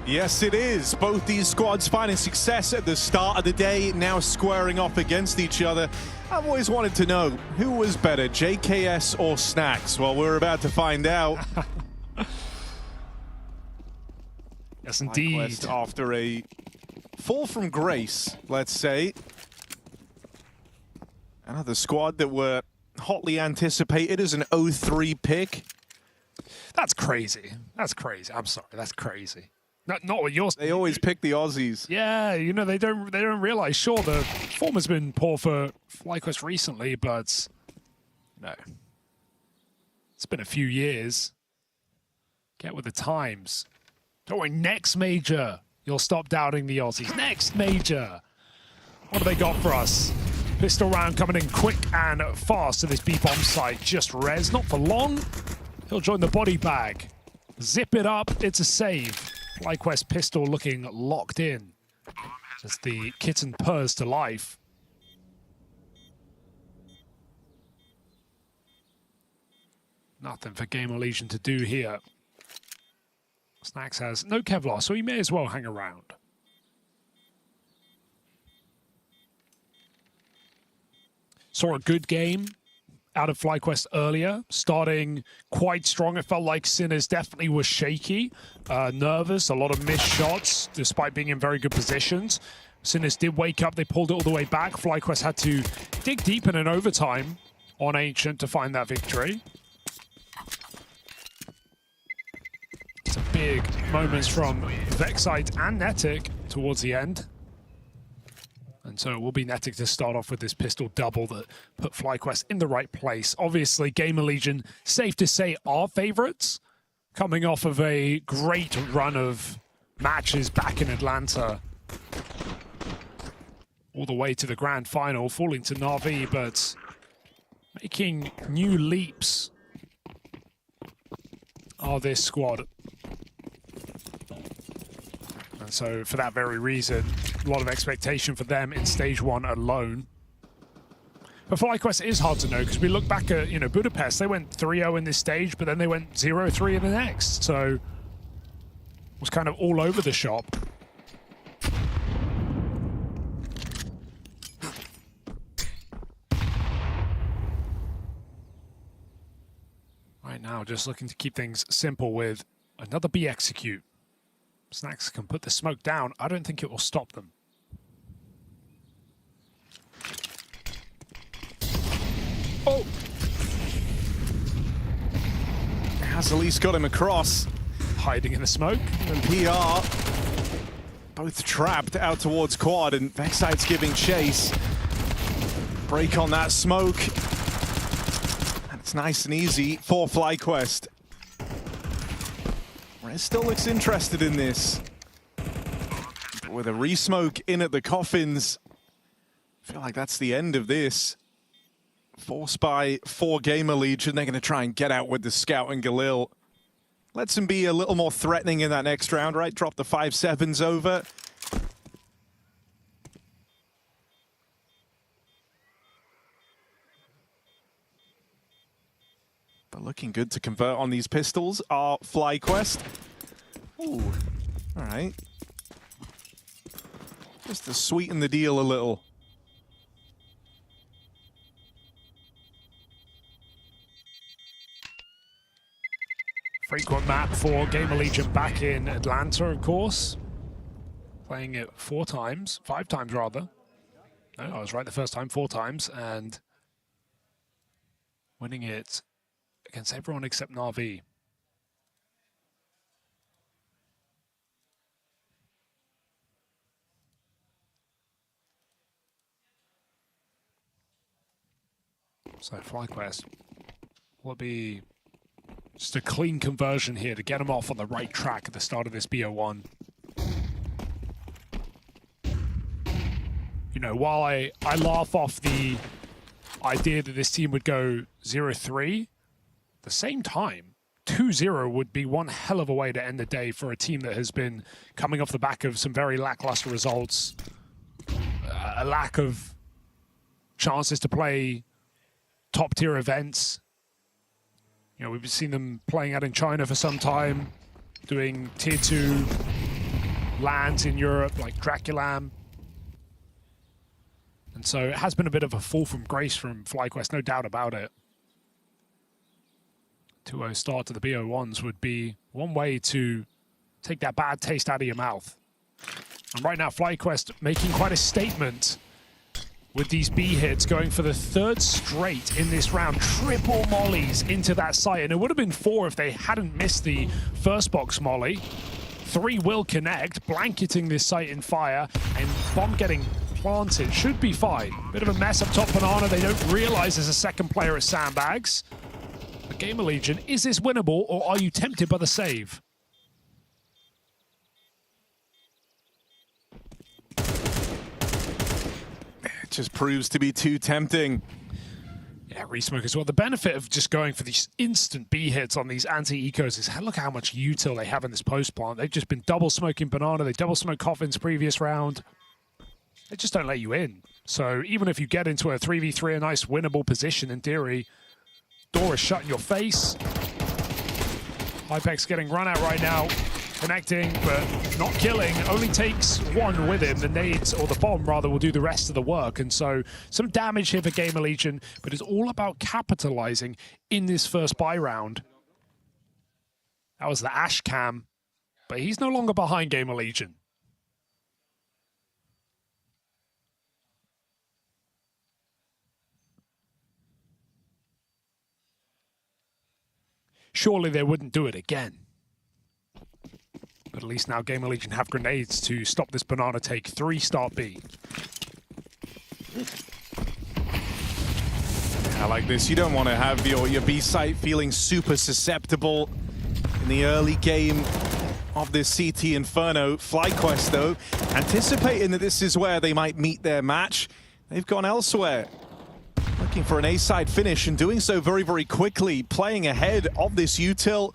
[SPEAKER 4] Yes, it is. Both these squads finding success at the start of the day, now squaring off against each other. I've always wanted to know, who was better, JKS or Snacks? Well, we're about to find out.
[SPEAKER 10] Yes, indeed.
[SPEAKER 4] After a fall from grace, let's say. Another squad that were hotly anticipated as an 0-3 pick.
[SPEAKER 10] That's crazy. That's crazy. I'm sorry. That's crazy. Not what you're saying.
[SPEAKER 4] They always pick the Aussies.
[SPEAKER 10] Yeah, you know, they don't realize. Sure, the form has been poor for FlyQuest recently, but no, it's been a few years. Get with the times. Don't worry. Next major, you'll stop doubting the Aussies. Next major. What have they got for us? Pistol round coming in quick and fast to this B-bomb site. Just res, not for long. He'll join the body bag. Zip it up. It's a save. FlyQuest pistol looking locked in as the kitten purrs to life. Nothing for GamerLegion to do here. Snacks has no Kevlar, so he may as well hang around. Saw a good game out of FlyQuest earlier, starting quite strong. It felt like Sinners definitely was shaky, nervous, a lot of missed shots, despite being in very good positions. Sinners did wake up, they pulled it all the way back. FlyQuest had to dig deep in an overtime on Ancient to find that victory. Some big moments from Vexite and Netic towards the end. And so it will be Netic to start off with this pistol double that put FlyQuest in the right place. Obviously, GamerLegion, safe to say, are favorites, coming off of a great run of matches back in Atlanta. All the way to the grand final, falling to Na'Vi, but making new leaps are this squad. And so for that very reason, a lot of expectation for them in stage one alone. But FlyQuest is hard to know, because we look back at, you know, Budapest, they went 3-0 in this stage, but then they went 0-3 in the next. So it was kind of all over the shop. Right now, just looking to keep things simple with another B execute. Snacks can put the smoke down. I don't think it will stop them. Oh!
[SPEAKER 4] Has at least got him across.
[SPEAKER 10] Hiding in the smoke.
[SPEAKER 4] And PR both trapped out towards quad, and Vexite's giving chase. Break on that smoke. And it's nice and easy for FlyQuest. Rez still looks interested in this. But with a re-smoke in at the coffins, I feel like that's the end of this. Force by 4 GamerLegion. They're going to try and get out with the Scout and Galil. Lets them be a little more threatening in that next round, right? Drop the 5-7s over. But looking good to convert on these pistols are FlyQuest. Ooh, all right. Just to sweeten the deal a little.
[SPEAKER 10] Frequent map for GamerLegion back in Atlanta, of course. Playing it 5 times rather. No, I was right the first time, 4 times, and winning it against everyone except Na'Vi. So FlyQuest will be just a clean conversion here to get them off on the right track at the start of this BO1. You know, while I laugh off the idea that this team would go 0-3, at the same time, 2-0 would be one hell of a way to end the day for a team that has been coming off the back of some very lackluster results, a lack of chances to play top-tier events. You know, we've seen them playing out in China for some time, doing tier 2 lands in Europe like Draculam. And so it has been a bit of a fall from grace from FlyQuest, no doubt about it. 2-0 start to the BO1s would be one way to take that bad taste out of your mouth. And right now, FlyQuest making quite a statement with these B hits, going for the 3rd straight in this round. Triple mollies into that site, and it would have been 4 if they hadn't missed the first box molly. 3 will connect, blanketing this site in fire, and bomb getting planted. Should be fine. Bit of a mess up top, Banana. They don't realize there's a second player at Sandbags. But GamerLegion, is this winnable, or are you tempted by the save?
[SPEAKER 4] Just proves to be too tempting.
[SPEAKER 10] Yeah, Resmoke as well. The benefit of just going for these instant B hits on these anti-ecos is look how much util they have in this post plant. They've just been double smoking Banana. They double smoked Coffin's previous round. They just don't let you in. So even if you get into a 3v3, a nice winnable position in theory, door is shut in your face. Hypex getting run out right now. Connecting, but not killing. Only takes 1 with him. The nades, or the bomb rather, will do the rest of the work. And so some damage here for GamerLegion, but it's all about capitalizing in this first buy round. That was the Ash cam, but he's no longer behind GamerLegion. Surely they wouldn't do it again. But at least now GamerLegion have grenades to stop this Banana take. 3 start B.
[SPEAKER 4] I like this. You don't want to have your B site feeling super susceptible in the early game of this CT Inferno. FlyQuest, though, anticipating that this is where they might meet their match, they've gone elsewhere. Looking for an A-side finish and doing so very, very quickly, playing ahead of this util.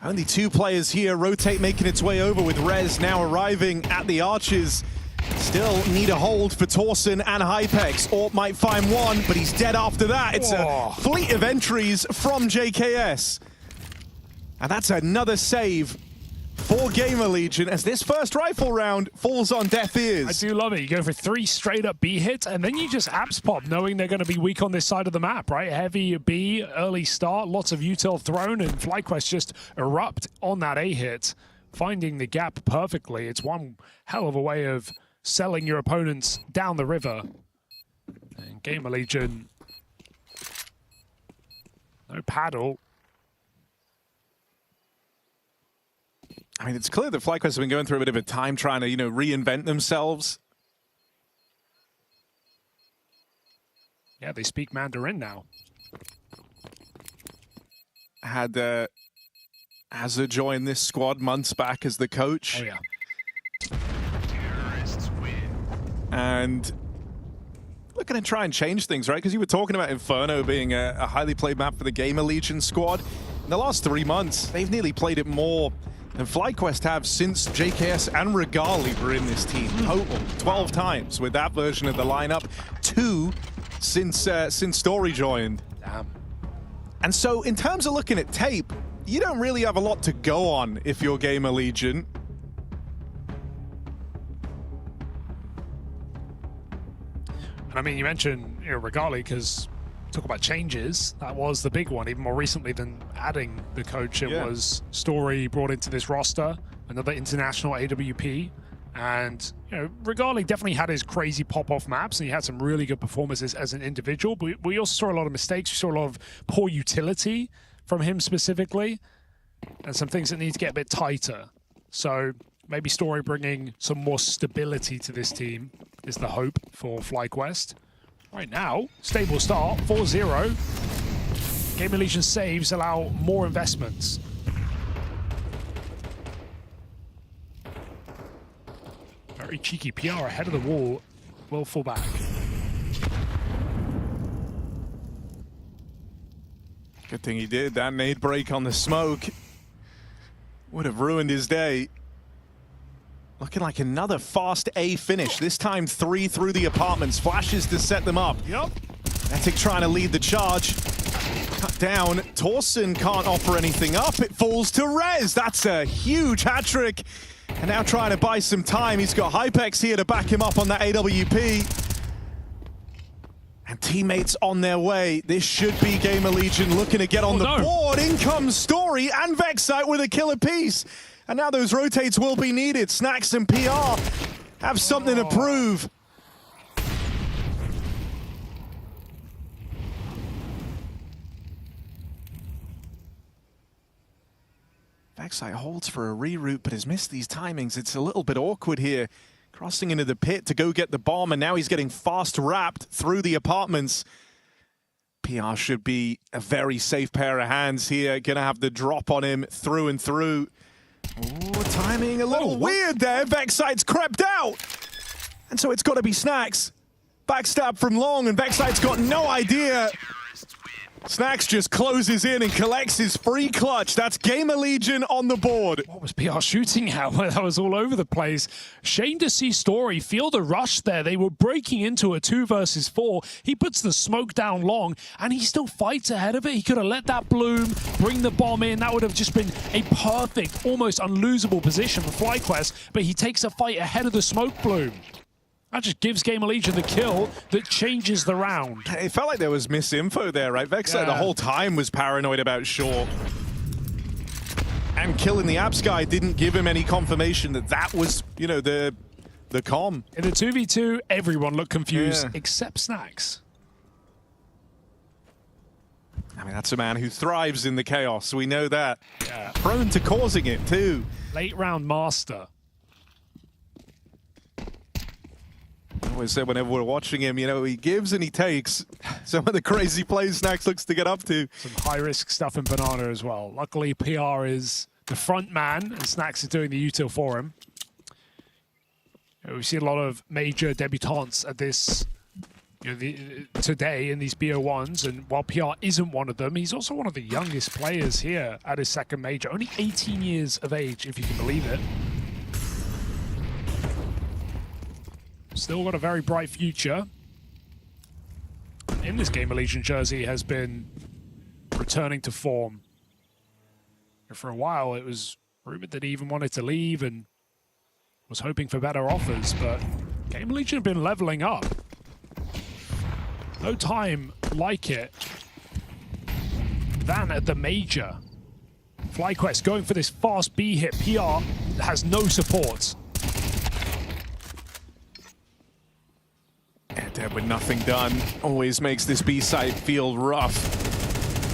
[SPEAKER 4] Only 2 players here. Rotate making its way over with Rez now arriving at the arches. Still need a hold for Torsen and Hypex. Orp might find one, but he's dead after that. It's a fleet of entries from JKS. And that's another save for GamerLegion as this first rifle round falls on deaf ears.
[SPEAKER 10] I do love it. You go for 3 straight up B hits, and then you just apps pop, knowing they're going to be weak on this side of the map, right? Heavy B, early start, lots of util thrown, and FlyQuest just erupt on that A hit, finding the gap perfectly. It's one hell of a way of selling your opponents down the river. And GamerLegion, no paddle.
[SPEAKER 4] I mean, it's clear that FlyQuest have been going through a bit of a time trying to, reinvent themselves.
[SPEAKER 10] Yeah, they speak Mandarin now.
[SPEAKER 4] Had Azza join this squad months back as the coach.
[SPEAKER 10] Oh, yeah.
[SPEAKER 4] And looking to try and change things, right? Because you were talking about Inferno being a highly played map for the GamerLegion squad. In the last 3 months, they've nearly played it more than FlyQuest have since JKS and Regali were in this team. Total 12 times with that version of the lineup. 2 since Story joined.
[SPEAKER 10] Damn.
[SPEAKER 4] And so in terms of looking at tape, you don't really have a lot to go on if you're GamerLegion.
[SPEAKER 10] And I mean, you mentioned Regali because talk about changes, that was the big one. Even more recently than adding the coach, it was Story brought into this roster, another international AWP. And, you know, Regali definitely had his crazy pop-off maps, and he had some really good performances as an individual. But we also saw a lot of mistakes. We saw a lot of poor utility from him specifically, and some things that need to get a bit tighter. So maybe Story bringing some more stability to this team is the hope for FlyQuest. Right now, stable start, 4-0. GamerLegion saves allow more investments. Very cheeky PR ahead of the wall, will fall back.
[SPEAKER 4] Good thing he did. That nade break on the smoke would have ruined his day. Looking like another fast A finish. This time 3 through the apartments. Flashes to set them up.
[SPEAKER 10] Yep.
[SPEAKER 4] Etic trying to lead the charge. Cut down. Torsen can't offer anything up. It falls to Rez. That's a huge hat trick. And now trying to buy some time. He's got Hypex here to back him up on that AWP. And teammates on their way. This should be GamerLegion looking to get on the board. In comes Story and Vexite with a killer piece. And now those rotates will be needed. Snacks and PR have something to prove. Vexite holds for a reroute, but has missed these timings. It's a little bit awkward here. Crossing into the pit to go get the bomb, and now he's getting fast wrapped through the apartments. PR should be a very safe pair of hands here. Gonna have the drop on him through and through. Ooh, timing a little weird there. Vexite's crept out. And so it's got to be Snacks. Backstab from Long, and Vexite's got no idea. Snacks just closes in and collects his free clutch. That's GamerLegion on the board.
[SPEAKER 10] What was PR shooting at? That was all over the place. Shame to see Story feel the rush there. They were breaking into a 2 versus 4. He puts the smoke down Long, and he still fights ahead of it. He could have let that bloom, bring the bomb in. That would have just been a perfect, almost unlosable position for FlyQuest, but he takes a fight ahead of the smoke bloom. That just gives GamerLegion the kill that changes the round.
[SPEAKER 4] It felt like there was misinfo there, right? Vexite the whole time was paranoid about Shaw. And killing the Abs guy didn't give him any confirmation that that was, you know, the comm.
[SPEAKER 10] In the 2v2, everyone looked confused except Snacks.
[SPEAKER 4] I mean, that's a man who thrives in the chaos. We know that. Yeah. Prone to causing it, too.
[SPEAKER 10] Late round master.
[SPEAKER 4] I always say whenever we're watching him, you know, he gives and he takes. Some of the crazy plays Snacks looks to get up to.
[SPEAKER 10] Some high-risk stuff in Banana as well. Luckily, PR is the front man, and Snacks is doing the util for him. We've seen a lot of major debutantes at this, you know, today in these BO1s, and while PR isn't one of them, he's also one of the youngest players here at his second major. Only 18 years of age, if you can believe it. Still got a very bright future. In this GamerLegion jersey has been returning to form. For a while, it was rumored that he even wanted to leave and was hoping for better offers, but GamerLegion have been leveling up. No time like it than at the major. FlyQuest going for this fast B hit. PR has no support.
[SPEAKER 4] Dead with nothing done. Always makes this B site feel rough.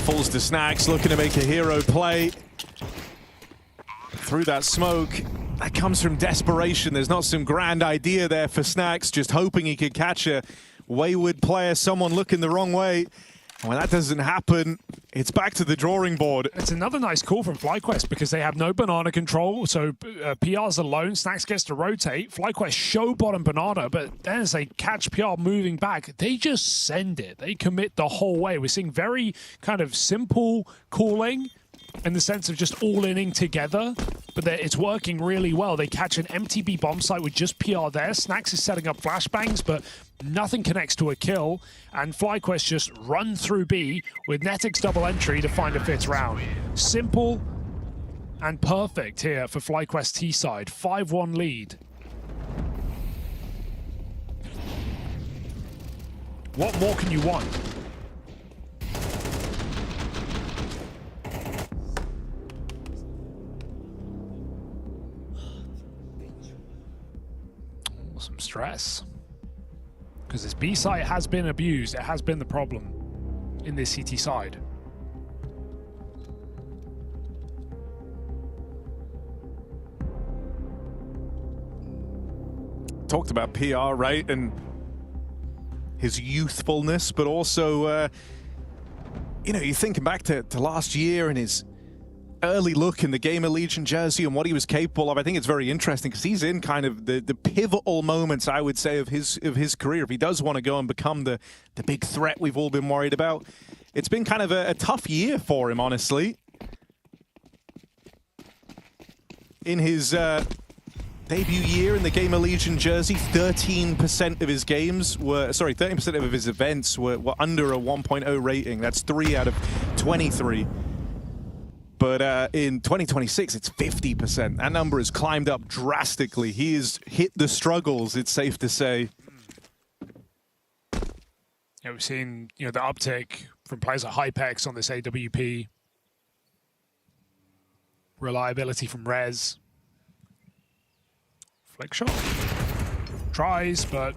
[SPEAKER 4] Falls to Snacks, looking to make a hero play. Through that smoke. That comes from desperation. There's not some grand idea there for Snacks, just hoping he could catch a wayward player, someone looking the wrong way. And when that doesn't happen, it's back to the drawing board.
[SPEAKER 10] It's another nice call from FlyQuest because they have no banana control, so PR's alone. Snacks gets to rotate. FlyQuest show bottom banana, but then as they catch PR moving back, they just send it. They commit the whole way. We're seeing very kind of simple calling in the sense of just all-inning together, but it's working really well. They catch an MTB bomb site with just PR there. Snacks is setting up flashbangs, but nothing connects to a kill, and FlyQuest just run through B with Netic's double entry to find a 5th round. Simple and perfect here for FlyQuest T-side. 5-1 lead. What more can you want? stress. Because this B site has been abused. It has been the problem in this CT side.
[SPEAKER 4] Talked about PR, right? And his youthfulness, but also, you know, you're thinking back to last year and his early look in the GamerLegion jersey and what he was capable of. I think it's very interesting because he's in kind of the pivotal moments, I would say, of his career. If he does want to go and become the big threat we've all been worried about. It's been kind of a tough year for him, honestly. In his debut year in the GamerLegion jersey, 13% of his games were, sorry, 13% of his events were under a 1.0 rating. That's 3 out of 23. But in 2026, it's 50%. That number has climbed up drastically. He has hit the struggles, it's safe to say.
[SPEAKER 10] Yeah, we've seen, you know, the uptick from players like Hypex on this AWP. Reliability from Rez. Flick shot. Tries, but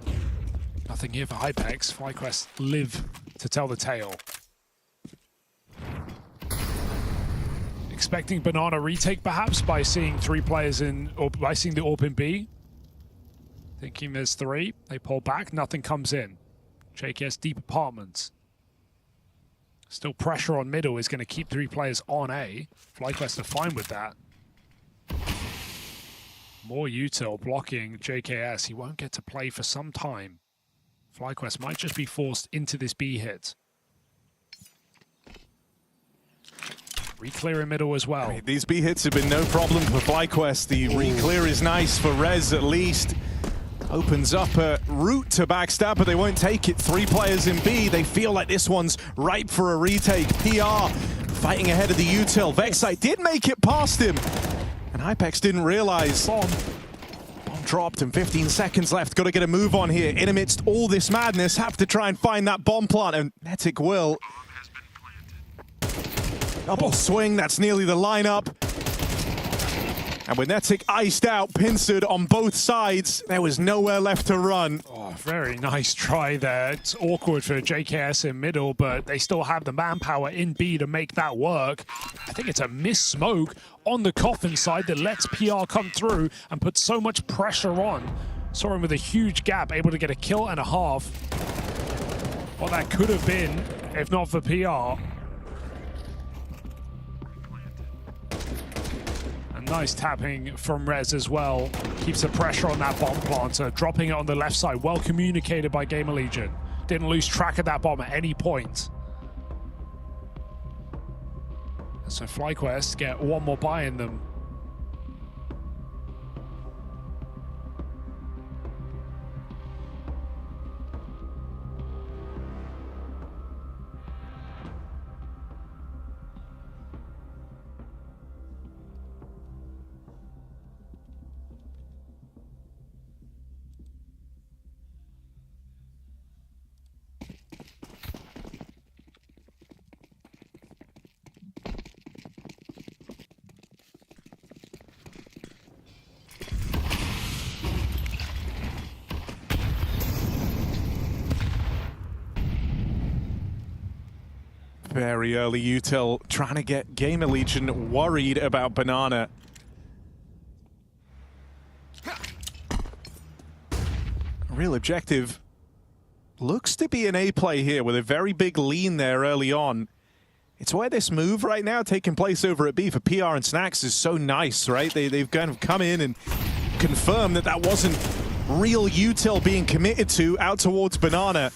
[SPEAKER 10] nothing here for Hypex. FlyQuest live to tell the tale. Expecting Banana retake perhaps by seeing 3 players in, or by seeing the AWP in B. Thinking there's 3. They pull back, nothing comes in. JKS deep apartments. Still pressure on middle is going to keep 3 players on A. FlyQuest are fine with that. More util blocking JKS. He won't get to play for some time. FlyQuest might just be forced into this B hit. Reclear in middle as well.
[SPEAKER 4] I mean, these B hits have been no problem for FlyQuest. The reclear is nice for Rez at least. Opens up a route to backstab, but they won't take it. 3 players in B. They feel like this one's ripe for a retake. PR fighting ahead of the util. Vexite did make it past him. And Hypex didn't realize. Bomb dropped and 15 seconds left. Got to get a move on here. In amidst all this madness, have to try and find that bomb plant. And Netic will. Double swing, that's nearly the lineup. And with Netic iced out, pincered on both sides, there was nowhere left to run.
[SPEAKER 10] Oh, very nice try there. It's awkward for JKS in middle, but they still have the manpower in B to make that work. I think it's a missed smoke on the coffin side that lets PR come through and put so much pressure on. Saw him with a huge gap, able to get a kill and a half. What that could have been, if not for PR. Nice tapping from Rez as well. Keeps the pressure on that bomb planter. Dropping it on the left side. Well communicated by GamerLegion. Didn't lose track of that bomb at any point. So FlyQuest get one more buy in them.
[SPEAKER 4] Very early util, trying to get GamerLegion worried about Banana. Real objective looks to be an A play here with a very big lean there early on. It's where this move right now taking place over at B for PR and Snacks is so nice, right? They've kind of come in and confirmed that that wasn't real util being committed to out towards Banana.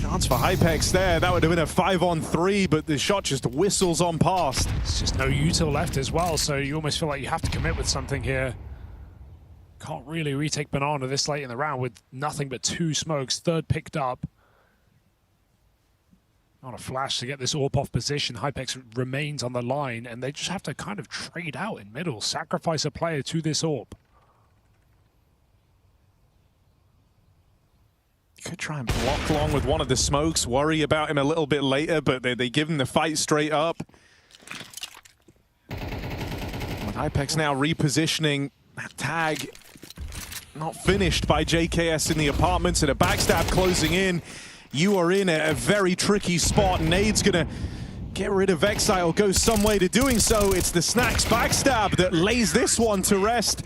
[SPEAKER 4] Chance for Hypex there. That would have been a 5-on-3, but the shot just whistles on past.
[SPEAKER 10] It's just no util left as well, so you almost feel like you have to commit with something here. Can't really retake Banana this late in the round with nothing but 2 smokes. 3rd picked up. Not a flash to get this AWP off position. Hypex remains on the line, and they just have to kind of trade out in middle, sacrifice a player to this AWP.
[SPEAKER 4] Could try and block long with one of the smokes, worry about him a little bit later, but they give him the fight straight up. With Hypex now repositioning that tag not finished by JKS in the apartments, and a backstab closing in. You are in a very tricky spot. Nade's gonna get rid of Exile, go some way to doing so. It's the Snacks backstab that lays this one to rest.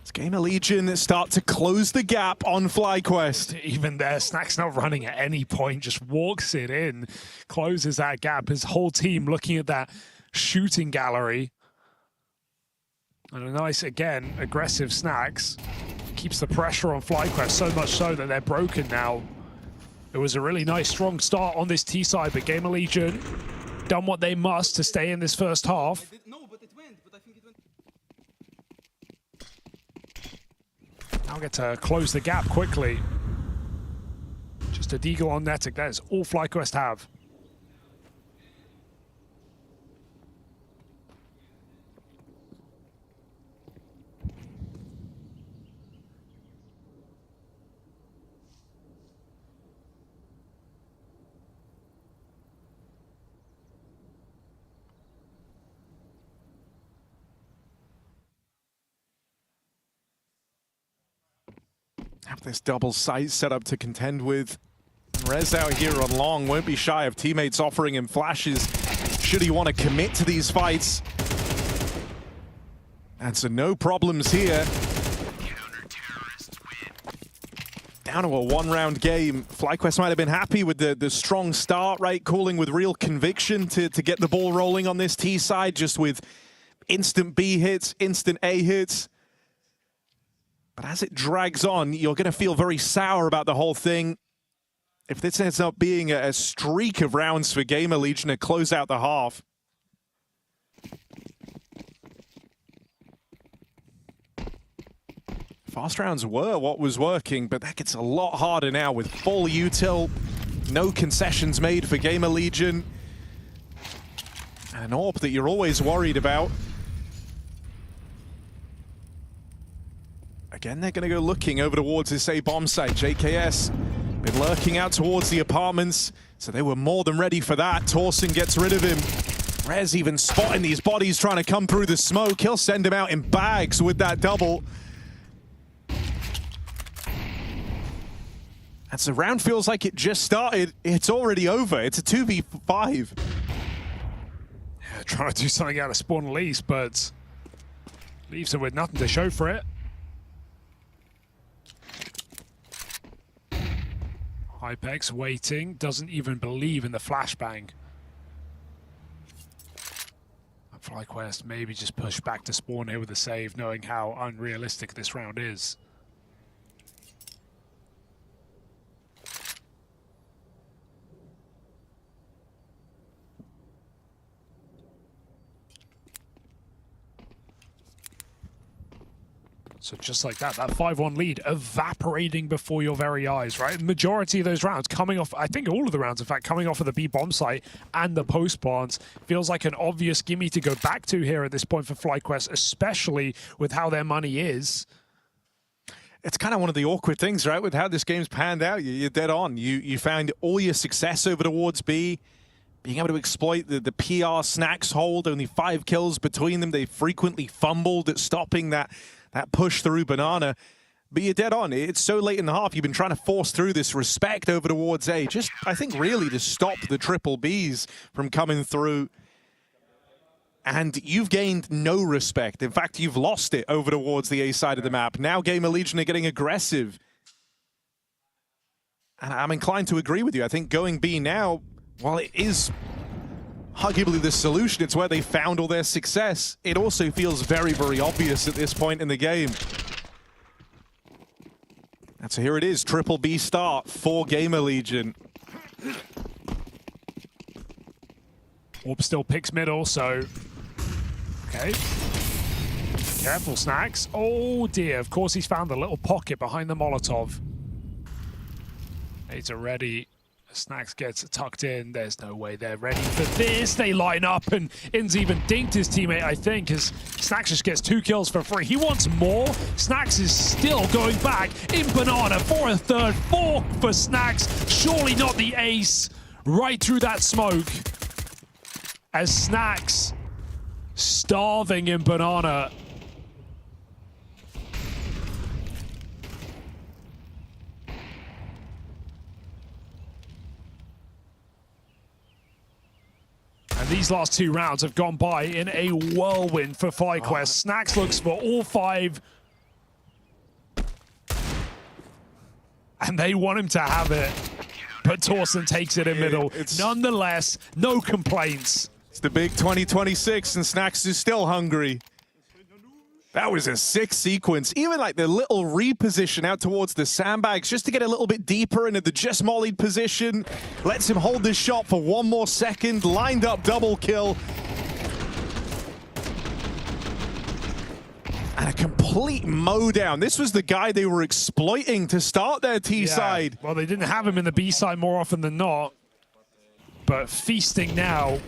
[SPEAKER 4] It's GamerLegion that start to close the gap on FlyQuest.
[SPEAKER 10] Even there, Snacks not running at any point, just walks it in, closes that gap. His whole team looking at that shooting gallery. And a nice, again, aggressive Snacks. Keeps the pressure on FlyQuest, so much so that they're broken now. It was a really nice, strong start on this T side, but GamerLegion done what they must to stay in this first half. Now get to close the gap quickly. Just a deagle on Netic. That is all FlyQuest have.
[SPEAKER 4] Have this double sight set up to contend with. Rez out here on long, won't be shy of teammates offering him flashes should he want to commit to these fights. And so no problems here. Down to a one-round game. FlyQuest might have been happy with the strong start, right? Calling with real conviction to get the ball rolling on this T side, just with instant B hits, instant A hits. But as it drags on, you're going to feel very sour about the whole thing. If this ends up being a streak of rounds for GamerLegion to close out the half. Fast rounds were what was working, but that gets a lot harder now with full util. No concessions made for GamerLegion. And an AWP that you're always worried about. Again, they're going to go looking over towards this A bomb site. JKS been lurking out towards the apartments, so they were more than ready for that. Torsen gets rid of him. Rez even spotting these bodies trying to come through the smoke. He'll send him out in bags with that double. And so round feels like it just started. It's already over. It's a 2v5.
[SPEAKER 10] Yeah, trying to do something out of spawn least, but leaves him with nothing to show for it. Hypex waiting, doesn't even believe in the flashbang. FlyQuest maybe just push back to spawn here with a save, knowing how unrealistic this round is. So just like that, that 5-1 lead evaporating before your very eyes, right? Majority of those rounds coming off, I think all of the rounds, in fact, coming off of the B bomb site and the post plants. Feels like an obvious gimme to go back to here at this point for FlyQuest, especially with how their money is.
[SPEAKER 4] It's kind of one of the awkward things, right? With how this game's panned out, you're dead on. You found all your success over towards B. Being able to exploit the PR Snacks hold, only 5 kills between them. They frequently fumbled at stopping that push through Banana. But you're dead on. It's so late in the half. You've been trying to force through this respect over towards A. Just, I think, really to stop the triple Bs from coming through. And you've gained no respect. In fact, you've lost it over towards the A side of the map. Now GamerLegion are getting aggressive. And I'm inclined to agree with you. I think going B now, while it is arguably the solution, it's where they found all their success. It also feels very, very obvious at this point in the game. And so here it is, triple B start for GamerLegion.
[SPEAKER 10] Orb still picks mid also. Okay. Careful, Snacks. Oh dear, of course he's found the little pocket behind the Molotov. It's already. Snacks gets tucked in. There's no way they're ready for this. They line up, and Inz even dinked his teammate, I think, as Snacks just gets 2 kills for free. He wants more. Snacks is still going back in Banana for a third. 4 for Snacks. Surely not the ace. Right through that smoke. As Snacks starving in Banana. And these last 2 rounds have gone by in a whirlwind for FlyQuest. Snacks looks for all 5. And they want him to have it. But Torsten takes it in middle. Nonetheless, no complaints.
[SPEAKER 4] It's the big 2026 and Snacks is still hungry. That was a sick sequence. Even like the little reposition out towards the sandbags just to get a little bit deeper into the just mollied position. Lets him hold this shot for 1 more second. Lined up double kill. And a complete mow down. This was the guy they were exploiting to start their T side.
[SPEAKER 10] Well, they didn't have him in the B side more often than not. But feasting now.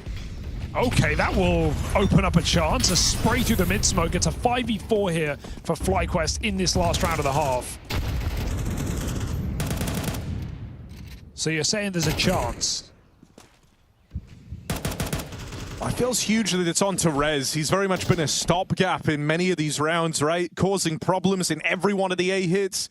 [SPEAKER 10] Okay, that will open up a chance. A spray through the mid smoke. It's a 5v4 here for FlyQuest in this last round of the half. So you're saying there's a chance?
[SPEAKER 4] It feels huge that it's on to Rez. He's very much been a stopgap in many of these rounds, right? Causing problems in every one of the A hits.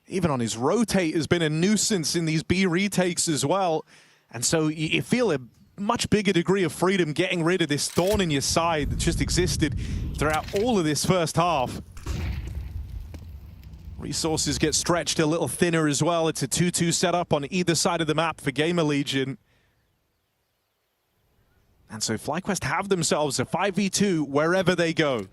[SPEAKER 4] Even on his rotate has been a nuisance in these B retakes as well. And so you feel a much bigger degree of freedom getting rid of this thorn in your side that just existed throughout all of this first half. Resources get stretched a little thinner as well. It's a 2-2 setup on either side of the map for GamerLegion. And so FlyQuest have themselves a 5v2 wherever they go.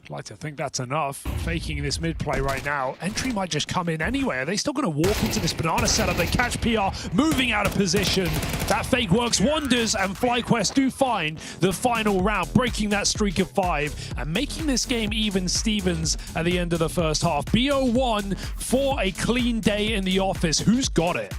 [SPEAKER 10] I'd like to think that's enough. Faking this mid play right now. Entry might just come in anyway. Are they still going to walk into this banana setup? They catch PR moving out of position. That fake works wonders, and FlyQuest do find the final round, breaking that streak of 5 and making this game even Stevens at the end of the first half. BO1 for a clean day in the office. Who's got it?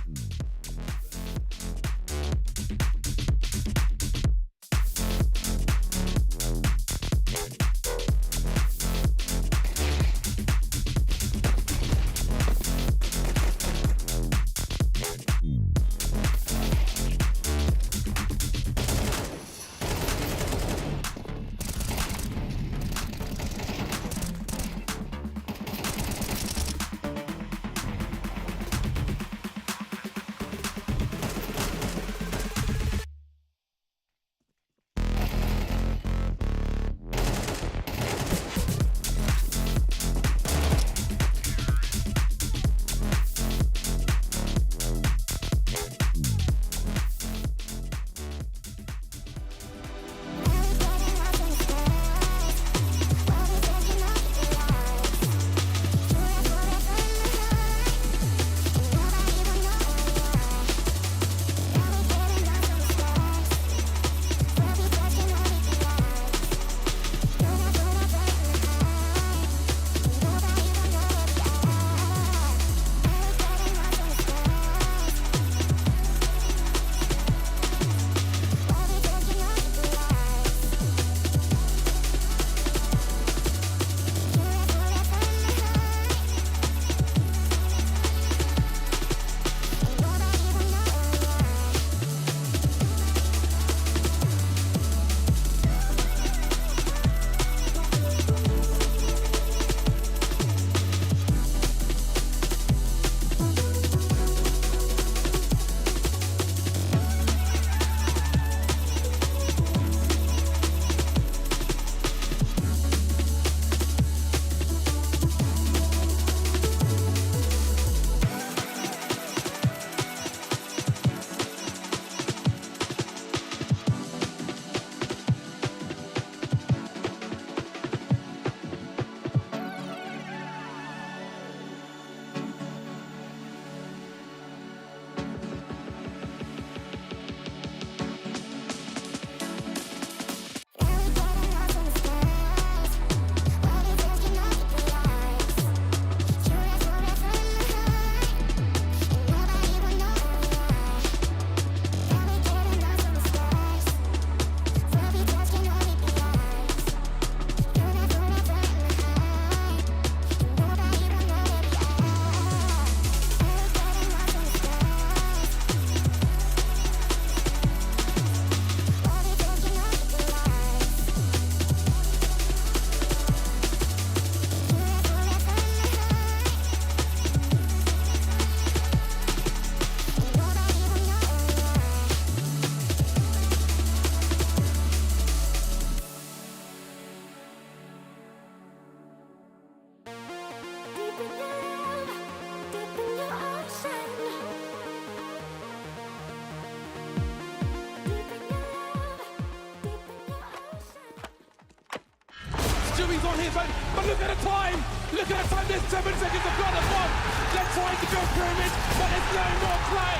[SPEAKER 3] on his own. But look at the time. Look at the time. There's 7 seconds to blood and bomb. They're trying to go pyramid, but there's no more play.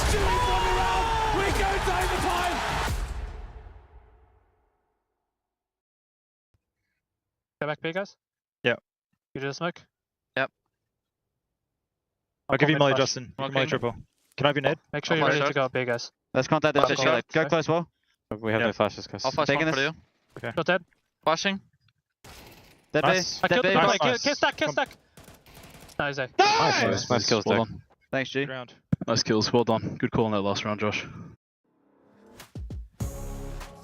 [SPEAKER 3] Stewie's on the round. We go to overtime.
[SPEAKER 1] Go back B, guys.
[SPEAKER 7] Yeah.
[SPEAKER 1] You do the smoke?
[SPEAKER 25] Yep.
[SPEAKER 7] I'll give you molly,
[SPEAKER 1] flash.
[SPEAKER 7] Justin. Give you molly triple. Can I have your nade?
[SPEAKER 1] Make sure you're ready to go up B, guys.
[SPEAKER 8] Let's contact this issue. Go close, well.
[SPEAKER 7] We have no flashes, guys.
[SPEAKER 8] I'll flash one for you.
[SPEAKER 7] Okay.
[SPEAKER 1] You're dead.
[SPEAKER 8] Flashing. Dead
[SPEAKER 7] Nice.
[SPEAKER 8] B.
[SPEAKER 1] I killed the
[SPEAKER 7] Nice,
[SPEAKER 1] guy.
[SPEAKER 7] nice.
[SPEAKER 1] Kill stack, kill stack. Nice, eh?
[SPEAKER 7] Nice kills,
[SPEAKER 8] Well
[SPEAKER 7] Dick.
[SPEAKER 8] done. Thanks, G.
[SPEAKER 7] Round.
[SPEAKER 23] Nice kills, well done. Good call in that last round, Josh.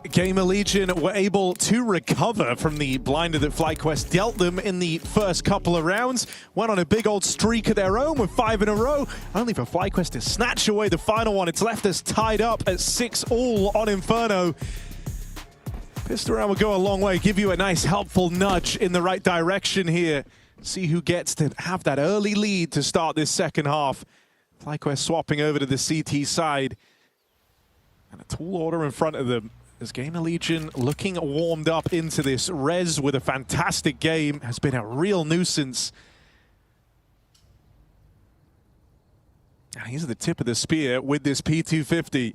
[SPEAKER 4] GamerLegion were able to recover from the blinder that FlyQuest dealt them in the first couple of rounds. Went on a big old streak of their own with 5 in a row, only for FlyQuest to snatch away the final one. It's left us tied up at 6-all on Inferno. Pistol round will go a long way, give you a nice helpful nudge in the right direction here. See who gets to have that early lead to start this second half. FlyQuest swapping over to the CT side. And a tall order in front of them. As GamerLegion looking warmed up into this. Rez with a fantastic game has been a real nuisance. And he's at the tip of the spear with this P250.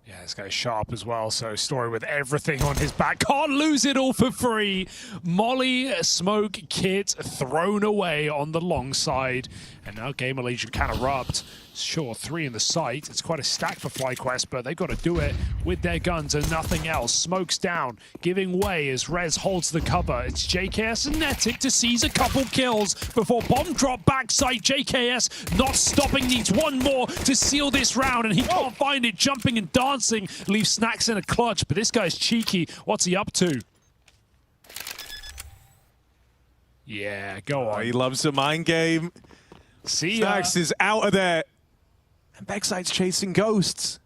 [SPEAKER 10] Yeah, this guy's sharp as well, so Story with everything on his back. Can't lose it all for free. Molly, smoke, kit thrown away on the long side. And now GamerLegion can erupt. Sure, 3 in the sight. It's quite a stack for FlyQuest, but they've got to do it with their guns and nothing else. Smoke's down, giving way as Rez holds the cover. It's JKS and Netic to seize a couple kills before bomb drop backside. JKS not stopping, needs one more to seal this round, and he can't find it. Jumping and dancing, leaves Snacks in a clutch, but this guy's cheeky. What's he up to? Yeah, go on.
[SPEAKER 4] He loves the mind game.
[SPEAKER 10] See ya.
[SPEAKER 4] Snacks is out of there. And Backside's chasing ghosts.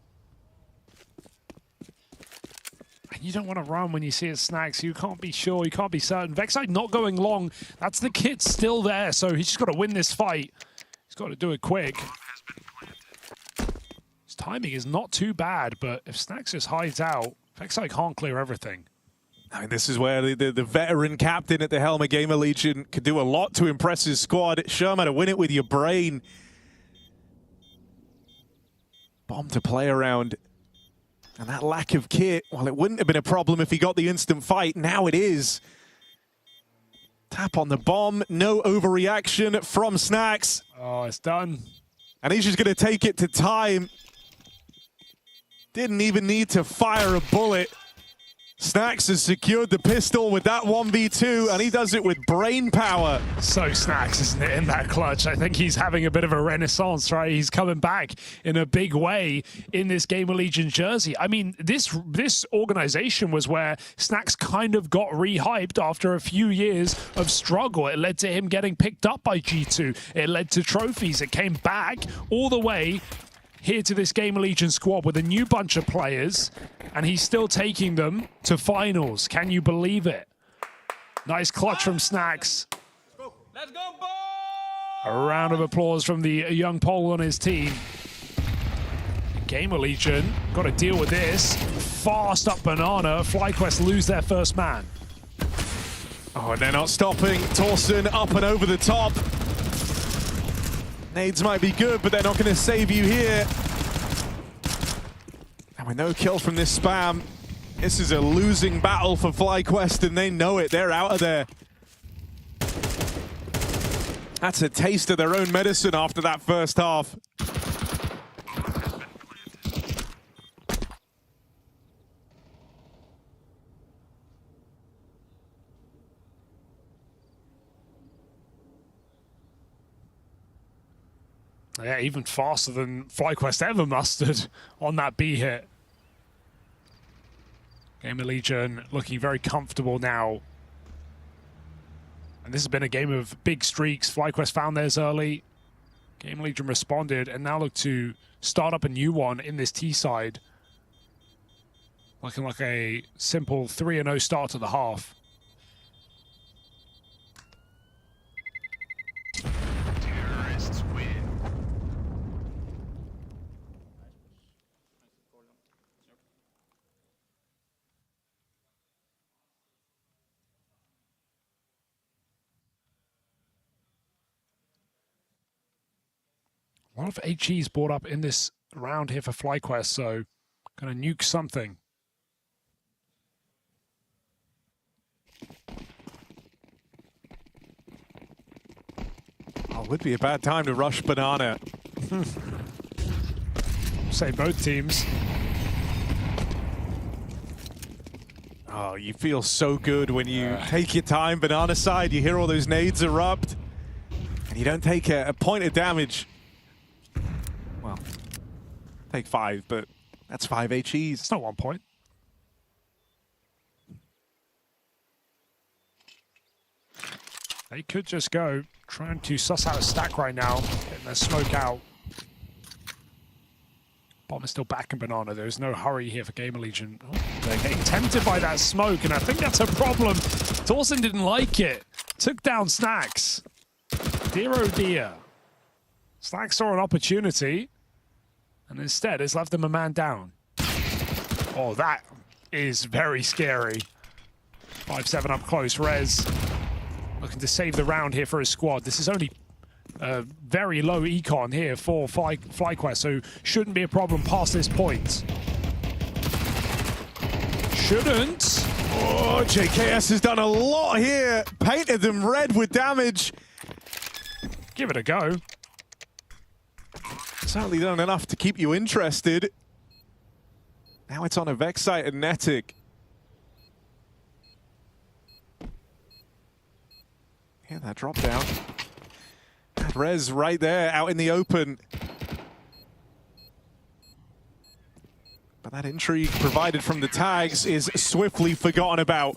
[SPEAKER 10] You don't want to run when you see it Snacks. You can't be sure, you can't be certain. Vexide not going long. That's the kit still there, so he's just got to win this fight. He's got to do it quick. His timing is not too bad, but if Snacks just hides out, Vexide can't clear everything.
[SPEAKER 4] I mean, this is where the veteran captain at the helm of GamerLegion could do a lot to impress his squad. Sherman, to win it with your brain. Bomb to play around. And that lack of kit, well, it wouldn't have been a problem if he got the instant fight. Now it is. Tap on the bomb. No overreaction from Snacks.
[SPEAKER 10] Oh, it's done.
[SPEAKER 4] And he's just going to take it to time. Didn't even need to fire a bullet. Snacks has secured the pistol with that 1v2, and he does it with brain power.
[SPEAKER 10] So Snacks, isn't it, in that clutch? I think he's having a bit of a renaissance, right? He's coming back in a big way in this GamerLegion jersey. I mean, this organization was where Snacks kind of got re-hyped after a few years of struggle. It led to him getting picked up by G2. It led to trophies. It came back all the way here to this GamerLegion squad with a new bunch of players, and he's still taking them to finals. Can you believe it? Nice clutch from Snacks.
[SPEAKER 3] Let's go, boy!
[SPEAKER 10] A round of applause from the young Pole on his team. GamerLegion got to deal with this. Fast up banana. FlyQuest lose their first man.
[SPEAKER 4] Oh, and they're not stopping. Torsten up and over the top. Nades might be good, but they're not going to save you here. And with no kill from this spam, this is a losing battle for FlyQuest, and they know it. They're out of there. That's a taste of their own medicine after that first half.
[SPEAKER 10] Yeah, even faster than FlyQuest ever mustered on that B hit. GamerLegion looking very comfortable now. And this has been a game of big streaks. FlyQuest found theirs early. GamerLegion responded and now look to start up a new one in this T side. Looking like a simple 3-0 start to the half.
[SPEAKER 3] Terrorists win.
[SPEAKER 10] A lot of HEs brought up in this round here for FlyQuest, so gonna nuke something.
[SPEAKER 4] Oh, would be a bad time to rush Banana.
[SPEAKER 10] Save both teams.
[SPEAKER 4] Oh, you feel so good when you take your time, Banana side, you hear all those nades erupt, and you don't take a point of damage. Well, take 5, but that's 5 HEs.
[SPEAKER 10] It's not 1 point. They could just go trying to suss out a stack right now, getting their smoke out. Bomb is still back in Banana. There's no hurry here for GamerLegion. Oh, they're getting tempted by that smoke, and I think that's a problem. Torsen didn't like it. Took down Snacks. Dear oh dear. Snacks saw an opportunity, and instead has left them a man down. Oh, that is very scary. 5-7 up close. Rez looking to save the round here for his squad. This is only very low econ here for FlyQuest, so shouldn't be a problem past this point. Shouldn't.
[SPEAKER 4] Oh, JKS has done a lot here. Painted them red with damage.
[SPEAKER 10] Give it a go.
[SPEAKER 4] Certainly done enough to keep you interested. Now it's on a Vexite and Netic. Yeah, that drop down. That Rez right there, out in the open. But that intrigue provided from the tags is swiftly forgotten about.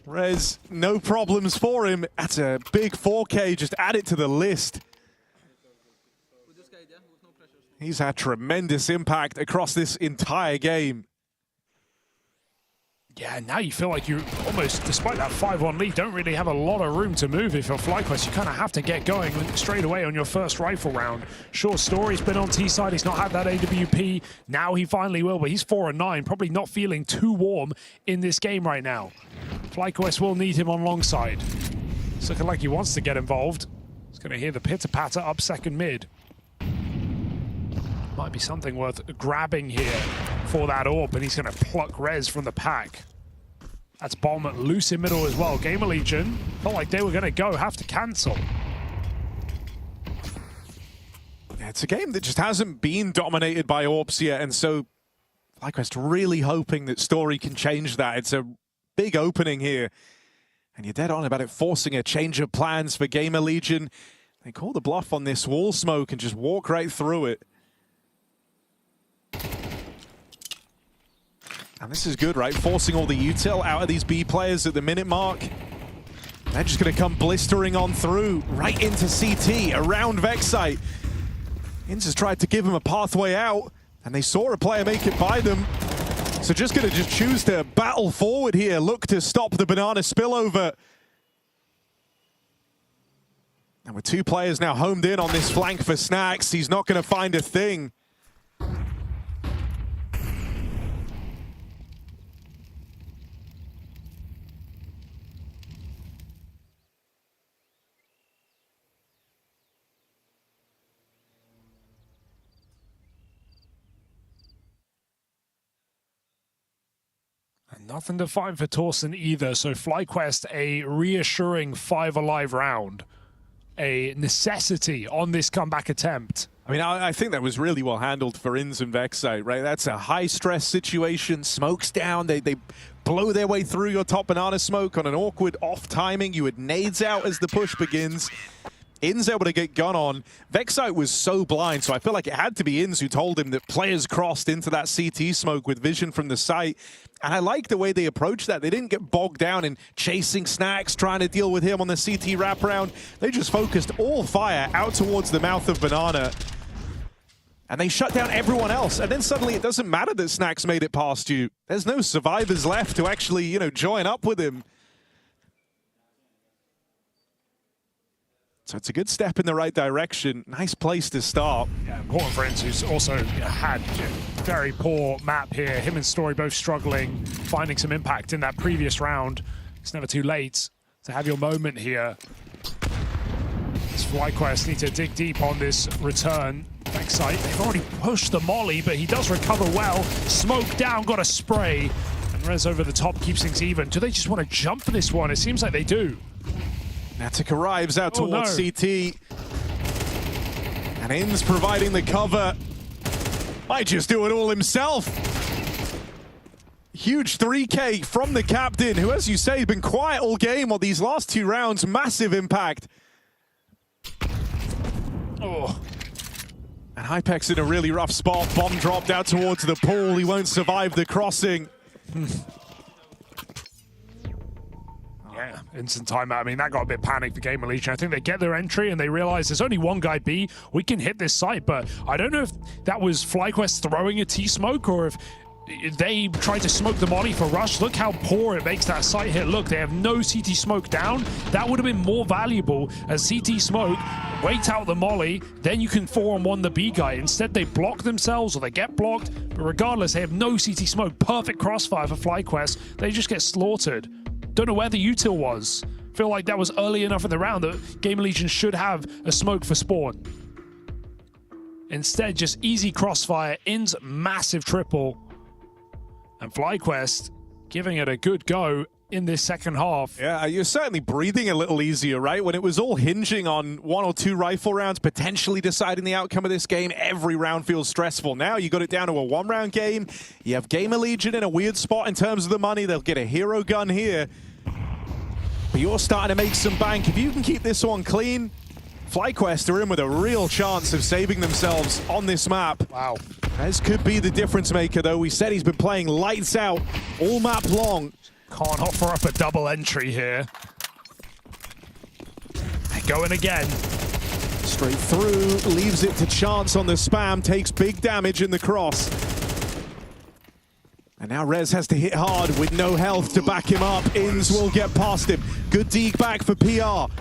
[SPEAKER 4] Rez, no problems for him. That's a big 4K, just add it to the list. He's had tremendous impact across this entire game.
[SPEAKER 10] Yeah, now you feel like you almost, despite that 5-1 lead, don't really have a lot of room to move if you're FlyQuest. You kind of have to get going straight away on your first rifle round. Sure, Story's been on T-side. He's not had that AWP. Now he finally will, but he's 4-9. Probably not feeling too warm in this game right now. FlyQuest will need him on long side. It's looking like he wants to get involved. He's going to hear the pitter-patter up second mid. Might be something worth grabbing here for that AWP, and he's going to pluck Rez from the pack. That's Bomb loose in middle as well. GamerLegion felt like they were going to go, have to cancel.
[SPEAKER 4] Yeah, it's a game that just hasn't been dominated by AWPs yet, and so FlyQuest really hoping that Story can change that. It's a big opening here, and you're dead on about it forcing a change of plans for GamerLegion. They call the bluff on this wall smoke and just walk right through it. And this is good, right? Forcing all the util out of these B players at the minute mark. They're just going to come blistering on through, right into CT, around Vexite. Inns has tried to give him a pathway out, and they saw a player make it by them. So just going to choose to battle forward here, look to stop the Banana spillover. And with 2 players now homed in on this flank for Snacks, he's not going to find a thing.
[SPEAKER 10] Nothing to find for Torsen either, so FlyQuest a reassuring 5 alive round. A necessity on this comeback attempt.
[SPEAKER 4] I mean, I think that was really well handled for Inns and Vexite, right? That's a high-stress situation. Smoke's down. They blow their way through your top Banana smoke on an awkward off timing. You had nades out as the push begins. Inns able to get gun on. Vexite was so blind, so I feel like it had to be Inns who told him that players crossed into that CT smoke with vision from the site. And I like the way they approached that. They didn't get bogged down in chasing Snacks, trying to deal with him on the CT wraparound. They just focused all fire out towards the mouth of Banana. And they shut down everyone else. And then suddenly it doesn't matter that Snacks made it past you. There's no survivors left to actually, you know, join up with him. So it's a good step in the right direction. Nice place to start.
[SPEAKER 10] Yeah, important for Inns, who's also had very poor map here. Him and Story both struggling, finding some impact in that previous round. It's never too late to have your moment here. This FlyQuest need to dig deep on this return. backside. They've already pushed the molly, but he does recover well. Smoke down, got a spray. And Rez over the top keeps things even. Do they just want to jump for this one? It seems like they do.
[SPEAKER 4] Natic arrives out towards CT. And Inns providing the cover. Might just do it all himself. Huge 3K from the captain, who, as you say, has been quiet all game on these last 2 rounds. Massive impact. Oh. And Hypex in a really rough spot. Bomb dropped out towards the pool. He won't survive the crossing.
[SPEAKER 10] Yeah, instant timeout. I mean, that got a bit panicked for GamerLegion. I think they get their entry and they realize there's only one guy B. We can hit this site, but I don't know if that was FlyQuest throwing a T-smoke or if they tried to smoke the molly for rush. Look how poor it makes that site hit look. They have no CT smoke down. That would have been more valuable as CT smoke, wait out the molly, then you can 4-on-1 the B guy. Instead, they block themselves or they get blocked. But regardless, they have no CT smoke. Perfect crossfire for FlyQuest. They just get slaughtered. Don't know where the util was. Feel like that was early enough in the round that GamerLegion should have a smoke for spawn. Instead, just easy crossfire. Inns massive triple. And FlyQuest giving it a good go in this second half.
[SPEAKER 4] Yeah, you're certainly breathing a little easier, right? When it was all hinging on 1 or 2 rifle rounds, potentially deciding the outcome of this game, every round feels stressful. Now you got it down to a 1-round game. You have GamerLegion in a weird spot in terms of the money. They'll get a hero gun here. But you're starting to make some bank. If you can keep this one clean, FlyQuest are in with a real chance of saving themselves on this map.
[SPEAKER 10] Wow.
[SPEAKER 4] This could be the difference maker, though. We said he's been playing lights out all map long.
[SPEAKER 10] Can't offer up a double entry here. They're going again.
[SPEAKER 4] Straight through, leaves it to Chance on the spam, takes big damage in the cross. And now Rez has to hit hard with no health to back him up. Inns will get past him. Good deke back for PR.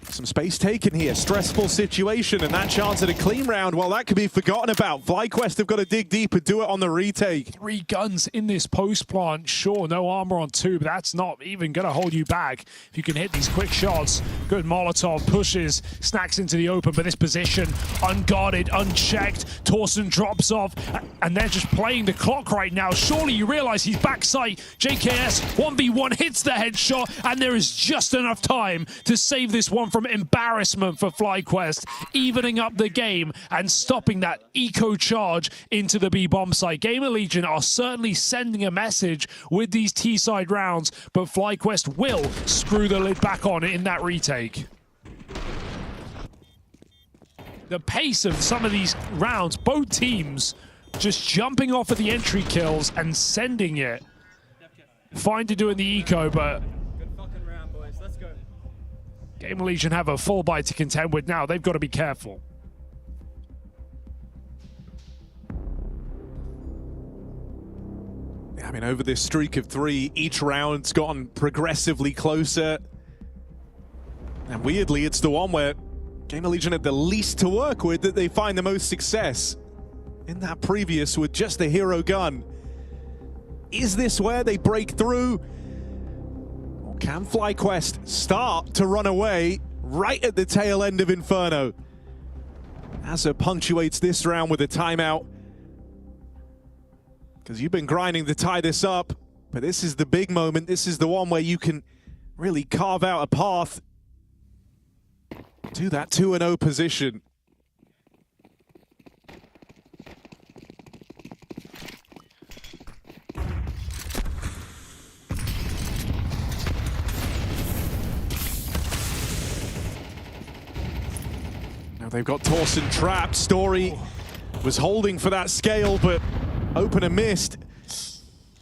[SPEAKER 4] Some space taken here, stressful situation, and that chance at a clean round, well, that could be forgotten about. FlyQuest have got to dig deep and do it on the retake.
[SPEAKER 10] 3 guns in this post plant. Sure, no armor on 2, but that's not even going to hold you back. If you can hit these quick shots, good Molotov pushes, snacks into the open, but this position, unguarded, unchecked. Torsen drops off, and they're just playing the clock right now. Surely you realize he's backside. JKS 1v1 hits the headshot, and there is just enough time to save this one from embarrassment for FlyQuest, evening up the game and stopping that eco charge into the B bomb site. GamerLegion are certainly sending a message with these T-side rounds, but FlyQuest will screw the lid back on in that retake. The pace of some of these rounds, both teams just jumping off of the entry kills and sending it. Fine to do in the eco, but GamerLegion have a full buy to contend with now. They've got to be careful.
[SPEAKER 4] I mean, over this streak of 3, each round's gotten progressively closer. And weirdly, it's the one where GamerLegion had the least to work with that they find the most success. In that previous with just the hero gun. Is this where they break through? Can FlyQuest start to run away right at the tail end of Inferno? Asa punctuates this round with a timeout. Because you've been grinding to tie this up, but this is the big moment. This is the one where you can really carve out a path to that 2-0 position. They've got Torsen trapped. Story was holding for that scale, but opener missed.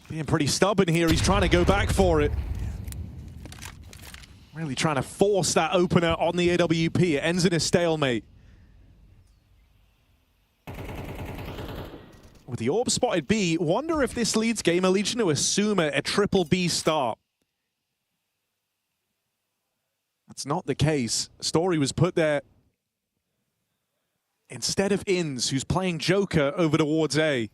[SPEAKER 4] Being pretty stubborn here. He's trying to go back for it. Really trying to force that opener on the AWP. It ends in a stalemate. With the orb spotted B, wonder if this leads GamerLegion to assume a triple B start. That's not the case. Story was put there instead of Inns, who's playing Joker over towards A.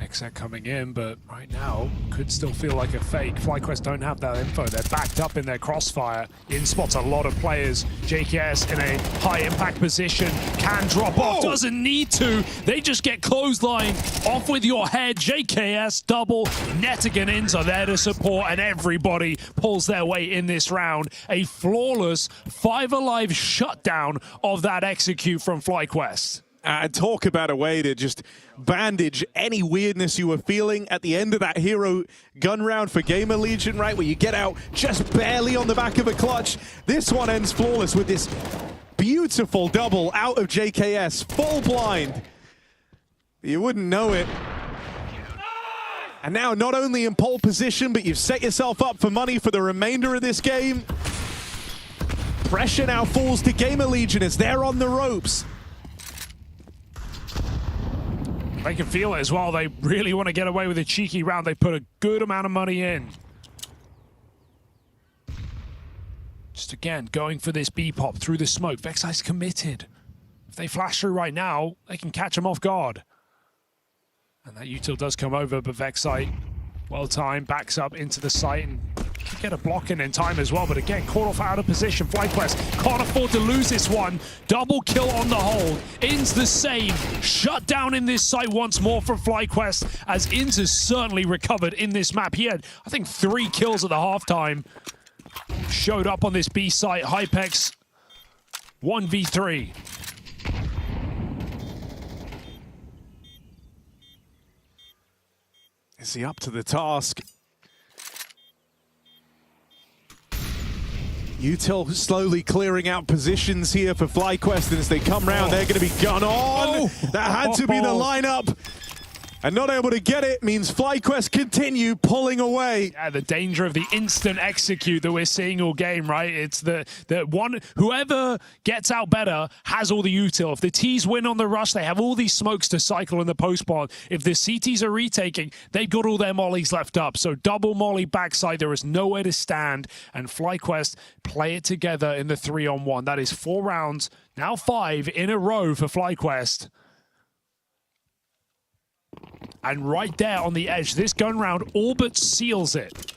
[SPEAKER 10] Exec coming in, but right now could still feel like a fake. FlyQuest don't have that info. They're backed up in their crossfire. In spots a lot of players. JKS in a high impact position. Can drop off. Doesn't need to. They just get clothesline off with your head. JKS double. Netigan ins are there to support, and everybody pulls their way in this round. A flawless 5 alive shutdown of that execute from FlyQuest.
[SPEAKER 4] Talk about a way to just bandage any weirdness you were feeling at the end of that hero gun round for GamerLegion, right? Where you get out just barely on the back of a clutch. This one ends flawless with this beautiful double out of JKS, full blind. You wouldn't know it. And now not only in pole position, but you've set yourself up for money for the remainder of this game. Pressure now falls to GamerLegion as they're on the ropes.
[SPEAKER 10] They can feel it as well. They really want to get away with a cheeky round. They put a good amount of money in. Just again, going for this B-pop through the smoke. Vexai's committed. If they flash through right now, they can catch them off guard. And that util does come over, but Vexai, well timed, backs up into the site and can get a block in time as well. But again, caught off out of position. FlyQuest can't afford to lose this one. Double kill on the hold. Inns the same. Shut down in this site once more from FlyQuest, as Inns has certainly recovered in this map. He had, I think, 3 kills at the halftime. Showed up on this B site. Hypex 1v3.
[SPEAKER 4] Is he up to the task? util slowly clearing out positions here for FlyQuest, and as they come round, they're going to be gun on. That had to be the lineup. And not able to get it means FlyQuest continue pulling away.
[SPEAKER 10] Yeah, the danger of the instant execute that we're seeing all game, right? It's the one, whoever gets out better has all the util. If the T's win on the rush, they have all these smokes to cycle in the post-spawn. If the CTs are retaking, they've got all their mollies left up. So double molly backside, there is nowhere to stand. And FlyQuest play it together in the 3-on-1. That is 4 rounds, now 5 in a row for FlyQuest. And right there on the edge, this gun round all but seals it.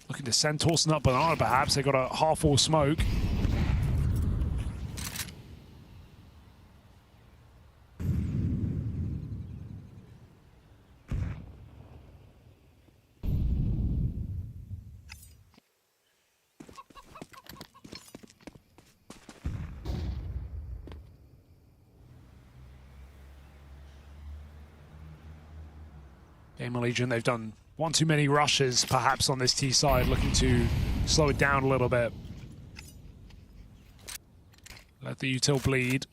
[SPEAKER 10] Looking to send Torsten up banana, perhaps. They got a half-wall smoke. GamerLegion, they've done one too many rushes, perhaps, on this T side, looking to slow it down a little bit. Let the util bleed.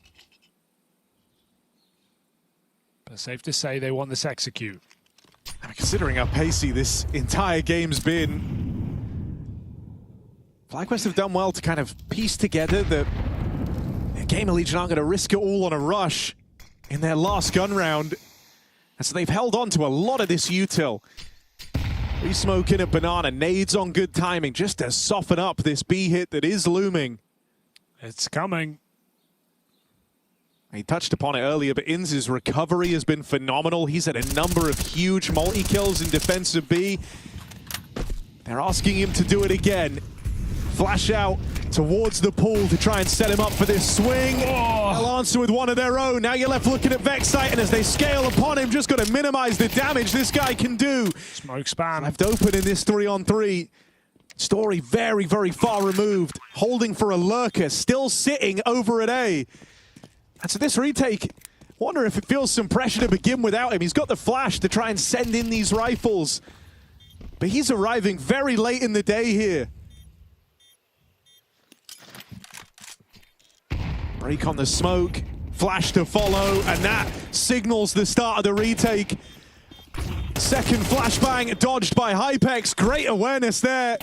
[SPEAKER 10] But safe to say they want this execute.
[SPEAKER 4] I mean, considering how pacey this entire game's been, FlyQuest have done well to kind of piece together that GamerLegion aren't going to risk it all on a rush in their last gun round. And so they've held on to a lot of this util. Re-smoking a banana, nades on good timing, just to soften up this B hit that is looming.
[SPEAKER 10] It's coming.
[SPEAKER 4] He touched upon it earlier, but Inns' recovery has been phenomenal. He's had a number of huge multi-kills in defense of B. They're asking him to do it again. Flash out towards the pool to try and set him up for this swing. They'll answer with one of their own. Now you're left looking at Vexai, and as they scale upon him, just got to minimize the damage this guy can do.
[SPEAKER 10] Smoke spam.
[SPEAKER 4] Left open in this 3-on-3. Story very, very far removed. Holding for a lurker, still sitting over at A. And so this retake, wonder if it feels some pressure to begin without him. He's got the flash to try and send in these rifles. But he's arriving very late in the day here. Break on the smoke, flash to follow, and that signals the start of the retake. Second flashbang dodged by Hypex, great awareness there.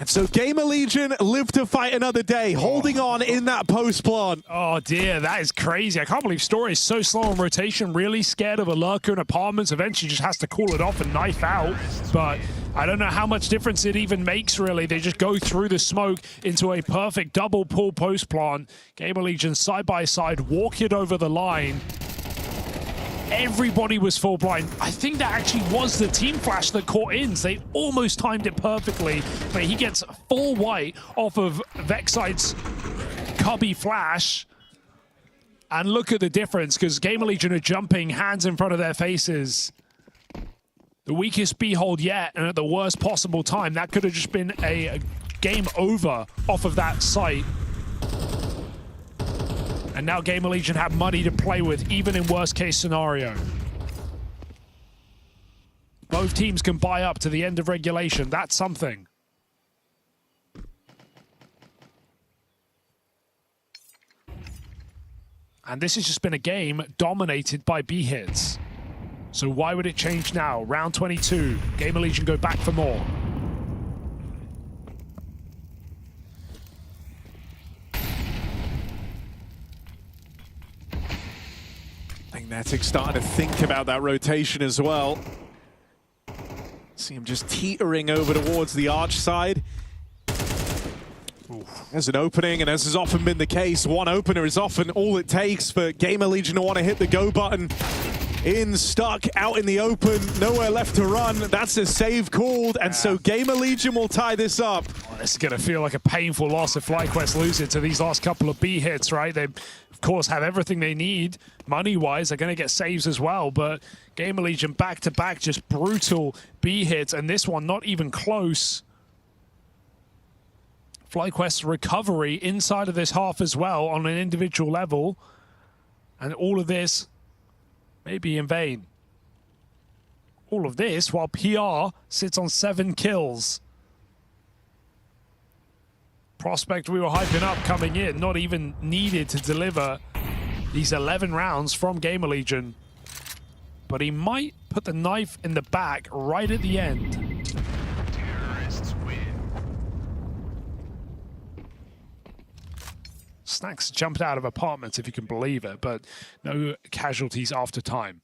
[SPEAKER 4] And so GamerLegion live to fight another day, holding on in that post plant.
[SPEAKER 10] Oh dear, that is crazy. I can't believe Story is so slow on rotation, really scared of a lurker in apartments. Eventually just has to call it off and knife out. But I don't know how much difference it even makes, really. They just go through the smoke into a perfect double pull post plant. GamerLegion side by side, walk it over the line. Everybody was full blind. I think that actually was the team flash that caught Ins. They almost timed it perfectly, but he gets full white off of Vexite's cubby flash. And look at the difference, because GamerLegion are jumping hands in front of their faces. The weakest B hold yet, and at the worst possible time. That could have just been a game over off of that site. And now GamerLegion have money to play with, even in worst case scenario. Both teams can buy up to the end of regulation. That's something. And this has just been a game dominated by B hits. So why would it change now? Round 22, GamerLegion go back for more.
[SPEAKER 4] Magnetic starting to think about that rotation as well. See him just teetering over towards the arch side. There's an opening, and as has often been the case, one opener is often all it takes for GamerLegion to want to hit the go button. In, stuck, out in the open, nowhere left to run. That's a save called, and so GamerLegion will tie this up.
[SPEAKER 10] Oh, this is going to feel like a painful loss if FlyQuest lose it to these last couple of B hits, right? They, of course, have everything they need. Money-wise, they're going to get saves as well, but GamerLegion back-to-back, just brutal B hits, and this one not even close. FlyQuest's recovery inside of this half as well on an individual level, and all of this may be in vain. All of this while PR sits on 7 kills. Prospect we were hyping up coming in, not even needed to deliver these 11 rounds from GamerLegion. But he might put the knife in the back right at the end. Terrorists win. Snacks jumped out of apartments, if you can believe it, but no casualties after time.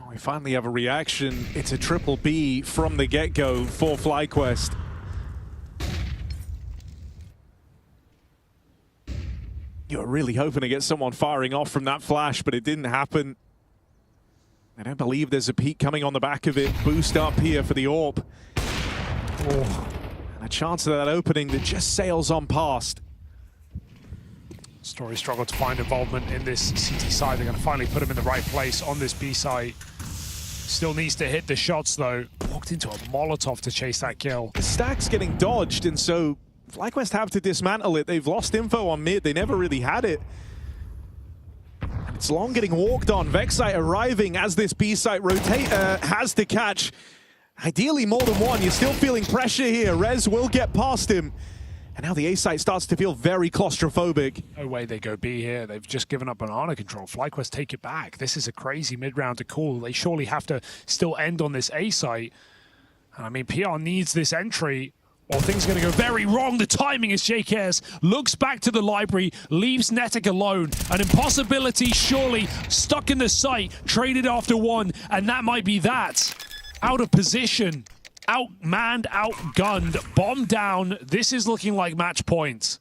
[SPEAKER 4] We finally have a reaction. It's a triple B from the get-go for FlyQuest. You were really hoping to get someone firing off from that flash, but it didn't happen. I don't believe there's a peek coming on the back of it. Boost up here for the AWP. Oh, and a chance of that opening that just sails on past.
[SPEAKER 10] Story struggled to find involvement in this CT side. They're going to finally put him in the right place on this B side. Still needs to hit the shots, though. Walked into a Molotov to chase that kill.
[SPEAKER 4] The stack's getting dodged, and so FlyQuest have to dismantle it. They've lost info on mid. They never really had it. And it's long getting walked on. Vexite arriving as this B site rotator has to catch. Ideally more than one. You're still feeling pressure here. Rez will get past him. And now the A site starts to feel very claustrophobic.
[SPEAKER 10] No way they go B here. They've just given up banana control. FlyQuest take it back. This is a crazy mid-round to call. They surely have to still end on this A site. And I mean, PR needs this entry, or things are going to go very wrong. The timing is JKS. Looks back to the library, leaves Netic alone. An impossibility, surely. Stuck in the site, traded after one, and that might be that. Out of position. Outmanned, outgunned, bomb down. This is looking like match point.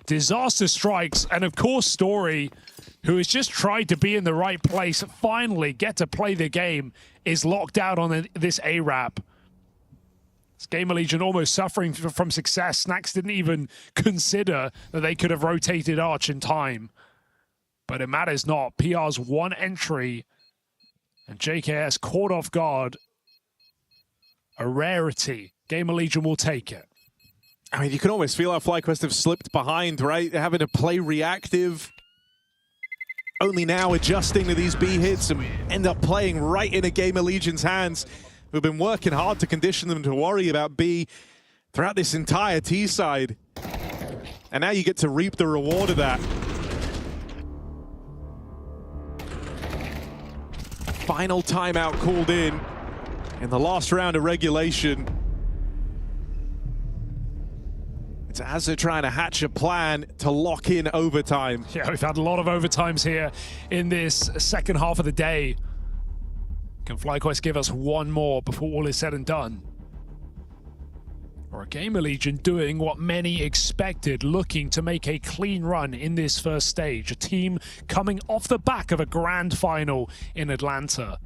[SPEAKER 10] Disaster strikes, and of course Story, who has just tried to be in the right place, finally get to play the game, is locked out on this A-Rap. This GamerLegion almost suffering from success. Snacks didn't even consider that they could have rotated Arch in time. But it matters not. PR's one entry, and JKS caught off guard. A rarity. GamerLegion will take it.
[SPEAKER 4] I mean, you can almost feel how FlyQuest have slipped behind, right? They're having to play reactive. Only now adjusting to these B hits and end up playing right in a GamerLegion's hands. We've been working hard to condition them to worry about B throughout this entire T side. And now you get to reap the reward of that. Final timeout called in the last round of regulation. It's as they're trying to hatch a plan to lock in overtime.
[SPEAKER 10] Yeah, we've had a lot of overtimes here in this second half of the day. Can FlyQuest give us one more before all is said and done? Or a GamerLegion doing what many expected, looking to make a clean run in this first stage. A team coming off the back of a grand final in Atlanta.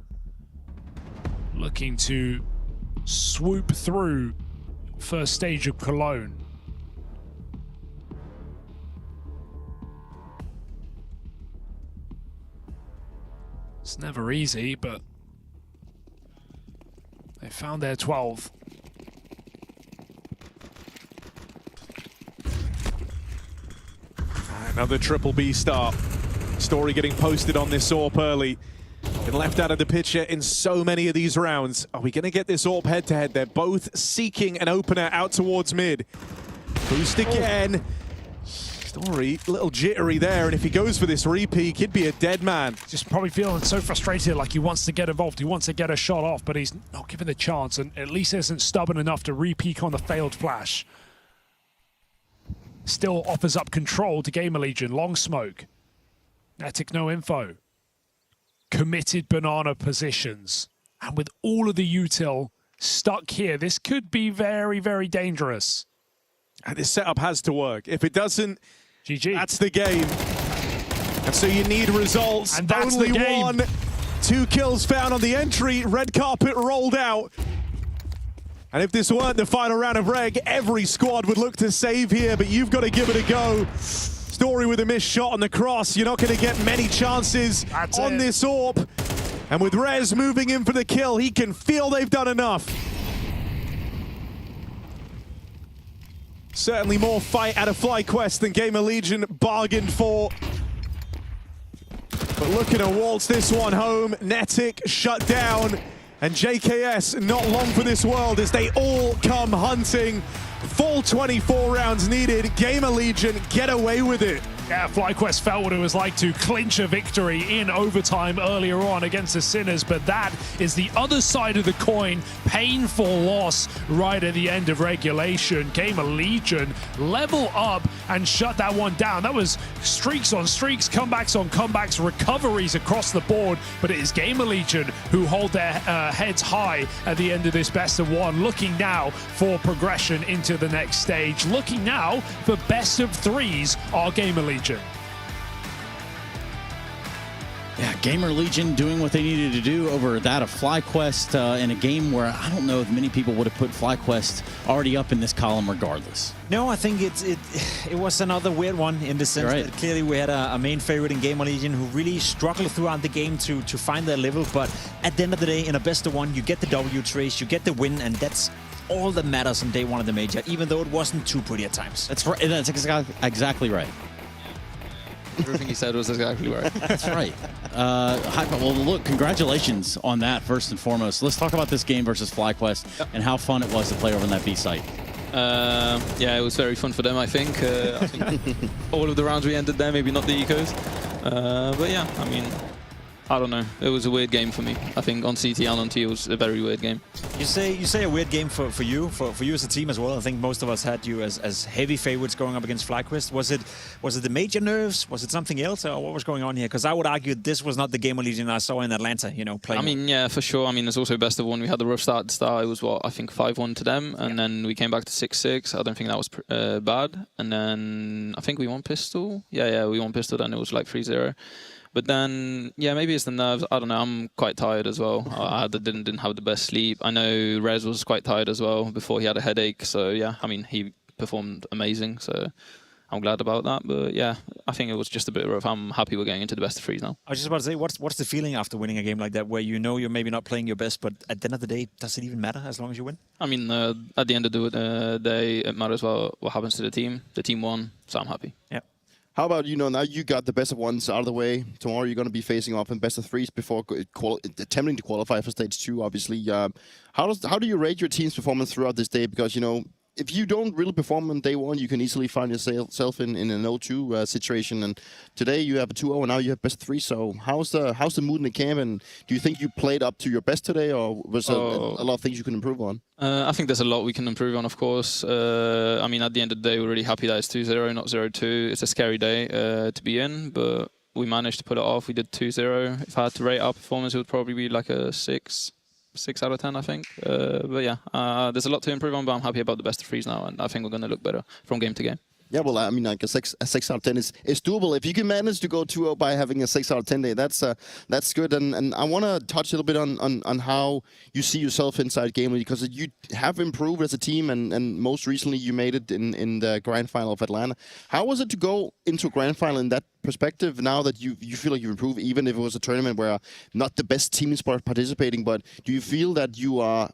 [SPEAKER 10] Looking to swoop through first stage of Cologne. It's never easy, but they found their 12.
[SPEAKER 4] Another triple B start. Story getting posted on this AWP early. Been left out of the picture in so many of these rounds. Are we going to get this AWP head-to-head? They're both seeking an opener out towards mid. Boost again. Story, a little jittery there, and if he goes for this repeat, he'd be a dead man.
[SPEAKER 10] Just probably feeling so frustrated, like he wants to get involved, he wants to get a shot off, but he's not given the chance, and at least isn't stubborn enough to re-peek on the failed flash. Still offers up control to GamerLegion. Long smoke. Netic no info. Committed banana positions. And with all of the util stuck here, this could be very, very dangerous.
[SPEAKER 4] And this setup has to work. If it doesn't,
[SPEAKER 10] GG.
[SPEAKER 4] That's the game. And so you need results.
[SPEAKER 10] And that's
[SPEAKER 4] only
[SPEAKER 10] the game.
[SPEAKER 4] one. 2 kills found on the entry. Red carpet rolled out. And if this weren't the final round of reg, every squad would look to save here, but you've got to give it a go. Story with a missed shot on the cross. You're not going to get many chances on this AWP. And with Rez moving in for the kill, he can feel they've done enough. Certainly more fight out of FlyQuest than GamerLegion bargained for. But looking to waltz this one home. Netic shut down. And JKS not long for this world as they all come hunting. Full 24 rounds needed. GamerLegion get away with it.
[SPEAKER 10] Yeah, FlyQuest felt what it was like to clinch a victory in overtime earlier on against the Sinners, but that is the other side of the coin. Painful loss right at the end of regulation. GamerLegion level up and shut that one down. That was streaks on streaks, comebacks on comebacks, recoveries across the board, but it is GamerLegion who hold their heads high at the end of this best of one, looking now for progression into the next stage, looking now for best of threes are GamerLegion.
[SPEAKER 5] Yeah, GamerLegion doing what they needed to do over that of FlyQuest in a game where I don't know if many people would have put FlyQuest already up in this column regardless.
[SPEAKER 2] No, I think it was another weird one in the sense that clearly we had a main favorite in GamerLegion who really struggled throughout the game to find their level, but at the end of the day, in a best of one, you get the W trace, you get the win, and that's all that matters on day one of the major, even though it wasn't too pretty at times.
[SPEAKER 5] That's right. That's exactly right.
[SPEAKER 6] Everything he said was exactly right.
[SPEAKER 5] That's right. Well, look, congratulations on that, first and foremost. Let's talk about this game versus FlyQuest and how fun it was to play over on that B site.
[SPEAKER 6] Yeah, it was very fun for them, I think. All of the rounds we ended there, maybe not the ecos. But yeah, I mean, I don't know. It was a weird game for me. I think on CT and on T it was a very weird game.
[SPEAKER 2] You say a weird game for you as a team as well. I think most of us had you as heavy favorites going up against FlyQuest. Was it the major nerves? Was it something else, or what was going on here? Because I would argue this was not the GamerLegion I saw in Atlanta. You know, playing.
[SPEAKER 6] I mean, yeah, for sure. I mean, there's also best of one. We had the rough start at the start. It was what I think 5-1 to them, and then we came back to 6-6. I don't think that was bad. And then I think we won pistol. Yeah, we won pistol. Then it was like 3-0. But then, yeah, maybe it's the nerves. I don't know. I'm quite tired as well. I didn't have the best sleep. I know Rez was quite tired as well before he had a headache. So, yeah, I mean, he performed amazing. So,
[SPEAKER 14] I'm glad about that. But yeah, I think it was just a bit rough. I'm happy we're getting into the best of 3s now.
[SPEAKER 2] I was just about to say, what's the feeling after winning a game like that, where you know you're maybe not playing your best, but at the end of the day, does it even matter as long as you win?
[SPEAKER 14] I mean, at the end of the day, it matters what happens to the team. The team won, so I'm happy.
[SPEAKER 2] Yeah.
[SPEAKER 11] How about, now you got the best of 1s out of the way. Tomorrow you're going to be facing off in best of 3s before attempting to qualify for stage 2, obviously. How do you rate your team's performance throughout this day? Because, if you don't really perform on day 1, you can easily find yourself in an 0-2 situation. And today you have a 2-0, and now you have best of 3. So how's the mood in the camp? And do you think you played up to your best today, or was there a lot of things you can improve on?
[SPEAKER 14] I think there's a lot we can improve on, of course. I mean, at the end of the day, we're really happy that it's 2-0, not 0-2. It's a scary day to be in, but we managed to pull it off. We did 2-0. If I had to rate our performance, it would probably be like a 6 out of 10, I think. But yeah, there's a lot to improve on, but I'm happy about the best of 3s now, and I think we're going to look better from game to game.
[SPEAKER 11] Yeah, well, I mean, like a 6 out of 10 is doable. If you can manage to go 2-0 by having a 6 out of 10 day, that's good. And I want to touch a little bit on how you see yourself inside GamerLegion, because you have improved as a team, and most recently you made it in the grand final of Atlanta. How was it to go into a grand final in that perspective, now that you feel like you've improved, even if it was a tournament where not the best teams were participating, but do you feel that you are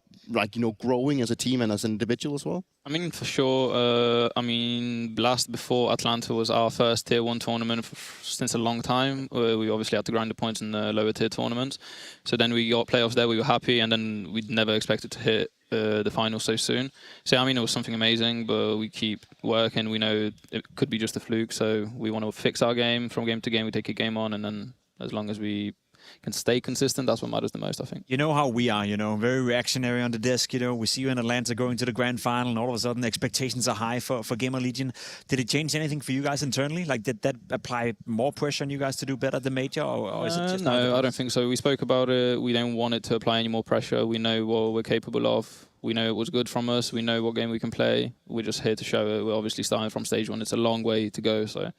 [SPEAKER 11] growing as a team and as an individual as well?
[SPEAKER 14] I mean, for sure. I mean, Blast before Atlanta was our first Tier 1 tournament since a long time. We obviously had to grind the points in the lower tier tournaments. So then we got playoffs there, we were happy, and then we'd never expected to hit the final so soon. So, I mean, it was something amazing, but we keep working. We know it could be just a fluke, so we want to fix our game. From game to game, we take a game on, and then as long as we can stay consistent, that's what matters the most, I think.
[SPEAKER 2] You know how we are, very reactionary on the desk. We see you in Atlanta going to the grand final, and all of a sudden the expectations are high for GamerLegion. Did it change anything for you guys internally? Like, did that apply more pressure on you guys to do better at the major, or is it just...
[SPEAKER 14] No, I don't think so. We spoke about it. We don't want it to apply any more pressure. We know what we're capable of. We know it was good from us. We know what game we can play. We're just here to show it. We're obviously starting from stage 1. It's a long way to go, so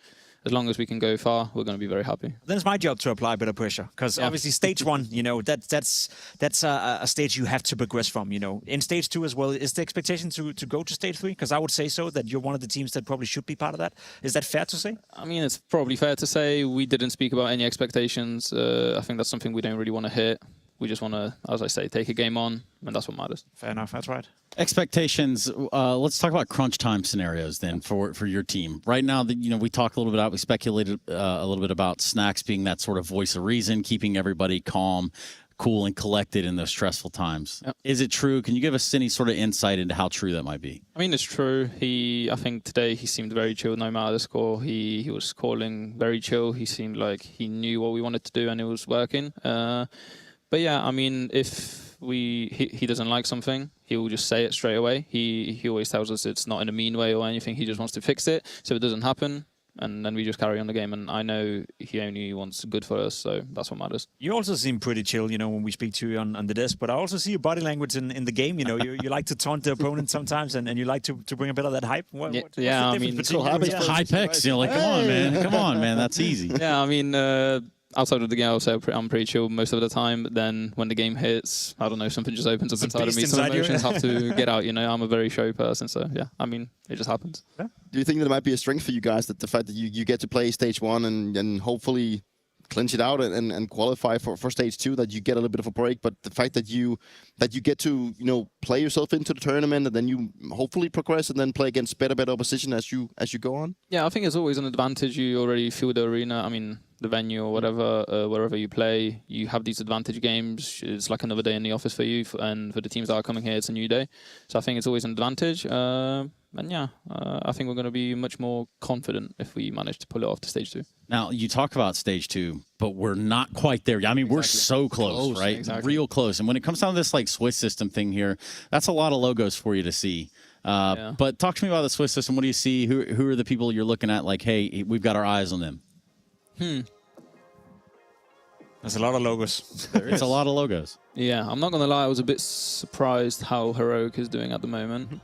[SPEAKER 14] as long as we can go far, we're going to be very happy.
[SPEAKER 2] Then it's my job to apply a bit of pressure, because obviously stage 1, that's a stage you have to progress from. In stage 2 as well, is the expectation to go to stage 3? Because I would say so, that you're one of the teams that probably should be part of that. Is that fair to say?
[SPEAKER 14] I mean, it's probably fair to say. We didn't speak about any expectations. I think that's something we don't really want to hit. We just want to, as I say, take a game on, and that's what matters.
[SPEAKER 2] Fair enough, that's right.
[SPEAKER 5] Expectations. Let's talk about crunch time scenarios then for your team. Right now, we talked a little bit about, we speculated a little bit about Snacks being that sort of voice of reason, keeping everybody calm, cool, and collected in those stressful times. Yep. Is it true? Can you give us any sort of insight into how true that might be?
[SPEAKER 14] I mean, it's true. I think today he seemed very chill no matter the score. He was calling very chill. He seemed like he knew what we wanted to do and it was working. But yeah, I mean, if he doesn't like something, he will just say it straight away. He always tells us it's not in a mean way or anything. He just wants to fix it so it doesn't happen. And then we just carry on the game. And I know he only wants good for us, so that's what matters.
[SPEAKER 2] You also seem pretty chill, when we speak to you on the desk. But I also see your body language in the game. You like to taunt the opponent sometimes, and you like to bring a bit of that hype. What's
[SPEAKER 5] I mean, high picks. Come on, man, that's easy.
[SPEAKER 14] Yeah, I mean, outside of the game, I'll say I'm pretty chill most of the time. But then when the game hits, I don't know, something just opens up inside of me. Some emotions have to get out. I'm a very show person, so yeah, I mean, it just happens.
[SPEAKER 11] Yeah. Do you think that it might be a strength for you guys, that the fact that you get to play stage 1 and hopefully clinch it out and qualify for stage 2, that you get a little bit of a break, but the fact that you get to play yourself into the tournament and then you hopefully progress and then play against better opposition as you go on?
[SPEAKER 14] Yeah, I think it's always an advantage. You already feel the arena. I mean, the venue or whatever, wherever you play, you have these advantage games. It's like another day in the office for you, and for the teams that are coming here, it's a new day. So I think it's always an advantage. And yeah, I think we're going to be much more confident if we manage to pull it off to stage 2.
[SPEAKER 5] Now, you talk about stage 2, but we're not quite there. I mean, we're so close, right?
[SPEAKER 14] Exactly.
[SPEAKER 5] Real close. And when it comes down to this Swiss system thing here, that's a lot of logos for you to see. But talk to me about the Swiss system. What do you see? Who are the people you're looking at? Like, hey, we've got our eyes on them.
[SPEAKER 2] There's a lot of logos.
[SPEAKER 5] It's a lot of logos.
[SPEAKER 14] Yeah, I'm not going to lie. I was a bit surprised how Heroic is doing at the moment.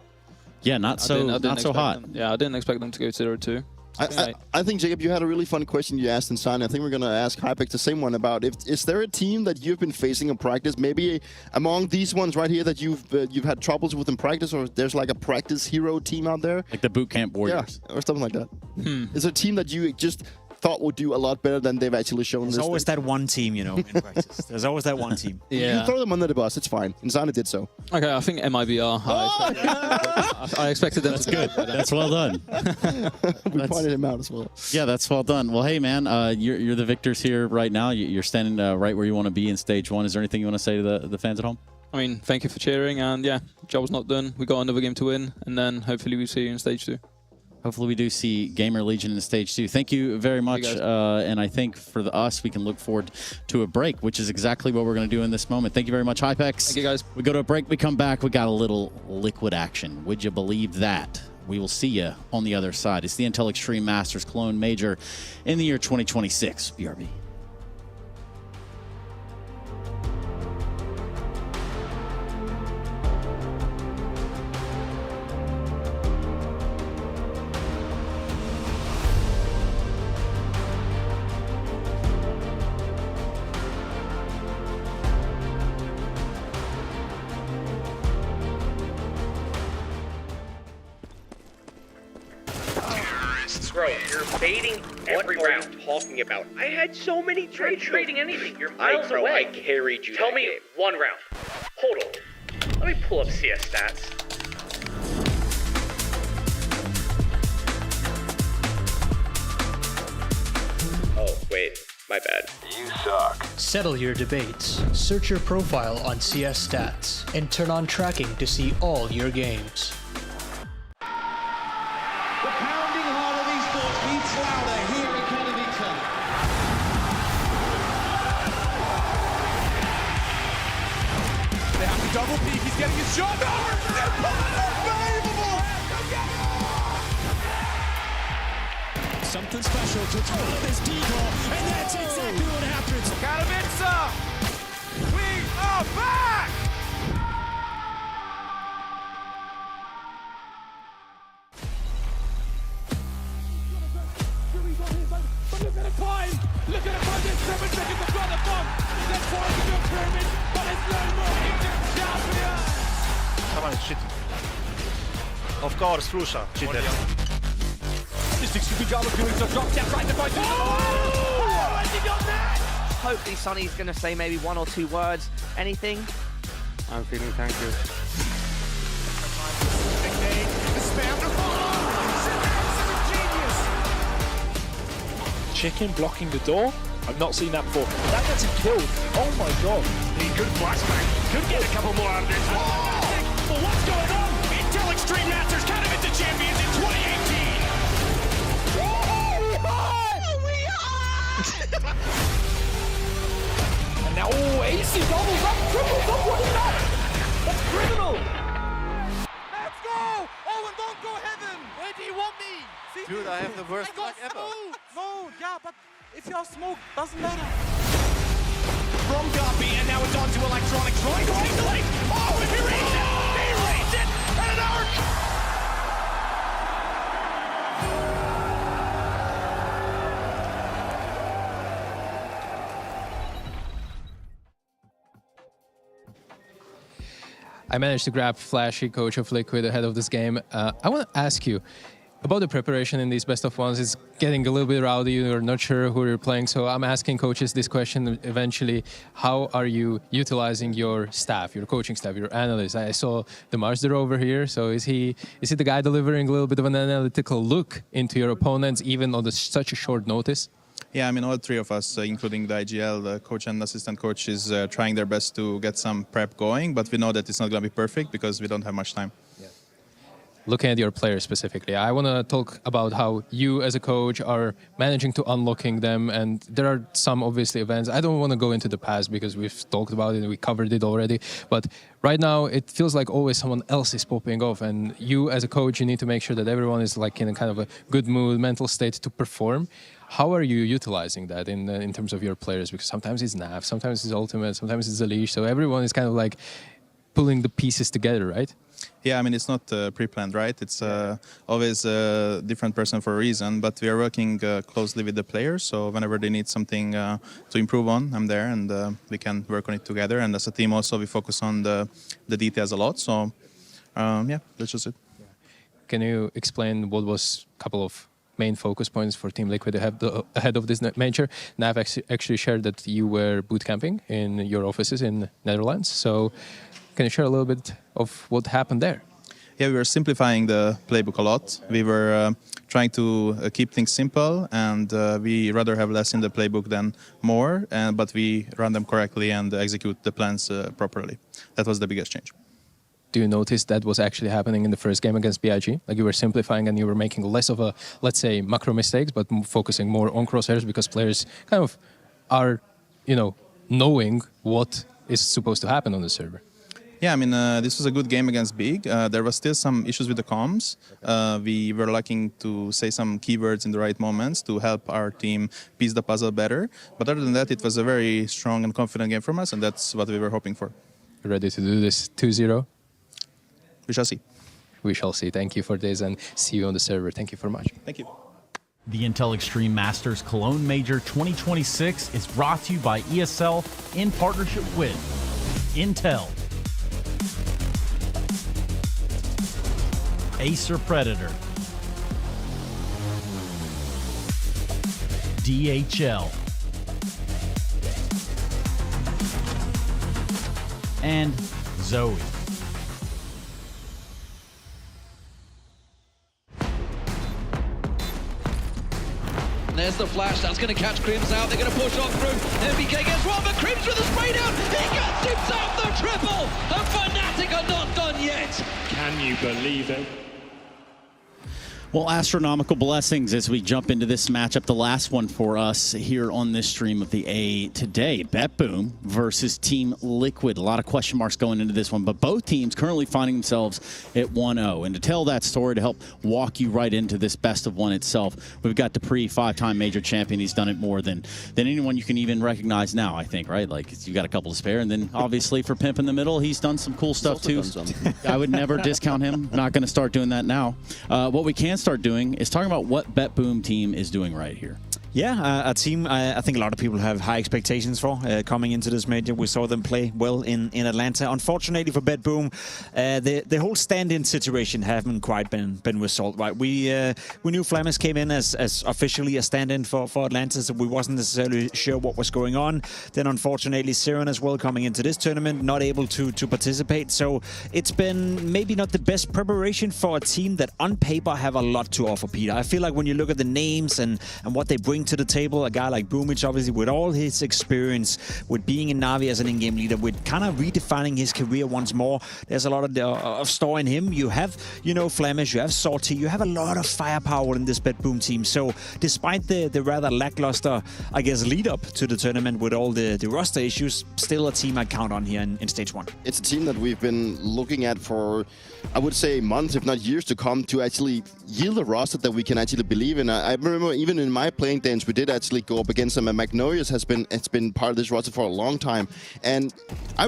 [SPEAKER 5] Yeah, not so hot.
[SPEAKER 14] Yeah, I didn't expect them to go 0-2.
[SPEAKER 11] I think, Jacob, you had a really fun question you asked in Sign. I think we're going to ask Hypex the same one about is there a team that you've been facing in practice, maybe among these ones right here that you've had troubles with in practice, or there's like a practice hero team out there?
[SPEAKER 5] Like the boot camp warriors.
[SPEAKER 11] Yeah, or something like that. Is there a team that you just thought would do a lot better than they've actually shown?
[SPEAKER 2] There's always that one team, you know, in practice. There's always that one team.
[SPEAKER 11] You throw them under the bus, it's fine. Insana did so.
[SPEAKER 14] Okay, I think MIBR. I expected them to
[SPEAKER 5] good. That's well done.
[SPEAKER 11] We pointed him out as well.
[SPEAKER 5] Yeah, that's well done. Well, hey, man, you're the victors here right now. You're standing right where you want to be in stage 1. Is there anything you want to say to the fans at home?
[SPEAKER 14] I mean, thank you for cheering, and yeah, job's not done. We got another game to win, and then hopefully we see you in stage 2.
[SPEAKER 5] Hopefully we do see GamerLegion in stage 2. Thank you very much. And I think for us, we can look forward to a break, which is exactly what we're going to do in this moment. Thank you very much, Hypex.
[SPEAKER 14] Thank you, guys.
[SPEAKER 5] We go to a break. We come back. We got a little liquid action. Would you believe that? We will see you on the other side. It's the Intel Extreme Masters Cologne Major in the year 2026. BRB.
[SPEAKER 18] Bro, you're baiting every round. Talking about. I had so many trades. You're trading anything. You're miles away. I carried you. Tell me one round. Hold on. Let me pull up CS stats. Oh, wait. My bad.
[SPEAKER 22] You suck. Settle your debates. Search your profile on CS Stats and turn on tracking to see all your games.
[SPEAKER 3] Double peek, he's getting his shot. Unbelievable!
[SPEAKER 9] Something special to throw this decoy, and that's exactly what happens.
[SPEAKER 3] Katowice! We are back! But look at the time! Look at the time! There's 7 seconds to drop the bomb! Let's try to do a pyramid, but it's no more!
[SPEAKER 26] Someone is cheating. Of course, Frusha, cheated.
[SPEAKER 3] Just a good job of doing some drop tap right to fight. Oh! Has he got that?
[SPEAKER 12] Hopefully Sonny's going to say maybe 1 or 2 words. Anything?
[SPEAKER 15] I'm feeling thank you.
[SPEAKER 10] Chicken blocking the door? I've not seen that before. That gets him killed. Oh my god.
[SPEAKER 3] Good flashback. Could get a couple more out of this.
[SPEAKER 9] Well, what's going on? Intel Extreme Masters Katowice champions in 2018.
[SPEAKER 3] And now, AC doubles up, triples up, what is that? That's criminal! Let's go! Owen, don't go heaven! Where do you want me?
[SPEAKER 15] Dude, I have the worst luck ever.
[SPEAKER 3] No, yeah, but if you have smoke, doesn't matter.
[SPEAKER 9] From Guppy, and now it's on to Electronics. Going to lane. Oh, if he reads it! He reads it! And an arc!
[SPEAKER 6] I managed to grab Flashy, coach of Liquid, ahead of this game. I want to ask you about the preparation in these best of ones. It's getting a little bit rowdy. You're not sure who you're playing. So I'm asking coaches this question eventually. How are you utilizing your staff, your coaching staff, your analysts? I saw the Marsder over here. So is he the guy delivering a little bit of an analytical look into your opponents, even on such a short notice?
[SPEAKER 19] Yeah, I mean, all 3 of us, including the IGL, the coach and assistant coach, is trying their best to get some prep going, but we know that it's not going to be perfect because we don't have much time.
[SPEAKER 6] Yeah. Looking at your players specifically, I want to talk about how you as a coach are managing to unlocking them, and there are some obviously events. I don't want to go into the past because we've talked about it and we covered it already, but right now it feels like always someone else is popping off, and you as a coach, you need to make sure that everyone is like in a kind of a good mood, mental state to perform. How are you utilizing that in terms of your players? Because sometimes it's nav, sometimes it's ultimate, sometimes it's a leash. So everyone is kind of like pulling the pieces together, right?
[SPEAKER 19] Yeah, I mean, it's not pre-planned, right? It's always a different person for a reason, but we are working closely with the players, so whenever they need something to improve on, I'm there, and we can work on it together. And as a team also, we focus on the details a lot, so yeah, that's just it.
[SPEAKER 6] Can you explain what was a couple of main focus points for Team Liquid ahead of this major? Nav actually shared that you were boot camping in your offices in Netherlands, so can you share a little bit of what happened there?
[SPEAKER 19] Yeah, we were simplifying the playbook a lot. We were trying to keep things simple, and we rather have less in the playbook than more, but we run them correctly and execute the plans properly. That was the biggest change.
[SPEAKER 6] Do you notice that was actually happening in the first game against BIG? Like you were simplifying and you were making less of a, let's say, macro mistakes, but focusing more on crosshairs because players kind of are, you know, knowing what is supposed to happen on the server.
[SPEAKER 19] Yeah, I mean, this was a good game against Big. There was still some issues with the comms. We were lacking to say some keywords in the right moments to help our team piece the puzzle better. But other than that, it was a very strong and confident game from us, and that's what we were hoping for.
[SPEAKER 6] Ready to do this 2-0?
[SPEAKER 19] We shall see.
[SPEAKER 6] We shall see. Thank you for this, and see you on the server. Thank you very much.
[SPEAKER 19] Thank you.
[SPEAKER 13] The Intel Extreme Masters Cologne Major 2026 is brought to you by ESL in partnership with Intel, Acer Predator, DHL, and Zoe.
[SPEAKER 9] There's the flash, that's going to catch Crims out, they're going to push on through, MBK gets one, but Crims with a spray down, he gets himself the triple, and Fnatic are not done yet.
[SPEAKER 10] Can you believe it?
[SPEAKER 5] Well, astronomical blessings as we jump into this matchup, the last one for us here on this stream of the A today. BetBoom versus Team Liquid. A lot of question marks going into this one, but both teams currently finding themselves at 1-0. And to tell that story, to help walk you right into this best of one itself, we've got Dupree, 5-time major champion. He's done it more than anyone you can even recognize now, I think, right? Like, you got a couple to spare. And then, obviously, for Pimp in the middle, he's done some cool stuff, too. I would never discount him. Not going to start doing that now. What we can start doing is talking about what BetBoom team is doing right here.
[SPEAKER 2] Yeah, a team I think a lot of people have high expectations for coming into this major. We saw them play well in Atlanta. Unfortunately for BetBoom, the whole stand-in situation haven't quite been resolved. Right, we knew Flamis came in as officially a stand-in for Atlanta, so we wasn't necessarily sure what was going on. Then unfortunately, Siren as well coming into this tournament, not able to participate. So it's been maybe not the best preparation for a team that on paper have a lot to offer, Peter. I feel like when you look at the names and what they bring to the table, a guy like Boomich, obviously with all his experience with being in Na'Vi as an in-game leader, with kind of redefining his career once more, there's a lot of store in him. You have, you know, Flemish, you have Salty, you have a lot of firepower in this BetBoom team. So despite the rather lackluster, I guess, lead up to the tournament with all the roster issues, still a team I count on here in stage one.
[SPEAKER 11] It's a team that we've been looking at for, I would say, months, if not years to come, to actually yield a roster that we can actually believe in. I remember even in my playing days, we did actually go up against them, and Magnolius has been part of this roster for a long time. And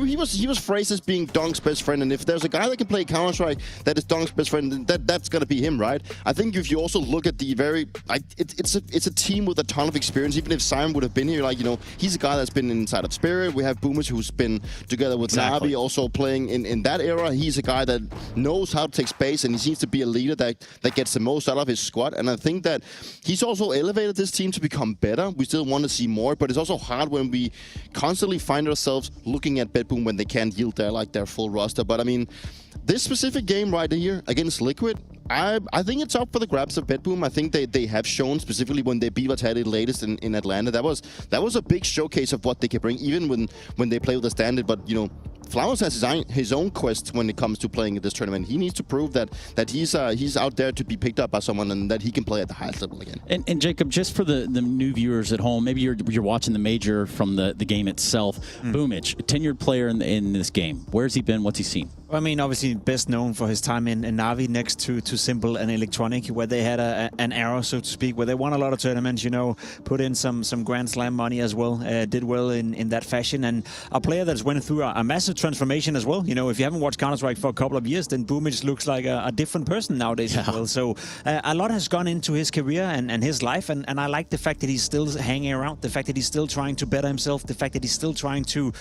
[SPEAKER 11] he was phrased as being Donk's best friend, and if there's a guy that can play Counter-Strike that is Donk's best friend, that's gonna be him, right? I think if you also look at the it's a team with a ton of experience. Even if Simon would have been here, like, you know, he's a guy that's been inside of Spirit. We have Boomers who's been together with Na'Vi, also playing in that era. He's a guy that knows how to take space, and he seems to be a leader that gets the most out of his squad. And I think that he's also elevated this team to become better. We still want to see more, but it's also hard when we constantly find ourselves looking at BetBoom when they can't yield their full roster. But I mean, this specific game right here against Liquid, I think it's up for the grabs of BetBoom. I think they have shown, specifically when they beat Vitality latest in Atlanta, that was a big showcase of what they can bring, even when they play with the standard. But you know, Flowers has his own quest when it comes to playing at this tournament. He needs to prove that he's out there to be picked up by someone and that he can play at the highest level again.
[SPEAKER 5] And Jacob, just for the new viewers at home, maybe you're watching the major from the game itself. Boomich, tenured player in this game. Where's he been? What's he seen?
[SPEAKER 2] I mean, obviously best known for his time in Na'Vi next to Simple and Electronic, where they had an era, so to speak, where they won a lot of tournaments, you know, put in some Grand Slam money as well, did well in that fashion, and a player that's went through a massive transformation as well. You know, if you haven't watched Counter-Strike for a couple of years, then Boomich looks like a different person nowadays as well. So a lot has gone into his career and his life, and I like the fact that he's still hanging around, the fact that he's still trying to better himself, the fact that he's still trying to,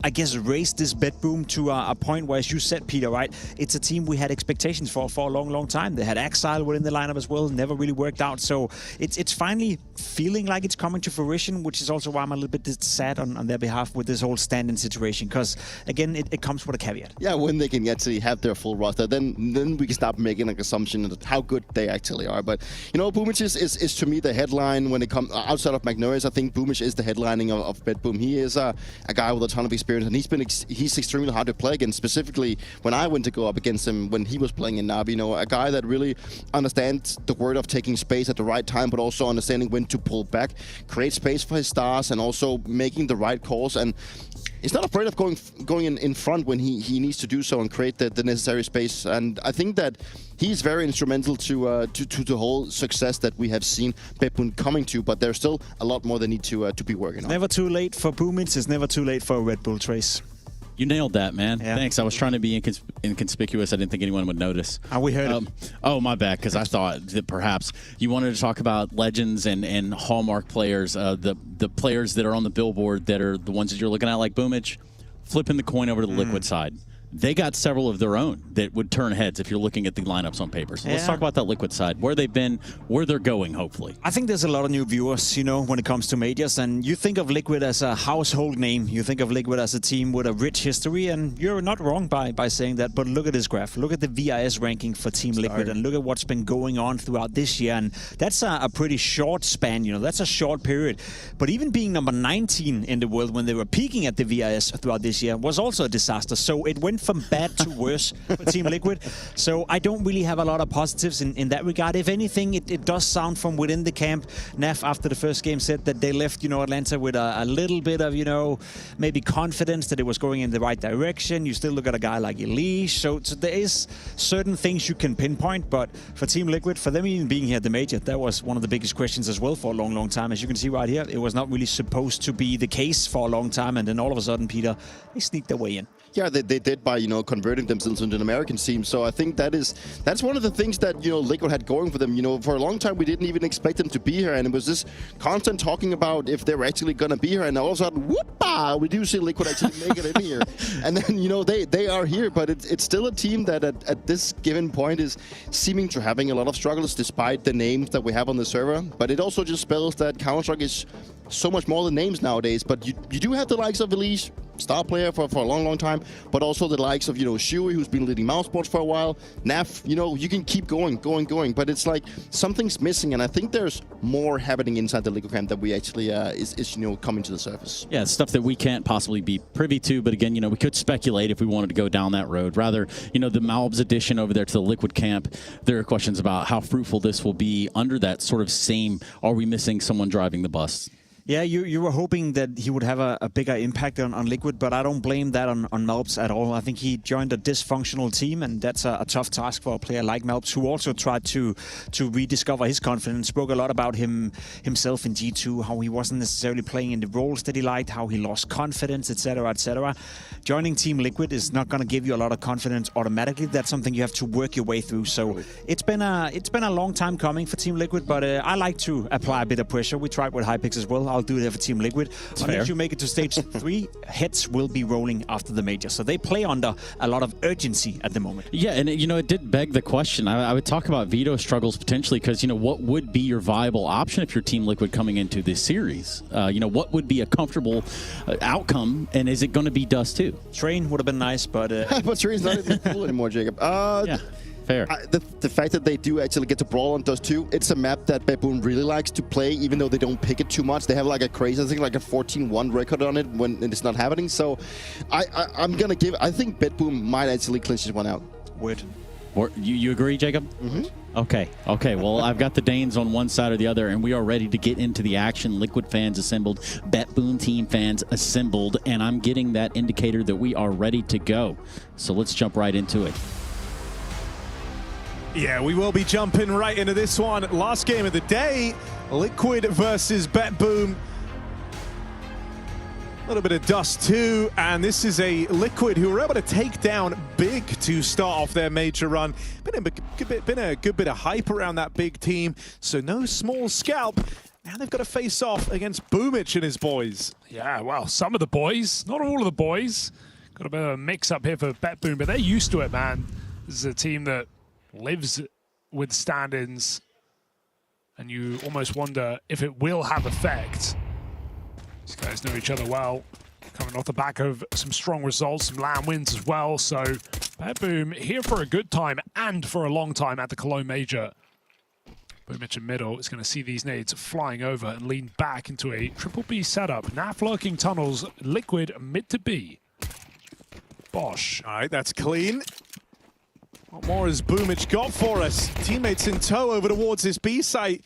[SPEAKER 2] I guess, raise this BetBoom to a point where, as you said, Peter, right, it's a team we had expectations for a long time. They had Exile within the lineup as well, never really worked out. So it's finally feeling like it's coming to fruition, which is also why I'm a little bit sad on their behalf with this whole stand-in situation, because, again, it comes with a caveat.
[SPEAKER 11] Yeah, when they can actually have their full roster, then we can start making an assumption of how good they actually are. But, you know, Boomich is to me the headline when it comes, outside of Magnorius, I think Boomich is the headlining of BetBoom. He is a guy with a ton of experience, and he's extremely hard to play against, specifically when I went to go up against him when he was playing in Na'Vi. You know, a guy that really understands the word of taking space at the right time, but also understanding when to pull back, create space for his stars, and also making the right calls. And he's not afraid of going in front when he needs to do so and create the necessary space. And I think that he's very instrumental to the whole success that we have seen BetBoom coming to. But there's still a lot more they need to be working on.
[SPEAKER 2] Never too late for Boomich. It's never too late for a Red Bull Trace.
[SPEAKER 5] You nailed that, man.
[SPEAKER 2] Yeah.
[SPEAKER 5] Thanks. I was trying to be inconspicuous. I didn't think anyone would notice.
[SPEAKER 2] We heard it.
[SPEAKER 5] Oh, my bad, because I thought that perhaps you wanted to talk about legends and hallmark players, the players that are on the billboard that are the ones that you're looking at, like Boomich, flipping the coin over to the Liquid side. They got several of their own that would turn heads if you're looking at the lineups on paper. So let's talk about that Liquid side, where they've been, where they're going, hopefully.
[SPEAKER 2] I think there's a lot of new viewers, you know, when it comes to majors. And you think of Liquid as a household name. You think of Liquid as a team with a rich history. And you're not wrong by saying that. But look at this graph. Look at the VIS ranking for Team Liquid. And look at what's been going on throughout this year. And that's a pretty short span, you know. That's a short period. But even being number 19 in the world when they were peaking at the VIS throughout this year was also a disaster. So it went from bad to worse for Team Liquid. So I don't really have a lot of positives in that regard. If anything, it does sound from within the camp. Naf, after the first game, said that they left, you know, Atlanta with a little bit of, you know, maybe confidence that it was going in the right direction. You still look at a guy like Elise. So there is certain things you can pinpoint, but for Team Liquid, for them even being here at the major, that was one of the biggest questions as well for a long time. As you can see right here, it was not really supposed to be the case for a long time, and then all of a sudden, Peter, they sneaked their way in.
[SPEAKER 11] Yeah, they did by, you know, converting themselves into an American team. So I think that's one of the things that, you know, Liquid had going for them. You know, for a long time we didn't even expect them to be here, and it was this constant talking about if they were actually going to be here, and all of a sudden, whoop-ah, we do see Liquid actually make it in here. And then, you know, they are here, but it's still a team that at this given point is seeming to having a lot of struggles despite the names that we have on the server. But it also just spells that Counter-Strike is so much more than names nowadays. But you do have the likes of Elise, star player for a long time, but also the likes of, you know, Shui, who's been leading Mousesports for a while. Naf, you know, you can keep going, but it's like something's missing, and I think there's more happening inside the Liquid camp that we actually is you know, coming to the surface.
[SPEAKER 5] Yeah, it's stuff that we can't possibly be privy to, but again, you know, we could speculate if we wanted to go down that road. Rather, you know, the Malbs addition over there to the Liquid camp, there are questions about how fruitful this will be under that sort of same, are we missing someone driving the bus?
[SPEAKER 2] Yeah, you were hoping that he would have a bigger impact on Liquid, but I don't blame that on Malbs at all. I think he joined a dysfunctional team, and that's a tough task for a player like Malbs, who also tried to rediscover his confidence, spoke a lot about himself in G2, how he wasn't necessarily playing in the roles that he liked, how he lost confidence, etc., etc. Joining Team Liquid is not going to give you a lot of confidence automatically. That's something you have to work your way through. So it's been a long time coming for Team Liquid, but I like to apply a bit of pressure. We tried with Hypix as well. I'll do it for Team Liquid. Unless you make it to stage 3, heads will be rolling after the major. So they play under a lot of urgency at the moment.
[SPEAKER 5] Yeah, and you know, it did beg the question. I would talk about veto struggles potentially because, you know, what would be your viable option if you're Team Liquid coming into this series? You know, what would be a comfortable outcome, and is it going to be Dust 2?
[SPEAKER 2] Train would have been nice, but...
[SPEAKER 11] but Train's not even cool anymore, Jacob.
[SPEAKER 5] Yeah. Fair.
[SPEAKER 11] The fact that they do actually get to brawl on Dust 2, it's a map that BetBoom really likes to play, even though they don't pick it too much. They have like a crazy, I think like a 14-1 record on it when it's not happening. So I think BetBoom might actually clinch this one out.
[SPEAKER 2] Weird.
[SPEAKER 5] Or you agree, Jacob?
[SPEAKER 11] Mm-hmm.
[SPEAKER 5] Okay. Well, I've got the Danes on one side or the other, and we are ready to get into the action. Liquid fans assembled, BetBoom team fans assembled, and I'm getting that indicator that we are ready to go. So let's jump right into it.
[SPEAKER 4] Yeah, we will be jumping right into this one. Last game of the day, Liquid versus BetBoom. A little bit of dust too, and this is a Liquid who were able to take down Big to start off their major run. Been a good bit of hype around that Big team, so no small scalp. Now they've got to face off against Boomich and his boys.
[SPEAKER 10] Yeah, well, some of the boys, not all of the boys. Got a bit of a mix up here for BetBoom, but they're used to it, man. This is a team that lives with stand-ins, and you almost wonder if it will have effect. These guys know each other well, coming off the back of some strong results, some LAN wins as well. So BetBoom here for a good time and for a long time at the Cologne Major. Boomich in middle is going to see these nades flying over and lean back into a triple B setup. Naf lurking tunnels, Liquid mid to B. Bosch.
[SPEAKER 4] All right, that's clean. What more has Boomich got for us? Teammates in tow over towards this B site.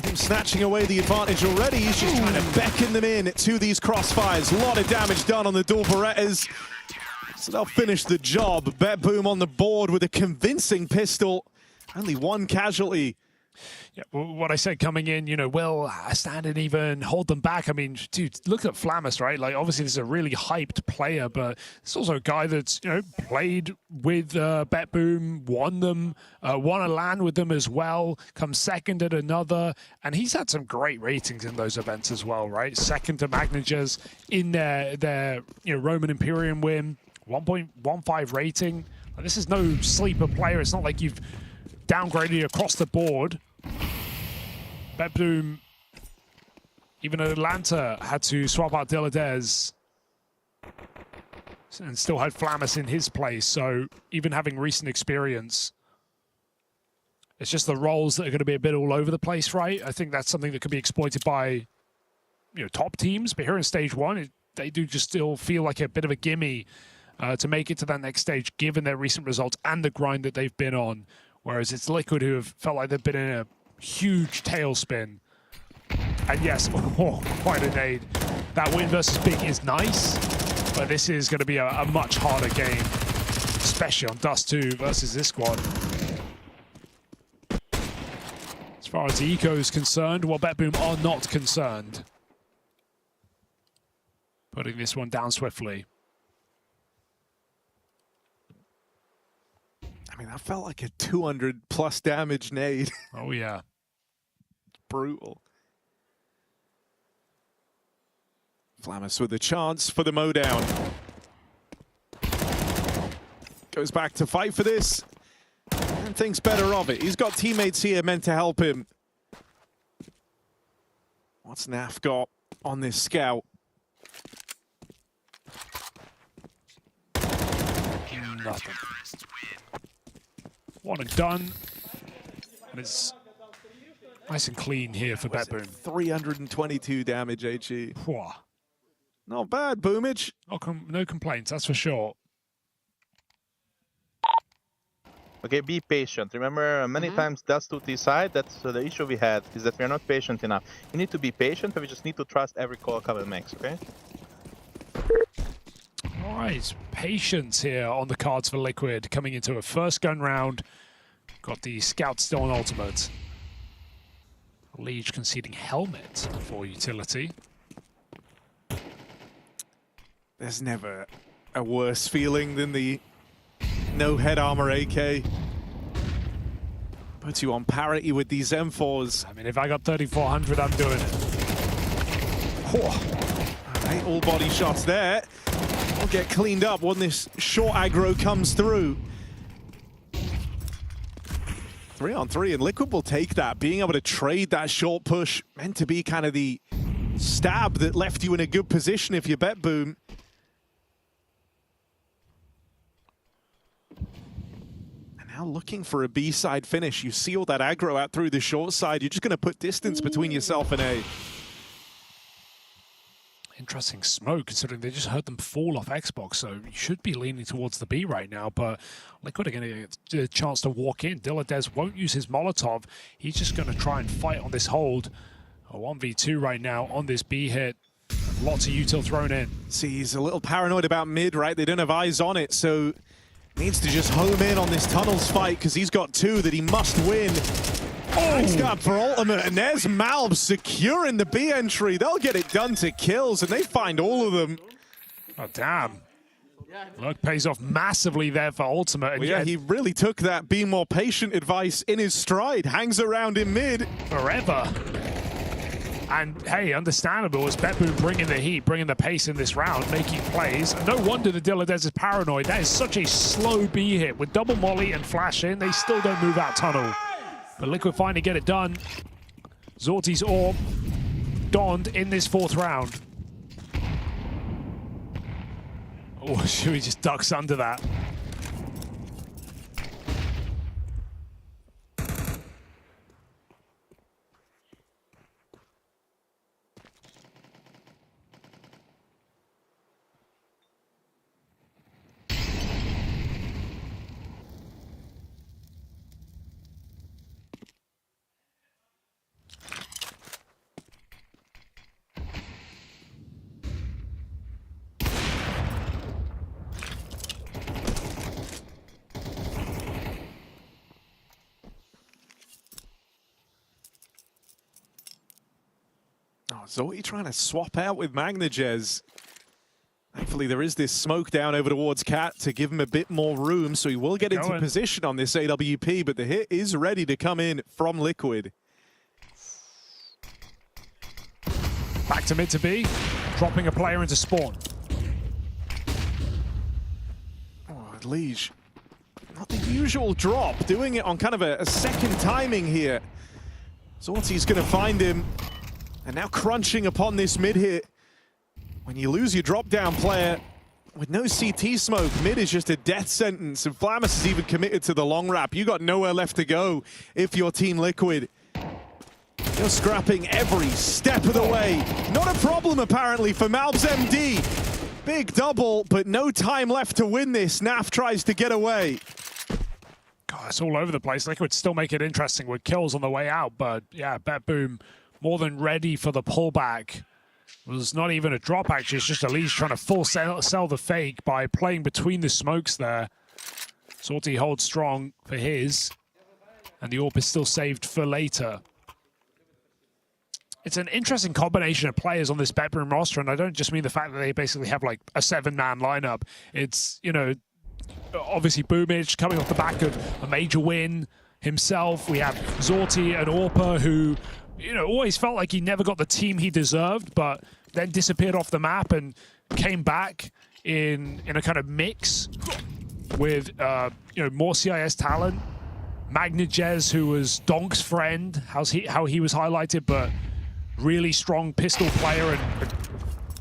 [SPEAKER 4] Him snatching away the advantage already. He's just trying to beckon them in to these crossfires. A lot of damage done on the dual Berettas. So they'll finish the job. BetBoom on the board with a convincing pistol. Only one casualty.
[SPEAKER 10] Yeah, well, what I said coming in, you know, will stand and even hold them back. I mean, dude, look at Flamus, right? Like, obviously, this is a really hyped player, but it's also a guy that's, you know, played with BetBoom, won a LAN with them as well, come second at another, and he's had some great ratings in those events as well, right? Second to Magnagers in their you know, Roman Imperium win, 1.15 rating. Like, this is no sleeper player. It's not like you've downgraded across the board. BetBoom, even Atlanta, had to swap out Diladez and still had Flamus in his place. So even having recent experience, it's just the roles that are going to be a bit all over the place, right? I think that's something that could be exploited by, you know, top teams. But here in stage one, they do just still feel like a bit of a gimme to make it to that next stage, given their recent results and the grind that they've been on. Whereas it's Liquid who have felt like they've been in a huge tailspin. And yes, quite a nade. That win versus Big is nice, but this is going to be a much harder game, especially on Dust 2 versus this squad. As far as the eco is concerned, well, BetBoom are not concerned. Putting this one down swiftly.
[SPEAKER 4] I mean, that felt like a 200+ damage nade.
[SPEAKER 10] Oh, yeah.
[SPEAKER 4] Brutal. Flamus with a chance for the mowdown. Goes back to fight for this. And thinks better of it. He's got teammates here meant to help him. What's Naf got on this scout?
[SPEAKER 10] Nothing. One and done. And it's nice and clean here for BetBoom.
[SPEAKER 4] 322 damage, HE. Not bad, Boomich.
[SPEAKER 10] No complaints, that's for sure.
[SPEAKER 16] Okay, be patient. Remember, many times that's to decide. That's the issue we had, is that we're not patient enough. You need to be patient, but we just need to trust every call Kabel makes, okay?
[SPEAKER 10] All right, patience here on the cards for Liquid coming into a first gun round. Got the Scout still on ultimate. Liege conceding helmet for utility.
[SPEAKER 4] There's never a worse feeling than the no head armor AK. Puts you on parity with these M4s.
[SPEAKER 10] I mean, if I got 3,400, I'm doing it.
[SPEAKER 4] All right, all body shots there. I'll get cleaned up when this short aggro comes through. 3-on-3, and Liquid will take that. Being able to trade that short push, meant to be kind of the stab that left you in a good position if you BetBoom. And now looking for a B-side finish. You seal that aggro out through the short side. You're just going to put distance between yourself and A.
[SPEAKER 10] interesting smoke, considering they just heard them fall off Xbox, so you should be leaning towards the B right now, but Liquid are going to get a chance to walk in. TYLOO won't use his Molotov. He's just going to try and fight on this hold. A 1v2 right now on this B hit. Lots of util thrown in.
[SPEAKER 4] See, he's a little paranoid about mid, right? They don't have eyes on it, so needs to just home in on this tunnels fight because he's got 2 that he must win. Nice up for ultimate, and there's Malb securing the B entry. They'll get it done to kills, and they find all of them.
[SPEAKER 10] Oh, damn. Look, pays off massively there for ultimate. And
[SPEAKER 4] well, yeah, he really took that be more patient advice in his stride. Hangs around in mid.
[SPEAKER 10] Forever. And hey, understandable as BetBoom bringing the heat, bringing the pace in this round, making plays. No wonder the TYLOO is paranoid. That is such a slow B hit. With double molly and flash in, they still don't move out tunnel. But Liquid finally get it done. Zorti's orb donned in this 4th round. Oh, Shui just ducks under that.
[SPEAKER 4] Zorti trying to swap out with Magnajez. Thankfully, there is this smoke down over towards Cat to give him a bit more room, so he will get into position on this AWP, but the hit is ready to come in from Liquid.
[SPEAKER 10] Back to mid to B, dropping a player into spawn.
[SPEAKER 4] Oh, Liege. Not the usual drop, doing it on kind of a second timing here. Zorti's going to find him. And now crunching upon this mid hit. When you lose your drop-down player with no CT smoke, mid is just a death sentence. And Flamus is even committed to the long wrap. You got nowhere left to go if you're Team Liquid. You're scrapping every step of the way. Not a problem, apparently, for Malb's MD. Big double, but no time left to win this. Naf tries to get away.
[SPEAKER 10] God, it's all over the place. Liquid still make it interesting with kills on the way out, but yeah, BetBoom more than ready for the pullback. It was not even a drop, actually. It's just Elise trying to full sell the fake by playing between the smokes there. Zorti holds strong for his, and the AWP is still saved for later. It's an interesting combination of players on this BetBoom roster, and I don't just mean the fact that they basically have like a 7-man lineup. It's, you know, obviously Boomage coming off the back of a major win himself. We have Zorti and Orpa, who, you know, always felt like he never got the team he deserved, but then disappeared off the map and came back in a kind of mix with, you know, more CIS talent. Magnajez, who was Donk's friend, how he was highlighted, but really strong pistol player and a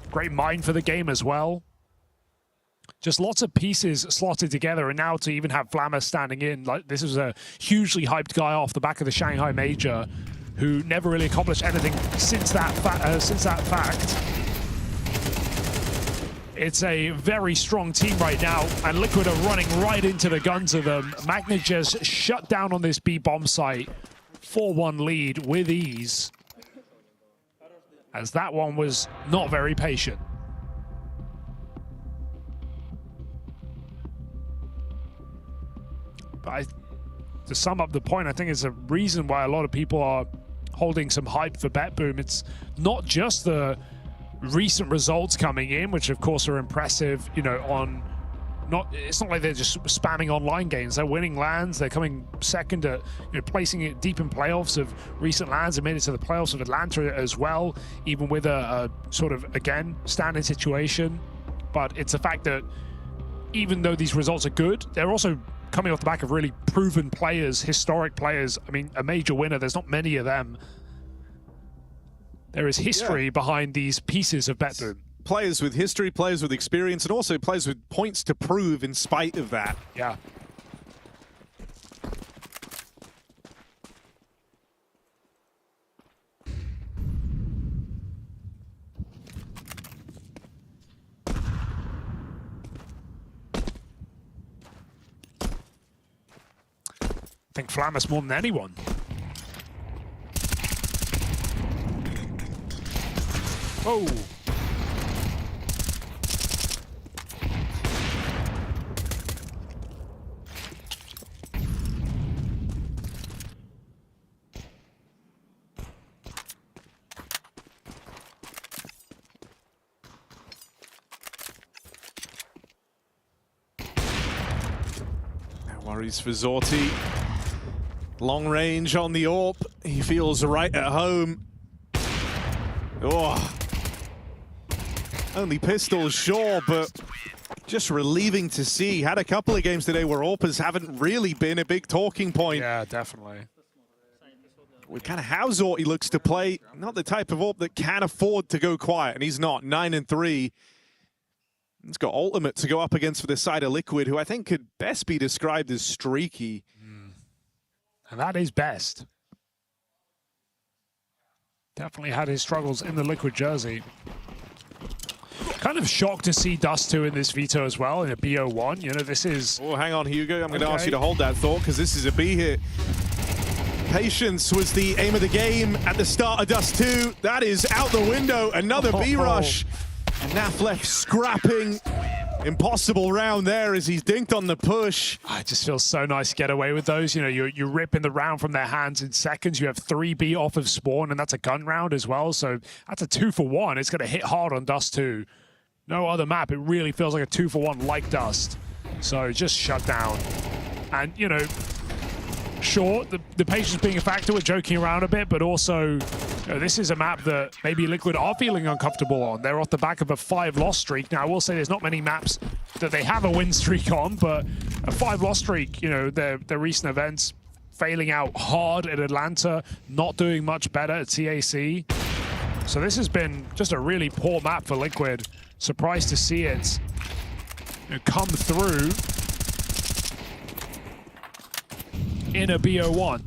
[SPEAKER 10] great mind for the game as well. Just lots of pieces slotted together, and now to even have Flammer standing in, like this is a hugely hyped guy off the back of the Shanghai Major, who never really accomplished anything since that fact. It's a very strong team right now, and Liquid are running right into the guns of them. Magnajez shut down on this B bomb site, 4-1 lead with ease, as that one was not very patient. But to sum up the point, I think it's a reason why a lot of people are holding some hype for BetBoom. It's not just the recent results coming in, which of course are impressive, you know, it's not like they're just spamming online games. They're winning LANs. They're coming second at, you know, placing it deep in playoffs of recent LANs and made it to the playoffs of Atlanta as well, even with a sort of, again, standing situation. But it's the fact that even though these results are good, they're also coming off the back of really proven players, historic players. I mean, a major winner, there's not many of them. There is history behind these pieces of BetBoom.
[SPEAKER 4] Players with history, players with experience, and also players with points to prove in spite of that.
[SPEAKER 10] Yeah. think Flamus more than anyone. Oh.
[SPEAKER 4] Worries for Zorti. Long range on the AWP. He feels right at home. Oh. Only pistols, sure, but just relieving to see. Had a couple of games today where AWPers haven't really been a big talking point.
[SPEAKER 10] Yeah, definitely.
[SPEAKER 4] With kind of how Zorti looks to play, not the type of AWP that can afford to go quiet, and he's not. 9-3. He's got ultimate to go up against for the side of Liquid, who I think could best be described as streaky.
[SPEAKER 10] And that is best. Definitely had his struggles in the Liquid jersey. Kind of shocked to see Dust2 in this veto as well in a BO1. You know, this is...
[SPEAKER 4] Oh, hang on, Hugo. I'm going to ask you to hold that thought because this is a B hit. Patience was the aim of the game at the start of Dust2. That is out the window. Another B rush. And Naflek scrapping. Impossible round there as he's dinked on the push.
[SPEAKER 10] It just feels so nice to get away with those. You know, you're ripping the round from their hands in seconds. You have 3B off of spawn, and that's a gun round as well. So that's a 2-for-1. It's going to hit hard on Dust2. No other map. It really feels like a 2-for-1 like Dust. So just shut down. And, you know, sure, the patience being a factor, we're joking around a bit, but also, you know, this is a map that maybe Liquid are feeling uncomfortable on. They're off the back of a 5-loss streak. Now, I will say there's not many maps that they have a win streak on, but a 5-loss streak, you know, their recent events, failing out hard at Atlanta, not doing much better at CAC. So this has been just a really poor map for Liquid. Surprised to see it, you know, come through in a BO1.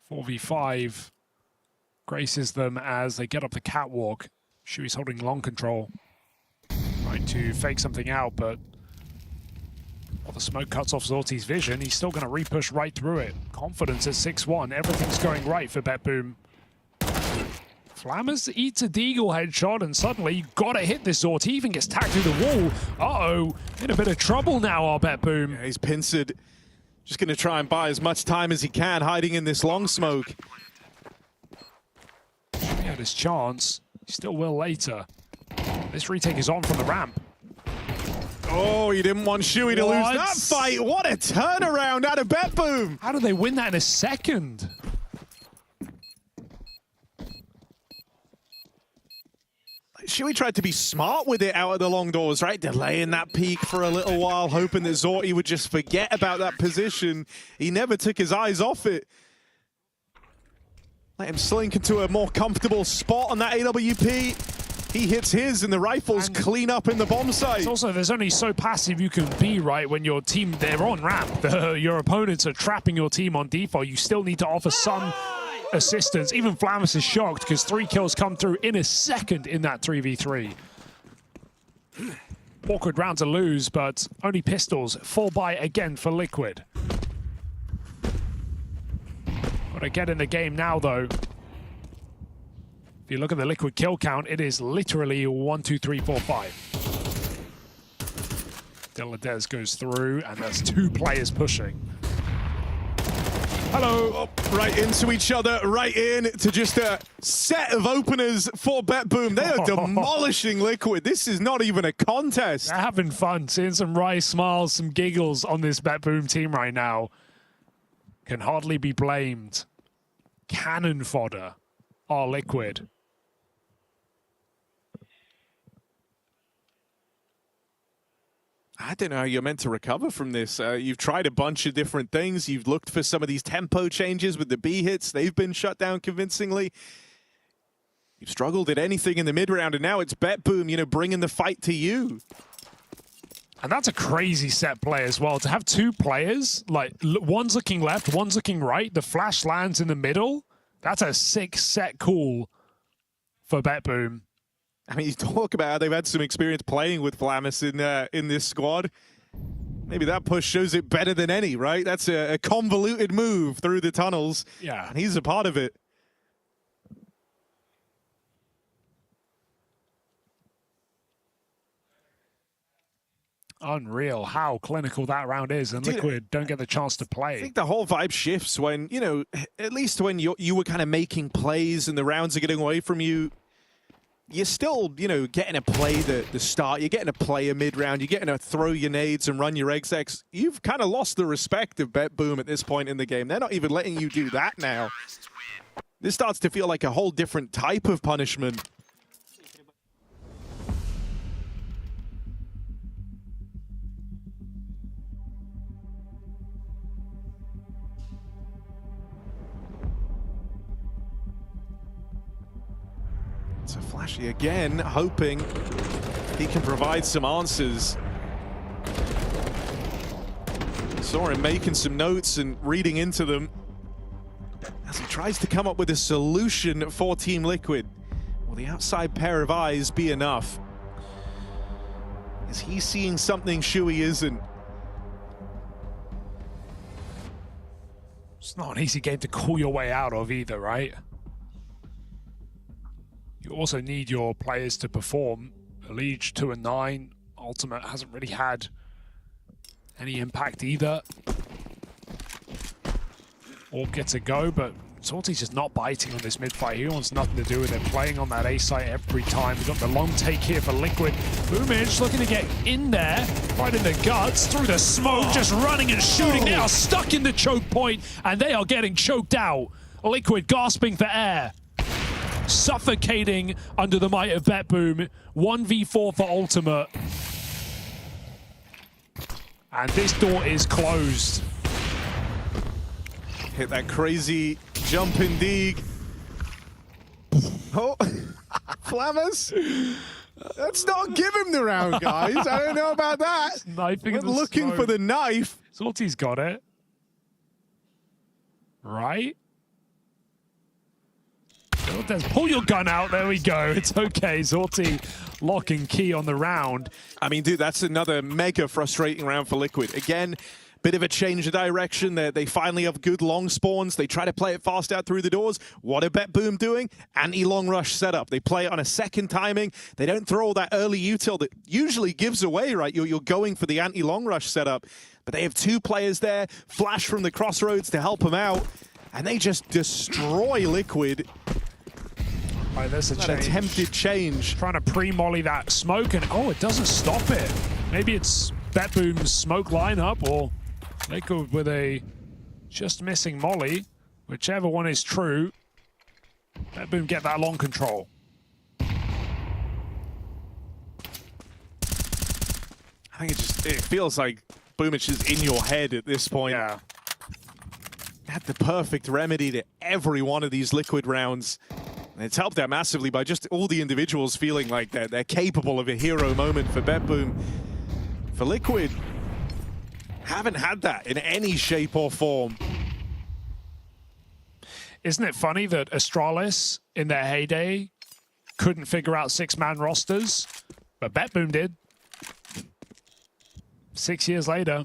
[SPEAKER 10] .4v5 graces them as they get up the catwalk. Shui's holding long control, trying to fake something out, but while the smoke cuts off Zorti's vision, he's still going to re-push right through it. Confidence at 6-1. Everything's going right for BetBoom. Flammers eats a Deagle headshot, and suddenly you got to hit this Zorti. He even gets tagged through the wall. Uh-oh, in a bit of trouble now, our BetBoom.
[SPEAKER 4] Yeah, he's pincered. Just going to try and buy as much time as he can, hiding in this long smoke.
[SPEAKER 10] He had his chance. He still will later. This retake is on from the ramp.
[SPEAKER 4] Oh, you didn't want Shui to lose that fight. What a turnaround out of BetBoom.
[SPEAKER 10] How did they win that in a second?
[SPEAKER 4] Shui tried to be smart with it out of the long doors, right? Delaying that peak for a little while, hoping that Zorti would just forget about that position. He never took his eyes off it. Let him slink into a more comfortable spot on that AWP. He hits his, and the rifles clean up in the bomb site.
[SPEAKER 10] Also, there's only so passive you can be, right, when your team, they're on ramp. Your opponents are trapping your team on default. You still need to offer some assistance. Even Flamus is shocked because 3 kills come through in a second in that 3v3. Awkward round to lose, but only pistols. 4-buy again for Liquid. Got to get in the game now, though. If you look at the Liquid kill count, it is literally 1, 2, 3, 4, 5. Deladez goes through, and that's 2 players pushing.
[SPEAKER 4] Hello. Oh, right into each other, right in to just a set of openers for BetBoom. They are demolishing Liquid. This is not even a contest.
[SPEAKER 10] They're having fun, seeing some wry smiles, some giggles on this BetBoom team right now. Can hardly be blamed. Cannon fodder are Liquid.
[SPEAKER 4] I don't know how you're meant to recover from this. You've tried a bunch of different things. You've looked for some of these tempo changes with the B hits. They've been shut down convincingly. You've struggled at anything in the mid round, and now it's BetBoom, you know, bringing the fight to you.
[SPEAKER 10] And that's a crazy set play as well. To have two players, like one's looking left, one's looking right, the flash lands in the middle. That's a sick set call for BetBoom.
[SPEAKER 4] I mean, you talk about how they've had some experience playing with Flamus in this squad. Maybe that push shows it better than any, right? That's a convoluted move through the tunnels.
[SPEAKER 10] Yeah.
[SPEAKER 4] And he's a part of it.
[SPEAKER 10] Unreal how clinical that round is, and Liquid don't get the chance to play.
[SPEAKER 4] I think the whole vibe shifts when, you know, at least when you were kind of making plays and the rounds are getting away from you, you're still, you know, getting to play the start, you're getting to play a mid-round, you're getting to throw your nades and run your execs. You've kind of lost the respect of BetBoom at this point in the game. They're not even letting you do that now. This starts to feel like a whole different type of punishment. So Flashy again, hoping he can provide some answers. Saw him making some notes and reading into them as he tries to come up with a solution for Team Liquid. Will the outside pair of eyes be enough? Is he seeing something Shuey isn't?
[SPEAKER 10] It's not an easy game to call your way out of either, right? You also need your players to perform. Liege 2-9. Ultimate hasn't really had any impact either. Orb gets a go, but Salty's just not biting on this mid fight. He wants nothing to do with it. Playing on that A site every time. We've got the long take here for Liquid. Boomage looking to get in there, right in the guts, through the smoke, just running and shooting. They are stuck in the choke point, and they are getting choked out. Liquid gasping for air. Suffocating under the might of BetBoom. 1v4 for Ultimate. And this door is closed.
[SPEAKER 4] Hit that crazy jumping dig. Oh, Flamus. Let's not give him the round, guys. I don't know about that.
[SPEAKER 10] Knifing
[SPEAKER 4] We're looking for the knife.
[SPEAKER 10] Salty's got it. Right? Pull your gun out. There we go. It's okay. Salty lock and key on the round.
[SPEAKER 4] I mean, dude, that's another mega frustrating round for Liquid. Again, bit of a change of direction. They finally have good long spawns. They try to play it fast out through the doors. What are BetBoom doing? Anti-long rush setup. They play it on a second timing. They don't throw all that early util that usually gives away, right? You're going for the anti-long rush setup. But they have two players there. Flash from the crossroads to help them out. And they just destroy Liquid.
[SPEAKER 10] Right, there's a
[SPEAKER 4] change. Attempted change.
[SPEAKER 10] Trying to pre-molly that smoke, and oh, it doesn't stop it. Maybe it's BetBoom's smoke lineup, or Liquid with a just missing molly. Whichever one is true, BetBoom get that long control.
[SPEAKER 4] I think it feels like Boomich is in your head at this point.
[SPEAKER 10] Yeah.
[SPEAKER 4] Had the perfect remedy to every one of these Liquid rounds. And it's helped out massively by just all the individuals feeling like they're capable of a hero moment for BetBoom. For Liquid, haven't had that in any shape or form.
[SPEAKER 10] Isn't it funny that Astralis, in their heyday, couldn't figure out six-man rosters, but BetBoom did. 6 years later.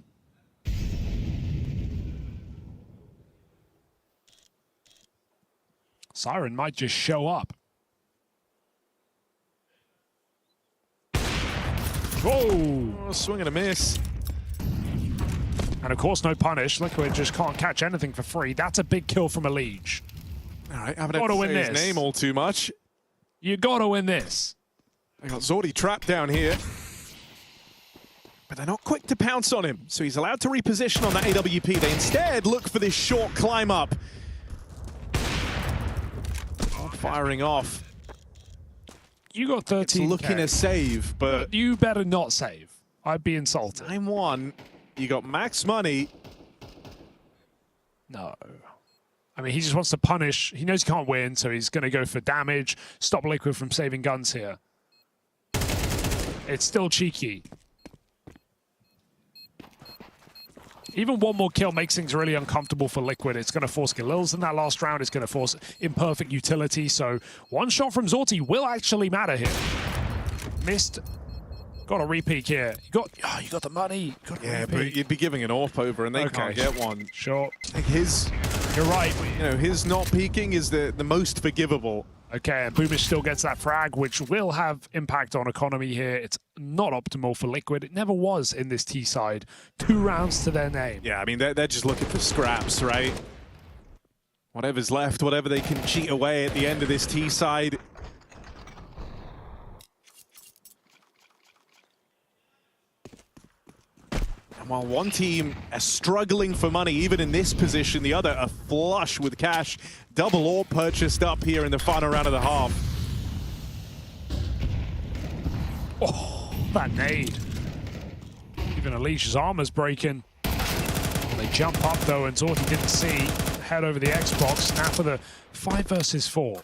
[SPEAKER 10] Siren might just show up. Oh,
[SPEAKER 4] swing and a miss.
[SPEAKER 10] And of course, no punish. Liquid just can't catch anything for free. That's a big kill from a Liege.
[SPEAKER 4] All right, I haven't had to say his name all too much.
[SPEAKER 10] You gotta win this.
[SPEAKER 4] They got Zordi trapped down here. But they're not quick to pounce on him, so he's allowed to reposition on that AWP. They instead look for this short climb up. Firing off.
[SPEAKER 10] You got 13.
[SPEAKER 4] It's looking a save, but
[SPEAKER 10] you better not save. I'd be insulted.
[SPEAKER 4] 9-1. You got max money.
[SPEAKER 10] No. I mean, he just wants to punish. He knows he can't win, so he's going to go for damage. Stop Liquid from saving guns here. It's still cheeky. Even one more kill makes things really uncomfortable for Liquid. It's going to force Galils in that last round. It's going to force imperfect utility. So one shot from Zorti will actually matter here. Missed. Got a repeat here. You got the money.
[SPEAKER 4] Yeah, but you'd be giving an AWP over, and they can't get one.
[SPEAKER 10] Sure.
[SPEAKER 4] You're right. You know, his not peeking is the most forgivable.
[SPEAKER 10] Okay, and Boomish still gets that frag, which will have impact on economy here. It's not optimal for Liquid. It never was in this T side. 2 rounds to their name.
[SPEAKER 4] Yeah, I mean, they're just looking for scraps, right? Whatever's left, whatever they can cheat away at the end of this T side. And while one team are struggling for money, even in this position, the other are flush with cash. Double AWP purchased up here in the final round of the half.
[SPEAKER 10] Oh, that nade. Even Alicia's armor's breaking. They jump up though, and Zorti didn't see. Head over the Xbox. Now for the 5 versus 4.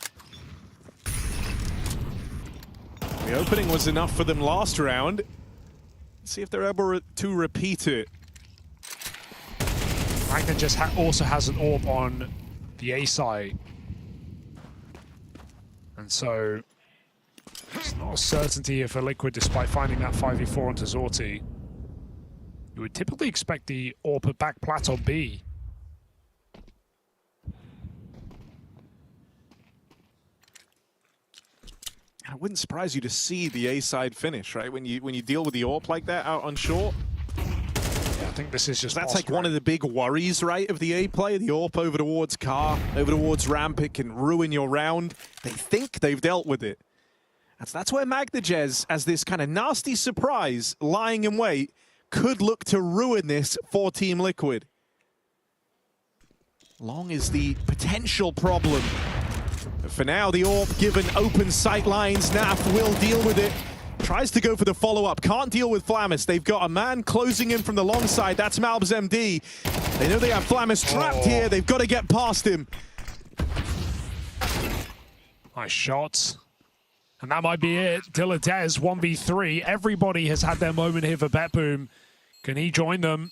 [SPEAKER 4] The opening was enough for them last round. Let's see if they're able to repeat it.
[SPEAKER 10] Magna just also has an AWP on the A side. And so it's not a certainty here for Liquid despite finding that 5v4 onto Zorti. You would typically expect the AWP at back plat on B.
[SPEAKER 4] It wouldn't surprise you to see the A side finish, right? When you deal with the AWP like that out on short.
[SPEAKER 10] Yeah, I think this is just
[SPEAKER 4] that's like one of the big worries, right, of the A play. The AWP over towards car, over towards ramp, it can ruin your round. They think they've dealt with it. And so that's where Magnajez, as this kind of nasty surprise lying in wait, could look to ruin this for Team Liquid. Long is the potential problem. But for now, the AWP given open sight lines. Naf will deal with it. Tries to go for the follow-up. Can't deal with Flammis. They've got a man closing in from the long side. That's Malbs MD. They know they have Flammis trapped here. They've got to get past him.
[SPEAKER 10] Nice shots. And that might be it. Diladez 1v3. Everybody has had their moment here for BetBoom. Can he join them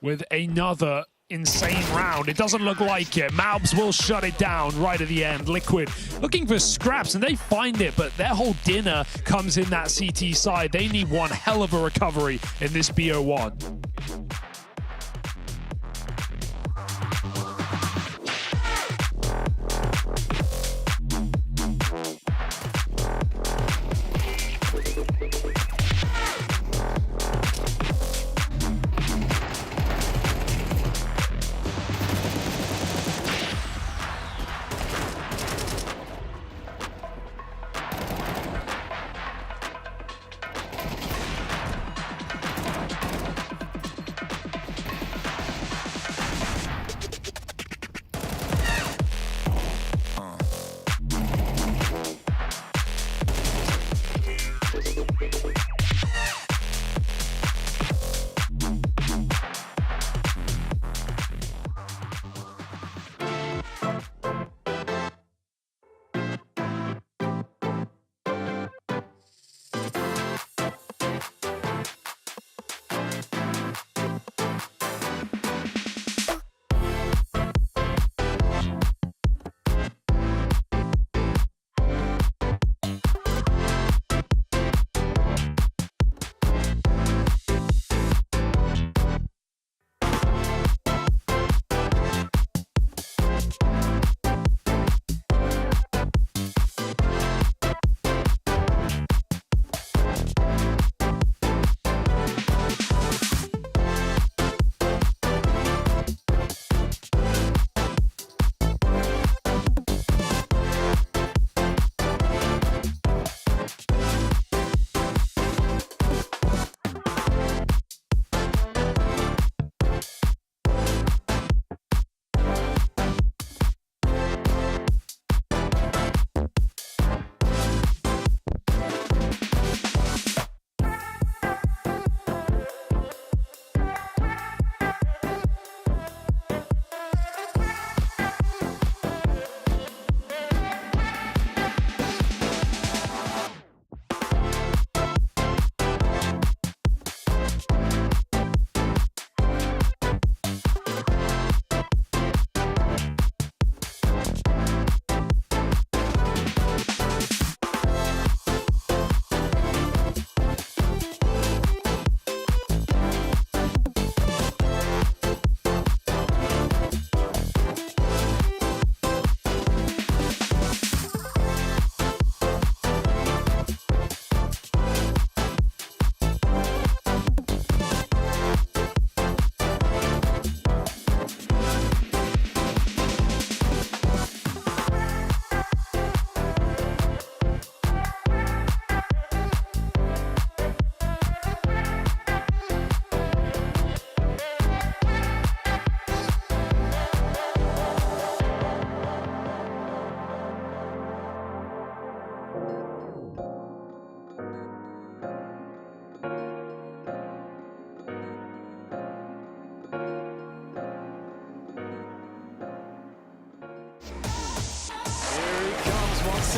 [SPEAKER 10] with another insane round? It doesn't look like it. Malbs will shut it down right at the end. Liquid looking for scraps, and they find it, but their whole dinner comes in that CT side. They need one hell of a recovery in this BO1.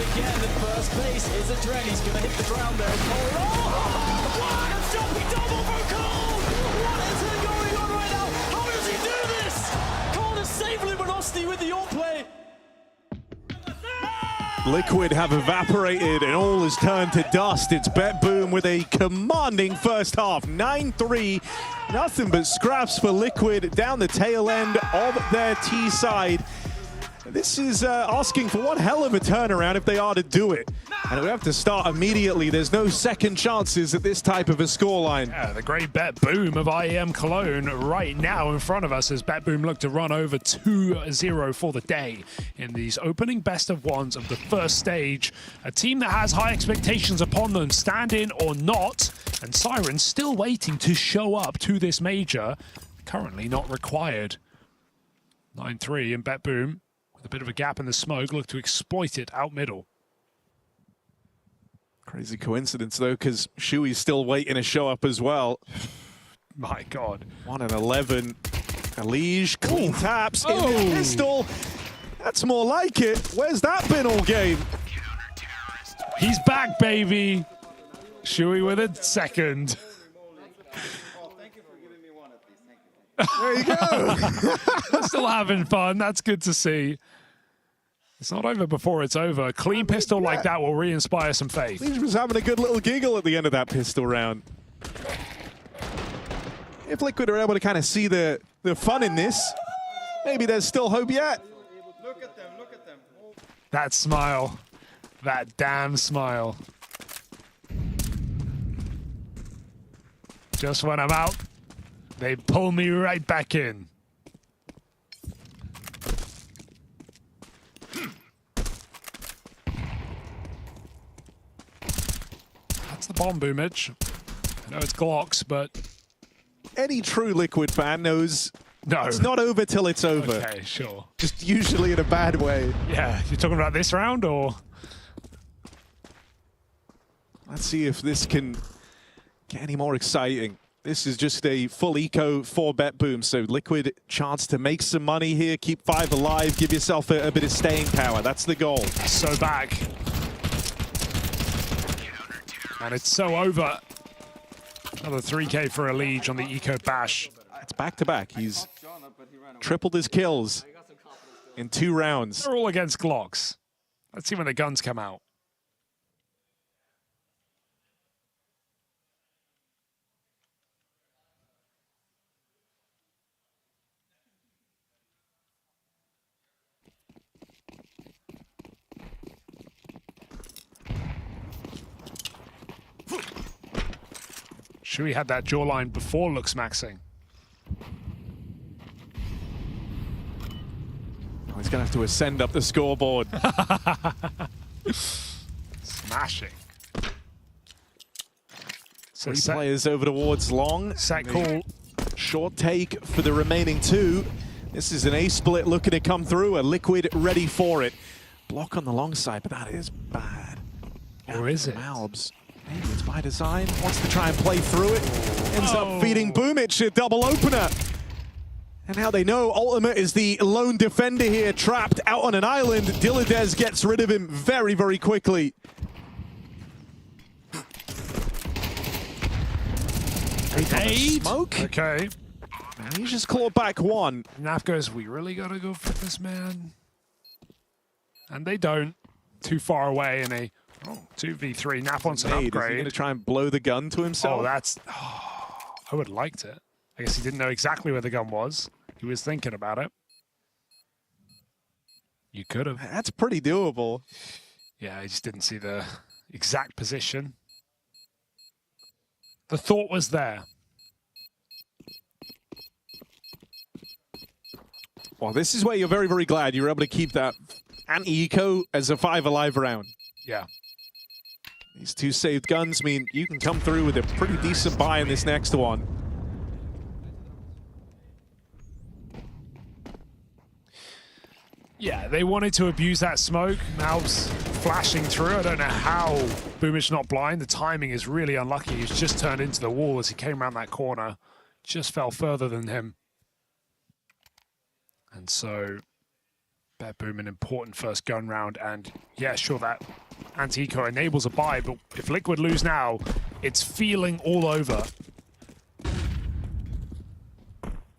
[SPEAKER 9] again in first place is a Dren. He's gonna hit the ground there. Oh, what a jumping double for Cole! What is going on right now? How does he do this? Cole is saving Luminosity with the all-play.
[SPEAKER 4] Liquid have evaporated and all has turned to dust. It's BetBoom with a commanding first half. 9-3, nothing but scraps for Liquid down the tail end of their T side. This is asking for one hell of a turnaround if they are to do it. And it would have to start immediately. There's no second chances at this type of a scoreline.
[SPEAKER 10] Yeah, the great BetBoom of IEM Cologne right now in front of us as BetBoom look to run over 2-0 for the day in these opening best of ones of the first stage. A team that has high expectations upon them, stand in or not, and Siren's still waiting to show up to this major. Currently not required. 9-3 and BetBoom, with a bit of a gap in the smoke, look to exploit it out middle.
[SPEAKER 4] Crazy coincidence, though, because Shui's still waiting to show up as well.
[SPEAKER 10] My God.
[SPEAKER 4] 1-11. Elige, clean taps in the pistol. That's more like it. Where's that been all game?
[SPEAKER 10] He's back, baby. Shui with a second.
[SPEAKER 4] There you go.
[SPEAKER 10] Still having fun. That's good to see. It's not over before it's over. A clean pistol like that will re-inspire some faith.
[SPEAKER 4] Elige was having a good little giggle at the end of that pistol round. If Liquid are able to kind of see the fun in this, maybe there's still hope yet.
[SPEAKER 15] Look at them, look at them.
[SPEAKER 10] That smile. That damn smile. Just when I'm out, they pull me right back in. That's the bomb boomage. I know it's Glocks, but...
[SPEAKER 4] Any true Liquid fan knows
[SPEAKER 10] no,
[SPEAKER 4] it's not over till it's over.
[SPEAKER 10] Okay, sure.
[SPEAKER 4] Just usually in a bad way.
[SPEAKER 10] Yeah, you're talking about this round, or...?
[SPEAKER 4] Let's see if this can get any more exciting. This is just a full eco for BetBoom, so Liquid chance to make some money here, keep 5 alive, give yourself a bit of staying power. That's the goal.
[SPEAKER 10] So back. And it's so over. Another 3K for Elige on the eco bash.
[SPEAKER 4] It's back-to-back. He's tripled his kills in 2 rounds.
[SPEAKER 10] They're all against Glocks. Let's see when the guns come out. Shui had that jawline before looks maxing.
[SPEAKER 4] Oh, he's going to have to ascend up the scoreboard.
[SPEAKER 10] Smashing. So
[SPEAKER 4] 3 players over towards long.
[SPEAKER 10] Set call.
[SPEAKER 4] Short take for the remaining 2. This is an A split looking to come through. A Liquid ready for it. Block on the long side, but that is bad.
[SPEAKER 10] Or is it?
[SPEAKER 4] Malbs. Maybe it's by design. Wants to try and play through it. Ends up feeding Boomich a double opener. And now they know Ultimate is the lone defender here, trapped out on an island. Dilladez gets rid of him very, very quickly.
[SPEAKER 10] Smoke. Okay.
[SPEAKER 4] And he's just clawed back 1.
[SPEAKER 10] Naf goes, we really gotta go for this, man. And they don't. Too far away in a 2v3. Naf wants an upgrade.
[SPEAKER 4] Is he going to try and blow the gun to himself?
[SPEAKER 10] Oh, that's... Oh, I would have liked it. I guess he didn't know exactly where the gun was. He was thinking about it. You could have.
[SPEAKER 4] That's pretty doable.
[SPEAKER 10] Yeah, I just didn't see the exact position. The thought was there.
[SPEAKER 4] Well, this is where you're very, very glad you were able to keep that anti-eco as a 5 alive round.
[SPEAKER 10] Yeah.
[SPEAKER 4] These 2 saved guns mean you can come through with a pretty decent buy in this next one.
[SPEAKER 10] Yeah, they wanted to abuse that smoke. Malb's flashing through. I don't know how Boomich not blind. The timing is really unlucky. He's just turned into the wall as he came around that corner. Just fell further than him. And so BetBoom an important first gun round, and yeah, sure, that anti-eco enables a buy, but if Liquid lose now, it's feeling all over.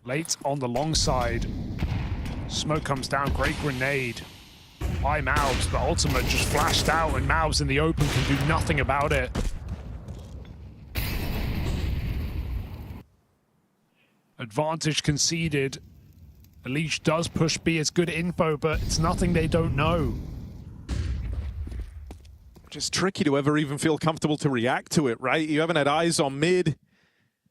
[SPEAKER 10] Late on the long side, smoke comes down, great grenade by Mavs, but Ultimate just flashed out, and Mavs in the open can do nothing about it. Advantage conceded. Elige does push B, it's good info, but it's nothing they don't know.
[SPEAKER 4] Just tricky to ever even feel comfortable to react to it, right? You haven't had eyes on mid.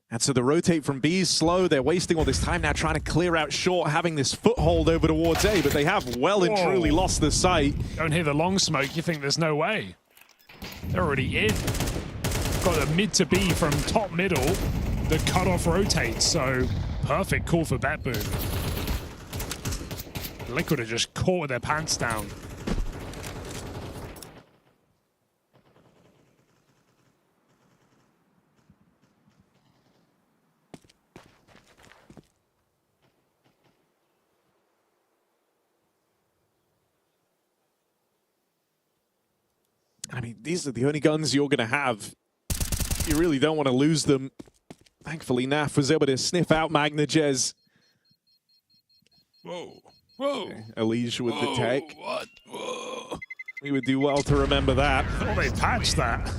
[SPEAKER 4] And so the rotate from B is slow. They're wasting all this time now trying to clear out short, having this foothold over towards A, but they have well and truly lost the sight.
[SPEAKER 10] Don't hear the long smoke, you think there's no way. They're already in. Got a mid to B from top middle. The cutoff rotates, so perfect call for BetBoom. Liquid are just caught with their pants down.
[SPEAKER 4] I mean, these are the only guns you're going to have. You really don't want to lose them. Thankfully, Naf was able to sniff out Magnajez.
[SPEAKER 10] Whoa. Whoa.
[SPEAKER 4] Elige with the tech.
[SPEAKER 10] What? Whoa.
[SPEAKER 4] We would do well to remember that.
[SPEAKER 10] Oh, they patched that.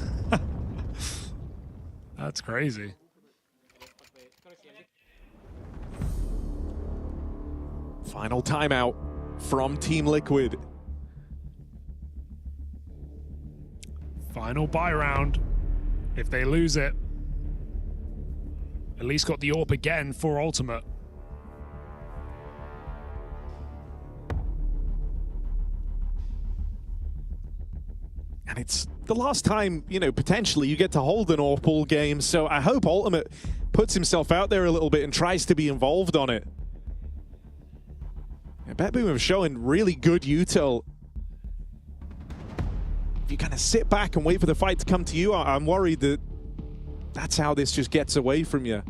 [SPEAKER 10] That's crazy.
[SPEAKER 4] Final timeout from Team Liquid.
[SPEAKER 10] Final buy round. If they lose it, at least got the AWP again for Ultimate.
[SPEAKER 4] And it's the last time, you know, potentially you get to hold an AWP all game, so I hope Ultimate puts himself out there a little bit and tries to be involved on it. Yeah, BetBoom have shown really good util. If you kind of sit back and wait for the fight to come to you, I'm worried that that's how this just gets away from you.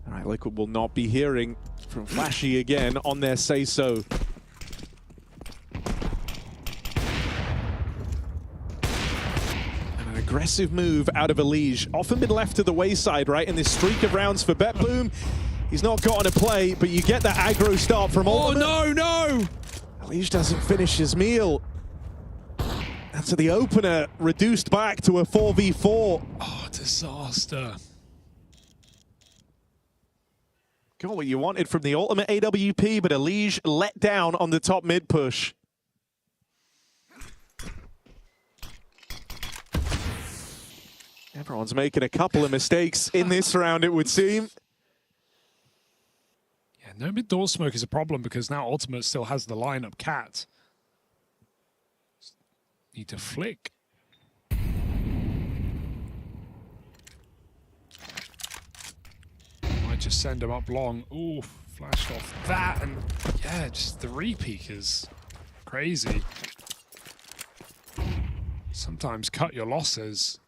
[SPEAKER 4] All right, Liquid will not be hearing from Flashy again on their say-so. Aggressive move out of Elige. Often been left to the wayside, right, in this streak of rounds for BetBoom. He's not gotten a play, but you get that aggro start from Ultimate.
[SPEAKER 10] Oh, no!
[SPEAKER 4] Elige doesn't finish his meal. And so the opener reduced back to a 4v4.
[SPEAKER 10] Oh, disaster.
[SPEAKER 4] Got what you wanted from the Ultimate AWP, but Elige let down on the top mid push. Everyone's making a couple of mistakes in this round, it would seem.
[SPEAKER 10] Yeah, no mid-door smoke is a problem because now Ultimate still has the lineup cat. Need to flick. Might just send him up long. Ooh, flashed off that, and yeah, just the repeat is crazy. Sometimes cut your losses.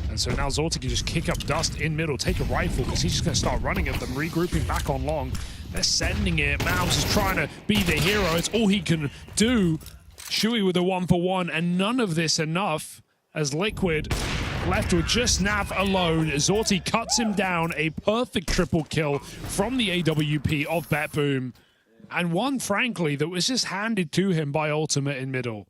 [SPEAKER 10] And so now Zorti can just kick up Dust in middle, take a rifle, because he's just going to start running at them, regrouping back on long. They're sending it. Mouse is trying to be the hero. It's all he can do. Shui with a 1-for-1, and none of this enough as Liquid left with just Nav alone. Zorti cuts him down. A perfect triple kill from the AWP of BetBoom. And one, frankly, that was just handed to him by Ultimate in middle.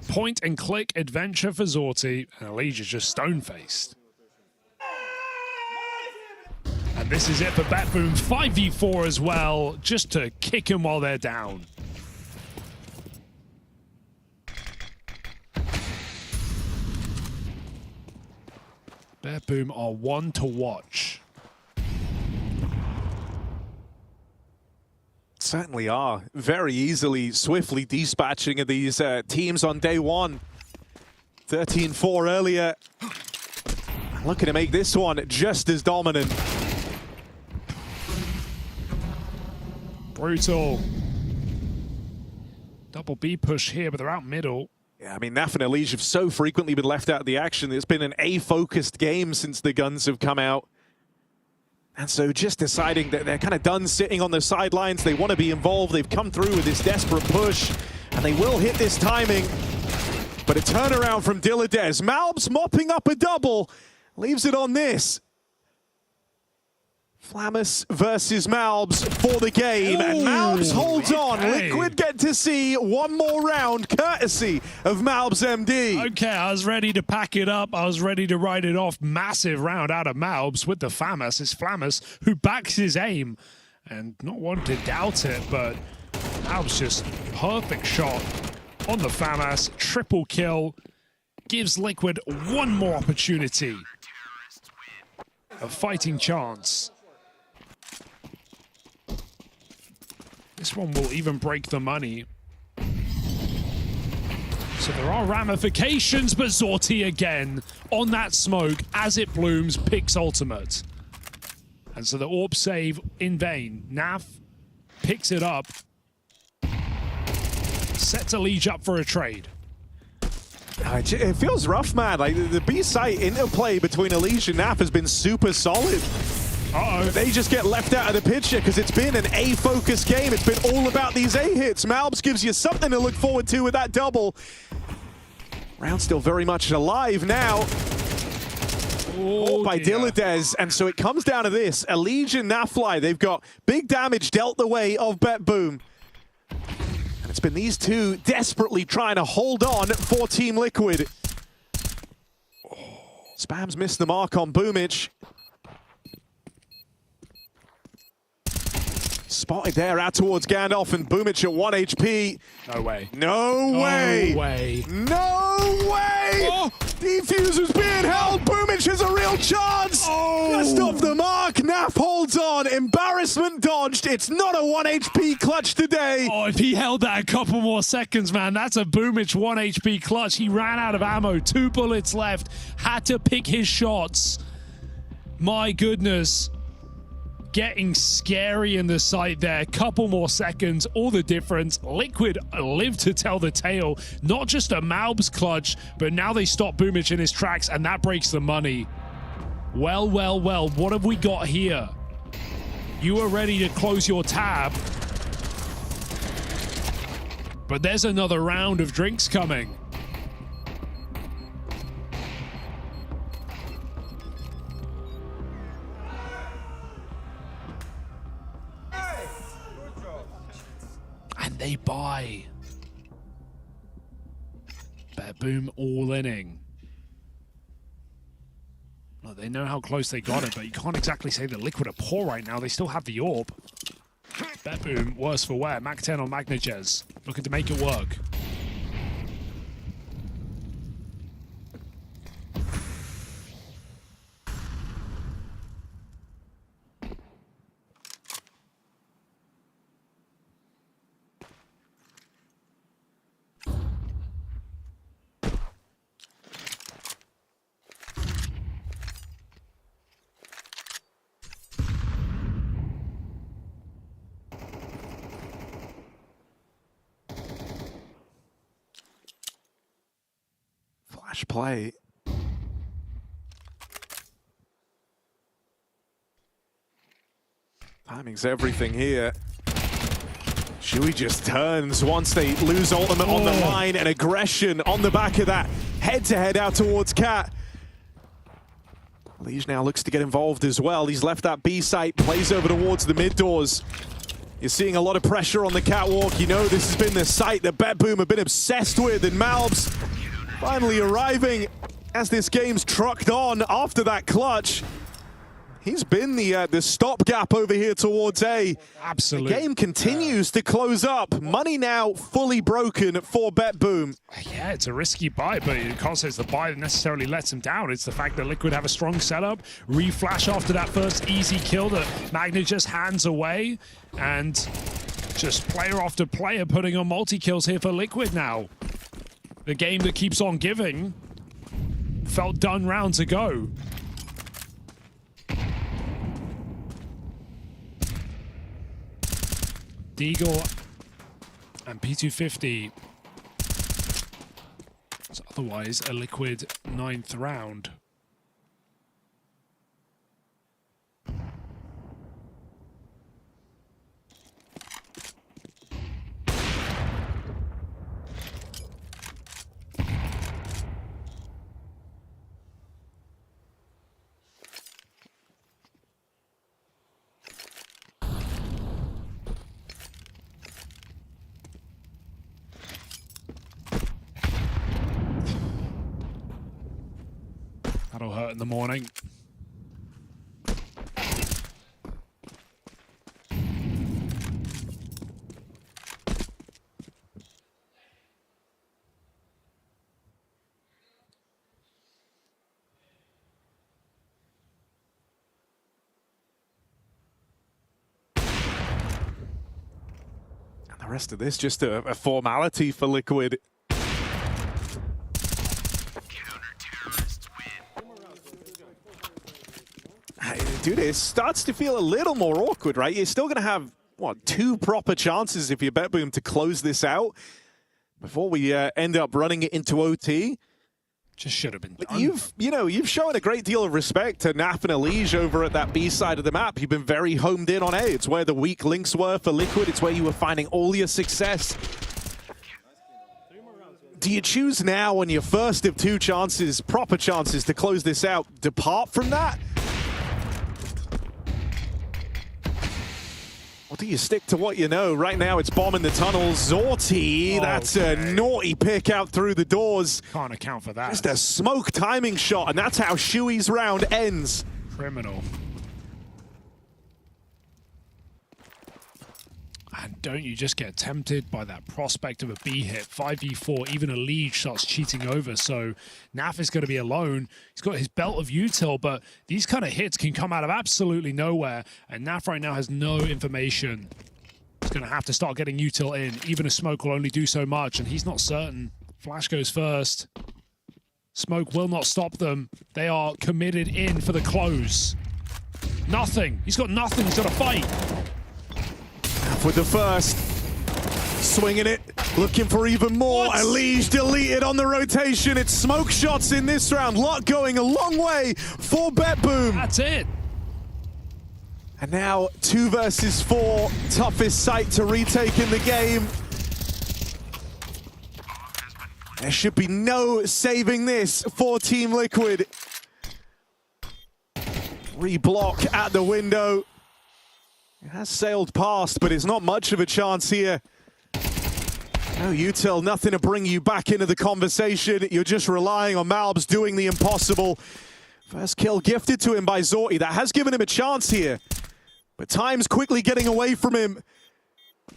[SPEAKER 10] Point and click adventure for Zorti, and Elige is just stone-faced. And this is it for BetBoom, 5v4 as well, just to kick him while they're down. BetBoom are one to watch.
[SPEAKER 4] Certainly are. Very easily, swiftly dispatching of these teams on day one. 13-4 earlier. Looking to make this one just as dominant.
[SPEAKER 10] Brutal. Double B push here, but they're out middle.
[SPEAKER 4] Yeah, I mean, NAF and Elige have so frequently been left out of the action. It's been an A-focused game since the guns have come out. And so just deciding that they're kind of done sitting on the sidelines. They want to be involved. They've come through with this desperate push, and they will hit this timing. But a turnaround from TYLOO. Malbs mopping up a double, leaves it on this. Flamus versus Malbs for the game, and Malbs holds on. Liquid get to see one more round, courtesy of Malbs MD.
[SPEAKER 10] Okay, I was ready to pack it up. I was ready to write it off. Massive round out of Malbs with the Flamus. It's Flamus who backs his aim, and not one to doubt it, but Malbs just perfect shot on the Flamus. Triple kill. Gives Liquid one more opportunity. A fighting chance. This one will even break the money. So there are ramifications, but Zorti again on that smoke as it blooms, picks ultimate. And so the AWP save in vain. Naf picks it up. Sets Elige up for a trade.
[SPEAKER 4] It feels rough, man. Like the B-site interplay between Elige and Naf has been super solid.
[SPEAKER 10] Uh-oh.
[SPEAKER 4] They just get left out of the picture because it's been an A-focused game. It's been all about these A-hits. Malbs gives you something to look forward to with that double. Round still very much alive now. By TYLOO, and so it comes down to this. Elige and Nafly, they've got big damage dealt the way of BetBoom. And it's been these two desperately trying to hold on for Team Liquid. Spams missed the mark on Boomich. Spotted there out towards Gandalf, and Boomich at 1 HP.
[SPEAKER 10] No way.
[SPEAKER 4] No way.
[SPEAKER 10] No way.
[SPEAKER 4] No way.
[SPEAKER 10] Oh.
[SPEAKER 4] Defuser's being held. Boomich has a real chance.
[SPEAKER 10] Oh.
[SPEAKER 4] Just off the mark. Naf holds on. Embarrassment dodged. It's not a 1 HP clutch today.
[SPEAKER 10] Oh, if he held that a couple more seconds, man, that's a Boomich 1 HP clutch. He ran out of ammo. 2 bullets left. Had to pick his shots. My goodness. Getting scary in the site there. Couple more seconds, all the difference. Liquid live to tell the tale. Not just a Malbs clutch, but now they stop Boomich in his tracks, and that breaks the money. Well, well, well, what have we got here? You are ready to close your tab. But there's another round of drinks coming. And they buy. BetBoom all-inning. Well, they know how close they got it, but you can't exactly say that Liquid are poor right now. They still have the AWP. BetBoom, worse for wear. Mac 10 on Magnajez. Looking to make it work.
[SPEAKER 4] Flash play. Timing's everything here. Shui just turns once they lose ultimate on the line, and aggression on the back of that. Head-to-head out towards Cat. Elige now looks to get involved as well. He's left that B site, plays over towards the mid doors. You're seeing a lot of pressure on the catwalk. You know this has been the site that BetBoom have been obsessed with, and Malbs finally arriving as this game's trucked on after that clutch. He's been the stopgap over here towards A.
[SPEAKER 10] Absolutely.
[SPEAKER 4] The game continues to close up. Money now fully broken for BetBoom.
[SPEAKER 10] Yeah, it's a risky buy, but you can't say it's the buy that necessarily lets him down. It's the fact that Liquid have a strong setup. Reflash after that first easy kill that Magna just hands away. And just player after player putting on multi-kills here for Liquid now. The game that keeps on giving. Felt done rounds ago. Deagle and P250. It's otherwise a Liquid 9th round. That'll hurt in the morning.
[SPEAKER 4] And the rest of this, just a formality for Liquid. Dude, it starts to feel a little more awkward, right? You're still going to have, what, 2 proper chances if you're BetBoom to close this out before we end up running it into OT.
[SPEAKER 10] Just should have been done.
[SPEAKER 4] You've shown a great deal of respect to Naf and Elige over at that B side of the map. You've been very homed in on A. It's where the weak links were for Liquid. It's where you were finding all your success. Do you choose now on your first of 2 chances, proper chances to close this out, depart from that? Or do you stick to what you know? Right now, it's bomb in the tunnel. Zorti, that's a naughty pick out through the doors.
[SPEAKER 10] Can't account for that.
[SPEAKER 4] Just a smoke timing shot, and that's how Shui's round ends.
[SPEAKER 10] Criminal. And don't you just get tempted by that prospect of a B hit? 5v4, even Elige starts cheating over, so Naf is going to be alone. He's got his belt of util, but these kind of hits can come out of absolutely nowhere, and Naf right now has no information. He's going to have to start getting util in. Even a smoke will only do so much, and he's not certain. Flash goes first. Smoke will not stop them. They are committed in for the close. Nothing. He's got nothing. He's got to fight.
[SPEAKER 4] With the first, swinging it, looking for even more. Elige deleted on the rotation. It's smoke shots in this round. Lot going a long way for BetBoom.
[SPEAKER 10] That's it.
[SPEAKER 4] And now 2 versus 4, toughest site to retake in the game. There should be no saving this for Team Liquid. Reblock at the window. It has sailed past, but it's not much of a chance here. No util, nothing to bring you back into the conversation. You're just relying on Malbs doing the impossible. First kill gifted to him by Zorti. That has given him a chance here. But time's quickly getting away from him.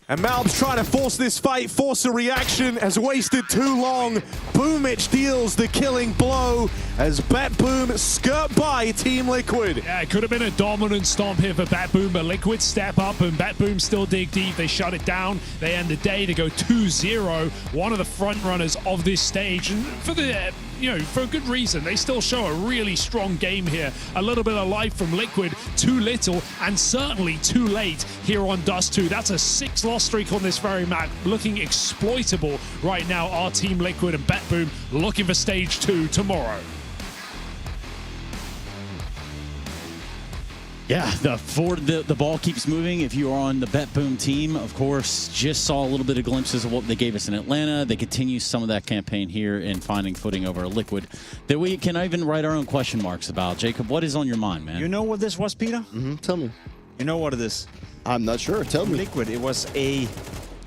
[SPEAKER 4] And Malbs trying to force this fight, force a reaction, has wasted too long. Boomich deals the killing blow as BetBoom skirt by Team Liquid.
[SPEAKER 10] Yeah, it could have been a dominant stomp here for BetBoom, but Liquid step up and BetBoom still dig deep. They shut it down. They end the day to go 2-0. One of the front runners of this stage, and for the for a good reason. They still show a really strong game here. A little bit of life from Liquid, too little, and certainly too late here on Dust 2. That's a 6-loss streak on this very map, looking exploitable right now. Our Team Liquid and BetBoom looking for stage 2 tomorrow.
[SPEAKER 5] Yeah, the ball keeps moving. If you are on the BetBoom team, of course, just saw a little bit of glimpses of what they gave us in Atlanta. They continue some of that campaign here in finding footing over Liquid that we can even write our own question marks about. Jacob, what is on your mind, man?
[SPEAKER 2] You know what this was, Peter?
[SPEAKER 11] Tell me.
[SPEAKER 2] You know what it is?
[SPEAKER 11] I'm not sure. Tell me.
[SPEAKER 2] Liquid. It was a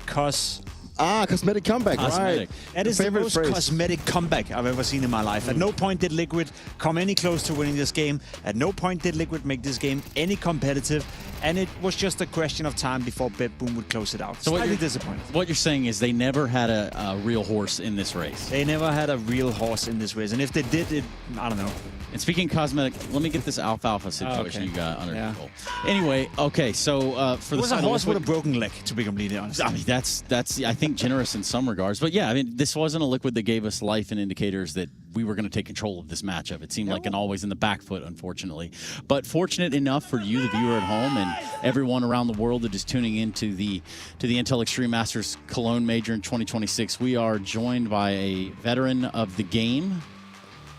[SPEAKER 11] cosmetic comeback,
[SPEAKER 2] right. That is the most
[SPEAKER 11] phrase.
[SPEAKER 2] cosmetic comeback I've ever seen in my life. At no point did Liquid come any close to winning this game. At no point did Liquid make this game any competitive. And it was just a question of time before BetBoom would close it out. So slightly disappointed.
[SPEAKER 5] What you're saying is they never had a real horse in this race.
[SPEAKER 2] They never had a real horse in this race. And if they did, I don't know.
[SPEAKER 5] And speaking cosmetic, let me get this alfalfa situation you got under control. Anyway, okay, so for the
[SPEAKER 2] it was a horse with a broken leg, to be completely honest.
[SPEAKER 5] I mean, that's I think generous in some regards. But yeah, I mean, this wasn't a Liquid that gave us life and indicators that we were going to take control of this matchup. It seemed like an always in the back foot, unfortunately. But fortunate enough for you, the viewer at home, and everyone around the world that is tuning into the Intel Extreme Masters Cologne Major in 2026, we are joined by a veteran of the game.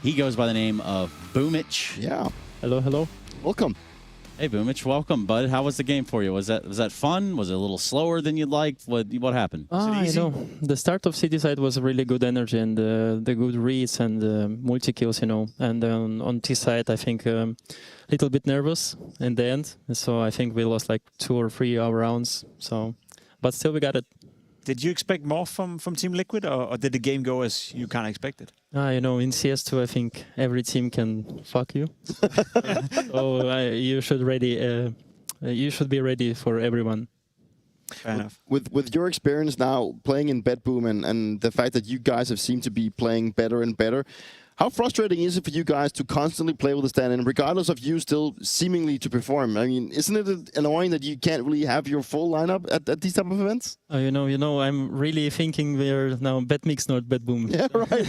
[SPEAKER 5] He goes by the name of Boomich.
[SPEAKER 11] Yeah.
[SPEAKER 1] Hello, hello.
[SPEAKER 11] Welcome.
[SPEAKER 5] Hey, Boomich, welcome, bud. How was the game for you? Was that fun? Was it a little slower than you'd like? What happened?
[SPEAKER 1] The start of City side was really good energy and the good reads and multi-kills, And on T side, I think a little bit nervous in the end. So I think we lost like 2 or 3 rounds. So, but still we got it.
[SPEAKER 2] Did you expect more from Team Liquid, or did the game go as you kind of expected?
[SPEAKER 1] In CS2, I think every team can fuck you. So you should be ready for everyone.
[SPEAKER 2] Fair enough.
[SPEAKER 11] With your experience now playing in BetBoom and the fact that you guys have seemed to be playing better and better, how frustrating is it for you guys to constantly play with the stand-in, regardless of you still seemingly to perform? I mean, isn't it annoying that you can't really have your full lineup at these type of events?
[SPEAKER 1] I'm really thinking we're now BetMix, not BetBoom.
[SPEAKER 11] Yeah, right.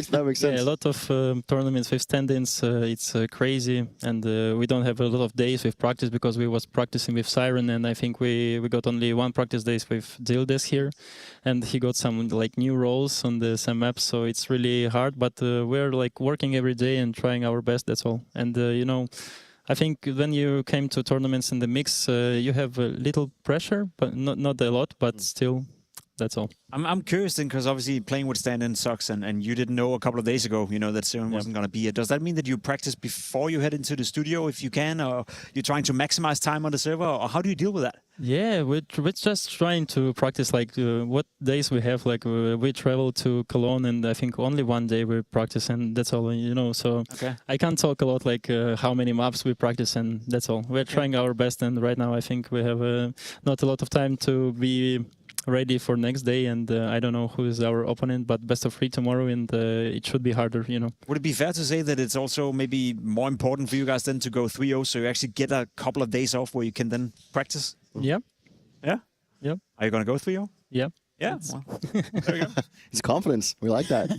[SPEAKER 11] that makes sense.
[SPEAKER 1] Yeah, a lot of tournaments with stand-ins. It's crazy, and we don't have a lot of days with practice because we was practicing with Siren, and I think we got only 1 practice days with Dildes here, and he got some like new roles on the some maps, so it's really hard. But we're like working every day and trying our best. That's all. And I think when you came to tournaments in the mix, you have a little pressure, but not a lot, but still, that's all.
[SPEAKER 2] I'm curious then, because obviously playing with stand-in sucks, and you didn't know a couple of days ago, that Siren wasn't going to be here. Does that mean that you practice before you head into the studio, if you can, or you're trying to maximize time on the server, or how do you deal with that?
[SPEAKER 1] Yeah, we're just trying to practice like what days we have. Like we travel to Cologne, and I think only 1 day we practice, and that's all. So I can't talk a lot like how many maps we practice, and that's all. We're trying our best, and right now I think we have not a lot of time to be ready for next day, and I don't know who is our opponent, but best of 3 tomorrow, and it should be harder,
[SPEAKER 2] Would it be fair to say that it's also maybe more important for you guys then to go 3-0, so you actually get a couple of days off where you can then practice?
[SPEAKER 1] Yeah.
[SPEAKER 2] Yeah?
[SPEAKER 1] Yeah.
[SPEAKER 2] Are you going to go 3-0?
[SPEAKER 1] Yeah.
[SPEAKER 2] Yeah. Well, there you go.
[SPEAKER 11] It's confidence. We like that.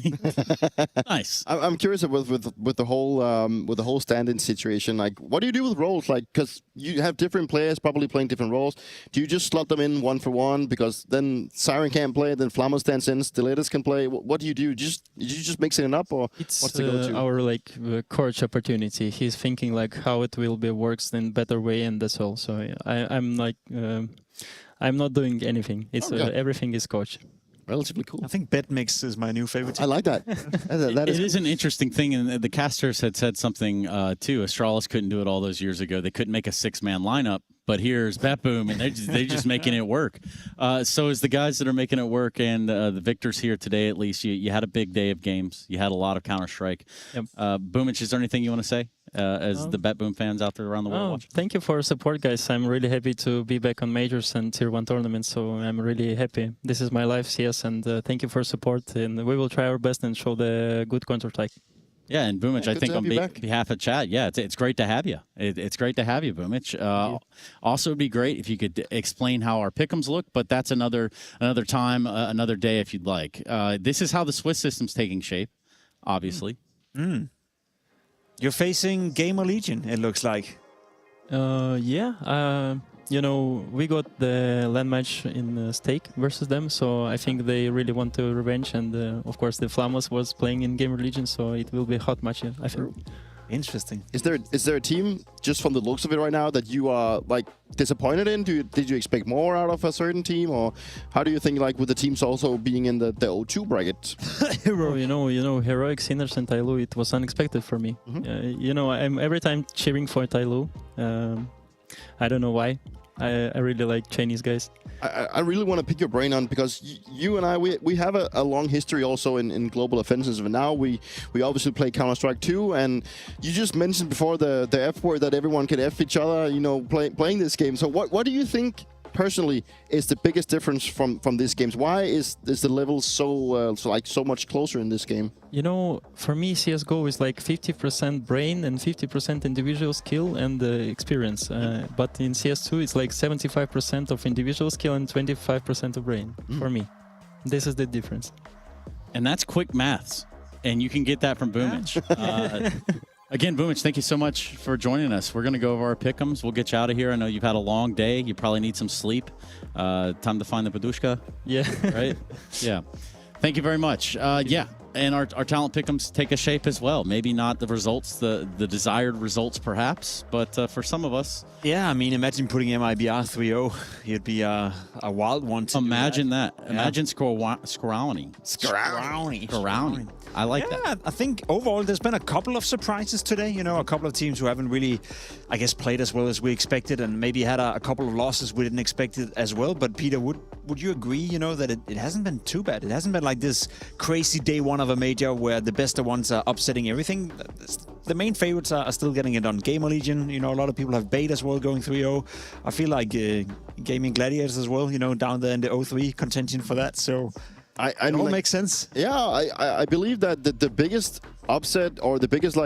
[SPEAKER 5] Nice.
[SPEAKER 11] I'm curious with the whole stand-in situation. Like, what do you do with roles? Like, because you have different players probably playing different roles. Do you just slot them in 1 for 1? Because then Siren can't play, then Flammo stands in, Stilettos can play. What do you do? Did you just mixing it up, or
[SPEAKER 1] it's
[SPEAKER 11] what's the go-to?
[SPEAKER 1] Our coach opportunity. He's thinking like how it will be works in better way, and that's all. So I'm like. I'm not doing anything. It's everything is coach.
[SPEAKER 11] Relatively cool.
[SPEAKER 2] I think BetMix is my new favorite team.
[SPEAKER 11] I like that.
[SPEAKER 5] It is an interesting thing, and the casters had said something too. Astralis couldn't do it all those years ago. They couldn't make a 6-man lineup, but here's BetBoom, and they're just making it work. So as the guys that are making it work, and the victors here today, at least you had a big day of games. You had a lot of Counter-Strike.
[SPEAKER 1] Yep.
[SPEAKER 5] Boomich, is there anything you want to say as the BetBoom fans out there around the world watching?
[SPEAKER 1] Thank you for your support, guys. I'm really happy to be back on majors and tier 1 tournaments, so I'm really happy. This is my life, CS, and thank you for support, and we will try our best and show the good Counter-Strike.
[SPEAKER 5] Yeah, and Boomich, I think on behalf of chat, it's great to have you. It's great to have you, Boomich. Also, it'd be great if you could explain how our pick'ems look, but that's another time, another day if you'd like. This is how the Swiss system's taking shape, obviously.
[SPEAKER 2] You're facing GamerLegion, it looks like.
[SPEAKER 1] Yeah. We got the land match in stake versus them, so I think they really want to revenge, and of course the Flammos was playing in GamerLegion, so it will be a hot match, I think.
[SPEAKER 2] Interesting.
[SPEAKER 11] Is there a team, just from the looks of it right now, that you are like disappointed in? Did you expect more out of a certain team, or how do you think, like, with the teams also being in the O2 bracket?
[SPEAKER 1] Heroic, Sinners, and TYLOO, it was unexpected for me. I'm every time cheering for TYLOO. I don't know why. I really like Chinese guys.
[SPEAKER 11] I really want to pick your brain on, because you and I, we have a long history also in global offensives, and now we obviously play Counter-Strike 2, and you just mentioned before the F word, that everyone can F each other, playing this game. So what do you think personally is the biggest difference from these games? Why is the level so much closer in this game?
[SPEAKER 1] For me, CSGO is like 50% brain and 50% individual skill and experience. But in CS2, it's like 75% of individual skill and 25% of brain, for me. This is the difference.
[SPEAKER 5] And that's quick maths. And you can get that from Boomich. Again, Boomich, thank you so much for joining us. We're going to go over our pick'ems. We'll get you out of here. I know you've had a long day. You probably need some sleep. Time to find the Padushka.
[SPEAKER 1] Yeah.
[SPEAKER 5] Right? Yeah. Thank you very much. Yeah. And our talent pick'ems take a shape as well. Maybe not the results, the desired results perhaps, but for some of us.
[SPEAKER 2] Yeah, I mean, imagine putting MIBR 3-0. It'd be a wild one to
[SPEAKER 5] imagine
[SPEAKER 2] do
[SPEAKER 5] that. Imagine Skorowny. I like that.
[SPEAKER 2] I think overall there's been a couple of surprises today. You know, a couple of teams who haven't really, I guess, played as well as we expected, and maybe had a couple of losses we didn't expect it as well. But Peter, would you agree, you know, that it hasn't been too bad? It hasn't been like this crazy day one of a major where the best of ones are upsetting everything. The main favorites are still getting it on GamerLegion. You know, a lot of people have Bait as well going 3-0. I feel like Gaming Gladiators as well, you know, down there in the 0-3 contention for that. So it all makes sense.
[SPEAKER 11] Yeah, I believe that the biggest upset or the biggest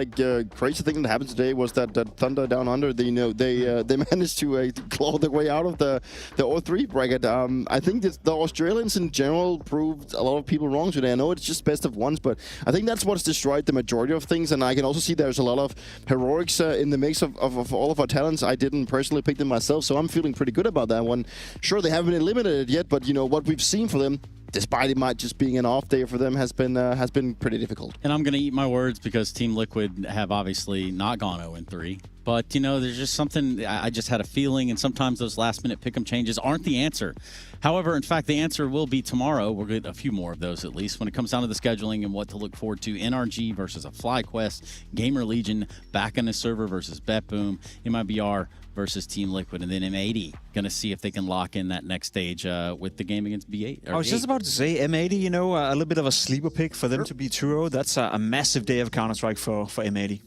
[SPEAKER 11] crazy thing that happened today was that Thunder Down Under, they managed to claw their way out of the 0-3 bracket. I think the Australians in general proved a lot of people wrong today. I know it's just best of ones, but I think that's what's destroyed the majority of things. And I can also see there's a lot of heroics in the mix of all of our talents. I didn't personally pick them myself, so I'm feeling pretty good about that one. Sure, they haven't been eliminated yet, but you know what we've seen for them, despite it might just being an off day for them, has been pretty difficult.
[SPEAKER 5] And I'm going to eat my words because Team Liquid have obviously not gone 0-3. But, you know, there's just something, I just had a feeling, and sometimes those last-minute pick'em changes aren't the answer. However, in fact, the answer will be tomorrow. We'll get a few more of those at least when it comes down to the scheduling and what to look forward to. NRG versus a FlyQuest, GamerLegion back on the server versus BetBoom, MIBR versus Team Liquid, and then M80 going to see if they can lock in that next stage with the game against B8.
[SPEAKER 2] I was just about to say, M80, you know, a little bit of a sleeper pick for them to be 2-0. That's a massive day of Counter-Strike for M80.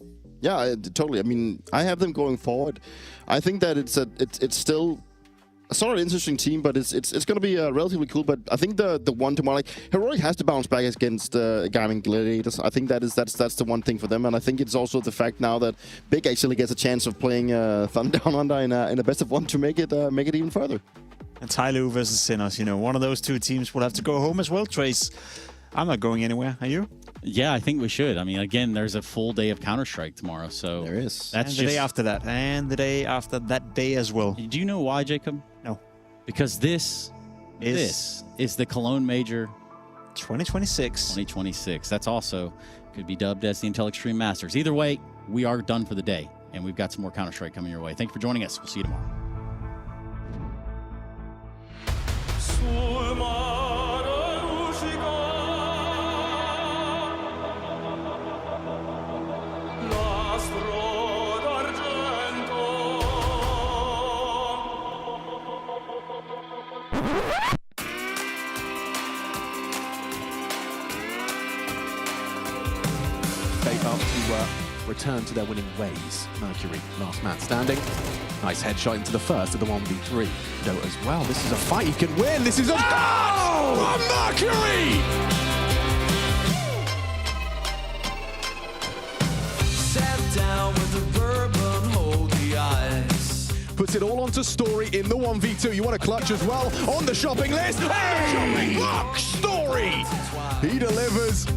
[SPEAKER 11] Yeah, totally. I mean, I have them going forward. I think that it's still a sort of interesting team, but it's going to be relatively cool. But I think the one tomorrow, like Heroic has to bounce back against Gaming Gladiators. I think that's the one thing for them, and I think it's also the fact now that Big actually gets a chance of playing Thunder Down Under in a best of one to make it even further.
[SPEAKER 2] And TYLOO versus Sinners, you know, one of those two teams will have to go home as well. Trace, I'm not going anywhere. Are you?
[SPEAKER 5] Yeah, I think we should. I mean, again, there's a full day of Counter-Strike tomorrow, so
[SPEAKER 11] there is.
[SPEAKER 5] That's
[SPEAKER 2] and the day after that, and the day after that day as well.
[SPEAKER 5] Do you know why, Jacob?
[SPEAKER 2] No.
[SPEAKER 5] Because this is the Cologne Major
[SPEAKER 2] 2026.
[SPEAKER 5] 2026. That's also could be dubbed as the Intel Extreme Masters. Either way, we are done for the day, and we've got some more Counter-Strike coming your way. Thank you for joining us. We'll see you tomorrow.
[SPEAKER 8] About to return to their winning ways. Mercury, last man standing. Nice headshot into the first of the 1v3. Doe as well. This is a fight he can win. This is a goal from Mercury!
[SPEAKER 9] Sat down with the bourbon, hold the ice.
[SPEAKER 8] Puts it all onto Story in the 1v2. You want to clutch as well on the shopping list. Hey! Look, Story! He delivers.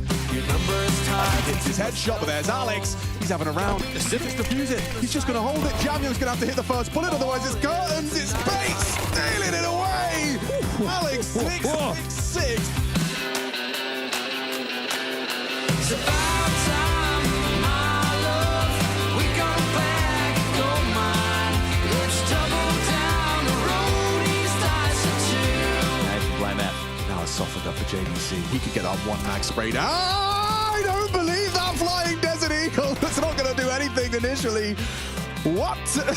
[SPEAKER 8] Hits his headshot, but there's Alex. He's having a round. The Civics defuse it. He's just going to hold it. Jamyo's going to have to hit the first bullet, otherwise it's curtains. It's Space stealing it away. Alex 666.
[SPEAKER 9] It's about time, my love. We go back and go mine. Let's double down the road. East dice for two.
[SPEAKER 8] Nice to blame that. Now it's softened up for JDC. He could get that one mag sprayed. I don't believe that flying Desert Eagle. That's not going to do anything initially. What?
[SPEAKER 4] Gonna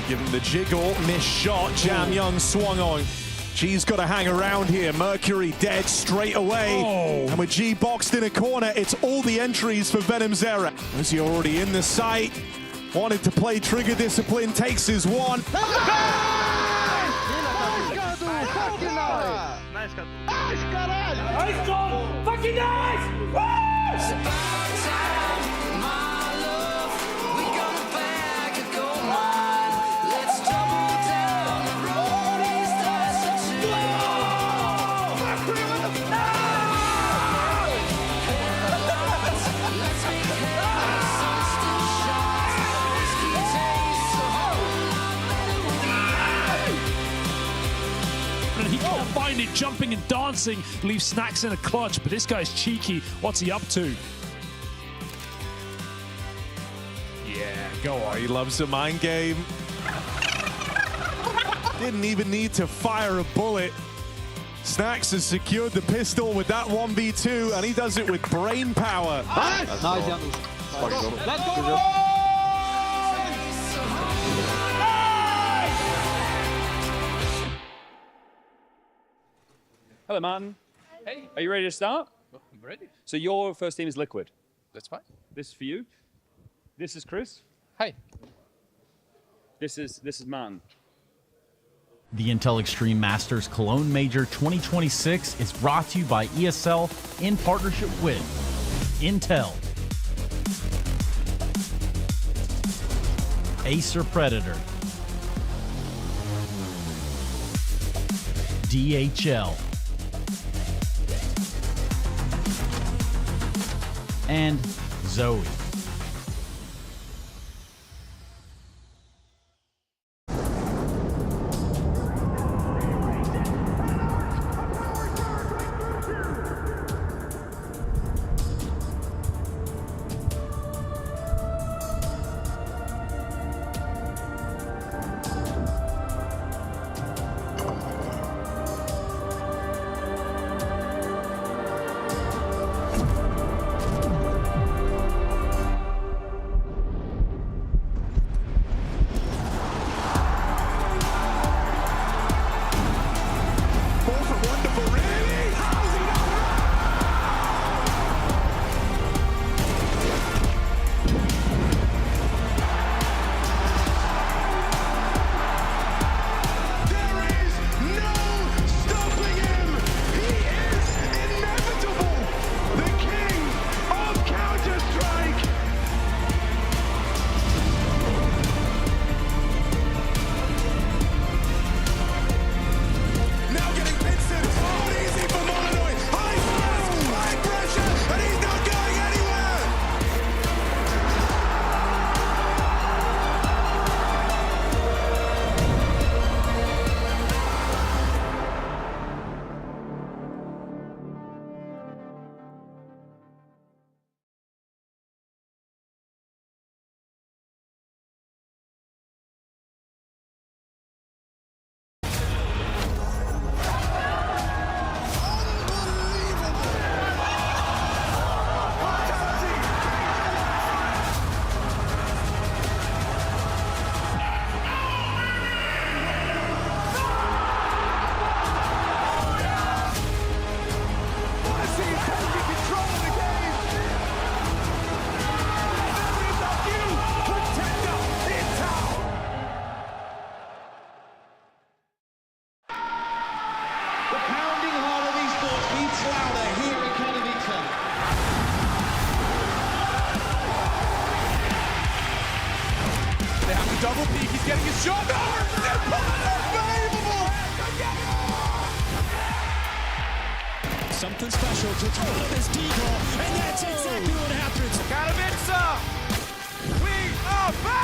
[SPEAKER 4] give him the jiggle, missed shot. Jam Young swung on. G's got to hang around here. Mercury dead straight away. And with G boxed in a corner, it's all the entries for Venom Zera. As he already in the site, wanted to play Trigger Discipline, takes his one.
[SPEAKER 3] Nice goal! Fucking nice!
[SPEAKER 9] It's about time, my love. We go back and go mine. Let's double down the road. East dice for two.
[SPEAKER 10] behind it, jumping and dancing, leaves Snacks in a clutch, but this guy's cheeky. What's he up to? Yeah, go on.
[SPEAKER 4] He loves the mind game. Didn't even need to fire a bullet. Snacks has secured the pistol with that 1v2, and he does it with brain power.
[SPEAKER 9] Nice, Janus. Let's go!
[SPEAKER 7] Hello, Martin.
[SPEAKER 6] Hey.
[SPEAKER 7] Are you ready to start?
[SPEAKER 6] I'm ready.
[SPEAKER 7] So your first team is Liquid.
[SPEAKER 6] That's fine.
[SPEAKER 7] This is for you. This is Chris.
[SPEAKER 6] Hi.
[SPEAKER 7] This is Martin.
[SPEAKER 13] The Intel Extreme Masters Cologne Major 2026 is brought to you by ESL in partnership with Intel, Acer Predator, DHL, and Zoe.
[SPEAKER 3] Double peek, he's getting his shot. Unbelievable!
[SPEAKER 9] Something special to throw up his decoy, and that's exactly what happens.
[SPEAKER 3] Katowice! We are back!